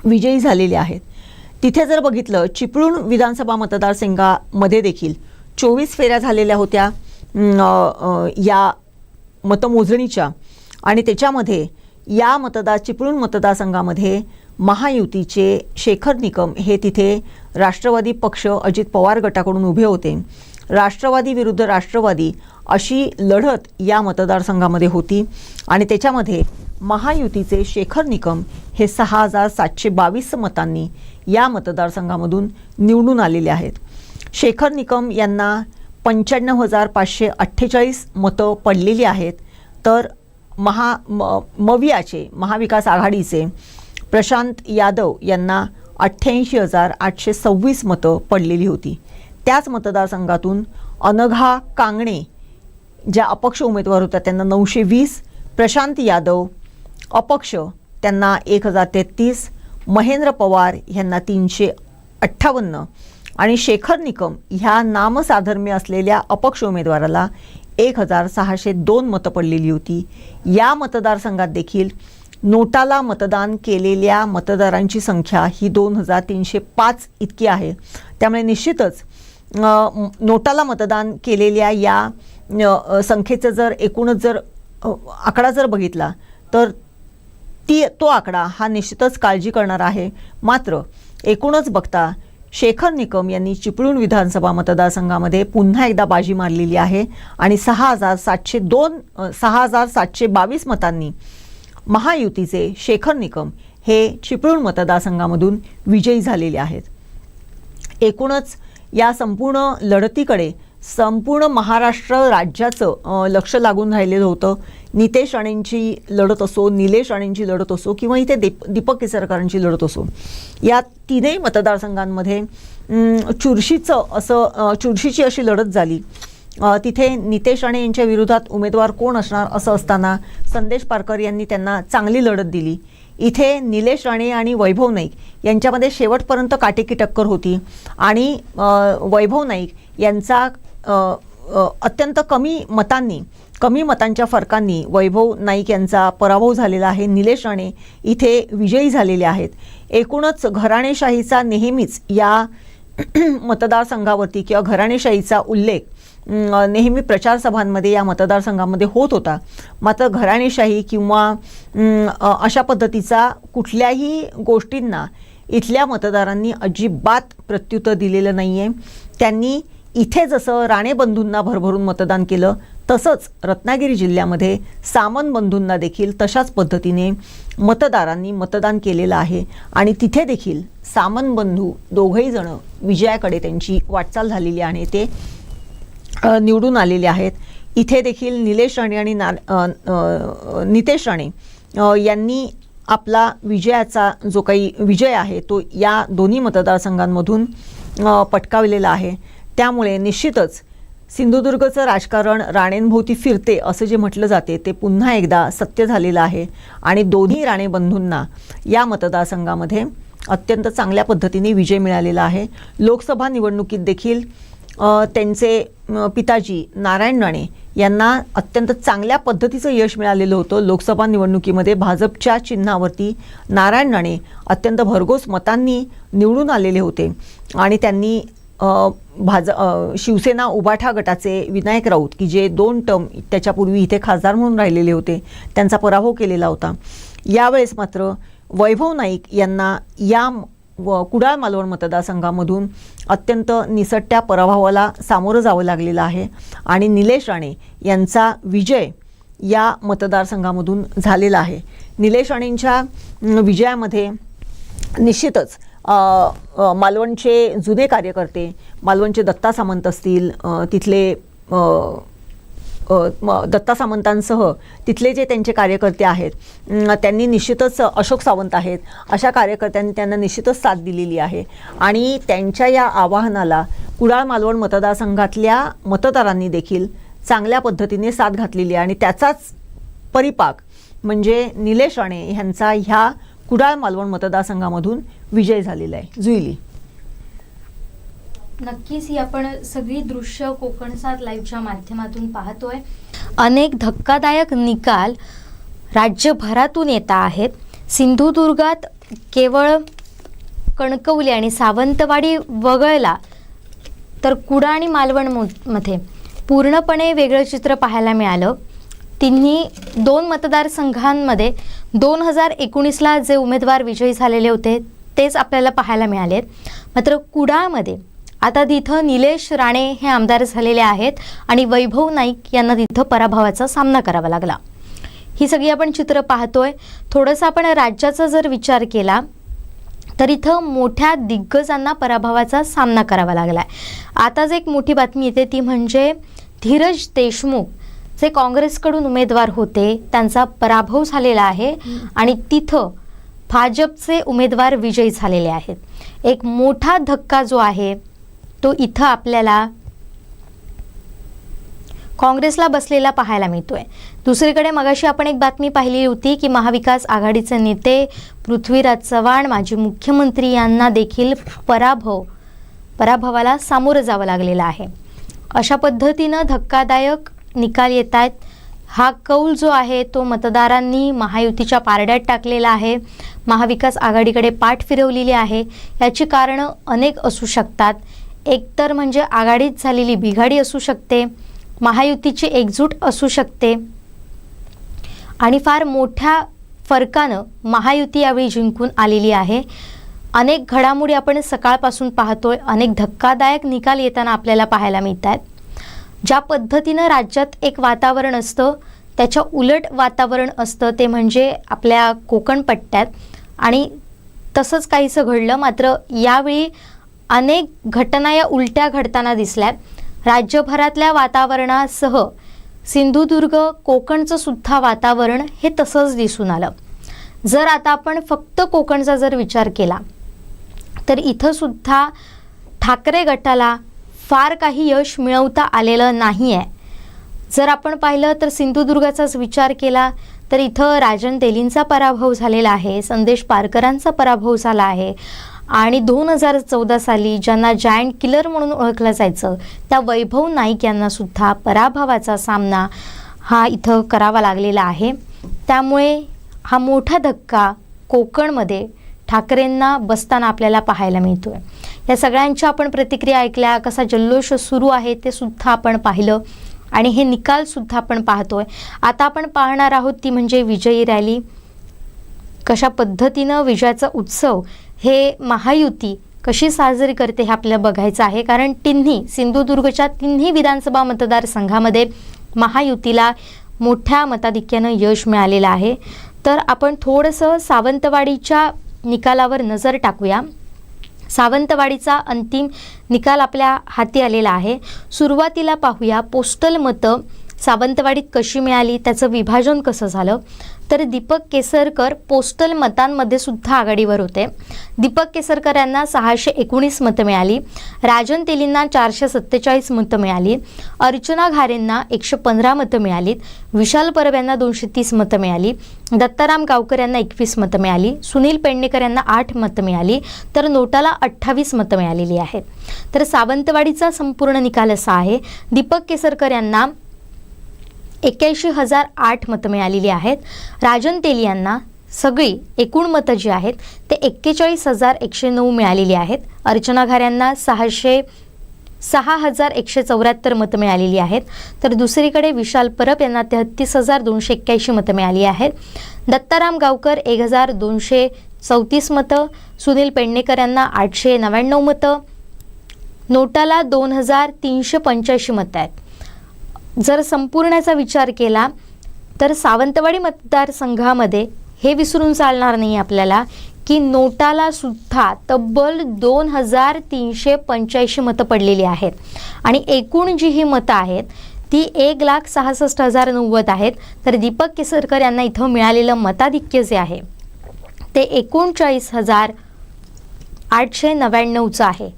विजयी झालेले आहेत. तिथे जर बघितलं चिपळूण विधानसभा मतदारसंघामध्ये देखील 24 फेऱ्या झालेल्या होत्या या मतमोजणीच्या आणि त्याच्यामध्ये या चिपळूण मतदारसंघामध्ये महायुतीचे शेखर निकम हे तिथे राष्ट्रवादी पक्ष अजित पवार गटाकडून उभे होते. राष्ट्रवादी विरुद्ध राष्ट्रवादी अशी लढत या मतदारसंघामध्ये होती आणि त्याच्यामध्ये महायुतीचे शेखर निकम हे 6,722 मतांनी या मतदारसंघामधून निवडून आलेले आहेत. शेखर निकम यांना 95,548 मतं पडलेली आहेत तर मवियाचे महाविकास आघाडीचे प्रशांत यादव यांना 88,826 मतं पडलेली होती. त्याच मतदारसंघातून अनघा कांगणे ज्या अपक्ष उमेदवार होत्या त्यांना 920, प्रशांत यादव अपक्ष त्यांना 1,033, महेंद्र पवार यांना 358 आणि शेखर निकम ह्या नामसाधर्म्य असलेल्या अपक्ष उमेदवाराला 1,602 मतं पडलेली होती. या मतदारसंघात देखील नोटाला मतदान केलेल्या मतदारांची संख्या ही 2,305 इतकी आहे. त्यामुळे निश्चितच नोटाला मतदान केलेल्या या संख्येचं जर एकूणच जर आकडा जर बघितला तर तो आकडा हा निश्चितच काळजी करणारा आहे. मात्र एकूणच बघता शेखर निकम यांनी चिपळूण विधानसभा मतदारसंघामध्ये पुन्हा एकदा बाजी मारलेली आहे आणि 6,722 मतांनी महायुतीचे शेखर निकम हे चिपळूण मतदारसंघामधून विजयी झालेले आहेत. एकूणच या संपूर्ण लढतीकडे संपूर्ण महाराष्ट्र राज्याचं लक्ष लागून राहिलेलं होतं. नितेश राणेंची लढत असो, निलेश राणेंची लढत असो किंवा इथे दीपक केसरकरांची लढत असो, या तीनही मतदारसंघांमध्ये चुरशीची अशी लढत झाली. तिथे नितेश राणे यांच्या विरोधात उमेदवार कोण असणार असं असताना संदेश पारकर यांनी त्यांना चांगली लढत दिली. इथे निलेश राणे आणि वैभव नाईक यांच्यामध्ये शेवटपर्यंत काटेकी टक्कर होती आणि वैभव नाईक यांचा अत्यंत कमी मतांच्या फरकांनी वैभव नाईक यांचा पराभव झालेला आहे. निलेश राणे इथे विजयी झालेले आहेत. एकूणच घराणेशाहीचा नेहमीच या मतदारसंघावरती किंवा घराणेशाहीचा उल्लेख नेहमी प्रचारसभांमध्ये या मतदारसंघामध्ये होत होता. मात्र घराणेशाही किंवा अशा पद्धतीचा कुठल्याही गोष्टींना इथल्या मतदारांनी अजिबात प्रत्युत्तर दिलेलं नाही आहे. त्यांनी इथे जसं राणे बंधूंना भरभरून मतदान केलं तसंच रत्नागिरी जिल्ह्यामध्ये सामंत बंधूंना देखील तशाच पद्धतीने मतदारांनी मतदान केलेलं आहे आणि तिथे देखील सामंत बंधू दोघंही जण विजयाकडे त्यांची वाटचाल झालेली आहे. ते निवडून आलेले आहेत. इथे देखील निलेश राणे आणि नितेश राणे यांनी आपला विजयाचा जो काही विजय आहे तो या दोन्ही मतदारसंघांमधून पटकावलेला आहे. त्यामुळे निश्चितच सिंधुदुर्गचं राजकारण राणेंभोवती फिरते असं जे म्हटलं जाते ते पुन्हा एकदा सत्य झालेलं आहे आणि दोन्ही राणे बंधूंना या मतदारसंघामध्ये अत्यंत चांगल्या पद्धतीने विजय मिळालेला आहे. लोकसभा निवडणुकीत देखील त्यांचे पिताजी नारायण राणे यांना अत्यंत चांगल्या पद्धतीचं यश मिळालेलं होतं. लोकसभा निवडणुकीमध्ये भाजपच्या चिन्हावरती नारायण राणे अत्यंत भरघोस मतांनी निवडून आलेले होते आणि त्यांनी शिवसेना उबाठा गटाचे विनायक राऊत की जे 2 टर्म त्याच्यापूर्वी इथे खासदार म्हणून राहिलेले होते त्यांचा पराभव केलेला होता. यावेळेस मात्र वैभव नाईक यांना या कुडाळ मालवण मतदारसंघामधून अत्यंत निसटत्या पराभवाला सामोरं जावं लागलेलं आहे आणि निलेश राणे यांचा विजय या मतदारसंघामधून झालेला आहे. निलेश राणेंच्या विजयामध्ये निश्चितच मालवणचे जुने कार्यकर्ते, मालवणचे दत्ता सामंत असतील, तिथले दत्ता सामंतांसह तिथले जे त्यांचे कार्यकर्ते आहेत त्यांनी निश्चितच, अशोक सावंत आहेत, अशा कार्यकर्त्यांनी त्यांना निश्चितच साथ दिलेली आहे आणि त्यांच्या या आवाहनाला कुडाळ मालवण मतदारसंघातल्या मतदारांनी देखील चांगल्या पद्धतीने साथ घातलेली आहे आणि त्याचाच परिपाक म्हणजे निलेश राणे यांचा ह्या कुडाळ मालवण मतदारसंघामधून विजय झालेला आहे. जुईली, नक्कीच ही आपण सगळी दृश्य कोकण 7 लाईव्हच्या माध्यमातून पाहतोय. अनेक धक्कादायक निकाल राज्यभरातून येत आहेत. सिंधुदुर्गात केवळ कणकवली आणि सावंतवाडी वगळला तर कुडाळ आणि मालवण मध्ये पूर्णपणे वेगळं चित्र पाहायला मिळालं. तिन्ही 2 मतदारसंघांमध्ये 2019ला जे उमेदवार विजयी झालेले होते तेच आपल्याला पाहायला मिळालेत. मात्र कुडाळमध्ये आता तिथं निलेश राणे हे आमदार झालेले आहेत आणि वैभव नाईक यांना तिथं पराभवाचा सामना करावा लागला. ही सगळी आपण चित्र पाहतोय. थोडंसं आपण राज्याचा जर विचार केला तर इथं मोठ्या दिग्गजांना पराभवाचा सामना करावा लागला आहे. आताच एक मोठी बातमी येते ती म्हणजे धीरज देशमुख जे काँग्रेसकडून उमेदवार होते त्यांचा पराभव झालेला आहे आणि तिथं भाजपचे उमेदवार विजयी झालेले आहेत. एक मोठा धक्का जो आहे तो इथं आपल्याला काँग्रेसला बसलेला पाहायला मिळतोय. दुसरीकडे मगाशी आपण एक बातमी पाहिली होती की महाविकास आघाडीचे नेते पृथ्वीराज चव्हाण माजी मुख्यमंत्री यांना देखील पराभवाला सामोरं जावं लागलेलं आहे. अशा पद्धतीनं धक्कादायक निकाल येत आहेत. हा कौल जो आहे तो मतदारांनी महायुतीच्या पारड्यात टाकलेला आहे. महाविकास आघाडीकडे पाठ फिरवलेली आहे. याची कारणं अनेक असू शकतात. एकतर म्हणजे आघाडीत झालेली बिघाडी असू शकते, महायुतीची एकजूट असू शकते आणि फार मोठ्या फरकानं महायुती यावेळी जिंकून आलेली आहे. अनेक घडामोडी आपण सकाळपासून पाहतोय. अनेक धक्कादायक निकाल येताना आपल्याला पाहायला मिळत आहेत. ज्या पद्धतीनं राज्यात एक वातावरण असतं त्याच्या उलट वातावरण असतं ते म्हणजे आपल्या कोकण पट्ट्यात आणि तसंच काहीसं घडलं. मात्र यावेळी अनेक घटना या उलट्या घडताना दिसल्या. राज्यभरातल्या वातावरणासह सिंधुदुर्ग कोकणचं सुद्धा वातावरण हे तसंच दिसून आलं. जर आता आपण फक्त कोकणचा जर विचार केला तर इथं सुद्धा ठाकरे गटाला फार काही यश मिळवता आलेलं नाही आहे. जर आपण पाहिलं तर सिंधुदुर्गाचाच विचार केला तर इथं राजन तेलींचा पराभव झालेला आहे, संदेश पारकरांचा पराभव झाला आहे आणि 2014 साली ज्यांना जायंट किलर म्हणून ओळखलं जायचं त्या वैभव नाईक यांना सुद्धा पराभवाचा सामना हा इथं करावा लागलेला आहे. त्यामुळे हा मोठा धक्का कोकणमध्ये ठाकरेंना बसताना आपल्याला पाहायला मिळतोय. या सगळ्यांच्या आपण प्रतिक्रिया ऐकल्या, कसा जल्लोष सुरू आहे ते सुद्धा आपण पाहिलं आणि हे निकाल सुद्धा आपण पाहतोय. आता आपण पाहणार आहोत ती म्हणजे विजयी रॅली. कशा पद्धतीनं विजयाचा उत्सव हे महायुती कशी साजरी करते हे आपल्याला बघायचं आहे. कारण सिंधुदुर्गच्या तिन्ही विधानसभा मतदारसंघामध्ये महायुतीला मोठ्या मताधिक्यानं यश मिळालेलं आहे. तर आपण थोडंसं सावंतवाडीच्या निकालावर नजर टाकूया. सावंतवाडीचा अंतिम निकाल आपल्या हाती आलेला आहे. सुरुवातीला पाहूया पोस्टल मतं सावंतवाडीत कशी मिळाली, त्याचं विभाजन कसं झालं, तर दीपक केसरकर पोस्टल मतांमध्ये सुद्धा आघाडीवर होते. दीपक केसरकर यांना 619 मतं मिळाली, राजन तेलींना 447 मतं मिळाली, अर्चना घारेंना 115 मतं मिळालीत, विशाल परब यांना 230 मतं मिळाली, दत्ताराम गावकर यांना 21 मतं मिळाली, सुनील पेडणेकर यांना 8 मतं मिळाली, तर नोटाला 28 मतं मिळालेली आहेत. तर सावंतवाडीचा संपूर्ण निकाल असा आहे, दीपक केसरकर यांना 81,008 मतं मिळालेली आहेत, राजन तेली यांना सगळी एकूण मतं जी आहेत ते 41,109 मिळालेली आहेत, अर्चना घारे यांना 6,174 मतं मिळालेली आहेत, तर दुसरीकडे विशाल परब यांना 33,281 मतं मिळाली आहेत, दत्ताराम गावकर 1,234 मतं, सुनील पेडणेकर यांना 899 मतं, नोटाला 2,385 मतं आहेत. जर संपूर्णाचा विचार केला तर सावंतवाडी मतदारसंघामध्ये हे विसरून चालणार नाही आपल्याला की नोटाला सुद्धा तब्बल 2,385 मतं पडलेली आहेत आणि एकूण जी ही मतं आहेत ती 1,66,090 आहेत. तर दीपक केसरकर यांना इथं मिळालेलं मताधिक्य जे आहे ते 39,899चं आहे.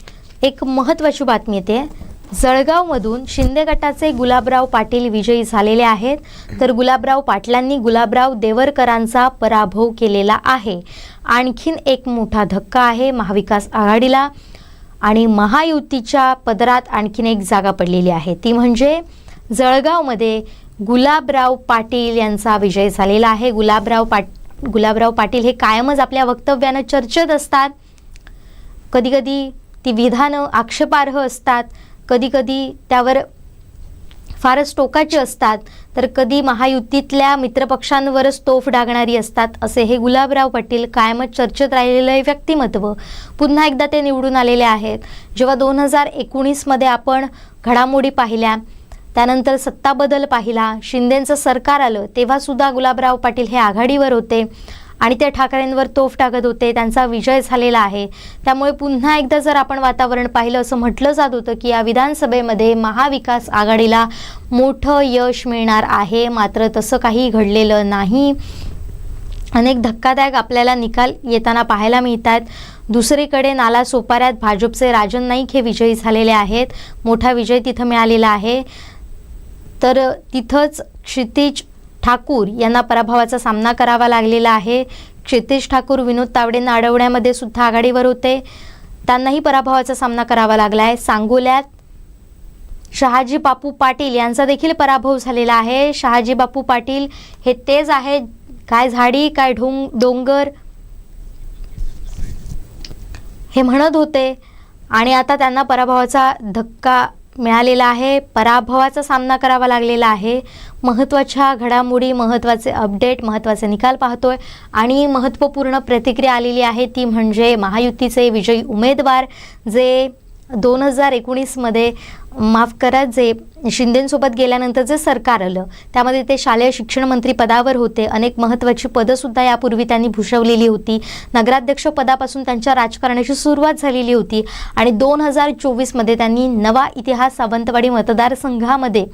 एक महत्त्वाची बातमी येते, जळगावमधून शिंदे गटाचे गुलाबराव पाटील विजयी झालेले आहेत. तर गुलाबराव पाटलांनी गुलाबराव देवरकरांचा पराभव केलेला आहे. आणखीन एक मोठा धक्का आहे महाविकास आघाडीला आणि महायुतीच्या पदरात आणखीन एक जागा पडलेली आहे, ती म्हणजे जळगावमध्ये गुलाबराव पाटील यांचा विजय झालेला आहे. गुलाबराव पाटील हे कायमच आपल्या वक्तव्यानं चर्चेत असतात. कधीकधी ती विधानं आक्षेपार्ह असतात, कधीकधी त्यावर फारच टोकाची असतात, तर कधी महायुतीतल्या मित्रपक्षांवरच तोफ डागणारी असतात. असे हे गुलाबराव पाटील कायमच चर्चेत राहिलेलं व्यक्तिमत्व. पुन्हा एकदा ते निवडून आलेले आहेत. जेव्हा 2019मध्ये आपण घडामोडी पाहिल्या, त्यानंतर सत्ता बदल पाहिला, शिंदेंचं सरकार आलं, तेव्हासुद्धा गुलाबराव पाटील हे आघाडीवर होते आणि ते ठाकरेंवर तोफ टाकत होते. त्यांचा विजय झालेला आहे. त्यामुळे पुन्हा एकदा जर आपण वातावरण पाहिलं, असं म्हटलं जात होतं की या विधानसभेमध्ये महाविकास आघाडीला मोठं यश मिळणार आहे, मात्र तसं काही घडलेलं नाही. अनेक धक्कादायक आपल्याला निकाल येताना पाहायला मिळतात. दुसरीकडे नाला सोपाऱ्यात भाजपचे राजन नाईक हे विजयी झालेले आहेत. मोठा विजय तिथं मिळालेला आहे. तर तिथंच क्षितिज ठाकूर यांना पराभवाचा सामना करावा लागलेला आहे. क्षितिज ठाकूर विनोद तावडेंना अडवण्यामध्ये सुद्धा आघाडीवर होते, त्यांनाही पराभवाचा सामना करावा लागला आहे. सांगोल्यात शहाजी बापू पाटील यांचा देखील पराभव झालेला आहे. शहाजी बापू पाटील हे तेच आहेत, काय झाडी काय डोंगर हे म्हणत होते आणि आता त्यांना पराभवाचा धक्का मिळालेला आहे, पराभवाचा सामना करावा लागलेला आहे. महत्त्वाच्या घडामोडी, महत्त्वाचे अपडेट, महत्त्वाचे निकाल पाहतोय आणि महत्त्वपूर्ण प्रतिक्रिया आलेली आहे, ती म्हणजे महायुतीचे विजयी उमेदवार जे 2019मध्ये माफ करा, जे शिंदेंसोबत गेल्यानंतर जे सरकार आलं त्यामध्ये ते शालेय शिक्षण मंत्री पदावर होते. अनेक महत्त्वाची पदंसुद्धा यापूर्वी त्यांनी भूषवलेली होती. नगराध्यक्ष पदापासून त्यांच्या राजकारणाची सुरुवात झालेली होती आणि 2024मध्ये त्यांनी नवा इतिहास सावंतवाडी मतदारसंघामध्ये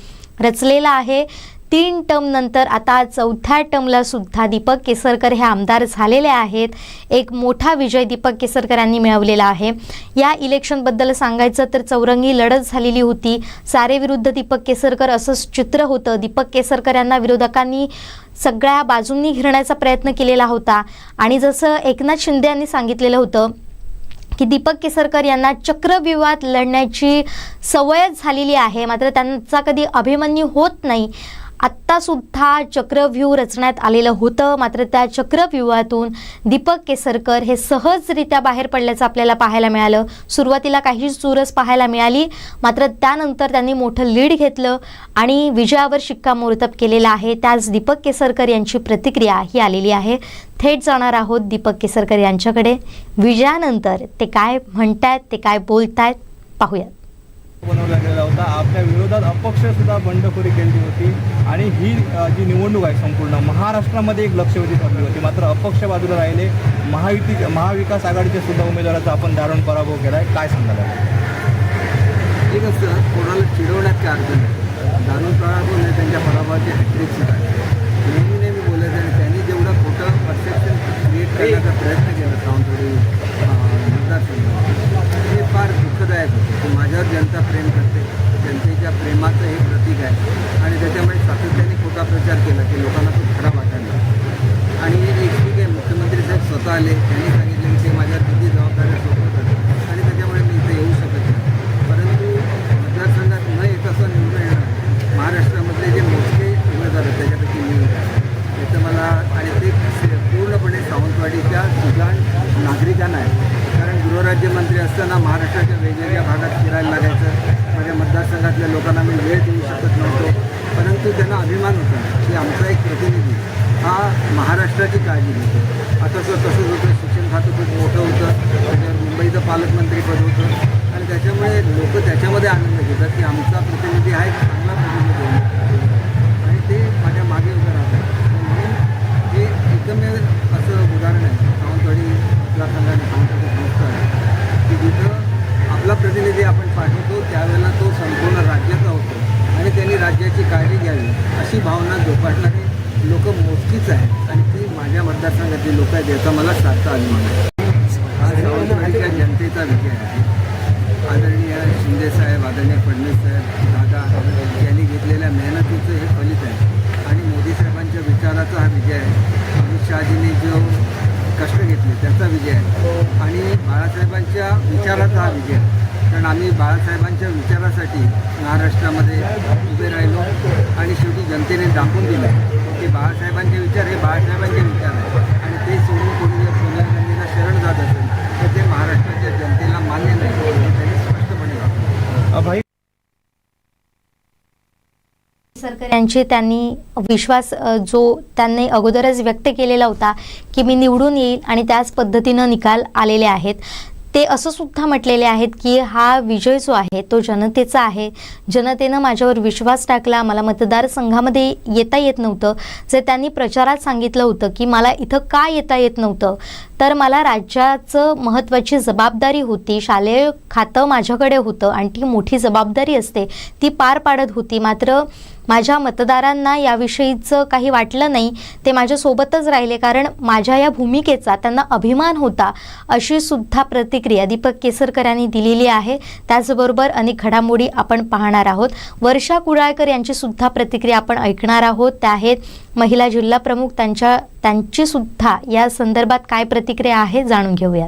रचलेला आहे. 3 टर्म नंतर आता 4थ्या टर्मला सुद्धा दीपक केसरकर हे आमदार झालेले आहेत. एक मोठा विजय दीपक केसरकर यांनी मिळवलेला आहे. या इलेक्शनबद्दल सांगायचं तर चौरंगी लढत झालेली होती. सारे विरुद्ध दीपक केसरकर असंच चित्र होतं. दीपक केसरकर यांना विरोधकांनी सगळ्या बाजूंनी घेरण्याचा प्रयत्न केलेला होता आणि जसं एकनाथ शिंदे यांनी सांगितलेलं होतं की दीपक केसरकर यांना चक्रव्यूहात लढण्याची सवयच झालेली आहे, मात्र त्यांचा कधी अभिमन्यू होत नाही. आत्तासुद्धा चक्रव्यूह रचण्यात आलेलं होतं, मात्र त्या चक्रव्यूहातून दीपक केसरकर हे सहजरित्या बाहेर पडल्याचं आपल्याला पाहायला मिळालं. सुरुवातीला काही चुरस पाहायला मिळाली, मात्र त्यानंतर त्यांनी मोठं लीड घेतलं आणि विजयावर शिक्कामोर्तब केलेला आहे. त्याच दीपक केसरकर यांची प्रतिक्रिया ही आलेली आहे. थेट जाणार आहोत दीपक केसरकर यांच्याकडे. विजयानंतर ते काय म्हणतायत, ते काय बोलतायत पाहूयात. बनवला गेला होता, आपल्या विरोधात अपक्ष सुद्धा बंडखोरी केली होती आणि ही जी निवडणूक आहे संपूर्ण महाराष्ट्रामध्ये एक लक्षवेधी ठरली होती, मात्र अपक्ष बाजूला राहिले. महाविकास आघाडीच्या सुद्धा उमेदवाराचा आपण दारुण पराभव केला आहे, काय सांगाल? एक असतं कोणाला चिडवण्यात काय अर्थ नाही. दानव काळातून त्यांच्या पराभवाची हॅट्रिक आहे. नेहमी बोलायचं आणि त्यांनी जेवढं खोटं परसेप्शन क्रिएट करण्याचा प्रयत्न केला सावंतवाडी मतदारसंघात हे फार दुःखदायक होतं की माझ्यावर जनता प्रेम करते, जनतेच्या प्रेमाचं हे प्रतीक आहे आणि त्याच्यामुळे सातत्याने खोटा प्रचार केला की लोकांना तो खरा वाटायला. आणि एक ठीक आहे, मुख्यमंत्री साहेब स्वतः आले, त्यांनी सांगितलं की ते माझ्या किती जबाबदाऱ्या सोबत आणि त्याच्यामुळे मी इथे येऊ शकत नाही. परंतु मतदारसंघात न येत असं निवडून येणार महाराष्ट्रामधले जे मोजके उमेदवार आहेत त्याच्यापैकी मी याचं मला आणि ते पूर्णपणे सावंतवाडीच्या सुजाण नागरिकांना आहे. कारण गृहराज्यमंत्री असताना महाराष्ट्राच्या वेगवेगळ्या भागात फिरायला लागायचं. माझ्या मतदारसंघातल्या लोकांना मी वेळ देऊ शकत नव्हतो, परंतु त्यांना अभिमान होता की आमचा एक प्रतिनिधी हा महाराष्ट्राची काळजी घेतो. आता तसंच होतं, शिक्षण खातं खूप मोठं होतं, त्याच्यावर मुंबईचं पालकमंत्रीपद होतं आणि त्याच्यामुळे लोक त्याच्यामध्ये आनंद घेतात की आमचा प्रतिनिधी हा एक चांगला प्रतिनिधी आहे आणि ते माझ्या मागे उभं राहतात. म्हणून हे एकमेव असं उदाहरण आहे सावंतवाडी मतदारसंघाने सावंतवाडी संस्था आहे की जिथं आपला प्रतिनिधी आपण पाठवतो त्यावेळेला तो संपूर्ण राज्याचा होतो आणि त्यांनी राज्याची काळजी घ्यावी अशी भावना जोपासणारे लोक मोजकीच आहेत आणि ती माझ्या मतदारसंघातली लोक आहेत याचा मला सारखा अभिमान आहे. हा सावंतवाडीच्या जनतेचा विजय आहे. आदरणीय शिंदेसाहेब, आदरणीय फडणवीस साहेब, दादा यांनी घेतलेल्या मेहनतीचं हे फलित आहे आणि मोदी साहेबांच्या विचाराचा हा विजय आहे. अमित शहाजींनी जो कष्ट घेतले त्याचा विजय आहे आणि बाळासाहेबांच्या विचाराचा हा विजय आहे. कारण आम्ही बाळासाहेबांच्या विचारासाठी महाराष्ट्रामध्ये उभे राहिलो आणि शेवटी जनतेने दाखवून दिलं की बाळासाहेबांचे विचार हे बाळासाहेबांचे विचार आहे आणि ते सोडून कोणी जर सोनिया गांधीला शरण जात असेल तर ते महाराष्ट्राच्या जनतेला मान्य नाही हे त्यांनी स्पष्टपणे दाखवलं. केसरकर यांची त्यांनी विश्वास जो त्यांनी अगोदरच व्यक्त केलेला होता की मी निवडून येईल आणि त्याच पद्धतीनं निकाल आलेले आहेत. ते असं सुद्धा म्हटलेले आहेत की हा विजय जो आहे तो जनतेचा आहे. जनतेनं माझ्यावर विश्वास टाकला. मला मतदारसंघामध्ये येता येत नव्हतं. जे त्यांनी प्रचारात सांगितलं होतं की मला इथं का येता येत नव्हतं तर मला राज्याचं महत्त्वाची जबाबदारी होती. शालेय खातं माझ्याकडे होतं आणि ती मोठी जबाबदारी असते ती पार पाडत होती. मात्र माझ्या मतदारांना याविषयीचं काही वाटलं नाही. ते माझ्यासोबतच राहिले कारण माझ्या या भूमिकेचा त्यांना अभिमान होता अशी सुद्धा प्रतिक्रिया दीपक केसरकर यांनी दिलेली आहे. त्याचबरोबर अनेक घडामोडी आपण पाहणार आहोत. वर्षा कुडाळकर यांची सुद्धा प्रतिक्रिया आपण ऐकणार आहोत. त्या आहेत महिला जिल्हा प्रमुख. त्यांची सुद्धा या संदर्भात काय प्रतिक्रिया आहे जाणून घेऊया.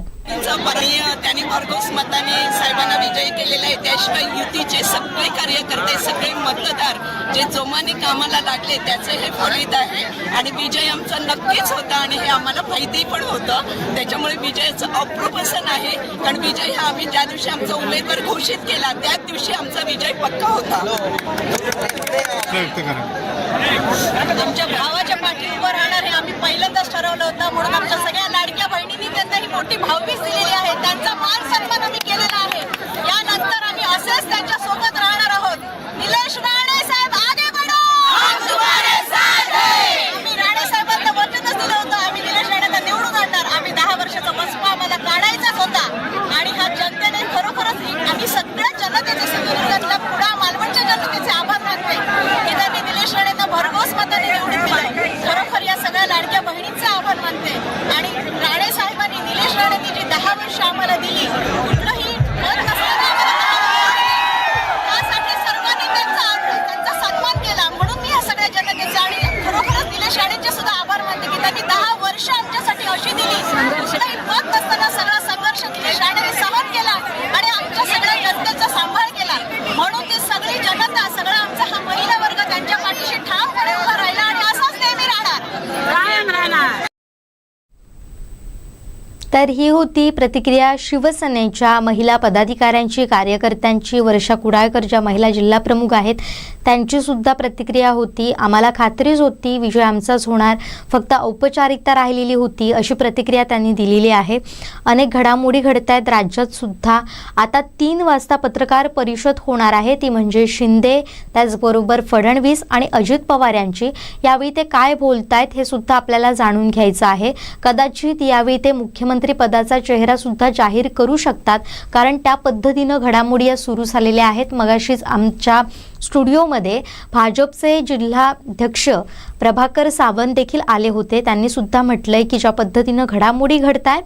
त्यांनी भरघोस मताने साहेबांना विजयी केलेला आहे. त्याशिवाय युतीचे सगळे कार्यकर्ते, सगळे मतदार जे जोमाने कामाला लागले त्याचे हे फलित आहे आणि विजय आमचा नक्कीच होता आणि हे आम्हाला माहिती पण होतं. त्याच्यामुळे विजयाचं अप्रूपसन आहे कारण विजय हा आम्ही ज्या दिवशी आमचा उमेदवार घोषित केला त्याच दिवशी आमचा विजय पक्का होता. आमच्या भावाच्या पाठी उभं राहणार हे आम्ही पहिल्यांदाच ठरवलं होतं. म्हणून आमच्या सगळ्या लाडक्या बहिणींनी त्यांना ही मोठी भावभीज दिलेली आहे. त्यांचा मान सन्मान आम्ही केलेला आहे. यानंतर आम्ही असेच त्यांच्या सोबत राहणार आहोत. निलेश राणे साहेब आगे बढो, हम तुम्हारे साथ हैं. आम्ही राणे साहेबांना वचनच दिलं होतं आम्ही निलेश राणेंना निवडून आणणार. आम्ही 10 वर्षाचा बसपा आम्हाला काढायचाच होता आणि हा जनतेने खरोखरच आम्ही सगळ्या जनतेचे सिंधुदुर्गातल्या पुढा मालवणच्या जनतेचे आभार मानते की त्यांनी निलेश राणेंना भरघोस मताने निवडून दिलं. खरोखर या सगळ्या लाडक्या बहिणींचे आभार मानते आणि राणे साहेबांनी निलेश राणेंनी जी 10 वर्ष आम्हाला दिली कुठलंही मत नसताना त्यासाठी सर्वांनी त्यांचा सन्मान केला. म्हणून मी या सगळ्या जनतेचा आणि खरोखरच निलेश राणेंचे सुद्धा आभार मानते की त्यांनी 10 वर्ष आमच्यासाठी अशी दिली. कुठलंही मत नसताना सगळा संघर्ष निलेश राणेंनी सहन केला आणि आमच्या सगळ्या जनतेचा सांभाळ केला. म्हणून ती सगळी जनता, सगळा आमचा हा महिला वर्ग त्यांच्या पाठीशी ठामपणे उभा राहिला आणि असाच नेहमी राहणार. तर ही होती प्रतिक्रिया शिवसेनेच्या महिला पदाधिकाऱ्यांची, कार्यकर्त्यांची. वर्षा कुडाळकर ज्या महिला जिल्हा प्रमुख आहेत त्यांची सुद्धा प्रतिक्रिया होती. आम्हाला खात्रीच होती विजय आमचाच होणार, फक्त औपचारिकता राहिलेली होती अशी प्रतिक्रिया त्यांनी दिलेली आहे. अनेक घडामोडी घडत आहेत राज्यात सुद्धा. आता 3 वाजता पत्रकार परिषद होणार आहे, ती म्हणजे शिंदे त्याचबरोबर फडणवीस आणि अजित पवार यांची. यावेळी ते काय बोलतायत हे सुद्धा आपल्याला जाणून घ्यायचं आहे. कदाचित यावेळी ते मुख्यमंत्री पदाचा चेहरा सुद्धा जाहीर करू शकतात, कारण त्या पद्धतीनं घडामोडी या सुरू झालेल्या आहेत. मगाशीच आमच्या स्टुडिओमध्ये भाजपचे जिल्हाध्यक्ष प्रभाकर सावंत देखील आले होते. त्यांनी सुद्धा म्हटलंय की ज्या पद्धतीनं घडामोडी घडताय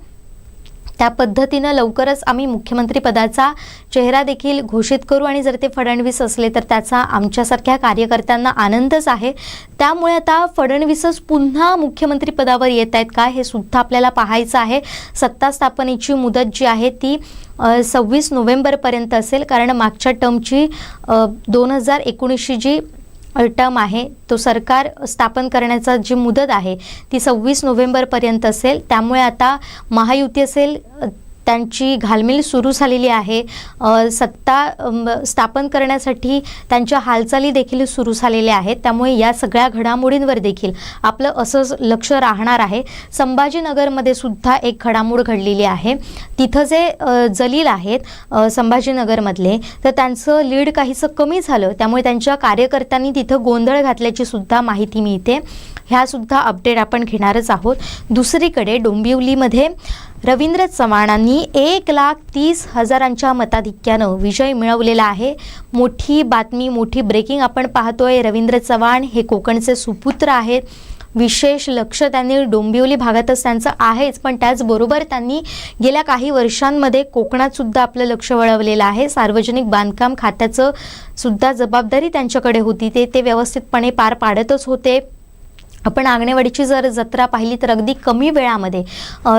त्या पद्धतीनं लवकरच आम्ही मुख्यमंत्री पदाचा चेहरा देखील घोषित करू आणि जर ते फडणवीस असले तर त्याचा आमच्यासारख्या कार्यकर्त्यांना आनंदच आहे. त्यामुळे आता फडणवीसच पुन्हा मुख्यमंत्री पदावर येत आहेत का हे सुद्धा आपल्याला पाहायचं आहे. सत्ता स्थापनेची मुदत जी आहे ती 26 नोव्हेंबरपर्यंत असेल, कारण मागच्या टर्मची 2019ची जी टर्म आहे तो सरकार स्थापन करण्याचा जी मुदत आहे ती 26 नोव्हेंबरपर्यंत असेल. त्यामुळे आता महायुती असेल त्यांची घालमेल सुरू झालेली आहे. सत्ता स्थापन करण्यासाठी त्यांच्या हालचाली देखील सुरू झालेल्या आहेत. त्यामुळे या सगळ्या घडामोडींवर देखील आपलं असंच लक्ष राहणार आहे. संभाजीनगरमध्ये सुद्धा एक घडामोड घडलेली आहे. तिथं जे जलील आहेत संभाजीनगरमधले, तर त्यांचं लीड काहीसं कमी झालं, त्यामुळे त्यांच्या कार्यकर्त्यांनी तिथं गोंधळ घातल्याची सुद्धा माहिती मिळते. ह्या सुद्धा अपडेट आपण घेणारच आहोत. दुसरीकडे डोंबिवलीमध्ये रवींद्र चव्हाणांनी 1,30,000 मताधिक्यानं विजय मिळवलेला आहे. मोठी बातमी, मोठी ब्रेकिंग आपण पाहतोय. रवींद्र चव्हाण हे कोकणचे सुपुत्र आहेत. विशेष लक्ष त्यांनी डोंबिवली भागातच त्यांचं आहेच, पण त्याचबरोबर त्यांनी गेल्या काही वर्षांमध्ये कोकणात सुद्धा आपलं लक्ष वळवलेलं आहे. सार्वजनिक बांधकाम खात्याचं सुद्धा जबाबदारी त्यांच्याकडे होती, ते व्यवस्थितपणे पार पाडतच होते. आपण आंगणेवाडीची जर जत्रा पाहिली तर अगदी कमी वेळामध्ये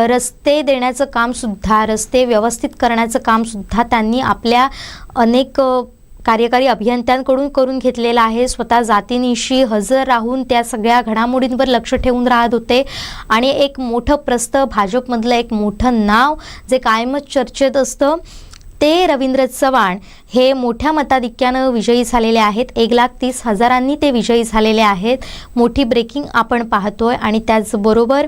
रस्ते देण्याचं कामसुद्धा, रस्ते व्यवस्थित करण्याचं कामसुद्धा त्यांनी आपल्या अनेक कार्यकारी अभियंत्यांकडून करून घेतलेलं आहे. स्वतः जातीनिशी हजर राहून त्या सगळ्या घडामोडींवर लक्ष ठेवून राहत होते. आणि एक मोठं प्रस्थ, भाजपमधलं एक मोठं नाव जे कायमच चर्चेत असतं, ते रवींद्र चव्हाण हे मोठ्या मताधिक्यानं विजयी झालेले आहेत. 1,30,000 ते विजयी झालेले आहेत. मोठी ब्रेकिंग आपण पाहतोय. आणि त्याचबरोबर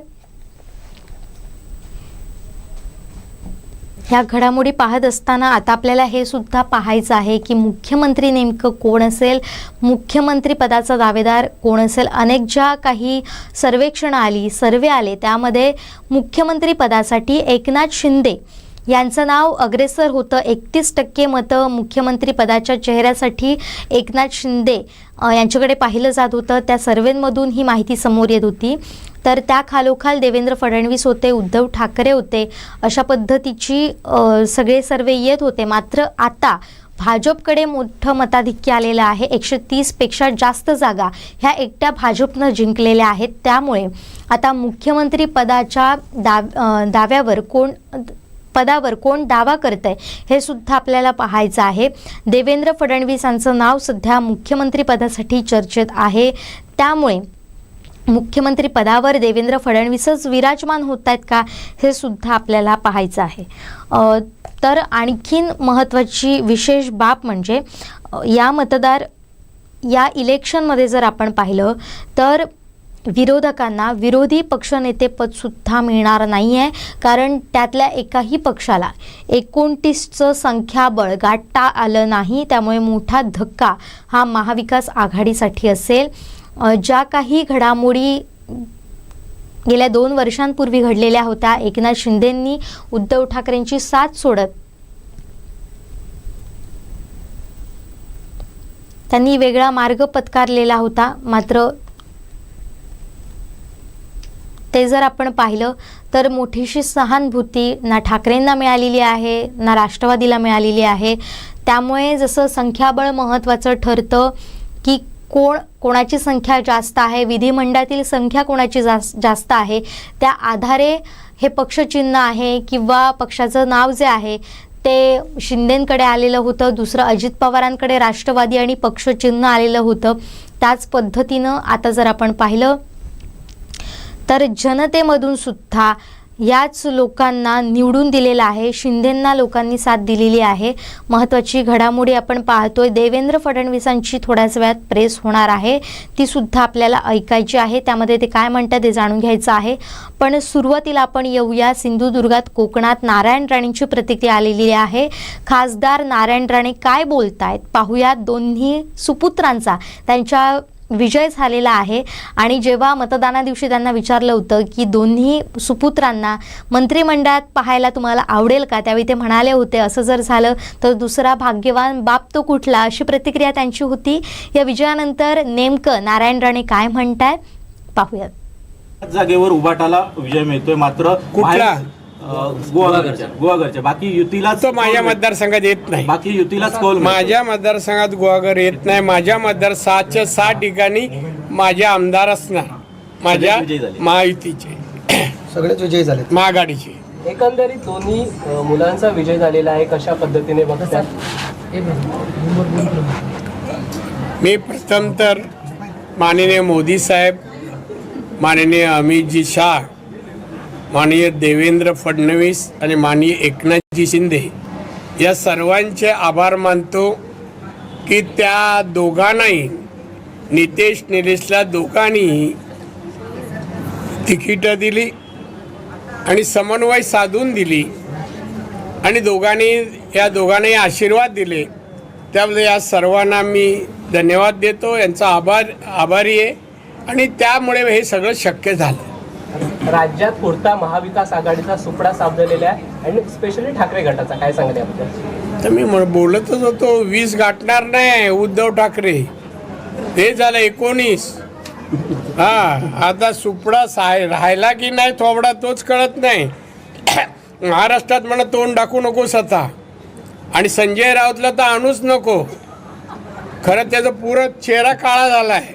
ह्या घडामोडी पाहत असताना आता आपल्याला हे सुद्धा पाहायचं आहे की मुख्यमंत्री नेमकं कोण असेल, मुख्यमंत्री पदाचा दावेदार कोण असेल. अनेक ज्या काही सर्वे आले त्यामध्ये मुख्यमंत्री पदासाठी एकनाथ शिंदे यांचं नाव अग्रेसर होतं. 31% मतं मुख्यमंत्री पदाच्या चेहऱ्यासाठी एकनाथ शिंदे यांच्याकडे पाहिलं जात होतं. त्या सर्वेमधून ही माहिती समोर येत होती. तर त्या खालोखाल देवेंद्र फडणवीस होते, उद्धव ठाकरे होते, अशा पद्धतीची सगळे सर्वे येत होते. मात्र आता भाजपकडे मोठं मताधिक्य आलेलं आहे. 130पेक्षा जास्त जागा ह्या एकट्या भाजपनं जिंकलेल्या आहेत. त्यामुळे आता मुख्यमंत्री पदाच्या पदावर कोण दावा करतंय हे सुद्धा आपल्याला पाहायचं आहे. देवेंद्र फडणवीसांचं नाव सध्या मुख्यमंत्री पदासाठी चर्चेत आहे. त्यामुळे मुख्यमंत्री पदावर देवेंद्र फडणवीसच विराजमान होत आहेत का हे सुद्धा आपल्याला पाहायचं आहे. तर आणखीन महत्त्वाची विशेष बाब म्हणजे या इलेक्शनमध्ये जर आपण पाहिलं तर विरोधकांना विरोधी पक्षनेतेपदसुद्धा मिळणार नाही आहे. कारण त्यातल्या एकाही पक्षाला 29चं संख्याबळ गाठता आलं नाही. त्यामुळे मोठा धक्का हा महाविकास आघाडीसाठी असेल. ज्या काही घडामोडी गेल्या 2 वर्षांपूर्वी घडलेल्या होत्या, एकनाथ शिंदेंनी उद्धव ठाकरेंची साथ सोडत त्यांनी वेगळा मार्ग पत्कारलेला होता. मात्र ते जर आपण पाहिलं तर मोठीशी सहानुभूती ना ठाकरेंना मिळालेली आहे ना राष्ट्रवादीला मिळालेली आहे. त्यामुळे जसं संख्याबळ महत्त्वाचं ठरतं की कोणाची संख्या जास्त आहे, विधिमंडळातील संख्या कोणाची जास्त आहे, त्या आधारे हे पक्षचिन्ह आहे किंवा पक्षाचं नाव जे आहे ते शिंदेंकडे आलेलं होतं. दुसरं अजित पवारांकडे राष्ट्रवादी आणि पक्षचिन्ह आलेलं होतं. त्याच पद्धतीनं आता जर आपण पाहिलं तर जनतेमधून सुद्धा याच लोकांना निवडून दिलेलं आहे. शिंदेंना लोकांनी साथ दिलेली आहे. महत्त्वाची घडामोडी आपण पाहतोय. देवेंद्र फडणवीसांची थोड्याच वेळात प्रेस होणार आहे, ती सुद्धा आपल्याला ऐकायची आहे. त्यामध्ये ते काय म्हणतात ते जाणून घ्यायचं आहे. पण सुरुवातीला आपण येऊया सिंधुदुर्गात, कोकणात नारायण राणेंची प्रतिक्रिया आलेली आहे. खासदार नारायण राणे काय बोलतायत पाहूया. दोन्ही सुपुत्रांचा, त्यांच्या विजय झालेला आहे. आणि जेव्हा मतदाना दिवशी त्यांना विचारलं होतं की दोन्ही सुपुत्रांना मंत्रिमंडळात पाहायला तुम्हाला आवडेल का, त्यावेळी ते म्हणाले होते असं जर झालं तर दुसरा भाग्यवान बाप तो कुठला, अशी प्रतिक्रिया त्यांची होती. या विजयानंतर नेमकं नारायण राणे काय म्हणताय पाहूयात. जागेवर उभाटाला विजय मिळतोय, मात्र कुठला? गुहागरच्या बाकी युतीला तो माझ्या मतदारसंघात येत नाही. बाकी युतीलाच कौल माझ्या मतदारसंघात गुहागर येत नाही. माझ्या मतदार 6च्या 6 ठिकाणी माझे आमदार असणार, माझ्या महायुतीचे सगळेच विजयी झाले, महाआघाडीचे. एकंदरीत दोन्ही मुलांचा विजय झालेला आहे, कशा पद्धतीने बघतात? मी प्रथम तर माननीय मोदी साहेब, माननीय अमितजी शाह, माननीय देवेंद्र फडणवीस आणि माननीय एकनाथजी शिंदे या सर्वांचे आभार मानतो की त्या दोघांनाही, निलेशला दोघांनीही तिकीटं दिली आणि समन्वय साधून दिली आणि या दोघांनाही आशीर्वाद दिले. त्यामुळे या सर्वांना मी धन्यवाद देतो, यांचा आभारी आहे आणि त्यामुळे हे सगळं शक्य झालं. राज्यात पुरता महाविकास आघाडीचा सुपडा सापडलेला आहे आणि स्पेशली ठाकरे गटाचा काय सांगते आपल्याला? तर मी बोलतच होतो 20 गाठणार नाही उद्धव ठाकरे, ते झालं 19. आता सुपडा राहिला की नाही थोबडा तोच कळत नाही. महाराष्ट्रात म्हणा तोंड टाकू नकोस आता, आणि संजय राऊतला तर आणूच नको. खरं त्याचा पुरा चेहरा काळा झाला आहे,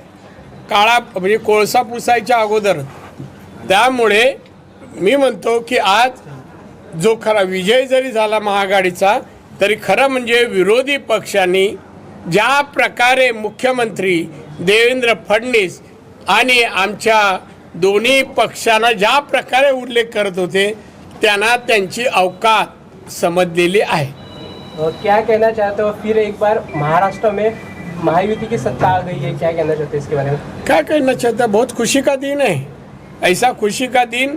काळा म्हणजे कोळसा पुसायच्या अगोदर. त्यामुळे मी म्हणतो की आज जो खरा विजय जरी झाला महाआघाडीचा, तरी खरं म्हणजे विरोधी पक्षांनी ज्या प्रकारे मुख्यमंत्री देवेंद्र फडणवीस आणि आमच्या दोन्ही पक्षांना ज्या प्रकारे उल्लेख करत होते, त्यांना त्यांची अवकात समजलेली आहे. क्या कहना चाहते हो? फिर एक बार महाराष्ट्र में महायुति की सत्ता आ गई है, क्या कहना चाहते हैं इसके बारे में? क्या कहना चाहता, बहुत खुशी का दिन है. ऐसा खुशी का दिन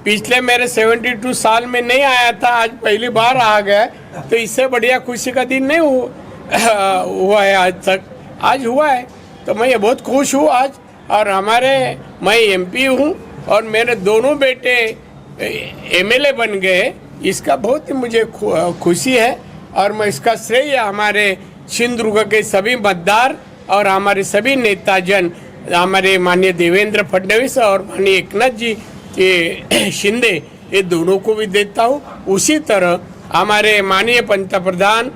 पिछले मेरे 72 साल में नहीं आया था, आज पहली बार आ गया. तो इससे बढ़िया खुशी का दिन नहीं हुआ है आज तक, आज हुआ है. तो मैं ये बहुत खुश हूँ आज. और मैं MP हूँ और मेरे दोनों बेटे MLA बन गए, इसका बहुत ही मुझे खुशी है. और मैं इसका श्रेय हमारे सिंधुदुर्ग के सभी मतदार और हमारे सभी नेताजन, हमारे माननीय देवेंद्र फडणवीस और माननीय एकनाथ जी के शिंदे, ये दोनों को भी देता हूँ. उसी तरह हमारे माननीय पंतप्रधान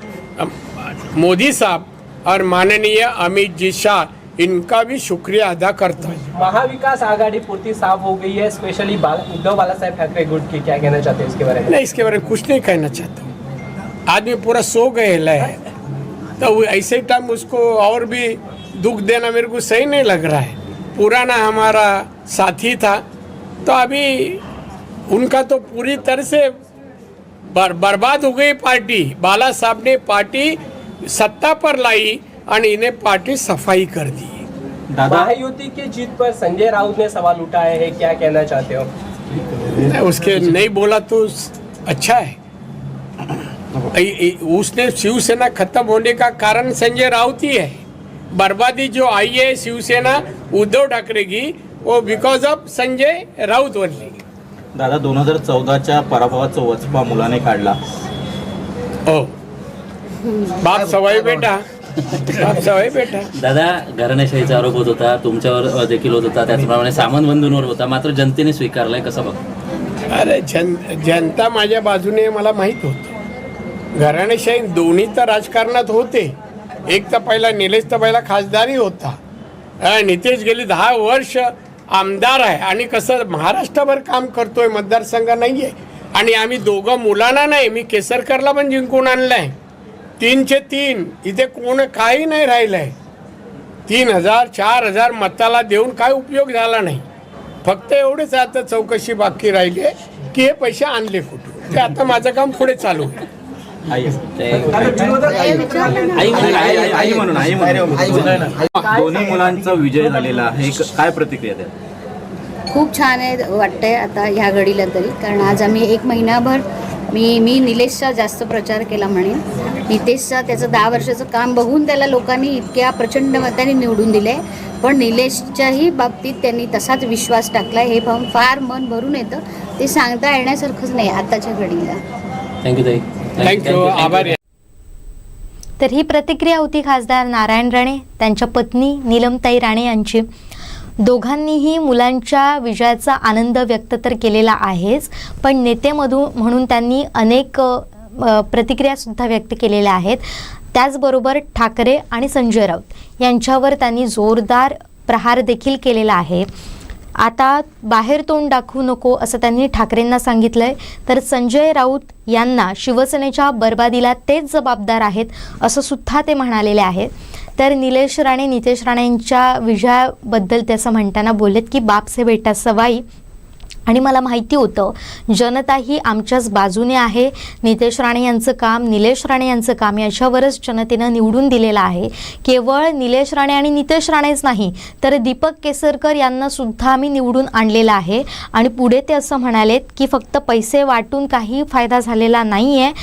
मोदी साहब और माननीय अमित जी शाह, इनका भी शुक्रिया अदा करता हूँ. महाविकास आघाड़ी पूर्ति साफ हो गई है, स्पेशली उद्धव बाला साहेब ठाकरे गुट की, क्या कहना चाहते हैं इसके बारे में? नहीं, इसके बारे में कुछ नहीं कहना चाहता हूँ. आदमी पूरा सो गया है, तो ऐसे टाइम उसको और भी दुख देना मेरे को सही नहीं लग रहा है. पुराना हमारा साथी था, तो अभी उनका तो पूरी तरह से बर्बाद हो गई पार्टी. बाला साहब ने पार्टी सत्ता पर लाई और इन्हें पार्टी सफाई कर दी. महायुति की जीत पर संजय राउत ने सवाल उठाए हैं, क्या कहना चाहते हो? उसके नहीं बोला तो अच्छा है. उसने शिवसेना खत्म होने का कारण संजय राउत ही है. बर्बादी जो आई है शिवसेना उद्धव ठाकरे की, वो बिकॉज ऑफ संजय राउत वरली. दादा 2014च्या पराभवाचा वचपा मुलाने काढला. ओ बाप सवाई बेटा, बाप सवाई बेटा. दादा, घराणेशाहीचा आरोप होत होता, तुमच्यावर देखील होत होता, त्याचप्रमाणे सामंत बंधूंवर होता, मात्र जनतेने स्वीकारलाय, कसं बघ? अरे जनता माझ्या बाजूने मला माहीत होतं. घराणेशाही दोन्ही तर राजकारणात होते. एक तर पहिला निलेश तर पहिला खासदारही होता, नितेश गेली 10 वर्ष आमदार आहे आणि कसं महाराष्ट्रभर काम करतोय, मतदारसंघ नाही आहे. आणि आम्ही दोघं मुलांना नाही, मी केसरकरला पण जिंकून आणलाय 3चे 3. इथे कोण काही नाही राहिलंय. 3000 4000 मताला देऊन काय उपयोग झाला नाही. फक्त एवढेच आता चौकशी बाकी राहिली आहे की हे पैसे आणले कुठून. ते आता माझं काम पुढे चालू आहे. दोन्ही मुलांचा विजय झालेला आहे, काय प्रतिक्रिया द्या? खूप छान आहे वाटतंय आता ह्या घडीला तरी, कारण आज आम्ही 1 महिनाभर मी निलेशचा जास्त प्रचार केला म्हणेन. नितेशचा त्याचं 10 वर्षाचं काम बघून त्याला लोकांनी इतक्या प्रचंड मताने निवडून दिले, पण निलेशच्याही बाबतीत त्यांनी तसाच विश्वास टाकला. हे पाहून फार मन भरून येतं. ते सांगता येण्यासारखंच नाही आताच्या घडीला. थँक्यू ताई. थँक्यू, आभारी. तर ही प्रतिक्रिया होती खासदार नारायण राणे, त्यांच्या पत्नी नीलमताई राणे यांची. दोघांनीही मुलांच्या विजयाचा आनंद व्यक्त तर केलेला आहेच, पण नेते म्हणून त्यांनी अनेक प्रतिक्रियासुद्धा व्यक्त केलेल्या आहेत. त्याचबरोबर ठाकरे आणि संजय राऊत यांच्यावर त्यांनी जोरदार प्रहार देखील केलेला आहे. आता बाहेर तोंड दाखवू नको असं त्यांनी ठाकरेंना सांगितलंय, तर संजय राऊत यांना शिवसेनेच्या बर्बादीला तेच जबाबदार आहेत असं सुद्धा ते म्हणालेले आहेत. तर निलेश राणे नितेश राणे यांच्या विजयाबद्दल ते असं म्हणताना बोललेत की बाप से बेटा सवाई, आणि मला माहिती होतं जनता ही आमच्याच बाजूने आहे. नितेश राणे यांचं काम, निलेश राणे यांचं काम याच्यावरच जनतेनं निवडून दिलेलं आहे. केवळ निलेश राणे आणि नितेश राणेच नाही तर दीपक केसरकर यांना सुद्धा आम्ही निवडून आणलेलं आहे. आणि पुढे ते असं म्हणालेत की फक्त पैसे वाटून काही फायदा झालेला नाही आहे,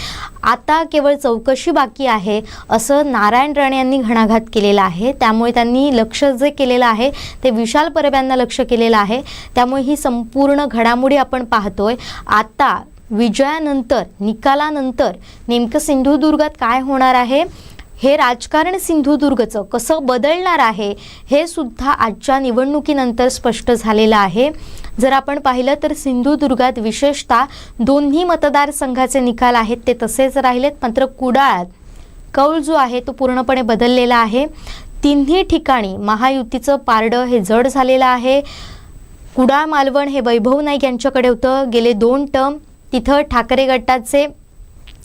आता केवळ चौकशी बाकी आहे असं नारायण राणे यांनी घणाघात केलेला आहे. त्यामुळे त्यांनी लक्ष जे केलेलं आहे ते विशाल परब यांना लक्ष केलेलं आहे. त्यामुळे ही संपूर्ण घडामोडी आपण पाहतोय. आता विजयानंतर, निकालानंतर नेमकं सिंधुदुर्गात काय होणार आहे, हे राजकारण सिंधुदुर्गचं कसं बदलणार आहे हे सुद्धा आजच्या निवडणुकीनंतर स्पष्ट झालेलं आहे. जर आपण पाहिलं तर सिंधुदुर्गात विशेषतः दोन्ही मतदारसंघाचे निकाल आहेत ते तसेच राहिलेत, मात्र कुडाळात कौल जो आहे तो पूर्णपणे बदललेला आहे. तिन्ही ठिकाणी महायुतीचं पारडं हे जड झालेलं आहे. कुडाळ मालवण हे वैभव नाईक यांच्याकडे होतं गेले 2 टर्म. तिथं ठाकरे गटाचे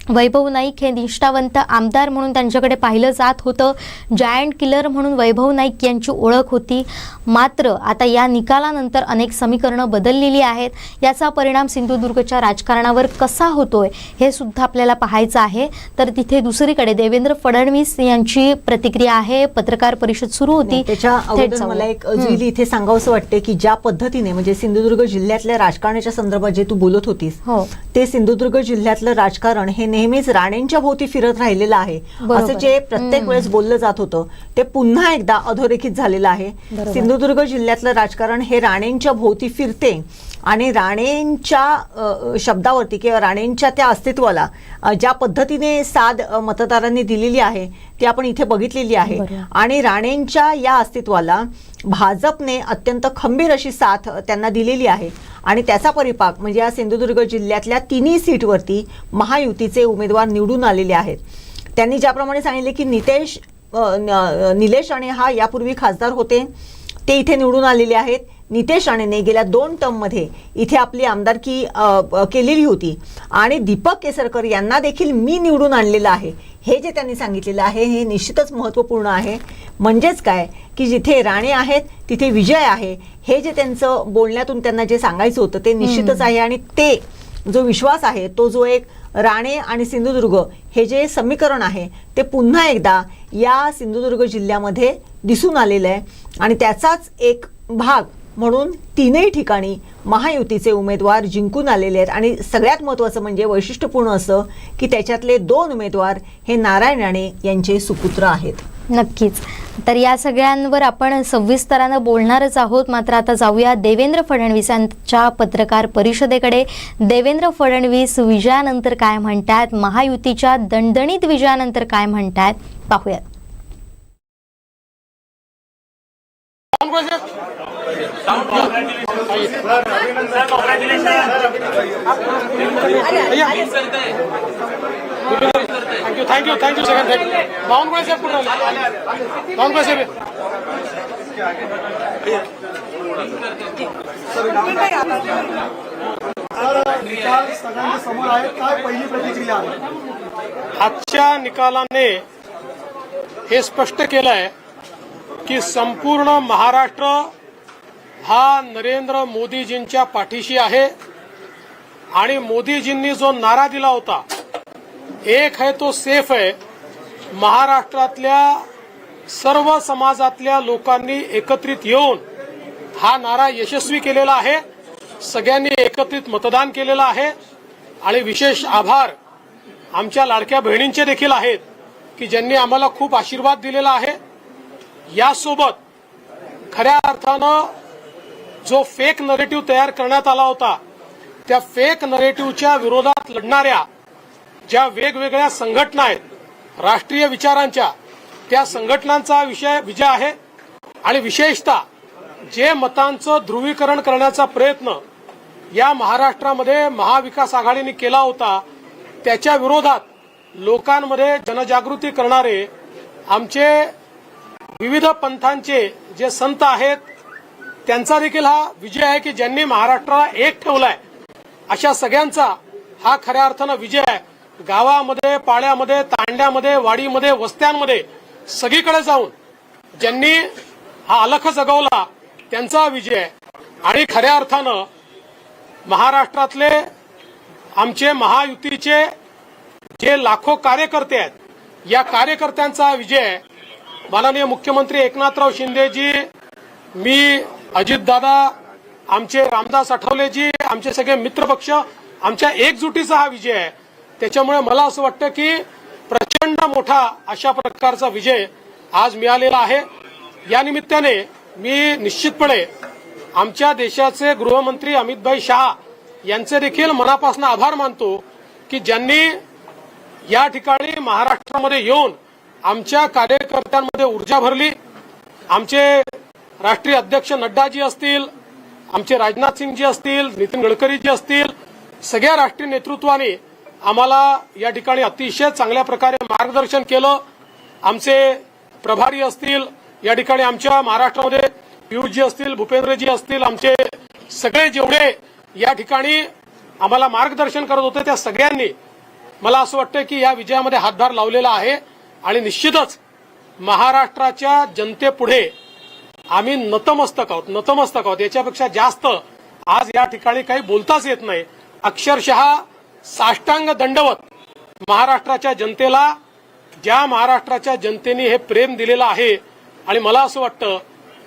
वैभव नाईक हे निष्ठावंत आमदार म्हणून त्यांच्याकडे पाहिलं जात होतं. जायंट किलर म्हणून वैभव नाईक यांची ओळख होती. मात्र आता या निकालानंतर अनेक समीकरणं बदललेली आहेत. याचा परिणाम सिंधुदुर्गच्या राजकारणावर कसा होतोय हे सुद्धा आपल्याला पाहायचं आहे. तर तिथे दुसरीकडे देवेंद्र फडणवीस यांची प्रतिक्रिया आहे. पत्रकार परिषद सुरू होती. त्याच्या अगोदर मला एक जुईली इथे सांगावंसं वाटते की ज्या पद्धतीने म्हणजे सिंधुदुर्ग जिल्ह्यातल्या राजकारणाच्या संदर्भात जे तू बोलत होतीस ते सिंधुदुर्ग जिल्ह्यातलं राजकारण हे नेहमीच राणेंच्या भोवती फिरत राहिलेलं आहे. असं जे प्रत्येक वेळेस बोललं जात होतं ते पुन्हा एकदा अधोरेखित झालेलं आहे. सिंधुदुर्ग जिल्ह्यातलं राजकारण हे राणेंच्या भोवती फिरते आणि राणेंच्या शब्दावरती किंवा राणेंच्या त्या अस्तित्वाला ज्या पद्धतीने साथ मतदारांनी दिलेली आहे ती आपण इथे बघितलेली आहे. आणि राणेंच्या या अस्तित्वाला भाजपने अत्यंत खंबीर अशी साथ त्यांना दिलेली आहे. आणि त्याचा परिपाक म्हणजे या सिंधुदुर्ग जिल्ह्यातल्या 3 सीटवरती महायुतीचे उमेदवार निवडून आलेले आहेत. त्यांनी ज्याप्रमाणे सांगितले की निलेश राणे हा यापूर्वी खासदार होते, ते इथे निवडून आलेले आहेत. नितेश राणेने गेल्या 2 टर्ममध्ये इथे आपली आमदारकी केलेली होती आणि दीपक केसरकर यांना देखील मी निवडून आणलेलं आहे. हे जे त्यांनी सांगितलेलं आहे हे निश्चितच महत्त्वपूर्ण आहे. म्हणजेच काय की जिथे राणे आहेत तिथे विजय आहे, हे जे त्यांचं बोलण्यातून त्यांना जे सांगायचं होतं ते निश्चितच आहे. आणि ते जो विश्वास आहे तो जो एक राणे आणि सिंधुदुर्ग हे जे समीकरण आहे ते पुन्हा एकदा या सिंधुदुर्ग जिल्ह्यामध्ये दिसून आलेलं आहे. आणि त्याचाच एक भाग म्हणून 3ही ठिकाणी महायुतीचे उमेदवार जिंकून आलेले आहेत. आणि सगळ्यात महत्त्वाचं म्हणजे वैशिष्ट्यपूर्ण असं की त्याच्यातले 2 उमेदवार हे नारायण राणे यांचे सुपुत्र आहेत. नक्कीच. तर या सगळ्यांवर आपण सविस्तरानं बोलणारच आहोत. मात्र आता जाऊया देवेंद्र फडणवीस यांच्या पत्रकार परिषदेकडे. देवेंद्र फडणवीस विजयानंतर काय म्हणतात, महायुतीच्या दणदणीत विजयानंतर काय म्हणतात पाहूयात. थँक्यू सेकंड बावनकुळे साहेब कुठे बावनकुळे साहेब निकाल सगळ्यांच्या समोर आहे, काय पहिली प्रतिक्रिया आहे? आजच्या निकालाने हे स्पष्ट केलं आहे की संपूर्ण महाराष्ट्र हा नरेंद्र मोदीजींच्या पाठीशी आहे. आणि मोदीजींनी जो नारा दिला होता एक है तो सेफ है, महाराष्ट्रातल्या सर्व समाजातल्या लोकांनी एकत्रित येऊन हा नारा यशस्वी केलेला आहे. सगळ्यांनी एकत्रित मतदान केलेलं आहे आणि विशेष आभार आमच्या लाडक्या बहिणींचे देखील आहेत की ज्यांनी आम्हाला खूप आशीर्वाद दिलेला आहे. यासोबत खऱ्या अर्थानं जो फेक नरेटिव्ह तयार करण्यात आला होता त्या फेक नरेटिव्हच्या विरोधात लढणाऱ्या ज्या वेगवेगळ्या संघटना आहेत राष्ट्रीय विचारांच्या त्या संघटनांचा विजय आहे. आणि विशेषतः जे मतांचं ध्रुवीकरण करण्याचा प्रयत्न या महाराष्ट्रामध्ये महाविकास आघाडीने केला होता त्याच्या विरोधात लोकांमध्ये जनजागृती करणारे आमचे विविध पंथांचे जे संत आहेत त्यांचा देखील हा विजय आहे की ज्यांनी महाराष्ट्राला एक ठेवलाय. अशा सगळ्यांचा हा खऱ्या अर्थानं विजय आहे. गावामध्ये, पाड्यामध्ये, तांड्यामध्ये, वाडीमध्ये, वस्त्यांमध्ये सगळीकडे जाऊन ज्यांनी हा अलख जगवला त्यांचा विजय आहे. आणि खऱ्या अर्थानं महाराष्ट्रातले आमचे महायुतीचे जे लाखो कार्यकर्ते आहेत या कार्यकर्त्यांचा विजय आहे. माननीय मुख्यमंत्री एकनाथराव शिंदेजी, मी, अजितदादा, आमचे रामदास आठवलेजी, आमचे सगळे मित्रपक्ष, आमच्या एकजुटीचा हा विजय आहे. त्याच्यामुळे मला असं वाटतं की प्रचंड मोठा अशा प्रकारचा विजय आज मिळालेला आहे. या निमित्ताने मी निश्चितपणे आमच्या देशाचे गृहमंत्री अमितभाई शहा यांचे देखील मनापासून आभार मानतो की ज्यांनी या ठिकाणी महाराष्ट्रामध्ये येऊन आमच्या कार्यकर्त्यांमध्ये ऊर्जा भरली. आमचे राष्ट्रीय अध्यक्ष नड्डाजी असतील, आमचे राजनाथ सिंगजी असतील, नितीन गडकरीजी असतील, सगळ्या राष्ट्रीय नेतृत्वाने आम्हाला या ठिकाणी अतिशय चांगल्या प्रकारे मार्गदर्शन केलं. आमचे प्रभारी असतील या ठिकाणी आमच्या महाराष्ट्रामध्ये पियुषजी असतील, भूपेंद्रजी असतील, आमचे सगळे जेवढे या ठिकाणी आम्हाला मार्गदर्शन करत होते त्या सगळ्यांनी मला असं वाटतं की या विजयामध्ये हातभार लावलेला आहे. आणि निश्चितच महाराष्ट्राच्या जनतेपुढे आम्ही नतमस्तक आहोत. याच्यापेक्षा जास्त आज या ठिकाणी काही बोलताच येत नाही. अक्षरशः साष्टांग दंडवत महाराष्ट्राच्या जनतेला, ज्या महाराष्ट्राच्या जनतेने हे प्रेम दिलेलं आहे. आणि मला असं वाटतं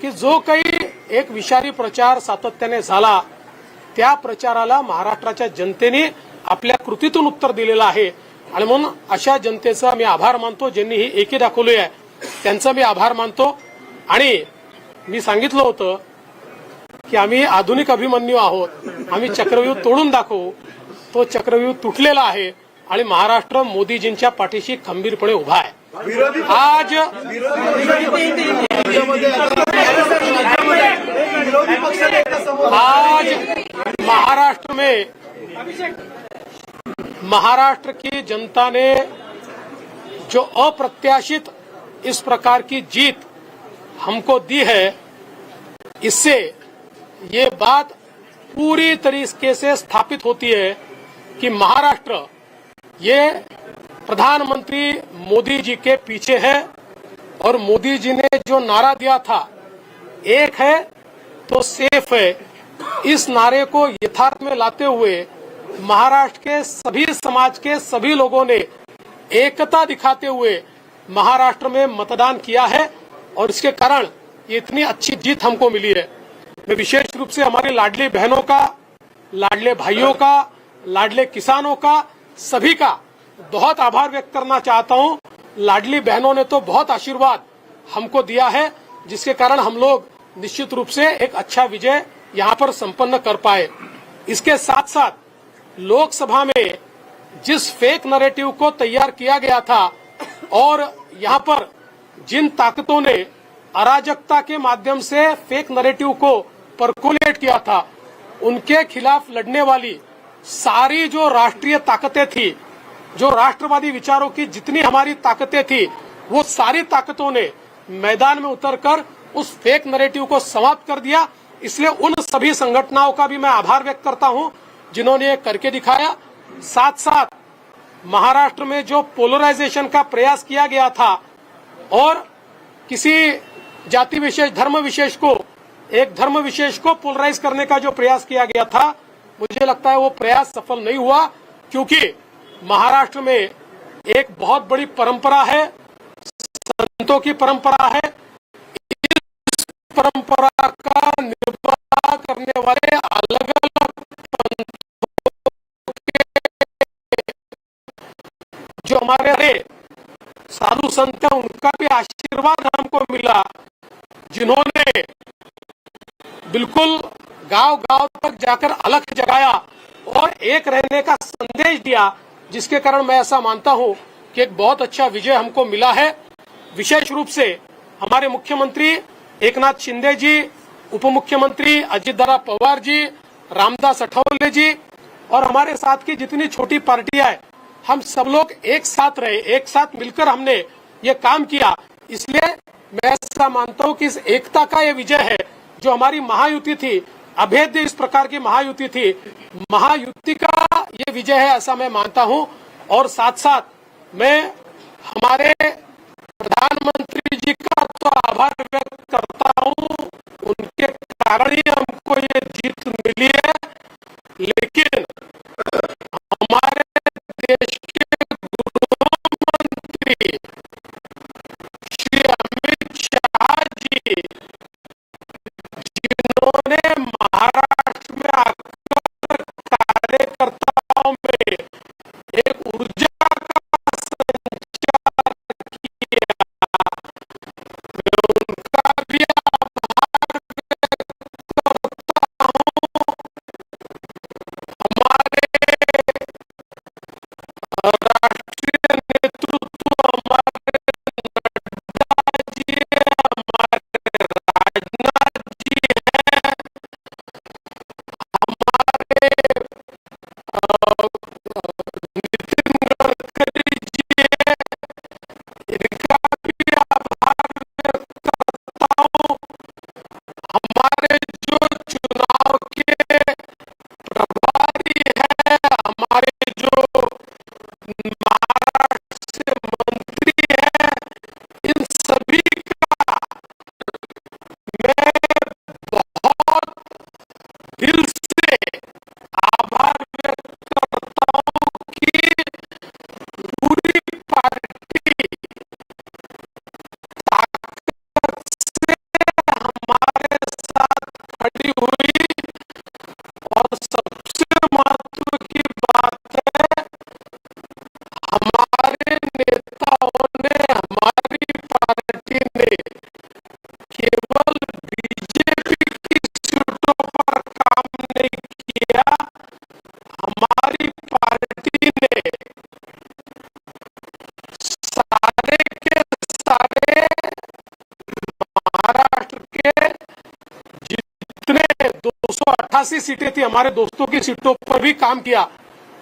की जो काही एक विषारी प्रचार सातत्याने झाला त्या प्रचाराला महाराष्ट्राच्या जनतेने आपल्या कृतीतून उत्तर दिलेलं आहे. आणि म्हणून अशा जनतेचा मी आभार मानतो ज्यांनी ही एकी दाखवली आहे त्यांचा मी आभार मानतो. आणि मी सांगितलं होतं की आम्ही आधुनिक अभिमन्यू आहोत, आम्ही चक्रव्यूह तोडून दाखवू. तो चक्रव्यूह तुटलेला आहे आणि महाराष्ट्र मोदीजींच्या पाठीशी खंबीरपणे उभा आहे. आज महाराष्ट्र की जनता ने जो अप्रत्याशित इस प्रकार की जीत हमको दी है, इससे ये बात पूरी तरीके से स्थापित होती है कि महाराष्ट्र ये प्रधानमंत्री मोदी जी के पीछे है. और मोदी जी ने जो नारा दिया था, एक है तो सेफ है, इस नारे को यथार्थ में लाते हुए महाराष्ट्र के सभी समाज के सभी लोगों ने एकता दिखाते हुए महाराष्ट्र में मतदान किया है. और इसके कारण ये इतनी अच्छी जीत हमको मिली है. मैं विशेष रूप से हमारी लाडली बहनों का, लाडले भाइयों का, लाडले किसानों का, सभी का बहुत आभार व्यक्त करना चाहता हूं. लाडली बहनों ने तो बहुत आशीर्वाद हमको दिया है जिसके कारण हम लोग निश्चित रूप से एक अच्छा विजय यहां पर संपन्न कर पाए. इसके साथ साथ लोकसभा में जिस फेक नैरेटिव को तैयार किया गया था और यहां पर जिन ताकतों ने अराजकता के माध्यम से फेक नैरेटिव को परकोलेट किया था, उनके खिलाफ लड़ने वाली सारी जो राष्ट्रीय ताकतें थी, जो राष्ट्रवादी विचारों की जितनी हमारी ताकतें थी, वो सारी ताकतों ने मैदान में उतरकर उस फेक नैरेटिव को समाप्त कर दिया. इसलिए उन सभी संगठनों का भी मैं आभार व्यक्त करता हूं जिन्होंने ये करके दिखाया. साथ साथ महाराष्ट्र में जो पोलराइजेशन का प्रयास किया गया था और किसी जाति विशेष, धर्म विशेष को, एक धर्म विशेष को पोलराइज करने का जो प्रयास किया गया था, मुझे लगता है वो प्रयास सफल नहीं हुआ. क्योंकि महाराष्ट्र में एक बहुत बड़ी परंपरा है, संतों की परंपरा है. इस परंपरा का निर्वाह करने वाले अलग अलग पंथों के जो हमारे साधु संत हैं उनका भी आशीर्वाद हमको मिला, जिन्होंने बिल्कुल गांव गांव तक जाकर अलख जगाया और एक रहने का संदेश दिया, जिसके कारण मैं ऐसा मानता हूं कि एक बहुत अच्छा विजय हमको मिला है। विशेष रूप से हमारे मुख्यमंत्री एकनाथ शिंदे जी, उप मुख्यमंत्री अजितदादा पवार जी, रामदास अठावले जी और हमारे साथ की जितनी छोटी पार्टियां हैं, हम सब लोग एक साथ रहे, एक साथ मिलकर हमने ये काम किया। इसलिए मैं ऐसा मानता हूं कि इस एकता का ये विजय है। जो हमारी महायुति थी, अभेद्य इस प्रकार की महायुति थी, महायुति का ये विजय है ऐसा मैं मानता हूं। और साथ साथ मैं हमारे प्रधानमंत्री जी का तो आभार व्यक्त करता हूं, उनके कारण ही हमको ये जीत मिली है। लेकिन हमारे देश के गृह मंत्री श्री अमित शाह जी, जिन्होंने महाराष्ट्र में आकर कार्यकर्ताओं में एक ऊर्जा का संचार किया, मैं उनका भी आभार व्यक्त करता हूं। हमारे राष्ट्रीय नेतृत्व हमारे नड्डा जी, हमारे राजनाथ जी हैं, हमारे नितिन गडकरी जी हैं, इनका भी आभार व्यक्त करता हूं। हमारे जो चुनाव के प्रभारी हैं, हमारे जो महाराष्ट्र से मंत्री हैं, इन सभी का मैं बहुत दिल से आभार व्यक्त करता हूं कि पूरी पार्टी ताकत से हमारे साथ खड़ी हुई। और सबसे महत्व की बात है, हमारे नेताओं ने, हमारी पार्टी ने केवल बीजेपी की सीटों पर काम नहीं किया, हमारी पार्टी ने सारे के सारे महाराष्ट्र के जितने 288 सीटें थी, हमारे दोस्तों की सीटों पर भी काम किया।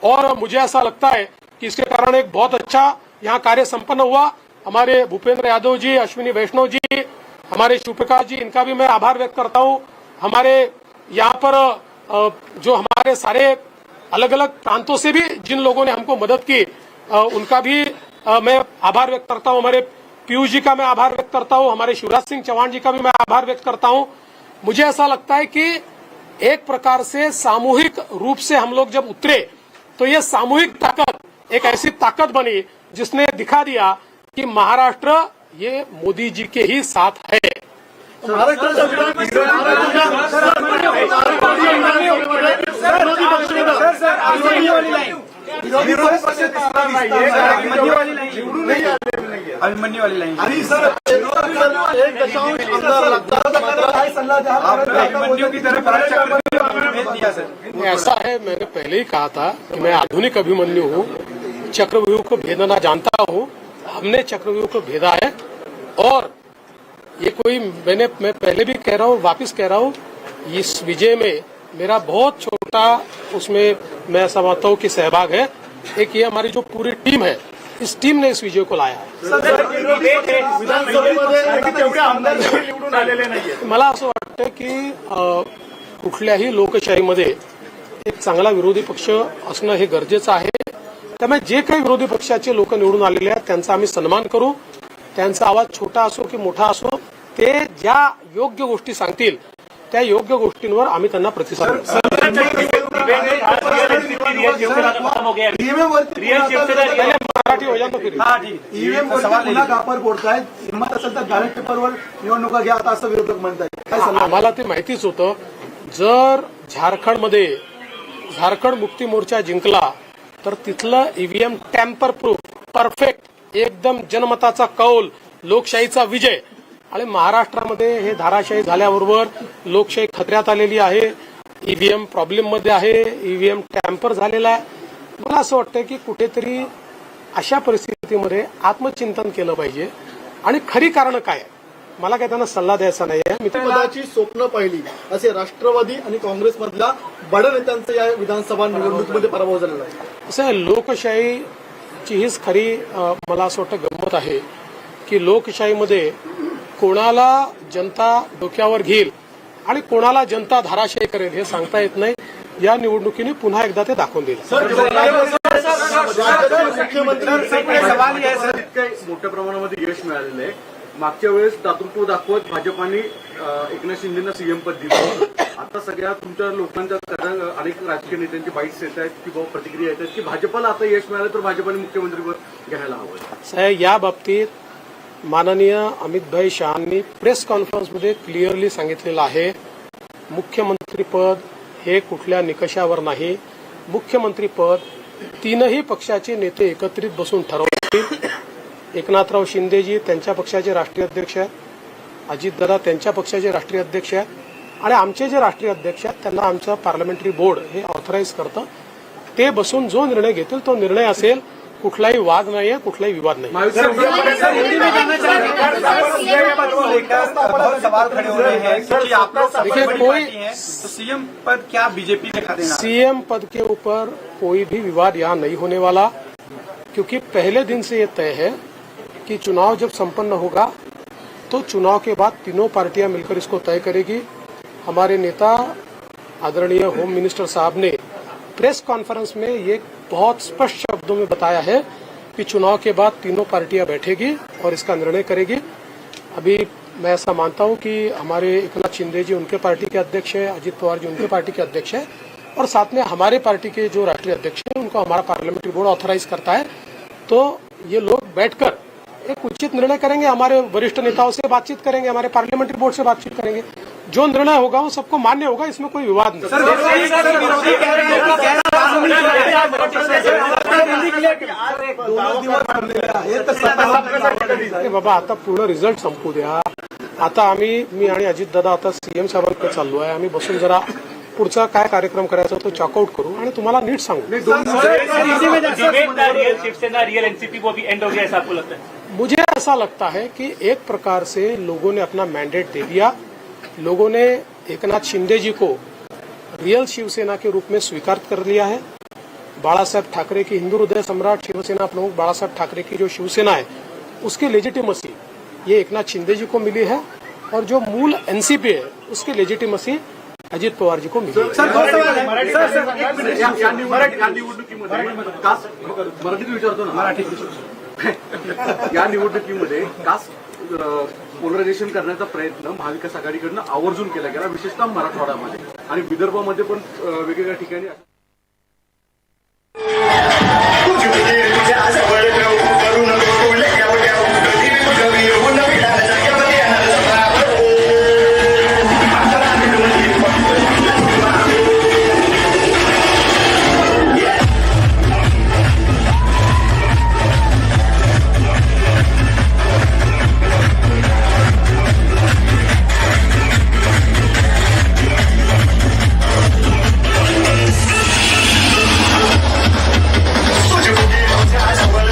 और मुझे ऐसा लगता है कि इसके कारण एक बहुत अच्छा यहाँ कार्य संपन्न हुआ। हमारे भूपेंद्र यादव जी, अश्विनी वैष्णव जी, हमारे शिवप्रकाश जी, इनका भी मैं आभार व्यक्त करता हूँ। हमारे यहाँ पर जो हमारे सारे अलग अलग प्रांतों से भी जिन लोगों ने हमको मदद की, उनका भी मैं आभार व्यक्त करता हूँ। हमारे पीयूष जी का मैं आभार व्यक्त करता हूँ, हमारे शिवराज सिंह चौहान जी का भी मैं आभार व्यक्त करता हूँ। मुझे ऐसा लगता है कि एक प्रकार से सामूहिक रूप से हम लोग जब उतरे, तो ये सामूहिक ताकत एक ऐसी ताकत बनी जिसने दिखा दिया कि महाराष्ट्र ये मोदी जी के ही साथ है। अभिमन्यू वाली लाईन आणि सर 1.1 आमदार लागतात, मात्र काय सल्ला द्याल? अभिमन्यू की तरफ दिया सर। ऐसा है, मैंने पहले ही कहा था कि मैं आधुनिक अभिमन्यु हूँ, चक्रव्यूह को भेदना जानता हूँ। हमने चक्रव्यूह को भेदा है और ये कोई मैं पहले भी कह रहा हूँ, वापस कह रहा हूँ, इस विजय में मेरा बहुत छोटा उसमें मैं समझता हूँ कि सहभाग है। एक ये हमारी जो पूरी टीम है, इस टीम ने इस विजय को लाया है। मला असं वाटतं की कुठल्याही लोकशाहीमध्ये एक चांगला विरोधी पक्ष असणं हे गरजेचं आहे। त्यामुळे जे काही विरोधी पक्षाचे लोक निवडून आलेले आहेत त्यांचा आम्ही सन्मान करू। त्यांचा आवाज छोटा असो की मोठा असो, ते ज्या योग्य गोष्टी सांगतील त्या योग्य गोष्टींवर आम्ही त्यांना प्रतिसाद देऊ। मराठी हो जातो फिर ईव्हीएम पुन्हा कापर फोडतायत, हिंमत असेल तर बॅलेट पेपरवर निवडणुका घ्या आता असं विरोधक म्हणतायत। आम्हाला ते माहितीच होतं, जर झारखंडमध्ये झारखंड मुक्ती मोर्चा जिंकला तर तिथलं ईव्हीएम टॅम्पर प्रूफ परफेक्ट एकदम जनमताचा कौल, लोकशाहीचा विजय. आणि महाराष्ट्रामध्ये हे धाराशाही झाल्याबरोबर लोकशाही खतऱ्यात आलेली आहे. ईव्हीएम प्रॉब्लेम मध्ये आहे, ईव्हीएम टॅम्पर झालेला आहे. मला असं वाटतं की कुठेतरी अशा परिस्थितीमध्ये आत्मचिंतन केलं पाहिजे आणि खरी कारण काय आहे. मला काय त्यांना सल्ला द्यायचा नाहीये. मी पदाची स्वप्न पाहिली असे राष्ट्रवादी आणि काँग्रेसमधल्या बड्या नेत्यांचा या विधानसभा निवडणुकीमध्ये पराभव झालेला आहे. असं लोकशाहीची हीच खरी मला असं वाटतं गंमत आहे की लोकशाहीमध्ये कोणाला जनता डोक्यावर घेईल आणि कोणाला जनता धाराशायी करेल हे सांगता येत नाही. या निवडणुकीने पुन्हा एकदा ते दाखवून दिलं. मोठ्या प्रमाणामध्ये यश मिळालेलं आहे. मागच्या वेळेस दातृत्व दाखवत भाजपाने एकनाथ शिंदेना सीएम पद दिलं. आता सगळ्या तुमच्या लोकांच्या अनेक राजकीय नेत्यांची बाईट्स येत आहेत किंवा प्रतिक्रिया येत आहेत की भाजपाला आता यश मिळालं तर भाजपाने मुख्यमंत्रीपद घ्यायला हवं. साहेब, या बाबतीत माननीय अमितभाई शहांनी प्रेस कॉन्फरन्समध्ये क्लिअरली सांगितलेलं आहे, मुख्यमंत्रीपद हे कुठल्या निकषावर नाही. मुख्यमंत्रीपद तीनही पक्षाचे नेते एकत्रित बसून ठरवतील. एकनाथराव शिंदेजी त्यांच्या पक्षाचे राष्ट्रीय अध्यक्ष आहेत, अजितदादा त्यांच्या पक्षाचे राष्ट्रीय अध्यक्ष आहेत आणि आमचे जे राष्ट्रीय अध्यक्ष आहेत त्यांना आमचं पार्लमेंटरी बोर्ड हे ऑथराईज करतं. ते बसून जो निर्णय घेतील तो निर्णय असेल. कुठलाही वाद नाहीये, कुठलाही विवाद नाही. सीएम पद क्या बीजेपी ने खा देना? सीएम पद के ऊपर कोई भी विवाद यहाँ नहीं होने वाला, क्योंकि पहले दिन से ये तय है कि चुनाव जब संपन्न होगा तो चुनाव के बाद तीनों पार्टियां मिलकर इसको तय करेगी. हमारे नेता आदरणीय होम मिनिस्टर साहब ने प्रेस कॉन्फ्रेंस में ये बहुत स्पष्ट शब्दों में बताया है कि चुनाव के बाद तीनों पार्टियां बैठेगी और इसका निर्णय करेगी. अभी मैं ऐसा मानता हूं कि हमारे एकनाथ शिंदे जी उनके पार्टी के अध्यक्ष है, अजित पवार जी उनके पार्टी के अध्यक्ष है और साथ में हमारे पार्टी के जो राष्ट्रीय अध्यक्ष है उनको हमारा पार्लियामेंट्री बोर्ड ऑथराइज करता है. तो ये लोग बैठकर एक उचित निर्णय करेंगे. हमारे वरिष्ठ नेताओं से बातचीत करेंगे, हमारे पार्लियामेंट्री बोर्ड से बातचीत करेंगे. जो निर्णय होगा वो सबको मान्य होगा, इसमें कोई विवाद नहीं. बाबा आता पूर्ण रिझल्ट संपू द्या. आता मी आणि अजितदादा आता सीएम साहेबांकडे चाललो आहे. आम्ही बसून जरा पुढचा काय कार्यक्रम करायचा तो चॉकआउट करू आणि तुम्हाला नीट सांगू. मुझे ऐसा लगता है कि एक प्रकार से लोगों ने अपना मैंडेट दे दिया. लोगों ने एकनाथ शिंदे जी को रियल शिवसेना के रूप में स्वीकार कर लिया है. बाला साहब ठाकरे की हिंदू हृदय सम्राट शिवसेना प्रमुख बाला साहब ठाकरे की जो शिवसेना है उसकी लेजिटिमेसी ये एकनाथ शिंदे जी को मिली है और जो मूल एनसीपी है उसकी लेजिटिमेसी अजित पवार जी को मिली. या निवडणुकीमध्ये कास्ट पोलरायझेशन करण्याचा प्रयत्न महाविकास आघाडीकडनं आवर्जून केला गेला, विशेषतः मराठवाड्यामध्ये आणि विदर्भामध्ये पण वेगवेगळ्या ठिकाणी. Such a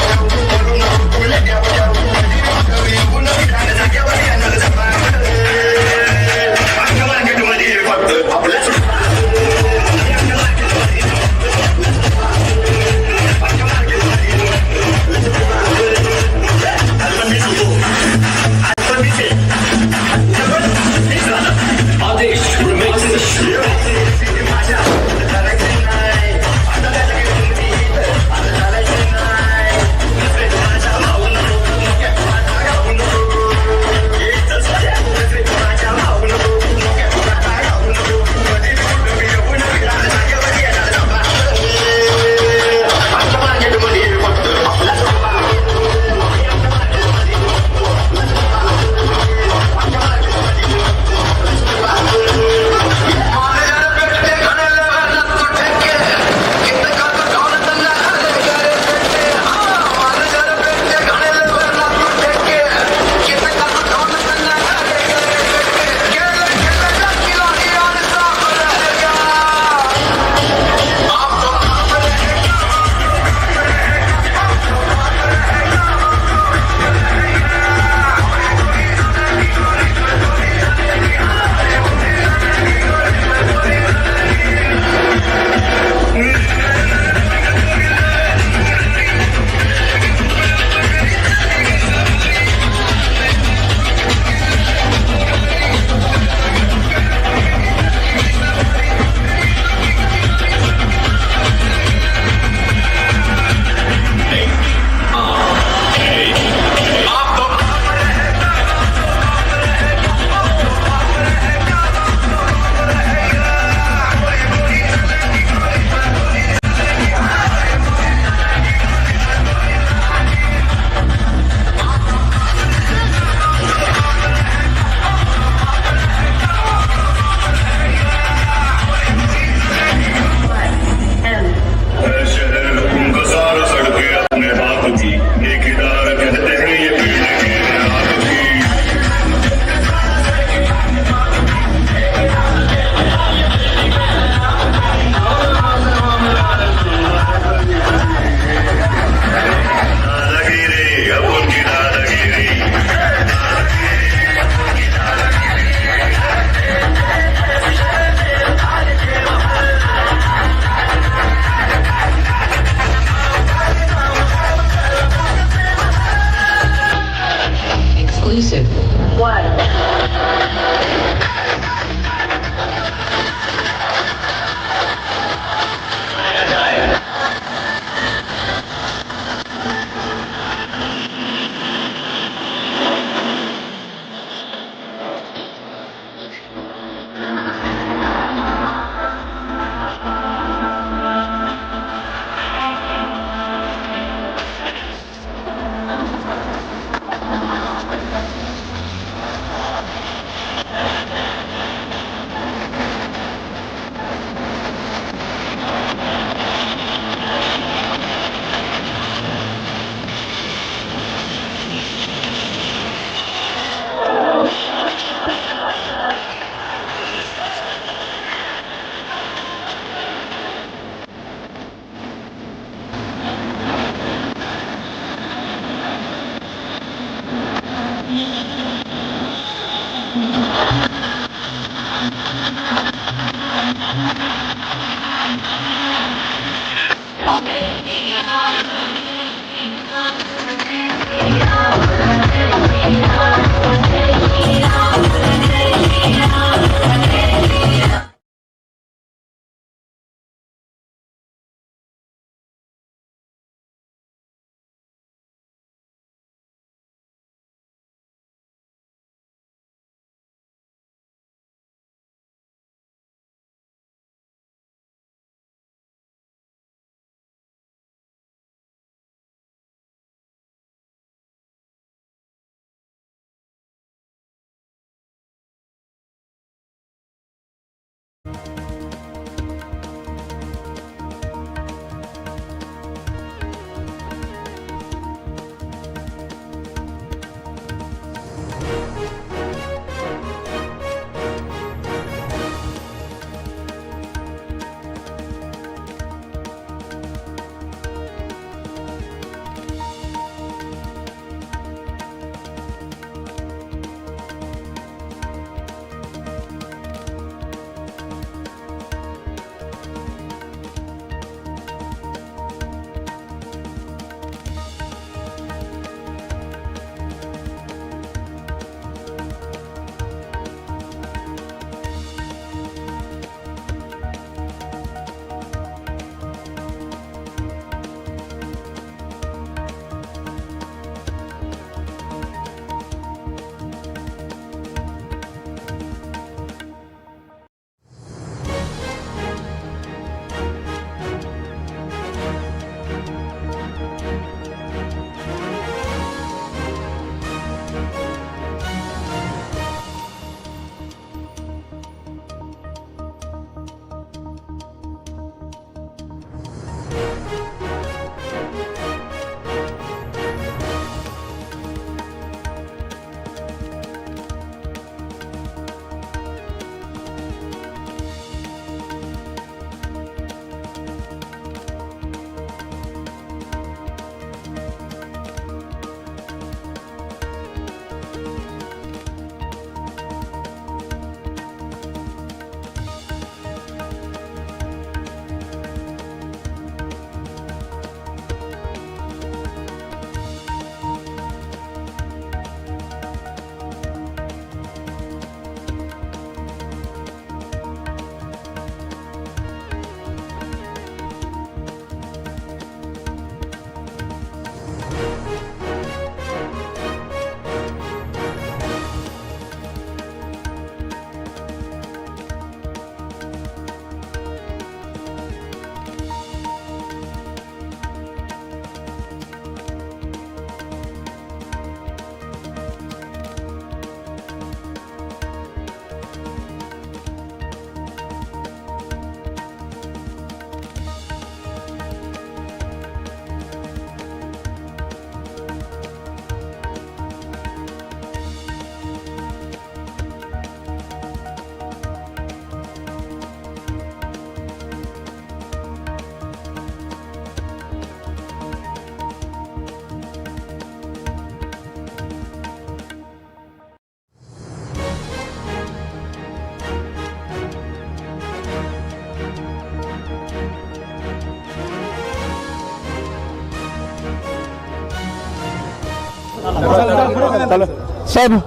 साहेब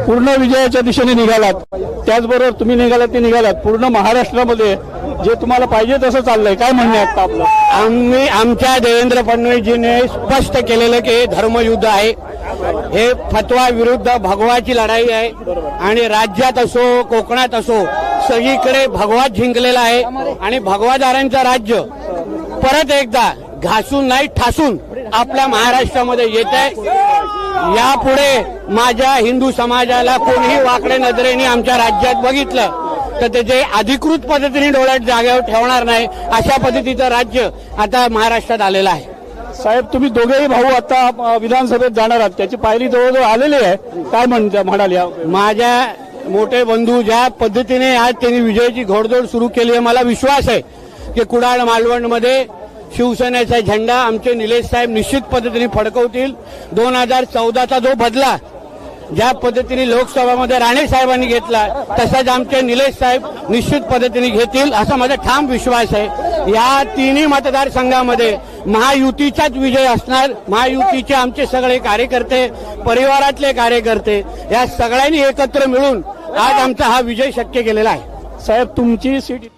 पूर्ण विजयाच्या दिशेने निघालात, त्याचबरोबर तुम्ही निघालात ते निघालात पूर्ण महाराष्ट्रामध्ये जे तुम्हाला पाहिजे तसं चाललंय, काय म्हणणं आहे आपलं? आम्ही आमच्या देवेंद्र फडणवीसजीने स्पष्ट केलेलं की हे धर्मयुद्ध आहे, हे फतवा विरुद्ध भगवाची लढाई आहे आणि राज्यात असो कोकणात असो सगळीकडे भगवा जिंकलेला आहे आणि भगवादारांचं राज्य परत एकदा घासून नाही ठासून आपल्या महाराष्ट्रामध्ये येत आहे. यापुढे माझ्या हिंदू समाजाला कोणीही वाकडे नजरेने आमच्या राज्यात बघितलं तर त्याचे अधिकृत पद्धतीने डोळ्यात जागेवर ठेवणार नाही, अशा पद्धतीचं राज्य आता महाराष्ट्रात आलेलं आहे. साहेब तुम्ही दोघेही भाऊ आता विधानसभेत जाणार आहात, त्याची पायरी जवळजवळ आलेली आहे, काय म्हणाल? माझ्या मोठे बंधू ज्या पद्धतीने आज त्यांनी विजयाची घोडदौड सुरू केली आहे, मला विश्वास आहे की कुडाळ मालवणमध्ये शिवसेनेचा झेंडा आमचे निलेश साहेब निश्चित पद्धतीने फडकवतील. 2014चा जो बदला ज्या पद्धतीने लोकसभामध्ये राणे साहेबांनी घेतला तसाच आमचे निलेश साहेब निश्चित पद्धतीने घेतील असा माझा ठाम विश्वास आहे. या तिन्ही मतदारसंघामध्ये महायुतीचाच विजय असणार. महायुतीचे आमचे सगळे कार्यकर्ते, परिवारातले कार्यकर्ते या सगळ्यांनी एकत्र मिळून आज आमचा हा विजय शक्य केलेला आहे. साहेब तुमची सीट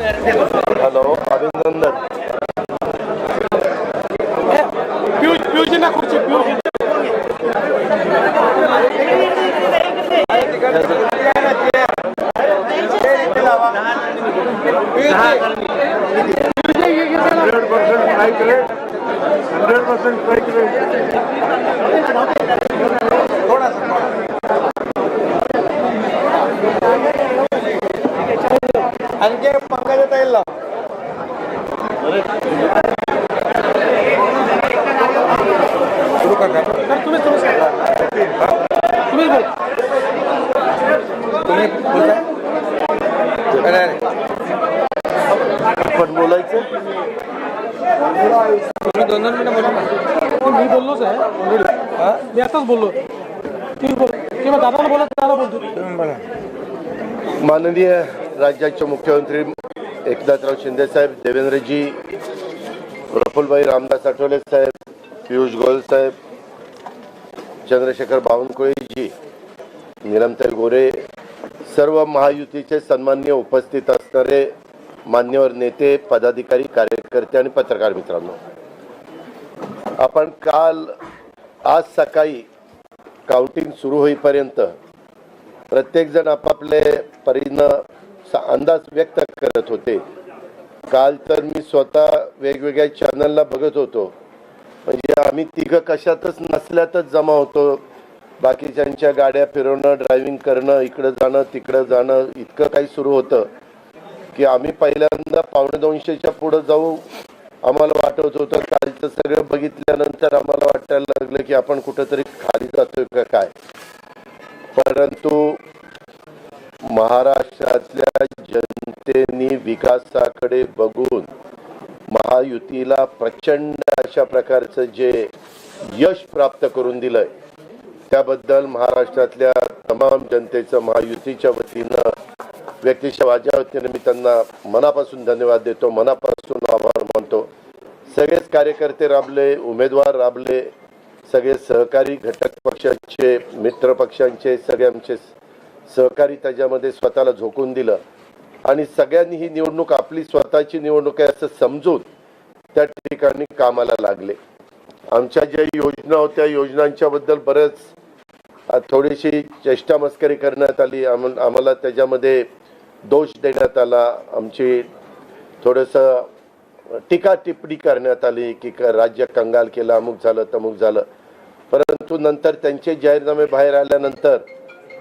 हॅलो, अभिनंदन. आणखी पंकजात येईल ना. पण बोलायचं तुम्ही 2 मिनिटं बोला ना. मी बोललोच आहे ऑलरेडी. मी आताच बोललो. किंवा दादाला बोला, दादा बोलतो. माननीय राज्याचे मुख्यमंत्री एकनाथराव शिंदे साहेब, देवेंद्रजी, प्रफुल्लभाई रामदास आठवले साहेब, पियुष गोयल साहेब, चंद्रशेखर बावनकुळेजी, नीलमताई गोरे, सर्व महायुतीचे सन्माननीय उपस्थित असणारे मान्यवर नेते, पदाधिकारी, कार्यकर्ते आणि पत्रकार मित्रांनो, आपण आज सकाळी काउंटिंग सुरू होईपर्यंत प्रत्येकजण आपापले परीनं अंदाज व्यक्त करत होते. काल तर मी स्वतः वेगवेगळ्या चॅनलला बघत होतो, म्हणजे आम्ही तिघं कशातच नसल्यातच जमा होतो. बाकीच्यांच्या गाड्या फिरवणं, ड्रायव्हिंग करणं, इकडं जाणं तिकडं जाणं, इतकं काही सुरू होतं की आम्ही पहिल्यांदा 1:45च्या पुढं जाऊ आम्हाला वाटत होतं. कालचं सगळं बघितल्यानंतर आम्हाला वाटायला लागलं की आपण कुठंतरी खाली जातोय का काय. परंतु महाराष्ट्रातल्या जनतेने विकासाकडे बघून महायुतीला प्रचंड अशा प्रकारचं जे यश प्राप्त करून दिलंय, त्याबद्दल महाराष्ट्रातल्या तमाम जनतेचं महायुतीच्या वतीनं, व्यक्तिशः माझ्या वतीनं मी त्यांना मनापासून धन्यवाद देतो, मनापासून आभार मानतो. सगळेच कार्यकर्ते राबले, उमेदवार राबले, सगळे सहकारी घटक पक्षाचे, मित्र पक्षांचे सगळे आमचे सहकारी त्याच्यामध्ये स्वतःला झोकून दिलं आणि सगळ्यांनी ही निवडणूक आपली स्वतःची निवडणूक आहे असं समजून त्या ठिकाणी कामाला लागले. आमच्या ज्या योजना होत्या, योजनांच्या बद्दल बरंच थोडीशी चेष्टा मस्करी करण्यात आली, आम्हाला त्याच्यामध्ये दोष देण्यात आला, आमची थोडंसं टीका टिप्पणी करण्यात आली की राज्य कंगाल केलं, अमुक झालं तमुक झालं. परंतु नंतर त्यांचे जाहीरनामे बाहेर आल्यानंतर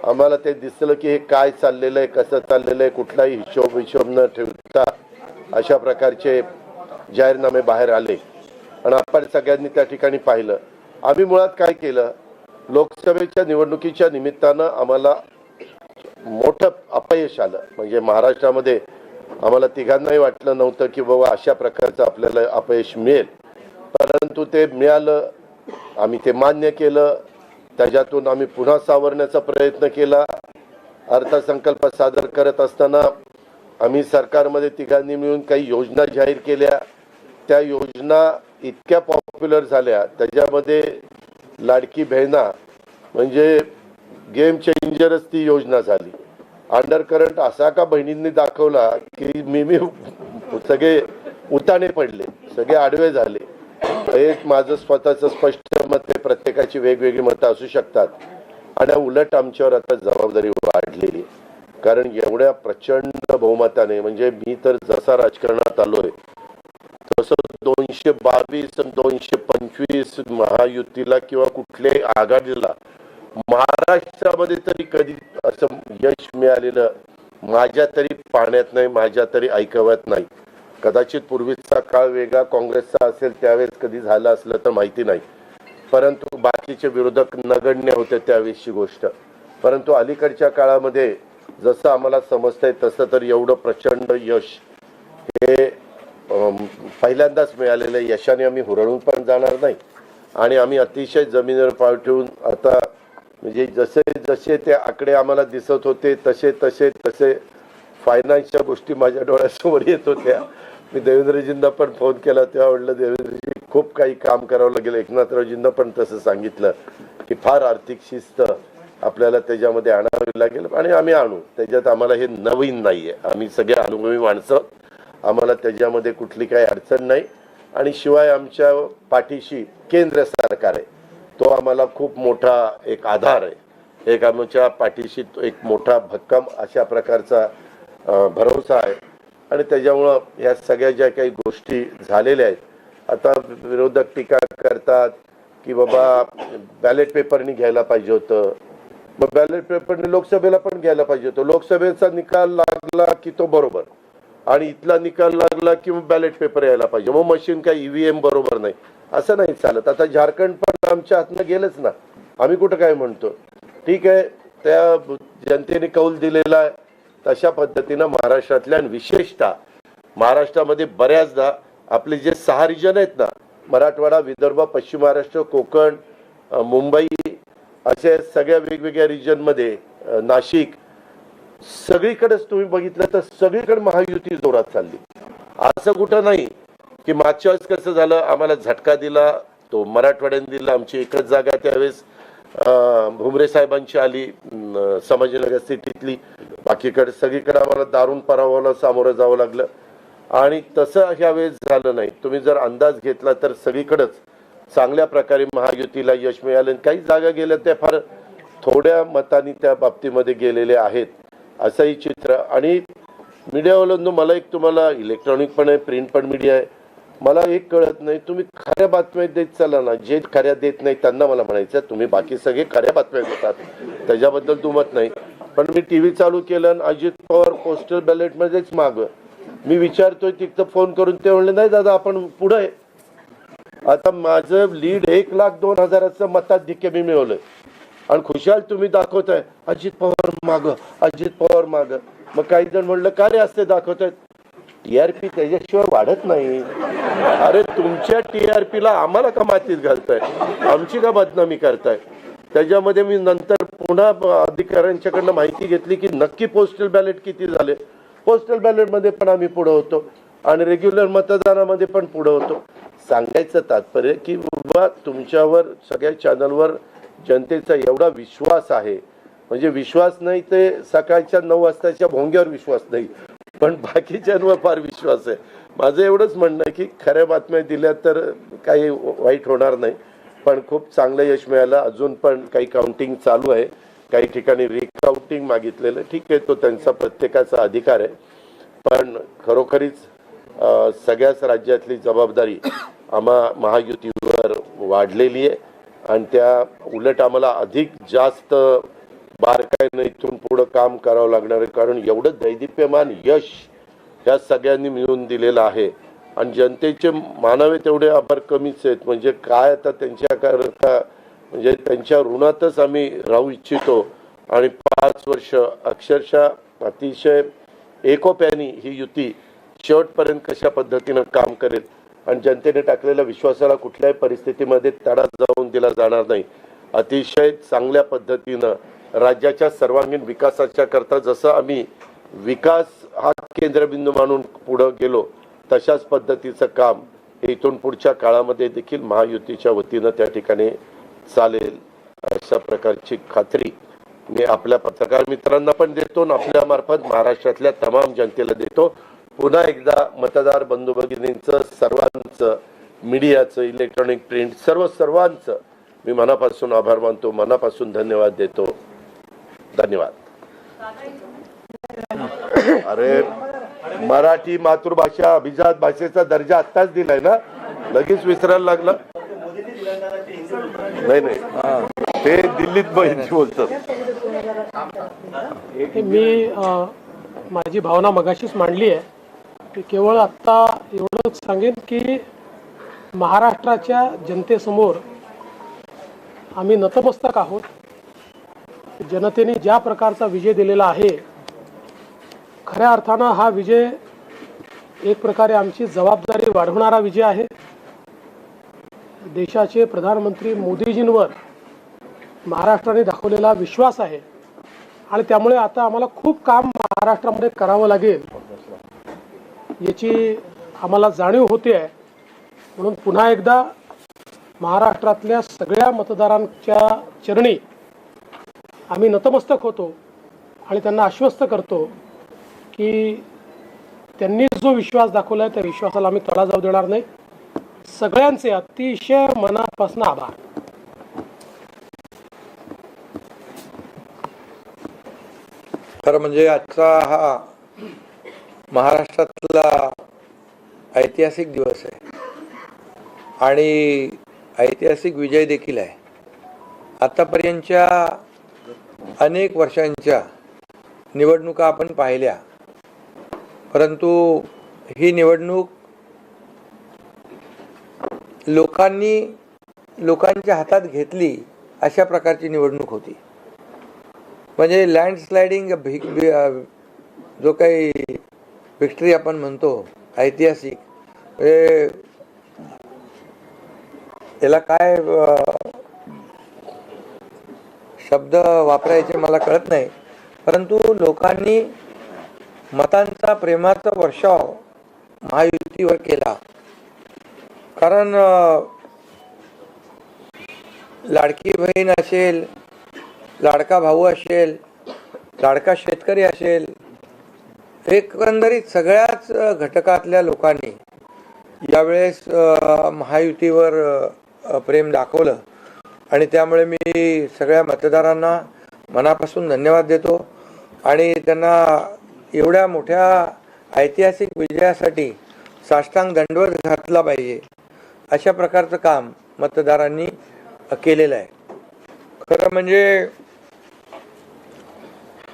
आम्हाला ते दिसलं की हे काय चाललेलं आहे, कसं चाललेलं आहे, कुठलाही हिशोब न ठेवता अशा प्रकारचे जाहीरनामे बाहेर आले आणि आपण सगळ्यांनी त्या ठिकाणी पाहिलं. आम्ही मुळात काय केलं, लोकसभेच्या निवडणुकीच्या निमित्तानं आम्हाला मोठं अपयश आलं. म्हणजे महाराष्ट्रामध्ये आम्हाला तिघांनाही वाटलं नव्हतं की बाबा अशा प्रकारचं आपल्याला अपयश मिळेल, परंतु ते मिळालं. आम्ही ते मान्य केलं, त्याच्यातून आम्ही पुन्हा सावरण्याचा प्रयत्न केला. अर्थसंकल्प सादर करत असताना आम्ही सरकारमध्ये तिघांनी मिळून काही योजना जाहीर केल्या. त्या योजना इतक्या पॉप्युलर झाल्या, त्याच्यामध्ये लाडकी बहिणा म्हणजे गेम चेंजरच ती योजना झाली. अंडर करंट असा का बहिणींनी दाखवला की मी सगळे उताने पडले, सगळे आडवे झाले. एक माझं स्वतःचं स्पष्ट मत आहे, प्रत्येकाची वेगवेगळी मतं असू शकतात आणि उलट आमच्यावर आता जबाबदारी वाढलेली, कारण एवढ्या प्रचंड बहुमताने, म्हणजे मी तर जसा राजकारणात आलोय तसं 222 आणि 225 महायुतीला किंवा कुठल्याही आघाडीला महाराष्ट्रामध्ये तरी कधी असं यश मिळालेलं माझ्या तरी पाहण्यात नाही, माझ्या तरी ऐकवत नाही. कदाचित पूर्वीचा काळ वेगळा काँग्रेसचा असेल, त्यावेळेस कधी झालं असलं तर माहिती नाही, परंतु बाकीचे विरोधक नगण्य होते त्यावेळेसची गोष्ट. परंतु अलीकडच्या काळामध्ये जसं आम्हाला समजतंय तसं तर एवढं प्रचंड यश हे पहिल्यांदाच मिळालेलं यशाने आम्ही हुरळून पण जाणार नाही आणि आम्ही अतिशय जमिनीवर पाय ठेवून आता म्हणजे जसे जसे ते आकडे आम्हाला दिसत होते तसे तसे तसे फायनान्सच्या गोष्टी माझ्या डोळ्यासमोर येत होत्या. मी देवेंद्रजींना पण फोन केला तेव्हा म्हटलं देवेंद्रजी खूप काही काम करावं लागेल. एकनाथरावजींना पण तसं सांगितलं की फार आर्थिक शिस्त आपल्याला त्याच्यामध्ये आणावी लागेल आणि आम्ही आणू. त्याच्यात आम्हाला हे नवीन नाहीये, आम्ही सगळे अनुभवी माणसं आम्हाला त्याच्यामध्ये कुठली काही अडचण नाही आणि शिवाय आमच्या पाठीशी केंद्र सरकार आहे, तो आम्हाला खूप मोठा एक आधार आहे, एक आमच्या पाठीशी एक मोठा भक्कम अशा प्रकारचा भरोसा आहे आणि त्याच्यामुळं ह्या सगळ्या ज्या काही गोष्टी झालेल्या आहेत, आता विरोधक टीका करतात की बाबा बॅलेट पेपरनी घ्यायला पाहिजे होतं, मग बॅलेट पेपरने लोकसभेला पण घ्यायला पाहिजे होतं, लोकसभेचा निकाल लागला की तो बरोबर आणि इथला निकाल लागला की मग बॅलेट पेपर यायला पाहिजे, मग मशीन काय EVM बरोबर नाही, असं नाही चालत. आता झारखंड पण आमच्या हातनं गेलंच ना, आम्ही कुठं काय म्हणतो, ठीक आहे त्या जनतेने कौल दिलेला आहे तशा पद्धतीनं महाराष्ट्रातल्या आणि विशेषतः महाराष्ट्रामध्ये बऱ्याचदा आपले जे 6 रिजन आहेत ना, मराठवाडा, विदर्भ, पश्चिम महाराष्ट्र, कोकण, मुंबई अशा सगळ्या वेगवेगळ्या रिजनमध्ये, नाशिक, सगळीकडेच तुम्ही बघितलं तर सगळीकडे महायुती जोरात चालली. असं कुठं नाही की मागच्या वेळेस कसं झालं, आम्हाला झटका दिला तो मराठवाड्याने दिला, आमची एकच जागा त्यावेळेस भुमरे साहेबांची आली संभाजीनगर सिटीतली, बाकीकडे सगळीकडे आम्हाला दारुण पराभवाला सामोरं जावं लागलं आणि तसं ह्यावेळेस झालं नाही. तुम्ही जर अंदाज घेतला तर सगळीकडेच चांगल्या प्रकारे महायुतीला यश मिळालं. काही जागा गेल्या त्या फार थोड्या मतांनी त्या बाबतीमध्ये गेलेले आहेत असंही चित्र. आणि मीडियावाल्यांनो मला एक, तुम्हाला इलेक्ट्रॉनिक पण आहे, प्रिंट पण मीडिया आहे, मला एक कळत नाही, तुम्ही खऱ्या बातम्या देत चला ना, जे खऱ्या देत नाही त्यांना मला म्हणायचं तुम्ही बाकी सगळे खऱ्या बातम्या देतात, त्याच्याबद्दल दुमत नाही. पण मी TV चालू केलं आणि अजित पवार पोस्टल बॅलेटमध्येच मागं, मी विचारतोय तिथं फोन करून, ते म्हणले नाही दादा आपण पुढं आहे. आता माझं लीड 1,02,000 मताधिक्य मी मिळवलंय आणि खुशाल तुम्ही दाखवताय अजित पवार मागं, अजित पवार मागं. मग काही जण म्हणलं का रे असते दाखवतायत, TRP त्याच्याशिवाय वाढत नाही. अरे तुमच्या TRPला आम्हाला का मातीत घालताय, आमची का बदनामी करताय. त्याच्यामध्ये मी नंतर पुन्हा अधिकाऱ्यांच्याकडनं माहिती घेतली की नक्की पोस्टल बॅलेट किती झाले. पोस्टल बॅलेटमध्ये पण आम्ही पुढं होतो आणि रेग्युलर मतदानामध्ये पण पुढं होतो. सांगायचं तात्पर्य की बाबा तुमच्यावर सगळ्या चॅनलवर जनतेचा एवढा विश्वास आहे, म्हणजे विश्वास नाही ते सकाळच्या 9 वाजताच्या भोंग्यावर विश्वास नाही, पण बाकीच्यांवर फार विश्वास आहे. माझं एवढंच म्हणणं आहे की खऱ्या बातम्या दिल्या तर काही वाईट होणार नाही. पण खूप चांगलं यश मिळालं. अजून पण काही काउंटिंग चालू आहे, काही ठिकाणी रिकाउंटिंग मागितलेलं, ठीक आहे, तो त्यांचा प्रत्येकाचा अधिकार आहे. पण खरोखरीच सगळ्याच राज्यातली जबाबदारी आम्हा महायुतीवर वाढलेली आहे आणि त्या उलट आम्हाला अधिक जास्त बारकाईनं इथून पुढं काम करावं लागणार आहे, कारण एवढं दैदिप्यमान यश ह्या सगळ्यांनी मिळवून दिलेलं आहे आणि जनतेचे मानावे तेवढे आभार कमीच आहेत. म्हणजे काय आता त्यांच्याकरता, म्हणजे त्यांच्या ऋणातच आम्ही राहू इच्छितो आणि 5 वर्ष अक्षरशः अतिशय एकोप्याने ही युती शेवटपर्यंत कशा पद्धतीनं काम करेल आणि जनतेने टाकलेल्या विश्वासाला कुठल्याही परिस्थितीमध्ये तडा जाऊन दिला जाणार नाही. अतिशय चांगल्या पद्धतीनं राज्याच्या सर्वांगीण विकासाच्या करता जसं आम्ही विकास हा केंद्रबिंदू मानून पुढं गेलो तशाच पद्धतीचं काम हे इथून पुढच्या काळामध्ये देखील महायुतीच्या वतीनं त्या ठिकाणी चालेल अशा प्रकारची खात्री मी आपल्या पत्रकार मित्रांना पण देतो आणि आपल्या मार्फत महाराष्ट्रातल्या तमाम जनतेला देतो. पुन्हा एकदा मतदार बंधू भगिनींचं, सर्वांचं, मीडियाचं, इलेक्ट्रॉनिक, प्रिंट, सर्वांचं मी मनापासून आभार मानतो, मनापासून धन्यवाद देतो. धन्यवाद. अरे मराठी मातृभाषा अभिजात भाषेचा दर्जा आत्ताच दिलाय ना, लगेच विसरायला लागला. नाही ते दिल्लीत बहिणी बोलतात. मी माझी भावना मगाशीच मांडली आहे की केवळ आत्ता एवढंच सांगेन की महाराष्ट्राच्या जनतेसमोर आम्ही नतमस्तक आहोत. जनतेने ज्या प्रकारचा विजय दिलेला आहे, खऱ्या अर्थानं हा विजय एक प्रकारे आमची जबाबदारी वाढवणारा विजय आहे. देशाचे प्रधानमंत्री मोदीजींवर महाराष्ट्राने दाखवलेला विश्वास आहे आणि त्यामुळे आता आम्हाला खूप काम महाराष्ट्रामध्ये करावं लागेल याची आम्हाला जाणीव होते आहे. म्हणून पुन्हा एकदा महाराष्ट्रातल्या सगळ्या मतदारांच्या चरणी आम्ही नतमस्तक होतो आणि त्यांना आश्वस्त करतो की त्यांनी जो विश्वास दाखवला आहे त्या विश्वासाला आम्ही तडा जाऊ देणार नाही. सगळ्यांचे अतिशय मनापासून आभार. खरं म्हणजे आजचा हा महाराष्ट्रातला ऐतिहासिक दिवस आहे आणि ऐतिहासिक विजय देखील आहे. आतापर्यंतच्या अनेक वर्षांच्या निवडणुका आपण पाहिल्या, परंतु ही निवडणूक लोकांच्या हातात घेतली अशा प्रकारची निवडणूक होती. म्हणजे लँडस्लायडिंग जो काही विक्ट्री आपण म्हणतो ऐतिहासिक, याला काय शब्द वापरायचे मला कळत नाही, परंतु लोकांनी मतांचा प्रेमाचा वर्षाव महायुतीवर केला. कारण लाडकी बहीण असेल, लाडका भाऊ असेल, लाडका शेतकरी असेल, एकंदरीत सगळ्याच घटकातल्या लोकांनी यावेळेस महायुतीवर प्रेम दाखवलं आणि त्यामुळे मी सगळ्या मतदारांना मनापासून धन्यवाद देतो आणि त्यांना एवढ्या मोठ्या ऐतिहासिक विजयासाठी साष्टांग दंडवत घातला पाहिजे अशा प्रकारचं काम मतदारांनी केलेलं आहे. खरं म्हणजे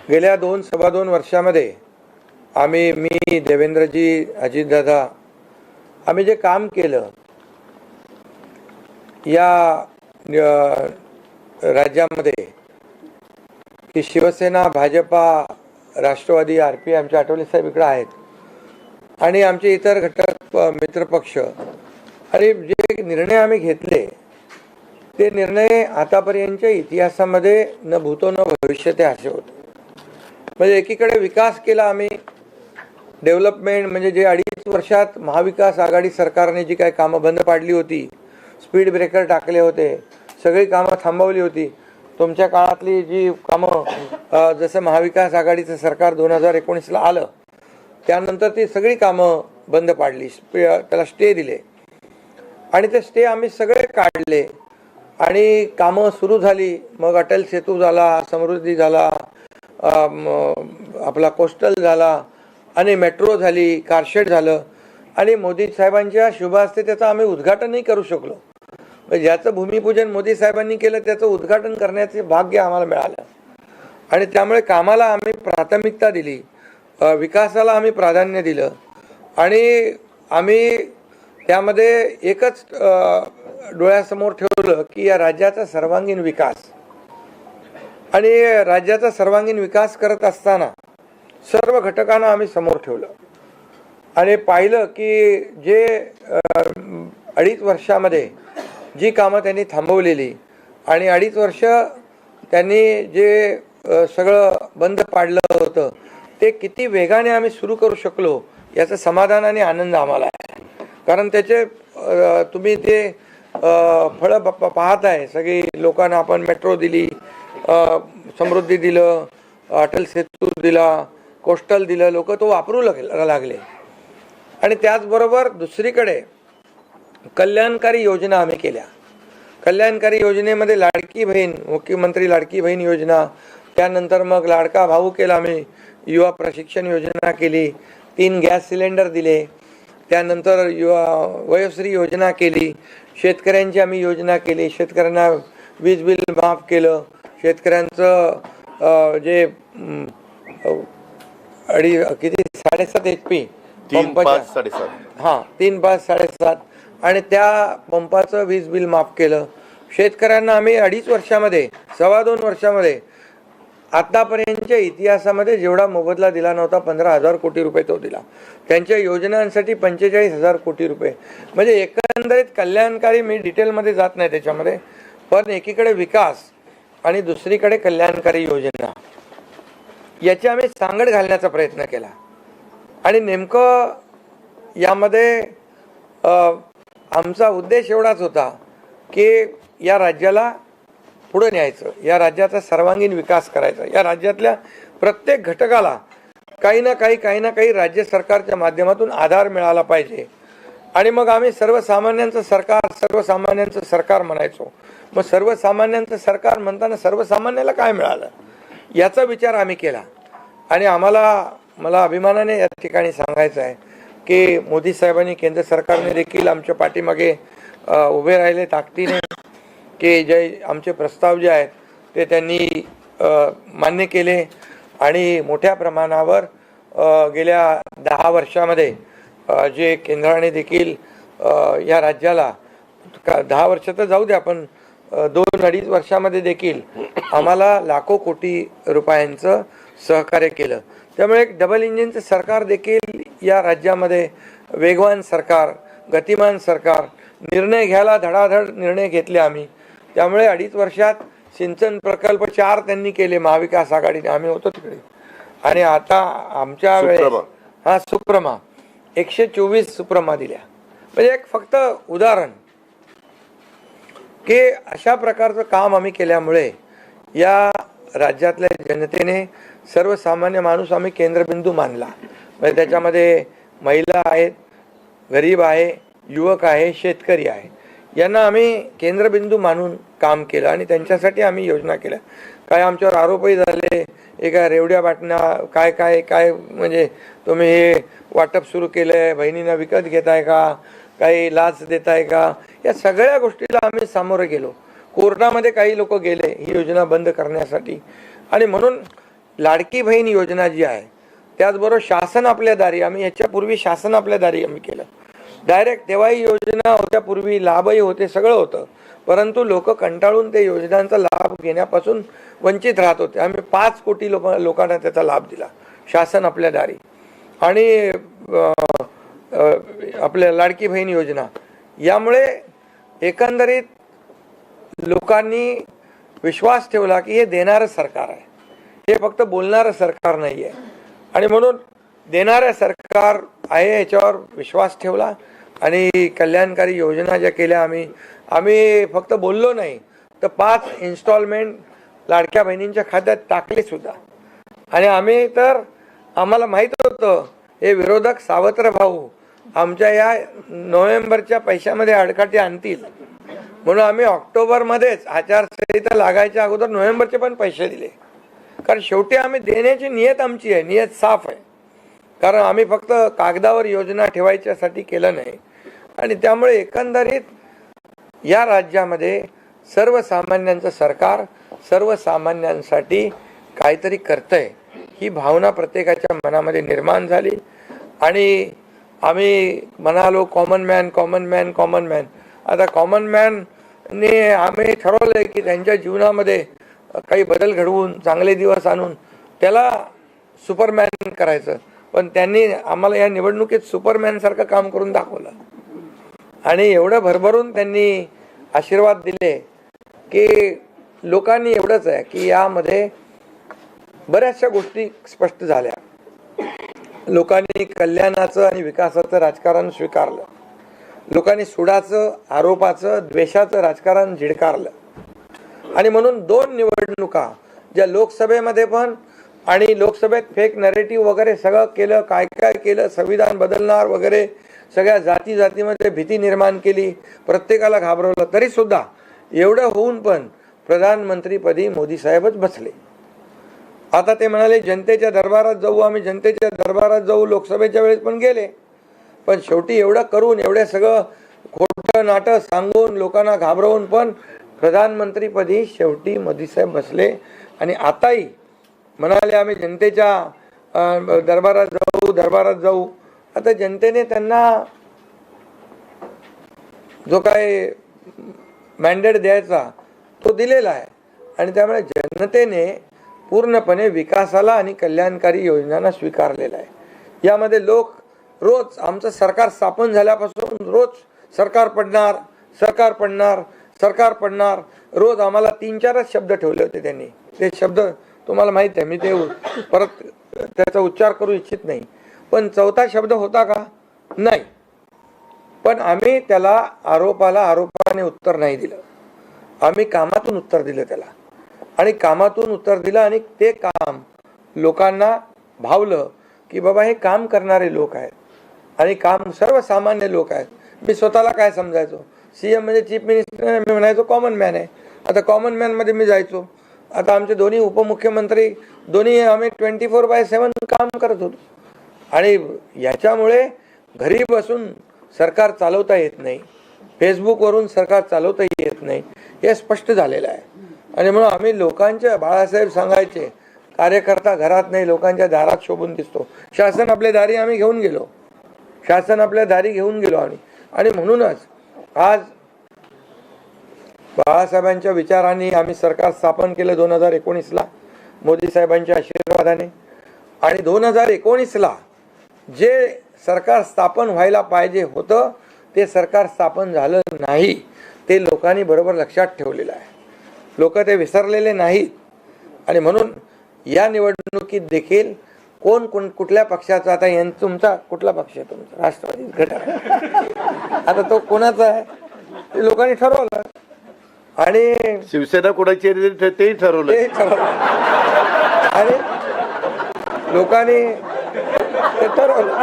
गेल्या 2-2.25 वर्षामध्ये मी देवेंद्रजी, अजितदादा, आम्ही जे काम केलं या राज्यामध्ये की शिवसेना, भाजपा, राष्ट्रवादी, RP, आमचे आठवले साहेब इकडे आहेत आणि आमचे इतर घटक मित्रपक्ष, आणि जे निर्णय आम्ही घेतले ते निर्णय आतापर्यंतच्या इतिहासामध्ये न भूतो न भविष्यते असे होते. म्हणजे एकीकडे विकास केला आम्ही, डेव्हलपमेंट, म्हणजे जे 2.5 वर्षात महाविकास आघाडी सरकारने जी काही कामं बंद पाडली होती, स्पीड ब्रेकर टाकले होते, सगळी कामं थांबवली होती. तुमच्या काळातली जी कामं, जसं महाविकास आघाडीचं सरकार 2019ला आलं त्यानंतर ती सगळी कामं बंद पाडली, त्याला स्टे दिले आणि ते स्टे आम्ही सगळे काढले आणि कामं सुरू झाली. मग अटल सेतू झाला, समृद्धी झाला, आपला कोस्टल झाला आणि मेट्रो झाली, कारशेड झालं आणि मोदी साहेबांच्या शुभ हस्ते त्याचं आम्ही उद्घाटनही करू शकलो. ज्याचं भूमिपूजन मोदी साहेबांनी केलं त्याचं उद्घाटन करण्याचे भाग्य आम्हाला मिळालं आणि त्यामुळे कामाला आम्ही प्राथमिकता दिली, विकासाला आम्ही प्राधान्य दिलं आणि आम्ही त्यामध्ये एकच डोळ्यासमोर ठेवलं की या राज्याचा सर्वांगीण विकास. आणि राज्याचा सर्वांगीण विकास करत असताना सर्व घटकांना आम्ही समोर ठेवलं आणि पाहिलं की जे 2.5 वर्षामध्ये जी कामं त्यांनी थांबवलेली आणि 2.5 वर्ष त्यांनी जे सगळं बंद पाडलं होतं ते किती वेगाने आम्ही सुरू करू शकलो याचं समाधान आणि आनंद आम्हाला आहे. कारण त्याचे तुम्ही ते फळं पाहत आहे. सगळी लोकांना आपण मेट्रो दिली, समृद्धी दिलं, अटल सेतू दिला, कोस्टल दिलं, लोक तो वापरू लागले. आणि त्याचबरोबर दुसरीकडे कल्याणकारी योजना आम्ही केल्या. कल्याणकारी योजनेमध्ये लाडकी बहीण, मुख्यमंत्री लाडकी बहीण योजना, त्यानंतर मग लाडका भाऊ केला आम्ही, युवा प्रशिक्षण योजना केली, 3 गॅस सिलेंडर दिले, त्यानंतर युवा वयोश्री योजना केली, शेतकऱ्यांची आम्ही योजना केली, शेतकऱ्यांना वीज बिल माफ केलं, शेतकऱ्यांचं जे किती 7.5 HP 3-5-7.5 हां 3-5-7.5 आणि त्या पंपाचं वीज बिल माफ केलं. शेतकऱ्यांना आम्ही 2.5 वर्षामध्ये 2.25 वर्षामध्ये आतापर्यंतच्या इतिहासामध्ये जेवढा मोबदला दिला नव्हता 15,000 कोटी रुपये तो दिला. त्यांच्या योजनांसाठी 45,000 कोटी रुपये. म्हणजे एकंदरीत कल्याणकारी, मी डिटेलमध्ये जात नाही त्याच्यामध्ये, पण एकीकडे विकास आणि दुसरीकडे कल्याणकारी योजना याची आम्ही सांगड घालण्याचा प्रयत्न केला. आणि नेमकं यामध्ये आमचा उद्देश एवढाच होता की या राज्याला पुढे न्यायचं, या राज्याचा सर्वांगीण विकास करायचा, या राज्यातल्या प्रत्येक घटकाला काही ना काही राज्य सरकारच्या माध्यमातून आधार मिळाला पाहिजे. आणि मग आम्ही सर्वसामान्यांचं सरकार म्हणायचो. मग सर्वसामान्यांचं सरकार म्हणताना सर्वसामान्याला काय मिळालं याचा विचार आम्ही केला. आणि मला अभिमानाने या ठिकाणी सांगायचं आहे की मोदी साहेबांनी, केंद्र सरकारने देखील आमच्या पाठीमागे उभे राहिले ताकदीने, की जे आमचे प्रस्ताव जे आहेत ते त्यांनी मान्य केले. आणि मोठ्या प्रमाणावर गेल्या 10 वर्षामध्ये जे केंद्राने देखील या राज्याला 10 वर्ष तर जाऊ द्या, पण 2-2.5 वर्षामध्ये देखील आम्हाला लाखो कोटी रुपयांचं सहकार्य केलं. त्यामुळे एक डबल इंजिनचं सरकार देखील या राज्यामध्ये, वेगवान सरकार, गतिमान सरकार, निर्णय घ्यायला धडाधड निर्णय घेतले आम्ही. त्यामुळे 2.5 वर्षात सिंचन प्रकल्प 4 त्यांनी केले महाविकास आघाडीने, आम्ही होतो तिकडे. आणि आता आमच्या वेळेस सुप्रमा 124 सुप्रमा दिल्या. म्हणजे एक फक्त उदाहरण की अशा प्रकारचं काम आम्ही केल्यामुळे या राज्यातल्या जनतेने, सर्वसामान्य माणूस आम्ही केंद्रबिंदू मानला. म्हणजे त्याच्यामध्ये महिला आहेत, गरीब आहे, युवक आहे, शेतकरी आहे, यांना आम्ही केंद्रबिंदू मानून काम केलं आणि त्यांच्यासाठी आम्ही योजना केल्या. काय आमच्यावर आरोपही झाले, एका रेवड्या बाटण्या काय काय काय म्हणजे तुम्ही हे वाटप सुरू केलं आहे, बहिणींना विकत घेताय का, काही लाच देताय का, या सगळ्या गोष्टीला आम्ही सामोरे गेलो. कोर्टामध्ये काही लोक गेले ही योजना बंद करण्यासाठी. आणि म्हणून लाडकी बहीण योजना जी आहे, त्याचबरोबर शासन आपल्या दारी, आम्ही याच्यापूर्वी शासन आपल्या दारी आम्ही केलं. डायरेक्ट तेव्हाही योजना होत्या, पूर्वी लाभही होते, सगळं होतं, परंतु लोक कंटाळून ते योजनांचा लाभ घेण्यापासून वंचित राहत होते. आम्ही 5 कोटी लोकांना त्याचा लाभ दिला, शासन आपल्या दारी. आणि आपल्या लाडकी बहीण योजना, यामुळे एकंदरीत लोकांनी विश्वास ठेवला की हे देणारं सरकार आहे, हे फक्त बोलणारं सरकार नाही आहे. आणि म्हणून देणारं सरकार आहे याच्यावर विश्वास ठेवला आणि कल्याणकारी योजना ज्या केल्या आम्ही फक्त बोललो नाही, तर 5 इन्स्टॉलमेंट लाडक्या बहिणींच्या खात्यात टाकले सुद्धा. आणि आम्हाला माहीत होतं हे विरोधक सावत्र भाऊ आमच्या या नोव्हेंबरच्या पैशामध्ये अडकाटी आणतील, म्हणून आम्ही ऑक्टोबरमध्येच आचारसंहिता लागायच्या अगोदर नोव्हेंबरचे पण पैसे दिले. कारण शेवटी आम्ही देण्याची नियत आमची आहे, नियत साफ आहे. कारण आम्ही फक्त कागदावर योजना ठेवायच्यासाठी केलं नाही. आणि त्यामुळे एकंदरीत या राज्यामध्ये सर्वसामान्यांचं सरकार सर्वसामान्यांसाठी काहीतरी करतंय ही भावना प्रत्येकाच्या मनामध्ये निर्माण झाली. आणि आम्ही म्हणालो कॉमन मॅन. आता कॉमन मॅनने आम्ही ठरवलं की त्यांच्या जीवनामध्ये काही बदल घडवून, चांगले दिवस आणून त्याला सुपरमॅन करायचं. पण त्यांनी आम्हाला या निवडणुकीत सुपरमॅनसारखं काम करून दाखवलं. आणि एवढं भरभरून त्यांनी आशीर्वाद दिले की लोकांनी एवढंच आहे की यामध्ये बऱ्याचशा गोष्टी स्पष्ट झाल्या. लोकांनी कल्याणाचं आणि विकासाचं राजकारण स्वीकारलं. लोकांनी सुडाचं, आरोपाचं, द्वेषाचं राजकारण झिडकारलं. आणि म्हणून 2 निवडणुका ज्या लोकसभेमध्ये पण आणि लोकसभेत फेक नरेटिव्ह वगैरे सगळं केलं, काय केलं, संविधान बदलणार वगैरे, सगळ्या जातीमध्ये भीती निर्माण केली, प्रत्येकाला घाबरवलं. तरीसुद्धा एवढं होऊन पण प्रधानमंत्रीपदी मोदी साहेबच बसले. आता ते म्हणाले जनतेच्या दरबारात जाऊ, आम्ही जनतेच्या दरबारात जाऊ, लोकसभेच्या वेळेस पण गेले. पण शेवटी एवढं करून, एवढं सगळं खोटं नाटक सांगून, लोकांना घाबरवून पण प्रधानमंत्रीपदी शेवटी मोदी साहेब बसले. आणि आताही म्हणाले आम्ही जनतेच्या दरबारात जाऊ. आता जनतेने त्यांना जो काय मॅन्डेट द्यायचा तो दिलेला आहे. आणि त्यामुळे जनतेने पूर्णपणे विकासाला आणि कल्याणकारी योजनांना स्वीकारलेला आहे. यामध्ये लोक रोज आमचं सरकार स्थापन झाल्यापासून रोज सरकार पडणार रोज आम्हाला 3-4 शब्द ठेवले होते त्यांनी. ते शब्द तुम्हाला माहित आहे, मी ते परत त्याचा उच्चार करू इच्छित नाही. पण 4था शब्द होता का? नाही. पण आम्ही त्याला आरोपाने उत्तर नाही दिलं. आम्ही कामातून उत्तर दिलं त्याला. आणि कामातून उत्तर दिलं आणि ते काम लोकांना भावलं. की बाबा हे काम करणारे लोक आहेत आणि काम सर्वसामान्य लोक आहेत. मी स्वतःला काय समजायचो, CM म्हणजे चीफ मिनिस्टर, मी म्हणायचो कॉमन मॅन आहे. आता कॉमन मॅनमध्ये मी जायचो. आता आमचे दोन्ही उपमुख्यमंत्री दोन्ही आम्ही 24/7 काम करत होतो. आणि याच्यामुळे घरी बसून सरकार चालवता येत नाही, फेसबुकवरून सरकार चालवता येत नाही, हे स्पष्ट झालेलं आहे. आणि म्हणून आम्ही लोकांच्या, बाळासाहेब सांगायचे, कार्यकर्ता घरात नाही लोकांच्या दारात शोभून दिसतो. शासन आपल्या दारी आम्ही घेऊन गेलो, शासन आपल्या दारी घेऊन गेलो आम्ही. आणि म्हणूनच आज बाळासाहेबांच्या विचारांनी आम्ही सरकार स्थापन केलं 2019ला मोदी साहेबांच्या आशीर्वादाने. आणि 2019ला जे सरकार स्थापन व्हायला पाहिजे होतं ते सरकार स्थापन झालं नाही, ते लोकांनी बरोबर लक्षात ठेवलेलं आहे. लोक ते विसरलेले नाहीत. आणि म्हणून या निवडणुकीत देखील कोण कुठल्या पक्षाचा, आता तुमचा कुठला पक्ष आहे, तुमचा राष्ट्रवादी घटक, आता तो कोणाचा आहे ते लोकांनी ठरवलं. आणि शिवसेना कोणाची आहे तेही ठरवलं. आणि लोकांनी ते ठरवलं.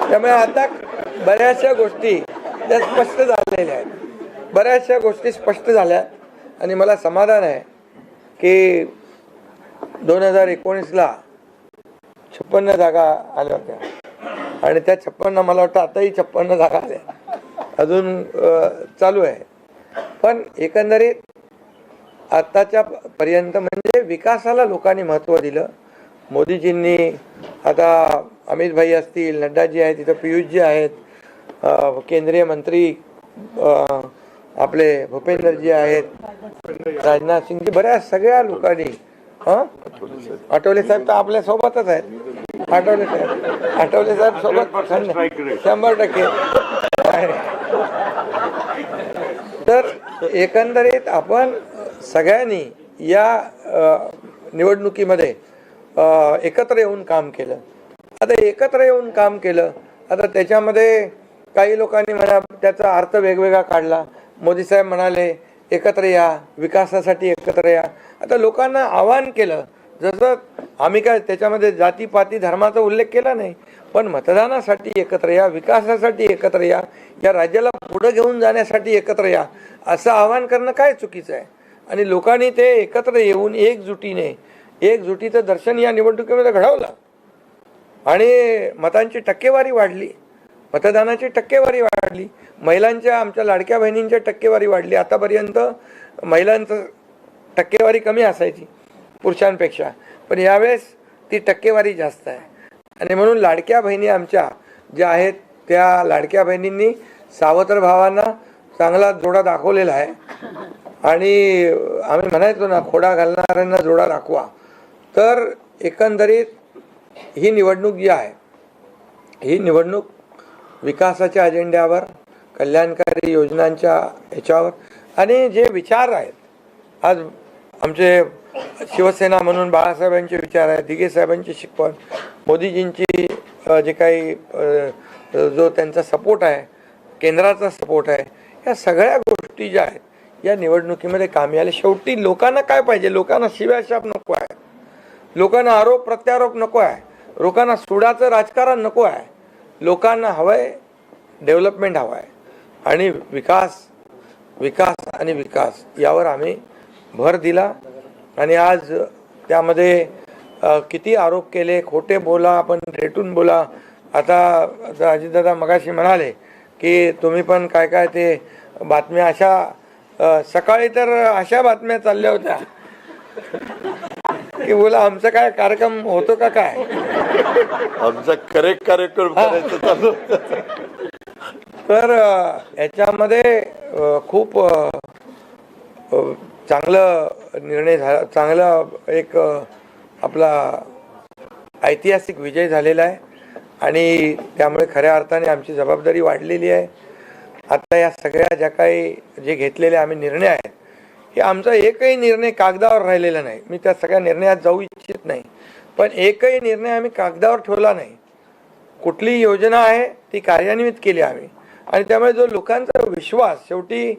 त्यामुळे आता बऱ्याचशा गोष्टी त्या स्पष्ट झालेल्या आहेत, बऱ्याचशा गोष्टी स्पष्ट झाल्या. आणि मला समाधान आहे की 2019ला 56 जागा आल्या होत्या आणि त्या 56 मला वाटतं आताही 56 जागा आल्या, अजून चालू आहे. पण एकंदरीत आत्ताच्या पर्यंत म्हणजे विकासाला लोकांनी महत्त्व दिलं. मोदीजींनी, आता अमित भाई असतील, नड्डाजी आहेत, तिथं पियुषजी आहेत, केंद्रीय मंत्री आपले भूपेंद्रजी आहेत, राजनाथ सिंगजी, बऱ्याच सगळ्या लोकांनी, आठवले साहेब तर आपल्या सोबतच आहेत, आठवले साहेब सोबत 100%. तर एकंदरीत आपण सगळ्यांनी या निवडणुकीमध्ये एकत्र येऊन काम केलं. आता एकत्र येऊन काम केलं, आता त्याच्यामध्ये काही लोकांनी म्हणा त्याचा अर्थ वेगवेगळा काढला. मोदी साहेब म्हणाले एकत्र या, विकासासाठी एकत्र या. आता लोकांना आवाहन केलं, जसं आम्ही काय त्याच्यामध्ये जातीपाती धर्माचा उल्लेख केला नाही, पण मतदानासाठी एकत्र या, विकासासाठी एकत्र या, या राज्याला पुढे घेऊन जाण्यासाठी एकत्र या, असं आवाहन करणं काय चुकीचं आहे. आणि लोकांनी ते एकत्र येऊन एकजुटीचं दर्शन या निवडणुकीमध्ये घडवलं आणि मतांची टक्केवारी वाढली, मतदानाची टक्केवारी वाढली, महिलांच्या, आमच्या लाडक्या बहिणींच्या टक्केवारी वाढली. आतापर्यंत महिलांचं टक्केवारी कमी असायची पुरुषांपेक्षा, पण यावेळेस ती टक्केवारी जास्त आहे. आणि म्हणून लाडक्या बहिणी आमच्या ज्या आहेत त्या लाडक्या बहिणींनी सावत्र भावांना चांगला जोडा दाखवलेला आहे. आणि आम्ही म्हणायचो ना, खोडा घालणाऱ्यांना जोडा दाखवा. तर एकंदरीत ही निवडणूक जी आहे, ही निवडणूक विकासाच्या अजेंड्यावर, कल्याणकारी योजनांच्या ह्याच्यावर आणि जे विचार आहेत, आज आमचे शिवसेना म्हणून बाळासाहेबांचे विचार आहेत, दिघे साहेबांची शिकवण, मोदीजींची जे काही जो त्यांचा सपोर्ट आहे, केंद्राचा सपोर्ट आहे, या सगळ्या गोष्टी ज्या आहेत या निवडणुकीमध्ये कामी आले. शेवटी लोकांना काय पाहिजे? लोकांना शिव्याशाप नको आहे, लोकांना आरोप प्रत्यारोप नको आहे, लोकांना सुडाचं राजकारण नको आहे. लोकांना हवं आहे डेव्हलपमेंट हवं आहे आणि विकास आणि विकास यावर आम्ही भर दिला. आणि आज त्यामध्ये किती आरोप केले, खोटे बोला, आपण रेटून बोला. आता अजितदादा मगाशी म्हणाले की तुम्ही पण काय काय ते बातम्या अशा, सकाळी तर अशा बातम्या चालल्या होत्या की बोला आमचा काय कार्यक्रम होतो का काय, आमचा करेक्ट कार्यक्रम करायचं चालू. तर याच्यामध्ये खूप चांगलं निर्णय झाला, चांगला एक आपला ऐतिहासिक विजय झालेला आहे. आणि त्यामुळे खऱ्या अर्थाने आमची जबाबदारी वाढलेली आहे. आता या सगळ्या ज्या काही जे घेतलेले आम्ही निर्णय आहेत, हे आमचा एकही निर्णय कागदावर राहिलेला नाही. मी त्या सगळ्या निर्णयात जाऊ इच्छित नाही, पण एकही निर्णय आम्ही कागदावर ठेवला नाही. कुठली योजना आहे ती कार्यान्वित केली आम्ही. आणि त्यामुळे जो लोकांचा विश्वास, शेवटी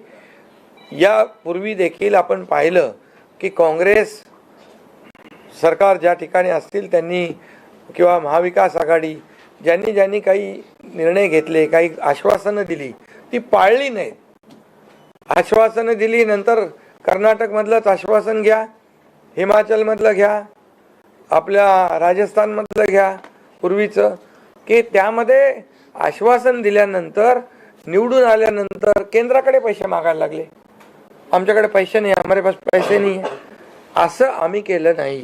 यापूर्वी देखील आपण पाहिलं की काँग्रेस सरकार ज्या ठिकाणी असतील त्यांनी किंवा महाविकास आघाडी ज्यांनी ज्यांनी काही निर्णय घेतले, काही आश्वासनं दिली ती पाळली नाहीत. आश्वासनं दिली, नंतर कर्नाटकमधलंच आश्वासन घ्या, हिमाचलमधलं घ्या, आपल्या राजस्थानमधलं घ्या पूर्वीचं, की त्यामध्ये आश्वासन दिल्यानंतर निवडून आल्यानंतर केंद्राकडे पैसे मागायला लागले. आमच्याकडे पैसे नाही, हमारे पास पैसे नाही आहे. असं आम्ही केलं नाही.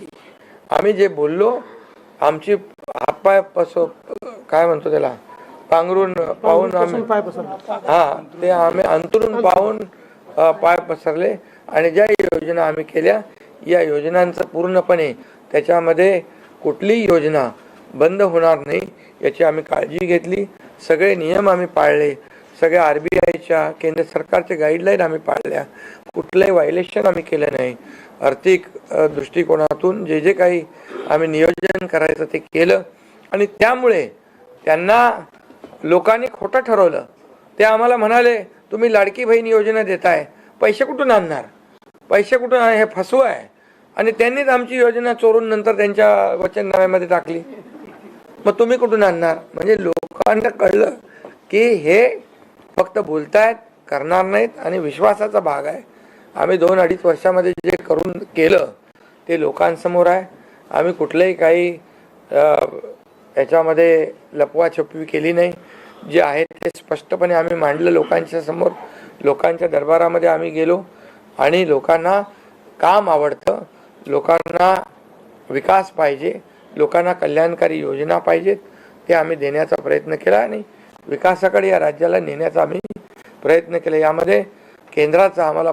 आम्ही जे बोललो, आमची हातपाय काय म्हणतो त्याला, पांघरून पाहून आम्ही ते आम्ही अंतरून पाहून पाय पसरले आणि ज्या योजना आम्ही केल्या, या योजनांचं पूर्णपणे त्याच्यामध्ये कुठलीही योजना बंद होणार नाही याची आम्ही काळजी घेतली. सगळे नियम आम्ही पाळले, सगळ्या RBIच्या केंद्र सरकारच्या गाईडलाईन आम्ही पाळल्या, कुठलंही व्हायलेशन आम्ही केलं नाही. आर्थिक दृष्टिकोनातून जे जे काही आम्ही नियोजन करायचं ते केलं आणि त्यामुळे त्यांना लोकांनी खोटं ठरवलं. ते आम्हाला म्हणाले तुम्ही लाडकी बहीण योजना देताय, पैसे कुठून आणणार, पैसे कुठून हे फसवं आहे. आणि त्यांनीच आमची योजना चोरून नंतर त्यांच्या वचननाम्यामध्ये टाकली. मग तुम्ही कुठून आणणार. म्हणजे लोकांना कळलं की हे फक्त बोलतायत, करणार नाहीत आणि विश्वासाचा भाग आहे. आम्ही 2-2.5 वर्षामध्ये जे करून केलं ते लोकांसमोर आहे. आम्ही कुठलंही काही याच्यामध्ये लपवाछपवी केली नाही. जे आहे ते स्पष्टपणे आम्ही मांडलं लोकांच्या समोर. लोकांच्या दरबारामध्ये आम्ही गेलो आणि लोकांना काम आवडतं, लोकांना विकास पाहिजे, लोकांना कल्याणकारी योजना पाहिजेत, ते आम्ही देण्याचा प्रयत्न केला आणि विकासाकडे या राज्याला नेण्याचा आम्ही प्रयत्न केला. यामध्ये केंद्राचा आम्हाला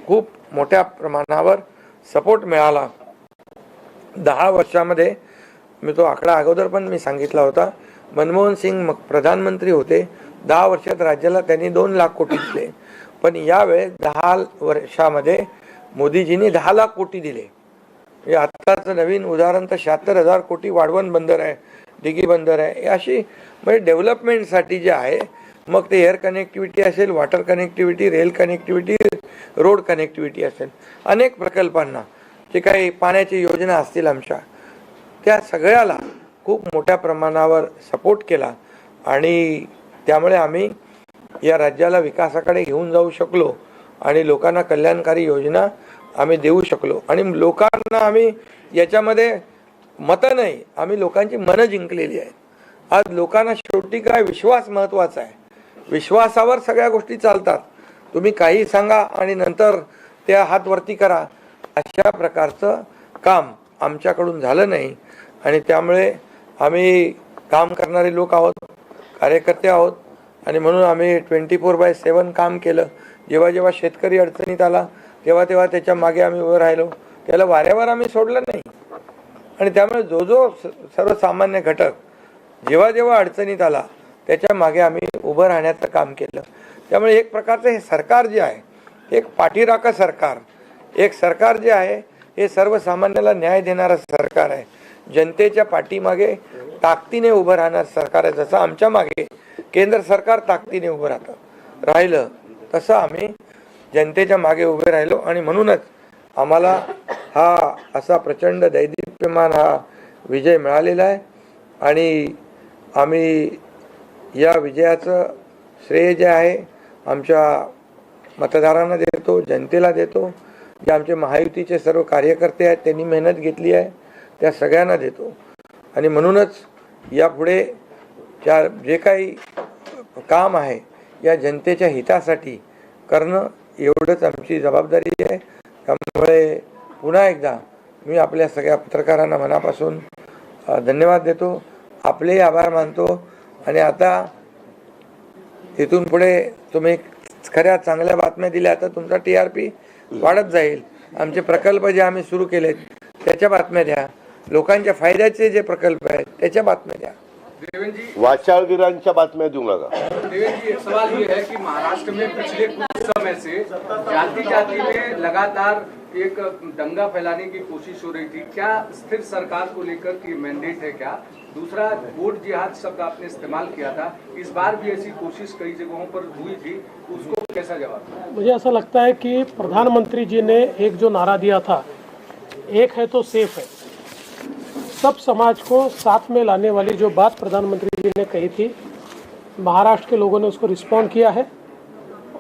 खूप मोठ्या प्रमाणावर सपोर्ट मिळाला. 10 वर्षामध्ये मी तो आकडा अगोदर पण मी सांगितला होता. मनमोहन सिंग प्रधानमंत्री होते, 10 वर्षात राज्याला त्यांनी 2 लाख कोटी दिले. पण यावेळेस 10 वर्षामध्ये मोदीजींनी 10 लाख कोटी दिले. हे आत्ताचं नवीन उदाहरण तर 76,000 कोटी वाढवण बंदर आहे, दिघी बंदर आहे. अशी म्हणजे डेव्हलपमेंटसाठी जे आहे, मग ते एअर कनेक्टिव्हिटी असेल, water connectivity, rail connectivity, road connectivity असेल, अनेक प्रकल्पांना जे काही पाण्याची योजना असतील आमच्या, त्या सगळ्याला खूप मोठ्या प्रमाणावर सपोर्ट केला आणि त्यामुळे आम्ही या राज्याला विकासाकडे घेऊन जाऊ शकलो आणि लोकांना कल्याणकारी योजना आम्ही देऊ शकलो. आणि लोकांना आम्ही याच्यामध्ये मतं नाही, आम्ही लोकांची मनं जिंकलेली आहेत. आज लोकांना शेवटी काय, विश्वास महत्त्वाचा आहे. विश्वासावर सगळ्या गोष्टी चालतात. तुम्ही काही सांगा आणि नंतर त्या हात वरती करा, अशा प्रकारचं काम आमच्याकडून झालं नाही. आणि त्यामुळे आम्ही काम करणारे लोक आहोत, कार्यकर्ते आहोत आणि म्हणून आम्ही 24/7 काम केलं. जेव्हा जेव्हा शेतकरी अडचणीत आला तेव्हा तेव्हा त्याच्या मागे आम्ही उभं राहिलो, त्याला वाऱ्यावर आम्ही सोडलं नाही. आणि त्यामुळे जो जो सर्वसामान्य घटक जेव्हा जेव्हा अडचणीत आला त्याच्या मागे आम्ही उभं राहण्याचं काम केलं. त्यामुळे एक प्रकारचं हे सरकार जे आहे, एक पाठीराखा सरकार, एक सरकार जे आहे हे सर्वसामान्याला न्याय देणारं सरकार आहे. जनतेच्या पाठीमागे ताकदीने उभं राहणार सरकार आहे. जसं आमच्या मागे केंद्र सरकार ताकदीने उभं राहिलं तसं आम्ही जनतेच्या मागे उभे राहिलो. आणि म्हणूनच आम्हाला हा असा प्रचंड दैदिप्यमान हा विजय मिळालेला आहे. आणि आम्ही या विजयाचं श्रेय जे आहे आमच्या मतदारांना देतो, जनतेला देतो. जे आमचे महायुतीचे सर्व कार्यकर्ते आहेत त्यांनी मेहनत घेतली आहे त्या सगळ्यांना देतो. आणि म्हणूनच यापुढे जे काही काम आहे या जनतेच्या हितासाठी करणं एवढंच आमची जबाबदारी आहे. त्यामुळे पुन्हा एकदा मी आपल्या सगळ्या पत्रकारांना मनापासून धन्यवाद देतो, आपलेही आभार मानतो. आणि आता इथून पुढे तुम्ही खऱ्या चांगल्या बातम्या दिल्या तर तुमचा TRP वाढत जाईल. आमचे प्रकल्प जे आम्ही सुरू केलेत त्याच्या बातम्या द्या, लोकांच्या फायद्याचे जे प्रकल्प आहेत त्याच्या बातम्या द्या. वाचाळवीरांच्या बातम्या देऊ नका. देवेंद्र जी, सवाल ये है कि महाराष्ट्र में पिछले कुछ समय से जाति में लगातार एक दंगा फैलाने की कोशिश हो रही थी. क्या स्थिर सरकार को लेकर की मैंडेट है क्या? दूसरा, वोट जिहाद शब्द आपने इस्तेमाल किया था, इस बार भी ऐसी कोशिश कई जगहों पर हुई थी, उसको कैसा जवाब? मुझे ऐसा लगता है कि प्रधानमंत्री जी ने एक जो नारा दिया था, एक है तो सेफ है, सब समाज को साथ में लाने वाली जो बात प्रधानमंत्री जी ने कही थी, महाराष्ट्र के लोगों ने उसको रिस्पॉन्ड किया है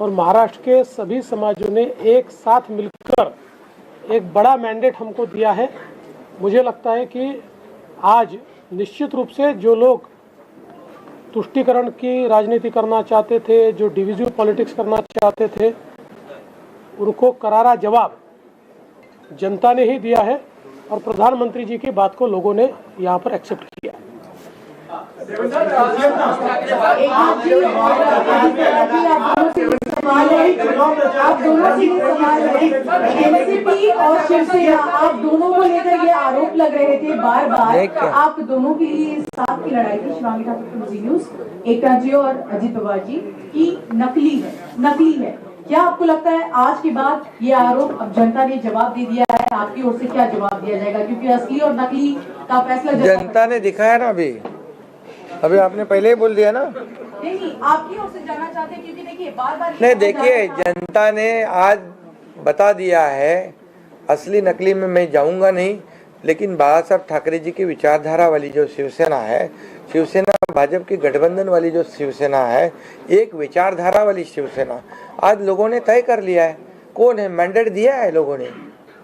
और महाराष्ट्र के सभी समाजों ने एक साथ मिलकर एक बड़ा मैंडेट हमको दिया है। मुझे लगता है कि आज निश्चित रूप से जो लोग तुष्टीकरण की राजनीति करना चाहते थे, जो डिविजिव पॉलिटिक्स करना चाहते थे, उनको करारा जवाब जनता ने ही दिया है और प्रधानमंत्री जी की बात को लोगों ने यहाँ पर एक्सेप्ट किया। आप दोनों से ये सवाल है, एनसीपी और शिवसेना, आप दोनों को लेकर ये आरोप लग रहे थे बार बार, आप दोनों की साथ की लड़ाई थी शिवांगी ठाकुर न्यूज, एकता जी और अजित पवार जी की नकली है। क्या आपको लगता है आज के बाद ये आरोप अब जनता ने जवाब दे दिया है, आपकी ओर से क्या जवाब दिया जाएगा? क्योंकि असली और नकली का फैसला जनता ने दिखाया ना। अभी आपने पहले ही बोल दिया ना। नहीं, आपकी ओर से जानना चाहते हैं क्योंकि देखिए बार नहीं, देखिए जनता ने आज बता दिया है, असली नकली में मैं जाऊंगा नहीं, लेकिन बाला साहब ठाकरे जी की विचारधारा वाली जो शिवसेना है, शिवसेना भाजपा की गठबंधन वाली जो शिवसेना है, एक विचारधारा वाली शिवसेना, आज लोगों ने तय कर लिया है। कौन है? मैंडेट दिया है लोगों ने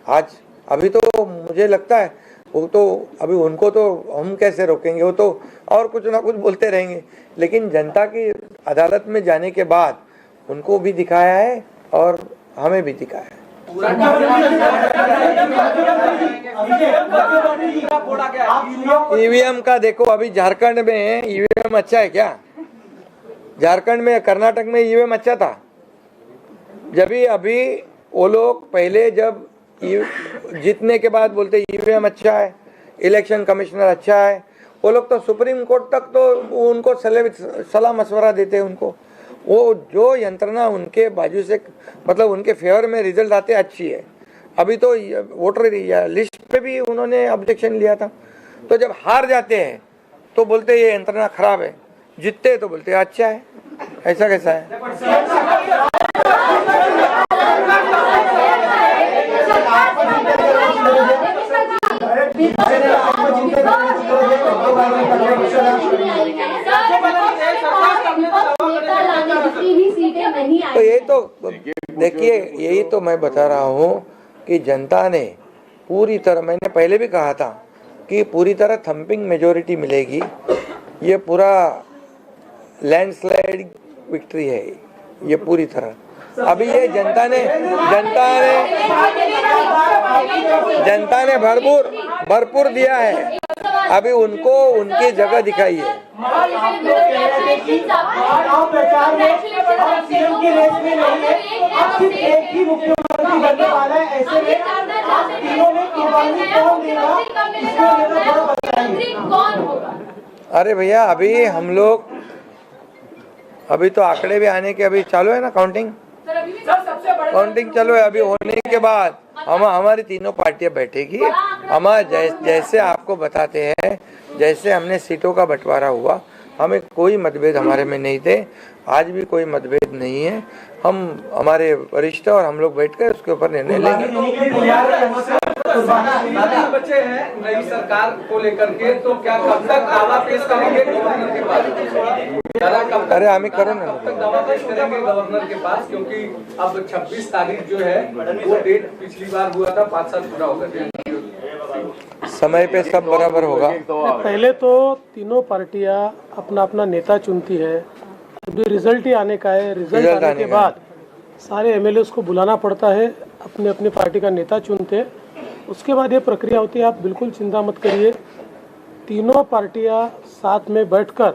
आज। अभी तो मुझे लगता है वो तो अभी उनको तो हम कैसे रोकेंगे, वो तो और कुछ ना कुछ बोलते रहेंगे, लेकिन जनता की अदालत में जाने के बाद उनको भी दिखाया है और हमें भी दिखाया है। ईवीएम का देखो, अभी झारखंड में ईवीएम अच्छा है क्या? झारखंड में, कर्नाटक में ईवीएम अच्छा था। जब भी अभी वो लोग पहले जब जीतने के बाद बोलते ईवीएम अच्छा है, इलेक्शन कमिश्नर अच्छा है, वो लोग तो सुप्रीम कोर्ट तक तो उनको सलाह मशवरा देते हैं उनको। वो जो यंत्रणा उनके बाजू से, मतलब उनके फेवर में रिजल्ट आते अच्छी है। अभी तो वोटर लिस्ट पे भी उन्होंने ऑब्जेक्शन लिया था। तो जब हार जाते हैं तो बोलते ये यंत्रणा खराब है, जीतते तो बोलते अच्छा है। ऐसा कैसा है? तो यही तो देखिए, यही तो मैं बता रहा हूँ कि जनता ने पूरी तरह, मैंने पहले भी कहा था कि पूरी तरह थम्पिंग मेजोरिटी मिलेगी। ये पूरा लैंडस्लाइड विक्ट्री है ये पूरी तरह। अभी ये जनता ने भरपूर दिया है। अभी उनको उनकी जगह दिखाई है। अरे भैया, अभी हम लोग, अभी तो आंकड़े भी आने के अभी चालू है ना, काउंटिंग चालू है। अभी होने के बाद हमारी तीनों पार्टियां बैठेगी। हम जैसे आपको बताते हैं, जैसे हमने सीटों का बंटवारा हुआ, हमें कोई मतभेद हमारे में नहीं थे, आज भी कोई मतभेद नहीं है। हम हमारे वरिष्ठ और हम लोग बैठकर उसके ऊपर निर्णय लेंगे। बच्चे हैं नई सरकार को लेकर के, तो क्या कब तक दावा पेश करेंगे गवर्नर के पास? अरे हमें करो ना, कब तक दावा पेश करेंगे गवर्नर के पास? क्योंकि अब 26 तारीख जो है वो डेट पिछली बार हुआ था, 5 साल पूरा हो गया। समय पे सब बराबर होगा। पहले तो तीनों पार्टियां अपना अपना नेता चुनती है, अभी रिजल्ट ही आने का है। रिजल्ट आने के बाद सारे एमएलए को बुलाना पड़ता है, अपने अपने पार्टी का नेता चुनते हैं, उसके बाद ये प्रक्रिया होती है। आप बिल्कुल चिंता मत करिए, तीनों पार्टियां साथ में बैठकर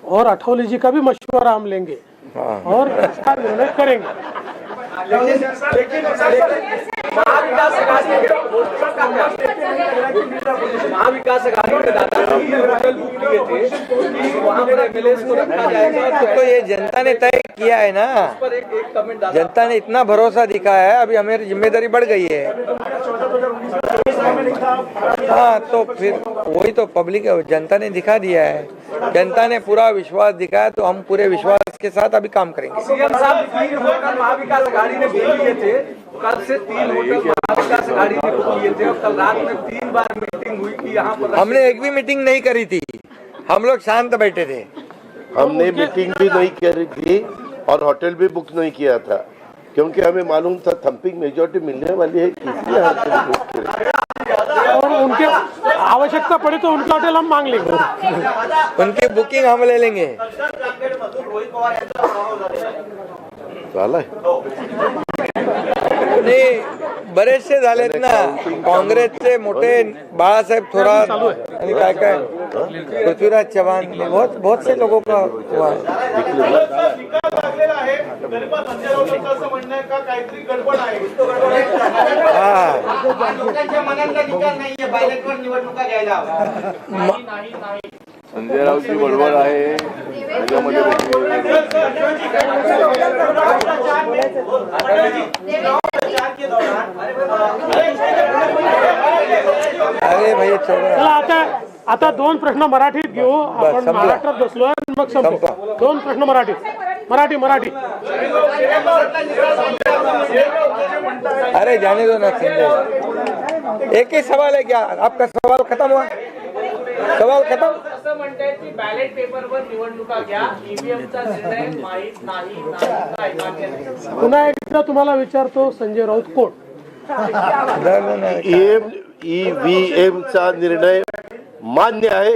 और अठौली जी का भी मशवरा हम लेंगे और इसका निर्णय करेंगे। महाविकास अघाड़ी के तो ये जनता ने तय किया है ना, जनता ने इतना भरोसा दिखाया है, अभी हमारी जिम्मेदारी बढ़ गई है। हाँ, तो फिर वही तो पब्लिक, जनता ने दिखा दिया है, जनता ने पूरा विश्वास दिखाया, तो हम पूरे विश्वास के साथ अभी काम करेंगे। सीएम साहब महाविकास अघाड़ी ने बोल दिए थे कल से 3 होटल महाविकास आघाड़ी ने बुक किए थे और कल रात में 3 बार मीटिंग हुई कि यहाँ पर हमने एक भी मीटिंग नहीं करी थी, हम लोग शांत बैठे थे। हमने मीटिंग भी नहीं करी थी और होटल भी बुक नहीं किया था, क्योंकि हमें मालूम था थम्पिंग मेजॉरिटी मिलने वाली है, इसलिए होटल बुक किया। और उनके आवश्यकता पड़े तो उनका होटल हम मांग लेंगे, उनकी बुकिंग हम ले लेंगे। नाही बरेचसे झालेत ना, काँग्रेसचे मोठे बाळासाहेब थोरात आणि काय काय पृथ्वीराज चव्हाण, बहुत से लोगों का हुआ संजय राऊतची बडबड आहे त्याच्यामध्ये अरे भाई चला आता 2 प्रश्न मराठीत घेऊ आपण, महाराष्ट्रात बसलोय मग संपू. 2 प्रश्न मराठी अरे जाने दो ना संजय, एक ही सवाल है क्या? आपका सवाल खत्म हुआ? सवाल खत्म? असं म्हणतायत की बॅलेट पेपरवर निवडणुका घ्या, ईव्हीएमचा निर्णय माहीत नाही. पुन्हा एकदा तुम्हाला विचारतो, संजय राऊत कोण? EVM चा निर्णय मान्य आहे.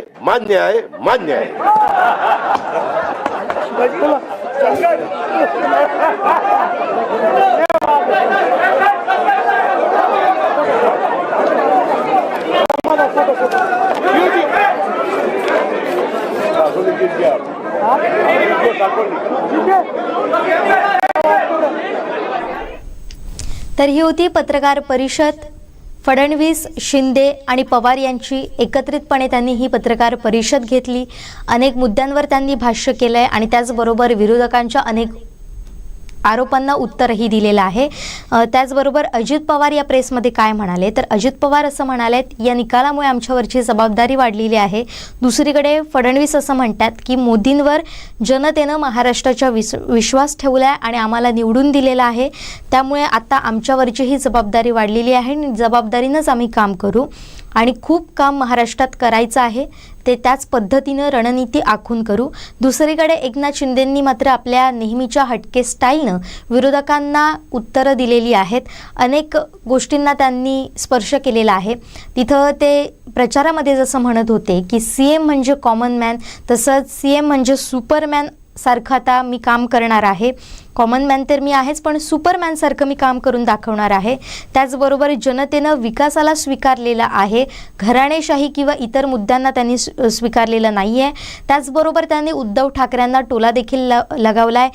तर ही होती पत्रकार परिषद. फडणवीस, शिंदे आणि पवार यांची एकत्रितपणे त्यांनी ही पत्रकार परिषद घेतली. अनेक मुद्द्यांवर त्यांनी भाष्य केलंय आणि त्याचबरोबर विरोधकांच्या अनेक आरोपांना उत्तरही दिलेलं आहे. त्याचबरोबर अजित पवार या प्रेसमध्ये काय म्हणाले, तर अजित पवार असं म्हणालेत, या निकालामुळे आमच्यावरची जबाबदारी वाढलेली आहे. दुसरीकडे फडणवीस असं म्हणतात की मोदींवर जनतेनं महाराष्ट्राचा विश्वास ठेवलाय आणि आम्हाला निवडून दिलेला आहे, त्यामुळे आता आमच्यावरची ही जबाबदारी वाढलेली आहे आणि जबाबदारीनंच आम्ही काम करू आणि खूप काम महाराष्ट्रात करायचं आहे, ते त्याच पद्धतीनं रणनीती आखून करू. दुसरीकडे एकनाथ शिंदेंनी मात्र आपल्या नेहमीच्या हटके स्टाईलनं विरोधकांना उत्तरं दिलेली आहेत. अनेक गोष्टींना त्यांनी स्पर्श केलेला आहे. तिथं ते प्रचारामध्ये जसं म्हणत होते की CM म्हणजे कॉमन मॅन, तसंच CM म्हणजे सुपरमॅन सारखं आता मी काम करणार आहे. कॉमन मॅन तर मी आहेच, पण सुपरमॅन सारखं मी काम करून दाखवणार आहे. त्याचबरोबर जनतेनं विकासाला स्वीकारलेला आहे, घराणेशाही किंवा इतर मुद्द्यांना त्यांनी स्वीकारलेलं नाही आहे. त्याचबरोबर त्यांनी उद्धव ठाकरेंना टोला देखील लगावलाय.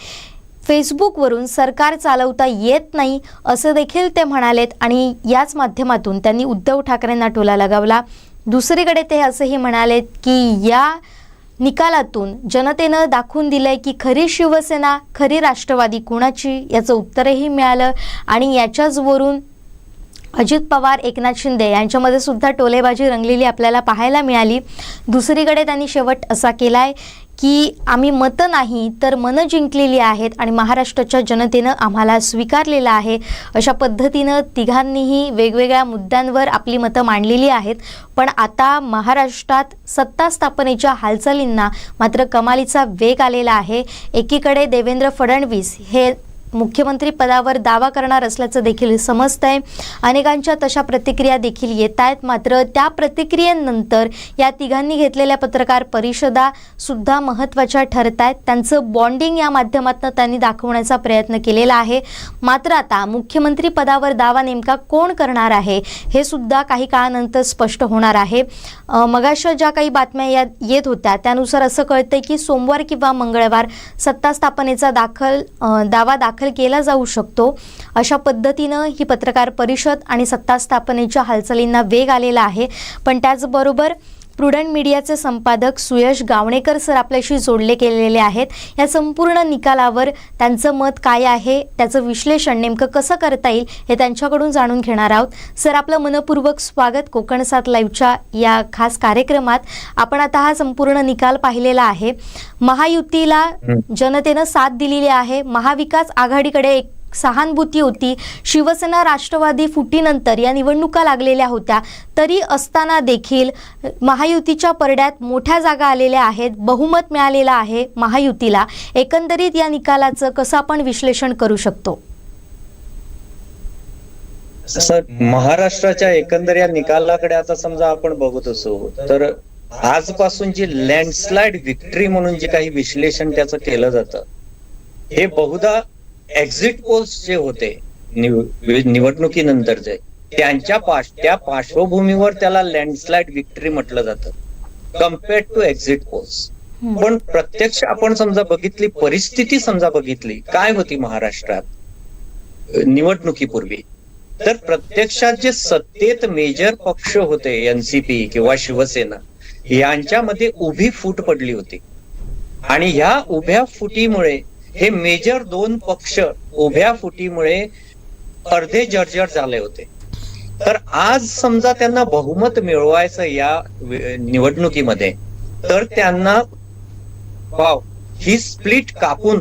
फेसबुकवरून सरकार चालवता येत नाही असं देखील ते म्हणालेत आणि याच माध्यमातून त्यांनी उद्धव ठाकरेंना टोला लगावला. दुसरीकडे ते असंही म्हणालेत की या निकालातून जनतेनं दाखवून दिलंय की खरी शिवसेना, खरी राष्ट्रवादी कुणाची याचं उत्तरही मिळालं आणि याच्याचवरून अजित पवार, एकनाथ शिंदे यांच्यामध्ये सुद्धा टोलेबाजी रंगलेली आपल्याला पाहायला मिळाली. दुसरीकडे त्यांनी शेवट असा केलाय की आम्ही मतं नाही तर मनं जिंकलेली आहेत आणि महाराष्ट्राच्या जनतेनं आम्हाला स्वीकारलेलं आहे. अशा पद्धतीनं तिघांनीही वेगवेगळ्या मुद्द्यांवर आपली मतं मांडलेली आहेत. पण आता महाराष्ट्रात सत्ता स्थापनेच्या हालचालींना मात्र कमालीचा वेग आलेला आहे. एकीकडे देवेंद्र फडणवीस हे मुख्यमंत्री पदावर दावा करणार असल्याचं देखील समजतंय. अनेकांच्या तशा प्रतिक्रिया देखील येत आहेत. मात्र त्या प्रतिक्रियेनंतर या तिघांनी घेतलेल्या पत्रकार परिषदा सुद्धा महत्त्वाच्या ठरत आहेत. त्यांचं बॉन्डिंग या माध्यमातून त्यांनी दाखवण्याचा प्रयत्न केलेला आहे. मात्र आता मुख्यमंत्री पदावर दावा नेमका कोण करणार आहे हे सुद्धा काही काळानंतर स्पष्ट होणार आहे. मगाशा ज्या काही बातम्या येत होत्या त्यानुसार असं कळतंय की सोमवार किंवा मंगळवार सत्ता स्थापनेचा दावा दाखल केला जाऊ शकतो. अशा पद्धतीनं ही पत्रकार परिषद आणि सत्ता स्थापनेच्या हालचालींना वेग आलेला आहे. पण त्याचबरोबर प्रुडंट मीडियाचे संपादक सुयश गावणेकर सर आपल्याशी जोडले गेलेले आहेत. या संपूर्ण निकालावर त्यांचं मत काय आहे, त्याचं विश्लेषण नेमकं कसं करता येईल हे त्यांच्याकडून जाणून घेणार आहोत. सर, आपलं मनपूर्वक स्वागत कोकण 7 लाईव्हच्या या खास कार्यक्रमात. आपण आता हा संपूर्ण निकाल पाहिलेला आहे. महायुतीला जनतेनं साथ दिलेली आहे. महाविकास आघाडीकडे एक सहानुभूती होती. शिवसेना राष्ट्रवादी फुटीनंतर या निवडणुका लागलेल्या होत्या, तरी असताना देखील महायुतीच्या परड्यात मोठ्या जागा आलेल्या आहेत, बहुमत मिळालेलं आहे महायुतीला. एकंदरीत या निकालाचं कसं आपण विश्लेषण करू शकतो? सर, महाराष्ट्राच्या एकंदर या निकालाकडे आता समजा आपण बघत असो तर आजपासून जी लँडस्लाइड विक्ट्री म्हणून जे काही विश्लेषण त्याचं केलं जातं, हे बहुधा एक्झिट पोल्स जे होते निवडणुकीनंतरचे त्या पार्श्वभूमीवर त्याला लँडस्लाइड विक्ट्री म्हटलं जातं कम्पेअर्ड टू एक्झिट पोल्स. पण प्रत्यक्ष आपण समजा बघितली परिस्थिती, समजा बघितली काय होती महाराष्ट्रात निवडणुकीपूर्वी, तर प्रत्यक्षात जे सत्तेत मेजर पक्ष होते एनसीपी किंवा शिवसेना यांच्यामध्ये उभी फूट पडली होती. आणि ह्या उभ्या फुटीमुळे हे मेजर 2 पक्ष उभ्या फुटीमुळे अर्धे जर्जर झाले होते. तर आज समजा त्यांना बहुमत मिळवायचं या निवडणुकीमध्ये, तर त्यांना ही स्प्लिट कापून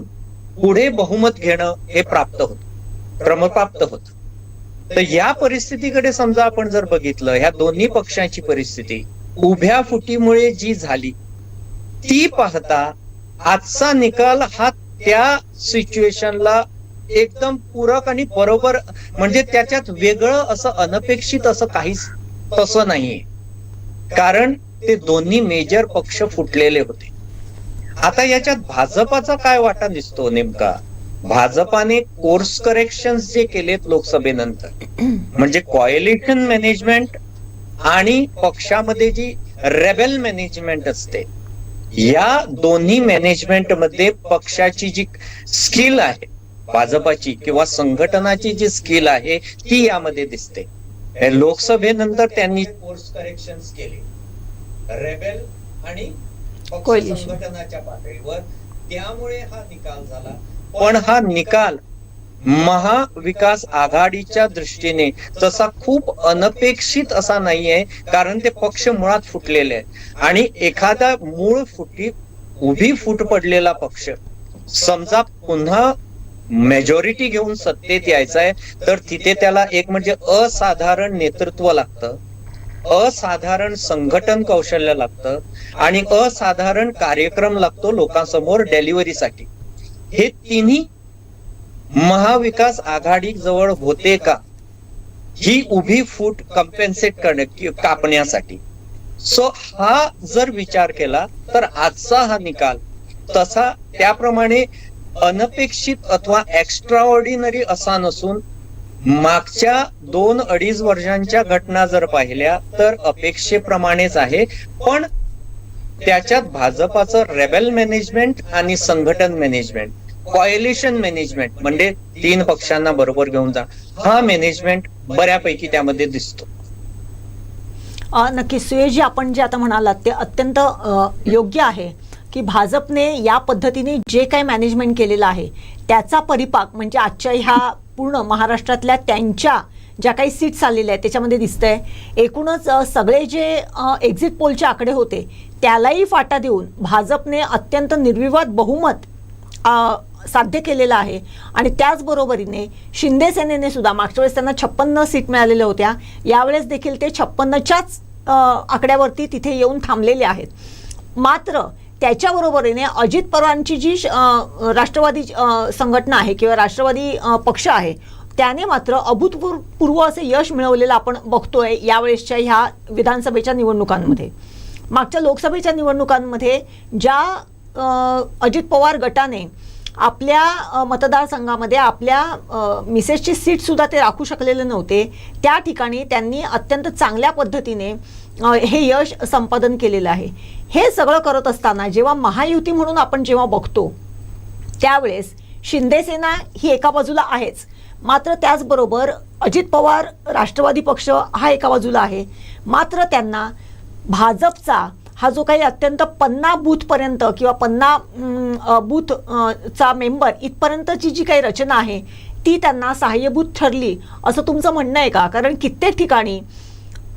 पुढे बहुमत घेणं हे क्रमप्राप्त होत. तर या परिस्थितीकडे समजा आपण जर बघितलं, ह्या दोन्ही पक्षांची परिस्थिती उभ्या फुटीमुळे जी झाली ती पाहता आजचा निकाल हा त्या सिच्युएशनला एकदम पूरक आणि बरोबर, म्हणजे त्याच्यात वेगळं असं अनपेक्षित असं काहीच तसं नाहीये, कारण ते दोन्ही मेजर पक्ष फुटलेले होते. आता याच्यात भाजपाचा काय वाटा दिसतो नेमका? भाजपाने कोर्स करेक्शन्स जे केलेत लोकसभेनंतर, म्हणजे कॉएलिशन मॅनेजमेंट आणि पक्षामध्ये जी रेबेल मॅनेजमेंट असते, या दोन्ही मॅनेजमेंट मध्ये पक्षाची जी स्किल आहे भाजपाची किंवा संघटनाची जी स्किल आहे ती यामध्ये दिसते. लोकसभेनंतर त्यांनी कोर्स करेक्शन्स केले रेबेल आणि संघटनाच्या पातळीवर, त्यामुळे हा निकाल झाला. पण हा निकाल महाविकास आघाडीच्या दृष्टीने तसा खूप अनपेक्षित असा नाहीये, कारण ते पक्ष मुळात फुटलेले आहेत. आणि एखादा मूळ उभी फूट पडलेला पक्ष समजा पुन्हा मेजॉरिटी घेऊन सत्तेत यायचा आहे, तर तिथे त्याला एक म्हणजे असाधारण नेतृत्व लागतं, असाधारण संघटन कौशल्य लागतं आणि असाधारण कार्यक्रम लागतो लोकांसमोर डेलिव्हरीसाठी. हे तिन्ही महाविकास आघाडी जवळ होते का ही उभी फूट कम्पेन्सेट कापण्यासाठी? सो हा जर विचार केला तर आजचा हा निकाल तसा त्याप्रमाणे अनपेक्षित अथवा एक्स्ट्राऑर्डिनरी असा नसून मागच्या 2-2.5 वर्षांच्या घटना जर पाहिल्या तर अपेक्षेप्रमाणेच आहे. पण त्याच्यात भाजपाचं रेबेल मॅनेजमेंट आणि संघटन मॅनेजमेंट, कॉएलिशन मॅनेजमेंट म्हणजे 3 पक्षांना बरोबर घेऊन जा, हा मॅनेजमेंट बऱ्यापैकी त्यामध्ये दिसतो. नक्की सुयेशजी, आपण जे आता म्हणालात ते अत्यंत योग्य आहे की भाजपने या पद्धतीने जे काही मॅनेजमेंट केलेलं आहे त्याचा परिपाक म्हणजे आजच्या ह्या पूर्ण महाराष्ट्रातल्या त्यांच्या ज्या काही सीट्स आलेल्या आहेत त्याच्यामध्ये दिसतंय. एकूणच सगळे जे एक्झिट पोलचे आकडे होते त्यालाही फाटा देऊन भाजपने अत्यंत निर्विवाद बहुमत साध्य केलेलं आहे. आणि त्याचबरोबरीने शिंदे सेनेने सुद्धा मागच्या वेळेस त्यांना 56 सीट मिळालेल्या होत्या, यावेळेस देखील ते 56च्याच आकड्यावरती तिथे येऊन थांबलेले आहेत. मात्र त्याच्याबरोबरीने अजित पवारांची जी राष्ट्रवादी संघटना आहे किंवा राष्ट्रवादी पक्ष आहे त्याने मात्र अभूतपूर्व असे यश मिळवलेलं आपण बघतोय यावेळेसच्या ह्या विधानसभेच्या निवडणुकांमध्ये. मागच्या लोकसभेच्या निवडणुकांमध्ये ज्या अजित पवार गटाने आपल्या मतदारसंघामध्ये आपल्या मिसेसची सीट सुद्धा ते राखू शकलेले नव्हते, त्या ठिकाणी त्यांनी अत्यंत चांगल्या पद्धतीने हे यश संपादन केलेलं आहे. हे सगळं करत असताना जेव्हा महायुती म्हणून आपण जेव्हा बघतो त्यावेळेस शिंदेसेना ही एका बाजूला आहेच, मात्र त्याचबरोबर अजित पवार राष्ट्रवादी पक्ष हा एका बाजूला आहे. मात्र त्यांना भाजपचा हा जो काही अत्यंत 50 बूथपर्यंत किंवा 50 बूथचा मेंबर इथपर्यंतची जी काही रचना आहे ती त्यांना सहाय्यभूत ठरली असं तुमचं म्हणणं आहे का? कारण कित्येक ठिकाणी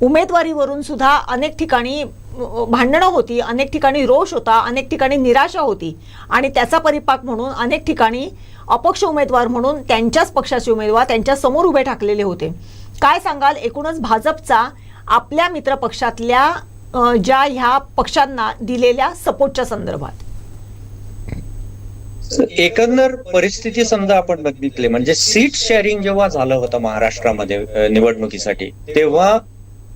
उमेदवारीवरून सुद्धा अनेक ठिकाणी भांडणं होती, अनेक ठिकाणी रोष होता, अनेक ठिकाणी निराशा होती आणि त्याचा परिपाक म्हणून अनेक ठिकाणी अपक्ष उमेदवार म्हणून त्यांच्याच पक्षाचे उमेदवार त्यांच्या समोर उभे ठाकलेले होते. काय सांगाल एकूणच भाजपचा आपल्या मित्र पक्षातल्या ज्या ह्या पक्षांना दिलेल्या सपोर्टच्या संदर्भात? एकंदर परिस्थिती समजा आपण बघितली म्हणजे सीट शेअरिंग जेव्हा झालं होतं महाराष्ट्रामध्ये निवडणुकीसाठी, तेव्हा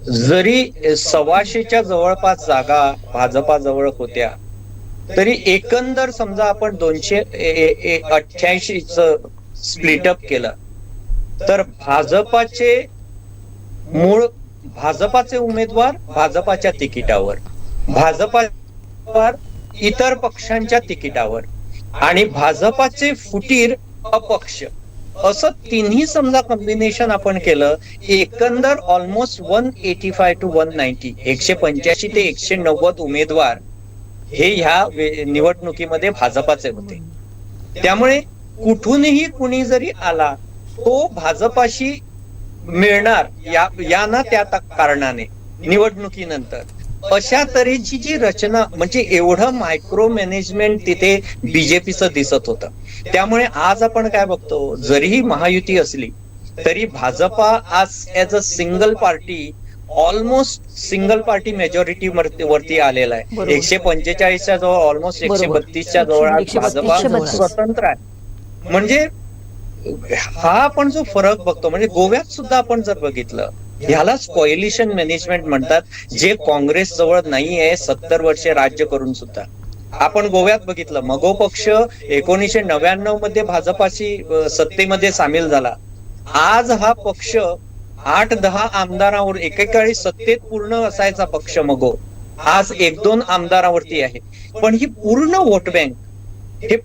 जरी 125च्या जवळपास जागा भाजपाजवळ होत्या तरी एकंदर समजा आपण 288च स्प्लिटअप केलं तर भाजपाचे उमेदवार भाजपाच्या तिकिटावर, भाजपावर इतर पक्षांच्या तिकिटावर आणि भाजपाचे फुटीर अपक्ष, असं तिन्ही समजा कॉम्बिनेशन आपण केलं, एकंदर ऑलमोस्ट 185 to 190 185 ते 190 उमेदवार हे ह्या निवडणुकीमध्ये भाजपाचे होते. त्यामुळे कुठूनही कुणी जरी आला तो भाजपाशी मिळणार या ना त्या कारणाने निवडणुकीनंतर अशा तऱ्हेची जी रचना म्हणजे एवढं मायक्रो मॅनेजमेंट तिथे बीजेपीचं दिसत होतं. त्यामुळे आज आपण काय बघतो, जरीही महायुती असली तरी भाजपा आज as a single party almost single party majority वरती आलेला आहे. 145च्या जवळ ऑलमोस्ट 132च्या जवळ आज भाजपा स्वतंत्र आहे. म्हणजे हा आपण जो फरक बघतो म्हणजे गोव्यात सुद्धा आपण जर बघितलं ह्यालाच कॉलिशन मॅनेजमेंट म्हणतात, जे काँग्रेस जवळ नाही आहे 70 वर्षे राज्य करून सुद्धा. आपण गोव्यात बघितलं मगो पक्ष 1999 मध्ये भाजपाशी सत्तेमध्ये सामील झाला. आज हा पक्ष 8-10 आमदारांवर एकेकाळी सत्तेत पूर्ण असायचा पक्ष मगो, आज 1-2 आमदारावरती आहे. पण ही पूर्ण वोट बँक, हे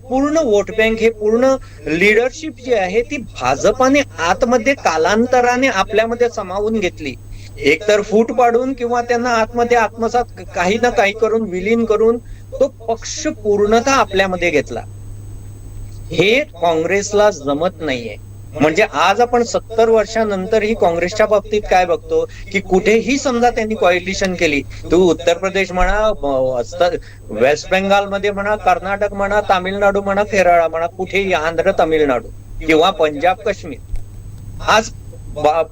पूर्ण लीडरशिप जी आहे ती भाजपाने आतमध्ये कालांतराने आपल्यामध्ये सामावून घेतली. एकतर फूट पाडून किंवा त्यांना आतमध्ये आत्मसात काही ना काही करून विलीन करून तो पक्ष पूर्णतः आपल्यामध्ये घेतला. हे काँग्रेसला जमत नाहीये. म्हणजे आज आपण 70 वर्षानंतरही काँग्रेसच्या बाबतीत काय बघतो की कुठेही समजा त्यांनी कॉलिशन केली, तू उत्तर प्रदेश म्हणा, वेस्ट बेंगाल मध्ये म्हणा, कर्नाटक म्हणा, तामिळनाडू म्हणा, केरळ म्हणा, कुठेही आंध्र तामिळनाडू किंवा पंजाब काश्मीर, आज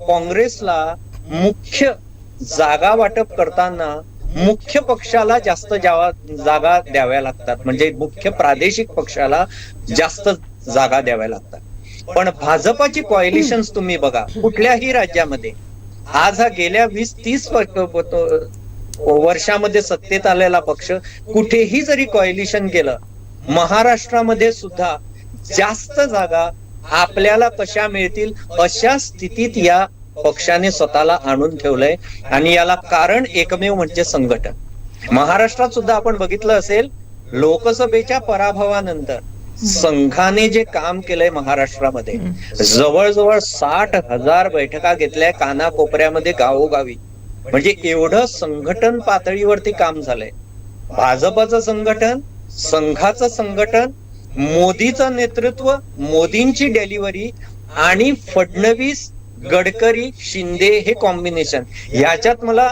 काँग्रेसला मुख्य जागा वाटप करताना मुख्य पक्षाला जास्त जागा द्याव्या लागतात, म्हणजे मुख्य प्रादेशिक पक्षाला जास्त जागा द्याव्या लागतात. पण भाजपाची कॉलिशन्स तुम्ही बघा कुठल्याही राज्यामध्ये, आज हा गेल्या 20-30 वर्षामध्ये सत्तेत आलेला पक्ष कुठेही जरी कॉलिशन केलं, महाराष्ट्रामध्ये सुद्धा जास्त जागा आपल्याला कशा मिळतील अशा स्थितीत या पक्षाने स्वतःला आणून ठेवलंय. आणि याला कारण एकमेव म्हणजे संघटन. महाराष्ट्रात सुद्धा आपण बघितलं असेल, लोकसभेच्या पराभवानंतर संघाने जे काम केलंय महाराष्ट्रामध्ये, जवळजवळ 60,000 बैठका घेतल्या कानाकोपऱ्यामध्ये, गावोगावी. म्हणजे एवढं संघटन पातळीवरती काम झालंय. भाजपचं संघटन, संघाचं संघटन, मोदीचं नेतृत्व, मोदींची डिलिव्हरी आणि फडणवीस, गडकरी, शिंदे हे कॉम्बिनेशन, याच्यात मला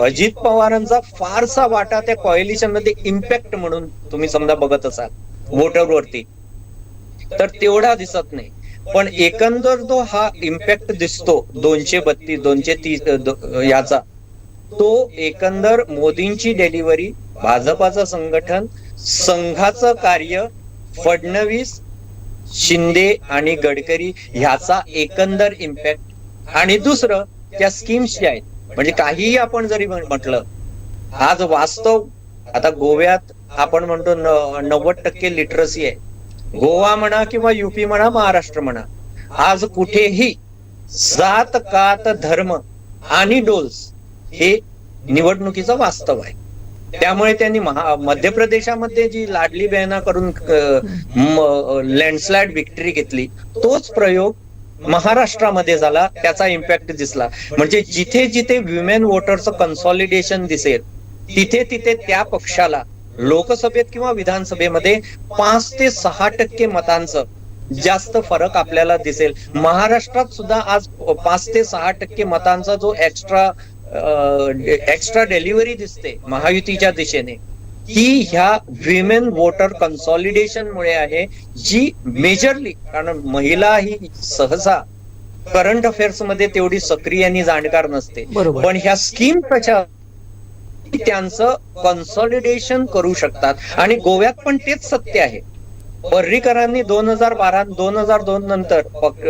अजित पवारांचा फारसा वाटा त्या कॉलिशन मध्ये इम्पॅक्ट म्हणून तुम्ही समजा बघत असाल वोटरवरती, तर तेवढा दिसत नाही. पण एकंदर जो हा इम्पॅक्ट दिसतो 232-230 याचा, तो एकंदर मोदींची डिलिव्हरी, भाजपाचं संघटन, संघाचं कार्य, फडणवीस, शिंदे आणि गडकरी ह्याचा एकंदर इम्पॅक्ट. आणि दुसरं त्या स्कीम्स ज्या आहेत, म्हणजे काहीही आपण जरी म्हटलं, आज वास्तव आता गोव्यात आपण म्हणतो 90% लिटरसी आहे. गोवा म्हणा किंवा युपी म्हणा, महाराष्ट्र म्हणा, आज कुठेही जात, कात, धर्म आणि डोल्स हे निवडणुकीचं वास्तव आहे. त्यामुळे त्यांनी मध्य प्रदेशामध्ये जी लाडली बहना करून लँडस्लाइड विक्ट्री घेतली, तोच प्रयोग महाराष्ट्रामध्ये झाला, त्याचा इम्पॅक्ट दिसला. म्हणजे जिथे जिथे विमेन वोटरचं कन्सॉलिडेशन दिसेल तिथे तिथे त्या पक्षाला लोकसभेत किंवा विधानसभेमध्ये 5 ते 6% मतांचं जास्त फरक आपल्याला दिसेल. महाराष्ट्रात सुद्धा आज 5 ते 6% मतांचा जो एक्स्ट्रा डेलिव्हरी दिसते महायुतीच्या दिशेने, ही ह्या विमेन वोटर कन्सॉलिडेशन मुळे आहे, जी मेजरली, कारण महिला ही सहसा करंट अफेअर्स मध्ये तेवढी सक्रिय आणि जाणकार नसते, पण ह्या स्कीम कशा त्यांचं कन्सॉलिडेशन करू शकतात. आणि गोव्यात पण तेच सत्य आहे. पर्रीकरांनी 2002 नंतर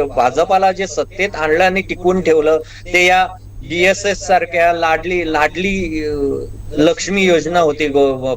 भाजपाला जे सत्तेत आणलं आणि टिकवून ठेवलं ते या BSS सारख्या लाडली लक्ष्मी योजना होती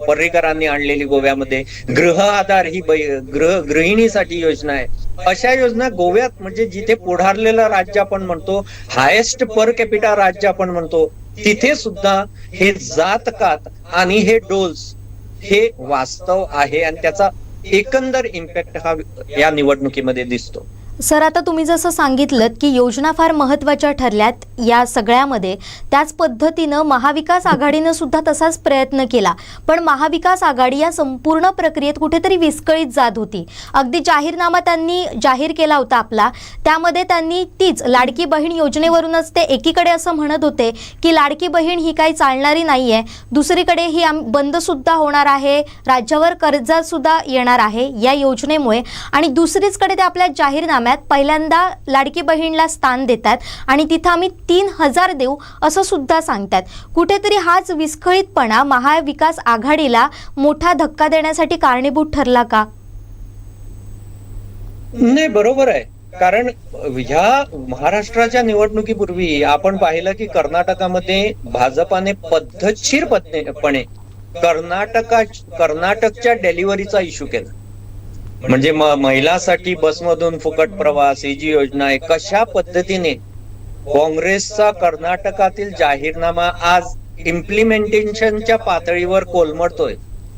पर्रीकरांनी आणलेली गोव्यामध्ये. गृह आधार ही गृहिणीसाठी योजना आहे. अशा योजना गोव्यात, म्हणजे जिथे पुढारलेलं राज्य आपण म्हणतो, हायेस्ट पर कॅपिटा राज्य आपण म्हणतो, तिथे सुद्धा हे जातकात आणि हे डोल्स हे वास्तव आहे आणि त्याचा एकंदर इम्पॅक्ट हा या निवडणुकीमध्ये दिसतो. सर, आता तुम्ही जसं सांगितलं की योजना फार महत्त्वाच्या ठरल्यात या सगळ्यामध्ये, त्याच पद्धतीनं महाविकास आघाडीनं सुद्धा तसाच प्रयत्न केला, पण महाविकास आघाडी या संपूर्ण प्रक्रियेत कुठेतरी विस्कळीत जात होती. अगदी जाहीरनामा त्यांनी जाहीर केला होता आपला, त्यामध्ये त्यांनी तीच लाडकी बहीण योजनेवरूनच ते एकीकडे असं म्हणत होते की लाडकी बहीण ही काही चालणारी नाही आहे, दुसरीकडे ही बंद सुद्धा होणार आहे, राज्यावर कर्ज सुद्धा येणार आहे या योजनेमुळे, आणि दुसरीचकडे ते आपल्या जाहीरनाम्यात पहिल्यांदा लाडकी बहीणला स्थान देतात आणि तिथं आम्ही 3000 देऊ असं सुद्धा सांगतात. कुठेतरी हाच विस्कळीतपणा महाविकास आघाडीला मोठा धक्का देण्यासाठी कारणीभूत ठरला का? नाही, बरोबर आहे. कारण ह्या महाराष्ट्राच्या निवडणुकीपूर्वी आपण पाहिलं की कर्नाटकामध्ये भाजपाने पद्धतशीरपणे कर्नाटकच्या डेलिव्हरीचा इश्यू केला. म्हणजे महिलांसाठी बसमधून फुकट प्रवास ही जी योजना आहे, कशा पद्धतीने काँग्रेसचा कर्नाटकातील जाहीरनामा आज इम्प्लिमेंटेशनच्या पातळीवर कोलमडतोय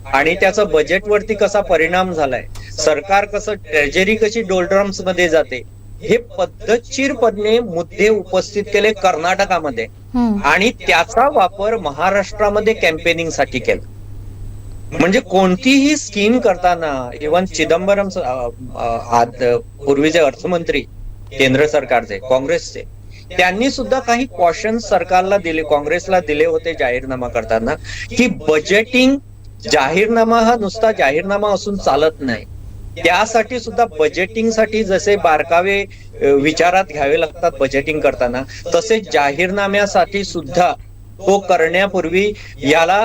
आणि त्याचा बजेटवरती कसा परिणाम झालाय, सरकार कसं, ट्रेजरी कशी डोलड्रम्स मध्ये जाते, हे पद्धतशीरपणे मुद्दे उपस्थित केले कर्नाटकामध्ये आणि त्याचा वापर महाराष्ट्रामध्ये कॅम्पेनिंगसाठी केला. म्हणजे कोणतीही स्कीम करताना इव्हन चिदंबरम पूर्वीचे अर्थमंत्री केंद्र सरकारचे काँग्रेसचे, त्यांनी सुद्धा काही कॉशन सरकारला दिले, काँग्रेसला दिले होते जाहीरनामा करताना, की बजेटिंग जाहीरनामा हा नुसता जाहीरनामा असून चालत नाही, त्यासाठी सुद्धा बजेटिंगसाठी जसे बारकावे विचारात घ्यावे लागतात बजेटिंग करताना, तसे जाहीरनाम्यासाठी सुद्धा तो करण्यापूर्वी याला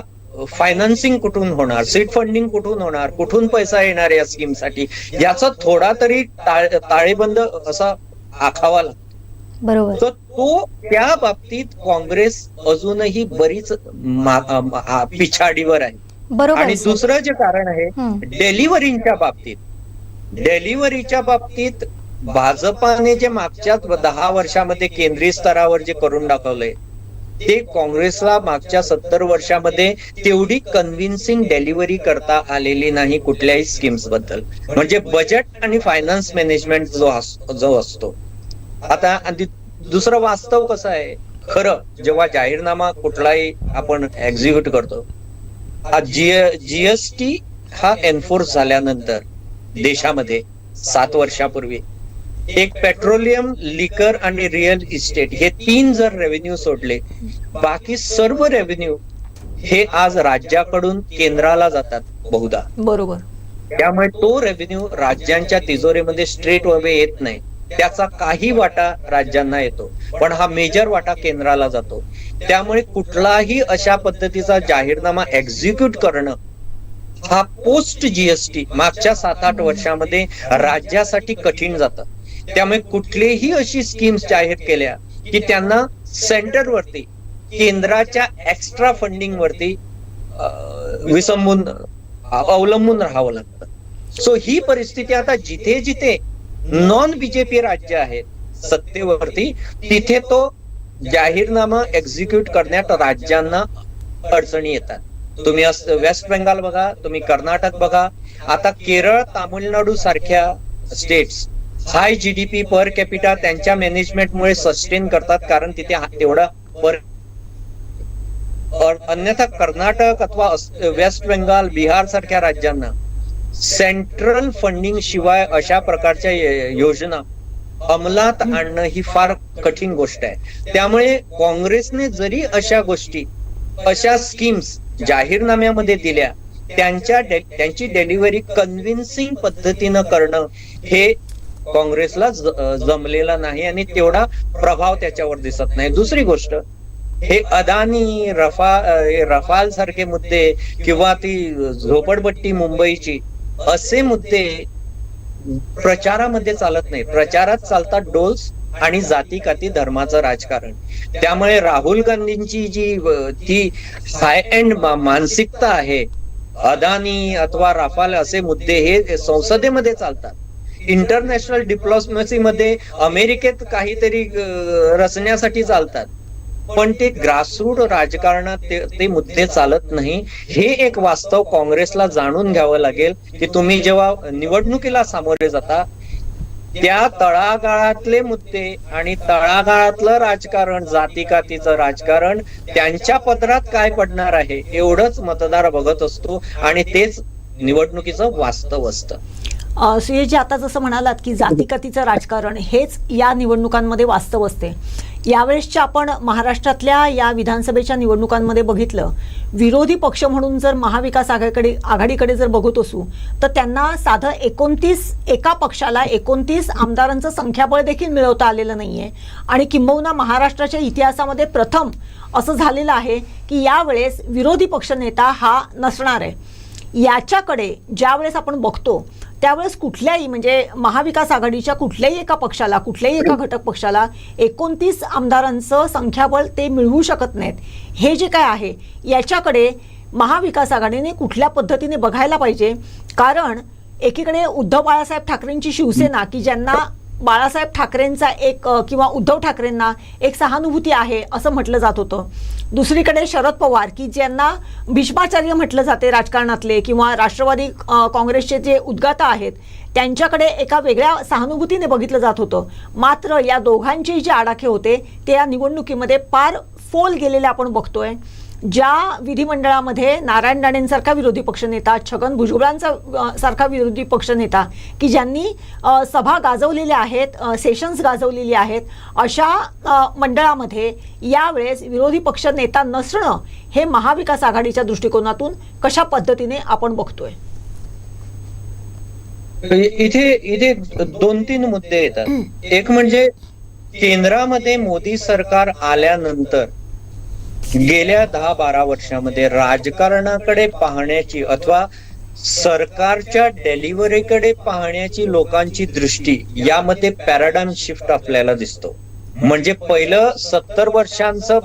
फायनान्सिंग कुठून होणार, सीड फंडिंग कुठून होणार, कुठून पैसा येणार या स्कीमसाठी, याचा थोडा तरी ताळेबंद असा आखावा लागतो. बरोबर. तर तो त्या बाबतीत काँग्रेस अजूनही बरीच पिछाडीवर आहे. बरोबर. आणि दुसरं जे कारण आहे डेलिव्हरीच्या बाबतीत भाजपाने जे मागच्या 10 वर्षामध्ये केंद्रीय स्तरावर जे करून दाखवलंय, ते काँग्रेसला मागच्या 70 वर्षामध्ये तेवढी कन्व्हिन्सिंग डेलिव्हरी करता आलेली नाही कुठल्याही स्कीम्स बद्दल. म्हणजे बजेट आणि फायनान्स मॅनेजमेंट जो असतो. आता दुसरं वास्तव कसं आहे, खरं जेव्हा जाहीरनामा कुठलाही आपण एक्झिक्यूट करतो, जीएसटी हा एन्फोर्स झाल्यानंतर देशामध्ये 7 वर्षापूर्वी एक पेट्रोलियम, लिकर आणि रिअल इस्टेट हे 3 जर रेव्हेन्यू सोडले, बाकी सर्व रेव्हेन्यू हे आज राज्याकडून केंद्राला जातात बहुधा. बरोबर. त्यामुळे तो रेव्हेन्यू राज्यांच्या तिजोरीमध्ये स्ट्रेट वे येत नाही, त्याचा काही वाटा राज्यांना येतो, पण हा मेजर वाटा केंद्राला जातो. त्यामुळे कुठलाही अशा पद्धतीचा जाहीरनामा एक्झिक्यूट करणं हा पोस्ट जीएसटी मागच्या 7-8 वर्षामध्ये राज्यासाठी कठीण जातं. त्यामुळे कुठलेही अशी स्कीम्स जाहीर केल्या की त्यांना सेंटरवरती, केंद्राच्या एक्स्ट्रा फंडिंग वरती अवलंबून राहावं लागतं. सो ही परिस्थिती आता जिथे जिथे नॉन बीजेपी राज्य आहेत सत्तेवरती, तिथे तो जाहीरनामा एक्झिक्यूट करण्यात राज्यांना अडचणी येतात. तुम्ही वेस्ट बेंगाल बघा, तुम्ही कर्नाटक बघा, आता केरळ, तामिळनाडू सारख्या स्टेट्स हाय जीडीपी पर कॅपिटा त्यांच्या मॅनेजमेंटमुळे सस्टेन करतात, कारण तिथे तेवढा अन्यथा कर्नाटक अथवा वेस्ट बेंगाल, बिहार सारख्या राज्यांना सेंट्रल फंडिंग शिवाय अशा प्रकारच्या योजना अंमलात आणणं ही फार कठीण गोष्ट आहे. त्यामुळे काँग्रेसने जरी अशा गोष्टी, अशा स्कीम्स जाहीरनाम्यामध्ये दिल्या, त्यांची डिलिव्हरी कन्व्हिन्सिंग पद्धतीनं करणं हे काँग्रेसला जमलेला नाही आणि तेवढा प्रभाव त्याच्यावर दिसत नाही. दुसरी गोष्ट, हे अदानी, रफाल सारखे मुद्दे किंवा ती झोपडपट्टी मुंबईची, असे मुद्दे प्रचारामध्ये चालत नाही. प्रचारात चालतात डोल्स आणि जातीकाती धर्माचं राजकारण. त्यामुळे राहुल गांधींची जी ती हाय एंड मानसिकता आहे, अदानी अथवा राफाल असे मुद्दे हे संसदेमध्ये चालतात. इंटरनॅशनल डिप्लोमसीमध्ये अमेरिकेत काहीतरी रचण्यासाठी चालतात, पण ते ग्रासरूट राजकारणात ते मुद्दे चालत नाही. हे एक वास्तव काँग्रेसला जाणून घ्यावं लागेल की तुम्ही जेव्हा निवडणुकीला सामोरे जाता, त्या तळागाळातले मुद्दे आणि तळागाळातलं राजकारण, जातीकातीचं राजकारण, त्यांच्या पदरात काय पडणार आहे एवढंच मतदार बघत असतो आणि तेच निवडणुकीचं वास्तव असतं. सुयशजी, आता जसं म्हणालात की जातीकातीचं राजकारण हेच या निवडणुकांमध्ये वास्तव असते. यावेळेसच्या आपण महाराष्ट्रातल्या या विधानसभेच्या निवडणुकांमध्ये बघितलं, विरोधी पक्ष म्हणून जर महाविकास आघाडीकडे जर बघत असू तर त्यांना साधं 29 एका पक्षाला 29 आमदारांचं संख्याबळ देखील मिळवता आलेलं नाहीये. आणि किंबहुना महाराष्ट्राच्या इतिहासामध्ये प्रथम असं झालेलं आहे की यावेळेस विरोधी पक्षनेता हा नसणार आहे. याच्याकडे ज्यावेळेस आपण बघतो त्यावेळेस कुठल्याही म्हणजे महाविकास आघाडीच्या कुठल्याही एका पक्षाला, कुठल्याही एका घटक पक्षाला 29 आमदारांचं संख्याबळ ते मिळवू शकत नाहीत. हे जे काय आहे याच्याकडे महाविकास आघाडीने कुठल्या पद्धतीने बघायला पाहिजे. कारण एकीकडे उद्धव बाळासाहेब ठाकरेंची शिवसेना की ज्यांना बाळासाहेब ठाकरेंचा एक किंवा उद्धव ठाकरेंना एक सहानुभूती आहे असं म्हटलं जात होतं. दुसरीकडे शरद पवार की ज्यांना भीष्माचार्य म्हटलं जाते राजकारणातले, किंवा राष्ट्रवादी काँग्रेसचे जे उद्गाता आहेत त्यांच्याकडे एका वेगळ्या सहानुभूतीने बघितलं जात होतं. मात्र या दोघांचे जे आडाखे होते ते या निवडणुकीमध्ये पार फोल गेलेले आपण बघतोय. ज्या विधिमंडळामध्ये नारायण राणेंसारखा विरोधी पक्षनेता, छगन भुजबळांचा सारखा विरोधी पक्षनेता की ज्यांनी सभा गाजवलेल्या आहेत, सेशन्स गाजवलेली आहेत, अशा मंडळामध्ये यावेळेस विरोधी पक्ष नेता नसणं हे महाविकास आघाडीच्या दृष्टिकोनातून कशा पद्धतीने आपण बघतोय. इथे 2-3 मुद्दे येतात. एक म्हणजे केंद्रामध्ये मोदी सरकार आल्यानंतर गेल्या 10-12 वर्षामध्ये राजकारणाकडे पाहण्याची अथवा सरकारच्या डिलिव्हरीकडे पाहण्याची लोकांची दृष्टी यामध्ये पॅराडाइम शिफ्ट आपल्याला दिसतो. म्हणजे पहिलं 70 वर्षांचं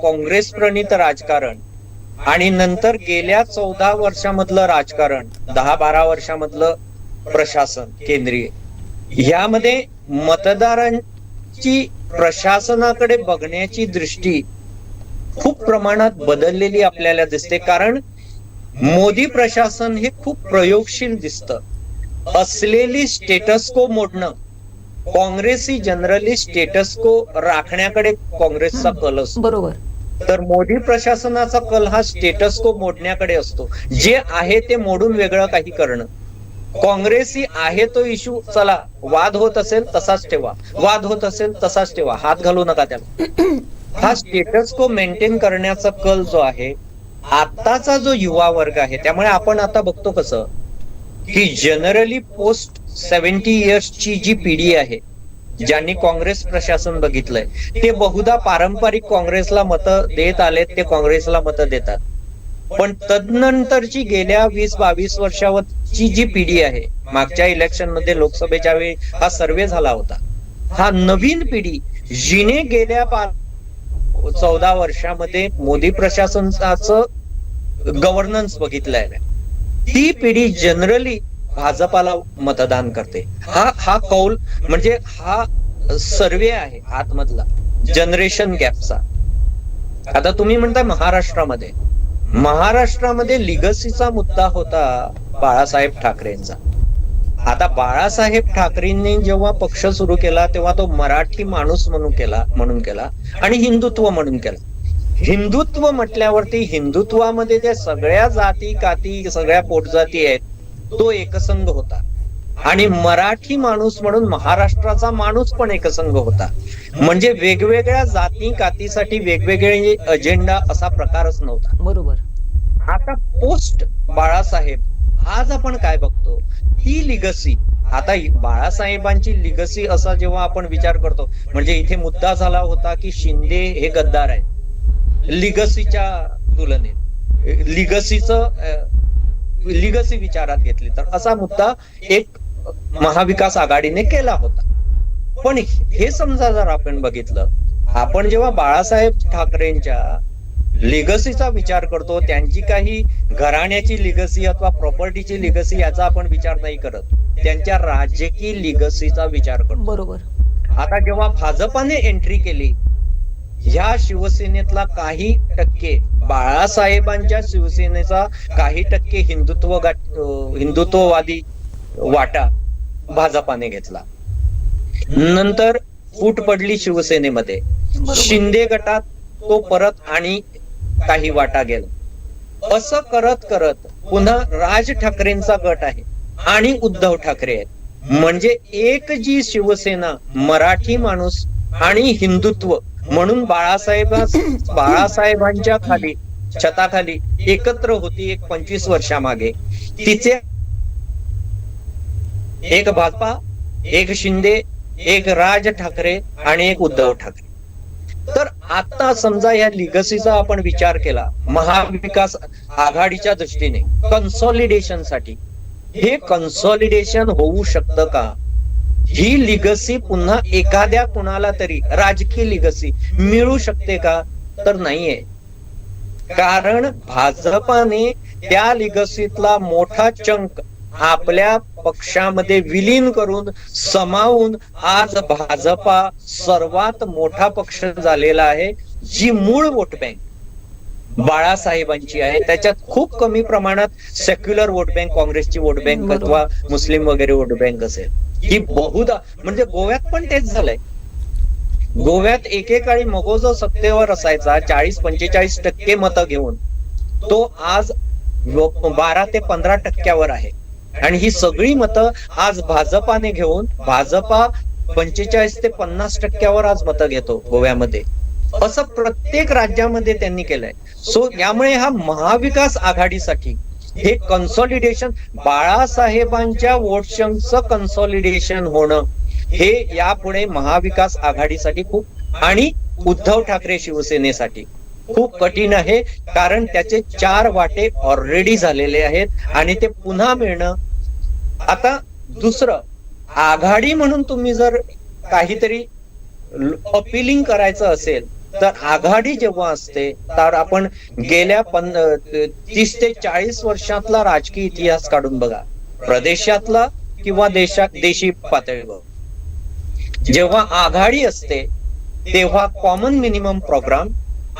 काँग्रेस प्रणित राजकारण आणि नंतर गेल्या 14 वर्षामधलं राजकारण, 10-12 वर्षामधलं प्रशासन केंद्रीय, यामध्ये मतदारांची प्रशासनाकडे बघण्याची दृष्टी खूप प्रमाणात बदललेली आपल्याला दिसते. कारण मोदी प्रशासन हे खूप प्रयोगशील दिसतं. असलेली स्टेटस-को मोडणं, काँग्रेसी जनरली स्टेटस-को राखण्याकडे काँग्रेसचा कल असतो. बरोबर. तर मोदी प्रशासनाचा कल हा स्टेटस-को मोडण्याकडे असतो. जे आहे ते मोडून वेगळं काही करणं. काँग्रेसी आहे तो इश्यू, चला वाद होत असेल तसाच ठेवा, वाद होत असेल तसाच ठेवा, हात घालू नका त्याला. हा स्टेटस को मेंटेन करण्याचा कल जो आहे आताचा जो युवा वर्ग आहे, त्यामुळे आपण आता बघतो कसं की जनरली पोस्ट 70 इयर्सची जी पिढी आहे ज्यांनी काँग्रेस प्रशासन बघितलंय ते बहुधा पारंपरिक काँग्रेसला मतं देत आलेत, ते काँग्रेसला मतं देतात. पण तदनंतरची गेल्या 20-22 वर्षावरची जी पिढी आहे, मागच्या इलेक्शन मध्ये लोकसभेच्या वेळी हा सर्वे झाला होता, हा नवीन पिढी जिने गेल्या 14 वर्षामध्ये मोदी प्रशासनाचं गव्हर्नन्स बघितलंय, ती पिढी जनरली भाजपाला मतदान करते. हा कौल म्हणजे हा सर्वे आहे आतमधला जनरेशन गॅपचा. आता तुम्ही म्हणताय महाराष्ट्रामध्ये लिगसीचा मुद्दा होता बाळासाहेब ठाकरेंचा. आता बाळासाहेब ठाकरेंनी जेव्हा पक्ष सुरू केला तेव्हा तो मराठी माणूस म्हणून केला आणि हिंदुत्व म्हणून केला. हिंदुत्व म्हटल्यावरती हिंदुत्वामध्ये ज्या सगळ्या जाती काती सगळ्या पोटजाती आहेत तो एकसंघ होता आणि मराठी माणूस म्हणून महाराष्ट्राचा माणूस पण एकसंघ होता. म्हणजे वेगवेगळ्या जाती कातीसाठी वेगवेगळे अजेंडा असा प्रकारच नव्हता. बरोबर. आता पोस्ट बाळासाहेब आज आपण काय बघतो, ती लिगसी, आता बाळासाहेबांची लिगसी असा जेव्हा आपण विचार करतो, म्हणजे इथे मुद्दा झाला होता की शिंदे हे गद्दार आहेत लिगसीच्या तुलनेत, लिगसी विचारात घेतली तर असा मुद्दा एक महाविकास आघाडीने केला होता. पण हे समजा जर आपण बघितलं, आपण जेव्हा बाळासाहेब ठाकरेंच्या लिगसीचा विचार करतो, त्यांची काही घराण्याची लिगसी अथवा प्रॉपर्टीची लिगसी याचा आपण विचार नाही करत, त्यांच्या राजकीय लिगसीचा विचार करतो. बरोबर. आता जेव्हा भाजपाने एंट्री केली, ह्या शिवसेनेतला काही टक्के बाळासाहेबांच्या शिवसेनेचा काही टक्के हिंदुत्ववादी वाटा भाजपाने घेतला. नंतर फूट पडली शिवसेनेमध्ये, शिंदे गटात तो परत आणि काही वाटा गेला. असं करत करत पुन्हा राज ठाकरेंचा गट आहे आणि उद्धव ठाकरे आहेत. म्हणजे एक जी शिवसेना मराठी माणूस आणि हिंदुत्व म्हणून बाळासाहेबांच्या खाली छताखाली एकत्र होती एक 25 वर्षामागे, तिचे एक भाजपा, एक शिंदे, एक राज ठाकरे आणि एक उद्धव ठाकरे. तर आता समजा या लिगसीचा आपण विचार केला महाविकास आघाडीच्या दृष्टीने कन्सॉलिडेशन साठी, हे कन्सॉलिडेशन होऊ शकतं का? ही लिगसी पुन्हा एखाद्या कुणाला तरी राजकीय लिगसी मिळू शकते का? तर नाहीये. कारण भाजपाने त्या लिगसीतला मोठा चंक आपल्या पक्षामध्ये विलीन करून समावून आज भाजपा सर्वात मोठा पक्ष झालेला आहे. जी मूळ वोट बँक बाळासाहेबांची आहे, त्याच्यात खूप कमी प्रमाणात सेक्युलर वोट बँक, काँग्रेसची वोट बँक अथवा मुस्लिम वगैरे वोट बँक असेल. ही बहुधा, म्हणजे गोव्यात पण तेच झालंय. गोव्यात एकेकाळी मगोजो सत्तेवर असायचा 40-45% मतं घेऊन, तो आज 12 ते 15% आहे. आणि ही सगळी मतं आज भाजपाने घेऊन भाजपा 45 ते 50% आज मतं घेतो गोव्यामध्ये. असं प्रत्येक राज्यामध्ये त्यांनी केलंय. सो यामुळे हा महाविकास आघाडीसाठी हे कन्सॉलिडेशन, बाळासाहेबांच्या वोटशंकचं कन्सॉलिडेशन होणं हे यापुढे महाविकास आघाडीसाठी खूप, आणि उद्धव ठाकरे शिवसेनेसाठी खूप कठीण आहे. कारण त्याचे 4 वाटे ऑलरेडी झालेले आहेत आणि ते पुन्हा मिळणं. आता दुसरं, आघाडी म्हणून तुम्ही जर काहीतरी अपिलिंग करायचं असेल तर आघाडी जेव्हा असते तर आपण गेल्या 30 ते 40 वर्षातला राजकीय इतिहास काढून बघा, प्रदेशातला किंवा देशी पातळीवर. जेव्हा आघाडी असते तेव्हा कॉमन मिनिमम प्रोग्राम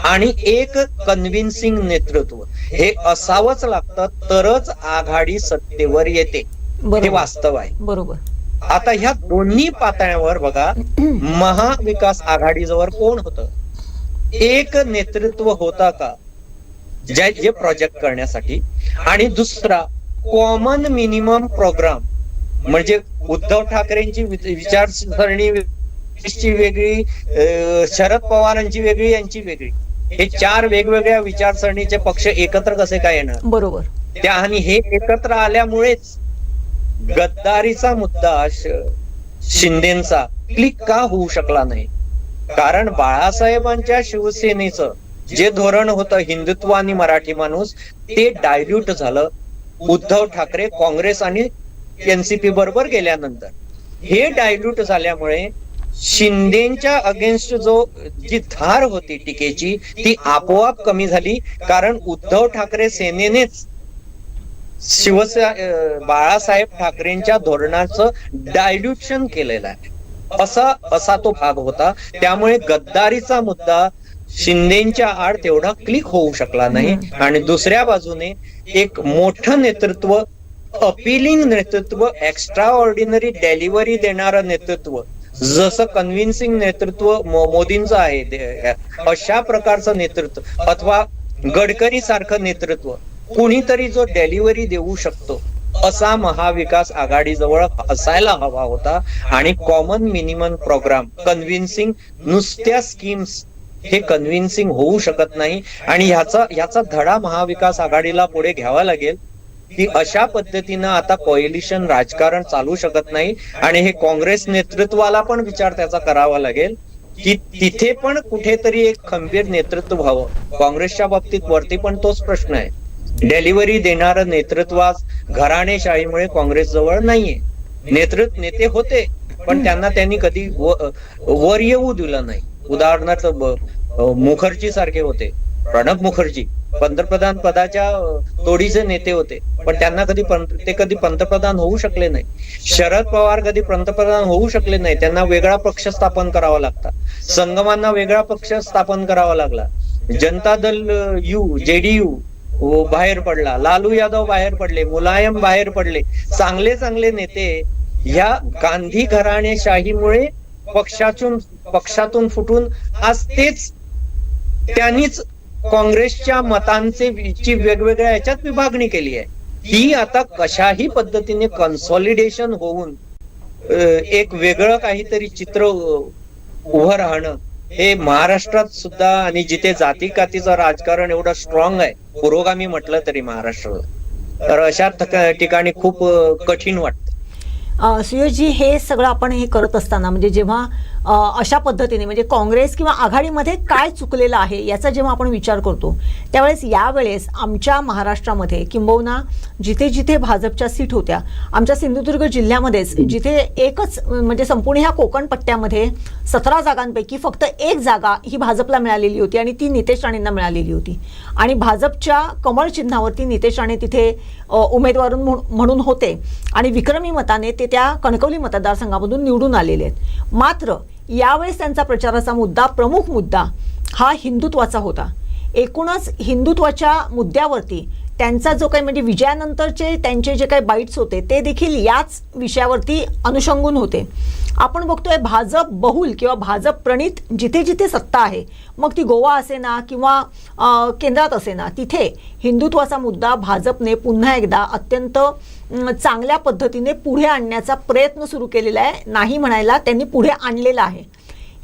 आणि एक कन्व्हिन्सिंग नेतृत्व हे असावंच लागतं, तरच आघाडी सत्तेवर येते. हे वास्तव आहे. बरोबर. आता ह्या दोन्ही पातळ्यावर बघा, महाविकास आघाडीजवळ कोण होतं? एक नेतृत्व होता का जे प्रोजेक्ट करण्यासाठी, आणि दुसरा कॉमन मिनिमम प्रोग्राम, म्हणजे उद्धव ठाकरेंची विचारसरणी वेगळी, शरद पवारांची वेगळी, यांची वेगळी. हे 4 वेगवेगळ्या विचारसरणीचे पक्ष एकत्र कसे काय येणार? बरोबर. त्या, आणि हे एकत्र आल्यामुळेच गद्दारीचा मुद्दा शिंदेचा क्लिक का होऊ शकला नाही? कारण बाळासाहेबांच्या शिवसेनेचं जे धोरण होतं हिंदुत्व आणि मराठी माणूस, ते डायल्यूट झालं उद्धव ठाकरे काँग्रेस आणि एनसीपी बरोबर गेल्यानंतर. हे डायल्यूट झाल्यामुळे शिंदेच्या अगेन्स्ट जी धार होती टीकेची ती आपोआप कमी झाली. कारण उद्धव ठाकरे सेनेनेच बाळासाहेब ठाकरेंच्या धोरणाचं डायल्युशन केलेलं आहे. असा तो भाग होता. त्यामुळे गद्दारीचा मुद्दा शिंदेच्या आड तेवढा क्लिक होऊ शकला नाही. आणि दुसऱ्या बाजूने एक मोठं नेतृत्व, अपिलिंग नेतृत्व, एक्स्ट्रा ऑर्डिनरी डेलिव्हरी देणारं नेतृत्व, जसं कन्व्हिन्सिंग नेतृत्व मोदींचं आहे, अशा प्रकारचं नेतृत्व अथवा गडकरी सारखं नेतृत्व कुणीतरी जो डेलिव्हरी देऊ शकतो, असा महाविकास आघाडीजवळ असायला हवा होता. आणि कॉमन मिनिमम प्रोग्राम कन्व्हिन्सिंग, नुसत्या स्कीम्स हे कन्व्हिन्सिंग होऊ शकत नाही. आणि ह्याचा धडा महाविकास आघाडीला पुढे घ्यावा लागेल की अशा पद्धतीनं आता कोएलिशन राजकारण चालू शकत नाही. आणि हे काँग्रेस नेतृत्वाला पण विचार त्याचा करावा लागेल की तिथे पण कुठेतरी एक खंबीर नेतृत्व व्हावं. काँग्रेसच्या बाबतीत वरती पण तोच प्रश्न आहे. डेलिव्हरी देणारं नेतृत्व घराणेशाहीमुळे काँग्रेस जवळ नाहीये. नेते होते पण त्यांनी कधी वर येऊ दिलं नाही. उदाहरणार्थ मुखर्जी सारखे होते, प्रणब मुखर्जी पंतप्रधान पदाच्या तोडीचे नेते होते पण त्यांना कधी पंतप्रधान होऊ शकले नाही. शरद पवार कधी पंतप्रधान होऊ शकले नाही, त्यांना वेगळा पक्ष स्थापन करावा लागला. संगमांना वेगळा पक्ष स्थापन करावा लागला. जनता दल जेडीयू बाहेर पडला, लालू यादव बाहेर पडले, मुलायम बाहेर पडले. चांगले नेते या गांधी घराणेशाहीमुळे पक्षातून फुटून आज त्यांनीच काँग्रेसच्या मतांची वेगवेगळ्या याच्यात विभागणी केली आहे. ही आता कशाही पद्धतीने कन्सॉलिडेशन होऊन एक वेगळं काहीतरी चित्र उभं राहणं हे महाराष्ट्रात सुद्धा, आणि जिथे जातीकातीचं राजकारण एवढं स्ट्रॉंग आहे, पुरोगामी म्हटलं तरी महाराष्ट्राला, तर अशा ठिकाणी खूप कठीण वाटतं. सुयोजी, हे सगळं आपण हे करत असताना म्हणजे जेव्हा अशा पद्धतीने म्हणजे काँग्रेस किंवा आघाडीमध्ये काय चुकलेलं आहे याचा जेव्हा आपण विचार करतो त्यावेळेस यावेळेस आमच्या महाराष्ट्रामध्ये किंबहुना जिथे जिथे भाजपच्या सीट होत्या, आमच्या सिंधुदुर्ग जिल्ह्यामध्येच जिथे एकच म्हणजे संपूर्ण ह्या कोकण पट्ट्यामध्ये 17 जागांपैकी फक्त 1 जागा ही भाजपला मिळालेली होती आणि ती नितेश राणेंना मिळालेली होती. आणि भाजपच्या कमळ चिन्हावरती नितेश राणे तिथे उमेदवार म्हणून होते आणि विक्रमी मताने ते त्या कणकवली मतदारसंघामधून निवडून आलेले आहेत. मात्र यावेळेस त्यांचा प्रचाराचा मुद्दा, प्रमुख मुद्दा हा हिंदुत्वाचा होता. एकूणच हिंदुत्वाच्या मुद्द्यावरती त्यांचा जो काही म्हणजे विजयानंतरचे त्यांचे जे काही बाईट्स होते ते देखील याच विषयावरती अनुषंगून होते. आपण बघतोय भाजप बहुल किंवा भाजप प्रणित जिथे जिथे सत्ता आहे, मग ती गोवा असेना किंवा केंद्रात असेना, तिथे हिंदुत्वाचा मुद्दा भाजपने पुन्हा एकदा अत्यंत चांगल्या पद्धतीने पुढे आणण्याचा प्रयत्न सुरू केलेला आहे. नाही म्हणायला त्यांनी पुढे आणलेला आहे.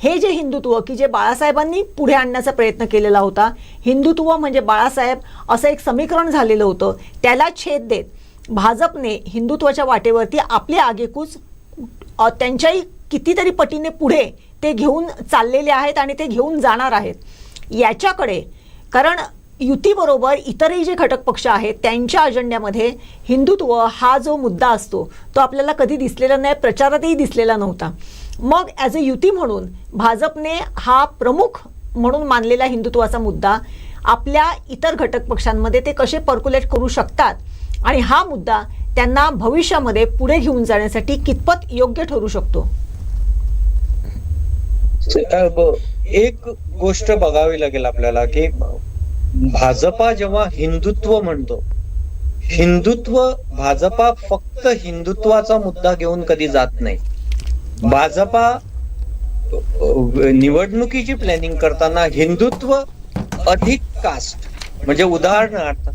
हे जे हिंदुत्व की जे बाळासाहेबांनी पुढे आणण्याचा प्रयत्न केलेला होता, हिंदुत्व म्हणजे बाळासाहेब असं एक समीकरण झालेलं होतं, त्याला छेद देत भाजपने हिंदुत्वाच्या वाटेवरती आपली आगेकूच त्यांच्याही कितीतरी पटीने पुढे ते घेऊन चाललेले आहेत आणि ते घेऊन जाणार आहेत. याच्याकडे कारण युतीबरोबर इतरही जे घटक पक्ष आहेत त्यांच्या अजेंड्यामध्ये हिंदुत्व हा जो मुद्दा असतो तो आपल्याला कधी दिसलेला नाही, प्रचारातही दिसलेला नव्हता. मग ॲज अ युती म्हणून भाजपने हा प्रमुख म्हणून मानलेला हिंदुत्वाचा मुद्दा आपल्या इतर घटक पक्षांमध्ये ते कसे पर्क्युलेट करू शकतात आणि हा मुद्दा त्यांना भविष्यामध्ये पुढे घेऊन जाण्यासाठी कितपत योग्य ठरू शकतो. एक गोष्ट बघावी लागेल आपल्याला की भाजपा जेव्हा हिंदुत्व म्हणतो, भाजपा फक्त हिंदुत्वाचा मुद्दा घेऊन कधी जात नाही. भाजपा निवडणुकीची प्लॅनिंग करताना हिंदुत्व अधिक कास्ट म्हणजे उदाहरणार्थ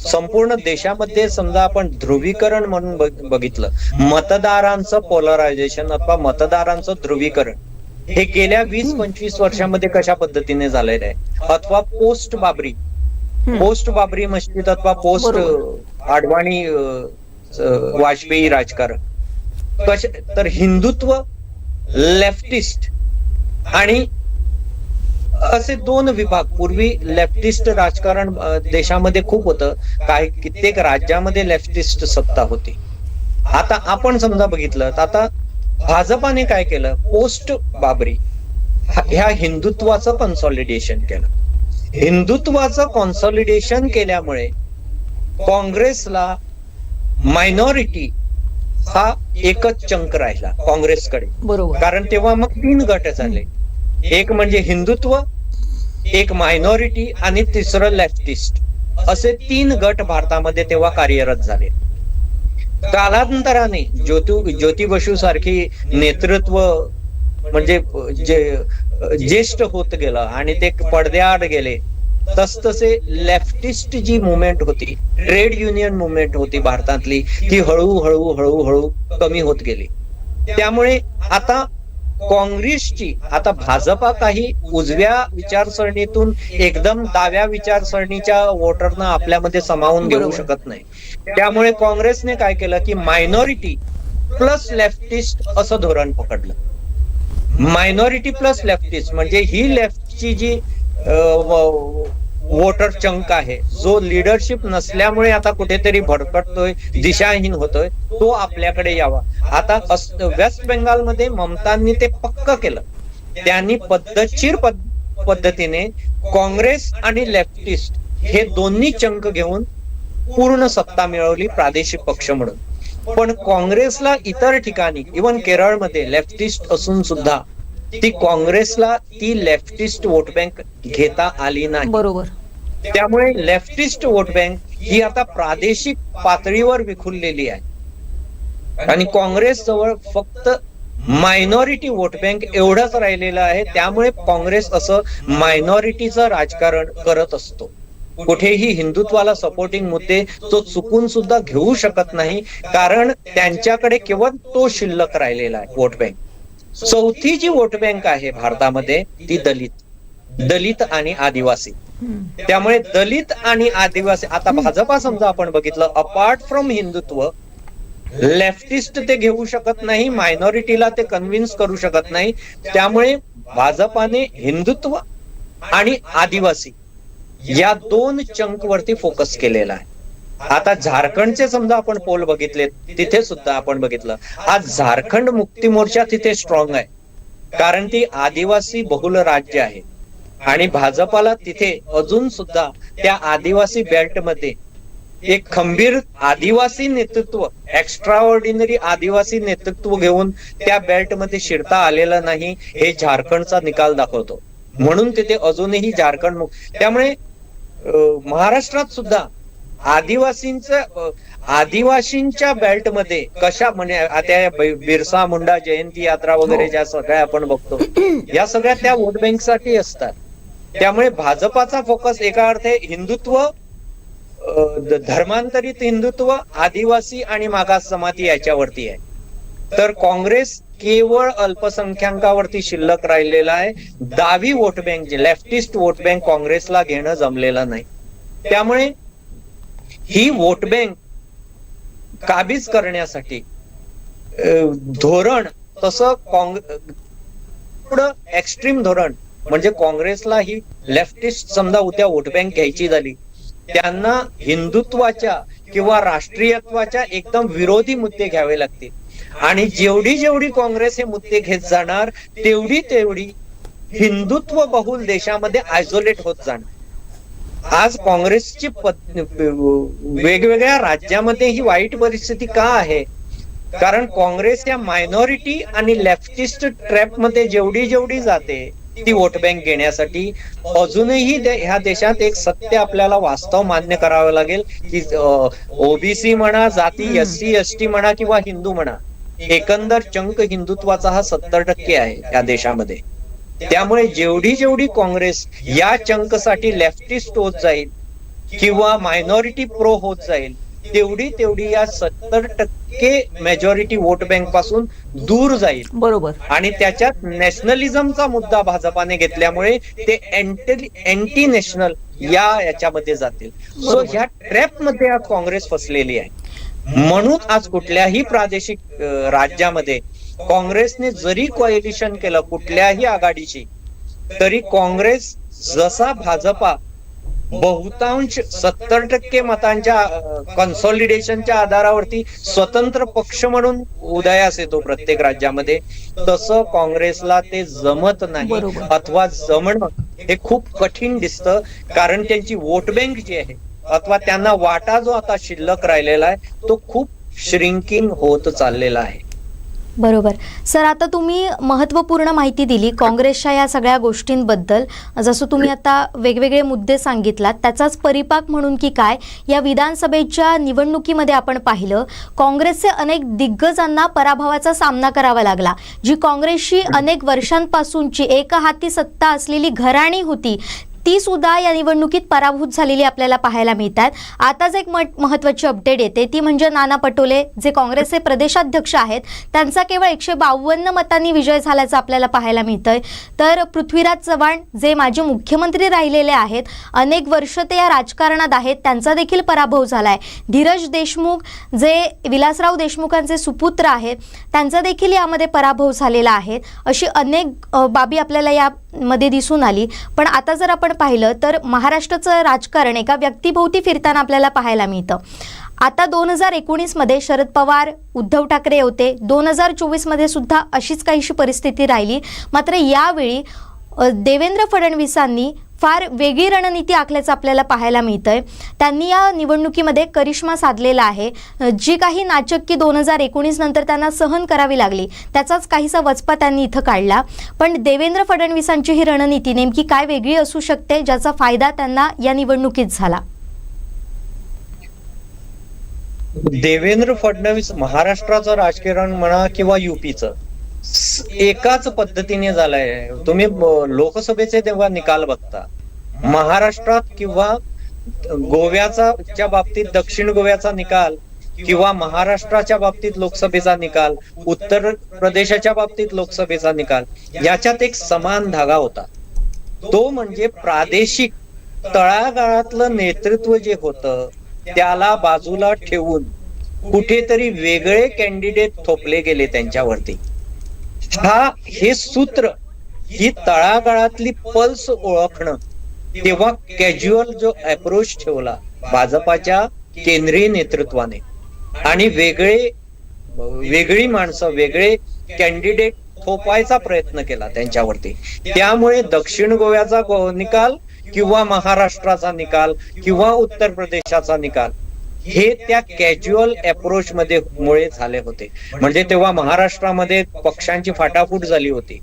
संपूर्ण देशामध्ये समजा आपण ध्रुवीकरण म्हणून बघितलं, मतदारांचं पोलरायझेशन अथवा मतदारांचं ध्रुवीकरण हे गेल्या 20-25 वर्षामध्ये कशा पद्धतीने झालेलं आहे, अथवा पोस्ट बाबरी मस्जिद अथवा पोस्ट आडवाणी वाजपेयी राजकारण तर हिंदुत्व, लेफ्टिस्ट आणि असे 2 विभाग. पूर्वी लेफ्टिस्ट राजकारण देशामध्ये खूप होतं, कित्येक राज्यामध्ये लेफ्टिस्ट सत्ता होती. आता आपण समजा बघितलं तर आता भाजपाने काय केलं, पोस्ट बाबरी ह्या हिंदुत्वाचं कन्सॉलिडेशन केलं. हिंदुत्वाचं कन्सॉलिडेशन केल्यामुळे काँग्रेसला मायनॉरिटी हा एकच चंक राहिला काँग्रेसकडे. बरोबर. कारण तेव्हा मग 3 गट झाले, एक म्हणजे हिंदुत्व, एक मायनॉरिटी आणि तिसरं लेफ्टिस्ट, असे 3 गट भारतामध्ये तेव्हा कार्यरत झाले. कालांतराने ज्योती बसू सारखी नेतृत्व म्हणजे जे ज्येष्ठ होत गेलं आणि ते पडद्याआड गेले, तसतसे लेफ्टिस्ट जी मुवमेंट होती, ट्रेड युनियन मुवमेंट होती भारतातली, ती हळूहळू कमी होत गेली. त्यामुळे आता काँग्रेसची, आता भाजपा काही उजव्या विचारसरणीतून एकदम डाव्या विचारसरणीच्या वोटरना आपल्यामध्ये सामावून घेऊ शकत नाही. त्यामुळे काँग्रेसने काय केलं की मायनॉरिटी प्लस लेफ्टिस्ट असं धोरण पकडलं. मायनॉरिटी प्लस लेफ्टिस्ट म्हणजे ही लेफ्टची जी वोटर चंक आहे, जो लिडरशिप नसल्यामुळे आता कुठेतरी भरकटतोय, दिशाहीन होतोय, तो आपल्याकडे यावा. आता वेस्ट बेंगालमध्ये ममतांनी ते पक्क केलं. त्यांनी पद्धतशीर पद्धतीने काँग्रेस आणि लेफ्टिस्ट हे दोन्ही चंक घेऊन पूर्ण सत्ता मिळवली प्रादेशिक पक्ष म्हणून. पण काँग्रेसला इतर ठिकाणी, इव्हन केरळमध्ये लेफ्टिस्ट असून सुद्धा ती काँग्रेसला ती लेफ्टिस्ट वोट बँक घेता आली नाही. बरोबर. त्यामुळे लेफ्टिस्ट वोट बँक ही आता प्रादेशिक पातळीवर विखुरलेली आहे आणि काँग्रेस जवळ फक्त मायनॉरिटी वोट बँक एवढंच राहिलेलं आहे. त्यामुळे काँग्रेस असं मायनॉरिटीचं राजकारण करत असतो. कुठेही हिंदुत्वाला सपोर्टिंग मुद्दे तो चुकून सुद्धा घेऊ शकत नाही, कारण त्यांच्याकडे केवळ तो शिल्लक राहिलेला आहे वोट बँक. चौथी जी वोट बँक आहे भारतामध्ये ती दलित आणि आदिवासी. त्यामुळे दलित आणि आदिवासी, आता भाजपा समजा आपण बघितलं, अपार्ट फ्रॉम हिंदुत्व, लेफ्टिस्ट ते घेऊ शकत नाही, मायनॉरिटीला ते कन्व्हिन्स करू शकत नाही. त्यामुळे भाजपाने हिंदुत्व आणि आदिवासी या दोन चंक वरती फोकस केलेला आहे. आता झारखंडचे समजा आपण पोल बघितले, तिथे सुद्धा आपण बघितलं आज झारखंड मुक्ती मोर्चा तिथे स्ट्रॉंग आहे, कारण ती आदिवासी बहुल राज्य आहे आणि भाजपाला तिथे अजून सुद्धा त्या आदिवासी बेल्ट मध्ये एक खंबीर आदिवासी नेतृत्व, एक्स्ट्रा ऑर्डिनरी आदिवासी नेतृत्व घेऊन त्या बेल्ट मध्ये शिरता आलेलं नाही, हे झारखंडचा निकाल दाखवतो. म्हणून तिथे अजूनही झारखंड मुक्त. त्यामुळे महाराष्ट्रात सुद्धा आदिवासींच्या बेल्ट मध्ये कशा म्हणजे आता बिरसा मुंडा जयंती यात्रा वगैरे ज्या सगळ्या आपण बघतो, या सगळ्या त्या वोट बँक साठी असतात. त्यामुळे भाजपाचा फोकस एका अर्थे हिंदुत्व, धर्मांतरित हिंदुत्व, आदिवासी आणि मागास जमाती याच्यावरती आहे. तर काँग्रेस केवळ अल्पसंख्याकावरती शिल्लक राहिलेला आहे. डावी वोट बँक, जे लेफ्टिस्ट वोट बँक काँग्रेसला घेणं जमलेलं नाही. त्यामुळे ही वोट बँक काबीज करण्यासाठी धोरण तसं पुढं एक्स्ट्रीम धोरण म्हणजे काँग्रेसला ही लेफ्टिस्ट समजा उद्या वोट बँक घ्यायची झाली, त्यांना हिंदुत्वाच्या किंवा राष्ट्रीयत्वाच्या एकदम विरोधी मुद्दे घ्यावे लागतील. आणि जेवढी काँग्रेस हे मुद्दे घेत जाणार, तेवढी हिंदुत्व बहुल देशामध्ये आयसोलेट होत जाणार. आज काँग्रेसची वेगवेगळ्या राज्यामध्ये ही वाईट परिस्थिती का आहे? कारण काँग्रेस या मायनॉरिटी आणि लेफ्टिस्ट ट्रॅप मध्ये जेवढी जाते ती वोट बँक घेण्यासाठी, अजूनही ह्या देशात एक सत्य आपल्याला वास्तव मान्य करावं लागेल की ओबीसी म्हणा, जाती SC ST म्हणा किंवा हिंदू म्हणा, एकंदर चंक हिंदुत्वाचा हा 70% आहे या देशामध्ये. त्यामुळे जेवढी काँग्रेस या चंकसाठी लेफ्टिस्ट होत जाईल किंवा मायनॉरिटी प्रो होत जाईल, तेवढी या 70% मेजॉरिटी वोट बँक पासून दूर जाईल. बरोबर. आणि त्याच्यात नॅशनलिझमचा मुद्दा भाजपाने घेतल्यामुळे ते अँटी नॅशनल याच्यामध्ये जातील. सो ह्या ट्रॅप मध्ये आज काँग्रेस फसलेली आहे. म्हणून आज कुठल्याही प्रादेशिक राज्यामध्ये काँग्रेसने जरी कोएलिशन केलं कुठल्याही आघाडीची, तरी काँग्रेस जसा भाजपा बहुतांश 70% मतांच्या कन्सॉलिडेशनच्या आधारावरती स्वतंत्र पक्ष म्हणून उदयास येतो प्रत्येक राज्यामध्ये, तसं काँग्रेसला ते जमत नाही, अथवा जमणं हे खूप कठीण दिसतं. कारण त्यांची वोट बँक जी आहे अथवा त्यांना वाटा जो आता शिल्लक राहिलेला आहे तो खूप श्रिंकिंग होत चाललेला आहे. बरोबर. सर, आता तुम्ही महत्त्वपूर्ण माहिती दिली काँग्रेसच्या या सगळ्या गोष्टींबद्दल. जसं तुम्ही आता वेगवेगळे मुद्दे सांगितलात, त्याचाच परिपाक म्हणून की काय, या विधानसभेच्या निवडणुकीमध्ये आपण पाहिलं काँग्रेसचे अनेक दिग्गजांना पराभवाचा सामना करावा लागला. जी काँग्रेसची अनेक वर्षांपासूनची एकहाती सत्ता असलेली घराणी होती, ती सुद्धा या निवडणुकीत पराभूत झालेली आपल्याला पाहायला मिळतात. आताच एक महत्त्वाची अपडेट येते, ती म्हणजे नाना पटोले जे काँग्रेसचे प्रदेशाध्यक्ष आहेत त्यांचा केवळ 152 मतांनी विजय झाल्याचं आपल्याला पाहायला मिळतंय. तर पृथ्वीराज चव्हाण जे माजी मुख्यमंत्री राहिलेले आहेत, अनेक वर्ष ते या राजकारणात आहेत, त्यांचा देखील पराभव झालाय. धीरज देशमुख जे विलासराव देशमुखांचे सुपुत्र आहेत त्यांचा देखील यामध्ये पराभव झालेला आहे. अशी अनेक बाबी आपल्याला यामध्ये दिसून आली. पण आता जर आपण पाहिलं तर महाराष्ट्राचं राजकारण एका व्यक्तीभोवती फिरताना आपल्याला पाहायला मिळतं. आता 2019 मध्ये शरद पवार, उद्धव ठाकरे होते. 2024 मध्ये सुद्धा अशीच काहीशी परिस्थिती राहिली. मात्र यावेळी देवेंद्र फडणवीसांनी फार वेगळी रणनीती आखल्याचं आपल्याला पाहायला मिळतंय. त्यांनी या निवडणुकीमध्ये करिश्मा साधलेला आहे. जी काही नाचक्की 2019 नंतर त्यांना सहन करावी लागली त्याचाच काहीसा वचपा त्यांनी इथं काढला. पण देवेंद्र फडणवीसांची ही रणनीती नेमकी काय वेगळी असू शकते ज्याचा फायदा त्यांना या निवडणुकीत झाला? देवेंद्र फडणवीस महाराष्ट्राचं राजकारण म्हणा किंवा युपीचं एकाच पद्धतीने झालंय. तुम्ही लोकसभेचे तेव्हा निकाल बघता, महाराष्ट्रात किंवा गोव्याच्या बाबतीत दक्षिण गोव्याचा निकाल किंवा महाराष्ट्राच्या बाबतीत लोकसभेचा निकाल, उत्तर प्रदेशाच्या बाबतीत लोकसभेचा निकाल, याच्यात एक समान धागा होता. तो म्हणजे प्रादेशिक तळागाळातलं नेतृत्व जे होतं त्याला बाजूला ठेवून कुठेतरी वेगळे कॅन्डिडेट थोपले गेले त्यांच्यावरती. हे सूत्र, ही तळागाळातली पल्स ओळखणं, तेव्हा कॅज्युअल जो अप्रोच ठेवला भाजपाच्या केंद्रीय नेतृत्वाने आणि वेगळी माणसं, वेगळे कॅन्डिडेट थोपायचा प्रयत्न केला त्यांच्यावरती. त्यामुळे दक्षिण गोव्याचा निकाल किंवा महाराष्ट्राचा निकाल किंवा उत्तर प्रदेशाचा निकाल हे त्या कॅज्युअल अप्रोच मध्ये मुळे झाले होते. म्हणजे तेव्हा महाराष्ट्रामध्ये पक्षांची फाटाफूट झाली होती,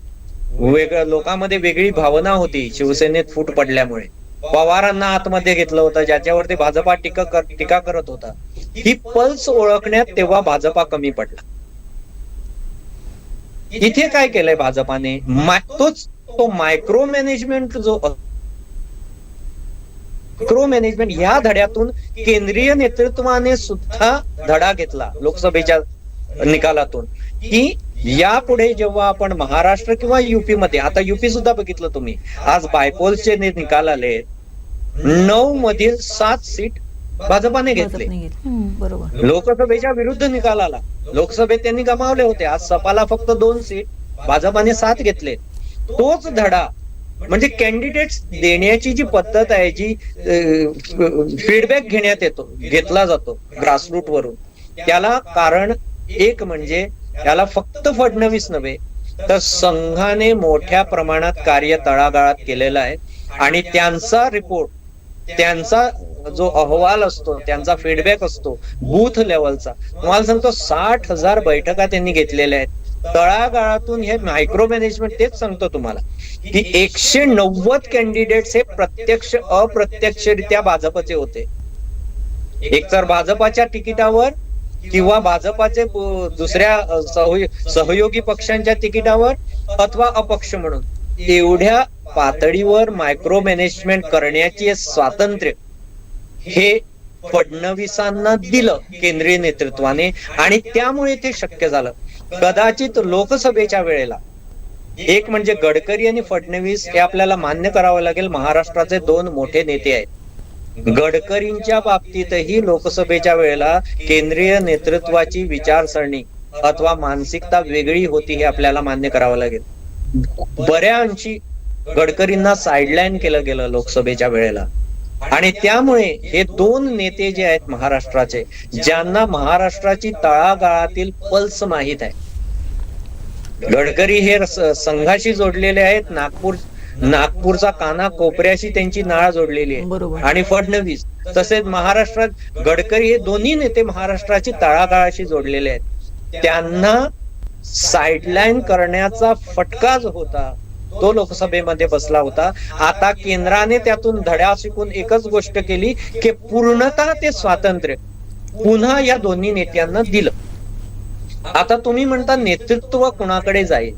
लोकांमध्ये वेगळी भावना होती शिवसेनेत फूट पडल्यामुळे. पवारांना आतमध्ये घेतलं होतं ज्याच्यावरती भाजपा टीका करत होता. ही पल्स ओळखण्यात तेव्हा भाजपा कमी पडला. इथे काय केलंय भाजपाने, तो मायक्रो मॅनेजमेंट या धड्यातून केंद्रीय नेतृत्वाने सुद्धा धडा घेतला लोकसभेच्या निकालातून, की यापुढे जेव्हा आपण महाराष्ट्र किंवा युपी मध्ये, आता युपी सुद्धा बघितलं तुम्ही, आज बायपोल्सचे निकाल आले, 9 मधील 7 सीट भाजपाने घेतले. बरोबर. लोकसभेच्या विरुद्ध निकाल आला, लोकसभेत त्यांनी गमावले होते. आज सपाला फक्त 2 सीट, भाजपाने 7 घेतले. तोच धडा म्हणजे कॅन्डिडेट्स देण्याची जी पद्धत आहे, जी फीडबॅक घेतला जातो ग्रासरूट वरून, त्याला कारण एक म्हणजे त्याला फक्त फडणवीस नव्हे तर संघाने मोठ्या प्रमाणात कार्य तळागाळात केलेलं आहे. आणि त्यांचा रिपोर्ट, त्यांचा जो अहवाल असतो, त्यांचा फीडबॅक असतो बूथ लेवलचा, तुम्हाला सांगतो 60,000 बैठका त्यांनी घेतलेल्या आहेत तळागाळातून. हे मायक्रो मॅनेजमेंट तेच सांगतो तुम्हाला की 190 कॅन्डिडेट्स हे प्रत्यक्ष अप्रत्यक्षरित्या भाजपचे होते. एकतर भाजपाच्या तिकिटावर किंवा भाजपाचे दुसऱ्या सहयोगी पक्षांच्या तिकिटावर अथवा अपक्ष म्हणून. एवढ्या पातळीवर मायक्रो मॅनेजमेंट करण्याचे स्वातंत्र्य हे फडणवीसांना दिलं केंद्रीय नेतृत्वाने आणि त्यामुळे ते शक्य झालं. कदाचित लोकसभेच्या वेळेला एक म्हणजे गडकरी आणि फडणवीस हे आपल्याला मान्य करावं लागेल, महाराष्ट्राचे 2 मोठे नेते आहेत. गडकरींच्या बाबतीतही लोकसभेच्या वेळेला केंद्रीय नेतृत्वाची विचारसरणी अथवा मानसिकता वेगळी होती हे आपल्याला मान्य करावं लागेल. बऱ्या अंशी गडकरींना साईडलाईन केलं गेलं लोकसभेच्या वेळेला. आणि त्यामुळे हे 2 नेते जे आहेत महाराष्ट्राचे, ज्यांना महाराष्ट्राची तळागाळातील पल्स माहीत आहे. गडकरी हे संघाशी जोडलेले आहेत, नागपूरचा काना कोपऱ्याशी त्यांची नाळ जोडलेली आहे. आणि फडणवीस तसेच महाराष्ट्रात गडकरी हे दोन्ही नेते महाराष्ट्राची तळागाळाशी जोडलेले आहेत. त्यांना साईडलाईन करण्याचा फटका जो होता तो लोकसभेमध्ये बसला होता. आता केंद्राने त्यातून धडा शिकून एकच गोष्ट केली की पूर्णतः ते स्वातंत्र्य पुन्हा या दोन्ही नेत्यांना दिलं. आता तुम्ही म्हणता नेतृत्व कुणाकडे जाईल,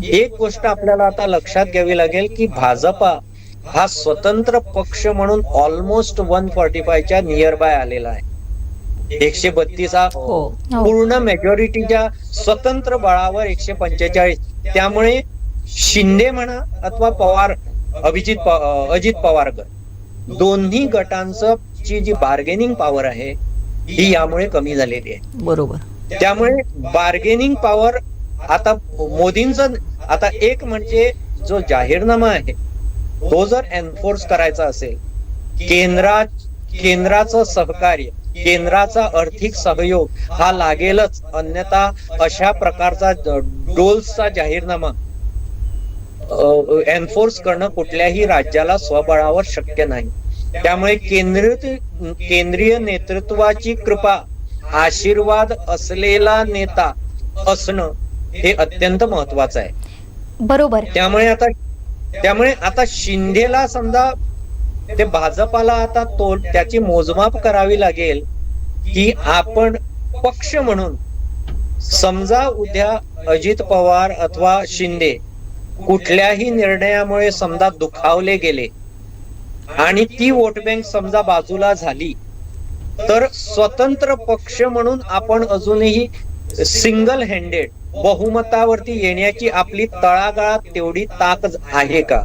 एक गोष्ट आपल्याला आता लक्षात घ्यावी लागेल की भाजपा हा स्वतंत्र पक्ष म्हणून ऑलमोस्ट 145च्या नियर बाय आलेला आहे. 132 हा पूर्ण मेजॉरिटीच्या स्वतंत्र बळावर 145. त्यामुळे शिंदे म्हणा अथवा पवार अजित पवार गट दोन्ही गटांचं जी बार्गेनिंग पॉवर आहे ही यामुळे कमी झालेली आहे. बरोबर. त्यामुळे बार्गेनिंग पॉवर आता मोदींचं आता एक म्हणजे जो जाहीरनामा आहे तो जर एन्फोर्स करायचा असेल, केंद्राचं सहकार्य, केंद्राचा आर्थिक सहयोग हा लागेलच, अन्यथा अशा प्रकारचा डोल्सचा जाहीरनामा एन्फोर्स करणं कुठल्याही राज्याला स्वबळावर शक्य नाही. त्यामुळे केंद्रीय नेतृत्वाची कृपा, आशीर्वाद असलेला नेता असणं हे अत्यंत महत्वाचं आहे. बरोबर. त्यामुळे आता शिंदेला समजा ते भाजपाला आता त्याची मोजमाप करावी लागेल की आपण पक्ष म्हणून समजा उद्या अजित पवार अथवा शिंदे कुठल्याही निर्णयामुळे समजा दुखावले गेले आणि ती वोट बँक समजा बाजूला झाली तर स्वतंत्र पक्ष म्हणून आपण अजूनही सिंगल हँडेड बहुमतावरती येण्याची आपली तळागाळात तेवढी ताकद आहे का?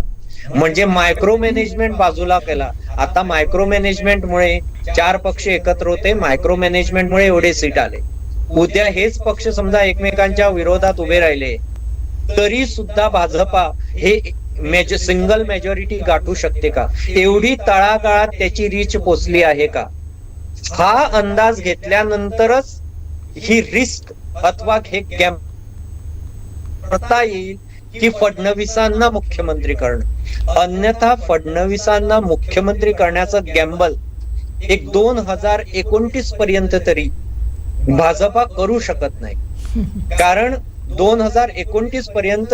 म्हणजे मायक्रो मॅनेजमेंट बाजूला केला. आता मायक्रो मॅनेजमेंटमुळे 4 पक्ष एकत्र होते, मायक्रो मॅनेजमेंटमुळे एवढे सीट आले. उद्या हेच पक्ष समजा एकमेकांच्या विरोधात उभे राहिले तरी सुद्धा भाजपा हे सिंगल मेजॉरिटी गाठू शकते का? एवढी तळागाळात त्याची रीच पोचली आहे का? हा अंदाज घेतल्यानंतरच ही रिस्क अथवा हे गॅम करता येईल की फडणवीसांना मुख्यमंत्री करणं. अन्यथा फडणवीसांना मुख्यमंत्री करण्याचं गॅम्बल एक 2029 पर्यंत तरी भाजपा करू शकत नाही. कारण 2029 पर्यंत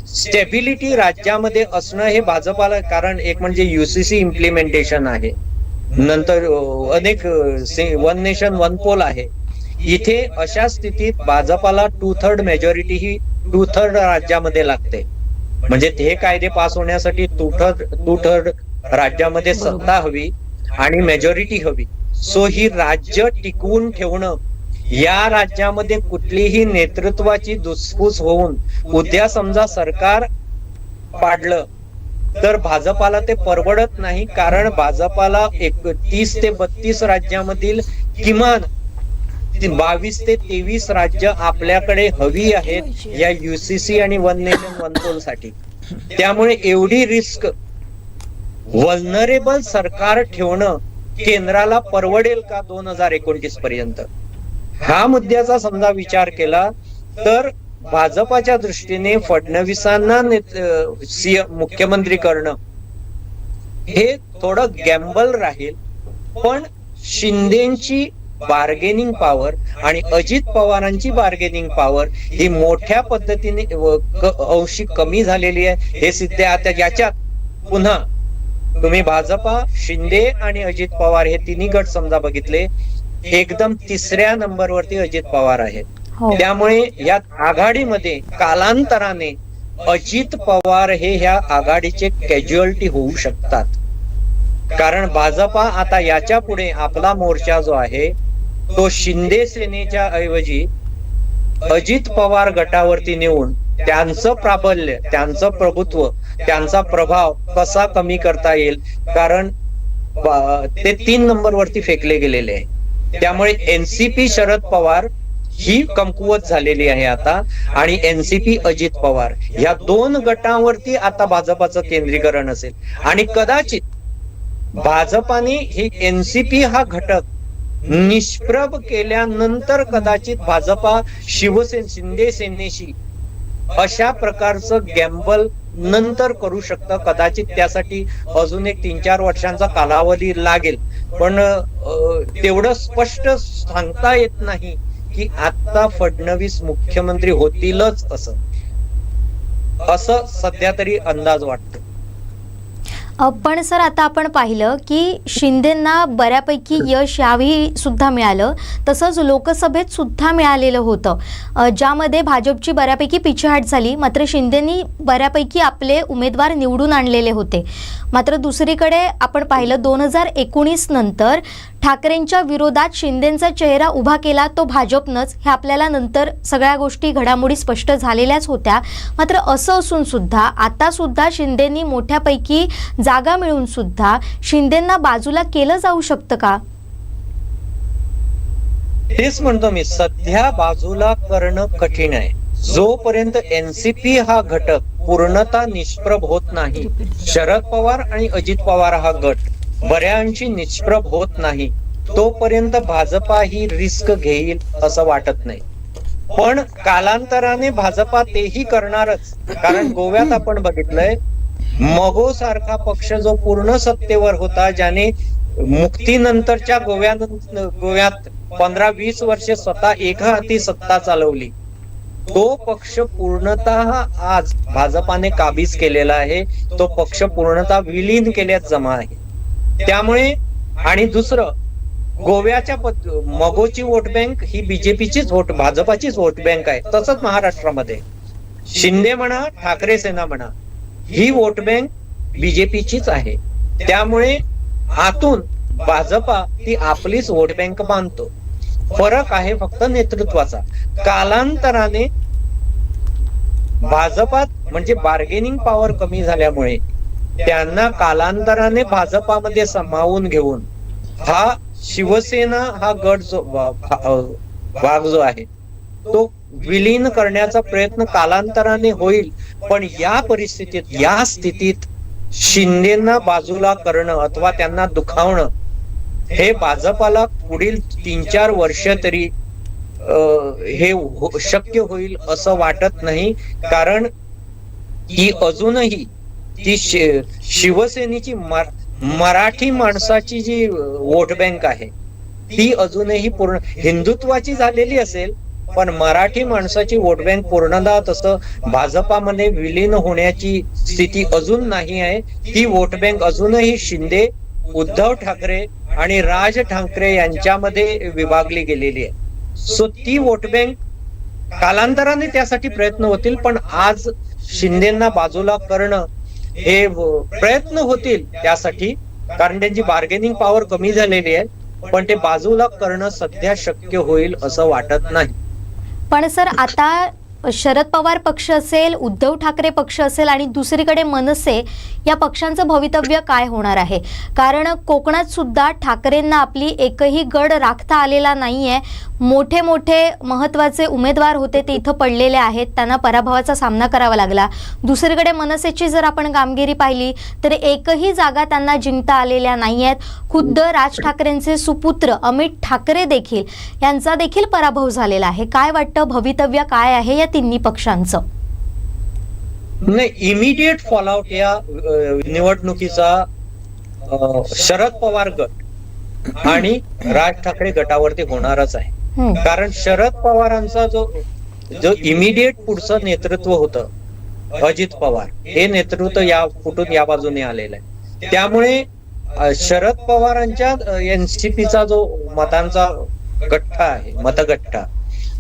स्टेबिलिटी राज्यामध्ये असणं हे भाजपाला, कारण एक म्हणजे UCC इम्प्लिमेंटेशन आहे, नंतर अनेक 1 नेशन 1 पोल आहे. इथे अशा स्थितीत भाजपाला 2/3 मेजॉरिटी ही 2/3 राज्यामध्ये लागते. म्हणजे हे कायदे पास होण्यासाठी 2/3 राज्यामध्ये सत्ता हवी आणि मेजॉरिटी हवी. सो ही राज्य टिकवून ठेवणं, या राज्यामध्ये कुठलीही नेतृत्वाची धुसफूस होऊन उद्या समजा सरकार पाडलं तर भाजपाला ते परवडत नाही. कारण भाजपाला 30 ते 32 राज्यामधील किमान 22 ते 23 राज्य आपल्याकडे हवी आहेत या UCC आणि 1 नेशन 1 पोल साठी. त्यामुळे एवढी रिस्क व्हल्नरेबल सरकार ठेवणं केंद्राला परवडेल का 2029 पर्यंत? हा मुद्द्याचा समजा विचार केला तर भाजपाच्या दृष्टीने फडणवीसांना मुख्यमंत्री करणं हे थोडं गॅम्बल राहील. पण शिंदेची बार्गेनिंग पॉवर आणि अजित पवारांची बार्गेनिंग पॉवर ही मोठ्या पद्धतीने अंशी कमी झालेली आहे. हे सिद्ध आहे. आता याच्यात पुन्हा तुम्ही भाजपा, शिंदे आणि अजित पवार हे तिन्ही गट समजा बघितले, एकदम 3ऱ्या नंबरवरती अजित पवार आहेत. त्यामुळे या आघाडीमध्ये कालांतराने अजित पवार हे ह्या आघाडीचे कॅज्युअलिटी होऊ शकतात. कारण भाजपा आता याच्या पुढे आपला मोर्चा जो आहे तो शिंदे सेनेच्या ऐवजी अजित पवार गटावरती नेऊन त्यांचं प्राबल्य, त्यांचं प्रभुत्व, त्यांचा प्रभाव कसा कमी करता येईल. कारण ते 3 नंबरवरती फेकले गेलेले आहे. त्यामुळे NCP शरद पवार ही कमकुवत झालेली आहे आता, आणि NCP अजित पवार या 2 गटांवरती आता भाजपाचं केंद्रीकरण असेल. आणि कदाचित भाजपाने ही NCP हा घटक निष्प्रभ केल्यानंतर कदाचित भाजपा शिंदे सेनेशी अशा प्रकारचं गॅम्बल नंतर करू शकतं. कदाचित त्यासाठी अजून एक 3-4 वर्षांचा कालावधी लागेल. पण तेवढं स्पष्ट सांगता येत नाही की आता फडणवीस मुख्यमंत्री होतीलच असं सध्या तरी अंदाज वाटतो. पण सर आता आपण पाहिलं की शिंदेंना बऱ्यापैकी यश यावेळी सुद्धा मिळालं, तसंच लोकसभेत सुद्धा मिळालेलं होतं, ज्यामध्ये भाजपची बऱ्यापैकी पिछेहाट झाली. मात्र शिंदेंनी बऱ्यापैकी आपले उमेदवार निवडून आणलेले होते. मात्र दुसरीकडे आपण पाहिलं 2019 नंतर ठाकरेंच्या विरोधात शिंदेंचा चेहरा उभा केला तो भाजपनंच, हे आपल्याला नंतर सगळ्या गोष्टी घडामोडी स्पष्ट झालेल्याच होत्या. मात्र असं असून सुद्धा आता सुद्धा शिंदेंनी मोठ्यापैकी जागा मिळून सुद्धा शिंदेंना बाजूला केलं जाऊ शकतं का? तेच म्हणतो मी, सध्या बाजूला करणं कठीण आहे. जोपर्यंत एनसीपी हा घटक पूर्णतः निष्प्रभ होत नाही, शरद पवार आणि अजित पवार हा गट बऱ्याच निष्प्रभ होत नाही, तोपर्यंत भाजपा ही रिस्क घेईल असं वाटत नाही. पण कालांतराने भाजपा तेही करणारच. कारण गोव्यात आपण बघितलंय, मगो सारखा पक्ष जो पूर्ण सत्तेवर होता, ज्याने मुक्तीनंतरच्या गोव्यात 15-20 वर्षे स्वतः एका हाती सत्ता चालवली, तो पक्ष पूर्णतः आज भाजपाने काबीज केलेला आहे. तो पक्ष पूर्णतः विलीन केल्यात जमा आहे. त्यामुळे आणि दुसरं, गोव्याच्या मगोची वोट बँक ही बीजेपीचीच भाजपाचीच वोट बँक आहे. तसंच महाराष्ट्रामध्ये शिंदे म्हणा, ठाकरे सेना म्हणा, ही वोट बँक बीजेपीचीच आहे. त्यामुळे आतून भाजपा ती आपलीच वोट बँक मानतो. फरक आहे फक्त नेतृत्वाचा. कालांतराने भाजपात म्हणजे बार्गेनिंग पॉवर कमी झाल्यामुळे त्यांना कालांतराने भाजपामध्ये सामावून घेऊन हा शिवसेना हा गट जो भाग जो आहे तो विलीन करण्याचा प्रयत्न कालांतराने होईल. पण या परिस्थितीत, या स्थितीत शिंदेना बाजूला करणं अथवा त्यांना दुखावणं हे भाजपाला पुढील 3-4 वर्ष तरी हे शक्य होईल असं वाटत नाही. कारण ही अजूनही ती शिवसेनेची मराठी माणसाची जी वोट बँक आहे ती अजूनही पूर्ण हिंदुत्वाची झालेली असेल, पण मराठी माणसाची वोट बँक पूर्णतः तसं भाजपामध्ये विलीन होण्याची स्थिती अजून नाही आहे. ती वोट बँक अजूनही शिंदे, उद्धव ठाकरे आणि राज ठाकरे यांच्यामध्ये विभागली गेलेली आहे. सो ती वोट बँक कालांतराने त्यासाठी प्रयत्न होतील. पण आज शिंदेना बाजूला करणं हे प्रयत्न होतील त्यासाठी, कारण त्यांची बार्गेनिंग पॉवर कमी झालेली आहे. पण ते बाजूला करणं सध्या शक्य होईल असं वाटत नाही. पण सर आता शरद पवार पक्ष असेल, उद्धव ठाकरे पक्ष असेल आणि दुसरीकडे मनसे, या पक्षांचं भवितव्य काय होणार आहे? कारण कोकणात सुद्धा ठाकरेंना आपली एकही गड राखता आलेला नाहीये. मोठे मोठे महत्त्वाचे उमेदवार होते ते इथं पडलेले आहेत, त्यांना पराभवाचा सामना करावा लागला. दुसरीकडे मनसेची जर आपण कामगिरी पाहिली तर एकही जागा त्यांना जिंकता आलेल्या नाही आहेत. खुद्द राज ठाकरेंचे सुपुत्र अमित ठाकरे देखील यांचा देखील पराभव झालेला आहे. काय वाटतं, भवितव्य काय आहे या तिन्ही पक्षांचं? नाही, इमिडिएट फॉलआउट या निवडणुकीचा शरद पवार गट आणि राज ठाकरे गटावरती होणारच आहे. कारण शरद पवारांचा जो इमिडिएट पुढचं नेतृत्व होतं अजित पवार, हे नेतृत्व फुटून या बाजूने आलेलं आहे. त्यामुळे शरद पवारांच्या एनसीपीचा जो मतांचा गठ्ठा आहे, मतगठ्ठा,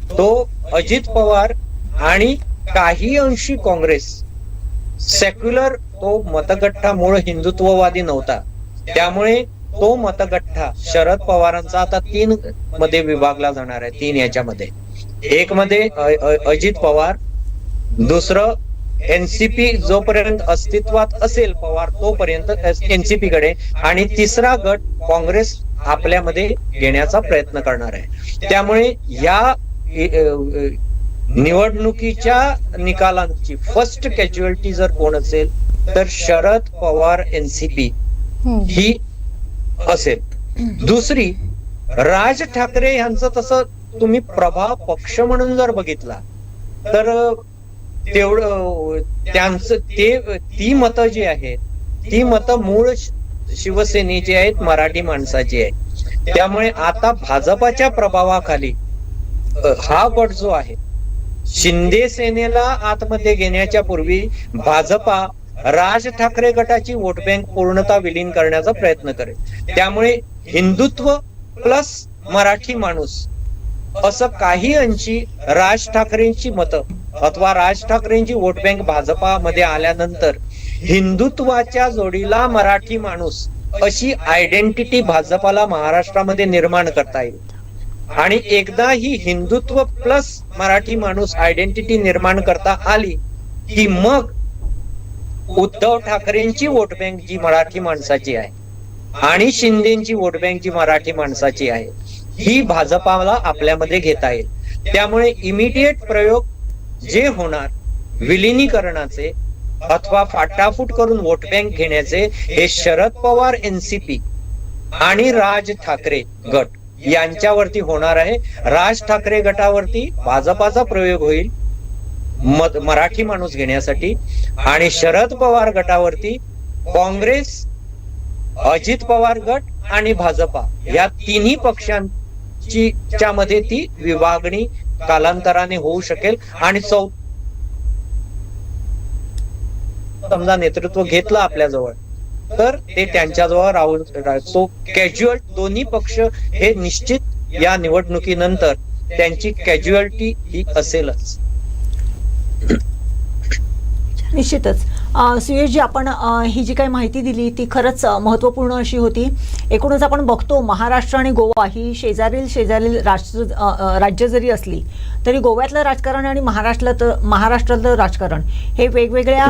तो अजित पवार आणि काही अंशी काँग्रेस, सेक्युलर तो मतगठ्ठा मूळ हिंदुत्ववादी नव्हता. त्यामुळे तो मतगठ्ठा शरद पवारांचा आता 3 मध्ये विभागला जाणार आहे. 3 याच्यामध्ये, एक मध्ये अजित पवार, दुसरं एनसीपी जोपर्यंत अस्तित्वात असेल पवार तोपर्यंत एनसीपी कडे, आणि तिसरा गट काँग्रेस आपल्यामध्ये घेण्याचा प्रयत्न करणार आहे. त्यामुळे या निवडणुकीच्या निकालांची फर्स्ट कॅज्युअलिटी जर कोण असेल तर शरद पवार एनसीपी ही असेल. दुसरी, राज ठाकरे यांचं तसं तुम्ही प्रभाव पक्ष म्हणून जर बघितला तर तेवढं त्यांचं ती मतं जी आहेत ती मतं मूळ शिवसेनेची आहेत, मराठी माणसाची आहे. त्यामुळे आता भाजपाच्या प्रभावाखाली हा गट जो आहे, शिंदे सेनेला आतमध्ये घेण्याच्या पूर्वी भाजपा राज ठाकरे गटाची वोट बँक पूर्णतः विलीन करण्याचा प्रयत्न करेल. त्यामुळे हिंदुत्व प्लस मराठी माणूस असं काही अंशी राज ठाकरेंची मतं अथवा राज ठाकरेंची वोट बँक भाजपामध्ये आल्यानंतर हिंदुत्वाच्या जोडीला मराठी माणूस अशी आयडेंटिटी भाजपाला महाराष्ट्रामध्ये निर्माण करता येईल. आणि एकदा ही हिंदुत्व प्लस मराठी माणूस आयडेंटिटी निर्माण करता आली की मग उद्धव ठाकरेंची वोट बँक जी मराठी माणसाची आहे आणि शिंदेची वोट बँक जी मराठी माणसाची आहे ही भाजपाला आपल्यामध्ये घेता येईल. त्यामुळे इमिडिएट प्रयोग जे होणार विलिनीकरणाचे अथवा फाटाफूट करून वोट बँक घेण्याचे हे शरद पवार एनसीपी आणि राज ठाकरे गट यांच्यावरती होणार आहे. राज ठाकरे गटावरती भाजपाचा प्रयोग होईल मराठी माणूस घेण्यासाठी आणि शरद पवार गटावरती काँग्रेस, अजित पवार गट आणि भाजपा या तिन्ही पक्षांची मध्ये ती विभागणी कालांतराने होऊ शकेल. आणि समजा नेतृत्व घेतलं आपल्या जवळ तर ते त्यांच्याजवळ राहून सो कॅज्युअल दोन्ही पक्ष हे निश्चित या निवडणुकीनंतर त्यांची कॅज्युअलिटी ही असेलच. निश्चितच सुयशजी, आपण ही जी काही माहिती दिली ती खरंच महत्त्वपूर्ण अशी होती. एकूणच आपण बघतो महाराष्ट्र आणि गोवा ही शेजारील राज्य जरी असली तरी गोव्यातलं राजकारण आणि महाराष्ट्रातलं राजकारण हे वेगवेगळ्या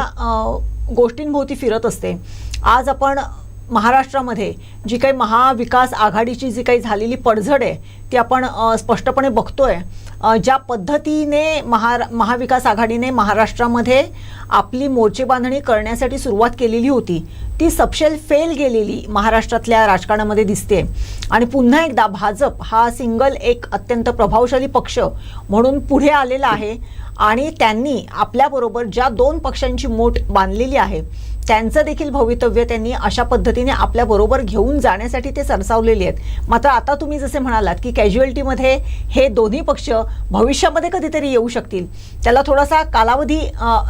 गोष्टींभोवती फिरत असते. आज आपण महाराष्ट्रामध्ये जी काही महाविकास आघाडीची जी काही झालेली पडझड आहे ती आपण स्पष्टपणे बघतोय. ज्या पद्धतीने महाविकास आघाडीने महाराष्ट्रामध्ये आपली मोर्चे बांधणी करण्यासाठी सुरुवात केलेली होती ती सपशेल फेल गेलेली महाराष्ट्रातल्या राजकारणामध्ये दिसते. आणि पुन्हा एकदा भाजप हा सिंगल एक अत्यंत प्रभावशाली पक्ष म्हणून पुढे आलेला आहे आणि त्यांनी आपल्याबरोबर ज्या दोन पक्षांची मोट बांधलेली आहे त्यांचं देखील भवितव्य त्यांनी अशा पद्धतीने आपल्या बरोबर घेऊन जाण्यासाठी ते सरसावलेले आहेत. मात्र आता तुम्ही जसे म्हणालात की कॅज्युअलिटीमध्ये हे दोन्ही पक्ष भविष्यामध्ये कधीतरी येऊ शकतील, त्याला थोडासा कालावधी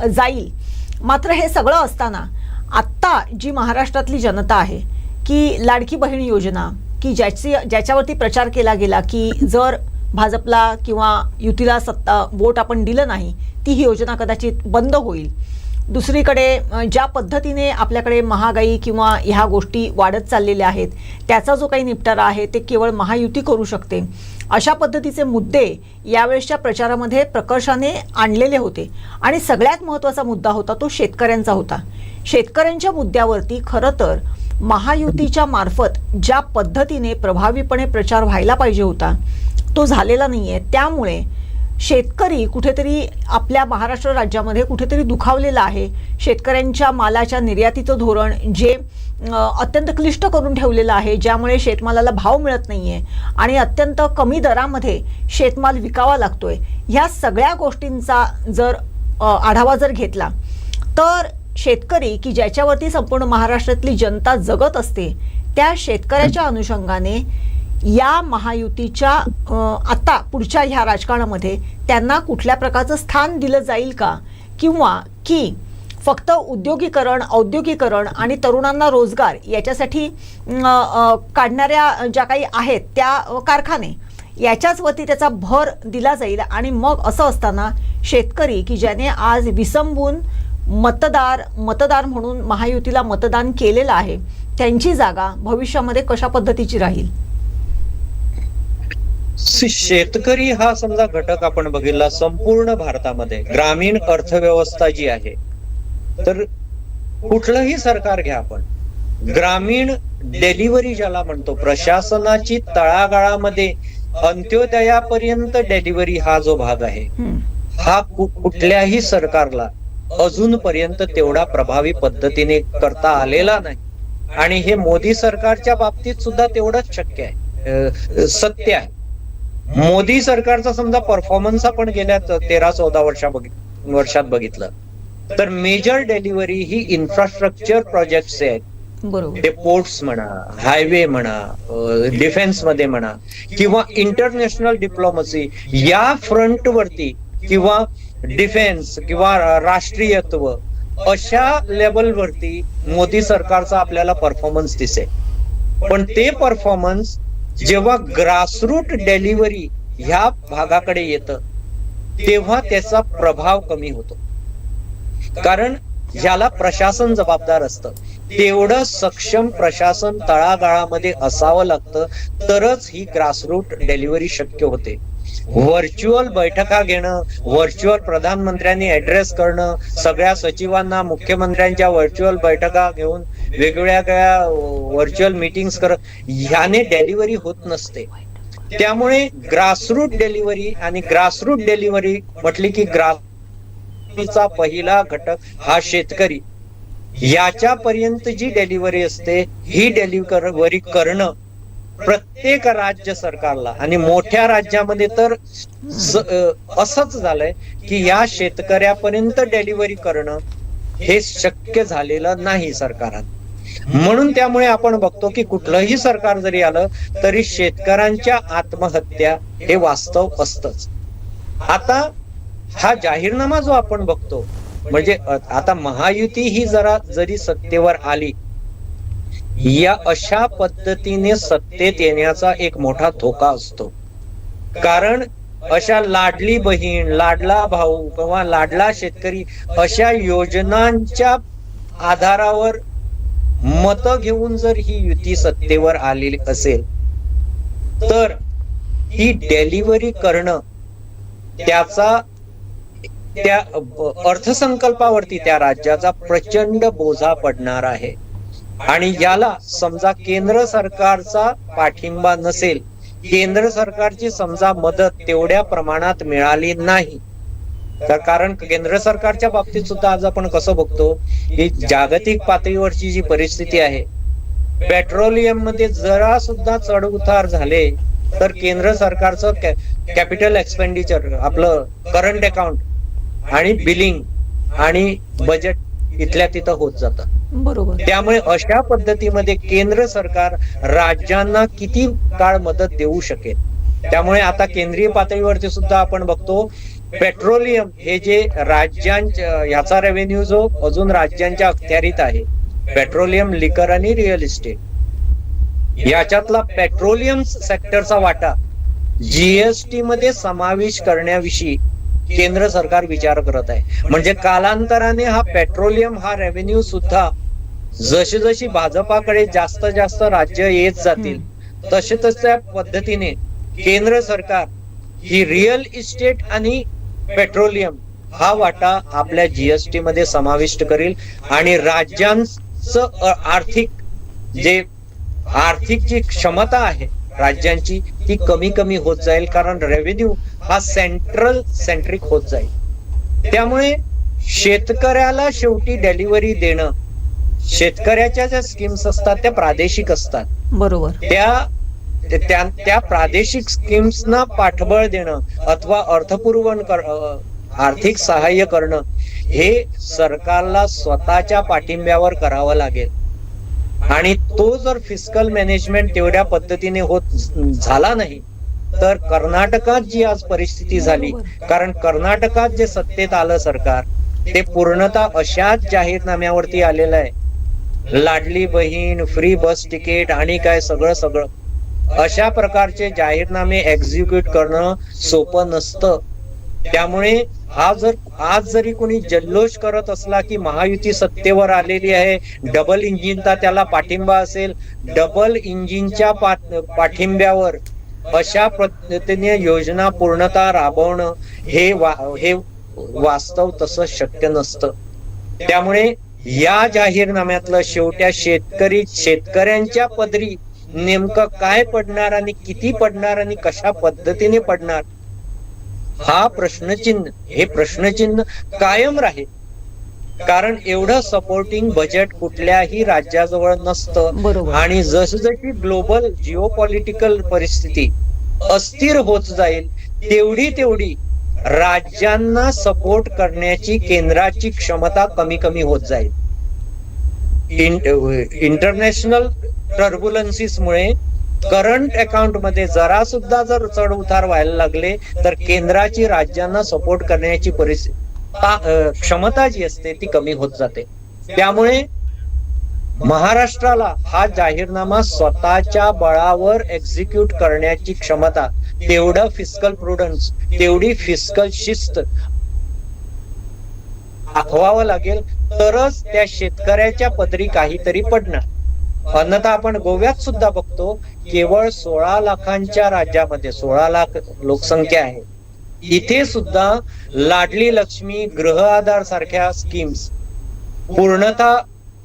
जाईल. मात्र हे सगळं असताना आत्ता जी महाराष्ट्रातली जनता आहे की लाडकी बहीण योजना की ज्याच्यावरती प्रचार केला गेला की जर भाजपला किंवा युतीला वोट आपण दिलं नाही ती ही योजना कदाचित बंद होईल. दुसरीकडे ज्या पद्धतीने आपल्याकडे महागाई किंवा ह्या गोष्टी वाढत चाललेल्या आहेत त्याचा जो काही निपटारा आहे ते केवळ महायुती करू शकते, अशा पद्धतीचे मुद्दे यावेळेसच्या प्रचारामध्ये प्रकर्षाने आणलेले होते. आणि सगळ्यात महत्त्वाचा मुद्दा होता तो शेतकऱ्यांचा होता. शेतकऱ्यांच्या मुद्द्यावरती खरं तर महायुतीच्या मार्फत ज्या पद्धतीने प्रभावीपणे प्रचार व्हायला पाहिजे होता तो झालेला नाहीये. त्यामुळे शेतकरी कुठेतरी आपल्या महाराष्ट्र राज्यामध्ये कुठेतरी दुखावलेला आहे. शेतकऱ्यांच्या मालाच्या निर्यातीचं धोरण जे अत्यंत क्लिष्ट करून ठेवलेलं आहे, ज्यामुळे शेतमालाला भाव मिळत नाहीये आणि अत्यंत कमी दरामध्ये शेतमाल विकावा लागतोय. ह्या सगळ्या गोष्टींचा जर आढावा जर घेतला तर शेतकरी की ज्याच्यावरती संपूर्ण महाराष्ट्रातली जनता जगत असते त्या शेतकऱ्याच्या अनुषंगाने या महायुतीच्या आता पुढच्या ह्या राजकारणामध्ये त्यांना कुठल्या प्रकारचं स्थान दिलं जाईल का, किंवा की फक्त औद्योगिकरण आणि तरुणांना रोजगार याच्यासाठी काढणाऱ्या ज्या काही आहेत त्या कारखाने याच्याच वरती त्याचा भर दिला जाईल. आणि मग असं असताना शेतकरी की ज्याने आज विसंबून मतदार म्हणून महायुतीला मतदान केलेलं आहे त्यांची जागा भविष्यामध्ये कशा पद्धतीची राहील. शेतकरी हा समजा घटक आपण बघितला संपूर्ण भारतामध्ये ग्रामीण अर्थव्यवस्था जी आहे तर कुठलंही सरकार घ्या आपण ग्रामीण डिलिव्हरी ज्याला म्हणतो प्रशासनाची तळागाळामध्ये अंत्योदयापर्यंत डिलिव्हरी हा जो भाग आहे हा कुठल्याही सरकारला अजूनपर्यंत तेवढा प्रभावी पद्धतीने करता आलेला नाही. आणि हे मोदी सरकारच्या बाबतीत सुद्धा तेवढंच शक्य आहे, सत्य आहे. मोदी सरकारचा समजा परफॉर्मन्स आपण गेल्या 13-14 वर्षात बघितलं तर मेजर डिलिव्हरी ही इन्फ्रास्ट्रक्चर प्रोजेक्ट्स आहेत. ते पोर्ट्स म्हणा, हायवे म्हणा, डिफेन्स मध्ये म्हणा किंवा इंटरनॅशनल डिप्लोमसी या फ्रंट वरती किंवा डिफेन्स किंवा राष्ट्रीयत्व अशा लेवलवरती मोदी सरकारचा आपल्याला परफॉर्मन्स दिसेल. पण ते परफॉर्मन्स जेव्हा ग्रासरूट डेलिव्हरी ह्या भागाकडे येतं तेव्हा त्याचा प्रभाव कमी होतो. कारण ह्याला प्रशासन जबाबदार असतं. तेवढं सक्षम प्रशासन तळागाळामध्ये असावं लागतं, तरच ही ग्रासरूट डेलिव्हरी शक्य होते. व्हर्च्युअल बैठका घेणं, व्हर्च्युअल प्रधानमंत्र्यांनी ऍड्रेस करणं, सगळ्या सचिवांना मुख्यमंत्र्यांच्या व्हर्च्युअल बैठका घेऊन वेगवेगळ्या व्हर्च्युअल मीटिंग्स ह्याने डेलिव्हरी होत नसते. त्यामुळे ग्रासरूट डेलिव्हरी आणि ग्रासरूट डेलिव्हरी म्हटली की ग्रासचा पहिला घटक हा शेतकरी. याच्यापर्यंत जी डेलिव्हरी असते ही डेलिव्हरी करणं प्रत्येक राज्य सरकारला आणि मोठ्या राज्यामध्ये तर असंच झालंय की या शेतकऱ्यापर्यंत डेलिव्हरी करणं हे शक्य झालेलं नाही सरकारात. म्हणून त्यामुळे आपण बघतो की कुठलंही सरकार जरी आलं तरी शेतकऱ्यांच्या आत्महत्या हे वास्तव असतंच. आता हा जाहीरनामा जो आपण बघतो म्हणजे आता महायुती ही जरी सत्तेवर आली, या अशा पद्धतीने सत्तेत येण्याचा एक मोठा धोका असतो. कारण अशा लाडली बहीण, लाडला भाऊ किंवा लाडला शेतकरी अशा योजनांच्या आधारावर मतं घेऊन जर ही युती सत्तेवर आलेली असेल तर ही डेलिव्हरी करणं त्याचा त्या अर्थसंकल्पावरती त्या राज्याचा प्रचंड बोजा पडणार आहे. आणि याला समजा केंद्र सरकारचा पाठिंबा नसेल, केंद्र सरकारची समजा मदत तेवढ्या प्रमाणात मिळाली नाही तर, कारण केंद्र सरकारच्या बाबतीत सुद्धा आज आपण कसं बघतो की जागतिक पातळीवरची जी परिस्थिती आहे, पेट्रोलियम मध्ये जरा सुद्धा चढ उतार झाले तर केंद्र सरकारचं कॅपिटल एक्सपेंडिचर, आपलं करंट अकाउंट आणि बिलिंग आणि बजेट इथल्या तिथं होत जातं. बरोबर. त्यामुळे अशा पद्धतीमध्ये केंद्र सरकार राज्यांना किती काळ मदत देऊ शकेल. त्यामुळे आता केंद्रीय पातळीवरती सुद्धा आपण बघतो पेट्रोलियम हे जे राज्यांच्या याचा रेव्हेन्यू जो अजून राज्यांच्या अखत्यारीत आहे, पेट्रोलियम, लिकर आणि रिअल इस्टेट, याच्यातला पेट्रोलियम सेक्टरचा वाटा जीएसटी मध्ये समावेश करण्याविषयी केंद्र सरकार विचार करत आहे. म्हणजे कालांतराने हा पेट्रोलियम हा रेव्हेन्यू सुद्धा जशी जशी भाजपाकडे जास्त जास्त राज्य येत जातील तसे तशा पद्धतीने केंद्र सरकार ही रिअल इस्टेट आणि पेट्रोलियम हा वाटा आपल्या जीएसटी मध्ये समाविष्ट करेल आणि राज्यांचं आर्थिक जी क्षमता आहे राज्यांची ती कमी कमी होत जाईल. कारण रेव्हेन्यू हा सेंट्रिक होत जाईल. त्यामुळे शेतकऱ्याला शेवटी डेलिव्हरी देणं, शेतकऱ्याच्या ज्या स्कीम्स असतात त्या प्रादेशिक असतात. बरोबर. त्या प्रादेशिक स्कीम्सना पाठबळ देणं अथवा अर्थपुरवण आर्थिक सहाय्य करणं हे सरकारला स्वतःच्या पाठिंब्यावर करावं लागेल. आणि तो जर फिस्कल मॅनेजमेंट तेवढ्या पद्धतीने होत झाला नाही तर कर्नाटकात जी आज परिस्थिती झाली, कारण कर्नाटकात जे सत्तेत आलं सरकार ते पूर्णतः अशाच जाहीरनाम्यावरती आलेलं आहे. लाडली बहीण, फ्री बस तिकीट आणि काय सगळं अशा प्रकारचे जाहीरनामे एक्झिक्यूट करणं सोपं नसतं. त्यामुळे आज जरी कोणी जल्लोष करत असला की महायुती सत्तेवर आलेली आहे, डबल इंजिनचा त्याला पाठिंबा असेल, डबल इंजिनच्या पाठिंब्यावर अशा पद्धतीने योजना पूर्णतः राबवणं हे वास्तव तसं शक्य नसतं. त्यामुळे या जाहीरनाम्यातलं शेतकऱ्यांच्या पदरी नेमकं काय पडणार आणि किती पडणार आणि कशा पद्धतीने पडणार हा प्रश्नचिन्ह कायम राहील. कारण एवढं सपोर्टिंग बजेट कुठल्याही राज्याजवळ नसतं. आणि जशी ग्लोबल जिओपॉलिटिकल परिस्थिती अस्थिर होत जाईल तेवढी राज्यांना सपोर्ट करण्याची केंद्राची क्षमता कमी होत जाईल. इंटरनॅशनल टर्ब्युलन्सीसमुळे करंट अकाउंट मध्ये जरा सुद्धा जर चढ उतार व्हायला लागले तर केंद्राची राज्यांना सपोर्ट करण्याची क्षमता जी असते ती कमी होत जाते. त्यामुळे महाराष्ट्राला हा जाहीरनामा स्वतःच्या बळावर एक्झिक्यूट करण्याची क्षमता, तेवढं फिस्कल प्रुडन्स, तेवढी फिस्कल शिस्त दाखवावं लागेल, तरच त्या शेतकऱ्याच्या पदरी काहीतरी पडणार. अन्यथा आपण गोव्यात सुद्धा बघतो, केवळ 16 लाखांच्या राज्यामध्ये 16 लाख लोकसंख्या आहे, इथे सुद्धा लाडली लक्ष्मी, गृह आधार सारख्या स्कीम्स पूर्णतः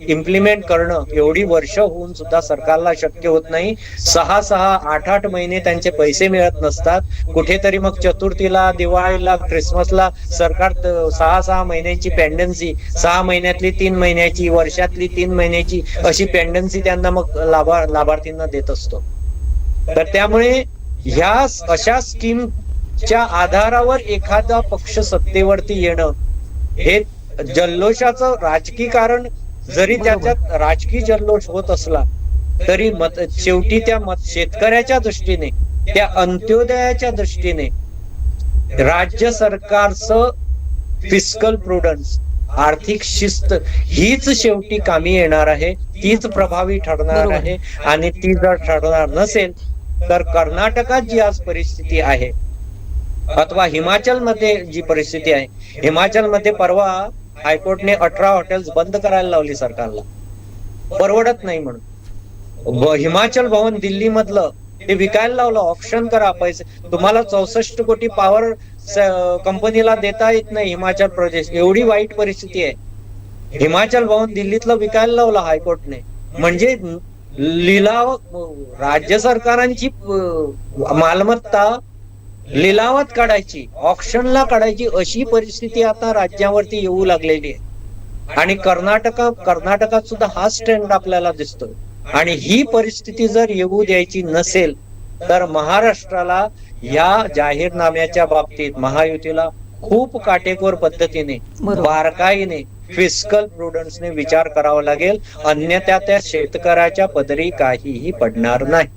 इम्प्लिमेंट करणं एवढी वर्ष होऊन सुद्धा सरकारला शक्य होत नाही. 6-6, 8-8 महिने त्यांचे पैसे मिळत नसतात. कुठेतरी मग चतुर्थीला, दिवाळीला, क्रिसमसला सरकार 6-6 महिन्यांची पेंडन्सी, 6 महिन्यातली 3 महिन्याची, वर्षातली 3 महिन्याची अशी पेंडन्सी त्यांना मग लाभार्थींना देत असतो. तर त्यामुळे ह्या अशा स्कीमच्या आधारावर एखादा पक्ष सत्तेवरती येणं हे जल्लोषाचं राजकीय कारण, जरी त्याच्यात राजकीय जल्लोष होत असला तरी शेवटी त्या शेतकऱ्याच्या दृष्टीने, त्या अंत्योदयाच्या दृष्टीने राज्य सरकारचं फिस्कल प्रुडन्स, आर्थिक शिस्त हीच शेवटी कामी येणार आहे, तीच प्रभावी ठरणार आहे. आणि ती जर ठरणार नसेल तर कर्नाटकात जी आज परिस्थिती आहे अथवा हिमाचल मध्ये जी परिस्थिती आहे, हिमाचल मध्ये परवा हायकोर्टने 18 हॉटेल्स बंद करायला लावली सरकारला, परवडत नाही म्हणून. हिमाचल भवन दिल्ली मधलं ते विकायला लावलं, ऑप्शन करा, पैसे तुम्हाला 64 कोटी पॉवर कंपनीला देता येत नाही हिमाचल प्रदेश, एवढी वाईट परिस्थिती आहे. हिमाचल भवन दिल्लीतलं विकायला लावलं हायकोर्टने. म्हणजे लिलाव, राज्य सरकारांची मालमत्ता लिलावात काढायची, ऑप्शनला काढायची अशी परिस्थिती आता राज्यावरती येऊ लागलेली आहे. आणि कर्नाटकात सुद्धा हाच ट्रेंड आपल्याला दिसतोय. आणि ही परिस्थिती जर येऊ द्यायची नसेल तर महाराष्ट्राला या जाहीरनाम्याच्या बाबतीत महायुतीला खूप काटेकोर पद्धतीने, बारकाईने, फिस्कल प्रुडन्सने विचार करावा लागेल. अन्यथा त्या शेतकऱ्याच्या पदरी काहीही पडणार नाही.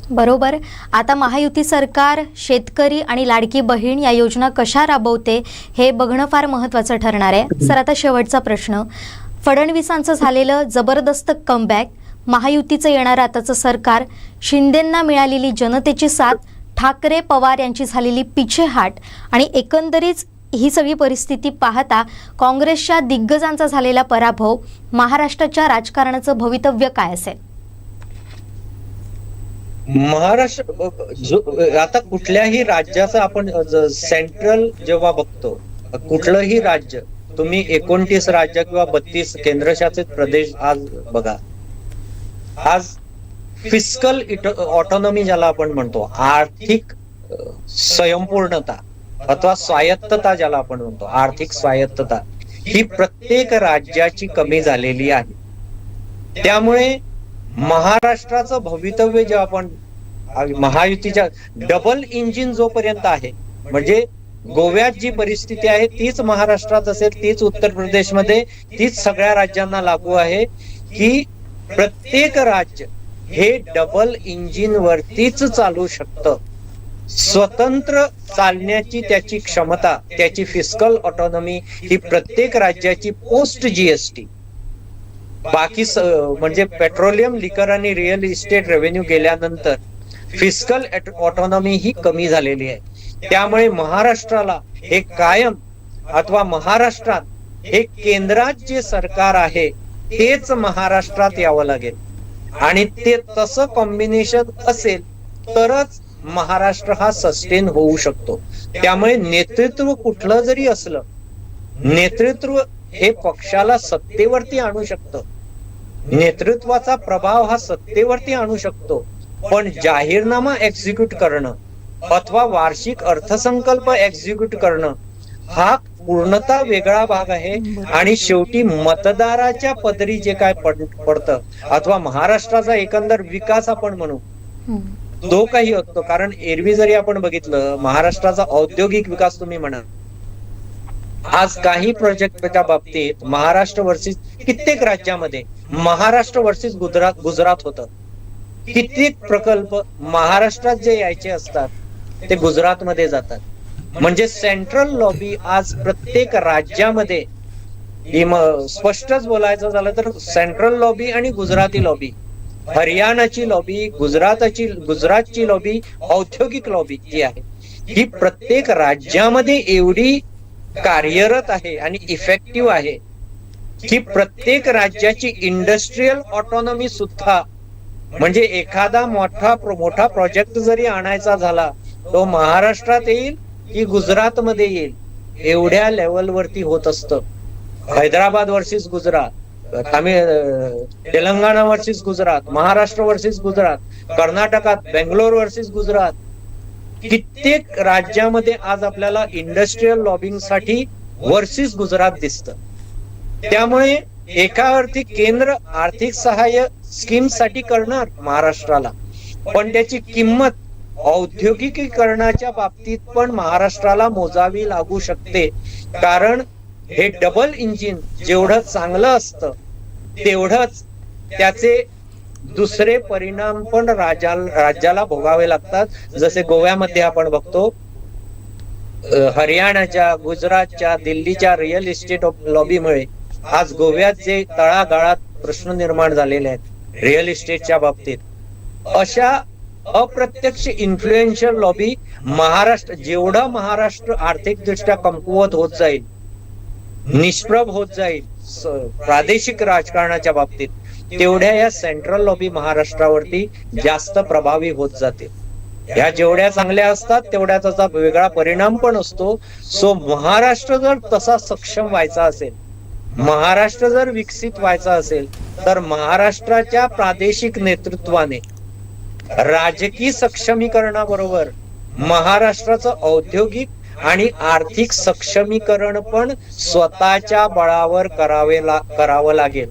बरोबर. आता महायुती सरकार शेतकरी आणि लाडकी बहीण या योजना कशा राबवते हे बघणं फार महत्त्वाचं ठरणार आहे. सर, आता शेवटचा प्रश्न, फडणवीसांचं झालेलं जबरदस्त कमबॅक, महायुतीचं येणारं आताचं सरकार, शिंदेंना मिळालेली जनतेची साथ, ठाकरे पवार यांची झालेली पिछेहाट आणि एकंदरीत ही सगळी परिस्थिती पाहता काँग्रेसच्या दिग्गजांचा झालेला पराभव, महाराष्ट्राच्या राजकारणाचं भवितव्य काय असेल? महाराष्ट्र आता कुठल्याही राज्याचं आपण सेंट्रल जेव्हा बघतो, कुठलंही राज्य तुम्ही 29 राज्य किंवा 32 केंद्रशासित प्रदेश आज बघा, आज फिस्कल ऑटोनॉमी ज्याला आपण म्हणतो, आर्थिक स्वयंपूर्णता अथवा स्वायत्तता ज्याला आपण म्हणतो, आर्थिक स्वायत्तता ही प्रत्येक राज्याची कमी झालेली आहे. त्यामुळे महाराष्ट्राचं भवितव्य जे आपण महायुतीच्या डबल इंजिन जोपर्यंत आहे, म्हणजे गोव्यात जी परिस्थिती आहे तीच महाराष्ट्रात असेल, तीच उत्तर प्रदेशमध्ये, तीच सगळ्या राज्यांना लागू आहे की प्रत्येक राज्य हे डबल इंजिन वरतीच चालू शकतं. स्वतंत्र चालण्याची त्याची क्षमता, त्याची फिस्कल ऑटोनॉमी ही प्रत्येक राज्याची पोस्ट जीएसटी, बाकी म्हणजे पेट्रोलियम, लिकर आणि रिअल इस्टेट रेव्हेन्यू गेल्यानंतर फिस्कल ऑटोनॉमी ही कमी झालेली आहे. त्यामुळे महाराष्ट्राला हे कायम अथवा महाराष्ट्रात हे केंद्रात जे सरकार आहे तेच महाराष्ट्रात यावं लागेल. आणि ते तसं कॉम्बिनेशन असेल तरच महाराष्ट्र हा सस्टेन होऊ शकतो. त्यामुळे नेतृत्व कुठलं जरी असलं, नेतृत्व हे पक्षाला सत्तेवरती आणू शकतं, नेतृत्वाचा प्रभाव हा सत्तेवरती आणू शकतो. पण जाहीरनामा एक्झिक्यूट करणं अथवा वार्षिक अर्थसंकल्प एक्झिक्यूट करणं हा पूर्णतः वेगळा भाग आहे. आणि शेवटी मतदाराच्या पदरी जे काय पडतं अथवा महाराष्ट्राचा एकंदर विकास आपण म्हणू, तो काही असतो. कारण एरवी जरी आपण बघितलं महाराष्ट्राचा औद्योगिक विकास तुम्ही म्हणा, आज काही प्रोजेक्टच्या बाबतीत महाराष्ट्र वर्सेस कित्येक राज्यामध्ये महाराष्ट्र वर्सेस गुजरात होतं. कित्येक प्रकल्प महाराष्ट्रात जे यायचे असतात ते गुजरातमध्ये जातात. म्हणजे सेंट्रल लॉबी आज प्रत्येक राज्यामध्ये स्पष्टच बोलायचं झालं तर सेंट्रल लॉबी आणि गुजराती लॉबी, हरियाणाची लॉबी, गुजरातची लॉबी, औद्योगिक लॉबी जी आहे ही प्रत्येक राज्यामध्ये एवढी कार्यरत आहे आणि इफेक्टिव्ह आहे की प्रत्येक राज्याची इंडस्ट्रीयल ऑटोनॉमी सुद्धा, म्हणजे एखादा मोठा प्रोजेक्ट जरी आणायचा झाला तो महाराष्ट्रात येईल की गुजरातमध्ये येईल, एवढ्या लेवलवरती होत असतं. Hyderabad versus Gujarat, Telangana versus Gujarat, Maharashtra versus Gujarat, कर्नाटकात बेंगलोर वर्सेस गुजरात, कित्येक राज्यामध्ये आज आपल्याला इंडस्ट्रीयल लॉबिंग साठी वर्सेस गुजरात दिसतं. त्यामुळे एकावरती केंद्र आर्थिक सहाय्य स्कीम साठी करणार महाराष्ट्राला, पण त्याची किंमत औद्योगिकीकरणाच्या बाबतीत पण महाराष्ट्राला मोजावी लागू शकते. कारण हे डबल इंजिन जेवढं चांगलं असतं तेवढंच त्याचे दुसरे परिणाम पण राज्याला भोगावे लागतात. जसे गोव्यामध्ये आपण बघतो, हरियाणाच्या, गुजरातच्या, दिल्लीच्या रिअल इस्टेट लॉबीमुळे आज गोव्यात जे तळागाळात प्रश्न निर्माण झालेले आहेत रिअल इस्टेटच्या बाबतीत, अशा अप्रत्यक्ष इन्फ्लुएन्शियल लॉबी जेवढा महाराष्ट्र आर्थिकदृष्ट्या कमकुवत होत जाईल, निष्प्रभ होत जाईल प्रादेशिक राजकारणाच्या बाबतीत, तेवढ्या या सेंट्रल लॉबी महाराष्ट्रावरती जास्त प्रभावी होत जाते. ह्या जेवढ्या चांगल्या असतात तेवढ्या त्याचा वेगळा परिणाम पण असतो. सो महाराष्ट्र जर तसा सक्षम व्हायचा असेल, महाराष्ट्र जर विकसित व्हायचा असेल, तर महाराष्ट्राच्या प्रादेशिक नेतृत्वाने राजकीय सक्षमीकरणाबरोबर महाराष्ट्राचं औद्योगिक आणि आर्थिक सक्षमीकरण पण स्वतःच्या बळावर करावं लागेल.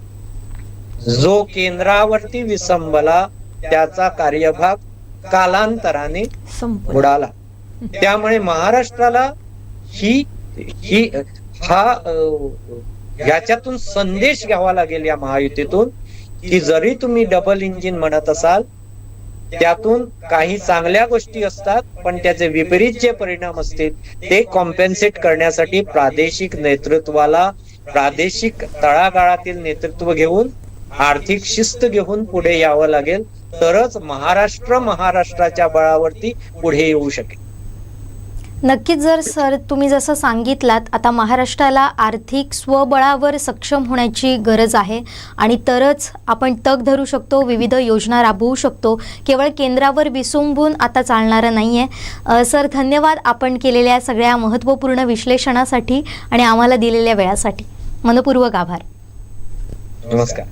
जो केंद्रावरती विसंबला त्याचा कार्यभाग कालांतराने बुडाला. त्यामुळे महाराष्ट्राला याच्यातून संदेश घ्यावा लागेल या महायुतीतून, की जरी तुम्ही डबल इंजिन म्हणत असाल त्यातून काही चांगल्या गोष्टी असतात, पण त्याचे विपरीत जे परिणाम असतील ते कॉम्पेन्सेट करण्यासाठी प्रादेशिक नेतृत्वाला, प्रादेशिक तळागाळातील नेतृत्व घेऊन, आर्थिक शिस्त घेऊन पुढे यावं लागेल. तरच महाराष्ट्राच्या बळावरती पुढे येऊ शकेल. नक्कीच. जर सर तुम्ही जसं सांगितलात, आता महाराष्ट्राला आर्थिक स्वबळावर सक्षम होण्याची गरज आहे आणि तरच आपण तग धरू शकतो, विविध योजना राबवू शकतो. केवळ केंद्रावर विसंबून आता चालणारं नाही आहे. सर धन्यवाद आपण केलेल्या सगळ्या महत्त्वपूर्ण विश्लेषणासाठी आणि आम्हाला दिलेल्या वेळासाठी. मनपूर्वक आभार. नमस्कार.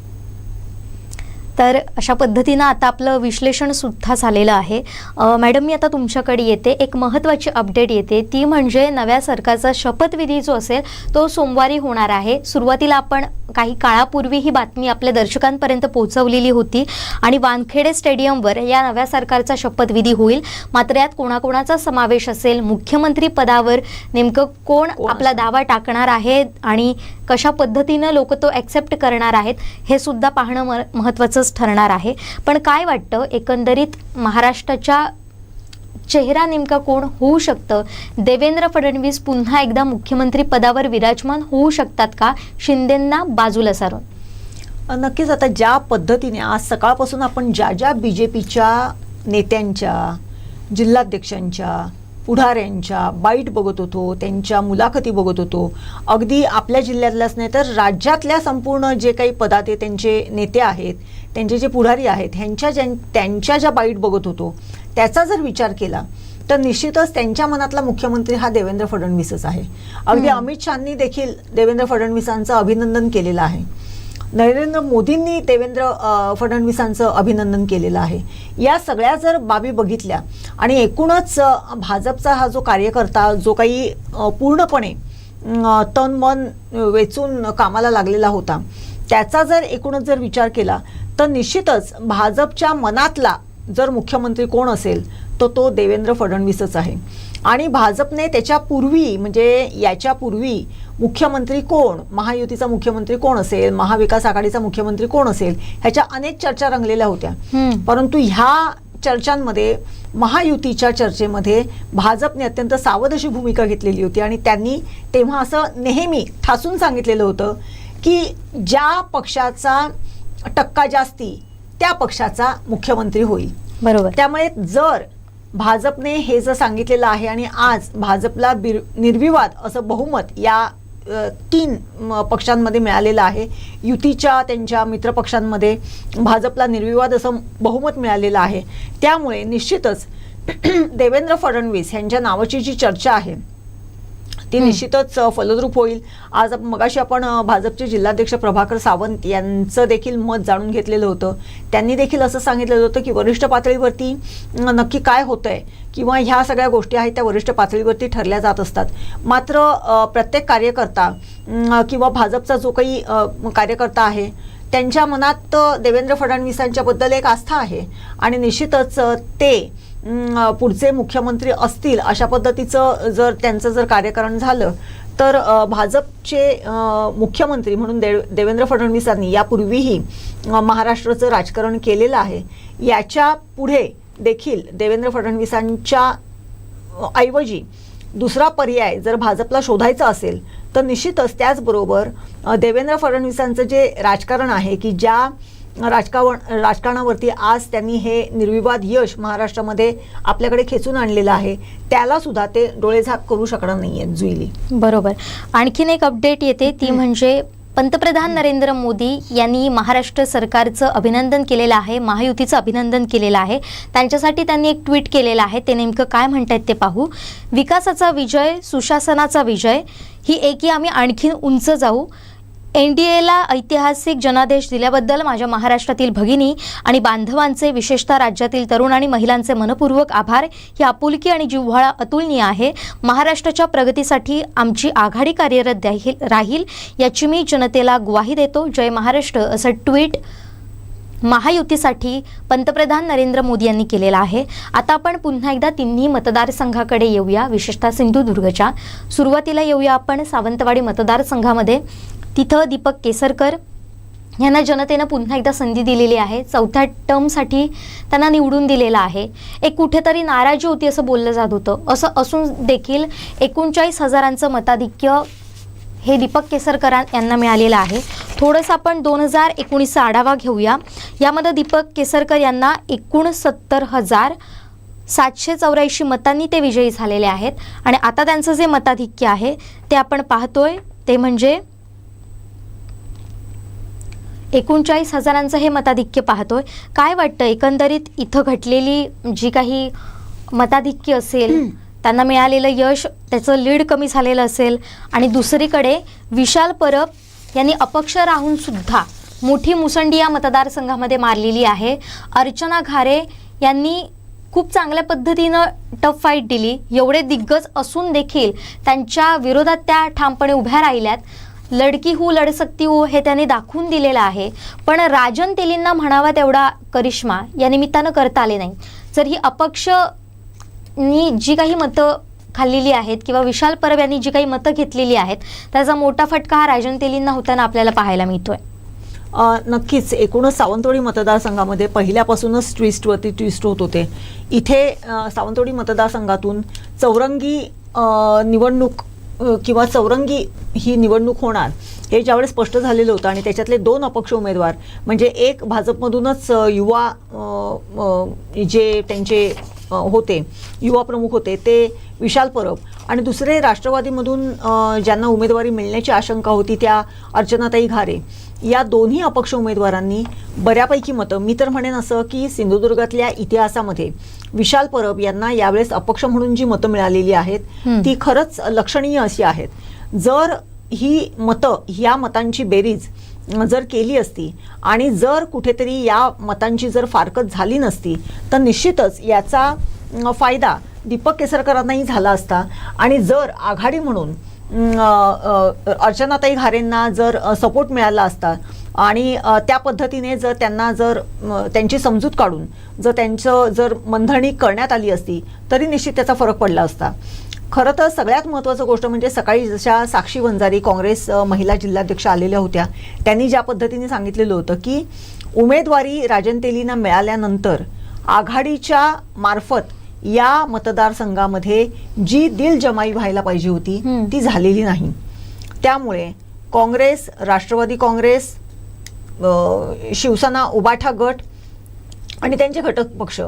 तर अशा पद्धतीनं आता आपलं विश्लेषण सुद्धा झालेलं आहे. मॅडम, मी आता तुमच्याकडे येते. एक महत्त्वाची अपडेट येते, ती म्हणजे नव्या सरकारचा शपथविधी जो असेल तो सोमवारी होणार आहे. सुरुवातीला आपण काही काळापूर्वी ही बातमी आपल्या दर्शकांपर्यंत पोहोचवलेली होती आणि वानखेडे स्टेडियमवर या नव्या सरकारचा शपथविधी होईल. मात्र यात कोणाकोणाचा समावेश असेल, मुख्यमंत्री पदावर नेमकं कोण आपला दावा टाकणार आहे आणि कशा पद्धतीनं लोक तो ॲक्सेप्ट करणार आहेत हे सुद्धा पाहणं महत्त्वाचंच ठरणार आहे. पण काय वाटतं, एकंदरीत महाराष्ट्राच्या चेहरा नेमका कोण होऊ शकतं? देवेंद्र फडणवीस पुन्हा एकदा मुख्यमंत्री पदावर विराजमान होऊ शकतात का, शिंदेंना बाजूला सारून? नक्कीच. आता ज्या पद्धतीने आज सकाळपासून आपण ज्या BJPच्या नेत्यांच्या, जिल्हाध्यक्षांच्या, पुढाऱ्यांच्या बाईट बघत होतो, त्यांच्या मुलाखती बघत होतो, अगदी आपल्या जिल्ह्यातल्याच नाही तर राज्यातल्या संपूर्ण जे काही पदाते त्यांचे नेते आहेत, त्यांचे जे पुढारी आहेत, त्यांच्या ज्या बाईट बघत होतो त्याचा जर विचार केला तर निश्चितच त्यांच्या मनातला मुख्यमंत्री हा देवेंद्र फडणवीसच आहे. अगदी अमित शहांनी देखील देवेंद्र फडणवीसांचं अभिनंदन केलेलं आहे. नरेंद्र मोदींनी देवेंद्र फडणवीसांचं अभिनंदन केलेलं आहे. या सगळ्या जर बाबी बघितल्या आणि एकूणच भाजपचा हा जो कार्यकर्ता जो काही पूर्णपणे तन मन वेचून कामाला लागलेला होता, त्याचा जर एकूणच जर विचार केला तर निश्चितच भाजपच्या मनातला जर मुख्यमंत्री कोण असेल तर तो देवेंद्र फडणवीसच आहे. आणि भाजपने त्याच्यापूर्वी म्हणजे याच्यापूर्वी मुख्यमंत्री कोण, महायुतीचा मुख्यमंत्री कोण असेल, महाविकास आघाडीचा मुख्यमंत्री कोण असेल, ह्याच्या अनेक चर्चा रंगलेल्या होत्या. परंतु ह्या चर्चांमध्ये, महायुतीच्या चर्चेमध्ये भाजपने अत्यंत सावध अशी भूमिका घेतलेली होती आणि त्यांनी तेव्हा असं नेहमी ठासून सांगितलेलं होतं की ज्या पक्षाचा टक्का जास्ती त्या पक्षाचा मुख्यमंत्री होईल. बरोबर. त्यामुळे जर भाजपने हे जर सांगितलेलं आहे आणि आज भाजपला निर्विवाद असं बहुमत या 3 पक्षांमध्ये मिळालेलं आहे, युतीच्या त्यांच्या मित्रपक्षांमध्ये भाजपला निर्विवाद असं बहुमत मिळालेलं आहे, त्यामुळे निश्चितच देवेंद्र फडणवीस यांच्या नावाची जी चर्चा आहे ती निश्चितच फलद्रूप होईल. आज मगाशी आपण भाजपचे जिल्हाध्यक्ष प्रभाकर सावंत यांचं देखील मत जाणून घेतलेलं होतं. त्यांनी देखील असं सांगितलेलं होतं की वरिष्ठ पातळीवरती नक्की काय होतंय किंवा ह्या सगळ्या गोष्टी आहेत त्या वरिष्ठ पातळीवरती ठरल्या जात असतात. मात्र प्रत्येक कार्यकर्ता किंवा भाजपचा जो काही कार्यकर्ता आहे त्यांच्या मनात देवेंद्र फडणवीसांच्याबद्दल एक आस्था आहे आणि निश्चितच ते पुढचे मुख्यमंत्री असतील अशा पद्धतीचं जर त्यांचं जर कार्यकरण झालं तर भाजपचे मुख्यमंत्री म्हणून देवेंद्र फडणवीसांनी यापूर्वीही महाराष्ट्राचं राजकारण केलेलं आहे. याच्या पुढे देखील देवेंद्र फडणवीसांच्या ऐवजी दुसरा पर्याय जर भाजपला शोधायचा असेल तर निश्चितच त्याचबरोबर देवेंद्र फडणवीसांचं जे राजकारण आहे की ज्या राजकारणावरती आज त्यांनी हे निर्विवाद यश महाराष्ट्रामध्ये आपल्याकडे खेचून आणलेलं आहे त्याला सुद्धा ते डोळेझाक करू शकणार नाहीयेत जुईली. बरोबर. आणखीन एक अपडेट येते ती म्हणजे पंतप्रधान नरेंद्र मोदी यांनी महाराष्ट्र सरकारचं अभिनंदन केलेलं आहे, महायुतीचं अभिनंदन केलेलं आहे. त्यांच्यासाठी त्यांनी एक ट्विट केलेलं आहे. ते नेमकं काय म्हणतायत ते पाहू. विकासाचा विजय, सुशासनाचा विजय, ही एकी आम्ही आणखीन उंच जाऊ. NDAला ऐतिहासिक जनादेश दिल्याबद्दल माझ्या महाराष्ट्रातील भगिनी आणि बांधवांचे, विशेषतः राज्यातील तरुण आणि महिलांचे मनपूर्वक आभार. ही आपुलकी आणि जिव्हाळा अतुलनीय आहे. महाराष्ट्राच्या प्रगतीसाठी आमची आघाडी कार्यरत राहील याची मी जनतेला ग्वाही देतो. जय महाराष्ट्र असं ट्विट महायुतीसाठी पंतप्रधान नरेंद्र मोदी यांनी केलेला आहे. आता आपण पुन्हा एकदा तिन्ही मतदारसंघाकडे येऊया, विशेषतः सिंधुदुर्गच्या. सुरुवातीला येऊया आपण सावंतवाडी मतदारसंघामध्ये. तिथं दीपक केसरकर यांना जनतेनं पुन्हा एकदा संधी दिलेली आहे. 4थ्या टर्मसाठी त्यांना निवडून दिलेलं आहे. एक कुठेतरी नाराजी होती असं बोललं जात होतं. असं असून देखील 39,000 मताधिक्य हे दीपक केसरकर यांना मिळालेलं आहे. थोडंसं आपण 2019चा आढावा घेऊया. यामध्ये दीपक केसरकर यांना 69,784 मतांनी ते विजयी झालेले आहेत आणि आता त्यांचं जे मताधिक्य आहे ते आपण पाहतोय ते म्हणजे 39,000 हे मताधिक्य पाहतोय. काय वाटतं एकंदरीत इथं घटलेली जी काही मताधिक्य असेल, त्यांना मिळालेलं यश, त्याचं लीड कमी झालेलं असेल आणि दुसरीकडे विशाल परब यांनी अपक्ष राहून सुद्धा मोठी मुसंडी या मतदारसंघामध्ये मारलेली आहे. अर्चना घारे यांनी खूप चांगल्या पद्धतीनं टफ फाईट दिली. एवढे दिग्गज असून देखील त्यांच्या विरोधात त्या ठामपणे उभ्या राहिल्यात. लडकी हू लढ सकती हू हे त्यांनी दाखवून दिलेलं आहे. पण राजन तेलींना म्हणावा तेवढा करिश्मा या निमित्तानं करता आले नाही. जर ही अपक्षनी जी काही मतं खाल्लेली आहेत किंवा विशाल परब यांनी जी काही मतं घेतलेली आहेत त्याचा मोठा फटका हा राजन तेलींना होताना आपल्याला पाहायला मिळतोय. नक्कीच एकूणच सावंतवाडी मतदारसंघामध्ये पहिल्यापासूनच ट्विस्टवरती ट्विस्ट होत होते. इथे सावंतवाडी मतदारसंघातून चौरंगी निवडणूक किंवा चौरंगी ही निवडणूक होणार हे ज्यावेळेस स्पष्ट झालेलं होतं आणि त्याच्यातले 2 अपक्ष उमेदवार म्हणजे एक भाजपमधूनच युवा जे त्यांचे होते युवा प्रमुख होते ते विशाल परब आणि दुसरे राष्ट्रवादीमधून ज्यांना उमेदवारी मिळण्याची आशंका होती त्या अर्चनाताई घारे, या दोन्ही अपक्ष उमेदवारांनी बऱ्यापैकी मतं, मी तर म्हणेन असं की सिंधुदुर्गातल्या इतिहासामध्ये विशाल परब यांना यावेळेस अपक्ष म्हणून जी मतं मिळालेली आहेत ती खरंच लक्षणीय अशी आहेत. जर ही मतं, ह्या मतांची बेरीज जर केली असती आणि जर कुठेतरी या मतांची जर फारकत झाली नसती तर निश्चितच याचा फायदा दीपक केसरकरांनाही झाला असता आणि जर आघाडी म्हणून अर्चनाताई घारेंना जर सपोर्ट मिळाला असता आणि त्या पद्धतीने जर त्यांना जर त्यांची समजूत काढून जर त्यांचं जर मनधरणी करण्यात आली असती तरी निश्चित त्याचा फरक पडला असता. खरं तर सगळ्यात महत्त्वाचं गोष्ट म्हणजे सकाळी जशा साक्षी वंजारी काँग्रेस महिला जिल्हाध्यक्ष आलेल्या होत्या त्यांनी ज्या पद्धतीने सांगितलेलं होतं की उमेदवारी राजन तेलींना मिळाल्यानंतर आघाडीच्या मार्फत या मतदारसंघामध्ये जी दिलजमाई व्हायला पाहिजे होती ती झालेली नाही. त्यामुळे काँग्रेस, राष्ट्रवादी काँग्रेस, शिवसेना, उबाठा गट आणि त्यांचे घटक पक्ष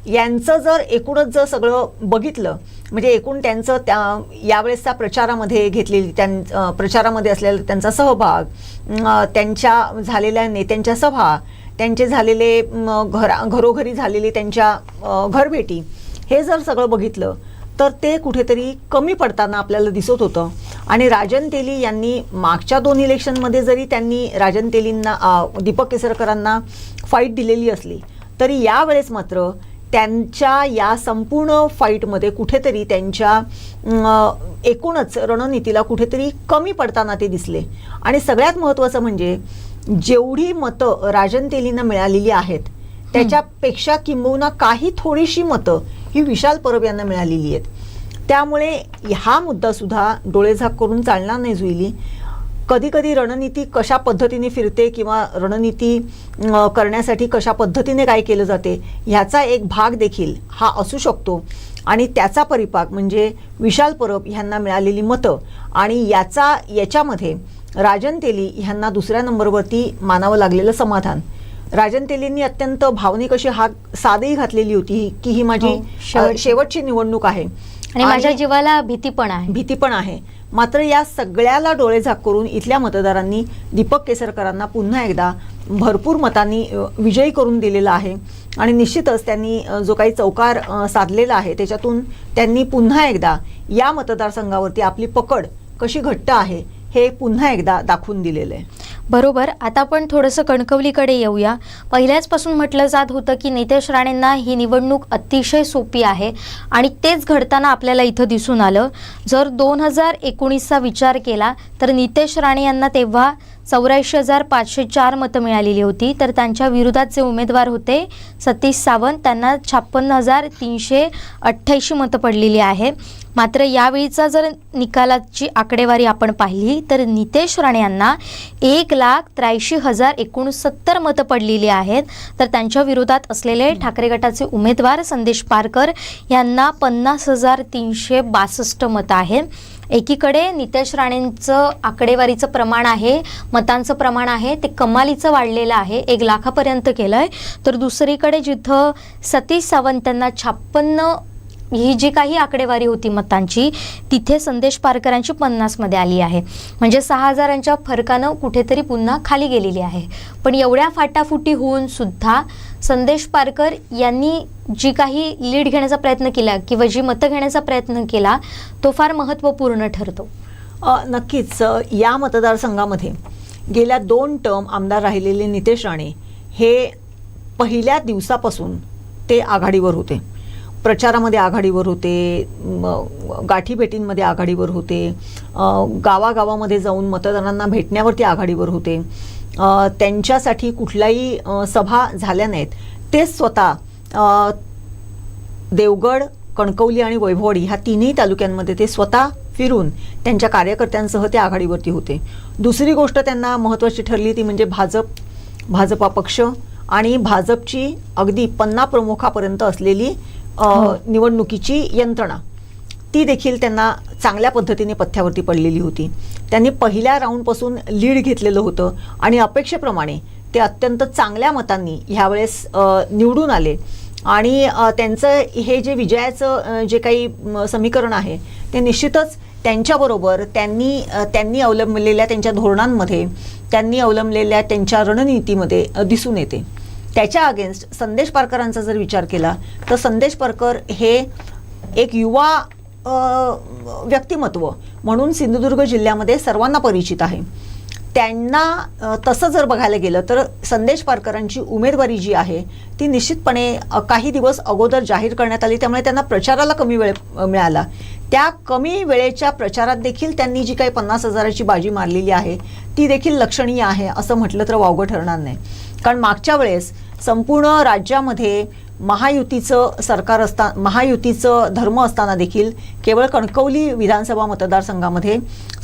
यांचं जर एकूणच जर सगळं बघितलं, म्हणजे एकूण त्यांचं यावेळेसच्या प्रचारामध्ये घेतलेली प्रचारामध्ये असलेला त्यांचा सहभाग, त्यांच्या झालेल्या नेत्यांच्या सभा, त्यांचे झालेले घरोघरी झालेली त्यांच्या घरभेटी, हे जर सगळं बघितलं तर ते कुठेतरी कमी पडताना आपल्याला दिसत होतं. आणि राजन तेली यांनी मागच्या 2 इलेक्शनमध्ये जरी त्यांनी राजन तेलींना, दीपक केसरकरांना फाईट दिलेली असली तरी यावेळेस मात्र त्यांच्या या संपूर्ण फाईटमध्ये कुठेतरी त्यांच्या एकूणच रणनीतीला कुठेतरी कमी पडताना ते दिसले. आणि सगळ्यात महत्त्वाचं म्हणजे जेवढी मतं राजन तेलींना मिळालेली आहेत त्याच्यापेक्षा किंबहुना काही थोडीशी मतं ही विशाल परब यांना मिळालेली आहेत. त्यामुळे हा मुद्दासुद्धा डोळेझाक करून चालणार नाही जुईली. कधी कधी रणनीती कशा पद्धतीने फिरते किंवा रणनीती करण्यासाठी कशा पद्धतीने काय केलं जाते ह्याचा एक भाग देखील हा असू शकतो. आणि त्याचा परिपाक म्हणजे विशाल परब ह्यांना मिळालेली मतं आणि याच्यामध्ये राजन तेली ह्यांना दुसऱ्या नंबरवरती मानावं लागलेलं समाधान. राजन तेलींनी अत्यंत भावनिक अशी साधही घातलेली होती की ही माझी शेवटची निवडणूक आहे आणि माझ्या जीवाला भीती पण आहे. मात्र या सगळ्याला डोळेझाक करून इथल्या मतदारांनी दीपक केसरकरांना पुन्हा एकदा भरपूर मतांनी विजयी करून दिलेला आहे. आणि निश्चितच त्यांनी जो काही चौकार साधलेला आहे त्याच्यातून त्यांनी पुन्हा एकदा या मतदारसंघावरती आपली पकड कशी घट्ट आहे हे पुन्हा एकदा दाखवून दिलेलं आहे. बरोबर. आता आपण थोडंसं कणकवलीकडे येऊया. पहिल्याचपासून म्हटलं जात होतं की नितेश राणेंना ही निवडणूक अतिशय सोपी आहे आणि तेच घडताना आपल्याला इथं दिसून आलं. जर 2019चा विचार केला तर नितेश राणे यांना तेव्हा 84,504 मतं मिळालेली होती, तर त्यांच्या विरोधात जे उमेदवार होते सतीश सावंत त्यांना 56,388 मतं पडलेली आहे. मात्र यावेळीचा जर निकालाची आकडेवारी आपण पाहिली तर नितेश राणे यांना 1,83,069 मतं पडलेली आहेत. तर त्यांच्या विरोधात असलेले ठाकरे गटाचे उमेदवार संदेश पारकर यांना 50,362 मतं आहेत. एकीकडे नितेश राणेंचं आकडेवारीचं प्रमाण आहे, मतांचं प्रमाण आहे ते कमालीचं वाढलेलं आहे, 1 लाखापर्यंत केलं आहे. तर दुसरीकडे जिथं सतीश सावंत यांना 56 ही जी काही आकडेवारी होती मतांची तिथे संदेश पारकरांची 50मध्ये आली आहे. म्हणजे 6,000च्या फरकानं कुठेतरी पुन्हा खाली गेलेली आहे. पण एवढ्या फाटाफुटी होऊन सुद्धा संदेश पारकर यांनी जी काही लीड घेण्याचा प्रयत्न केला किंवा जी मतं घेण्याचा प्रयत्न केला तो फार महत्त्वपूर्ण ठरतो. नक्कीच या मतदारसंघामध्ये गेल्या 2 टर्म आमदार राहिलेले नितेश राणे हे पहिल्या दिवसापासून ते आघाडीवर होते, प्रचारामध्ये आघाडीवर होते, गाठीभेटींमध्ये आघाडीवर होते, गावागावामध्ये जाऊन मतदारांना भेटण्यावरती आघाडीवर होते. त्यांच्यासाठी कुठल्याही सभा झाल्या नाहीत. ते स्वतः देवगड, कणकवली आणि वैभववाडी ह्या 3ही तालुक्यांमध्ये ते स्वतः फिरून त्यांच्या कार्यकर्त्यांसह ते आघाडीवरती होते. दुसरी गोष्ट त्यांना महत्त्वाची ठरली ती म्हणजे भाजपा पक्ष आणि भाजपची अगदी 50 प्रमुखापर्यंत असलेली निवडणुकीची यंत्रणा ती देखील त्यांना चांगल्या पद्धतीने पथ्यावरती पडलेली होती. त्यांनी पहिल्या राऊंडपासून लीड घेतलेलं होतं आणि अपेक्षेप्रमाणे ते अत्यंत चांगल्या मतांनी ह्यावेळेस निवडून आले. आणि त्यांचं हे जे विजयाचं जे काही समीकरण आहे ते निश्चितच त्यांच्याबरोबर त्यांनी अवलंबलेल्या त्यांच्या धोरणांमध्ये, त्यांनी अवलंबलेल्या त्यांच्या रणनीतीमध्ये दिसून येते. त्याच्या अगेन्स्ट संदेश पारकरांचा जर विचार केला तर संदेश पारकर हे एक युवा व्यक्तिमत्व म्हणून सिंधुदुर्ग जिल्ह्यामध्ये सर्वांना परिचित आहे. त्यांना तसं जर बघायला गेलं तर संदेश पारकरांची उमेदवारी जी आहे ती निश्चितपणे काही दिवस अगोदर जाहीर करण्यात आली, त्यामुळे त्यांना प्रचाराला कमी वेळ मिळाला. त्या कमी वेळेच्या प्रचारात देखील त्यांनी जी काही 50,000ची बाजी मारलेली आहे ती देखील लक्षणीय आहे असं म्हटलं तर वावगं ठरणार नाही. कारण मागच्या वेळेस संपूर्ण राज्यामध्ये महायुतीचं सरकार महायुतीचं धर्म असताना देखील केवळ कणकवली विधानसभा मतदारसंघामध्ये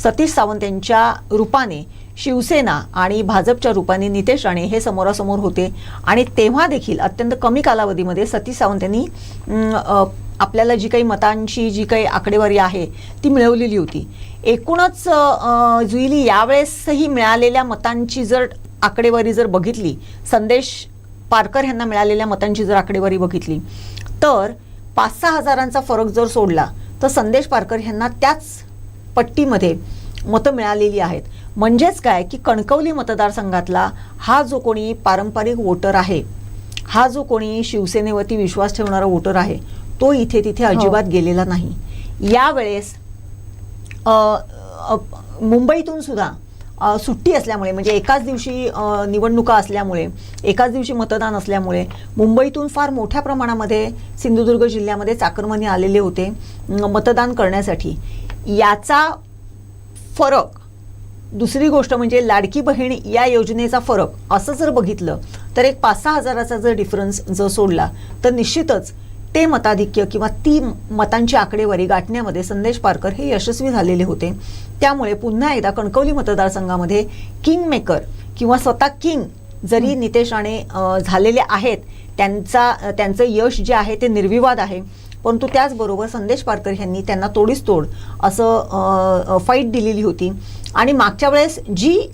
सतीश सावंत यांच्या रूपाने शिवसेना आणि भाजपच्या रूपाने नितेश राणे हे समोरासमोर होते आणि तेव्हा देखील अत्यंत कमी कालावधीमध्ये सतीश सावंत यांनी आपल्याला जी काही मतांची जी काही आकडेवारी आहे ती मिळवलेली होती. एकूणच जुईली यावेळेसही मिळालेल्या मतांची जर आकडेवारी जर बघितली, संदेश पारकर यांना मिळालेल्या मतांची जर आकडेवारी बघितली तर 5-6 हजारांचा फरक जर सोडला तर संदेश पारकर यांना त्याच पट्टीमध्ये मतं मिळालेली आहेत. म्हणजेच काय की कणकवली मतदारसंघातला हा जो कोणी पारंपरिक वोटर आहे, हा जो कोणी शिवसेनेवरती विश्वास ठेवणारा वोटर आहे, तो इथे तिथे अजिबात गेलेला नाही. यावेळेस मुंबईतून सुद्धा सुट्टी असल्यामुळे, म्हणजे एकाच दिवशी निवडणुका असल्यामुळे, एकाच दिवशी मतदान असल्यामुळे मुंबईतून फार मोठ्या प्रमाणामध्ये सिंधुदुर्ग जिल्ह्यामध्ये चाकरमानी आलेले होते मतदान करण्यासाठी. याचा फरक, दुसरी गोष्ट म्हणजे लाडकी बहीण या योजनेचा फरक असं जर बघितलं तर एक 5-6 हजाराचा जर डिफरन्स जर सोडला तर निश्चितच ते मताधिक्य किंवा ती मतांची आकडेवारी गाठण्यामध्ये संदेश पारकर हे यशस्वी झालेले होते. त्यामुळे पुन्हा एकदा कणकवली मतदारसंघामध्ये किंग मेकर किंवा स्वतः किंग जरी नितेश राणे झालेले आहेत, त्यांचं यश जे आहे ते निर्विवाद आहे, परंतु त्याचबरोबर संदेश पारकर यांनी त्यांना तोडीस तोड असं फाईट दिलेली होती. आणि मागच्या वेळेस जी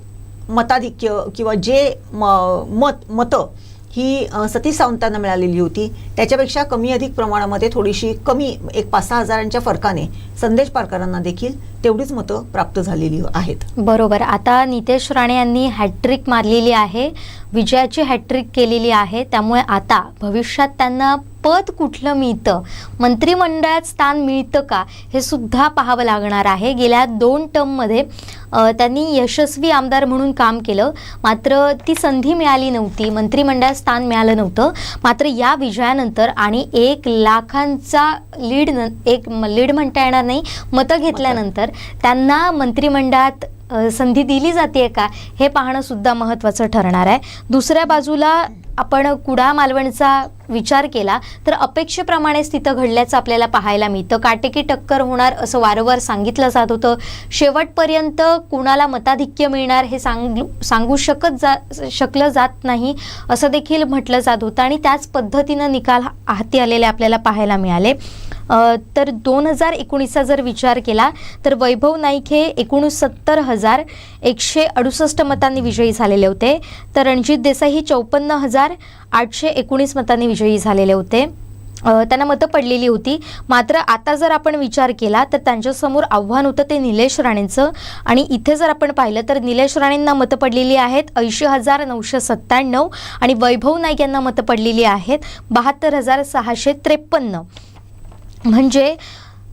मताधिक्य किंवा जे मतं ही सतीश सावंतांना मिळालेली होती त्याच्यापेक्षा कमी अधिक प्रमाणामध्ये थोडीशी कमी, एक 5-6 हजारांच्या फरकाने संदेश पारकरांना देखील तेवढीच मतं प्राप्त झालेली आहेत. बरोबर. आता नितेश राणे यांनी हॅट्रिक मारलेली आहे, विजयाची हॅट्रिक केलेली आहे. त्यामुळे आता भविष्यात त्यांना पद कुठलं मिळतं, मंत्रिमंडळात स्थान मिळतं का, हे सुद्धा पाहावं लागणार आहे. गेल्या 2 टर्ममध्ये त्यांनी यशस्वी आमदार म्हणून काम केलं, मात्र ती संधी मिळाली नव्हती, मंत्रिमंडळात स्थान मिळालं नव्हतं. मात्र या विजयानंतर आणि 1 लाखांचा लीड म्हणता येणार नाही, मतं घेतल्यानंतर त्यांना मंत्रिमंडळात संधी दिली जाते का हे पाहणं सुद्धा महत्त्वाचं ठरणार आहे. दुसऱ्या बाजूला आपण कुडाळ मालवणचा विचार केला तर अपेक्षेप्रमाणेच तिथं घडल्याचं आपल्याला पाहायला मिळतं. काटेकी टक्कर होणार असं वारंवार सांगितलं जात होतं. शेवटपर्यंत कुणाला मताधिक्य मिळणार हे सांगू शकलं जात नाही असं देखील म्हटलं जात होतं आणि त्याच पद्धतीनं निकाल हाती आलेले आपल्याला पाहायला मिळाले. तर 2019चा जर विचार केला तर वैभव नाईक हे 69,168 मतांनी विजयी झालेले होते. तर रणजित देसाई ही 54,819 मतांनी विजयी झालेले होते. त्यांना मतं पडलेली होती. मात्र आता जर आपण विचार केला तर त्यांच्यासमोर आव्हान होतं ते निलेश राणेंचं. आणि इथे जर आपण पाहिलं तर निलेश राणेंना मतं पडलेली आहेत 80,997 आणि वैभव नाईक यांना मतं पडलेली आहेत 72,653. म्हणजे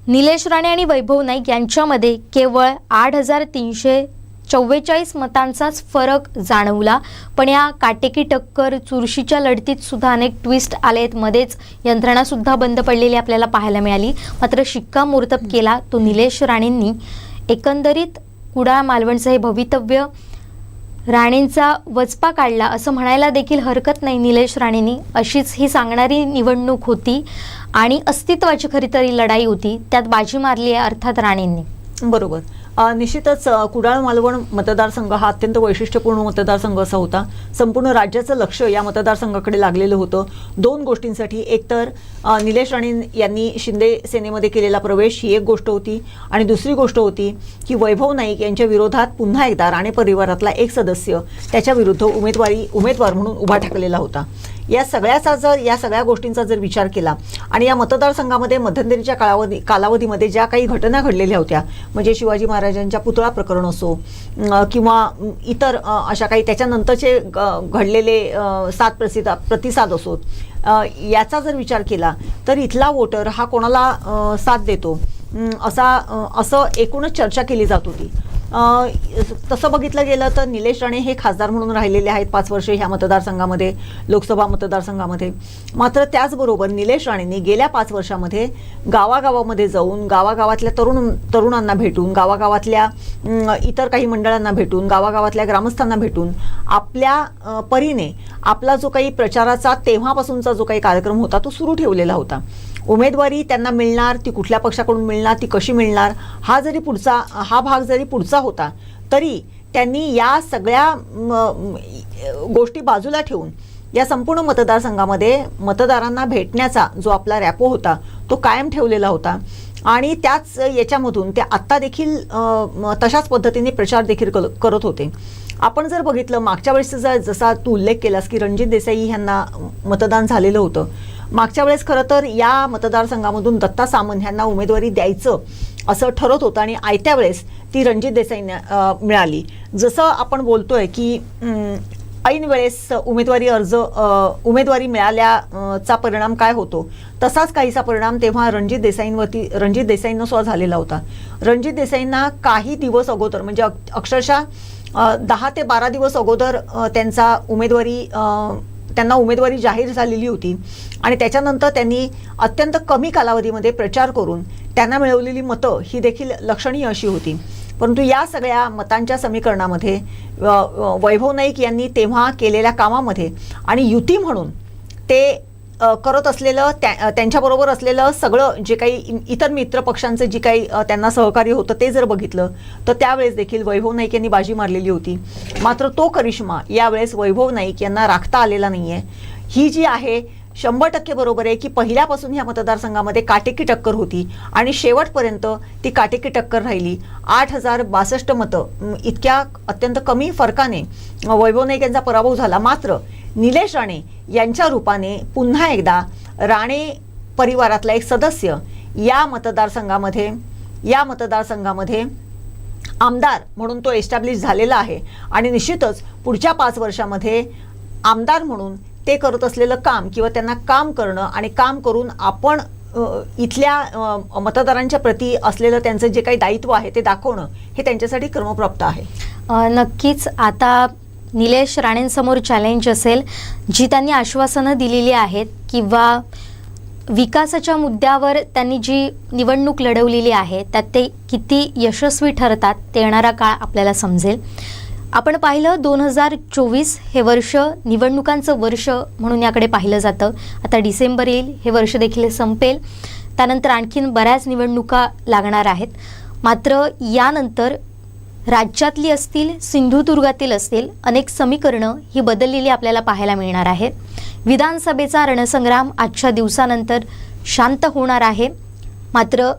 निलेश राणे आणि वैभव नाईक यांच्यामध्ये केवळ 8,344 मतांचाच फरक जाणवला. पण या काटेकी टक्कर, चुरशीच्या लढतीत सुद्धा अनेक ट्विस्ट आलेत, मध्येच यंत्रणासुद्धा बंद पडलेली आपल्याला पाहायला मिळाली. मात्र शिक्कामोर्तब केला तो निलेश राणेंनी. एकंदरीत कुडाळ मालवणचं हे भवितव्य, राणेंचा वचपा काढला असं म्हणायला देखील हरकत नाही निलेश राणेंनी. अशीच ही सांगणारी निवडणूक होती आणि अस्तित्वाची खरी तरी लढाई होती, त्यात बाजी मारली आहे अर्थात राणेंनी. बरोबर. निश्चितच कुडाळ मालवण मतदारसंघ हा अत्यंत वैशिष्ट्यपूर्ण मतदारसंघ असा होता. संपूर्ण राज्याचं लक्ष या मतदारसंघाकडे लागलेलं होतं 2 गोष्टींसाठी. एक तर निलेश राणे यांनी शिंदे सेनेमध्ये केलेला प्रवेश ही एक गोष्ट होती आणि दुसरी गोष्ट होती की वैभव नाईक यांच्या विरोधात पुन्हा एकदा राणे परिवारातला एक सदस्य त्याच्या विरुद्ध उमेदवार म्हणून उभा ठाकलेला होता. या सगळ्या गोष्टींचा जर विचार केला आणि या मतदारसंघामध्ये मध्यंतरीच्या कालावधीमध्ये ज्या काही घटना घडलेल्या होत्या, म्हणजे शिवाजी महाराजांच्या पुतळा प्रकरण असो किंवा इतर अशा काही त्याच्यानंतरचे घडलेले 7 प्रतिसाद असोत, याचा जर विचार केला तर इथला वोटर हा कोणाला साथ देतो असं एकूणच चर्चा केली जात होती. तसं बघितलं गेलं तर निलेश राणे हे खासदार म्हणून राहिलेले आहेत 5 वर्षे ह्या मतदारसंघामध्ये, लोकसभा मतदारसंघामध्ये. मात्र त्याचबरोबर निलेश राणेंनी गेल्या 5 वर्षामध्ये गावागावामध्ये जाऊन, गावागावातल्या तरुणांना भेटून, गावागावातल्या इतर काही मंडळांना भेटून, गावागावातल्या ग्रामस्थांना भेटून आपल्या परीने आपला जो काही प्रचाराचा तेव्हापासूनचा जो काही कार्यक्रम होता तो सुरू ठेवलेला होता. उमेदवारी त्यांना मिळणार, ती कुठल्या पक्षाकडून मिळणार, ती कशी मिळणार, हा भाग जरी पुढचा होता तरी त्यांनी या सगळ्या गोष्टी बाजूला ठेवून या संपूर्ण मतदारसंघामध्ये मतदारांना भेटण्याचा जो आपला रॅपो होता तो कायम ठेवलेला होता आणि त्याच याच्यामधून ते आत्ता देखील तशाच पद्धतीने प्रचार देखील करत होते. आपण जर बघितलं मागच्या वेळेस जसा तू उल्लेख केलास की रणजित देसाई यांना मतदान झालेलं होतं, मागच्या वेळेस खरं तर या मतदारसंघामधून दत्ता सामंत यांना उमेदवारी द्यायचं असं ठरत होतं आणि आयत्या वेळेस ती रणजित देसाईंना मिळाली. जसं आपण बोलतोय की ऐन वेळेस उमेदवारी मिळाल्याचा परिणाम काय होतो तसाच काहीसा परिणाम तेव्हा रणजित देसाईंना सुद्धा झालेला होता. रणजित देसाईंना काही दिवस अगोदर म्हणजे अक्षरशः 10 ते 12 दिवस अगोदर त्यांना उमेदवारी जाहीर झालेली होती आणि त्याच्यानंतर त्यांनी अत्यंत कमी कालावधीमध्ये प्रचार करून त्यांना मिळवलेली मतं ही देखील लक्षणीय अशी होती. परंतु या सगळ्या मतांच्या समीकरणामध्ये वैभव नाईक यांनी तेव्हा केलेल्या कामामध्ये आणि युती म्हणून ते करत असलेलं त्यांच्याबरोबर असलेलं सगळं जे काही इतर मित्र पक्षांचं जी काही त्यांना सहकार्य होतं ते जर बघितलं तर त्यावेळेस देखील वैभव नाईक यांनी बाजी मारलेली होती. मात्र तो करिश्मा यावेळेस वैभव नाईक यांना राखता आलेला नाही आहे. ही जी आहे 100% बरोबर आहे की पहिल्यापासून ह्या मतदारसंघामध्ये काटेकी टक्कर होती आणि शेवटपर्यंत ती काटेकी टक्कर राहिली. 8062 मतं इतक्या अत्यंत कमी फरकाने वैभव नाईक यांचा पराभव झाला. मात्र निलेश राणे यांच्या रूपाने पुन्हा एकदा राणे परिवारातला एक सदस्य या मतदारसंघामध्ये आमदार म्हणून तो एस्टॅब्लिश झालेला आहे आणि निश्चितच पुढच्या 5 वर्षामध्ये आमदार म्हणून ते करत असलेलं काम किंवा त्यांना काम करणं आणि काम करून आपण इथल्या मतदारांच्या प्रती असलेलं त्यांचं जे काही दायित्व आहे ते दाखवणं हे त्यांच्यासाठी क्रमप्राप्त आहे. नक्कीच आता निलेश राणेंसमोर चॅलेंज असेल जी त्यांनी आश्वासनं दिलेली आहेत किंवा विकासाच्या मुद्द्यावर त्यांनी जी निवडणूक लढवलेली आहे त्यात ते किती यशस्वी ठरतात ते येणारा काळ आपल्याला समजेल. आपण पाहिलं 2024 हे वर्ष निवडणुकांचं वर्ष म्हणून याकडे पाहिलं जातं. आता डिसेंबर येईल, हे वर्ष देखील संपेल, त्यानंतर आणखीन बऱ्याच निवडणुका लागणार आहेत. मात्र यानंतर राज्यातली असतील, सिंधुदुर्गातील असतील अनेक समीकरणं ही बदललेली आपल्याला पाहायला मिळणार आहेत. विधानसभेचा रणसंग्राम आजच्या दिवसानंतर शांत होणार आहे. मात्र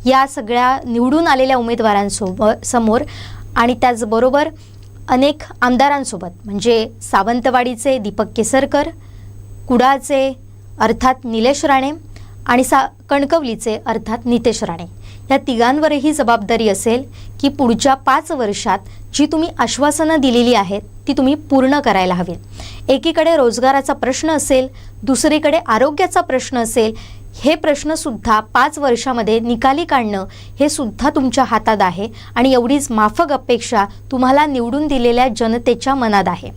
या सगळ्या निवडून आलेल्या समोर आणि त्याचबरोबर अनेक आमदारांसोबत म्हणजे सावंतवाडीचे दीपक केसरकर, कुडाळचे अर्थात निलेश राणे आणि कणकवलीचे अर्थात नितेश राणे या तिघांवरही जबाबदारी असेल की पुढच्या 5 वर्षात जी तुम्ही आश्वासनं दिलेली आहेत ती तुम्ही पूर्ण करायला हवी. एकीकडे रोजगाराचा प्रश्न असेल, दुसरीकडे आरोग्याचा प्रश्न असेल. हे प्रश्नसुद्धा 5 वर्षामध्ये निकाली काढणं हे सुद्धा तुमच्या हातात आहे आणि एवढीच माफक अपेक्षा तुम्हाला निवडून दिलेल्या जनतेच्या मनात आहे.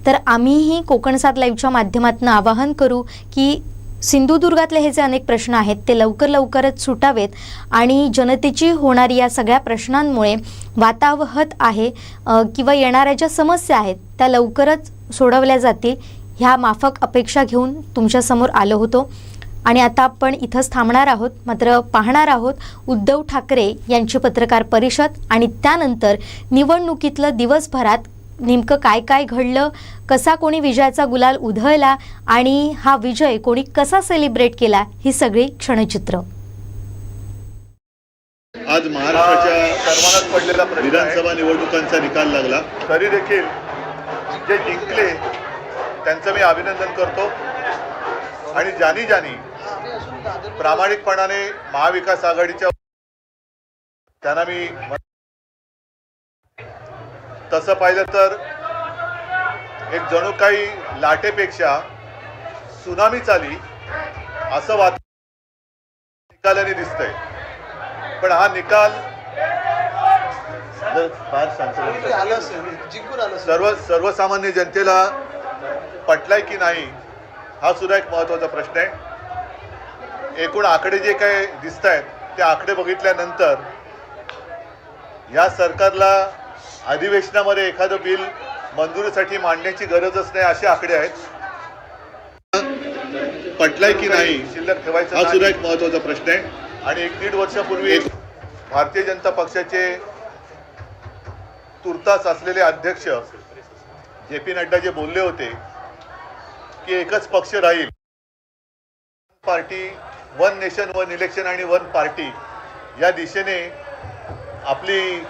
तर आम्हीही कोकण 7 लाईव्हच्या माध्यमातून आवाहन करू की सिंधुदुर्गातले हे जे अनेक प्रश्न आहेत ते लवकरच सुटावेत आणि जनतेची होणारी या सगळ्या प्रश्नांमुळे वातावहत आहे किंवा येणाऱ्या ज्या समस्या आहेत त्या लवकरच सोडवल्या जातील ह्या माफक अपेक्षा घेऊन तुमच्यासमोर आलो होतो. आणि आता आपण इथंच थांबणार आहोत. मात्र पाहणार आहोत उद्धव ठाकरे यांची पत्रकार परिषद आणि त्यानंतर निवडणुकीतलं दिवसभरात नेमकं काय काय घडलं, कसा कोणी विजयाचा गुलाल उधळला आणि हा विजय कोणी कसा सेलिब्रेट केला ही सगळी क्षणचित्र. आज महाराष्ट्राच्या सर्वांनाच पडलेला विधानसभा निवडणुकांचा निकाल लागला. तरी देखील जे जिंकले त्यांचं मी अभिनंदन करतो आणि ज्यांनी प्रामाणिकपणाने महाविकास आघाडीच्या त्यांना मी तसं पाहिलं तर एक जणू काही लाटेपेक्षा सुनामीच आली असं निकालाने दिसतंय. पण हा निकाल सर्वसामान्य जनतेला पटलाय की नाही हा सुद्धा एक महत्त्वाचा प्रश्न आहे. एकूण आकडे जे काही दिसत आहेत ते आकडे बघितल्यानंतर या सरकारला अधिवेशनामध्ये एखादं बिल मंजुरीसाठी मांडण्याची गरजच नाही असे आकडे आहेत. पटलाय की नाही शिल्लक ठेवायचा हा सुद्धा एक महत्त्वाचा प्रश्न आहे. आणि 1-1.5 वर्षापूर्वी भारतीय जनता पक्षाचे तुर्तास असलेले अध्यक्ष जे पी नड्डा जे बोलले होते की एकच पक्ष राहील, party, one nation one election आणि वन पार्टी या दिशेने आपली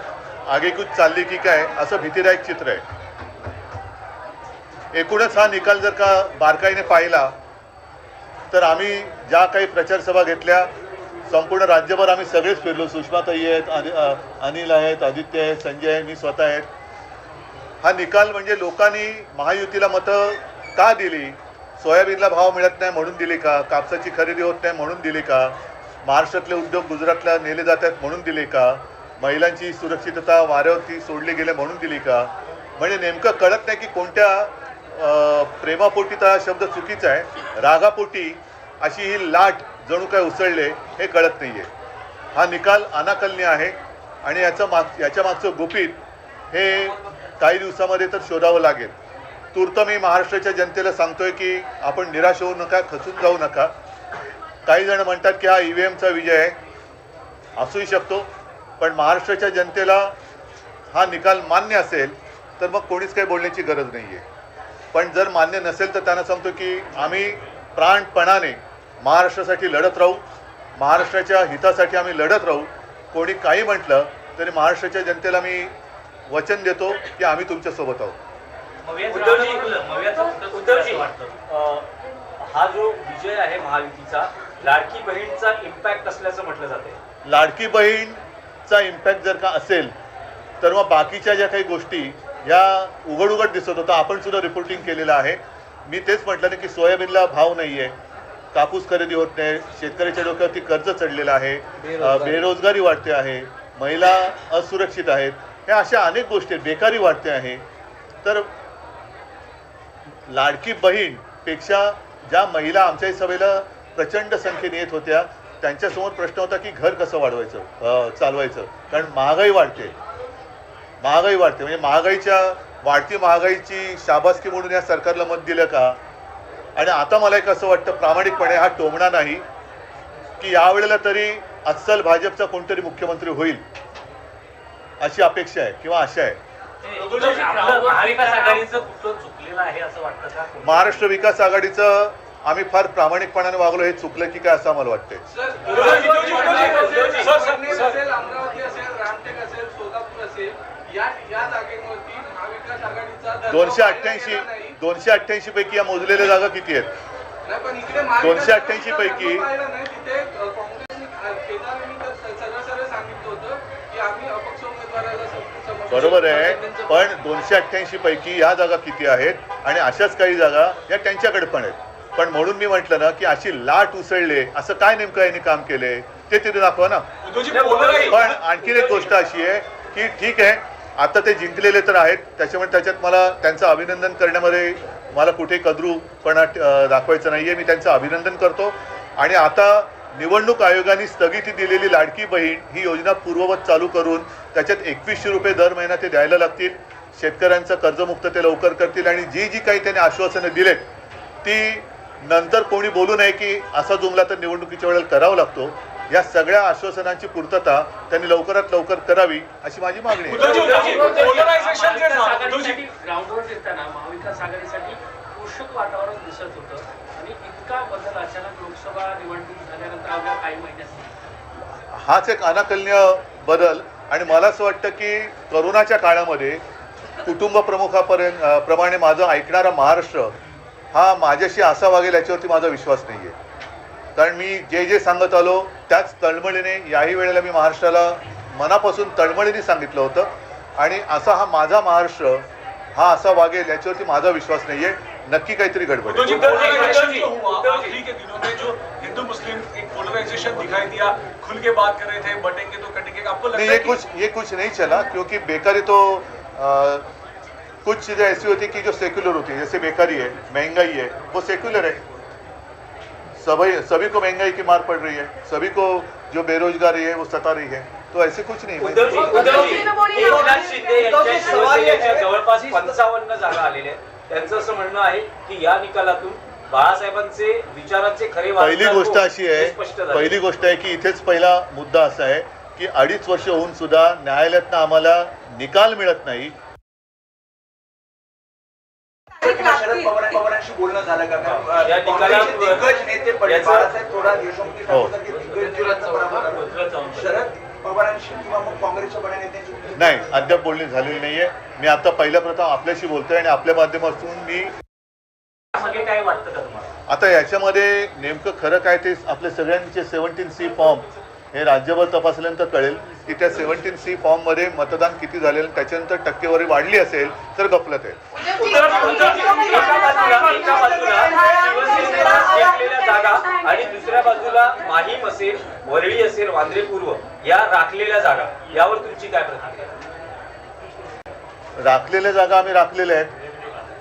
आगेकूच चालली की काय असं भीतीदायक चित्र आहे. एकूणच हा निकाल जर का बारकाईने पाहिला तर आम्ही ज्या काही प्रचार सभा घेतल्या संपूर्ण राज्यभर आम्ही सगळेच फिरलो. सुषमाताई आहेत, अनिल आहेत, आदित्य आहेत, संजय आहे, मी स्वतः आहेत. हा निकाल म्हणजे लोकांनी महायुतीला मतं का दिली? सोयाबीनला भाव मिळत नाही म्हणून दिली का? कापसाची खरेदी होत नाही म्हणून दिली का? महाराष्ट्रातले उद्योग गुजरातला नेले जात आहेत म्हणून दिले का? महिलांची सुरक्षितता वाऱ्यावरती सोडली गेले म्हणून दिली का? म्हणजे नेमकं कळत नाही की कोणत्या प्रेमापोटी तर हा शब्द चुकीचा आहे, रागापोटी अशी ही लाट जणू काय उसळले हे कळत नाही आहे. हा निकाल अनाकलनीय आहे आणि याच्या मागचं गुपित हे काही दिवसामध्ये तर शोधावं लागेल. तूर्त मी महाराष्ट्राच्या जनतेला सांगतोय की आपण निराश होऊ नका, खचून जाऊ नका. काही जण म्हणतात की हा EVMचा विजय आहे, असूही शकतो, पण महाराष्ट्राच्या जनतेला हा निकाल मान्य असेल तर मग कोणीच काही बोलण्याची गरज नाही आहे. पण जर मान्य नसेल तर त्यांना सांगतो की आम्ही प्राणपणाने महाराष्ट्रासाठी लढत राहू, महाराष्ट्राच्या हितासाठी आम्ही लढत राहू. कोणी काही म्हटलं तरी महाराष्ट्राच्या जनतेला मी वचन देतो की आम्ही तुमच्यासोबत आहोत. उद्धवजी, हा जो विजय आहे महायुतीचा, लाडकी बहीणचा इम्पॅक्ट असल्याचं म्हटलं जाते. लाडकी बहीणचा इम्पॅक्ट जर का असेल तर मग बाकीच्या ज्या काही गोष्टी या उघड दिसत होता, आपण सुद्धा रिपोर्टिंग केलेलं आहे. मी तेच म्हटलं ना की सोयाबीनला भाव नाही आहे, कापूस खरेदी होत नाही, शेतकऱ्याच्या डोक्यावरती कर्ज चढलेलं आहे, बेरोजगारी वाढते आहे, महिला असुरक्षित आहेत, ह्या अशा अनेक गोष्टी, बेकारी वाढते आहे. तर लाडकी बहीणपेक्षा ज्या महिला आमच्या सभेला प्रचंड संख्येने येत होत्या त्यांच्यासमोर प्रश्न होता की घर कसं चालवायचं. कारण महागाई वाढते म्हणजे वाढती महागाईची शाबासकी म्हणून या सरकारला मत दिलं का? आणि आता मला एक असं वाटतं प्रामाणिकपणे, हा टोमणा नाही, की यावेळेला तरी अस्सल भाजपचा कोणतरी मुख्यमंत्री होईल अशी अपेक्षा आहे किंवा आशा आहे. महाविकास आघाडीचं कुठं चुकलेलं आहे असं वाटतं का? महाराष्ट्र विकास आघाडीचं आम्ही फार प्रामाणिकपणाने वागलो हे चुकलं की काय असं आम्हाला वाटतंय. 288 पैकी या मोजलेल्या जागा किती आहेत? 288 पैकी बरोबर आहे, पण 288 पैकी या जागा किती आहेत आणि अशाच काही जागा या त्यांच्याकडे पण आहेत. पण म्हणून मी म्हटलं ना की अशी लाट उसळले असं काय नेमकं यांनी काम केलंय ते तिथे दाखवा ना. पण आणखीन एक गोष्ट अशी आहे की ठीक आहे, आता ते जिंकलेले तर आहेत, त्याच्यामुळे त्याच्यात मला त्यांचं अभिनंदन करण्यामध्ये मला कुठे कद्रूपणा दाखवायचं नाहीये. मी त्यांचं अभिनंदन करतो. आणि आता निवडणूक आयोगाने स्थगिती दिलेली लाडकी बहीण ही योजना पूर्ववत चालू करून त्याच्यात 2100 रुपये दर महिना ते द्यायला लागतील. शेतकऱ्यांचं कर्जमुक्त ते लवकर करतील आणि जी काही त्यांनी आश्वासनं दिलेत ती नंतर कोणी बोलू नये की असा जुमला तर निवडणुकीच्या वेळेला करावा लागतो. या सगळ्या आश्वासनांची पूर्तता त्यांनी लवकरात लवकर करावी अशी माझी मागणी आहे. ग्राउंडवर फिरताना महाविकास आघाडीसाठी पोषक वातावरण दिसत होतं आणि इतका बदल अचानक लोकसभा निवडणूक झाल्यानंतर अवघ्या काही महिन्यात हाच एक अनाकलनीय बदल. आणि मला असं वाटतं की करोनाच्या काळामध्ये कुटुंब प्रमुखाप्रमाणे माझं ऐकणारा महाराष्ट्र हा माझ्याशी असा वागेल याच्यावरती माझा विश्वास नाही आहे. कारण मी जे सांगत आलो त्याच तळमळीने याही वेळेला मी महाराष्ट्राला मनापासून तळमळीने सांगितलं होतं. आणि असा हा माझा महाराष्ट्र हा असा वागेल याच्यावरती माझा विश्वास नाही आहे. नक्की काहीतरी गडबड है. हिंदू मुस्लिम एक पोलराइजेशन दिखाई दिया, खुल के बात कर रहे थे, बटेंगे तो कटेंगे. आपको लगता है ये कुछ नहीं चला क्योंकि बेकारी तो कुछ चीज़ें ऐसी होती कि जो सेक्युलर होती है. जैसे बेकारी है, महंगाई है, वो सेक्युलर है. सभी को महंगाई की मार पड़ रही है, सभी को जो बेरोजगारी है वो सता रही है. तो ऐसे कुछ नहीं. एकनाथ शिंदे यांच्या शिवसेनेच्या जवळपास 55 जागा आलेल्या आहेत. त्यांचं असं म्हणणं आहे की या निकालातून बाळासाहेबांचे विचारांचे खरे पहिली गोष्ट आहे की इथेच पहिला मुद्दा असा आहे की 2.5 वर्ष होऊन सुद्धा न्यायालयातनं आम्हाला निकाल मिळत नाही. शरद पवारांशी बोलणं झालं का? दिग्गज नेते बाळासाहेब थोरात, यशोमती शरद पवारांशी किंवा मग काँग्रेसच्या बड्या नेत्यांशी नाही, अद्याप बोलणी झालेली नाहीये. मी आता पहिल्या प्रथम आपल्याशी बोलतोय आणि आपल्या माध्यमातून मी काय वाटतं का तुम्हाला? आता याच्यामध्ये नेमकं खरं काय ते आपले सगळ्यांचे 17C फॉर्म हे राज्यभर तपासल्यानंतर कळेल की त्या 17C फॉर्ममध्ये मतदान किती झालेलं, त्याच्यानंतर टक्केवारी वाढली असेल तर गफलत आहे. जागा आणि दुसऱ्या बाजूला माहीम असेल, वरळी असेल, वांद्रे पूर्व या राखलेल्या जागा, यावर तुमची काय प्रतिक्रिया? राखलेल्या जागा आम्ही राखलेल्या आहेत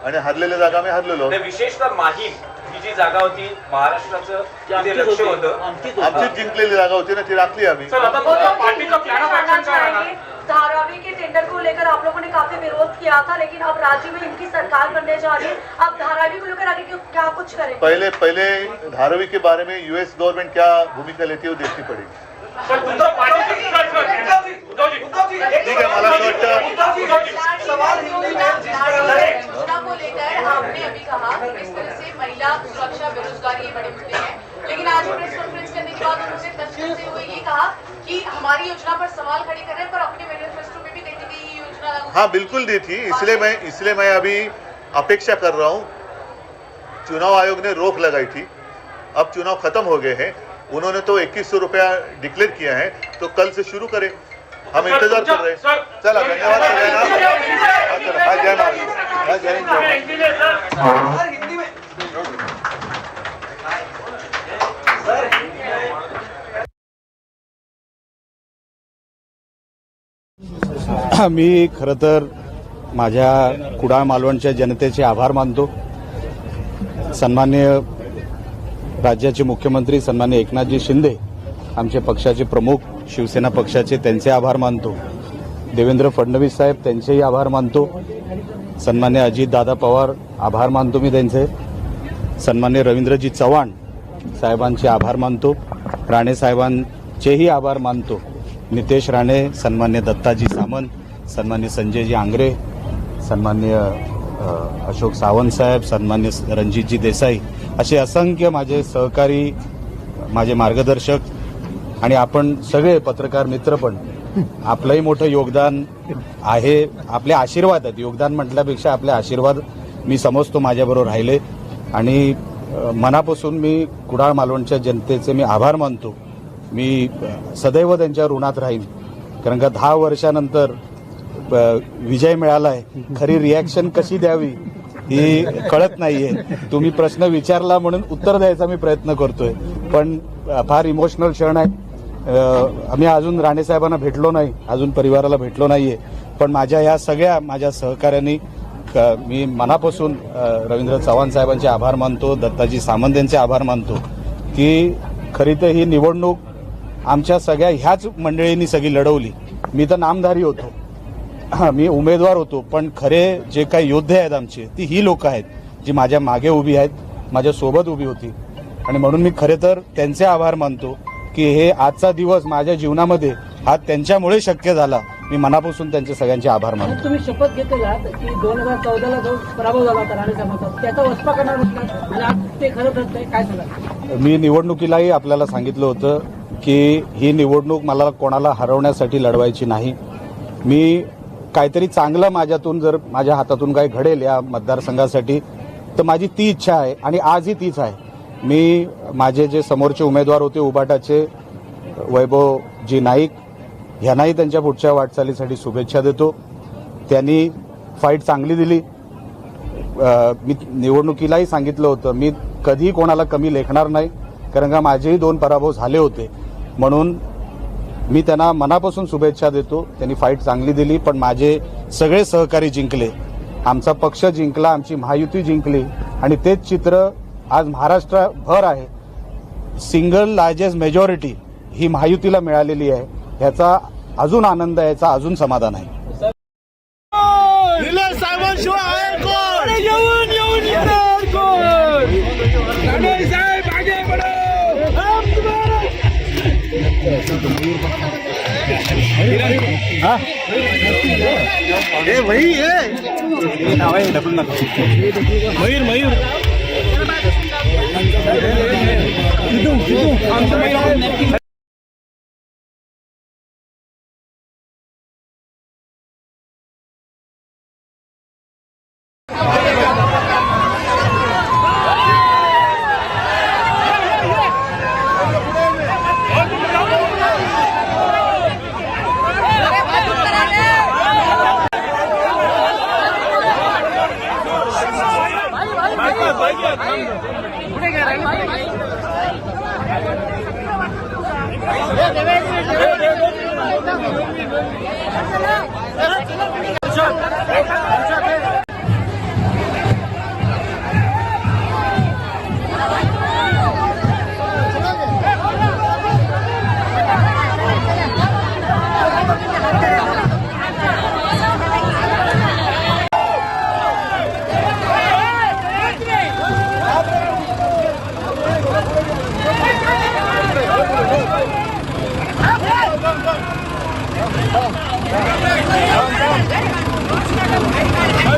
आणि हरलेल्या जागा आम्ही हरलेलो. विशेषतः माहीम ही जी जागा होती, महाराष्ट्राचं तिथे लक्ष होतं, आमची जिंकलेली जागा होती ना, ती राखली आम्ही. धारावी के टेंडर को लेकर आप लोगों ने काफी विरोध किया था, लेकिन अब राज्य में इनकी सरकार बनने जा रही है, अब धारावी को लेकर आगे क्या कुछ करें? पहले धारावी के बारे में यूएस गवर्नमेंट क्या भूमिका लेती है वो देखनी पड़ेगी. ठीक है, मला असं वाटतं योजना को लेकर आपने अभी कहा कि किस तरह से महिला सुरक्षा, बेरोजगारी ये बड़े मुद्दे हैं, लेकिन आज प्रेस कॉन्फ्रेंस करने के बाद उन्होंने तथ्य हुए ये कहा कि हमारी योजना पर सवाल खड़े कर रहे हैं, पर अपने मैनिफेस्टो में भी कहती गई ये योजना लागू. हाँ बिल्कुल दी थी, इसलिए मैं अभी अपेक्षा कर रहा हूँ. चुनाव आयोग ने रोक लगाई थी, अब चुनाव खत्म हो गए हैं, उन्होंने तो 2100 रुपया डिक्लेयर किया है, तो कल से शुरू करें. हम इंतजार कर रहे हैं. चला, धन्यवाद सगळ्यांना. हाँ, जय महाराज. हाँ, जय हिंद. मी खरं तर माझ्या कुडाळ मालवणच्या जनतेचे आभार मानतो. सन्माननीय राज्याचे मुख्यमंत्री सन्माननीय एकनाथजी शिंदे, आमचे पक्षाचे प्रमुख, शिवसेना पक्षाचे, त्यांचे आभार मानतो. देवेंद्र फडणवीस साहेब, त्यांचेही आभार मानतो. सन्मान्य अजितदादा पवार, आभार मानतो मी त्यांचे. सन्मान्य रवींद्रजी चव्हाण साहेबांचे आभार मानतो. राणे साहेबांचेही आभार मानतो. नितेश राणे, सन्मान्य दत्ताजी सामंत, सन्मान्य संजयजी आंग्रे, सन्मान्य अशोक सावंत साहेब, सन्मान्य रणजितजी देसाई, असे असंख्य माझे सहकारी, माझे मार्गदर्शक आणि आपण सगळे पत्रकार मित्र पण, आपलंही मोठं योगदान आहे. आपले आशीर्वाद आहेत, योगदान म्हटल्यापेक्षा आपले आशीर्वाद मी समजतो माझ्याबरोबर राहिले. आणि मनापासून मी कुडाळ मालवणच्या जनतेचे मी आभार मानतो. मी सदैव त्यांच्या ऋणात राहीन, कारण का 10 वर्षानंतर विजय मिळालाय. खरी रिॲक्शन कशी द्यावी ही कळत नाहीये. तुम्ही प्रश्न विचारला म्हणून उत्तर द्यायचा मी प्रयत्न करतोय, पण फार इमोशनल क्षण आहे. आम्ही अजून राणे साहेबांना भेटलो नाही, अजून परिवाराला भेटलो नाहीये, पण माझ्या या सगळ्या माझ्या सहकाऱ्यांनी मी मनापासून रवींद्र चव्हाण साहेबांचे आभार मानतो, दत्ताजी सामंत यांचे आभार मानतो, की खरी तर ही निवडणूक आमच्या सगळ्या ह्याच मंडळींनी सगळी लढवली. मी तर नामधारी होतो, मी उमेदवार होतो, पण खरे जे काही योद्धे आहेत आमचे, ती ही लोक आहेत जी माझ्या मागे उभी आहेत, माझ्या सोबत उभी होती. आणि म्हणून मी खरे तर त्यांचे आभार मानतो की हे आजचा दिवस माझ्या जीवनामध्ये हा त्यांच्यामुळे शक्य झाला. मी मनापासून त्यांचे सगळ्यांचे आभार मानतो. तुम्ही शपथ घेतलेला की 2014ला जो पराभव झाला होता राणे साहेबांचा, त्याचा वचपा करणार होता, ते खरं ठरतंय, काय सांगा? मी निवडणुकीलाही आपल्याला सांगितलं होतं की ही निवडणूक मला कोणाला हरवण्यासाठी लढवायची नाही. मी काहीतरी चांगलं माझ्यातून, जर माझ्या हातातून काही घडेल या मतदारसंघासाठी, तर माझी ती इच्छा आहे आणि आजही तीच आहे. मी माझे जे समोरचे उमेदवार होते उबाटाचे, वैभवजी नाईक, ह्यांनाही त्यांच्या पुढच्या वाटचालीसाठी शुभेच्छा देतो. त्यांनी फाईट चांगली दिली. मी निवडणुकीलाही सांगितलं होतं मी कधी कोणाला कमी लेखणार नाही, कारण का माझेही 2 पराभव झाले होते. म्हणून मी त्यांना मनापासून शुभेच्छा देतो. त्यांनी फाईट चांगली दिली, पण माझे सगळे सहकारी जिंकले, आमचा पक्ष जिंकला, आमची महायुती जिंकली. आणि तेच चित्र आज महाराष्ट्रभर आहे. सिंगल लार्जेस्ट मेजॉरिटी ही महायुतीला मिळालेली आहे. ह्याचा अजून आनंद आहे, याचा अजून समाधान आहे. साहेब आगे बढ़ो, हम तुम्हारे हा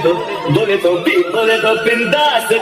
बोले तो बिंदास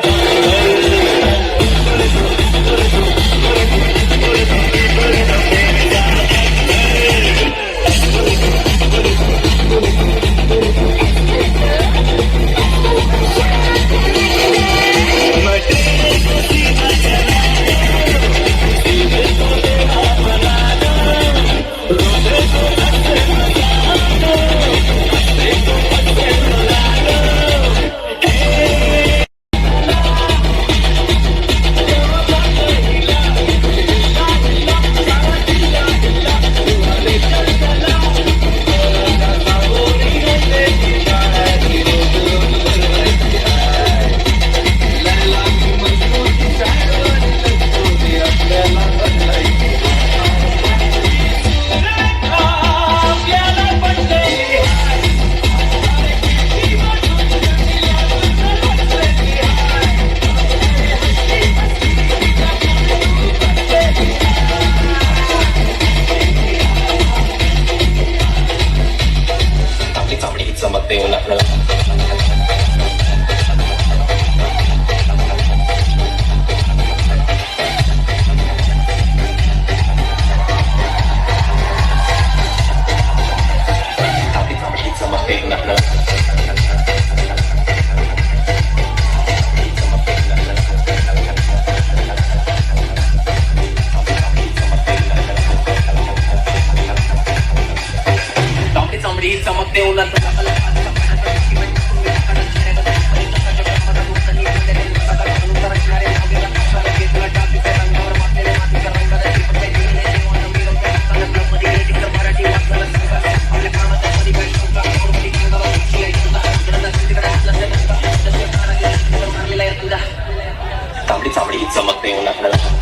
चमकते हो लखनऊ चमकते हो तांबडी चामडी चमकते हो लखनऊ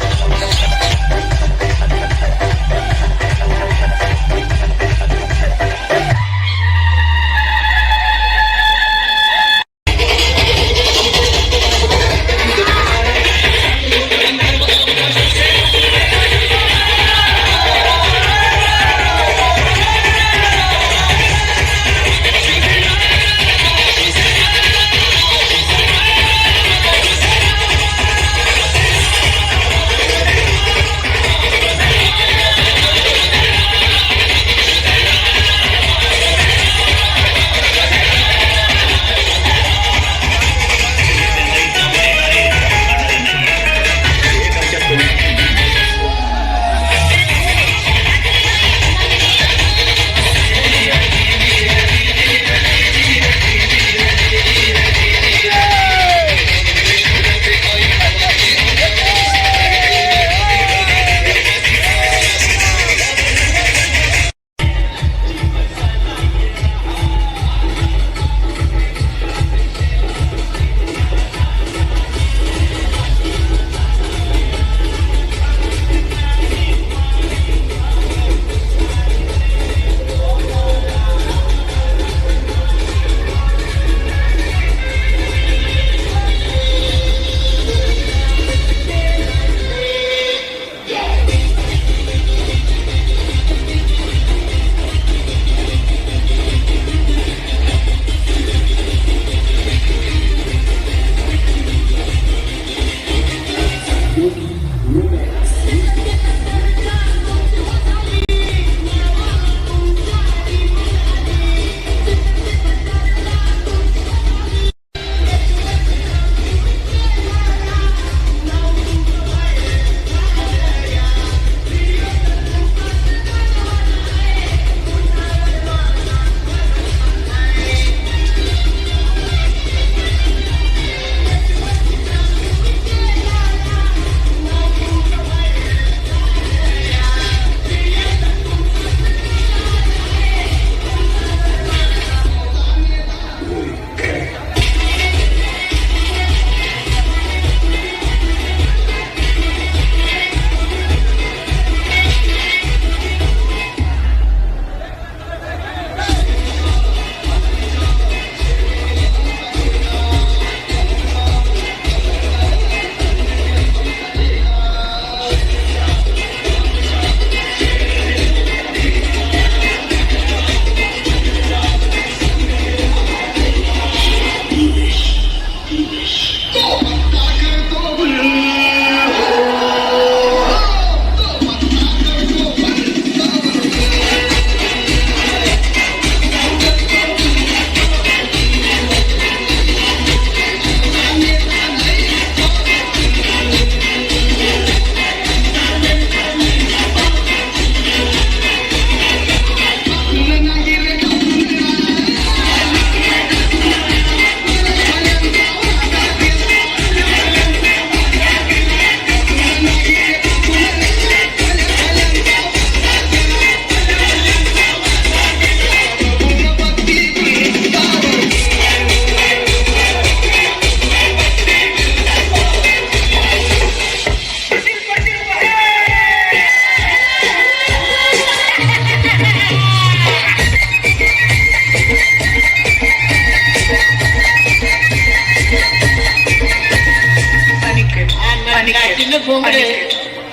भोंगडे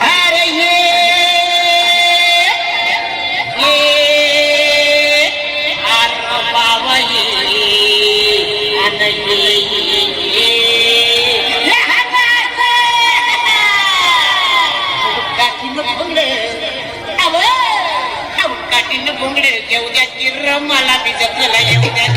अरे ये अरे बाबा ये अरे काठीनं भोंगडे काठीनं भोंगडे येऊ द्या की मला बी जपलेला येऊ द्या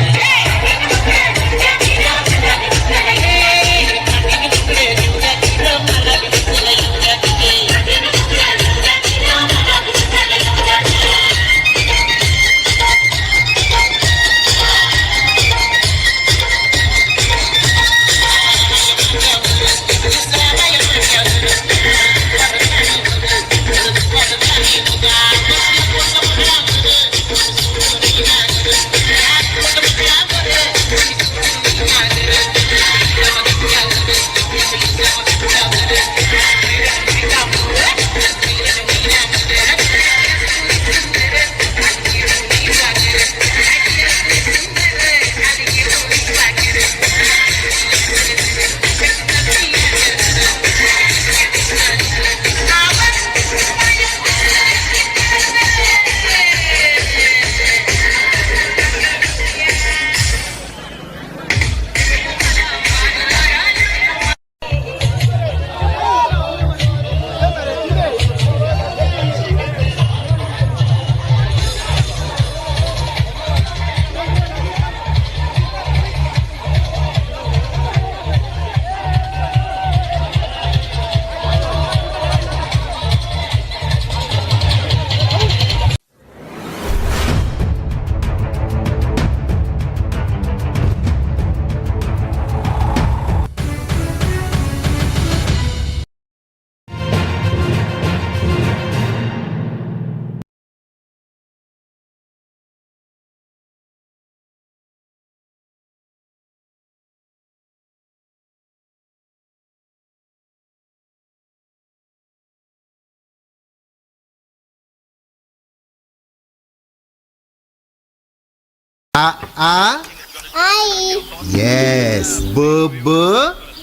आई येस ब ब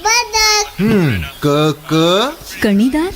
बदक क क कणीदार